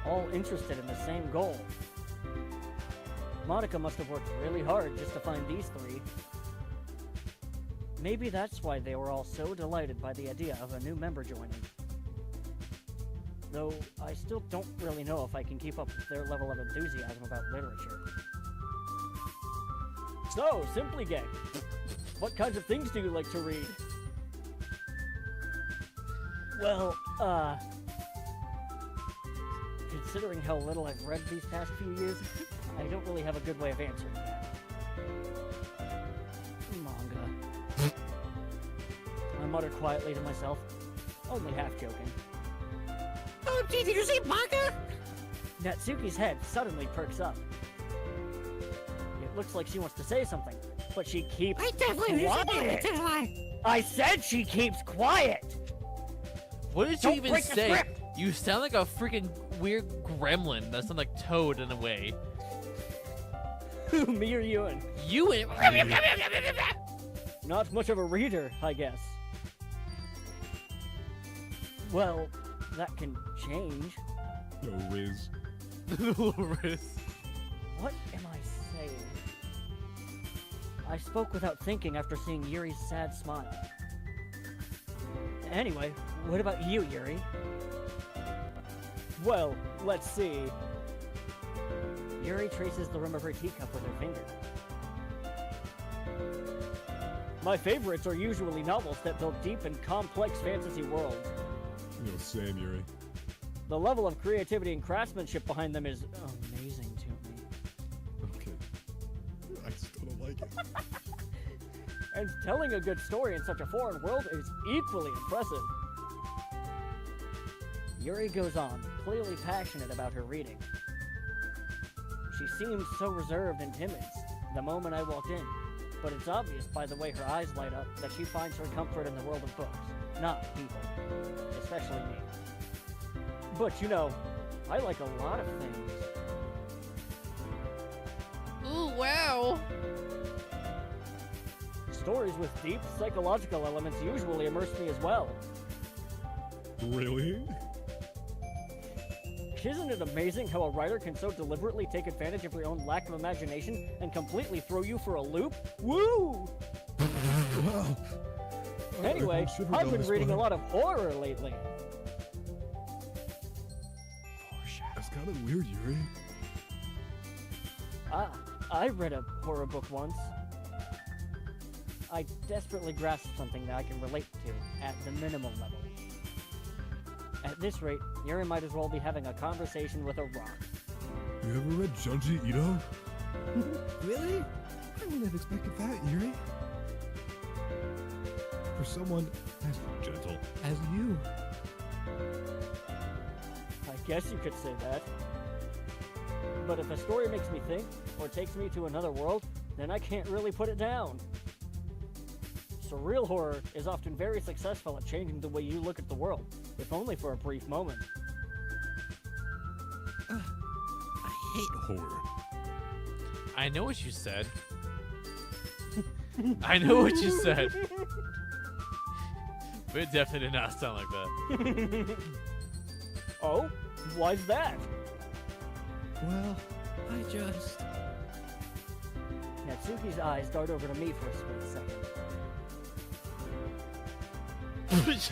all interested in the same goal. Monica must have worked really hard just to find these three. Maybe that's why they were all so delighted by the idea of a new member joining. Though I still don't really know if I can keep up with their level of enthusiasm about literature. So, Simply Gang, what kinds of things do you like to read? Well, considering how little I've read these past few years, I don't really have a good way of answering that. Manga. I mutter quietly to myself, only half joking. Oh, did you say manga? Natsuki's head suddenly perks up. It looks like she wants to say something, but she keeps quiet. I said she keeps quiet! What did Don't you even break the say? script! You sound like a freaking weird gremlin. That sounds like Toad in a way. Who, me or Ewan? Ewan? Not much of a reader, I guess. Well, that can change. No Riz. Riz. What am I saying? I spoke without thinking after seeing Yuri's sad smile. Anyway, what about you, Yuri? Well, let's see. Yuri traces the rim of her teacup with her finger. My favorites are usually novels that build deep and complex fantasy worlds. Same, Yuri. The level of creativity and craftsmanship behind them is amazing to me. Okay. I still don't like it. And telling a good story in such a foreign world is equally impressive. Yuri goes on, clearly passionate about her reading. She seemed so reserved and timid the moment I walked in, but it's obvious by the way her eyes light up that she finds her comfort in the world of books, not people, especially me. But you know, I like a lot of things. Ooh, wow. Stories with deep psychological elements usually immerse me as well. Really? Isn't it amazing how a writer can so deliberately take advantage of your own lack of imagination and completely throw you for a loop? Woo! Wow. Anyway, I've been reading a lot of horror lately. That's kind of weird, Yuri. I read a horror book once. I desperately grasped something that I can relate to at the minimum level. At this rate, Yuri might as well be having a conversation with a rock. You ever read Junji Ito? Really? I wouldn't have expected that, Yuri. For someone as gentle as you. I guess you could say that. But if a story makes me think, or takes me to another world, then I can't really put it down. Surreal horror is often very successful at changing the way you look at the world, if only for a brief moment. I hate horror. I know what you said. I know what you said. But it definitely did not sound like that. Oh? Why's that? Well, I just... Natsuki's eyes dart over to me for a split second.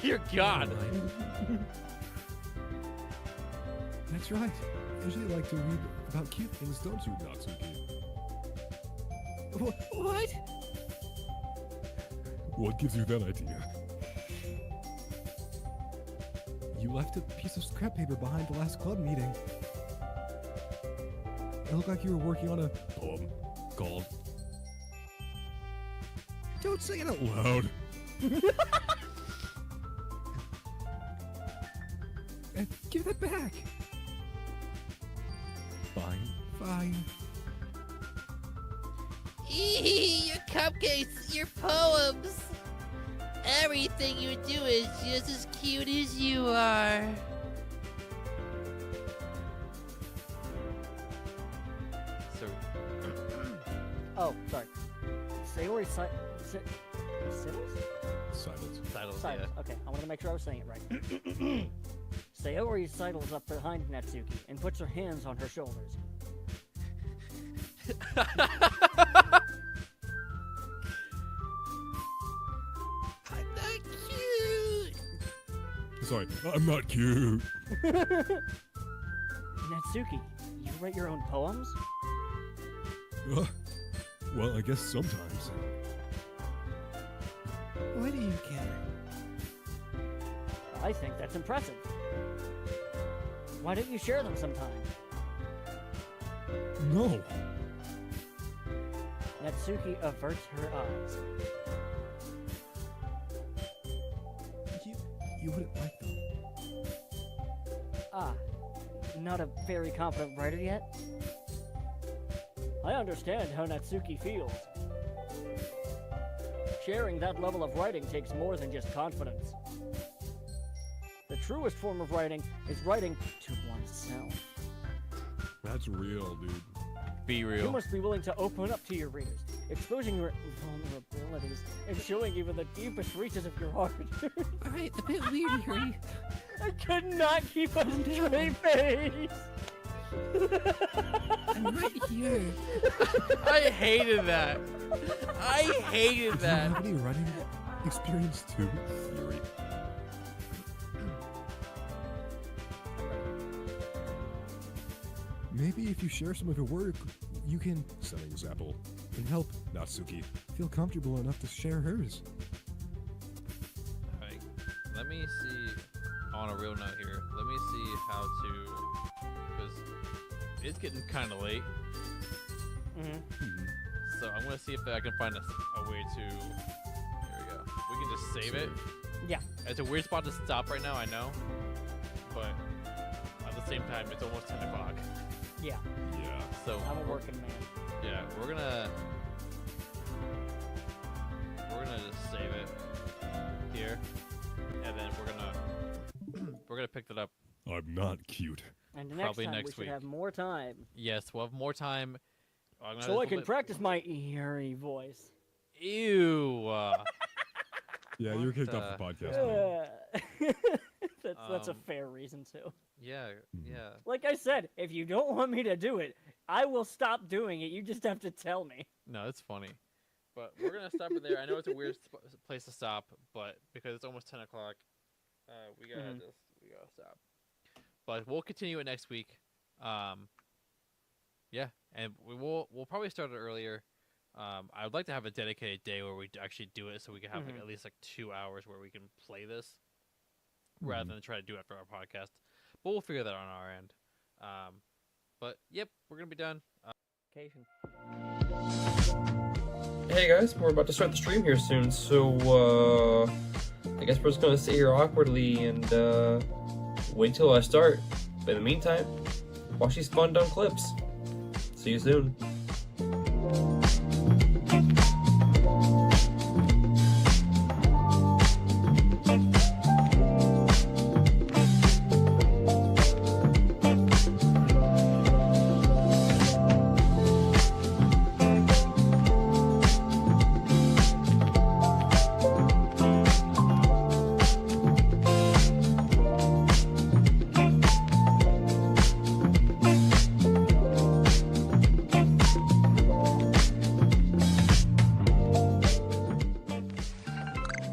Dear God. That's right. I usually like to read about cute things, don't you, Natsuki? What? What gives you that idea? You left a piece of scrap paper behind the last club meeting. It looked like you were working on a poem called... Don't say it out loud. Give that back. Fine. Fine. Your cupcakes, your poems. Everything you do is just as cute as you are. So. Oh, sorry. Sayori Sidles? Sidles, yeah. Okay, I wanted to make sure I was saying it right. Sayori sidles up behind Natsuki and puts her hands on her shoulders. I'm not cute. Sorry, I'm not cute. Natsuki, you write your own poems? Well, I guess sometimes. Why do you care? I think that's impressive. Why don't you share them sometime? No. Natsuki averts her eyes. You wouldn't like them. Ah, not a very confident writer yet? I understand how Natsuki feels. Sharing that level of writing takes more than just confidence. The truest form of writing is writing to oneself. That's real, dude. Be real. You must be willing to open up to your readers, exposing your vulnerabilities, and showing even the deepest reaches of your heart. Alright, a bit weird, Yuri. I could not keep a straight face! I'm right here. I hated that. I hated Do you that. have any writing experience too, Yuri? Maybe if you share some of your work, you can, set an example, and help Natsuki feel comfortable enough to share hers. Alright, let me see, on a real note here, let me see how to, because it's getting kind of late. So I'm going to see if I can find a way to, here we go. We can just save it. Yeah. It's a weird spot to stop right now, I know. But at the same time, it's almost 10 o'clock. Yeah. Yeah. So I'm a working man. yeah, we're gonna just save it here, and then we're gonna pick that up. I'm not cute. And next Probably time next we week. should have more time. Yes, we'll have more time. I'm gonna So I can practice my eerie voice. Ew. Yeah, you're kicked off the podcast. That's a fair reason to. Yeah, yeah. Like I said, if you don't want me to do it, I will stop doing it. You just have to tell me. No, it's funny. But we're gonna stop it there. I know it's a weird place to stop, but because it's almost 10 o'clock, we gotta stop. But we'll continue it next week. Yeah, and we'll probably start it earlier. I would like to have a dedicated day where we actually do it, so we can have like at least like 2 hours where we can play this. rather than try to do it after our podcast. But we'll figure that out on our end. But yep, we're gonna be done. Hey guys, we're about to start the stream here soon, so I guess we're just gonna sit here awkwardly and wait till I start. But in the meantime, watch these fun dumb clips. See you soon.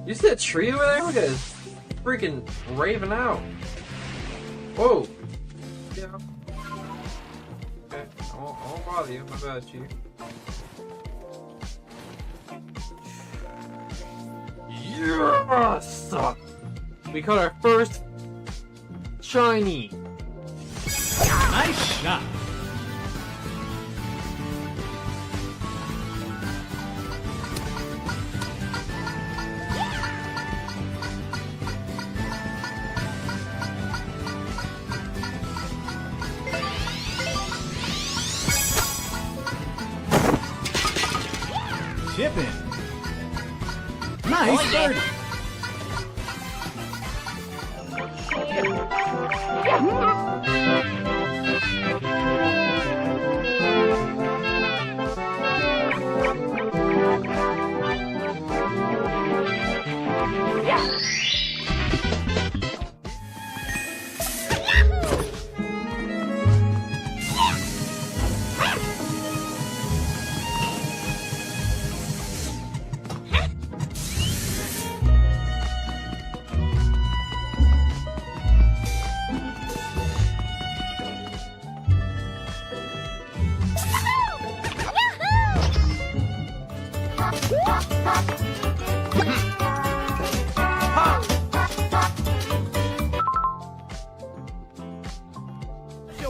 You see that tree over there? Look at it. It's freaking raving out. Whoa. Yeah. Okay. I won't bother you. My bad, Chief. Yes! We caught our first shiny. Nice shot. Chipping. Nice birdie.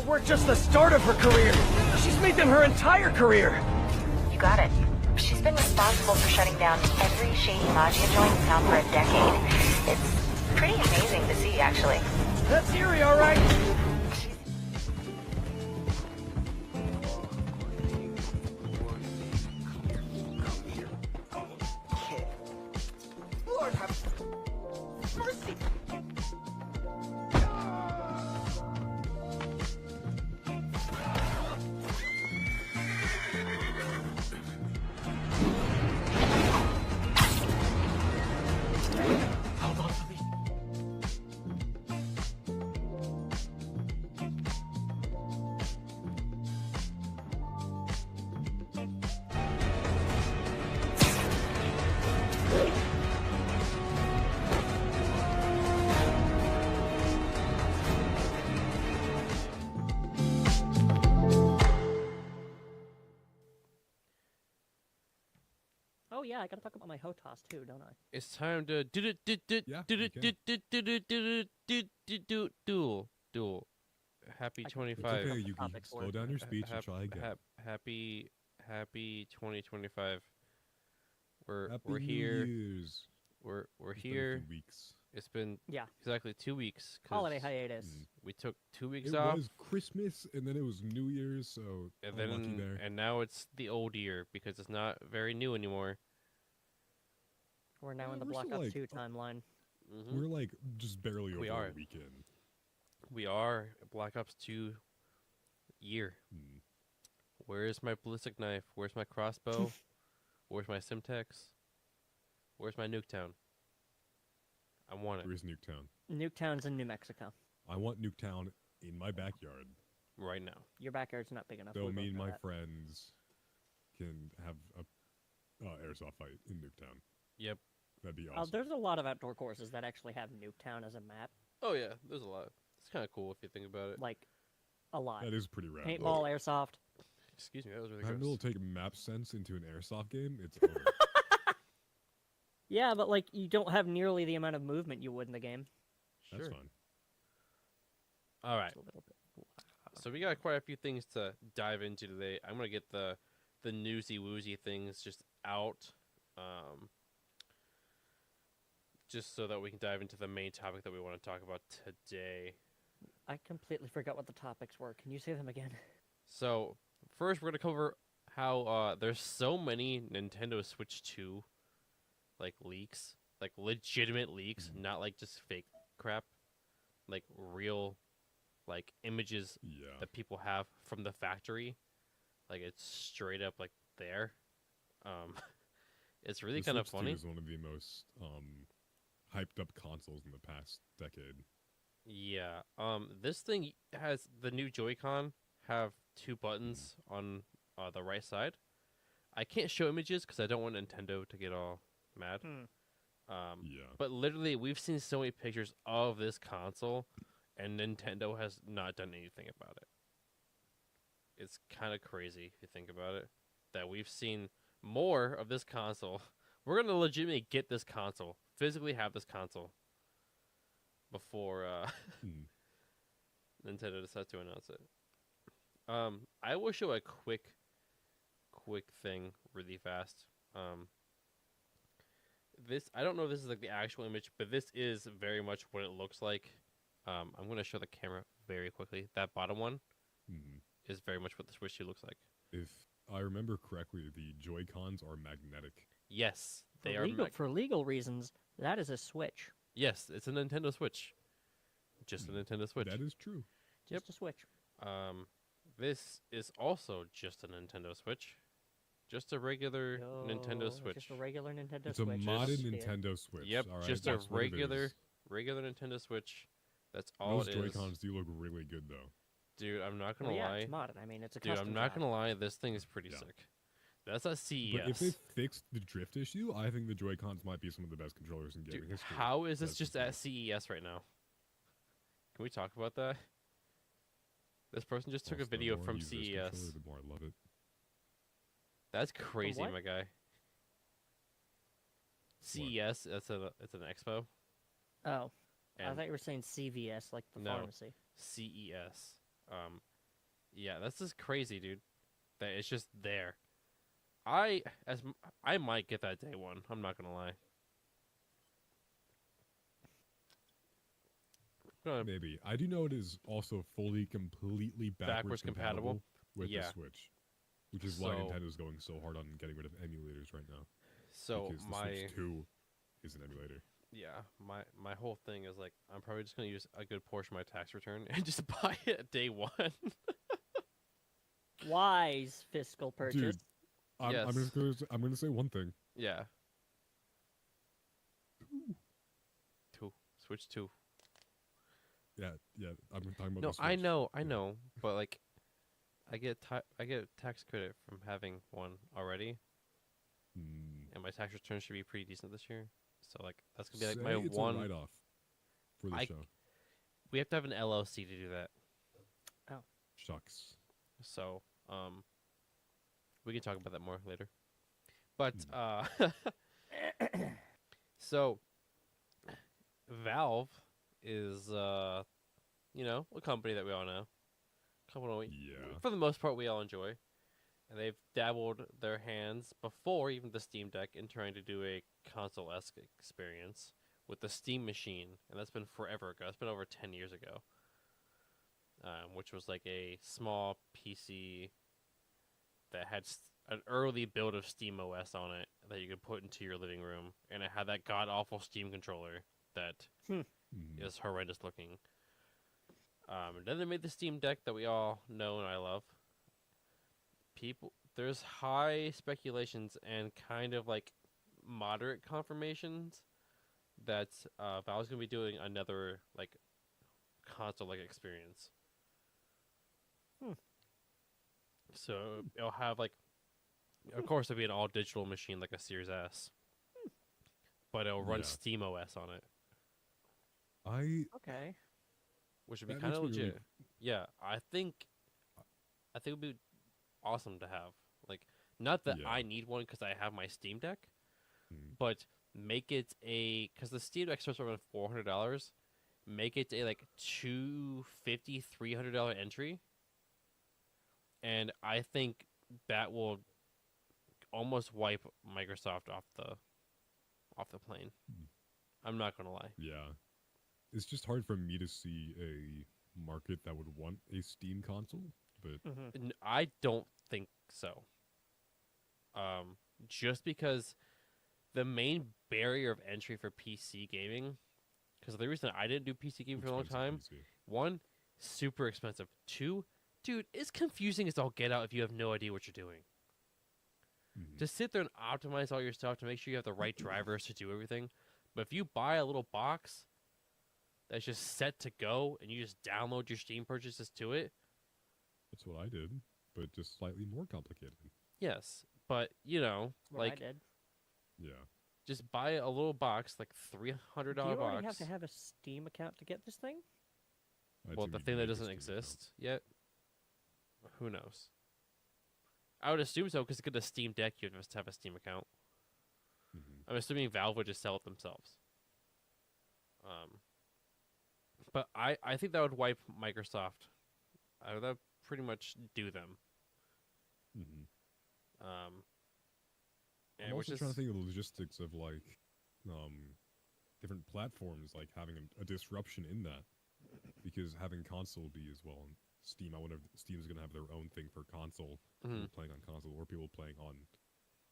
We're just the start of her career. She's made them her entire career. You got it. She's been responsible for shutting down every shady Magia joint in town for a decade. It's pretty amazing to see, actually. That's Yuri, all right. Lord have mercy. Oh yeah, I gotta talk about my HOTAS too, don't I? It's time to duel. Happy 25. It's okay, Yugi. Slow down your speech and try again. Happy 2025. We're Happy New here. Year's. We're It's been a here. few weeks. It's been Yeah. exactly 2 weeks. 'Cause Holiday hiatus. We took 2 weeks It off. was Christmas and then it was New Year's, so And unlucky then there. and now it's the old year because it's not very new anymore. We're now in the we're Black still, Ops like, 2 timeline. We're like just barely over We a are. weekend. We are Black Ops 2 year. Where's my ballistic knife? Where's my crossbow? Where's my Simtex? Where's my Nuketown? I want it. Where's Nuketown? Nuketown's in New Mexico. I want Nuketown in my backyard. Right now. Your backyard's not big enough. So we me both and know my that. friends can have a airsoft fight in Nuketown. Yep. That'd be awesome. There's a lot of outdoor courses that actually have Nuketown as a map. Oh yeah, there's a lot. It's kind of cool if you think about it. Like, a lot. That is pretty rad. Paintball, airsoft. Excuse me, that was really Having gross. to take map sense into an airsoft game, it's over. Yeah, but like you don't have nearly the amount of movement you would in the game. That's Sure. fine. All right. So we got quite a few things to dive into today. I'm gonna get the newsy woozy things just out, just so that we can dive into the main topic that we want to talk about today. I completely forgot what the topics were. Can you say them again? So first, we're gonna cover how there's so many Nintendo Switch 2 like leaks, like legitimate leaks, not like just fake crap, like real like images that people have from the factory, like it's straight up like there. It's really The kind of Switch 2 funny. is one of the most hyped up consoles in the past decade. Yeah. This thing has the new Joy-Con have 2 buttons on the right side. I can't show images because I don't want Nintendo to get all mad. But literally, we've seen so many pictures of this console, and Nintendo has not done anything about it. It's kind of crazy if you think about it, that we've seen more of this console. We're going to legitimately get this console, physically have this console, before Nintendo decides to announce it. I will show a quick thing really fast. This, I don't know if this is like the actual image, but this is very much what it looks like. I'm going to show the camera very quickly. That bottom one is very much what the Switch 2 looks like. If I remember correctly, the Joy-Cons are magnetic. Yes, they For are. for legal reasons, that is a Switch. Yes, it's a Nintendo Switch. Just a Nintendo Switch. That is true. Yep. Just a Switch. This is also just a Nintendo Switch. Just a regular Nintendo Switch. Just a regular Nintendo It's Switch. a modded Nintendo Switch. Yep, all right? just a That's what it is. regular Nintendo Switch. That's all Those it is. Joy-Cons do look really good, though. Dude, I'm not gonna Well, yeah, lie. it's modded. I mean, it's a Dude, custom I'm not job. gonna lie. This thing is pretty sick. That's a CES. But if they fixed the drift issue, I think the Joy-Cons might be some of the best controllers in gaming Dude, history. how is this That's just at CES right now? Can we talk about that? This person just took a Also, the video more I from use this CES. controller, the more I love it. That's crazy, what? my guy. CES, it's an expo. Oh, I And- thought you were saying CVS, like the No, pharmacy. CES. Yeah, that's just crazy, dude. That it's just there. I might get that day one. I'm not gonna lie. Maybe. I do know it is also fully, completely backwards compatible with Yeah. the Switch, which is why So- Nintendo's going so hard on getting rid of emulators right now. So because the my Switch 2 is an emulator. yeah, my whole thing is like I'm probably just gonna use a good portion of my tax return and just buy it day one. Wise fiscal purchase. Dude, I'm Yes. just I'm gonna say one thing. Yeah. Two. Switch 2. Yeah, I'm talking about No, the Switch. I know, but like, I get tax credit from having one already, and my tax return should be pretty decent this year. So like, that's gonna be like my Say it's one a write-off for the show. We have to have an LLC to do that. Oh. Shucks. So, we can talk about that more later. But so Valve is you know, a company that we all know. For the most part we all enjoy. And they've dabbled their hands before even the Steam Deck in trying to do a console-esque experience with the Steam Machine, and that's been forever ago. It's been over 10 years ago. Which was like a small PC that had an early build of Steam OS on it that you could put into your living room, and it had that god-awful Steam controller that is horrendous looking. And then they made the Steam Deck that we all know and I love. There's high speculations and kind of like moderate confirmations that Valve's gonna be doing another like console-like experience. So it'll have like, of course, it'll be an all-digital machine like a Series S, but it'll run Yeah. Steam OS on it, Okay. which would be That kind of makes me legit. really- Yeah, I think it would be awesome to have. Like, not that I need one because I have my Steam Deck, but make it because the Steam Deck starts around $400. make it a like $250-$300 entry, and I think that will almost wipe Microsoft off the plane. I'm not gonna lie. Yeah. It's just hard for me to see a market that would want a Steam console, but I don't think so. Just because the main barrier of entry for PC gaming, because the reason I didn't do PC gaming for a long time, one, super expensive. Two, dude, it's confusing as all get out if you have no idea what you're doing. To sit there and optimize all your stuff to make sure you have the right drivers to do everything. But if you buy a little box that's just set to go and you just download your Steam purchases to it. That's what I did, but just slightly more complicated. Yes, but you know, What I did. Yeah. Just buy a little box, like $300 Do you already box. have to have a Steam account to get this thing? Well, the thing that doesn't exist yet. Who knows? I would assume so, because to get a Steam Deck, you have to have a Steam account. I'm assuming Valve would just sell it themselves. But I think that would wipe Microsoft. That would pretty much do them. I'm also trying to think of the logistics of like different platforms, like having a disruption in that, because having console be as well. Steam, I wonder if Steam's gonna have their own thing for console, people playing on console or people playing on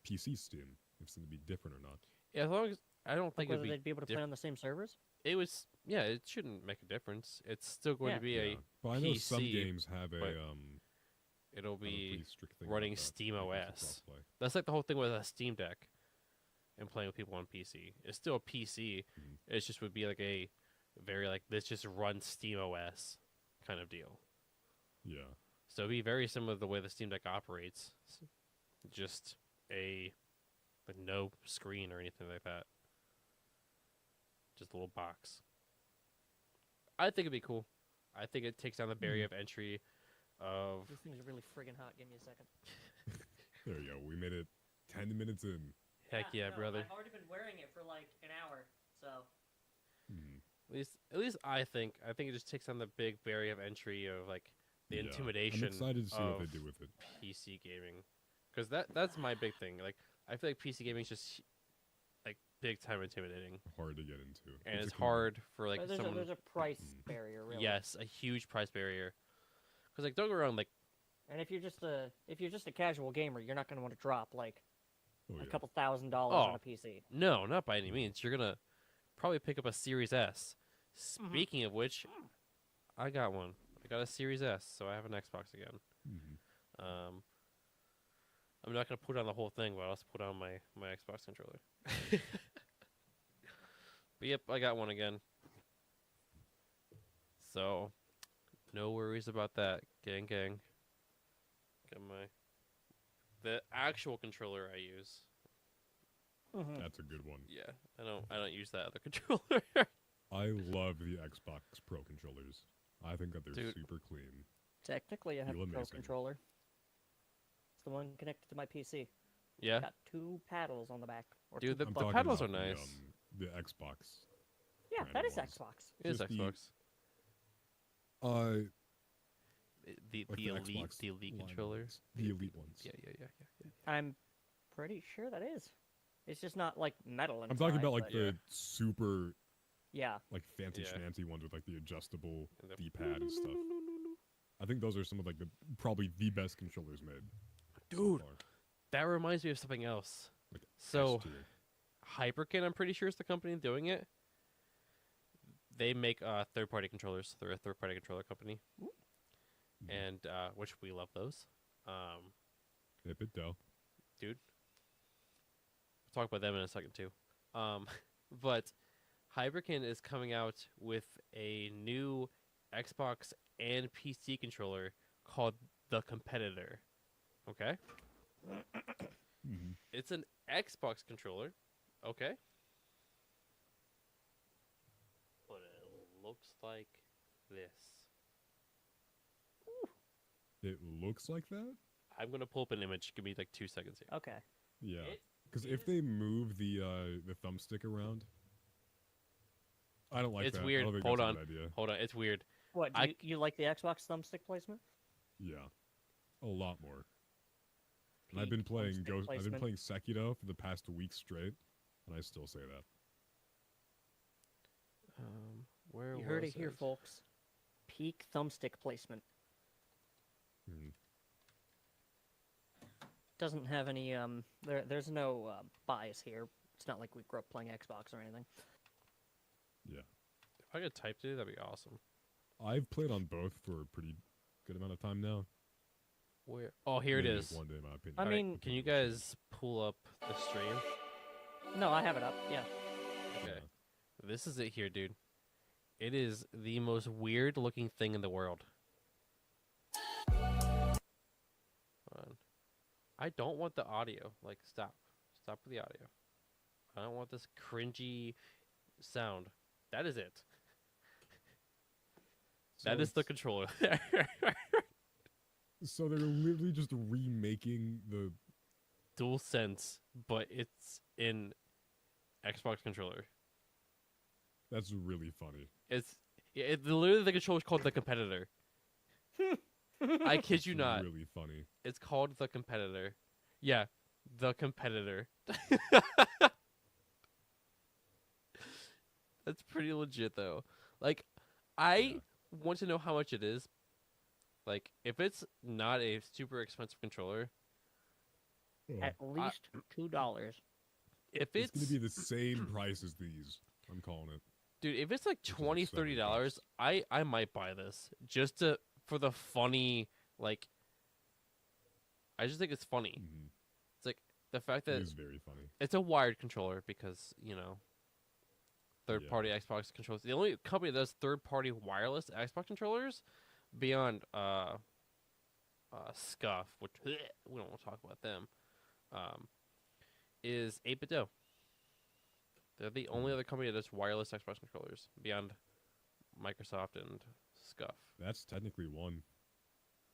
PC Steam. If it's gonna be different or not. Yeah, as long as I don't think Whether it'd they'd be able to play on the same servers? It was it shouldn't make a difference. It's still going to be a But I know PC, some games have a but it'll have a be pretty strict thing running about that, Steam like with OS. crossplay. That's like the whole thing with a Steam Deck and playing with people on PC. It's still a PC. It just would be like a very like this just run Steam OS kind of deal. Yeah. So it'd be very similar to the way the Steam Deck operates. Just a like no screen or anything like that. Just a little box. I think it'd be cool. I think it takes down the barrier of entry of These things are really friggin' hot. Give me a second. There you go. We made it 10 minutes in. Heck yeah, no, brother. I've already been wearing it for like an hour, so. At least I think it just takes down the big barrier of entry of like the Yeah, I'm intimidation. excited to see what they of do with it. PC gaming, because that's my big thing. Like I feel like PC gaming is just like big time intimidating, hard to get into, and it's hard for like But there's, someone. there's a price barrier, really. Yes, a huge price barrier. Because like don't go around like And if you're just a casual gamer, you're not gonna want to drop like Oh, a couple $1,000 on a PC. No, not by any means. You're gonna probably pick up a Series S. Speaking of which, I got one. I got a Series S, so I have an Xbox again. I'm not gonna put on the whole thing, but I'll just put on my Xbox controller. But yep, I got one again. So, no worries about that, gang. Got the actual controller I use. That's a good one. Yeah, I don't use that other controller. I love the Xbox Pro controllers. I think that they're Dude. super clean. Technically, I have Feel a Pro amazing. controller. It's the one connected to my PC. Yeah. Got 2 paddles on the back. Or Dude, 2 the buttons. paddles are about nice. The Xbox. Yeah, brand that is ones. Xbox. It is Just Xbox. The like elite Xbox the elite line controller. ones. The elite ones. Yeah. I'm pretty sure that is. It's just not like metal inside. I'm talking about like but- the super, Yeah. like fancy Yeah. schmancy ones with like the adjustable And the D-pad and stuff. I think those are some of like the probably the best controllers made. Dude, that reminds me of something else. Like So, S-tier. Hyperkin, I'm pretty sure is the company doing it. They make third-party controllers. They're a third-party controller company, and which we love those. Yep, it do. Dude, we'll talk about them in a second too. But Hyperkin is coming out with a new Xbox and PC controller called the Competitor. Okay. It's an Xbox controller. Okay. But it looks like this. It looks like that? I'm gonna pull up an image. Give me like 2 seconds here. Okay. Yeah. Because if they move the thumbstick around, I don't like it's that. I weird. don't think Hold that's a on. good idea. Hold on. It's weird. What? Do you like the Xbox thumbstick placement? Yeah, a lot more. And I've Peak been playing thumbstick I've been placement. playing Sekiro for the past week straight, and I still say that. Where You heard was it here, folks. Peak thumbstick placement. Hmm. Doesn't have any there's no bias here. It's not like we grew up playing Xbox or anything. Yeah. If I could type to, that'd be awesome. I've played on both for a pretty good amount of time now. Where? Oh, here it Maybe is. one day, in my opinion. I All right, mean- can you guys pull up the stream? No, I have it up. Yeah. Okay. This is it here, dude. It is the most weird looking thing in the world. Hold on. I don't want the audio. Like, stop. Stop with the audio. I don't want this cringy sound. That is it. That is the controller. So they're literally just remaking the DualSense, but it's in Xbox controller. That's really funny. Literally the controller's called the Competitor. I kid you It's not. really funny. It's called the Competitor. Yeah, the Competitor. That's pretty legit though. Like, I want to know how much it is. Like, if it's not a super expensive controller, At least $2. if It's it's gonna be the same price as these. I'm calling it. dude, if it's like $20, $30, I might buy this just for the funny, like. I just think it's funny. It's like the fact that It is very funny. it's a wired controller because third-party Xbox controllers. The only company that does third-party wireless Xbox controllers, beyond Scuff, which we don't want to talk about them, is 8BitDo. They're the only other company that does wireless Xbox controllers beyond Microsoft and Scuff. That's technically one.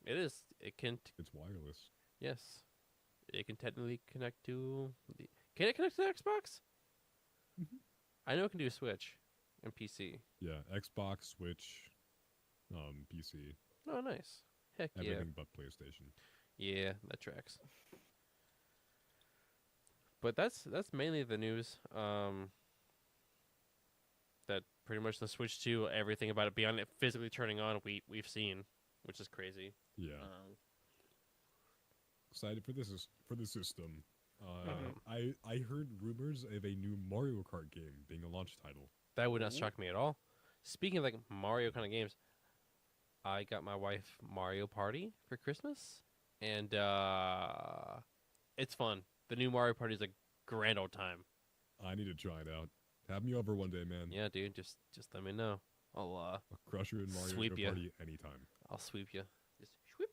It is. It can. It's wireless. Yes, it can technically connect to the. Can it connect to the Xbox? I know it can do Switch and PC. Yeah, Xbox, Switch, PC. Oh, nice. Heck yeah. Everything but PlayStation. Yeah, that tracks. But that's mainly the news. That pretty much the Switch 2, everything about it beyond it physically turning on, we've seen, which is crazy. Yeah. Excited for the system. I heard rumors of a new Mario Kart game being a launch title. That would not shock me at all. Speaking of like Mario kind of games, I got my wife Mario Party for Christmas, and it's fun. The new Mario Party is a grand old time. I need to try it out. Have me over one day, man. Yeah, dude. Just let me know. I'll crush you in Mario sweep you. Party anytime. I'll sweep you. Just sweep.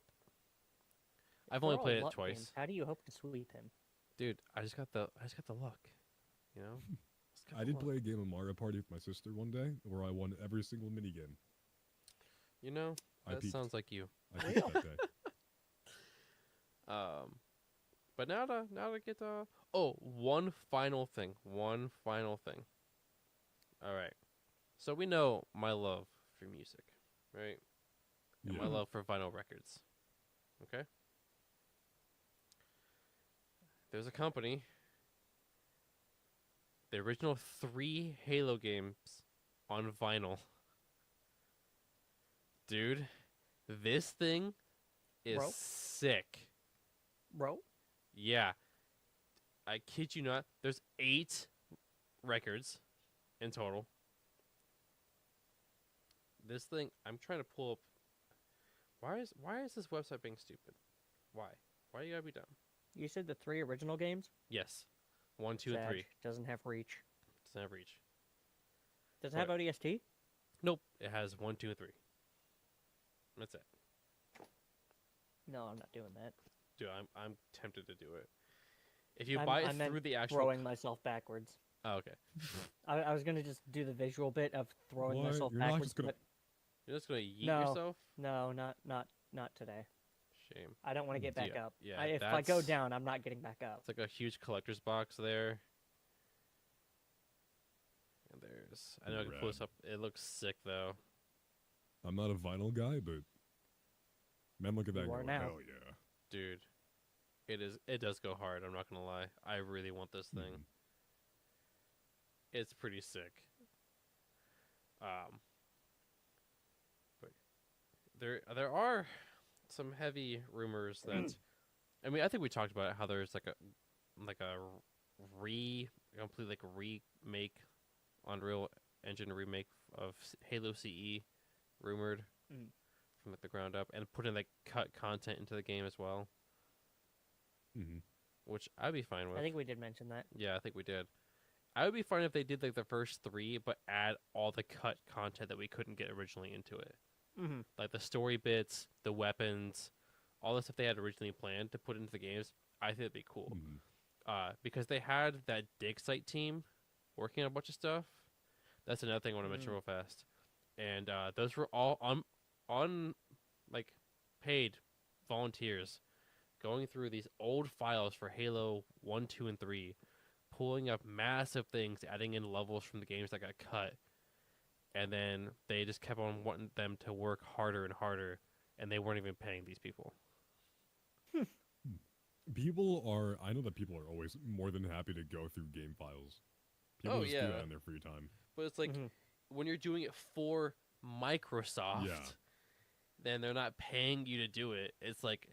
I've only They're all played it luck twice. games. How do you hope to sweep him? Dude, I just got the luck. You know? I did play a game of Mario Party with my sister one day where I won every single minigame. You know, I that peaked. sounds like you. I peaked that day. But now to get one final thing. All right. So we know my love for music, right? And my Yeah. love for vinyl records. Okay? There's a company. The original 3 Halo games on vinyl. Dude, this thing is Bro? sick. Bro? Yeah. I kid you not. There's 8 records in total. This thing, I'm trying to pull up. Why is this website being stupid? Why you gotta be dumb? You said the 3 original games? Yes. 1, 2, and Sad. 3. Doesn't have reach. Doesn't have reach. Does it have ODST? Nope. It has 1, 2, and 3. That's it. No, I'm not doing that. Dude, I'm tempted to do it. If you I'm- buy I it meant through the actual. throwing myself backwards. Oh, okay. I was gonna just do the visual bit of throwing What? myself You're not backwards, just gonna- but You're just gonna yeet no, yourself? no, not today. Shame. I don't want to get back Yeah, up. yeah, If I go that's- down, I'm not getting back up. It's like a huge collector's box there. And there's Stars. I know I can pull this up. It looks sick though. I'm not a vinyl guy, but man, look at that. You are Going, now. hell yeah. Dude, it does go hard, I'm not gonna lie. I really want this thing. It's pretty sick. But there are some heavy rumors that I mean, I think we talked about it, how there's like a complete remake, Unreal Engine remake of Halo CE rumored from like the ground up, and putting like cut content into the game as well. Which I'd be fine with. I think we did mention that. Yeah, I think we did. I would be fine if they did like the first 3, but add all the cut content that we couldn't get originally into it. Like the story bits, the weapons, all the stuff they had originally planned to put into the games. I think it'd be cool. Because they had that dig site team working on a bunch of stuff. That's another thing I want to mention real fast. And those were all on like paid volunteers going through these old files for Halo 1, 2, and 3, pulling up massive things, adding in levels from the games that got cut. And then they just kept on wanting them to work harder and harder, and they weren't even paying these people. I know that people are always more than happy to go through game files. People just do that in their free time. But it's like, when you're doing it for Microsoft, then they're not paying you to do it. It's like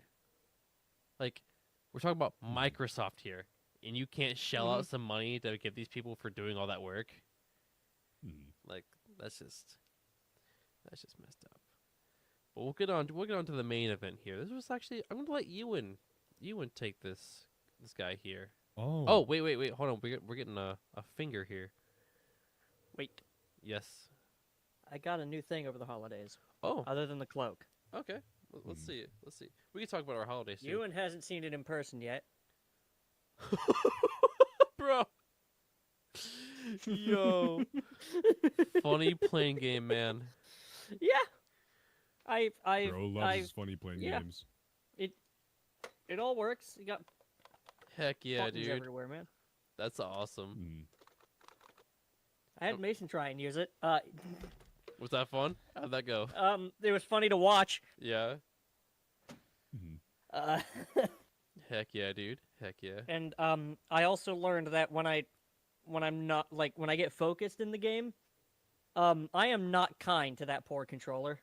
we're talking about Microsoft here, and you can't shell out some money to give these people for doing all that work. Like, that's just messed up. But we'll get on to the main event here. This was actually, I'm gonna let Ewan take this guy here. Oh wait, hold on. We're getting a finger here. Wait. Yes. I got a new thing over the holidays. Oh. Other than the cloak. Okay. Let's see it. Let's see. We can talk about our holidays too. Ewan hasn't seen it in person yet. Bro. Yo. Funny playing game, man. Yeah. Bro loves his funny playing games. It all works. You got heck yeah, buttons dude. everywhere, man. That's awesome. I had Mason try and use it. Was that fun? How'd that go? It was funny to watch. Yeah. Heck yeah, dude. Heck yeah. And I also learned that when I get focused in the game, I am not kind to that poor controller.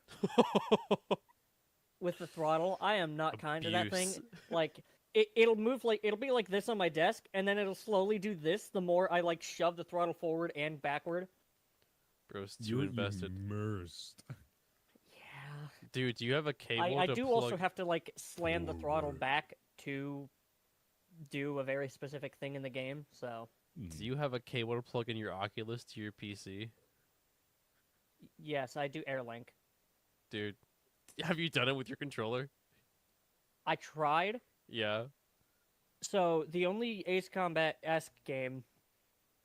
With the throttle, I am not kind to that thing. Like it'll move it'll be like this on my desk, and then it'll slowly do this the more I shove the throttle forward and backward. Bro's too invested. Immersed. Yeah. Dude, do you have a cable? I do also have to slam the throttle back to do a very specific thing in the game. So. Do you have a cable to plug in your Oculus to your PC? Yes, I do AirLink. Dude, have you done it with your controller? I tried. Yeah. So the only Ace Combat-esque game,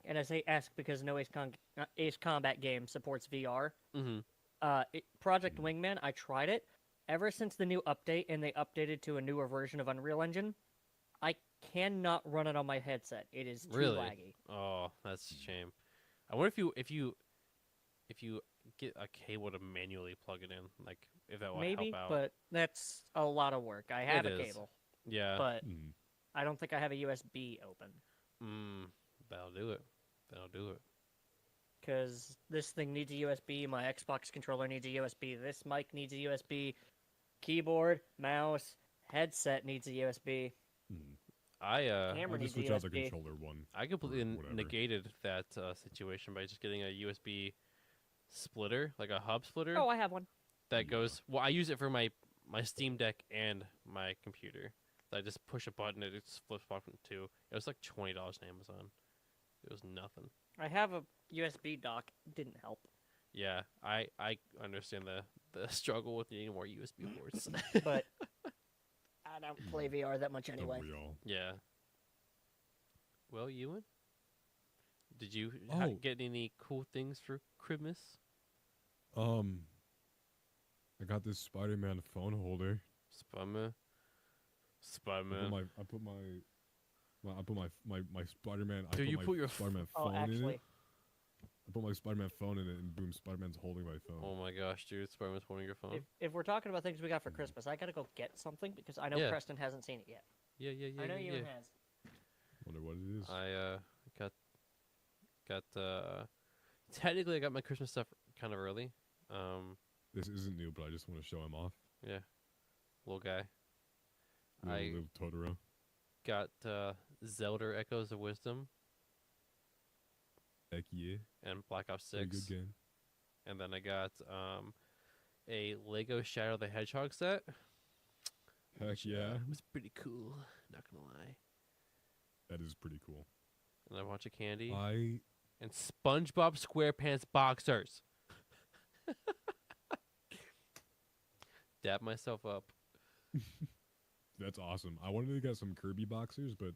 and I say esque because no Ace Combat game supports VR. Project Wingman, I tried it. Ever since the new update, and they updated to a newer version of Unreal Engine, I cannot run it on my headset. It is too laggy. Oh, that's a shame. I wonder if you get a cable to manually plug it in, if that will maybe, help out. but that's a lot of work. I have a cable. Yeah. But I don't think I have a USB open. That'll do it. That'll do it. Because this thing needs a USB, my Xbox controller needs a USB, this mic needs a USB, keyboard, mouse, headset needs a USB. Camera needs a out the USB. controller one. I completely negated that situation by just getting a USB splitter, like a hub splitter. Oh, I have one. That goes. Well, I use it for my Steam Deck and my computer. So I just push a button, it just flips between the two. It was like $20 on Amazon. It was nothing. I have a USB dock. Didn't help. Yeah, I understand the struggle with needing more USB ports. But I don't play VR that much anyway. Yeah. Well, Ewan, did you get any cool things for Christmas? I got this Spider-Man phone holder. Spider-Man. I put my Spider-Man. Dude, you put your Spider-Man Oh, phone in actually, it. I put my Spider-Man phone in it, and boom, Spider-Man's holding my phone. Oh my gosh, dude! Spider-Man's holding your phone. If we're talking about things we got for Christmas, I gotta go get something because I know Yeah. Preston hasn't seen it yet. Yeah. I know Ewan has. Wonder what it is. I got technically I got my Christmas stuff kind of early. This isn't new, but I just want to show him off. Yeah, little guy. Little Totoro. Got Zelda Echoes of Wisdom. Heck yeah. And Black Ops 6. Pretty good game. And then I got a Lego Shadow the Hedgehog set. Heck yeah. It was pretty cool, not gonna lie. That is pretty cool. And a bunch of candy. I and SpongeBob SquarePants boxers. Dab myself up. That's awesome. I wanted to get some Kirby boxers, but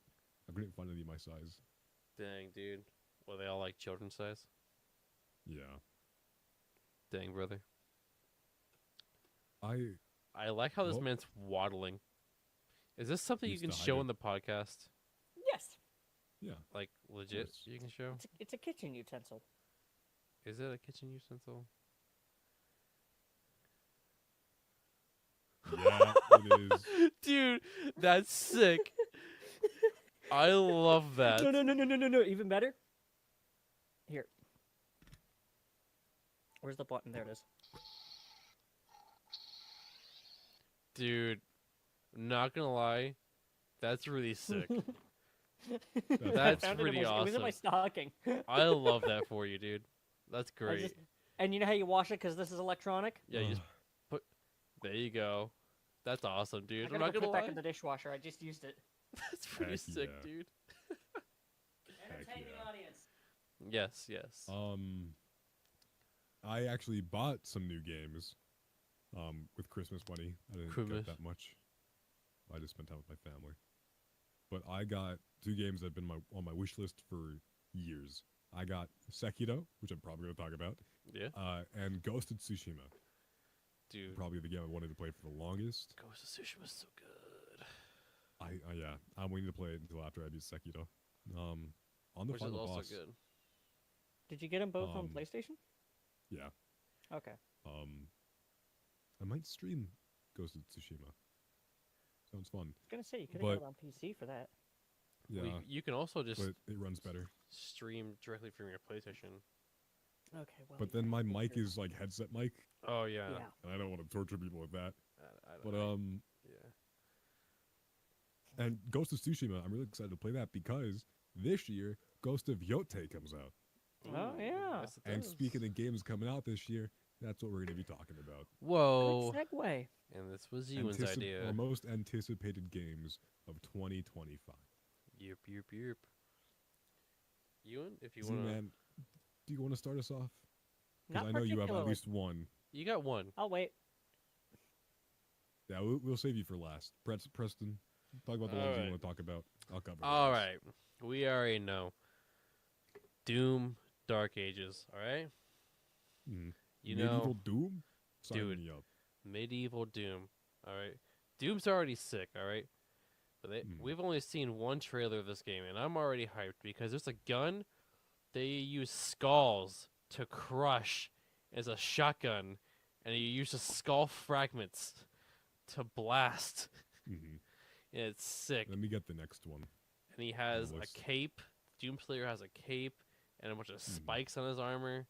I couldn't find any of my size. Dang, dude. Were they all like children's size? Yeah. Dang, brother. I like how this Well- man's waddling. Is this something you Needs can to hide show it. in the podcast? Yes. Yeah. Like legit, course. you can show. It's a kitchen utensil. Is it a kitchen utensil? Yeah, it is. Dude, that's sick. I love that. No. Even better. Here. Where's the button? There it is. Dude, not gonna lie, that's really sick. I That's found it pretty It was in awesome. my stocking. I love that for you, dude. That's I great. just- and you know how you wash it because this is electronic? Yeah, you just put. There you go. That's awesome, dude. I I'm gotta not go gonna put it lie. back in the dishwasher. I just used it. That's pretty Heck sick, yeah. dude. Entertain the audience. Yes. I actually bought some new games. With Christmas money. I didn't Christmas. get that much. I just spent time with my family. But I got 2 games that have been on my wish list for years. I got Sekiro, which I'm probably going to talk about. Yeah. And Ghost of Tsushima. Dude. Probably the game I wanted to play for the longest. Ghost of Tsushima was so good. Yeah, I'm waiting to play it until after I beat Sekiro. On the Which is final also boss. good. Did you get them both on Um, PlayStation? Yeah. Okay. I might stream Ghost of Tsushima. Sounds fun. I was gonna say you could But- have got it on PC for that. Yeah. Well, you can also just but it runs better. stream directly from your PlayStation. Okay. Well. But then my mic is like headset mic, Oh yeah. Yeah. and I don't want to torture people with that. I don't But know. Yeah. and Ghost of Tsushima, I'm really excited to play that because this year Ghost of Yote comes out. Oh yeah. Yes, it And does. speaking of games coming out this year, that's what we're going to be talking about. Whoa. Good segue. And this was Ewan's idea. Our most anticipated games of 2025. Yep. Ewan, if you Z want to. Man, do you want to start us off? Because Not I know you have at particularly. least one. You got one. I'll wait. Yeah, we'll save you for last. Preston, talk about the ones you want to talk about. I'll cover. the All rest. right. We already know. Doom Dark Ages, all right? Mhm. You Medieval know, Doom? Sign dude, me up. Medieval Doom, all right? Doom's already sick, all right? But we've only seen one trailer of this game, and I'm already hyped because there's a gun they use skulls to crush as a shotgun, and you use the skull fragments to blast. Mhm. And it's sick. Let me get the next one. And he has a list. cape. Doomslayer has a cape and a bunch of spikes on his armor.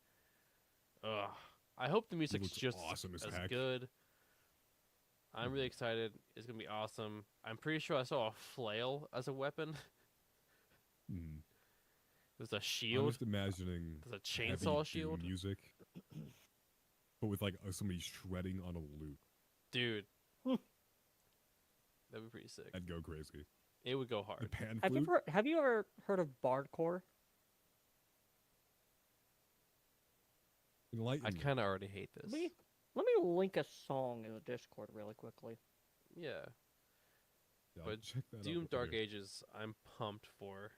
Ugh. I hope the music's looks just awesome as as heck. good. I'm really excited. It's gonna be awesome. I'm pretty sure I saw a flail as a weapon. Mhm. There's a I'm shield. just imagining There's a heavy chainsaw Doom shield. music, but with like somebody shredding on a loop. Dude. That'd be pretty sick. I'd go crazy. It would go The hard. pan Have flute. you ever heard of Bardcore? Enlighten I me. kind of already hate this. Let me link a song in the Discord really quickly. Yeah. Yeah, I'll But check that out Doom with Dark you. Ages, I'm pumped for.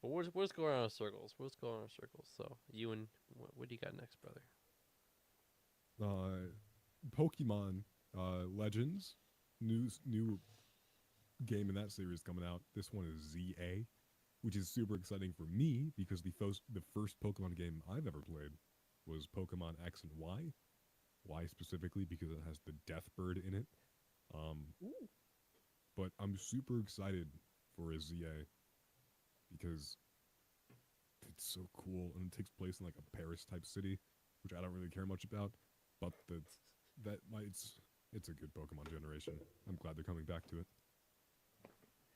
But what's going on in circles? What's going on in circles? So, Ewan, what do you got next, brother? Pokemon Legends, new game in that series coming out. This one is ZA. which is super exciting for me because the first Pokemon game I've ever played was Pokemon X and Y. Y specifically because it has the Death Bird in it. But I'm super excited for a ZA because it's so cool and it takes place in like a Paris type city, which I don't really care much about. But it's a good Pokemon generation. I'm glad they're coming back to it.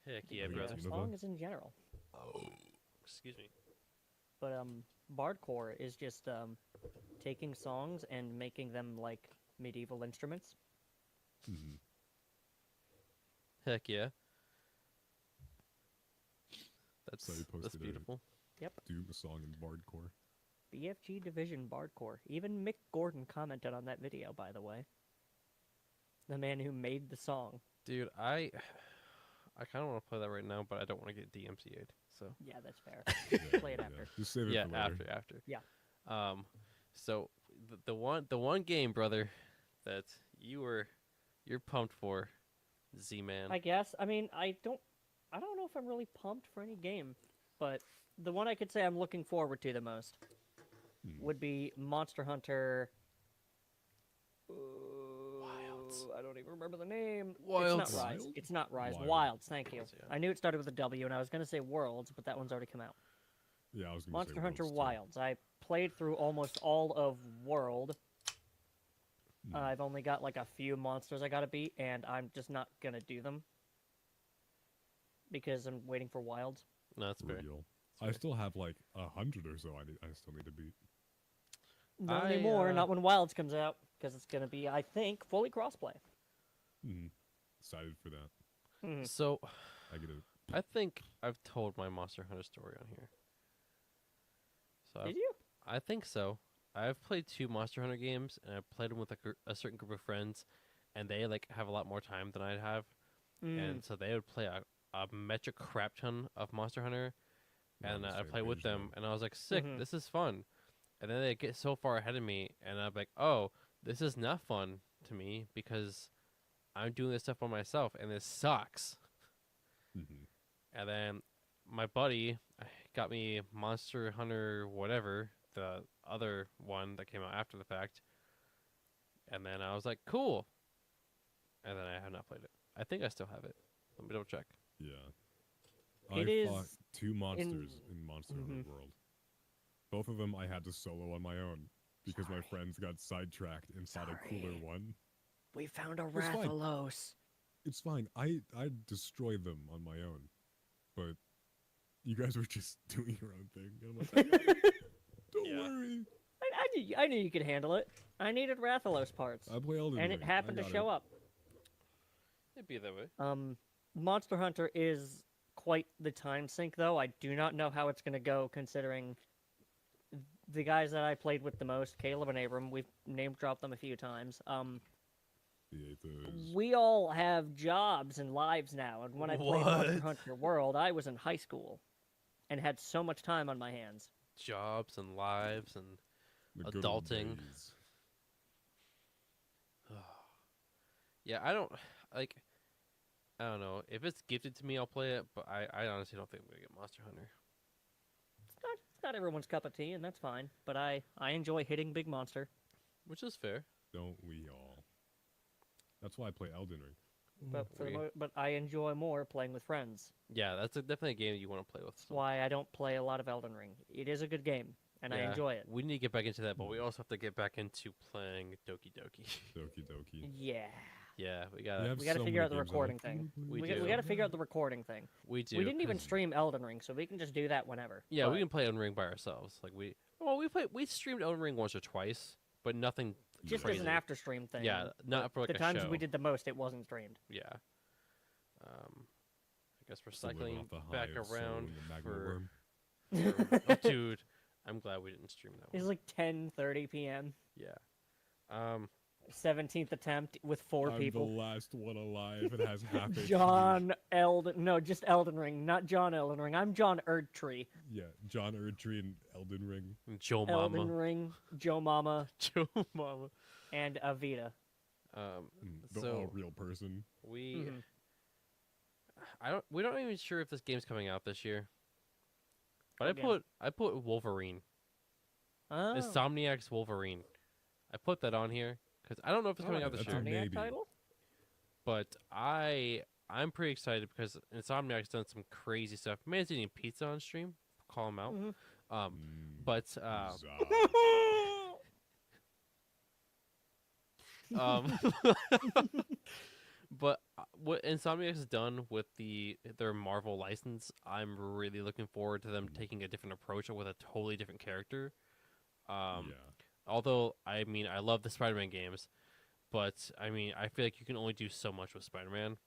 Heck yeah, What brother. else, Unova? Songs in general. Excuse me. But Bardcore is just taking songs and making them like medieval instruments. Mm-hmm. Heck yeah. That's So you posted beautiful. Yep. Doom song in Bardcore. BFG Division Bardcore. Even Mick Gordon commented on that video, by the way. The man who made the song. Dude, I kind of want to play that right now, but I don't want to get DMCA'd. So Yeah, that's fair. Play it after. Just save it yeah, for later. after. Yeah. So the one game, brother, that you're pumped for, Z-Man. I guess. I mean, I don't know if I'm really pumped for any game, but the one I could say I'm looking forward to the most would be Monster Hunter. Wilds. I don't even remember the name. Wilds. It's not Rise. Wild? It's not Rise. Wild. Wilds. Thank you. Wilds, yeah. I knew it started with a W, and I was gonna say Worlds, but that one's already come out. Yeah, I was gonna Monster say Hunter Worlds, too. Wilds. I played through almost all of World. I've only got like a few monsters I gotta beat, and I'm just not gonna do them because I'm waiting for Wilds. No, that's fair. Real. I still have like 100 or so I still need to beat. Not anymore. Not when Wilds comes out, because it's gonna be, I think, fully crossplay. Excited for that. So, I get it. I think I've told my Monster Hunter story on here. So Did you? I think so. I've played 2 Monster Hunter games, and I've played them with a certain group of friends, and they like have a lot more time than I'd have, and so they would play a metric crap ton of Monster Hunter, and I'd play with them, and I was like, sick, this is fun. And then they get so far ahead of me, and I'm like, oh, this is not fun to me because I'm doing this stuff by myself, and this sucks. And then my buddy got me Monster Hunter whatever, the other one that came out after the fact. And then I was like, cool. And then I have not played it. I think I still have it. Let me double check. Yeah. It I fought is 2 monsters in Monster Hunter World. Both of them I had to solo on my own because my friends got sidetracked and fought a cooler one. We found a It's fine. Rathalos. It's fine. I destroyed them on my own, but you guys were just doing your own thing. And I'm like, don't worry. I knew you could handle it. I needed Rathalos parts. I play Elden and Ring. it happened I to got show it. up. It'd be that way. Monster Hunter is quite the time sink, though. I do not know how it's going to go, considering the guys that I played with the most, Caleb and Abram, we've name-dropped them a few times. We all have jobs and lives now, and when I played Monster Hunter World, I was in high school and had so much time on my hands. Jobs and lives and The good old adulting. days. Yeah, I don't know. If it's gifted to me, I'll play it, but I honestly don't think I'm going to get Monster Hunter. It's not everyone's cup of tea, and that's fine, but I enjoy hitting big monster. Which is fair. Don't we all? That's why I play Elden Ring. But but I enjoy more playing with friends. Yeah, that's definitely a game you want to play with. That's why I don't play a lot of Elden Ring. It is a good game, and I Yeah, enjoy it. We need to get back into that, but we also have to get back into playing Doki Doki. Doki Doki. Yeah. Yeah, we We gotta. have We gotta so figure many out the games on recording it. thing. We We do. gotta figure out the recording thing. We do. We didn't even 'cause- stream Elden Ring, so we can just do that whenever. Yeah, but- we can play Elden Ring by ourselves. Like we streamed Elden Ring once or twice, but nothing. Just crazy. as an after stream thing. Yeah, not for like the a times show. we did the most, it wasn't streamed. Yeah. I guess we're To live cycling off the back high of soul around and the magma for. worm. Oh, dude, I'm glad we didn't stream that It was one. like 10:30 p.m. Yeah. 17th attempt with 4 I'm people. the last one alive and has half HP. John No, just Elden Ring, not John Elden Ring. I'm John Erdtree. Yeah, John Erdtree and Elden Ring. Joe Elden Mama. Ring, Joe Mama, Joe Mama. and Avita. The So all real person. we. We're not even sure if this game's coming out this year. But Again. I put Wolverine. Oh. Insomniac's Wolverine. I put that on here because I don't know if it's coming out this that's a year. maybe. title? But I'm pretty excited because Insomniac's done some crazy stuff. Man's eating pizza on stream. Call him out. But but what Insomniac has done with their Marvel license, I'm really looking forward to them taking a different approach with a totally different character. Although I mean I love the Spider-Man games, but I mean I feel like you can only do so much with Spider-Man.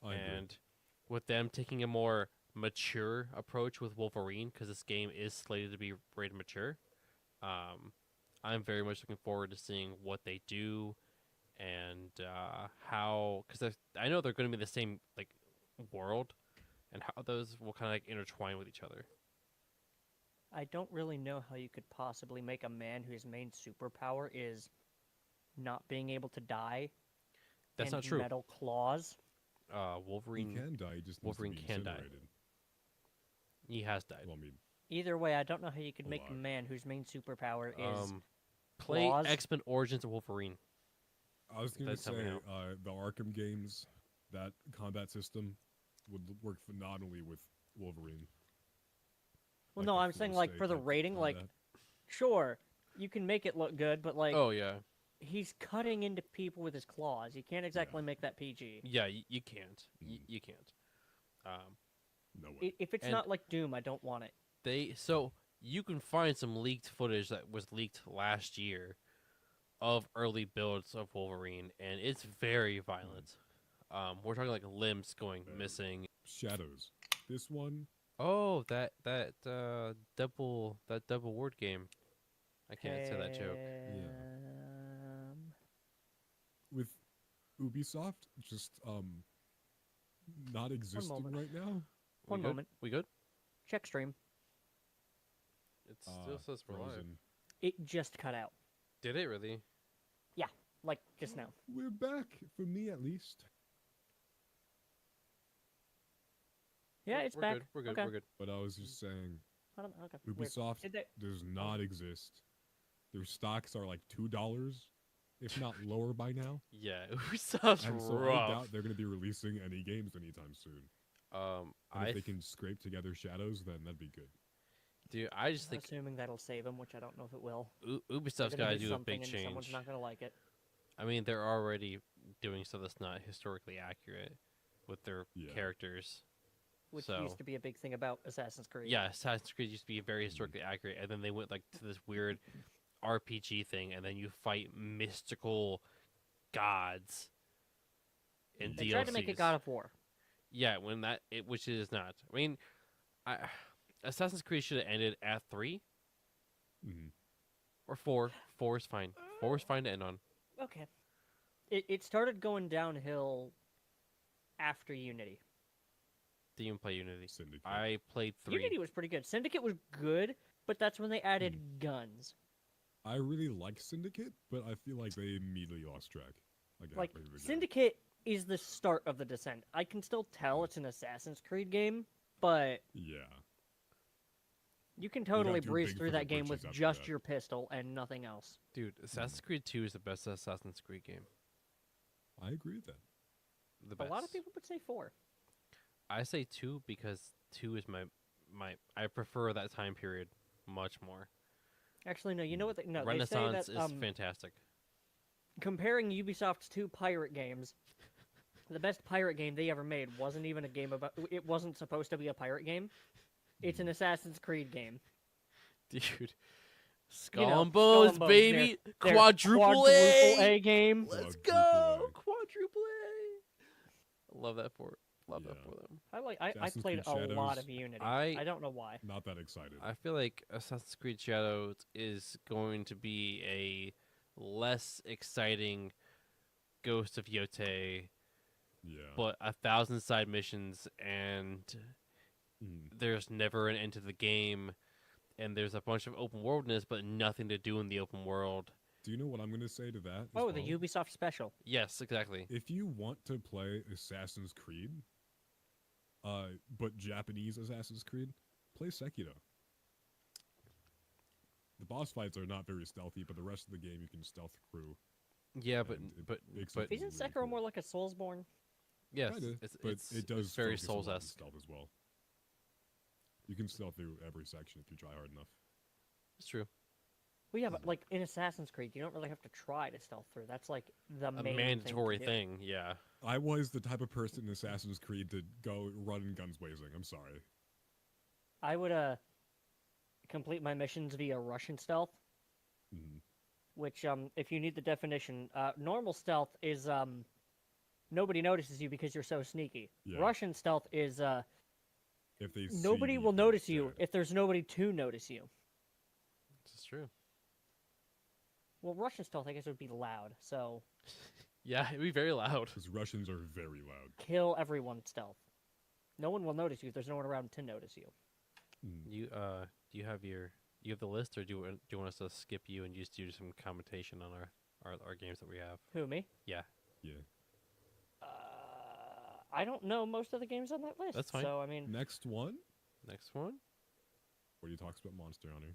I agree. And with them taking a more mature approach with Wolverine, because this game is slated to be rated mature, I'm very much looking forward to seeing what they do and how, because I know they're going to be the same like world, and how those will kind of like intertwine with each other. I don't really know how you could possibly make a man whose main superpower is not being able to die. That's and not true. Metal claws. Wolverine He can die. He just needs Wolverine to be can die. incinerated. He has died. Well, I mean, Either way, I don't know how you could make a man whose main superpower is Play claws. X-Men Origins of Wolverine. I was going to That's say coming out. the Arkham games, that combat system would work phenomenally with Wolverine. Well, no, I'm saying like for the rating, like sure, you can make it look good, but like Oh yeah. he's cutting into people with his claws. You can't exactly make that PG. Yeah, you can't. You can't. No If it's And not like Doom, I don't want it. So you can find some leaked footage that was leaked last year of early builds of Wolverine, and it's very violent. We're talking like limbs going missing. Shadows. This one. Oh, that double word game. I can't say that joke. With Ubisoft just not existing moment. right now. One good? moment. We good? Check stream. It still says we're live. Frozen. It just cut out. Did it really? Yeah, like just now. We're back, for me at least. Yeah, it's we're back. Good. We're good. Okay. We're good. But I was just saying, I don't, okay. weird. Ubisoft Did they- does not exist. Their stocks are like $2, if not lower by now. Yeah, Ubisoft's And so I rough. doubt they're going to be releasing any games anytime soon. And if they can scrape together Shadows, then that'd be good. Dude, I just think assuming that'll save him, which I don't know if it will. Ubisoft's They're gonna got to do a something big and change. Someone's not gonna like it. I mean, they're already doing stuff that's not historically accurate with their characters. Which so, used to be a big thing about Assassin's Creed. Yeah, Assassin's Creed used to be very historically accurate, and then they went like to this weird RPG thing, and then you fight mystical gods in They DLCs. tried to make it God of War. Yeah, which it is not. I mean, Assassin's Creed should have ended at 3 or 4. 4 is fine. 4 is fine to end on. Okay. It started going downhill after Unity. Didn't even play Unity. I played 3. Unity was pretty good. Syndicate was good, but that's when they added guns. I really like Syndicate, but I feel like they immediately lost track. Like, halfway through the game. Syndicate is the start of the descent. I can still tell it's an Assassin's Creed game, but yeah, you can totally too breeze big through for the that game with britches after just that. your pistol and nothing else. Dude, Assassin's Creed 2 is the best Assassin's Creed game. I agree with that. The A best. lot of people would say 4. I say 2 because 2 is my I prefer that time period much more. Actually, no. You know what? No, Renaissance they say that, is fantastic. Comparing Ubisoft's 2 pirate games, the best pirate game they ever made wasn't even a game about. It wasn't supposed to be a pirate game. It's an Assassin's Creed game. Dude, Skull You know, and Bones, Skull and Bones, baby, their quadruple A game. Let's go, quadruple A. Love that for them. I Assassin's played Creed a lot Shadows. of Unity. I don't know why. Not that excited. I feel like Assassin's Creed Shadows is going to be a less exciting Ghost of Yotei, but 1,000 side missions, and there's never an end to the game, and there's a bunch of open worldness, but nothing to do in the open world. Do you know what I'm going to say to that? Oh, the Ubisoft special. Yes, exactly. If you want to play Assassin's Creed, but Japanese Assassin's Creed, play Sekiro. The boss fights are not very stealthy, but the rest of the game you can stealth through. Yeah, but Isn't Sekiro more like a Soulsborne? yes, Kinda, it's, but it's, it does it's very focus a lot on Souls-esque. stealth as well. You can stealth through every section if you try hard enough. It's true. Well, yeah, but like in Assassin's Creed, you don't really have to try to stealth through. That's like the A main mandatory thing. to do. thing, yeah. I was the type of person in Assassin's Creed to go run guns blazing. I'm sorry. I would complete my missions via Russian stealth, which if you need the definition, normal stealth is nobody notices you because you're so sneaky. Yeah. Russian stealth is If they nobody see will you, notice you if there's nobody to notice you. This is true. Well, Russian stealth, I guess, would be loud. So Yeah, it'd be very loud. Because Russians are very loud. kill everyone stealth. No one will notice you if there's no one around to notice you. You do you have the list, or do you want us to skip you and just do some commentation on our games that we have? Who, me? Yeah. Yeah. I don't know most of the games on that list. That's fine. So I mean, Next one? Next one? Where he talks about Monster Hunter.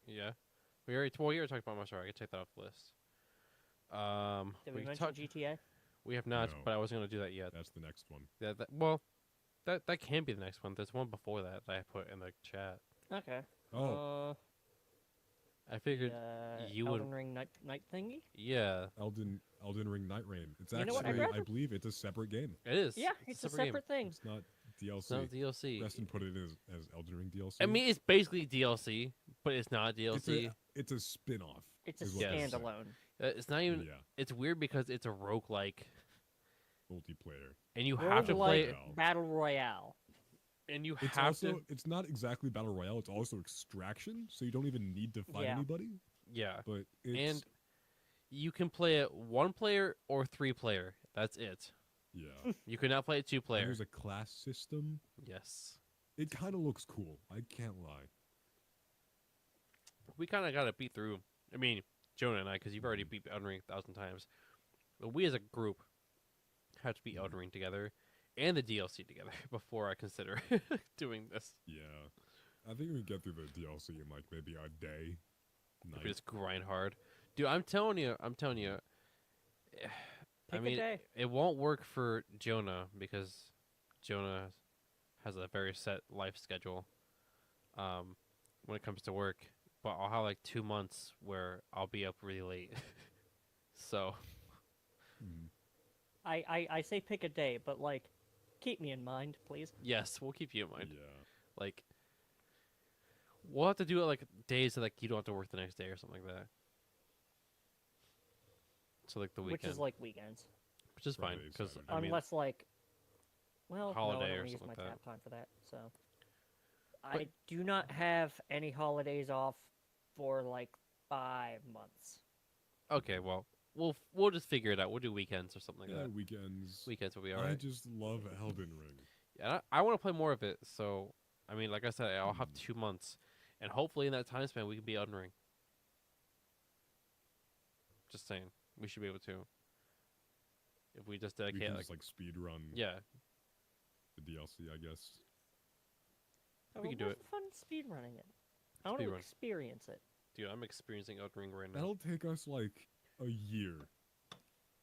Yeah. We already talked about Monster Hunter. I can take that off the list. did we can mention talk- GTA? We have not, No. but I wasn't going to do that yet. That's the next one. That can be the next one. There's one before that I put in the chat. Okay. Oh. I figured you Elden would. Ring night thingy. Yeah. Elden Ring Night Rain. It's You know what, I'd actually, I rather- believe it's a separate game. It is. Yeah, it's a separate game. separate thing. It's not DLC. It's not DLC. Preston put it as Elden Ring DLC. I mean, it's basically DLC, but it's not DLC. It's a spin-off. It's a is what they say. standalone. It's not even. Yeah. It's weird because it's a roguelike, Multiplayer. and you have to play. Roguelike Battle Royale. And you It's have also, to. it's not exactly Battle Royale, it's also Extraction, so you don't even need to fight Yeah. anybody. Yeah. But it's... And you can play it 1 player or 3 player. That's it. Yeah. You cannot play it 2 And player. there's a class system. Yes. It kind of looks cool. I can't lie. We kind of got to beat through. I mean, Jonah and I, because you've already beat Elden Ring 1,000 times. But we as a group have to beat Elden Ring together and the DLC together before I consider doing this. Yeah. I think we can get through the DLC in like maybe a day. If we just grind hard. Dude, I'm telling you. I Pick a mean, day. it won't work for Jonah because Jonah has a very set life schedule when it comes to work. But I'll have like 2 months where I'll be up really late. So. I say pick a day, but like, keep me in mind, please. Yes, we'll keep you in mind. Yeah. Like, we'll have to do it like days that like you don't have to work the next day or something like that. So like the weekend. Which is like weekends. Which is fine Friday, because Saturday. I mean, Unless like, well, holiday no, I or don't use something my like that. tap time for that. So, I do not have any holidays off for like 5 months. okay, well, we'll just figure it out. We'll do weekends or something like Yeah, that. weekends. Weekends will be I alright. just love Elden Ring. Yeah, I want to play more of it. So, I mean, like I said, I'll have 2 months, and hopefully in that time span we can be Elden Ring. Just saying, we should be able to. If we just We dedicate can just like speed run yeah, the DLC, I guess. We can do it. Fun speed running it. I want to Speedrun. experience it. dude, I'm experiencing Elden Ring right now. That'll take us like a year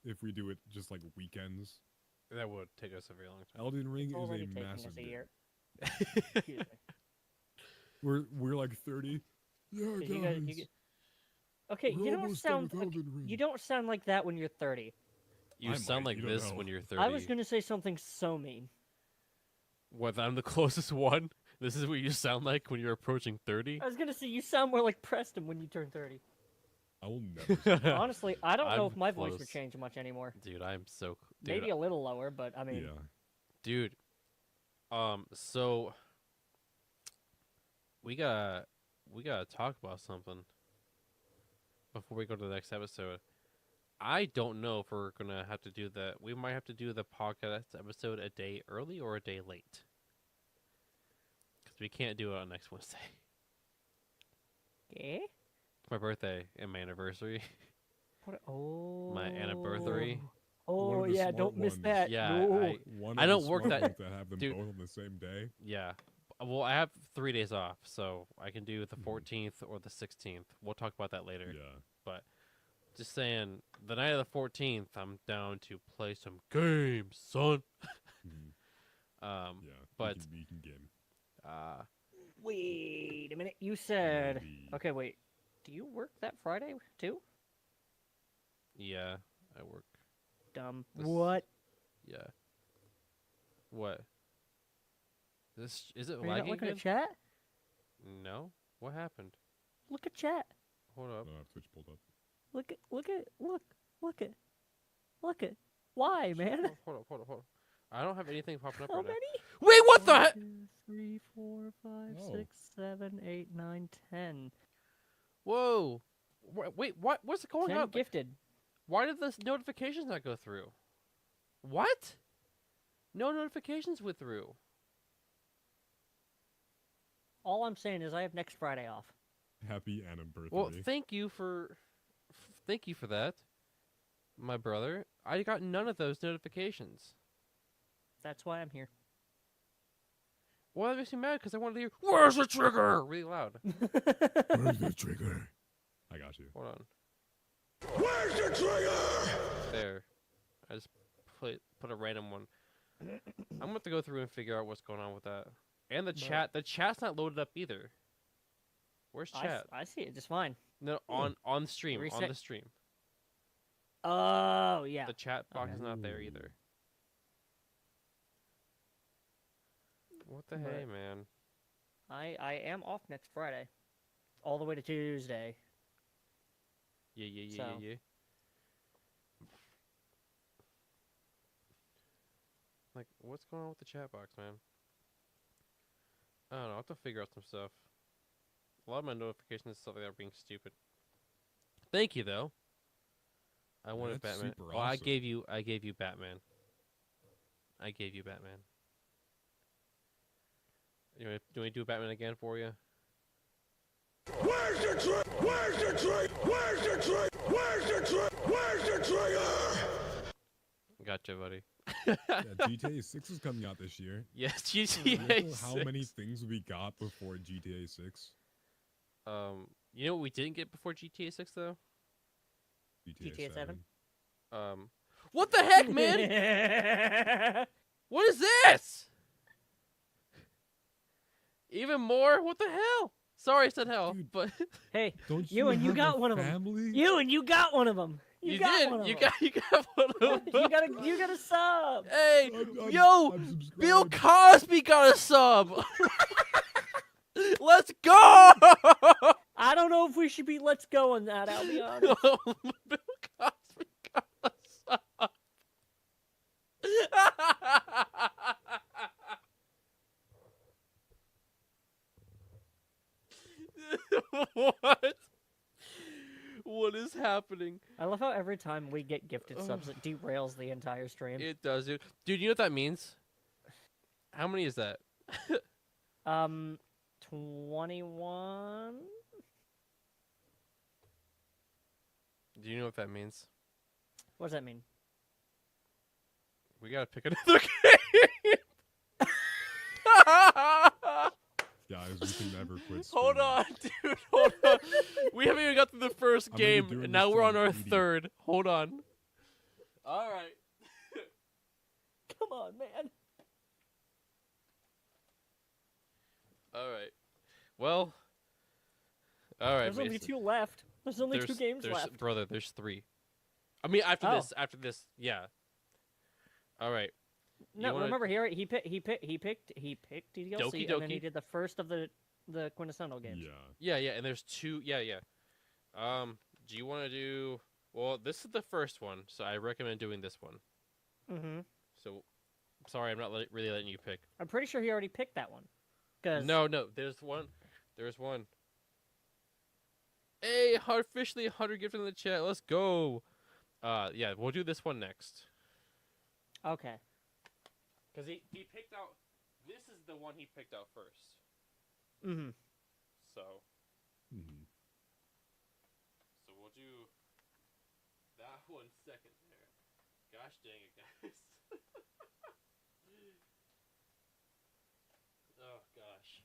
if we do it just like weekends. That would take us a very long time. Elden Ring It's is already a taking massive us a game. year. Excuse me. We're like 30. Yeah, 'Cause guys. you guys- you get- Okay, We're you don't almost done sound with Elden Ring. you don't sound like that when you're 30. You I sound might, like you don't this know. when you're 30. I was gonna say something so mean. What, I'm the closest one? This is what you sound like when you're approaching 30? I was gonna say you sound more like Preston when you turn 30. I will never. Honestly, I don't know I'm if my voice would close. change much anymore. Dude, I'm so... Dude, Maybe a little lower, but I mean, Yeah. Dude, so... We gotta talk about something before we go to the next episode. I don't know if we're gonna have to do that. We might have to do the podcast episode a day early or a day late. Because we can't do it on next Wednesday. eh? It's my birthday and my anniversary. What? Oh. My anniversary. Oh One of the yeah, smart don't miss ones. that. Yeah, No. One I of don't the work smart that- ones that have them dude. both on the same day. Yeah. Well, I have 3 days off, so I can do the 14th or the 16th. We'll talk about that later. Yeah. But just saying, the night of the 14th, I'm down to play some games, son. Yeah. But we can game. Wait a minute. You said. Okay, wait. Do you work that Friday too? Yeah, I work. Dumb. This- What? Yeah. What? This is it Are you not lagging looking again? at chat? No. What happened? Look at chat. Hold up. I have Twitch pulled up. Look at. Why, man? Hold up. I don't have anything popping up How right many? now. Wait, what the heck? 2, 3, 4, 5, Oh. 6, 7, 8, 9, 10. Whoa. Wait, what? What's going 10 on? Like, gifted. why did the notifications not go through? What? No notifications went through. All I'm saying is I have next Friday off. Happy Anna birthday. Well, thank you for that, my brother. I got none of those notifications. That's why I'm here. Well, that makes me mad because I wanted to hear "Where's the trigger?" really loud. Where's the trigger? I got you. Hold on. Where's the trigger? There. I just put a random one. I'm gonna have to go through and figure out what's going on with that. And the chat. The chat's not loaded up either. Where's chat? I see it just fine. No, on stream. On Reset. the stream. Oh, yeah. The chat box is not there either. What the hey, But- man? I am off next Friday. All the way to Tuesday. Yeah. So- Like, what's going on with the chat box, man? I don't know. I'll have to figure out some stuff. A lot of my notifications and stuff like that are being stupid. Thank you, though. I wanted that's Batman. super Well, I awesome. gave you Batman. I gave you Batman. You want do we do Batman again for you? Where's the trigger? Where's the trigger? Where's the trigger? Where's the trigger? Where's the trigger? Gotcha, buddy. Yeah, GTA 6 is coming out this year. Yes, Do you GTA know how 6. many things we got before GTA 6? You know what we didn't get before GTA 6 though? GTA 7? What the heck, man? What is this? Even more? What the hell? Sorry, I said hell, but Hey, Don't you and you have got a one of family? them. You and you got one of them. you got did. one of You them. got one of them. you got a sub. Hey, I'm yo, Bill Cosby got a sub. Let's go. I don't know if we should be let's go on that, I'll be honest. Bill Cosby got a sub. What? What is happening? I love how every time we get gifted subs, it derails the entire stream. It does, dude. Dude, you know what that means? How many is that? 21? Do you know what that means? What does that mean? We gotta pick another game. Guys, we can never quit. Hold on, dude. Hold on. We haven't even got through the first I'm gonna be game, doing and now this we're till on our I'm 80. third. Hold on. All right. Come on, man. All right. Well. All right. There's only Mason. 2 left. There's only 2 games there's, left. Brother, there's 3. I mean, after Oh. this, yeah. All right. No, You wanna- remember here he picked DLC, Doki and then he Doki? did the first of the quintessential games. Yeah, and there's 2. Yeah. Do you want to do? Well, this is the first one, so I recommend doing this one. Mm-hmm. So, sorry, I'm not really letting you pick. I'm pretty sure he already picked that one. 'Cause No, there's one. Hey, officially 100 gifted in the chat. Let's go. Yeah, we'll do this one next. Okay. Because he picked out. This is the one he picked out first. Mm-hmm. So. So we'll do that one second there. Gosh dang it, guys. Oh gosh.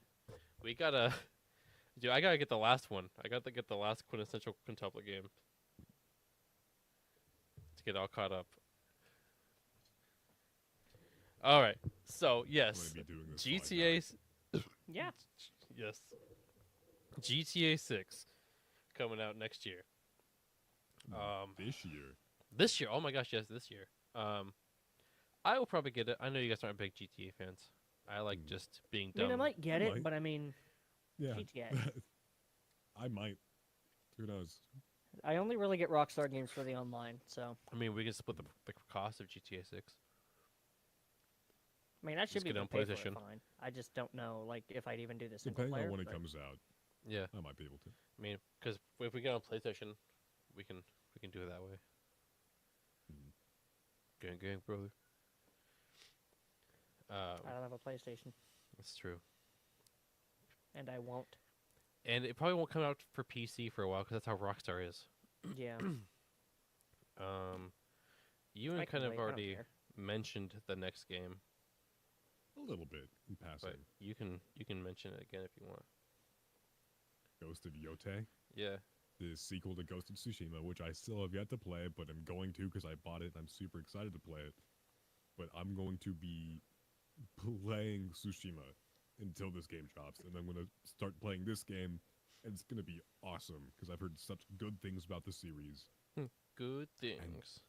We gotta, dude. I gotta get the last one. I got to get the last quintessential quintuplet game to get all caught up. All right. So yes, GTA. Yeah. Yes. GTA 6 coming out next year. This year. This year. Oh my gosh, yes, this year. I will probably get it. I know you guys aren't big GTA fans. I like just being I dumb. mean, I might get I it, might. but I mean, Yeah. GTA. I might. Who knows? I only really get Rockstar games for the online, so I mean, we can split the cost of GTA 6. I mean that should Just be get it on pay for it PlayStation. fine. I just don't know, like, if I'd even do the single Depending player. on when it but- comes out. Yeah, I might be able to. I mean, because if we get on PlayStation, we can do it that way. Gang, brother. I don't have a PlayStation, That's true. and I won't. And it probably won't come out for PC for a while because that's how Rockstar is. Yeah. You I kind can of wait, I don't already care. mentioned the next game, A little bit in passing. but you can mention it again if you want. Ghost of Yote. Yeah. The sequel to Ghost of Tsushima, which I still have yet to play, but I'm going to because I bought it and I'm super excited to play it. But I'm going to be playing Tsushima until this game drops, and I'm going to start playing this game, and it's going to be awesome because I've heard such good things about the series. Good things.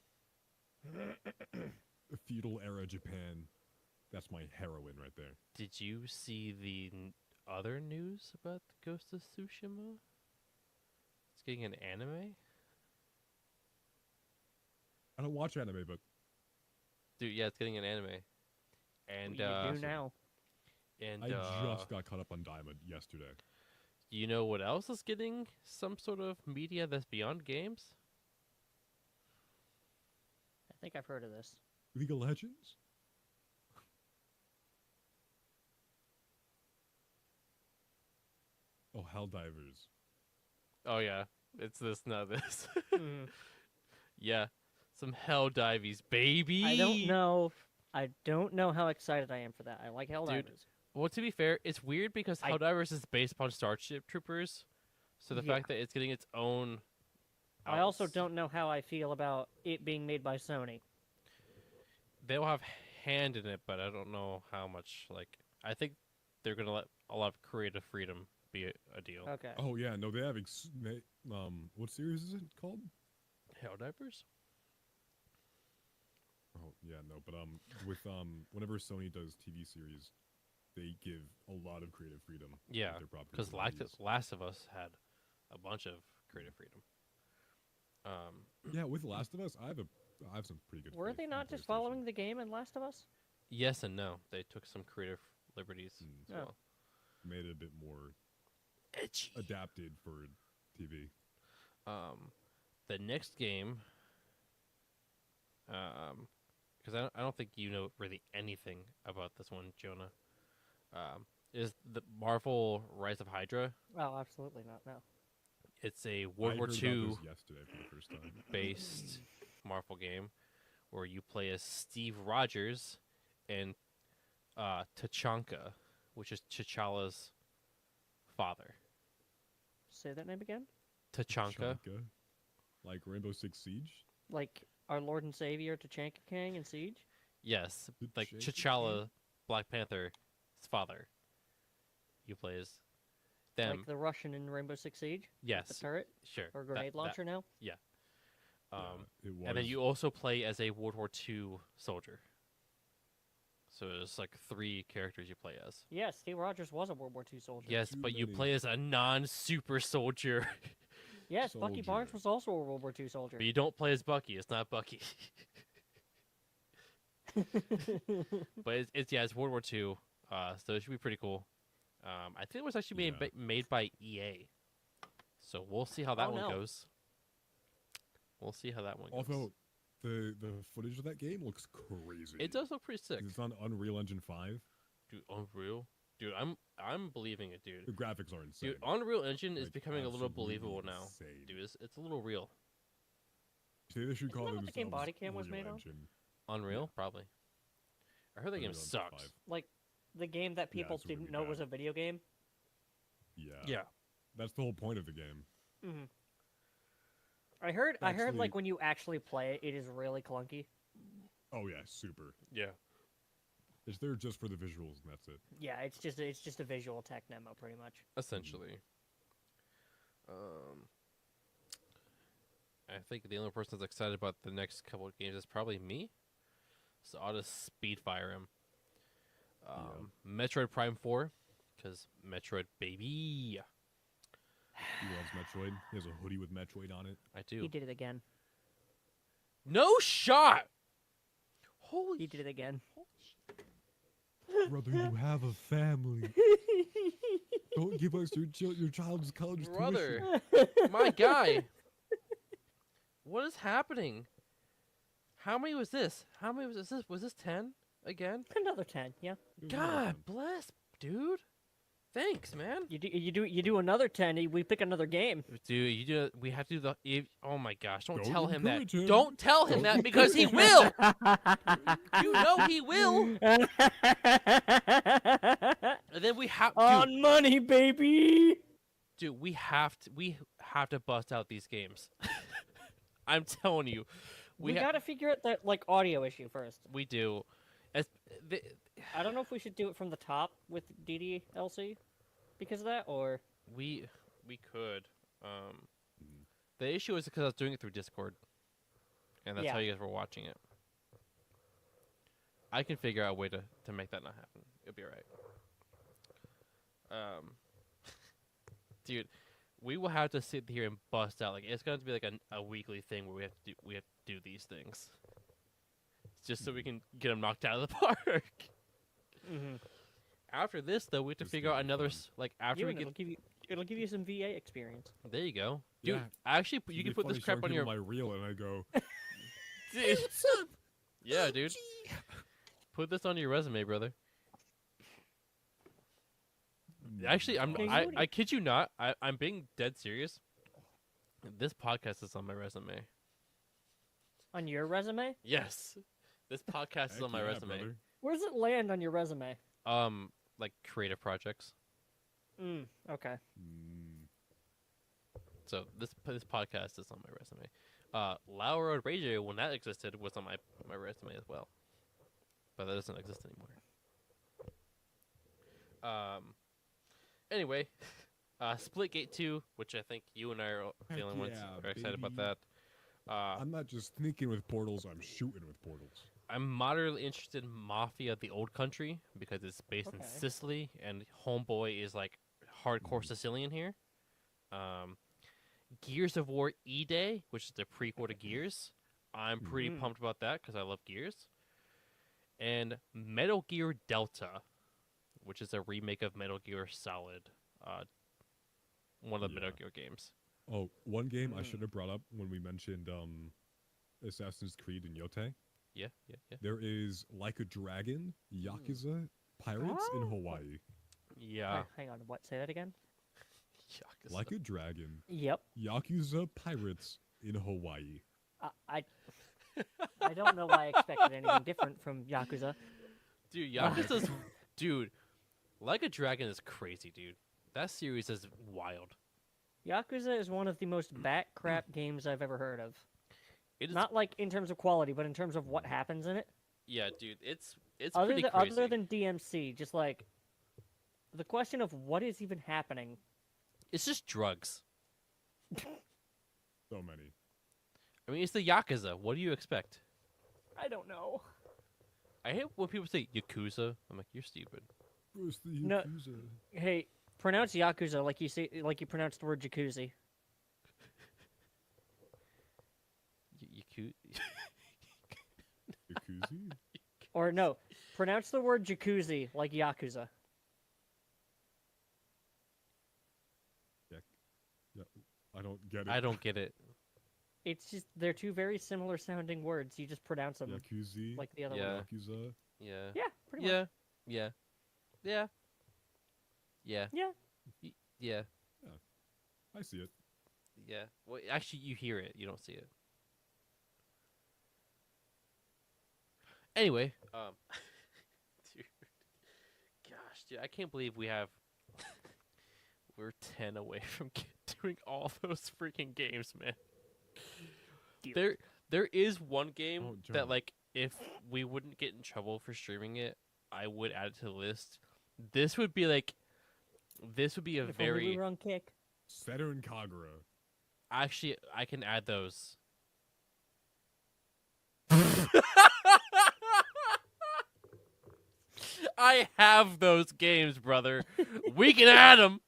Feudal era Japan, that's my heroine right there. Did you see the other news about the Ghost of Tsushima? It's getting an anime? I don't watch anime, but Dude, yeah, it's getting an anime. And you do now. And I just got caught up on Diamond yesterday. you know what else is getting some sort of media that's beyond games? I think I've heard of this. League of Legends? Oh, Helldivers. Oh yeah, it's this, not this. Mhm. Yeah, some hell divies, baby. I don't know. I don't know how excited I am for that. I like Helldivers. Dude, well, to be fair, it's weird because Helldivers is based upon Starship Troopers, so the Yeah. fact that it's getting its own. I also don't know how I feel about it being made by Sony. They'll have hand in it, but I don't know how much. Like, I think they're gonna let a lot of creative freedom be a deal. Okay. Oh yeah, no, they have what series is it called? Helldivers. Oh yeah, no, but with whenever Sony does TV series, they give a lot of creative freedom. with Yeah, their properties because and movies. Last of Us had a bunch of creative freedom. Yeah, with Last of Us, I have some pretty good. Were faith they in not just PlayStation. following the game in Last of Us? Yes and no. They took some creative liberties as Oh. well. Made it a bit more edgy, adapted for TV. The next game, because I don't think you know really anything about this one, Jonah, is the Marvel Rise of Hydra. Oh, absolutely not. No. It's a World I War heard about II this yesterday for the first time. based Marvel game where you play as Steve Rogers and Tachanka, which is T'Challa's father. Say that name again. Tachanka. Like Rainbow Six Siege. Like our Lord and Savior Tachanka Kang in Siege. Yes, like T'Chaka T'Challa, Black Panther's father. You play as them. Like the Russian in Rainbow Six Siege. with Yes, The turret. sure. Or grenade launcher now. Yeah. it And then was- you also play as a World War II soldier. So there's like 3 characters you play as. Yeah, Steve Rogers was a World War II soldier. Yes, but you play as a non-super soldier. Yes, Bucky Barnes was also a World War II soldier. But you don't play as Bucky. It's not Bucky. But it's World War II. So it should be pretty cool. I think it was actually made by EA. So we'll see how that one goes. We'll see how that one goes. Although the footage of that game looks crazy. It does look pretty sick. It's on Unreal Engine 5. Dude, Unreal. Dude, I'm believing it, dude. The graphics are insane. Dude, Unreal Engine is Like, becoming a little absolutely believable now. insane. Dude, it's a little real. See, they should call that what the game themselves Body Cam was Unreal made on? Engine. Unreal, probably. I heard that game Unreal Engine sucks. 5. Like the game that people it's a really didn't know was a video game. Yeah. That's the whole point of the game. Mm-hmm. I heard Actually- like when you actually play it, it is really clunky. Oh yeah, super. Yeah. It's there just for the visuals, and that's it. Yeah, it's just a visual tech demo, pretty much. Essentially. I think the only person that's excited about the next couple of games is probably me. So I'll just speed fire him. Metroid Prime 4, because Metroid baby. He loves Metroid. He has a hoodie with Metroid on it. I do. He did it again. No shot. Holy! He did it again. Brother, you have a family. Don't give us your child's college Brother, tuition. my guy. What is happening? How many was this? How many was this? Was this 10 again? Another 10, yeah. God bless, dude. Thanks, man. You do another 10. We pick another game. Dude, we have to do the. Oh my gosh! Don't Don't tell him that. encourage him. Don't tell him that because he will. You know he will. And then we have on money, baby. Dude, we have to bust out these games. I'm telling you, We gotta figure out that like audio issue first. We do. I don't know if we should do it from the top with DDLC because of that, or we could. The issue is because I was doing it through Discord, and that's how you guys were watching it. I can figure out a way to make that not happen. It'll be alright. Dude, we will have to sit here and bust out. Like it's going to be like a weekly thing where we have to do these things, just so we can get them knocked out of the park. Mm-hmm. After this, though, we have to figure out another after we get. It'll give you some VA experience. There you go, dude. Yeah. Actually, you can put this crap on your. my reel, and I go. Dude. Yeah, dude. Put this on your resume, brother. Actually, I kid you not. I'm being dead serious. This podcast is on my resume. On your resume? Yes, this podcast is on my resume. Brother. Where does it land on your resume? Like creative projects. Okay. So this podcast is on my resume. Lower Road Radio, when that existed, was on my resume as well, but that doesn't exist anymore. Anyway, Splitgate 2, which I think you and I are the only ones who are excited about that. I'm not just sneaking with portals, I'm shooting with portals. I'm moderately interested in Mafia: The Old Country because it's based in Sicily, and Homeboy is like hardcore Sicilian here. Gears of War E-Day, which is the prequel to Gears. I'm pretty pumped about that because I love Gears. And Metal Gear Delta, which is a remake of Metal Gear Solid, one of the Metal Gear games. Oh, one game I should have brought up when we mentioned Assassin's Creed and Yote. Yeah. There is Like a Dragon, Yakuza, Pirates in Hawaii. Yeah. Hang on, what? Say that again? Yakuza. Like a Dragon. Yep. Yakuza Pirates in Hawaii. I don't know why I expected anything different from Yakuza. Dude, Yakuza's... dude, Like a Dragon is crazy, dude. That series is wild. Yakuza is one of the most bat crap games I've ever heard of. It is... Not like in terms of quality, but in terms of what happens in it. Yeah, dude, it's pretty crazy. Other than DMC, just like the question of what is even happening. It's just drugs. So many. I mean, it's the Yakuza. What do you expect? I don't know. I hate when people say Yakuza. I'm like, you're stupid. Where's the No, hey, pronounce Yakuza like you pronounce the word jacuzzi. Jacuzzi? Or no, pronounce the word jacuzzi like Yakuza. Yeah, I don't get it. I don't get it. It's just they're two very similar sounding words. You just pronounce them Yakuza, like the other Yeah. one. Yakuza. Yeah. Yeah, pretty much. Yeah. Yeah. Yeah. I see it. Yeah. Well, actually, you hear it. You don't see it. Anyway, dude, gosh, dude, I can't believe we have we're 10 away from doing all those freaking games, man. There is one game that, like, if we wouldn't get in trouble for streaming it, I would add it to the list. This would be a If only very... we were on Kick. Seto and Kagura. Actually, I can add those. I have those games, brother. We can add them.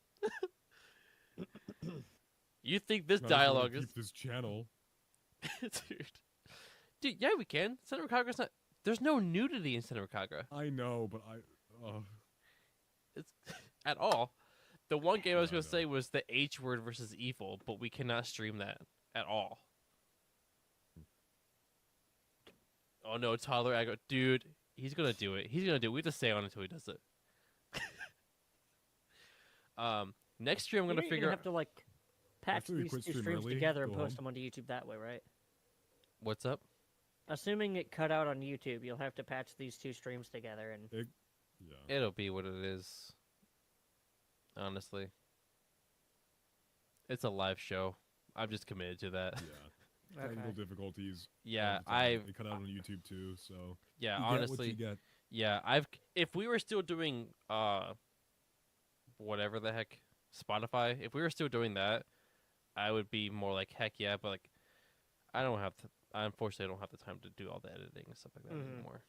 You think this Not if we're gonna dialogue is... keep this channel. Dude, yeah, we can. Senator Kagura's not... There's no nudity in Senator Kagura. I know, but It's at all. The one game I was going to say was the H word versus evil, but we cannot stream that at all. Oh no, toddler aggro. Dude, he's going to do it. He's going to do it. We have to stay on until he does it. Next stream I'm going to You're figure gonna out... have to, like, patch After we these quit two stream streams early, together and go post home. them onto YouTube that way, right? What's up? Assuming it cut out on YouTube, you'll have to patch these two streams together and... It'll be what it is. Honestly. It's a live show. I'm just committed to that. Yeah. Technical difficulties. Yeah, They cut out on YouTube too, so Yeah, you honestly. get what you get. Yeah, if we were still doing whatever the heck, Spotify, if we were still doing that, I would be more like, heck yeah, but like unfortunately I don't have the time to do all the editing and stuff like that anymore.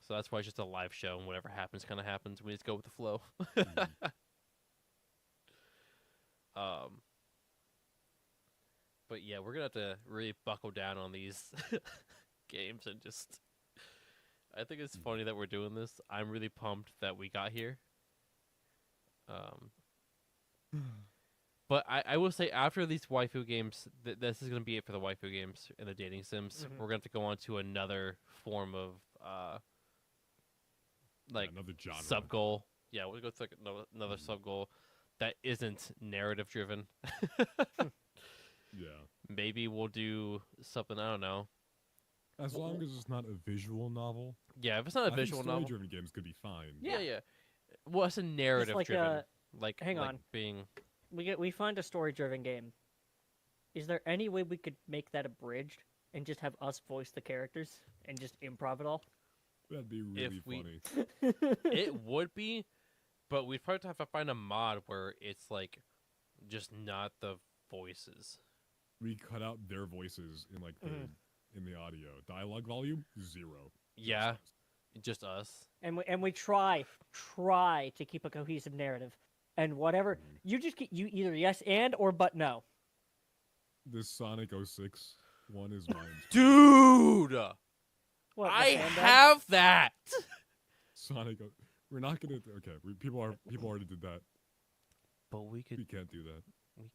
So that's why it's just a live show, and whatever happens kind of happens. We just go with the flow. But yeah, we're gonna have to really buckle down on these games and just. I think it's funny that we're doing this. I'm really pumped that we got here. But I will say, after these waifu games, this is gonna be it for the waifu games and the dating sims. We're gonna have to go on to another form of like another genre. sub goal. Yeah, we'll go to like another sub goal that isn't narrative driven. Yeah. Maybe we'll do something, I don't know. As long as it's not a visual novel. Yeah, if it's not a visual novel, story-driven games could be fine. Yeah. Well, it's a narrative like driven. Like, hang like on. being. We find a story-driven game. Is there any way we could make that abridged and just have us voice the characters and just improv it all? That'd be really funny. It would be, but we'd probably have to find a mod where it's like just not the voices. We cut out their voices in like in the audio. Dialogue volume 0. Yeah, just us. And we try to keep a cohesive narrative, and whatever you just you either yes and or but no. This Sonic 06 one is mine. Dude, What, I the Panda? have that. Sonic. We're not gonna. Okay, people already did that. But we can't do that.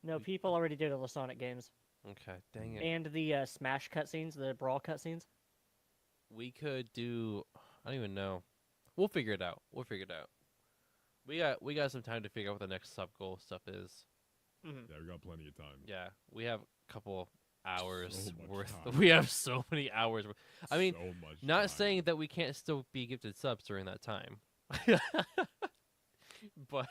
No, people already did all the Sonic games. Okay, dang it. And the Smash cutscenes, the Brawl cutscenes. We could do. I don't even know. We'll figure it out. We got some time to figure out what the next sub goal stuff is. Yeah, we got plenty of time. Yeah, we have a couple hours So much worth. time. We have so many hours. I mean, So much not time. saying that we can't still be gifted subs during that time, but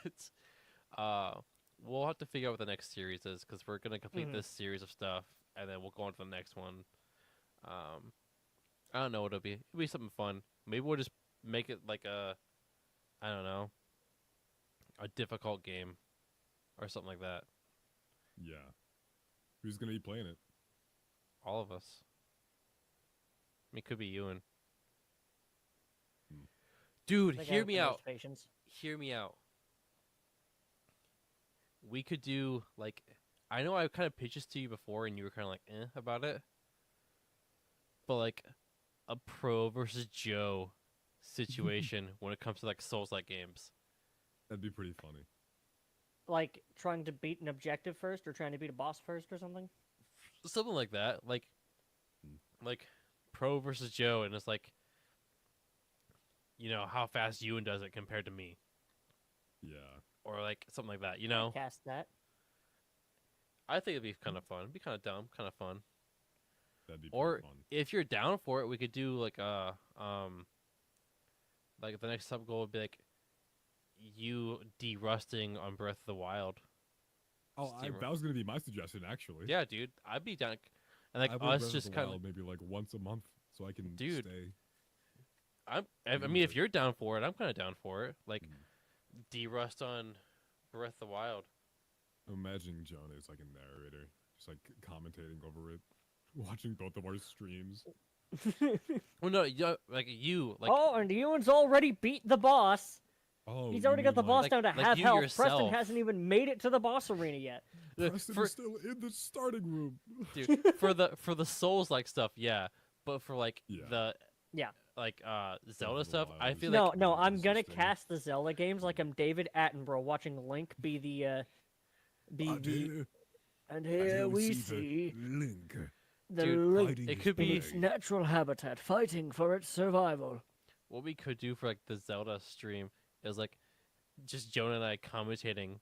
we'll have to figure out what the next series is, because we're gonna complete this series of stuff, and then we'll go on to the next one. I don't know what it'll be. It'll be something fun. Maybe we'll just make it like a, I don't know, a difficult game, or something like that. Yeah. Who's gonna be playing it? All of us. I mean, it could be Ewan. Dude, Like, I hear have me the most out. patience. Hear me out. We could do, like, I know I kind of pitched this to you before, and you were kind of like, about it. But, like, a Pro versus Joe situation when it comes to, like, Souls-like games. That'd be pretty funny. Like trying to beat an objective first, or trying to beat a boss first, or something. Something like that. Like Pro versus Joe, and it's like, you know, how fast Ewan does it compared to me. Yeah. Or, like, something like that, you know? Cast that. I think it'd be kind of fun. It'd be kind of dumb, kind of fun. That'd be Or pretty fun. if you're down for it, we could do like the next sub goal would be like you derusting on Breath of the Wild. Oh, that was gonna be my suggestion actually. Yeah, dude, I'd be down. And like I play us Breath just of the kind Wild of maybe like once a month, so I can Dude. stay. I mean, if you're down for it, I'm kind of down for it. Like, derust on Breath of the Wild. I'm imagining Jonah is like a narrator, just like commentating over it, watching both of our streams. Well, no, like you, like oh, and Ewan's already beat the boss. Oh, He's already got the boss like- down to like half you health. yourself. Preston hasn't even made it to the boss arena yet. Preston is still in the starting room. dude, for the Souls like stuff, yeah, but for like the like Zelda stuff, I feel no, like no, I'm gonna cast the Zelda games like I'm David Attenborough watching Link be the and here we see Link. the Dude, Link it could in be its natural habitat, fighting for its survival. what we could do for like the Zelda stream is like just Jonah and I commentating,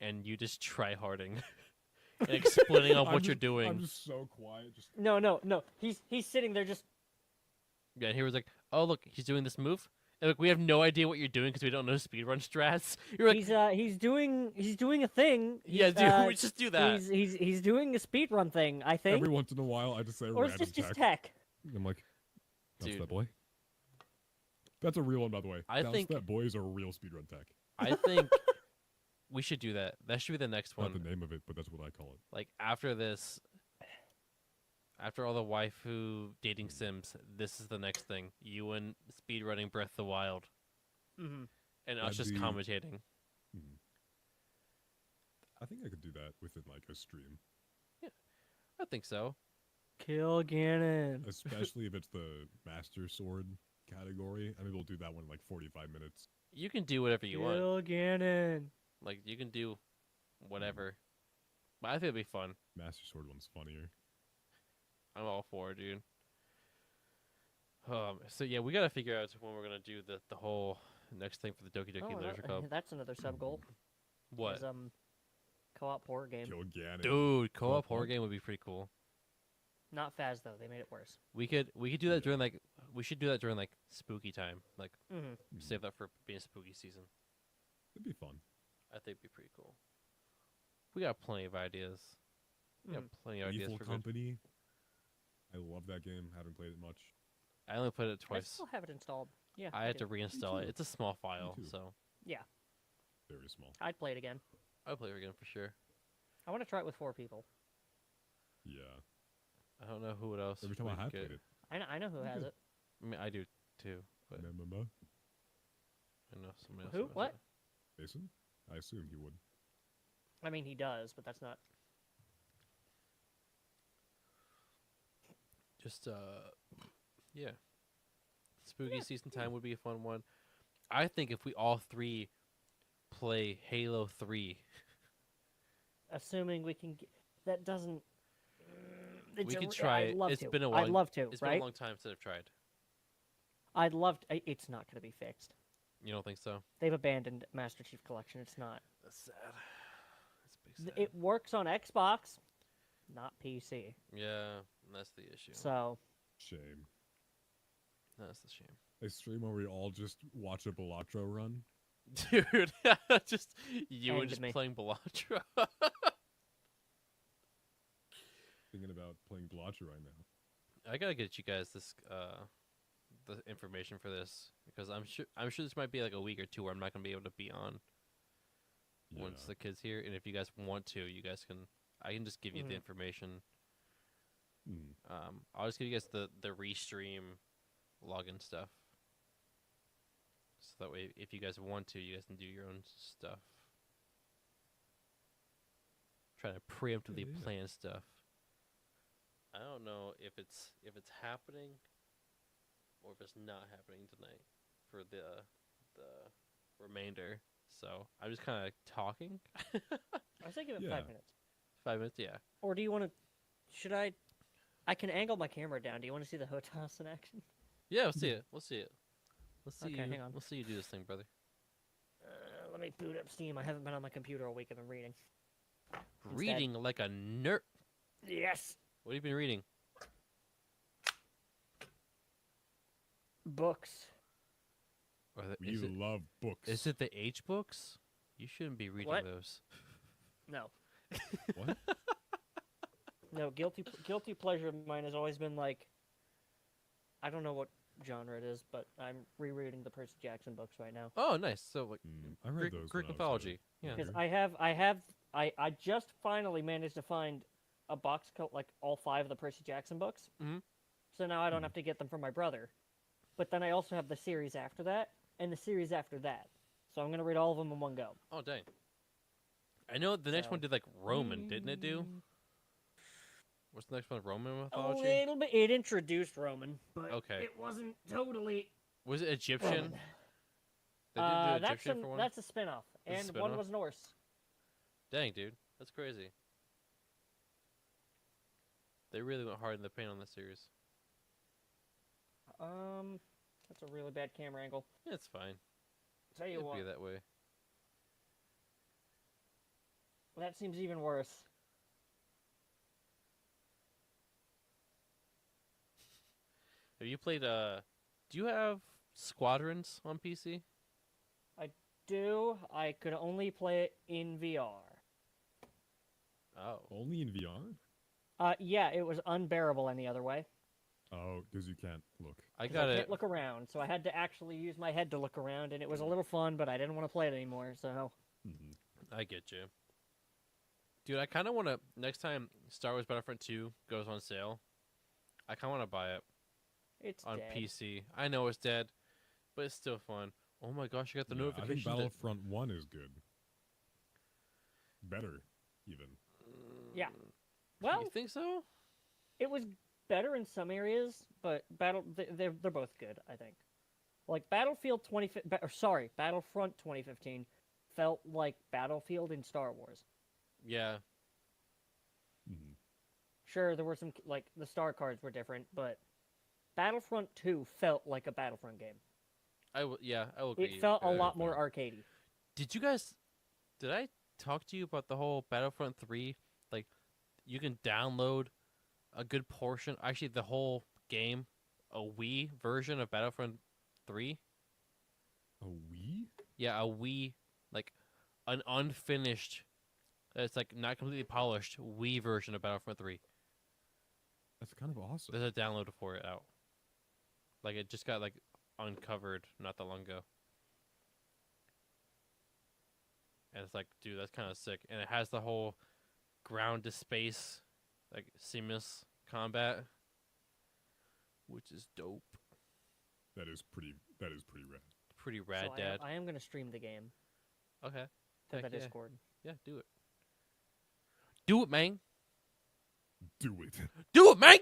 and you just try-harding and explaining on what you're doing. I'm just so quiet. Just No. He's sitting there just. Yeah, and he was like, "Oh, look, he's doing this move." And look, we have no idea what you're doing because we don't know speedrun strats. You're like, he's doing a thing. Yeah, He's, dude, we just do that. He's doing a speedrun thing, I think. every once in a while, I just say Or it's random just tech. I'm like, that's Dude. that boy. That's a real one, by the way. I That's think- that boy is a real speedrun tech. I think we should do that. That should be the next one. Not the name of it, but that's what I call it. Like after this, after all the waifu dating sims, this is the next thing. You and speedrunning Breath of the Wild, Mhm. and us That'd just be- commentating. I think I could do that within like a stream, I think so. Kill Ganon. especially if it's the Master Sword category. I mean, we'll do that one in like 45 minutes. You can do whatever you want. Kill Ganon. Like you can do whatever. But I think it'd be fun. Master Sword one's funnier. I'm all for it, dude. So yeah, we gotta figure out when we're gonna do the whole next thing for the Doki Doki Oh, Literature Club. that's another sub goal. What? Is, co-op horror game. Kill Ganon. Dude, co-op horror game would be pretty cool. Not Faz though. They made it worse. We could do that during like we should do that during like spooky time. Like Mhm. save that for being spooky season. It'd be fun. I think it'd be pretty cool. We got plenty of ideas. We got plenty of ideas Lethal for good. Company. I love that game. Haven't played it much. I only played it I twice. still have it installed. Yeah. I had to do. reinstall it. too. It's a small file, too. so Yeah. Very small. I'd play it again. I'll play it again for sure. I want to try it with 4 people. Yeah. I don't know who else. Every time we I have could played get. it. I know who has it. I mean, I do too, but Remember? I know somebody else. Who? has What? it. Jason? I assume he would. I mean, he does, but that's not. Just yeah. Spooky season time would be a fun one. I think if we all three play Halo 3, Assuming we can. That doesn't. we could try I'd it. love It's to. been a I'd while. love to. It's right? been a long time since I've tried. I'd love. To, it's not going to be fixed. You don't think so? They've abandoned Master Chief Collection. It's not. That's sad. That's big sad. It works on Xbox, not PC. Yeah, that's the issue. So. Shame. That's the shame. A stream where we all just watch a Balatro run. Dude, just you and End just me. playing Balatro. Thinking about playing Balatro right now. I gotta get you guys this the information for this because I'm sure this might be like a week or two where I'm not gonna be able to be on once Yeah. the kids here. And if you guys want to, you guys can. I can just give you the information. I'll just give you guys the restream login stuff. So that way, if you guys want to, you guys can do your own stuff. Trying to preemptively plan stuff. I don't know if it's happening or if it's not happening tonight for the remainder. So I'm just kind of talking. I say give it 5 minutes. 5 minutes, yeah. Or do you want to? Should I? I can angle my camera down. Do you want to see the Hotas in action? Yeah, let's see it. Let's see it. Let's see Okay, you. hang on. Let's see you do this thing, brother. Let me boot up Steam. I haven't been on my computer all week. I've been reading. Reading like a nerd. Yes. What have you been reading? Books. Or the, We love books. Is it the H books? You shouldn't be reading What? those. No. What? No, guilty pleasure of mine has always been like, I don't know what genre it is, but I'm rereading the Percy Jackson books right now. Oh, nice. So like I read Greek, those Greek when I was mythology. Yeah. Because I just finally managed to find a box coat like all 5 of the Percy Jackson books. Mhm. So now I don't have to get them from my brother. But then I also have the series after that and the series after that. So I'm gonna read all of them in one go. Oh dang. I know the next So- one did like Roman, didn't it do? What's the next one? Roman A mythology? little bit. It introduced Roman, but Okay. it wasn't totally. Was it Egyptian? Roman. They did do That's Egyptian for one? that's a spin-off, That's a and one spin-off? was Norse. Dang, dude. That's crazy. They really went hard in the paint on this series. That's a really bad camera angle. Yeah, it's fine. Tell you It'd what, be that way. that seems even worse. Have you played do you have Squadrons on PC? I do. I could only play it in VR. Oh. Only in VR? Yeah, it was unbearable any other way. Oh, because you can't look. I 'Cause got I it. can't look around, so I had to actually use my head to look around, and it was a little fun, but I didn't want to play it anymore. So I get you. Dude, I kind of want to next time Star Wars Battlefront 2 goes on sale, I kind of want to buy it. It's on dead. PC. I know it's dead, but it's still fun. Oh my gosh, you got the I think notification. that- Battlefront 1 is good. Better, even. Yeah. Well, you think so? It was better in some areas, but they're both good. I think. Like Battlefront 2015 felt like Battlefield in Star Wars. Yeah. Sure, there were some like the star cards were different, but Battlefront 2 felt like a Battlefront game. I will agree. It felt a lot more arcadey. Did I talk to you about the whole Battlefront 3? Like, you can download a good portion, actually the whole game, a Wii version of Battlefront 3. A Wii? Yeah, a Wii, like an unfinished, it's like not completely polished Wii version of Battlefront 3. That's kind of awesome. There's a download for it out. Like, it just got like uncovered not that long ago. And it's like, dude, that's kind of sick. And it has the whole ground to space, like seamless combat, which is dope. That is pretty rad. Pretty rad, So Dad. I am going to stream the game Okay. to Heck the yeah. Discord. Yeah, do it. Do it, man. Do it. Do it, man.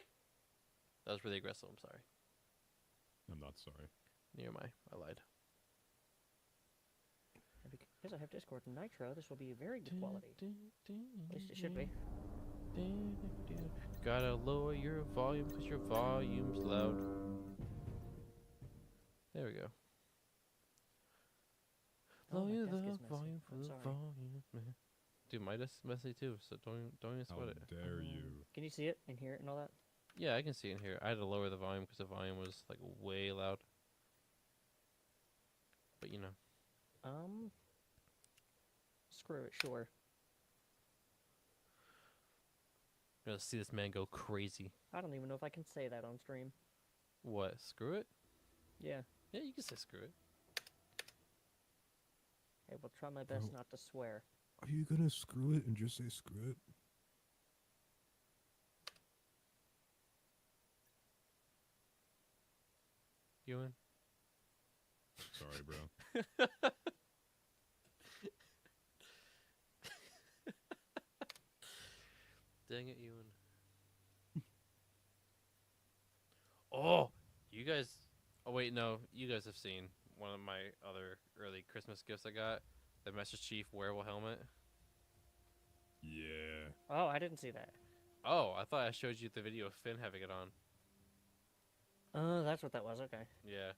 That was really aggressive. I'm sorry. I'm not sorry. Near my, I lied. And because I have Discord and Nitro, this will be very good quality. At least it should be. Gotta lower your volume because your volume's loud. There we go. Oh, my Lower desk the is messy. volume for I'm the sorry. volume, man. Dude, my desk is messy too, so don't even sweat it. How dare you? Can you see it and hear it and all that? Yeah, I can see it in here. I had to lower the volume because the volume was like way loud. But you know. Screw it, sure. I'm gonna see this man go crazy. I don't even know if I can say that on stream. What? Screw it? Yeah. Yeah, you can say screw it. I will try my best Bro. not to swear. Are you gonna screw it and just say screw it? Ewan? Sorry, bro. Dang it, Ewan. Oh, you guys. Oh wait, no, you guys have seen one of my other early Christmas gifts I got, the Master Chief wearable helmet. Yeah. Oh, I didn't see that. Oh, I thought I showed you the video of Finn having it on. Oh, that's what that was. Okay. Yeah.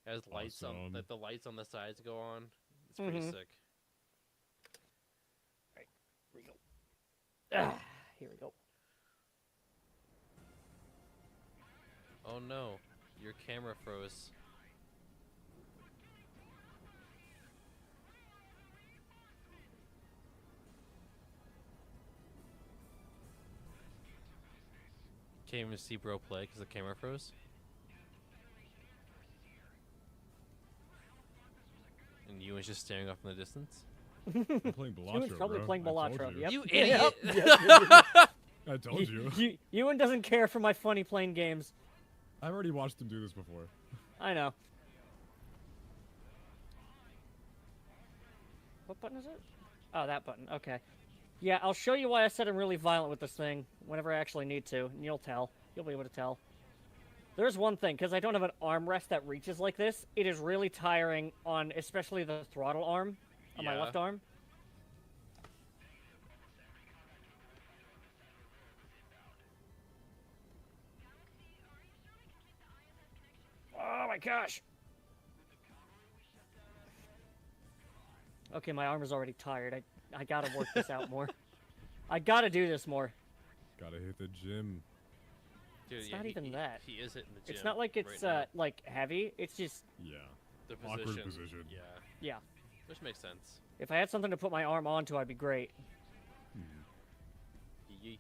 It has lights on, Awesome. like the lights on the sides go on. It's pretty Mhm. sick. Here we go. Ah, here we go. Oh no, your camera froze. Can't even see bro play because the camera froze. And you was just staring off in the distance. I'm playing Balatro, Ewan's probably bro. playing I told Balatro. you. Yep. You Yep. idiot. Yep. I told you. Ewan doesn't care for my funny playing games. I've already watched him do this before. I know. What button is it? Oh, that button. Okay. Yeah, I'll show you why I said I'm really violent with this thing whenever I actually need to, and you'll tell. You'll be able to tell. There's one thing, because I don't have an armrest that reaches like this, it is really tiring on especially the throttle arm on my left arm. Oh my gosh! Okay, my arm is already tired. I gotta work this out more. I gotta do this more. Gotta hit the gym. Dude, It's yeah, not even that. He is hitting the gym. It's not like it's right now. like heavy. It's just Yeah. The Awkward position. position. Yeah. yeah. Which makes sense. If I had something to put my arm onto, I'd be great. Yee.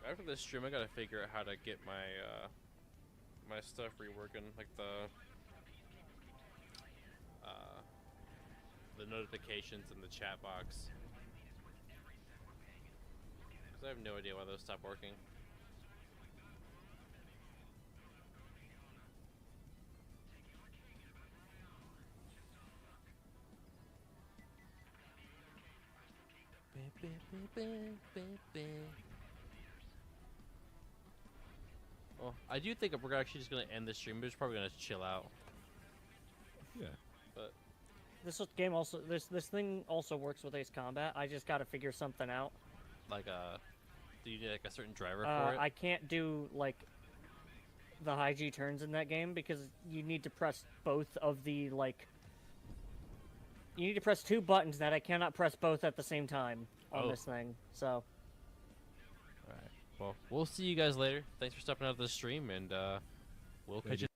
After this stream, I gotta figure out how to get my my stuff reworking, like the notifications in the chat box. 'Cause I have no idea why those stopped working. Well, I do think we're actually just gonna end the stream. We're just probably gonna chill out. Yeah. But This game also this thing also works with Ace Combat. I just gotta figure something out. like, do you need like a certain driver for it? I can't do like the high G turns in that game because you need to press both of the like. You need to press two buttons that I cannot press both at the same time on Oh. this thing. So. Alright. Well, we'll see you guys later. Thanks for stepping out of the stream, and we'll catch you.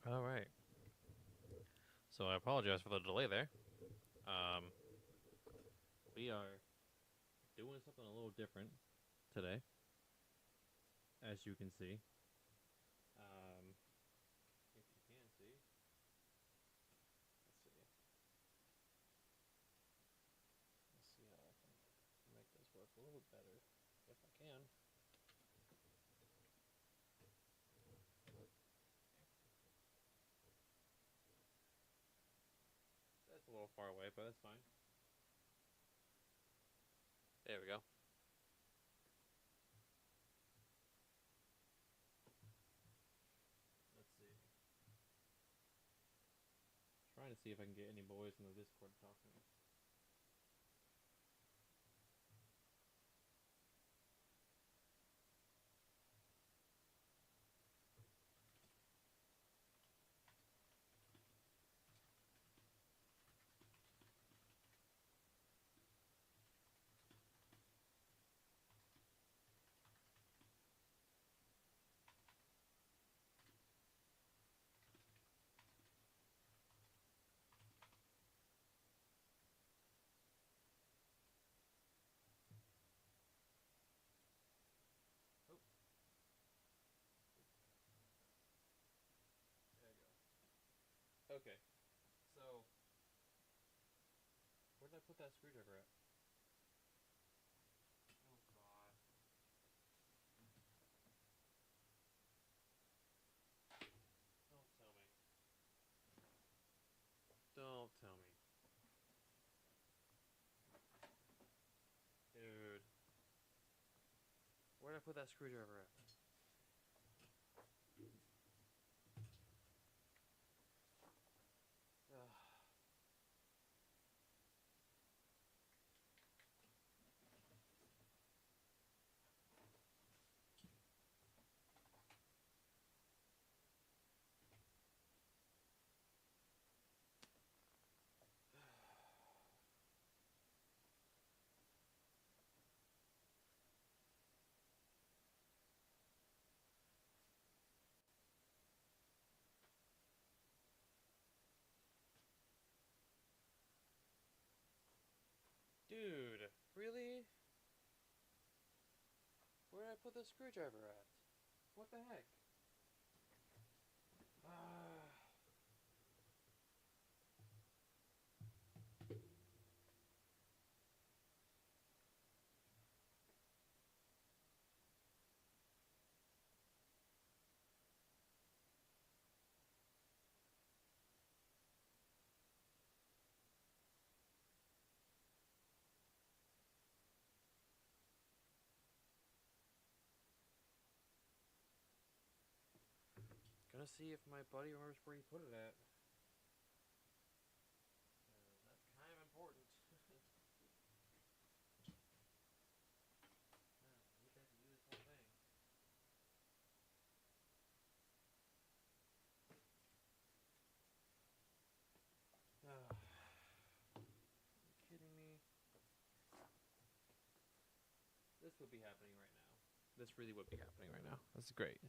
All right. So I apologize for the delay there. We are doing something a little different today, as you can see. If you can see, let's see. Let's see how I can make this work a little better, if I can. That's a little far away, but that's fine. There we go. Let's see. Trying to see if I can get any boys in the Discord talking. Okay, so where did I put that screwdriver at? Oh God. Don't tell me. Don't tell me. Dude. Where did I put that screwdriver at? Dude, really? Where did I put the screwdriver at? What the heck? Gonna see if my buddy remembers where he put it at. That's kind of important. We have to do this whole thing. Are you kidding me? This would be happening right now. This really would be happening right now. This is great.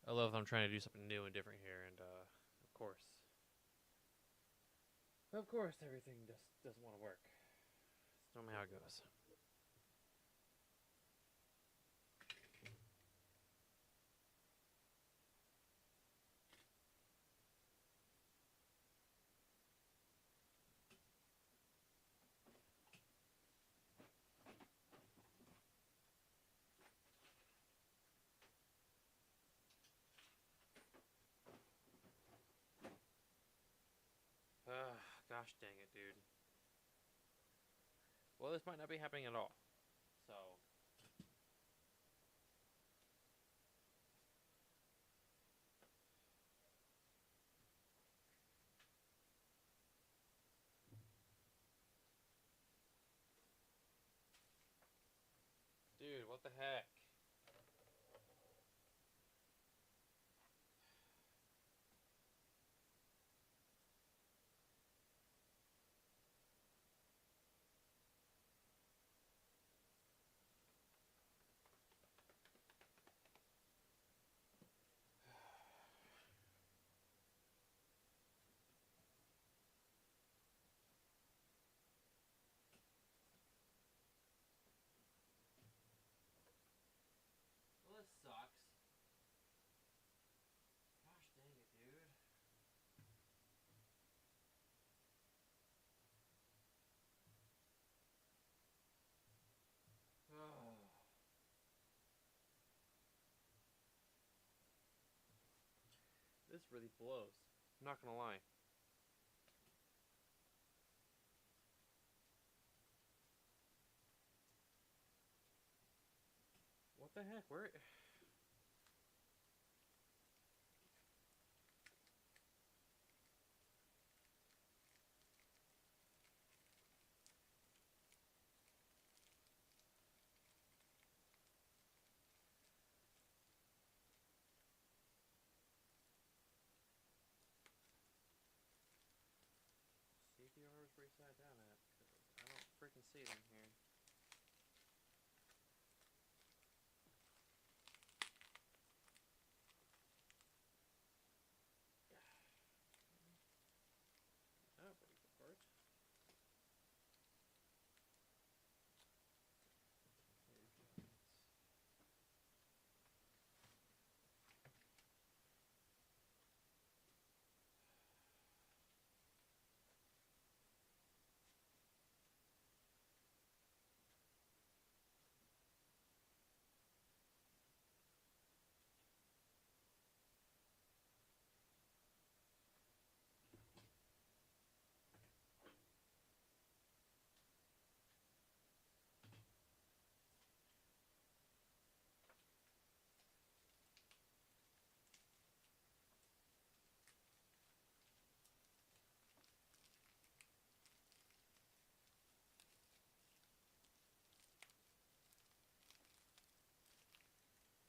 I love that I'm trying to do something new and different here, and of course, everything just doesn't want to work. It's normally how it goes. Gosh dang it, dude. Well, this might not be happening at all. So. Dude, what the heck? This really blows. I'm not gonna lie. What the heck? Where? CPR is where you sat down at. 'Cause I don't freaking see it in here. That breaks apart.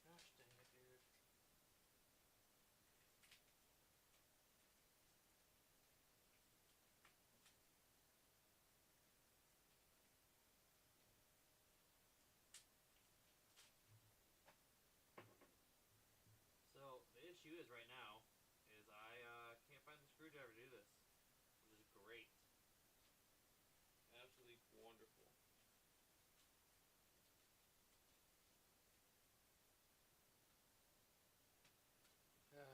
Gosh dang it, dude. So the issue is right now is I can't find the screwdriver to do this, which is great. Absolutely wonderful. Damn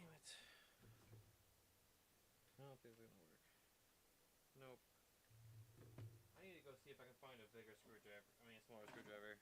it. I don't think it's gonna work. Nope. I need to go see if I can find a bigger screwdriver. I mean, a smaller screwdriver.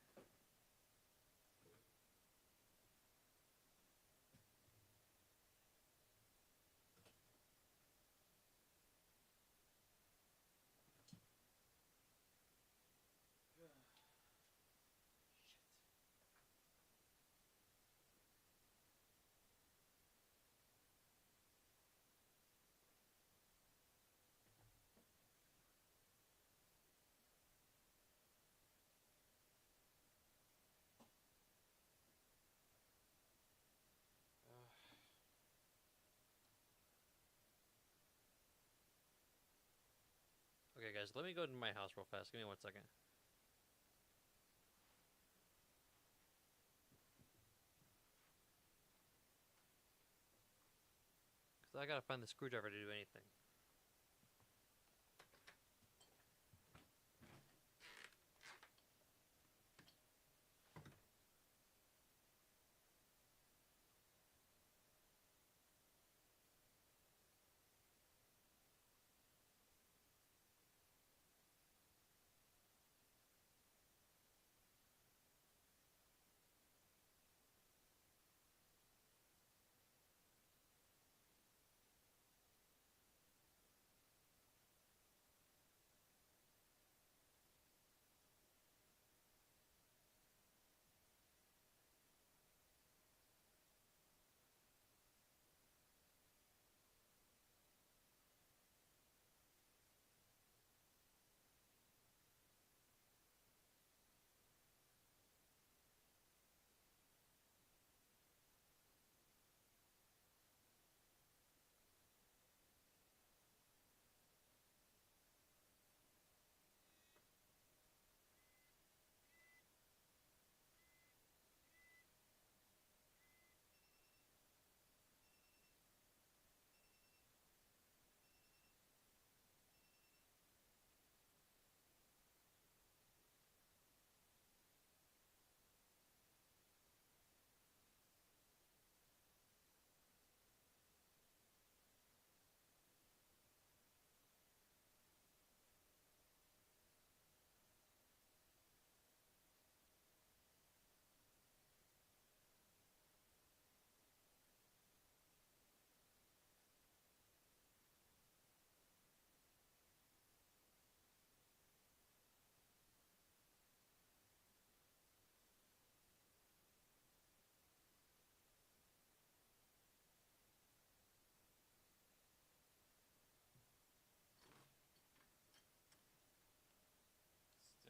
guys, let me go to my house real fast. Give me 1 second. Because I gotta find the screwdriver to do anything.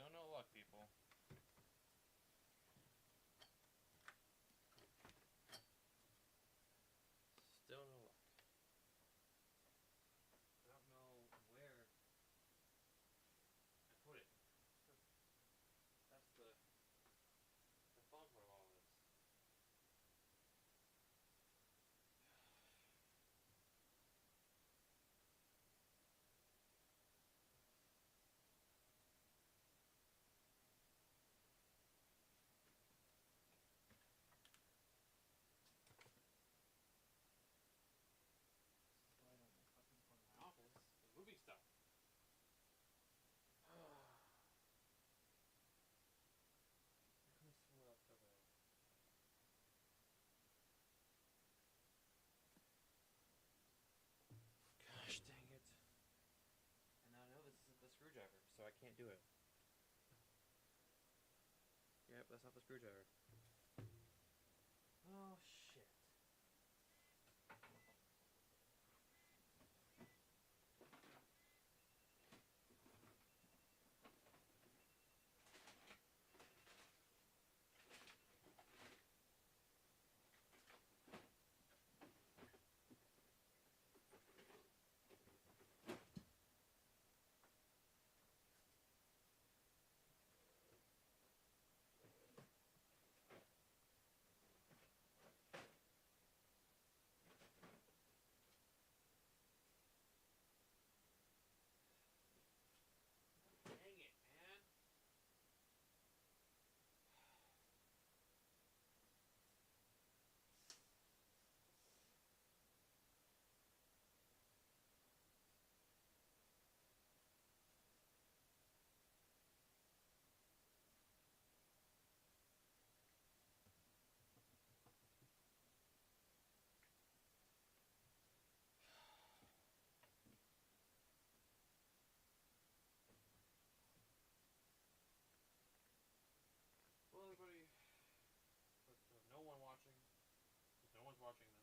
Still no luck, people. Still no luck. I don't know where I put it. That's the fun part of all of this. Office, the movie stuff. I could have swore that's over there. Gosh dang it. And now I know this isn't the screwdriver, so I can't do it. Yep, that's not the screwdriver. Oh shit. Dang it, man. Well, everybody, with no one watching, because no one's watching this.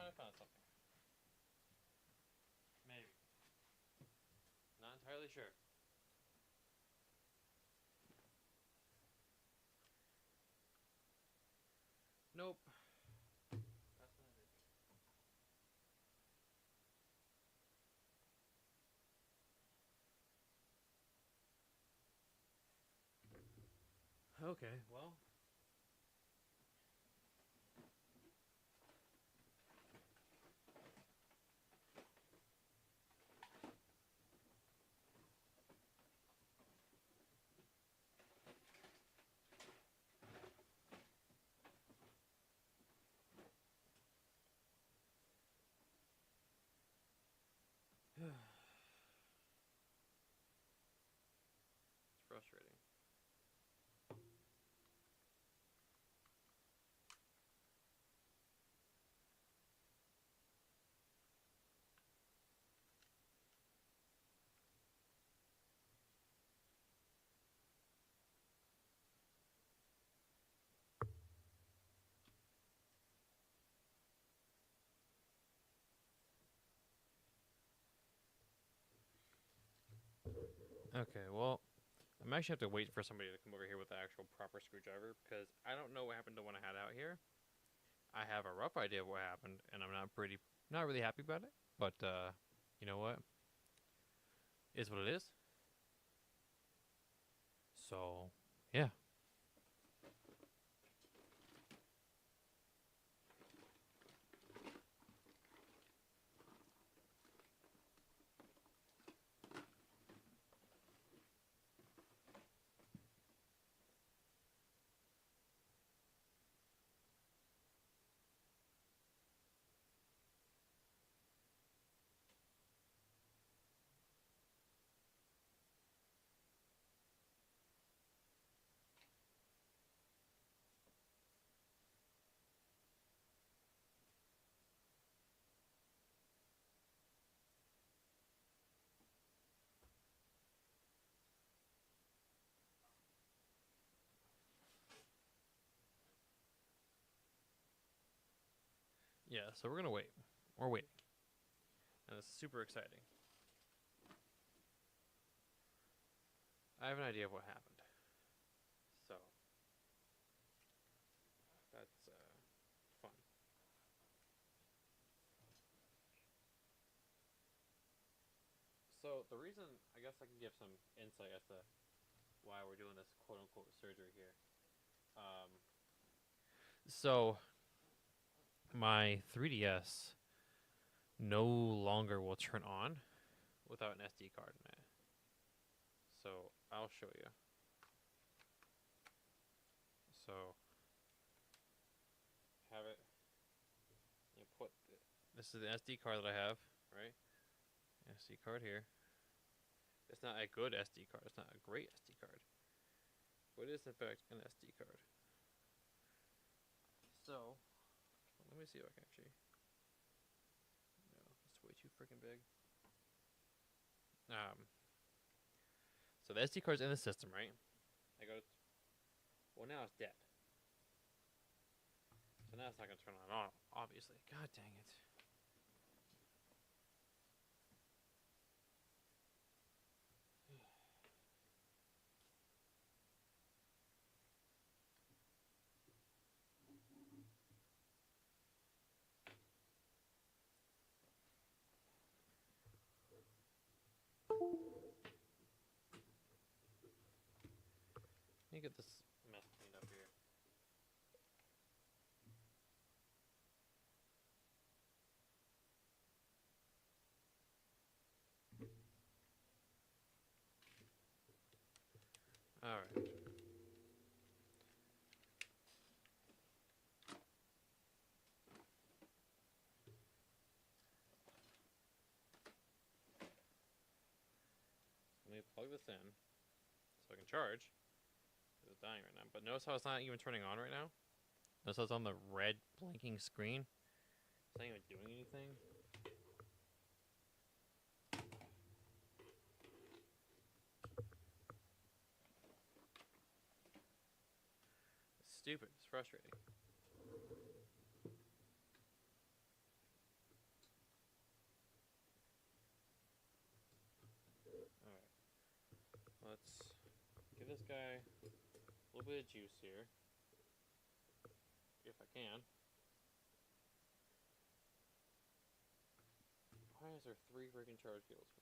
I found something. Maybe. Not entirely sure. Nope. That's not it. Okay, well. It's frustrating. Okay, well, I'm actually have to wait for somebody to come over here with the actual proper screwdriver because I don't know what happened to when I had out here. I have a rough idea of what happened, and I'm not really happy about it. But you know what? Is what it is. So yeah. Yeah, so we're gonna wait. We're waiting. And it's super exciting. I have an idea of what happened. So that's fun. So the reason, I guess I can give some insight as to why we're doing this quote unquote surgery here. So my 3DS no longer will turn on without an SD card in it. So I'll show you. So have it. You put this is the SD card that I have, right? SD card here. It's not a good SD card. It's not a great SD card, but it is in fact an SD card. So let me see if I can actually. No, it's way too freaking big. So the SD card's in the system, right? I go. Well, now it's dead. So now it's not gonna turn on, obviously. God dang it. Let me get this mess cleaned up here. All right. Let me plug this in so I can charge. It's dying right now. But notice how it's not even turning on right now? Notice how it's on the red blinking screen? It's not even doing anything. It's stupid. It's frustrating. guy a little bit of juice here. If I can. Why is there 3 freaking charge cables?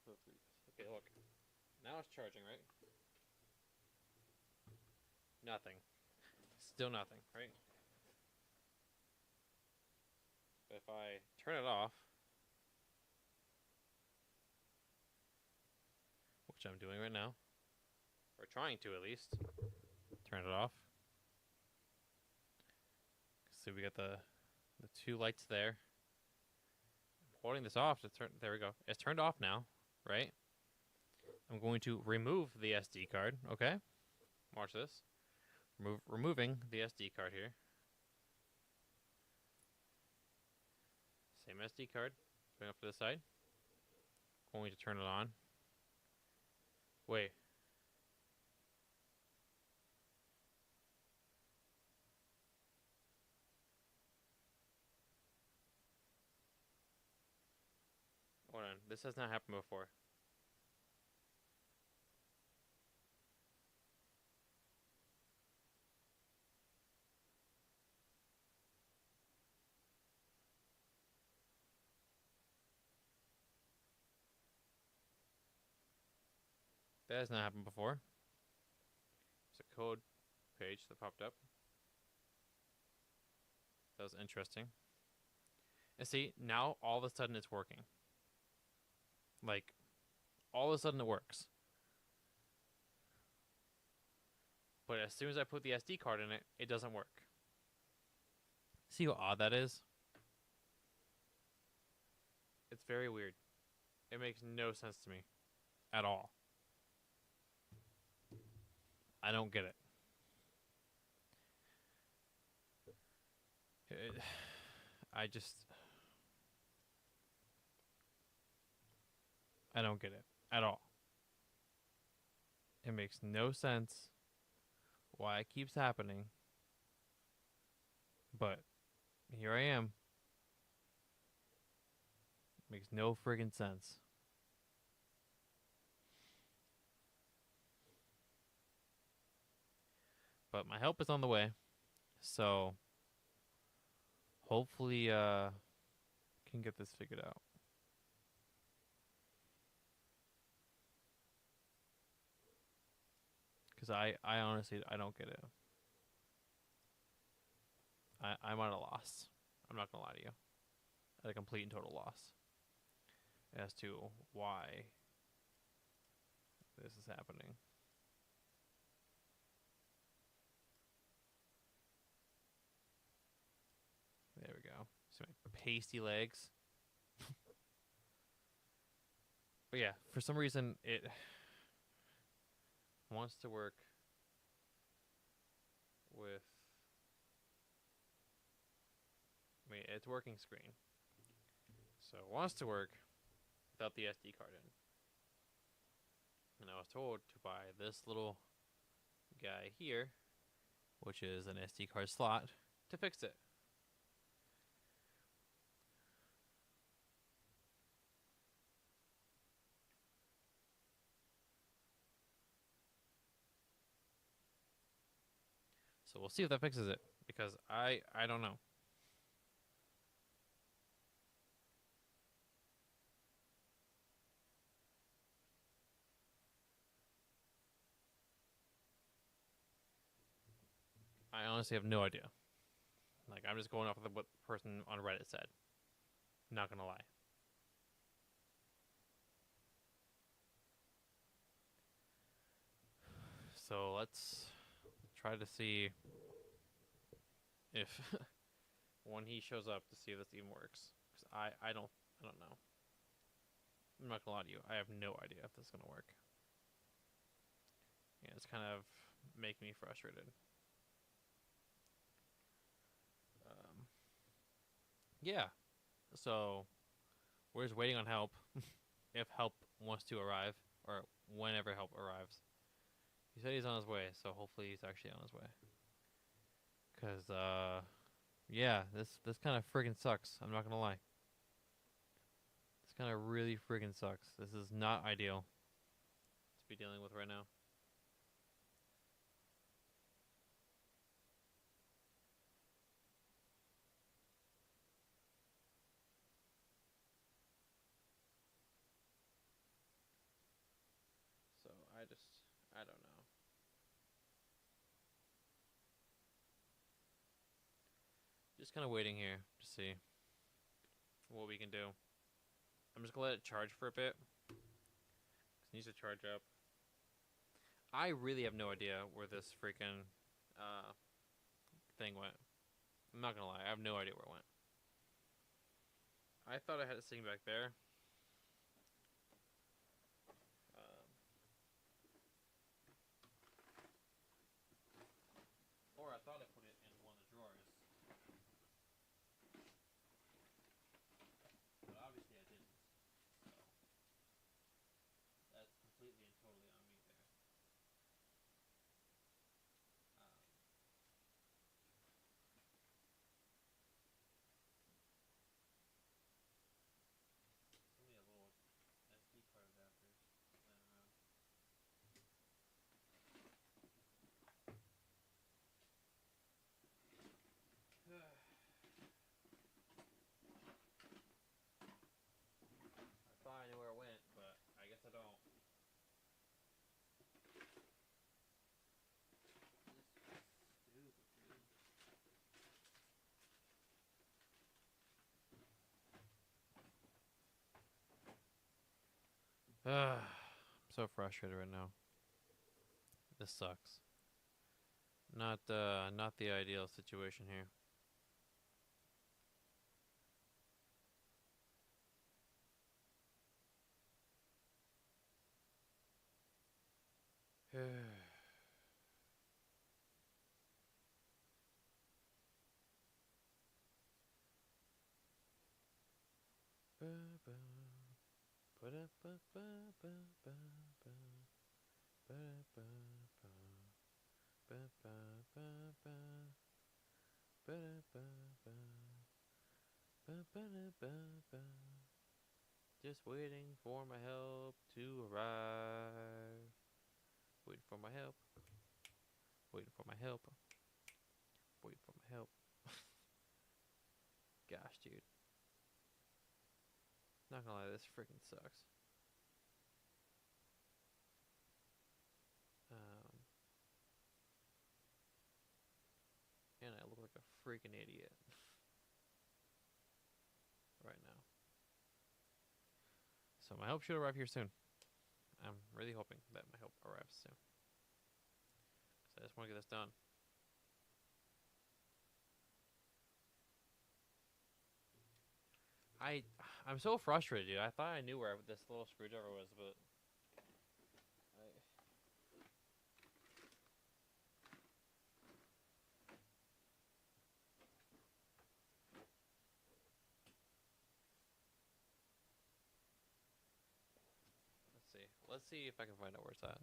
Oh, 3. Okay, look. Now it's charging, right? Nothing. Still nothing, right? But if I turn it off, which I'm doing right now, or trying to at least, turn it off. So we got the 2 lights there. I'm holding this off to turn. There we go. It's turned off now, right? I'm going to remove the SD card. Okay, watch this. Removing the SD card here. Same SD card. Bring up to the side. Going to turn it on. Wait. Hold on. This has not happened before. That has not happened before. There's a code page that popped up. That was interesting. And see, now all of a sudden it's working. Like, all of a sudden it works. But as soon as I put the SD card in it, it doesn't work. See how odd that is? It's very weird. It makes no sense to me. At all. I don't get it. I don't get it at all. It makes no sense why it keeps happening. But here I am. Makes no friggin' sense. But my help is on the way. So hopefully can get this figured out. Because I honestly, I don't get it. I'm at a loss. I'm not going to lie to you. At a complete and total loss. As to why this is happening. There we go. So my pasty legs. But yeah, for some reason it wants to work with, I mean, it's working screen. So it wants to work without the SD card in. And I was told to buy this little guy here, which is an SD card slot, to fix it. So we'll see if that fixes it, because I don't know. I honestly have no idea. Like, I'm just going off of what the person on Reddit said. Not gonna lie. So let's try to see if when he shows up to see if this even works. Because I don't know. I'm not gonna lie to you. I have no idea if this is gonna work. Yeah, it's kind of making me frustrated. Yeah. So we're just waiting on help. If help wants to arrive, or whenever help arrives. He said he's on his way, so hopefully he's actually on his way. Cause yeah, this kind of friggin' sucks. I'm not gonna lie. This kind of really friggin' sucks. This is not ideal to be dealing with right now. Just kind of waiting here to see what we can do. I'm just gonna let it charge for a bit. 'Cause it needs to charge up. I really have no idea where this freaking thing went. I'm not gonna lie, I have no idea where it went. I thought I had it sitting back there. Or I thought I put it in one of the drawers. But obviously I didn't. So that's completely and totally on me there. So many little SD card adapters laying around. I thought I knew where it went, but I guess I don't. This is stupid, dude. I'm so frustrated right now. This sucks. Not the ideal situation here. Just waiting for my help to arrive. Waiting for my help. Waiting for my help. Waiting for my help. Gosh, dude. Not gonna lie, this freaking sucks. And I look like a freaking idiot right now. So my help should arrive here soon. I'm really hoping that my help arrives soon. So I just want to get this done. I'm so frustrated, dude. I thought I knew where this little screwdriver was, but let's see. Let's see if I can find out where it's at.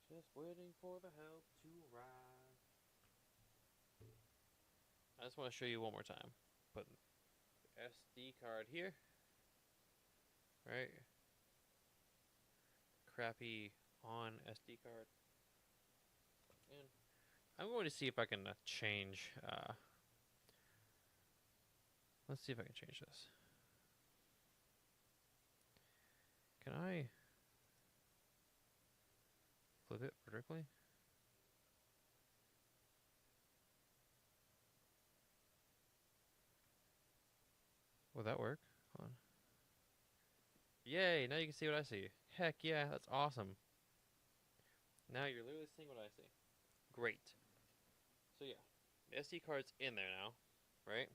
Just waiting for the help to arrive. I just want to show you one more time. Put the SD card here. Right? Crappy on SD card. And I'm going to see if I can change. Let's see if I can change this. Can I flip it vertically? Will that work? Hold on. Yay! Now you can see what I see. Heck yeah, that's awesome. Now you're literally seeing what I see. Great. So yeah, the SD card's in there now, right?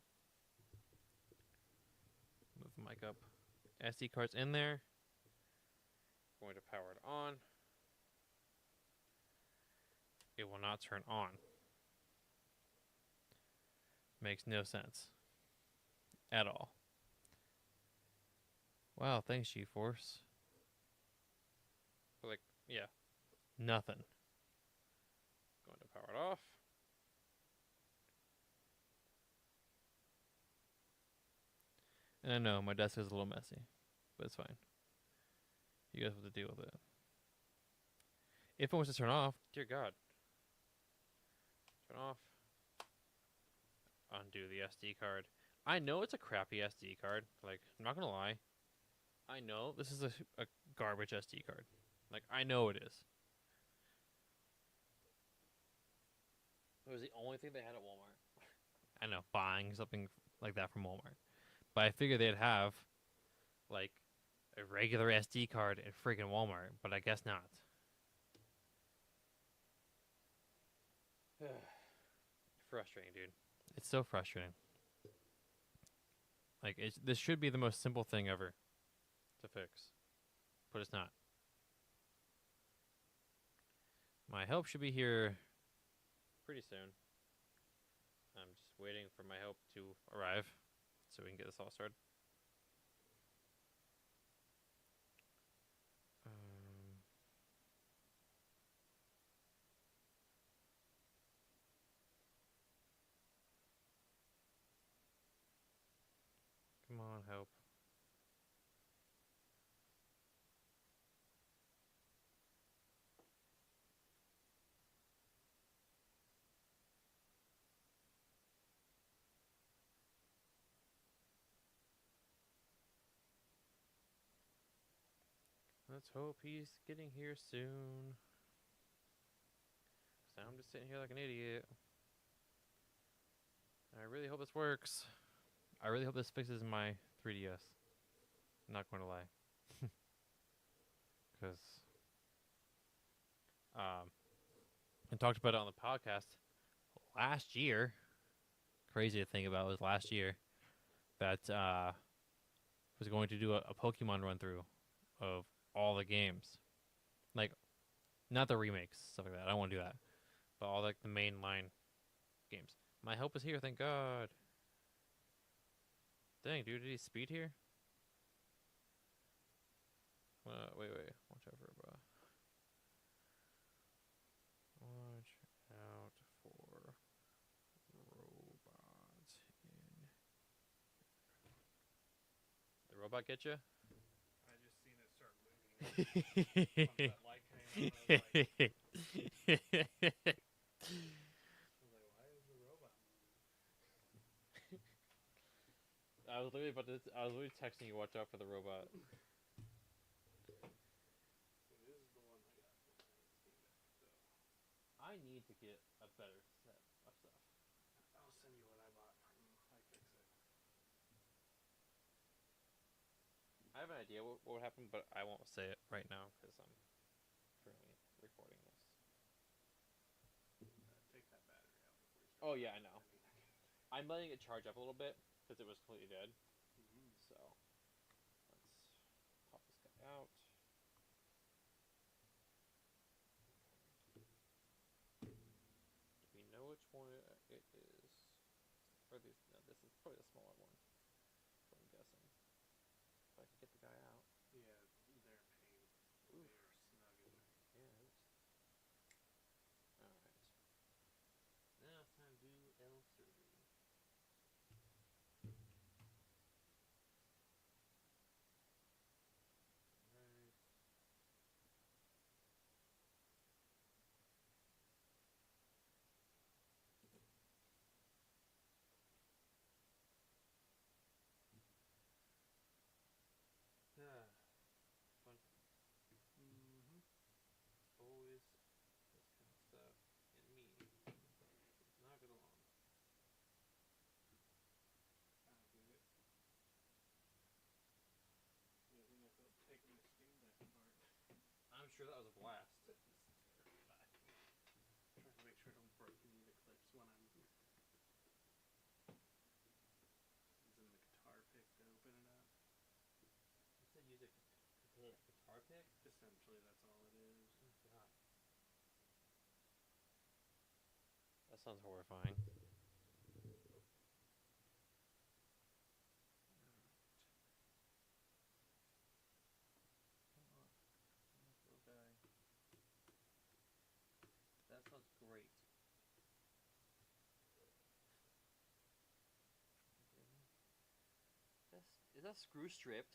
Move the mic up. SD card's in there. Going to power it on. It will not turn on. Makes no sense. At all. Wow, thanks, GeForce. But like, yeah. Nothing. Going to power it off. And I know my desk is a little messy, but it's fine. You guys have to deal with it. If it wants to turn off, dear God. Turn off. Undo the SD card. I know it's a crappy SD card. Like, I'm not gonna lie. I know this is a garbage SD card. Like, I know it is. It was the only thing they had at Walmart. I know, buying something like that from Walmart. But I figured they'd have, like, a regular SD card at freaking Walmart, but I guess not. Frustrating, dude. It's so frustrating. Like, this should be the most simple thing ever to fix, but it's not. My help should be here pretty soon. I'm just waiting for my help to arrive so we can get this all started. Come on, help. Let's hope he's getting here soon. So I'm just sitting here like an idiot. I really hope this works. I really hope this fixes my 3DS. I'm not going to lie. Because I talked about it on the podcast last year. Crazy to think about was last year that was going to do a Pokemon run through of all the games. Like, not the remakes, stuff like that. I don't want to do that. But all like the mainline games. My help is here, thank God. Dang, dude, did he speed here? Wait. Watch out for robot. Watch out for robots in. The robot get you? I just seen it start moving. Once that light came on, I was like, why is the robot moving? I was literally texting you, watch out for the robot. So this is the one I got when I haven't seen it, so. I need to get a better set of stuff. I'll send you what I bought from iFixit. I have an idea what would happen, but I won't say it right now because I'm currently recording this. Take that battery out before you start. Oh yeah, I know. I'm letting it charge up a little bit because it was completely dead. So let's pop this guy out. Do we know which one it is? Or these? No, this is probably the smaller one. That's what I'm guessing. If I could get the guy out. Yeah, they're a pain. Oof. They are snug in there. Yeah. Alright. Now it's time to do L surgery. Alright. sure that was a blast. Trying to make sure I don't break any of the clips when I'm using the guitar pick to open it up. You said use a guitar pick? Essentially, that's all it is. Oh, God. That sounds horrifying. That sounds great. Is that screw stripped?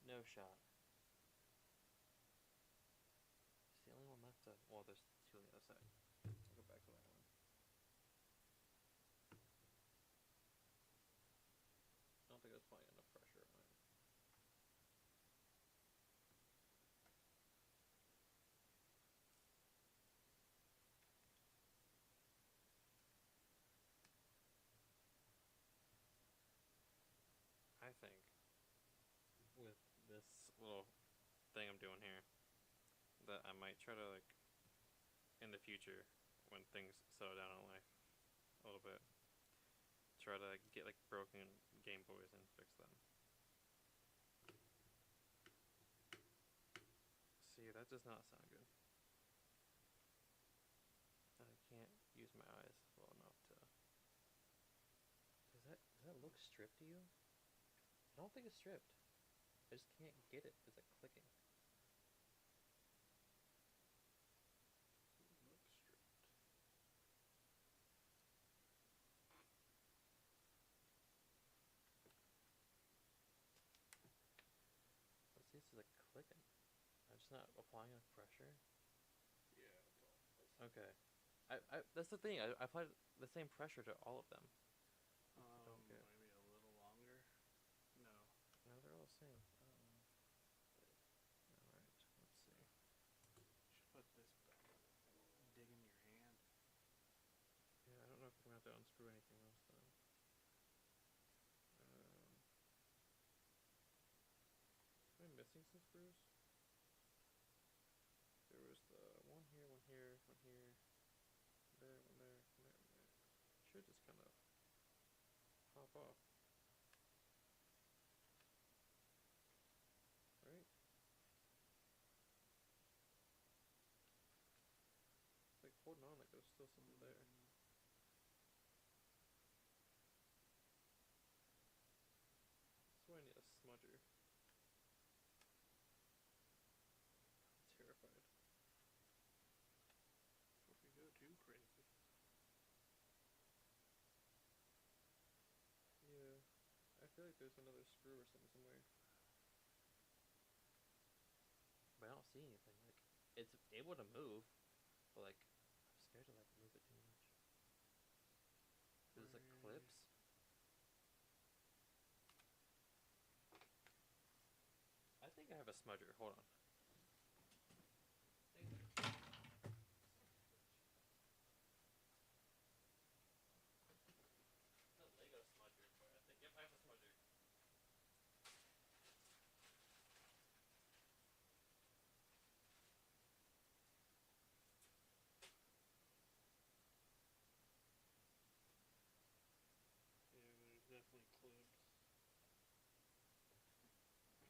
No shot. It's the only one left. Well, there's two on the other side. I'll go back to that one. I don't think that's probably enough pressure on it. I think with this little thing I'm doing here that I might try to, like, in the future when things settle down in life a little bit, try to get like broken Game Boys and fix them. See, that does not sound good. I can't use my eyes well enough to. Does that look stripped to you? I don't think it's stripped. I just can't get it. It's like clicking. Doesn't look stripped. Let's see, this is like clicking. I'm just not applying enough pressure. Yeah, that's all. Okay. That's the thing. I applied the same pressure to all of them. Maybe a little longer. No. No, they're all the same. Alright, let's see. Should put this back. Dig in your hand. Yeah, I don't know if I'm gonna have to unscrew anything else then. Am I missing some screws? There was the one here, one here, one here, there, one there, one there, one there. Should just kind of pop off. Right? It's like holding on like there's still something there. That's why I need a smudger. I'm terrified. If we go too crazy. Yeah. I feel like there's another screw or something somewhere. But I don't see anything. Like, it's able to move, but like, I'm scared to like move it too much. There's like clips. I think I have a smudger. Hold on. It's a Lego smudger, but I think yep, I have a smudger. Yeah, there's definitely clips.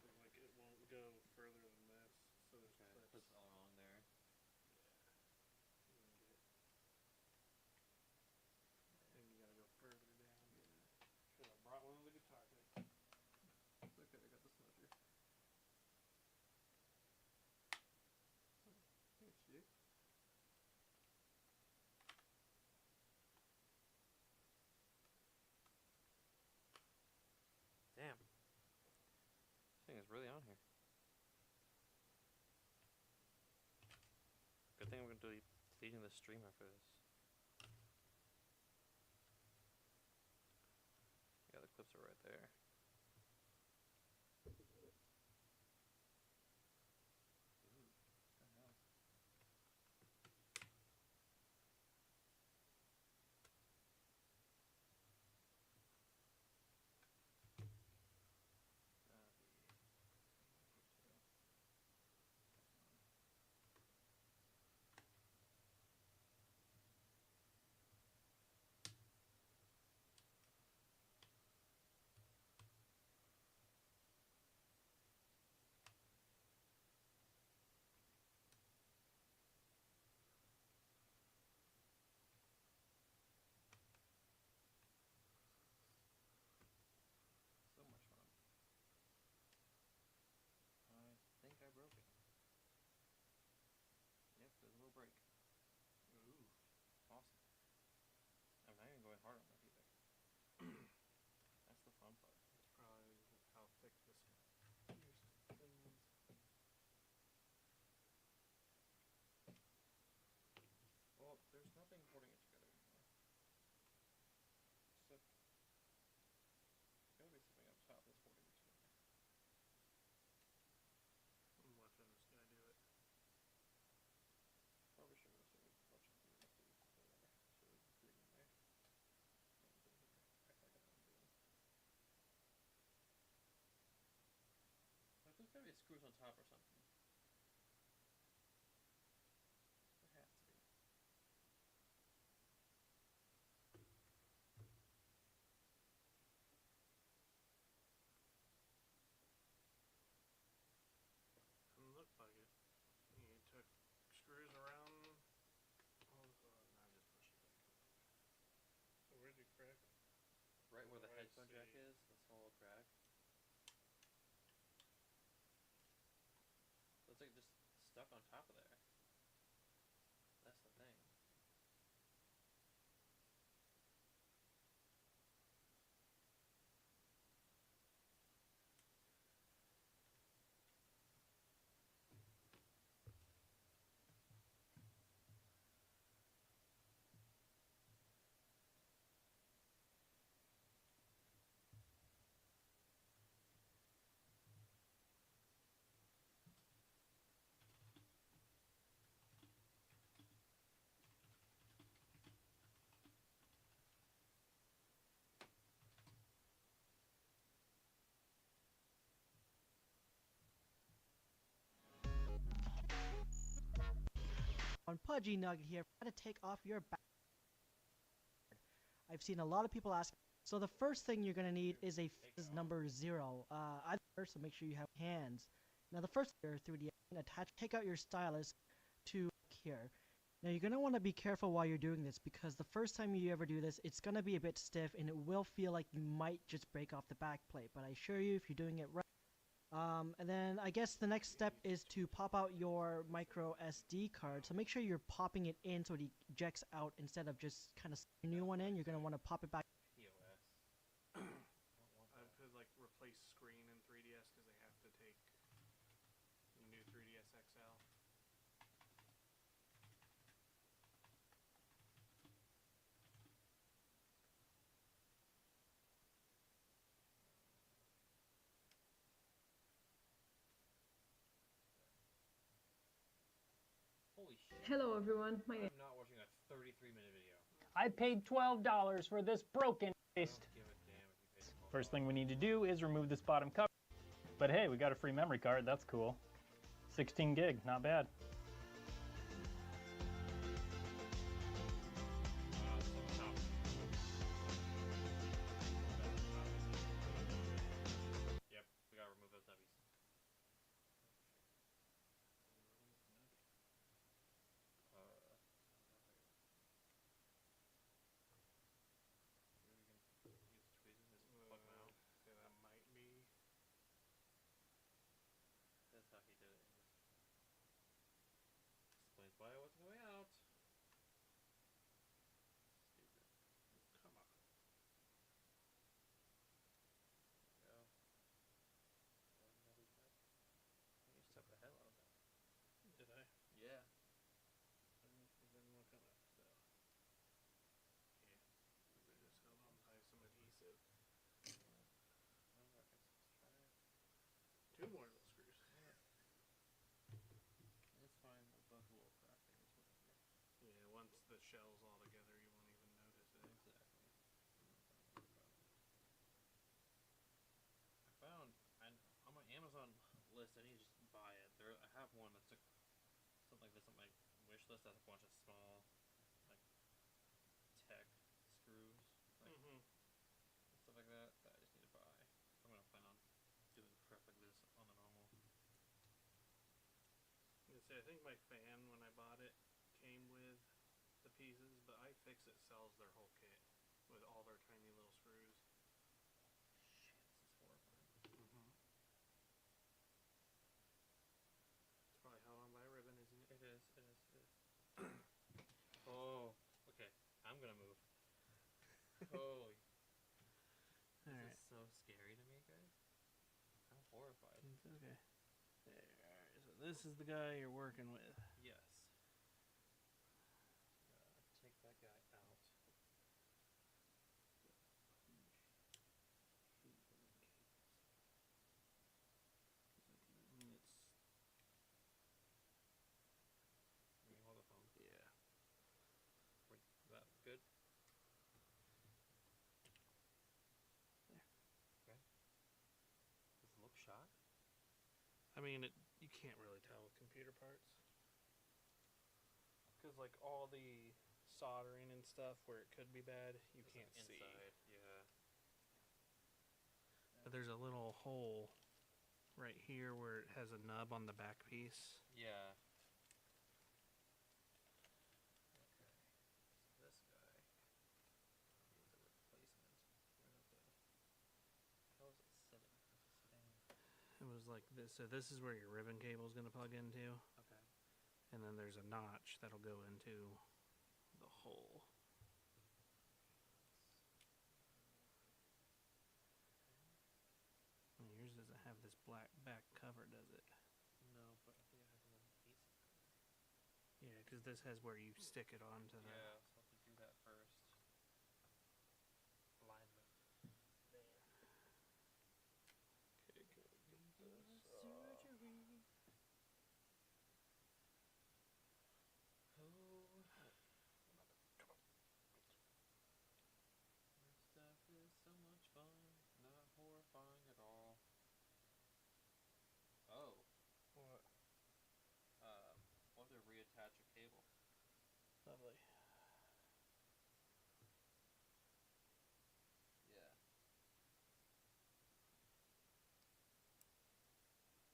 Like it won't go further than this, so there's clips. Clips all along there. And you gotta go further down. Should have brought one of the guitar picks. It's okay, I got the smudger. Thanks, Jake. Damn. This thing is really on here. Good thing I'm going to be deleting the stream after this. Yeah, the clips are right there. screws on top or something. There has to be. Doesn't look like it. You took screws around. Oh, now just push it back. So where'd you crack it? Right where the Oh, I headphone jack see. is, the small little crack. So it's like just stuck on top of there. That's the thing. On Pudgy Nugget here, how to take off your back. I've seen a lot of people ask. So the first thing you're gonna need is a fizz number 0. So make sure you have hands. Now the first through the take out your stylus to here. Now you're gonna want to be careful while you're doing this because the first time you ever do this, it's gonna be a bit stiff and it will feel like you might just break off the back plate. But I assure you, if you're doing it right. And then I guess the next step is to pop out your micro SD card. So make sure you're popping it in so it ejects out instead of just kind of a new one in. You're going to want to pop it back. POS. I could like replace screen in 3DS because they have to take new 3DS XL. Holy shit. Hello everyone, my name. I'm not watching a 33-minute video. I paid $12 for this broken paste. First thing we need to do is remove this bottom cover. But hey, we got a free memory card, that's cool. 16 gig, not bad. Yep, we gotta remove those nubbies. Yeah, that might be. That's how he did it. Explains why I wasn't going out. Stupid. Come on. There we go. You stuck the hell out of that. Did I? Yeah. It didn't look enough, so. Yeah. Maybe just held on by some adhesive. Two more little screws. It's fine. Both a little crack things, whatever. Yeah, once the shell's all together, you won't even notice it. Exactly. I found on my Amazon list. I need to just buy it. I have one that's like something like this on my wish list. That's a bunch of small, like tech screws, like stuff like that. That I just need to buy. I'm gonna plan on doing prep like this on the normal. I think my fan, when I bought it, came with the pieces, but iFixit sells their whole kit with all their tiny little screws. Shit, this is horrifying. It's probably held on by a ribbon, isn't it? It is. It is. It is. Oh, okay. I'm gonna move. Holy. This is so scary to me, guys. I'm horrified. It's okay. There, alright, so this is the guy you're working with. Yes. Take that guy out. Can you hold the phone? Yeah. Wait, is that good? There. Okay. Does it look shot? I mean, you can't really tell with computer parts. Because, like, all the soldering and stuff where it could be bad, you can't see. Yeah. But there's a little hole right here where it has a nub on the back piece. Yeah. It was like this. So this is where your ribbon cable is going to plug into. Okay. And then there's a notch that'll go into the hole. And yours doesn't have this black back cover, does it? No, but I think I have one piece. Yeah, because this has where you stick it onto the... Yeah, so I'll have to do that first. Alignment. There. Okay, good. Get this. Surgery. This stuff is so much fun, not horrifying at all. Oh. What? I'll have to reattach a cable. Lovely. Yeah.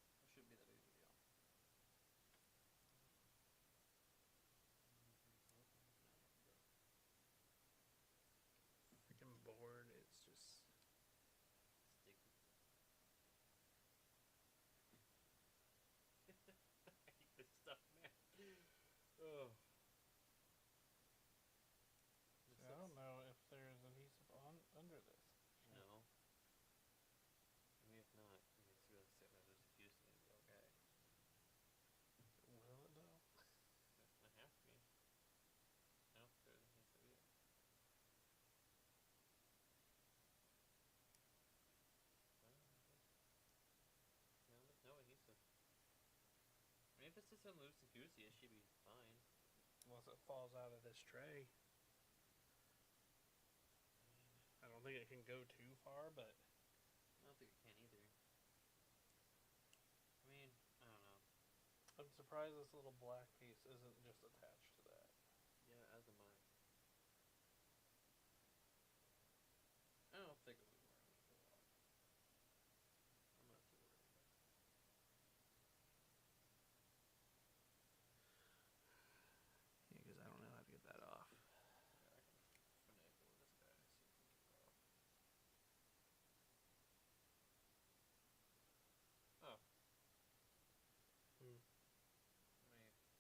That shouldn't be that big of a deal. Freaking board, it's just... Sticky. I hate this stuff, man. Oh. I don't know if there's adhesive under this. No. I mean, if not, you can see what I'm saying. There's a fuse and it'll be okay. Will it though? It have to be. No, there's adhesive either. No, there's no adhesive. I mean, if it's just on loosey-goosey, it should be fine. Unless it falls out of this tray. I don't think it can go too far, but... I don't think it can either. I mean, I don't know. I'm surprised this little black piece isn't just attached to that. Yeah, as am I. I don't think it'll be wearing it for a while. I'm not too worried about it. Yeah, because I don't know how to get that off. Yeah, I can finagle this guy and see if we can get it off. Oh. Hmm. Let me do it tweezy beezies.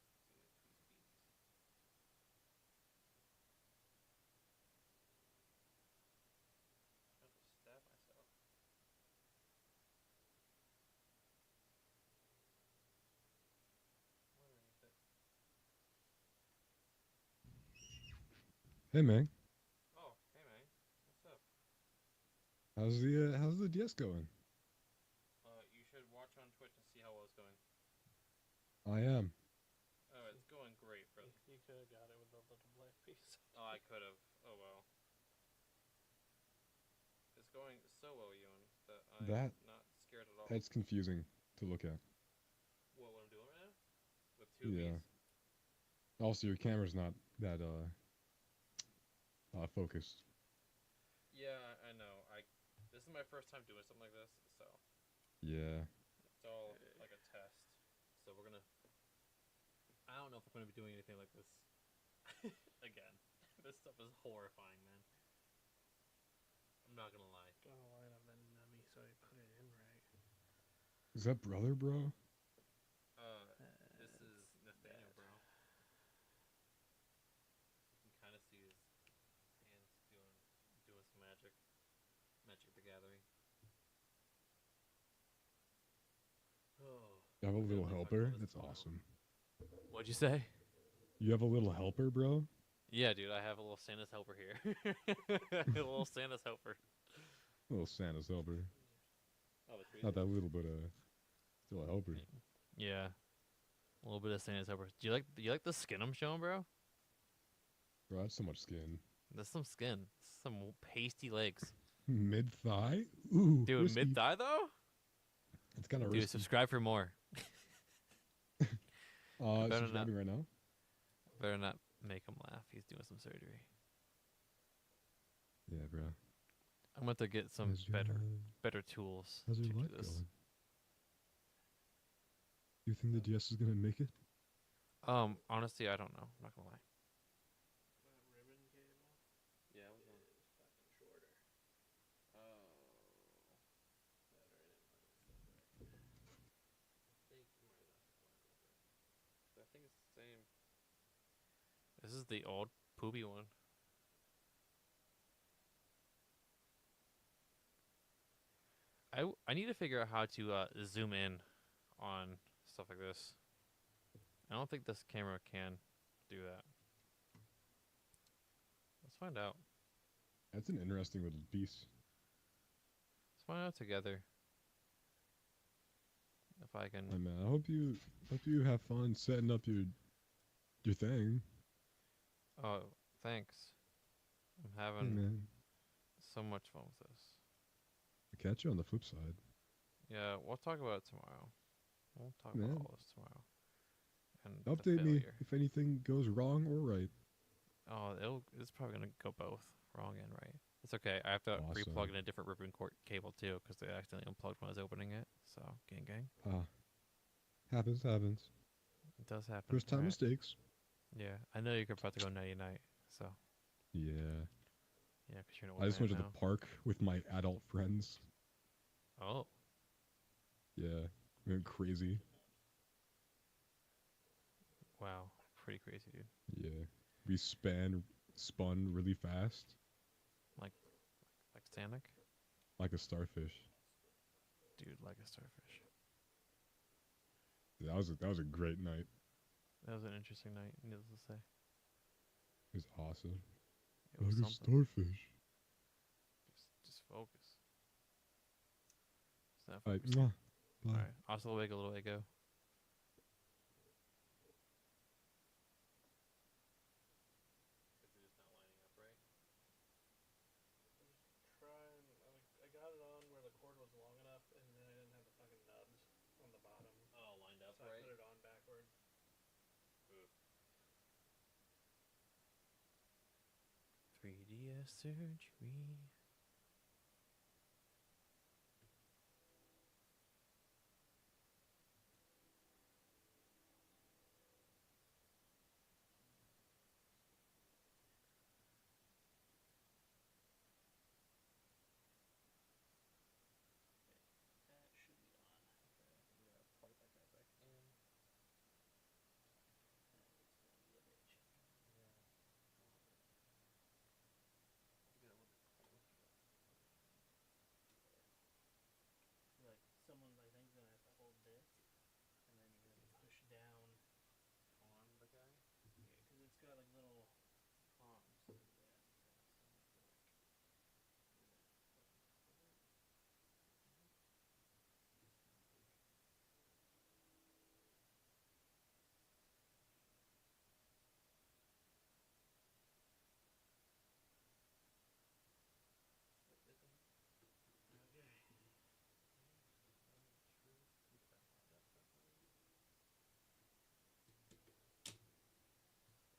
I'm trying to stab myself. What underneath it? Hey, man. Oh, hey man. What's up? How's the DS going? You should watch on Twitch and see how well it's going. I am. Oh, it's going great, brother. You could have got it with the little black piece. Oh, I could have. Oh well. It's going so well, Ewan, that I'm not scared at all. That's confusing to look at. What I'm doing right now? With two Yeah. Bs? Also, your camera's not that focused. Yeah, I know. This is my first time doing something like this, so Yeah. it's all like a test. So we're gonna. I don't know if we're gonna be doing anything like this again. This stuff is horrifying, man. I'm not gonna lie. Gonna line up that nummy so I put it in right. Is that brother, bro? This is Nathaniel, bro. You can kind of see his hands doing some magic. Magic the Gathering. Oh. You have a little helper? That's awesome. What'd you say? You have a little helper, bro? Yeah, dude, I have a little Santa's helper here. A little Santa's helper. A little Santa's helper. Oh, the trees. Not that little, but still a helper. Yeah. A little bit of Santa's helper. Do you like the skin I'm showing, bro? Bro, that's so much skin. That's some skin. Some pasty legs. Mid thigh? Ooh. Dude, risky. mid thigh though? It's kind of Dude, risky. subscribe for more. Subscribing right now. Better not make him laugh. He's doing some surgery. Yeah, bro. I'm going to get some better tools How's to your do life this. going? You think the DS is gonna make it? Honestly, I don't know. I'm not gonna lie. Yeah, I was on. I think it's the same. This is the old poopy one. I need to figure out how to zoom in on stuff like this. I don't think this camera can do that. Let's find out. That's an interesting little piece. Let's find out together. If I can. Hey man, I hope you have fun setting up your thing. Oh, thanks. I'm Hey having man, so much fun with this. I'll catch you on the flip side. Yeah, we'll talk about it tomorrow. We'll talk Man. about all this tomorrow. And the Update me failure. if anything goes wrong or right. Oh, it's probably gonna go both wrong and right. It's okay. I have to Awesome. replug in a different ribbon cord cable too, because they accidentally unplugged when I was opening it. So, gang. Happens. It does happen. First time right? mistakes. Yeah, I know you're about to go nighty night. So, Yeah. yeah, because you're an I old just went man to now. the park with my adult friends. Oh, Yeah, we went crazy. wow, pretty crazy, dude. Yeah, we spun really fast, Like Sonic, like a starfish. dude, like a starfish. That was a great night. That was an interesting night, needless to say. It was awesome. It was like a something. starfish. Just focus. It's not Alright, focused. mwah. Bye. Alright, hasta luego, little ego. I got it on where the cord was long enough, and then I didn't have the fucking nubs on the bottom. Oh, lined up, so I put it on backwards. 3DS surgery. That should be on. Okay, I'm gonna plug that guy back in. That was gonna be a bitch. Yeah. Get a little bit closer. Like someone, I think, gonna have to hold this, and then you're gonna push down On the guy? Yeah, because it's got like little prongs. Yeah.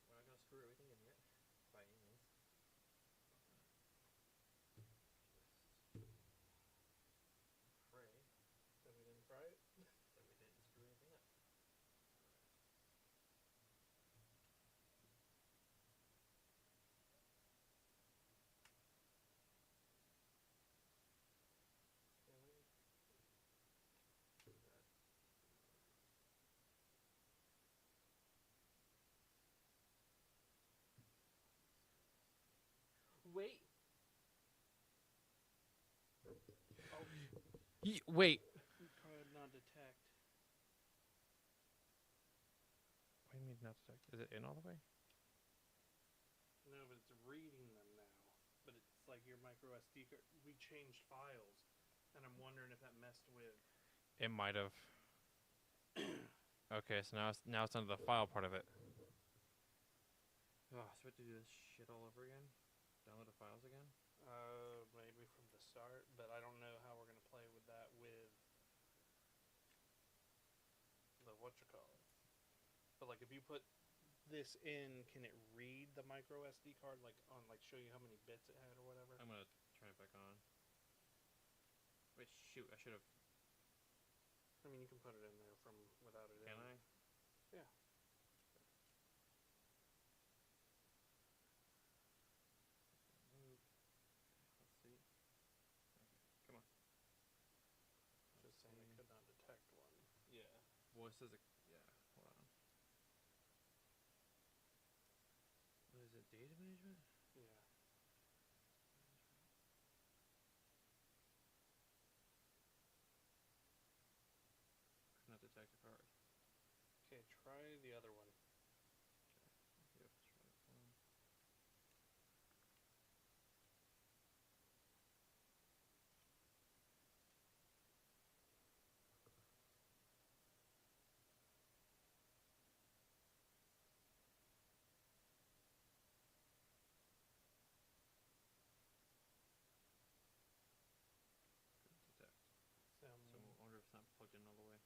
We're not gonna screw everything in yet, by any means. Just pray That we didn't fry it. that we didn't screw anything up. Wait. Wait. Card not detect. What do you mean not detect? Is it in all the way? No, but it's reading them now. But it's like your micro SD card. We changed files, and I'm wondering if that messed with. It might have. Okay, so now it's under the file part of it. Oh, so we have to do this shit all over again? Download the files again? Maybe from the start, but I don't know how we're gonna play with that with the whatchamacallit. like if you put this in, can it read the micro SD card, like on like show you how many bits it had or whatever? I'm gonna turn it back on. Wait, shoot! I should have. I mean, you can put it in there from without it. Can in. I? Yeah. Move. Let's see. Okay, come on. Just saying it could not detect one. Yeah. Well, it says it. Yeah. Hold on. What is it? Data management? Yeah. Could not detect a card. Okay, try the other one. Okay. Yep. Try this one. Couldn't detect. So I wonder if it's not plugged in all the way.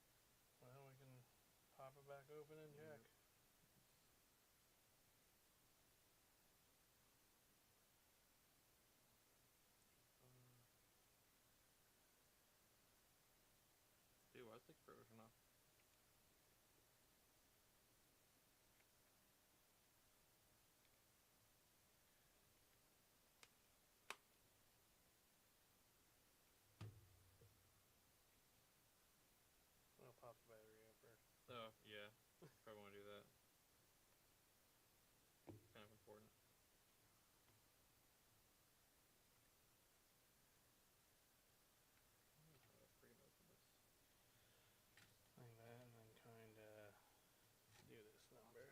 Well, we can pop it back open and check. Dude, why is the conversion off? I'll pop the battery out first. Oh, yeah. Probably want to do that. Kind of important. I'm gonna try to freaking open this. Like that, and then kind of do this number.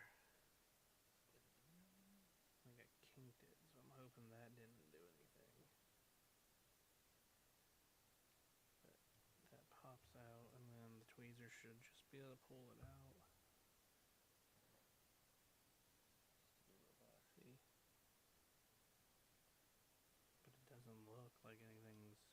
I think I kinked it, so I'm hoping that didn't do anything. But that pops out, and then the tweezer should just be able to pull it out. See? But it doesn't look like anything's...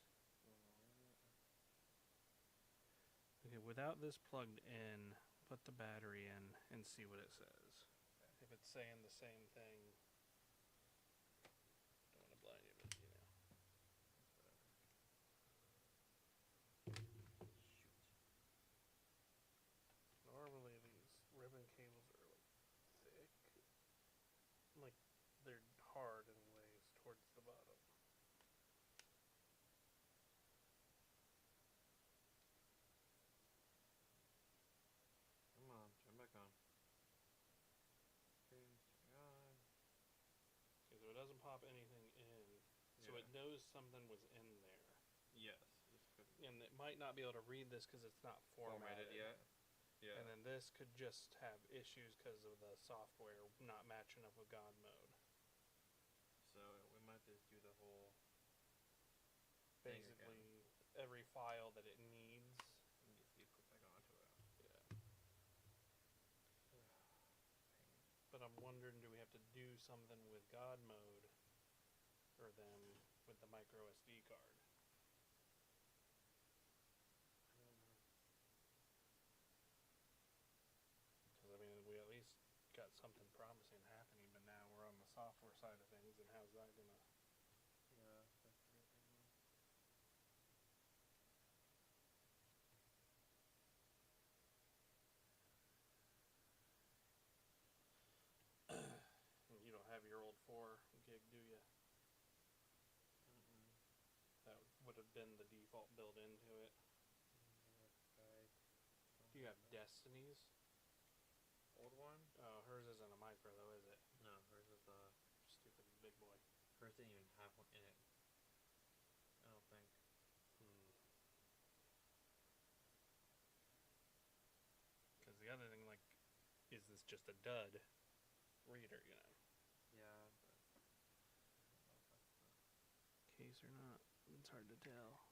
Okay, without this plugged in, put the battery in and see what it says. Okay. If it's saying the same thing, don't want to blind you, but you know. Shoot. Normally these ribbon cables are like thick, like they're hard anyways towards the bottom. Come on, turn back on. Okay, turning on. Okay, so it doesn't pop anything in, so it knows something was in there. Yes. Just couldn't. And it might not be able to read this because it's not formatted yet. Yeah. And then this could just have issues because of the software not matching up with God mode. So we might just do the whole. Basically, every file that it needs. And just see put back onto it. Yeah. But I'm wondering, do we have to do something with God mode, or them with the micro SD card? I don't know. Because I mean, we at least got something promising happening, but now we're on the software side of things, and how's that gonna? Yeah, that's the good thing. You don't have your old 4 gig, do you? Mm-mm. That would have been the default built into it. Do you have Destiny's? Old one? Oh, hers isn't a micro though, is it? No, hers is the Stupid big boy. hers didn't even have one in it. I don't think. Because the other thing, like, is this just a dud reader, you know? Yeah, but I don't know if that's the Case or not, it's hard to tell.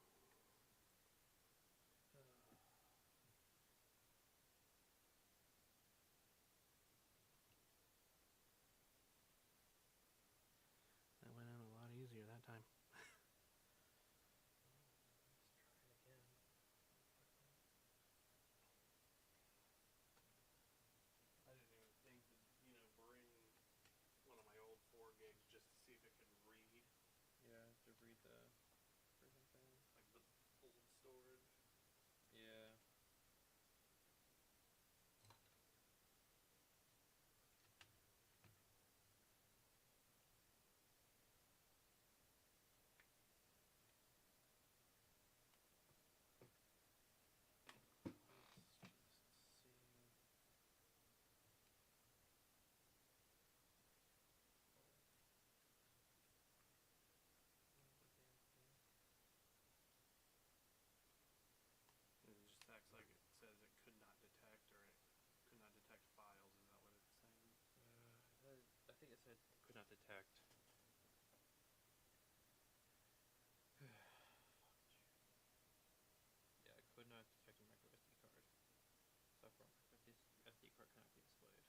That went in a lot easier that time. Let's try it again. I didn't even detect. Yeah, I could not detect a micro SD card. Software SD card cannot be displayed.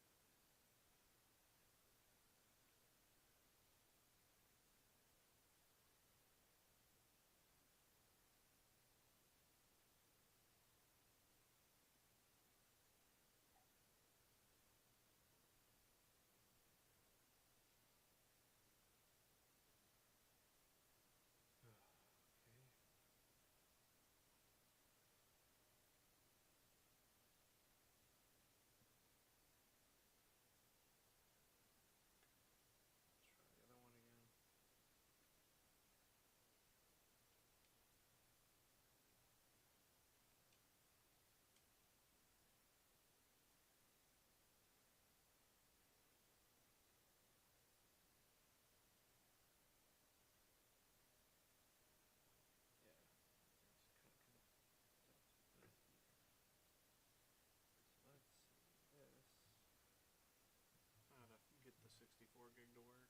How to get the 64 gig to work.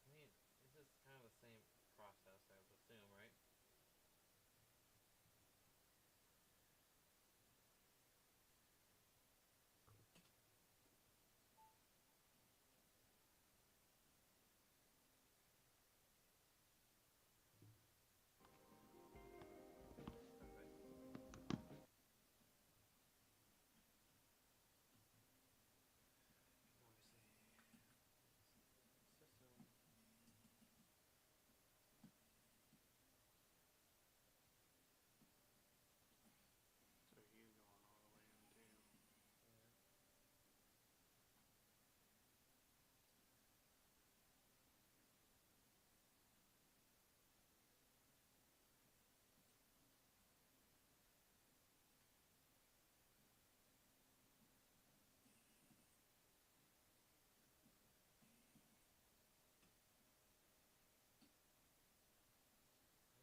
I mean, this is kind of the same process, I would assume, right? So he's going all the way in too.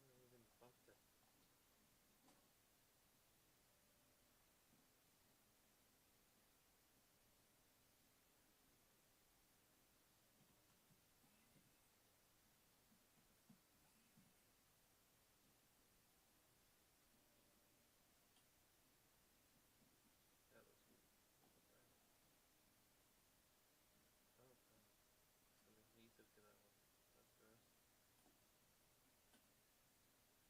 I haven't even buffed it. That looks weird. Oh, God. Some adhesive to that one.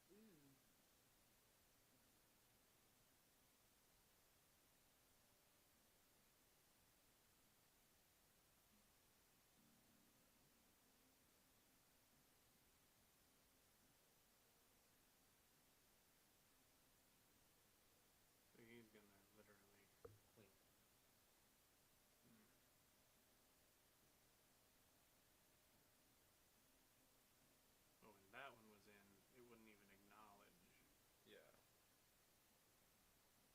That's gross. Ooh. So he's gonna literally clean. But when that one was in, it wouldn't even acknowledge. Yeah.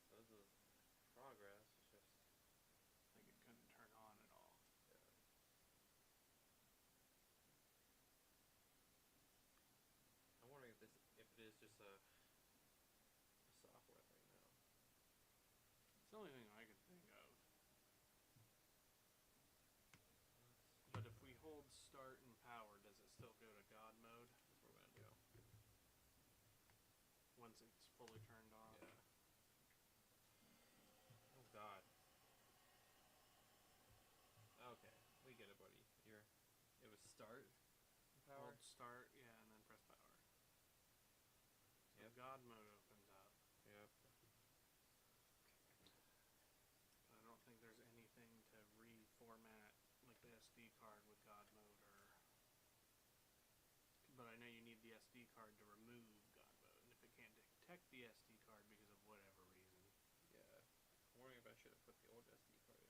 So this is progress. It's just Like it couldn't turn on at all. yeah. I'm wondering if it is just a software thing now. It's the only thing I could think of. But if we hold start and power, does it still go to God mode? That's where we're gonna go. Once it's fully turned off? Yeah. Oh God. Okay, we get it, buddy. It was start and power. Hold start, yeah, and then press power. So Yep. God mode opens up. Yep. But I don't think there's anything to reformat, like SD card with God mode, but I know you need the SD card to remove God mode, and if it can't detect the SD card because of whatever reason. Yeah. I'm wondering if I should have put the old SD card in.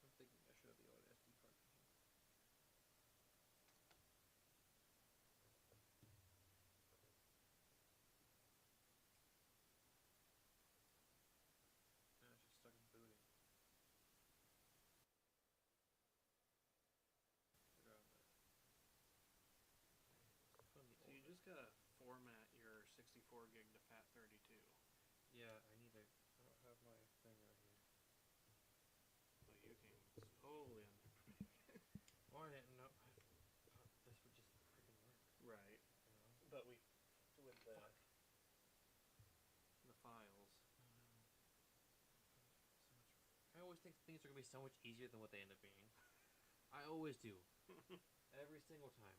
I'm thinking I should have the old SD card. No, it's just stuck in booting. So you just gotta format your 64 gig to FAT32. Yeah, I need to. I don't have my thing right here. So you can totally Oh, I didn't know. I thought this would just freaking work. Right. You know? But we with the files. I always think things are gonna be so much easier than what they end up being. I always do. Every single time.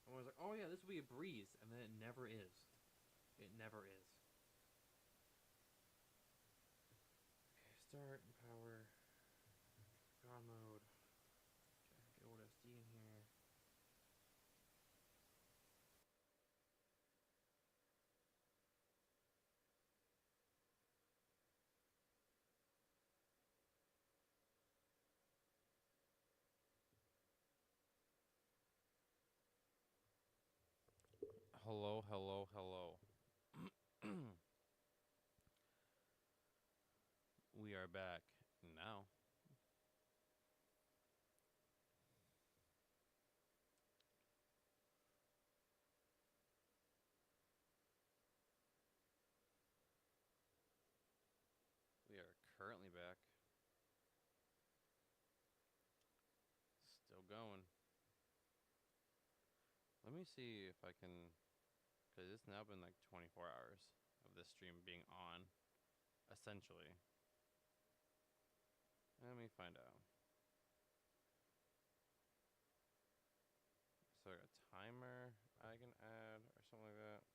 I'm always like, oh yeah, this will be a breeze, and then it never is. It never is. Okay, start and power. God mode. Okay, get old SD in here. Hello, hello, hello. We are back now. We are currently back. Still going. Let me see if I can, because it's now been like 24 hours of this stream being on, essentially. Let me find out. So like a timer I can add or something like that.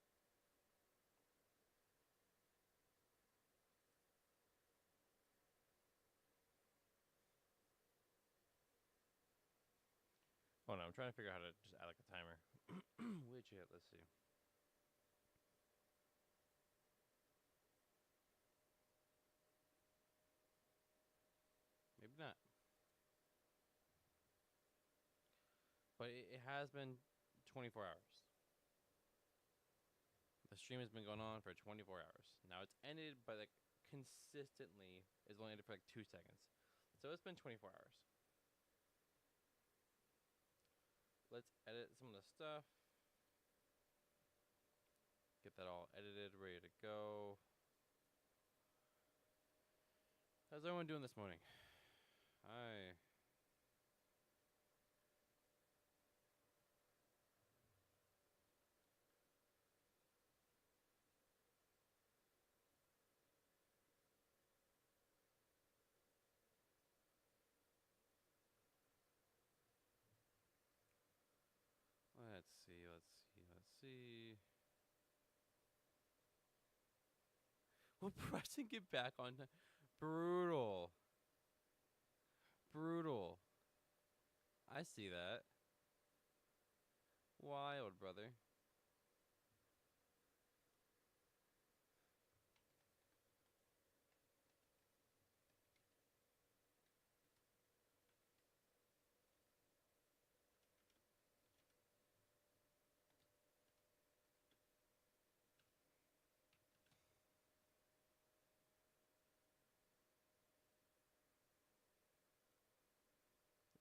Oh no, I'm trying to figure out how to just add like a timer. Widget, let's see. Maybe not. But it has been 24 hours. The stream has been going on for 24 hours. Now it's ended, but like consistently it's only ended for like 2 seconds. So it's been 24 hours. Let's edit some of the stuff. Get that all edited, ready to go. How's everyone doing this morning? Hi. Let's see, let's see, let's see. Will Preston get back on time? Brutal. Brutal. I see that. Wild, brother.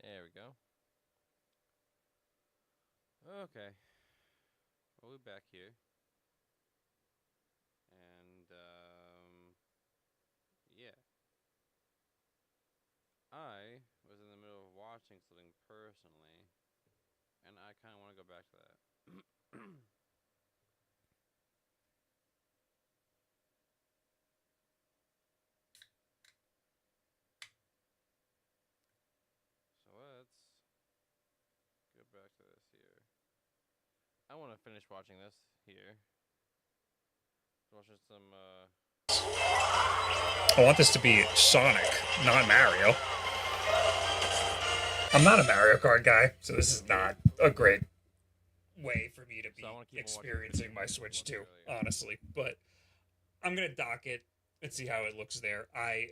There we go. Okay. Well, we're back here. And, yeah. I was in the middle of watching something personally, and I kind of want to go back to that. So let's finish watching this here. Watching some. I want this to be Sonic, not Mario. I'm not a Mario Kart guy, so this is not a great way for me to be experiencing my Switch 2, honestly. But I'm going to dock it and see how it looks there. I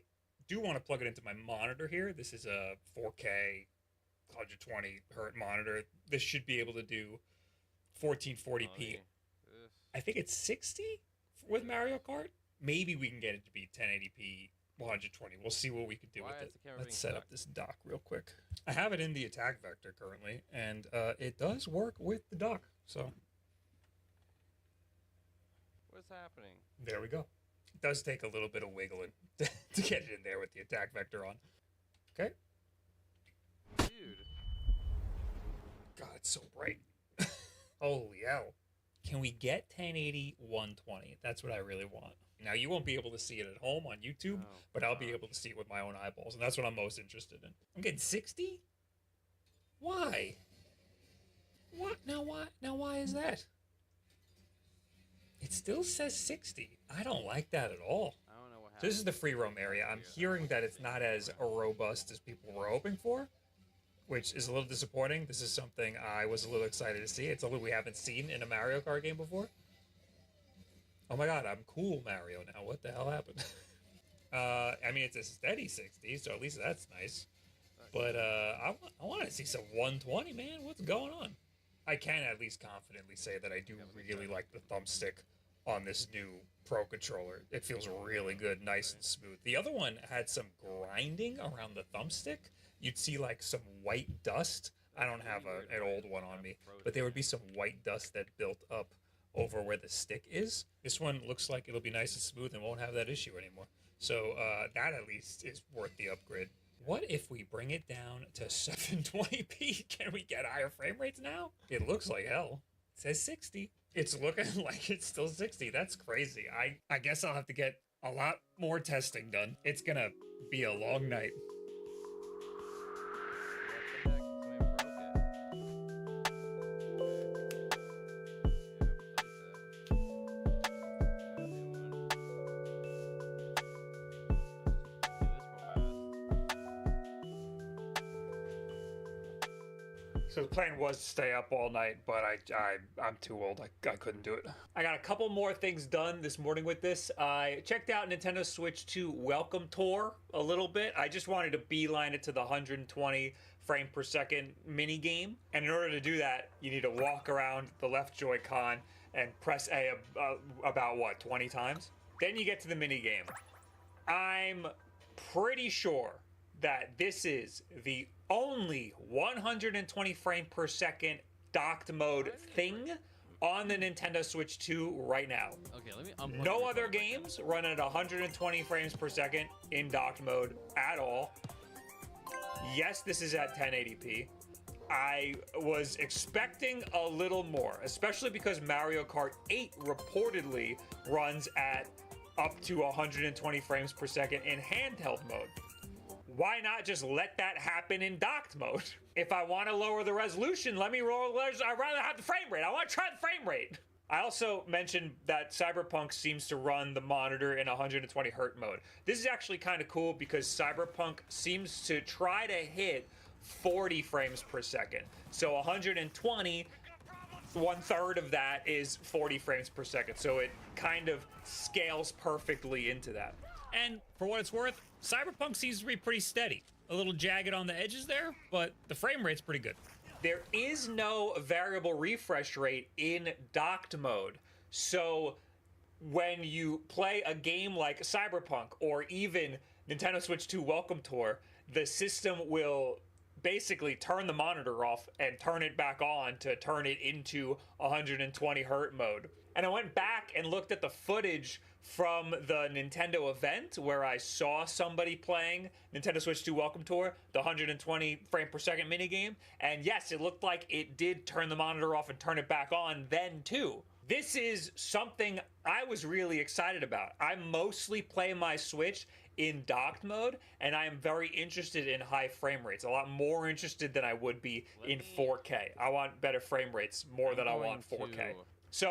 do want to plug it into my monitor here. This is a 4K 120 hertz monitor. This should be able to do 1440p. I think it's 60 with Mario Kart. Maybe we can get it to be 1080p 120. We'll see what we can do with it. Let's set up this dock real quick. I have it in the attack vector currently, and it does work with the dock. So what's happening? There we go. It does take a little bit of wiggling to get it in there with the attack vector on. Okay. Dude. God, it's so bright. Holy hell. Can we get 1080 120? That's what I really want. Now, you won't be able to see it at home on YouTube, but I'll be able to see it with my own eyeballs, and that's what I'm most interested in. I'm getting 60? Why? What? Now why is that? It still says 60. I don't like that at all. I don't know what happened. So this is the free roam area. I'm hearing that it's not as robust as people were hoping for, which is a little disappointing. This is something I was a little excited to see. It's something we haven't seen in a Mario Kart game before. Oh my god, I'm cool Mario now. What the hell happened? I mean, it's a steady 60, so at least that's nice. But I want to see some 120, man. What's going on? I can at least confidently say that I do really like the thumbstick on this new Pro Controller. It feels really good, nice and smooth. The other one had some grinding around the thumbstick. You'd see like some white dust. I don't have an old one on me, but there would be some white dust that built up over where the stick is. This one looks like it'll be nice and smooth and won't have that issue anymore. So that at least is worth the upgrade. What if we bring it down to 720p? Can we get higher frame rates now? It looks like hell. It says 60. It's looking like it's still 60. That's crazy. I guess I'll have to get a lot more testing done. It's gonna be a long night. So the plan was to stay up all night, but I'm too old. I couldn't do it. I got a couple more things done this morning with this. I checked out Nintendo Switch 2 Welcome Tour a little bit. I just wanted to beeline it to the 120 frame per second mini game. And in order to do that, you need to walk around the left Joy-Con and press A about what, 20 times? Then you get to the mini game. I'm pretty sure that this is the only 120 frame per second docked mode thing on the Nintendo Switch 2 right now. Okay, let me no other games run at 120 frames per second in docked mode at all. Yes, this is at 1080p. I was expecting a little more, especially because Mario Kart 8 reportedly runs at up to 120 frames per second in handheld mode. Why not just let that happen in docked mode? If I want to lower the resolution, let me lower the resolution. I'd rather have the frame rate. I want to try the frame rate. I also mentioned that Cyberpunk seems to run the monitor in 120 hertz mode. This is actually kind of cool because Cyberpunk seems to try to hit 40 frames per second. So 120, 1/3 of that is 40 frames per second. So it kind of scales perfectly into that. And for what it's worth, Cyberpunk seems to be pretty steady. A little jagged on the edges there, but the frame rate's pretty good. There is no variable refresh rate in docked mode. So when you play a game like Cyberpunk or even Nintendo Switch 2 Welcome Tour, the system will basically turn the monitor off and turn it back on to turn it into 120 hertz mode. And I went back and looked at the footage from the Nintendo event where I saw somebody playing Nintendo Switch 2 Welcome Tour, the 120 frame per second minigame. And yes, it looked like it did turn the monitor off and turn it back on then too. this is something I was really excited about. I mostly play my Switch in docked mode, and I am very interested in high frame rates. A lot more interested than I would be in 4K. I want better frame rates more than I want 4K.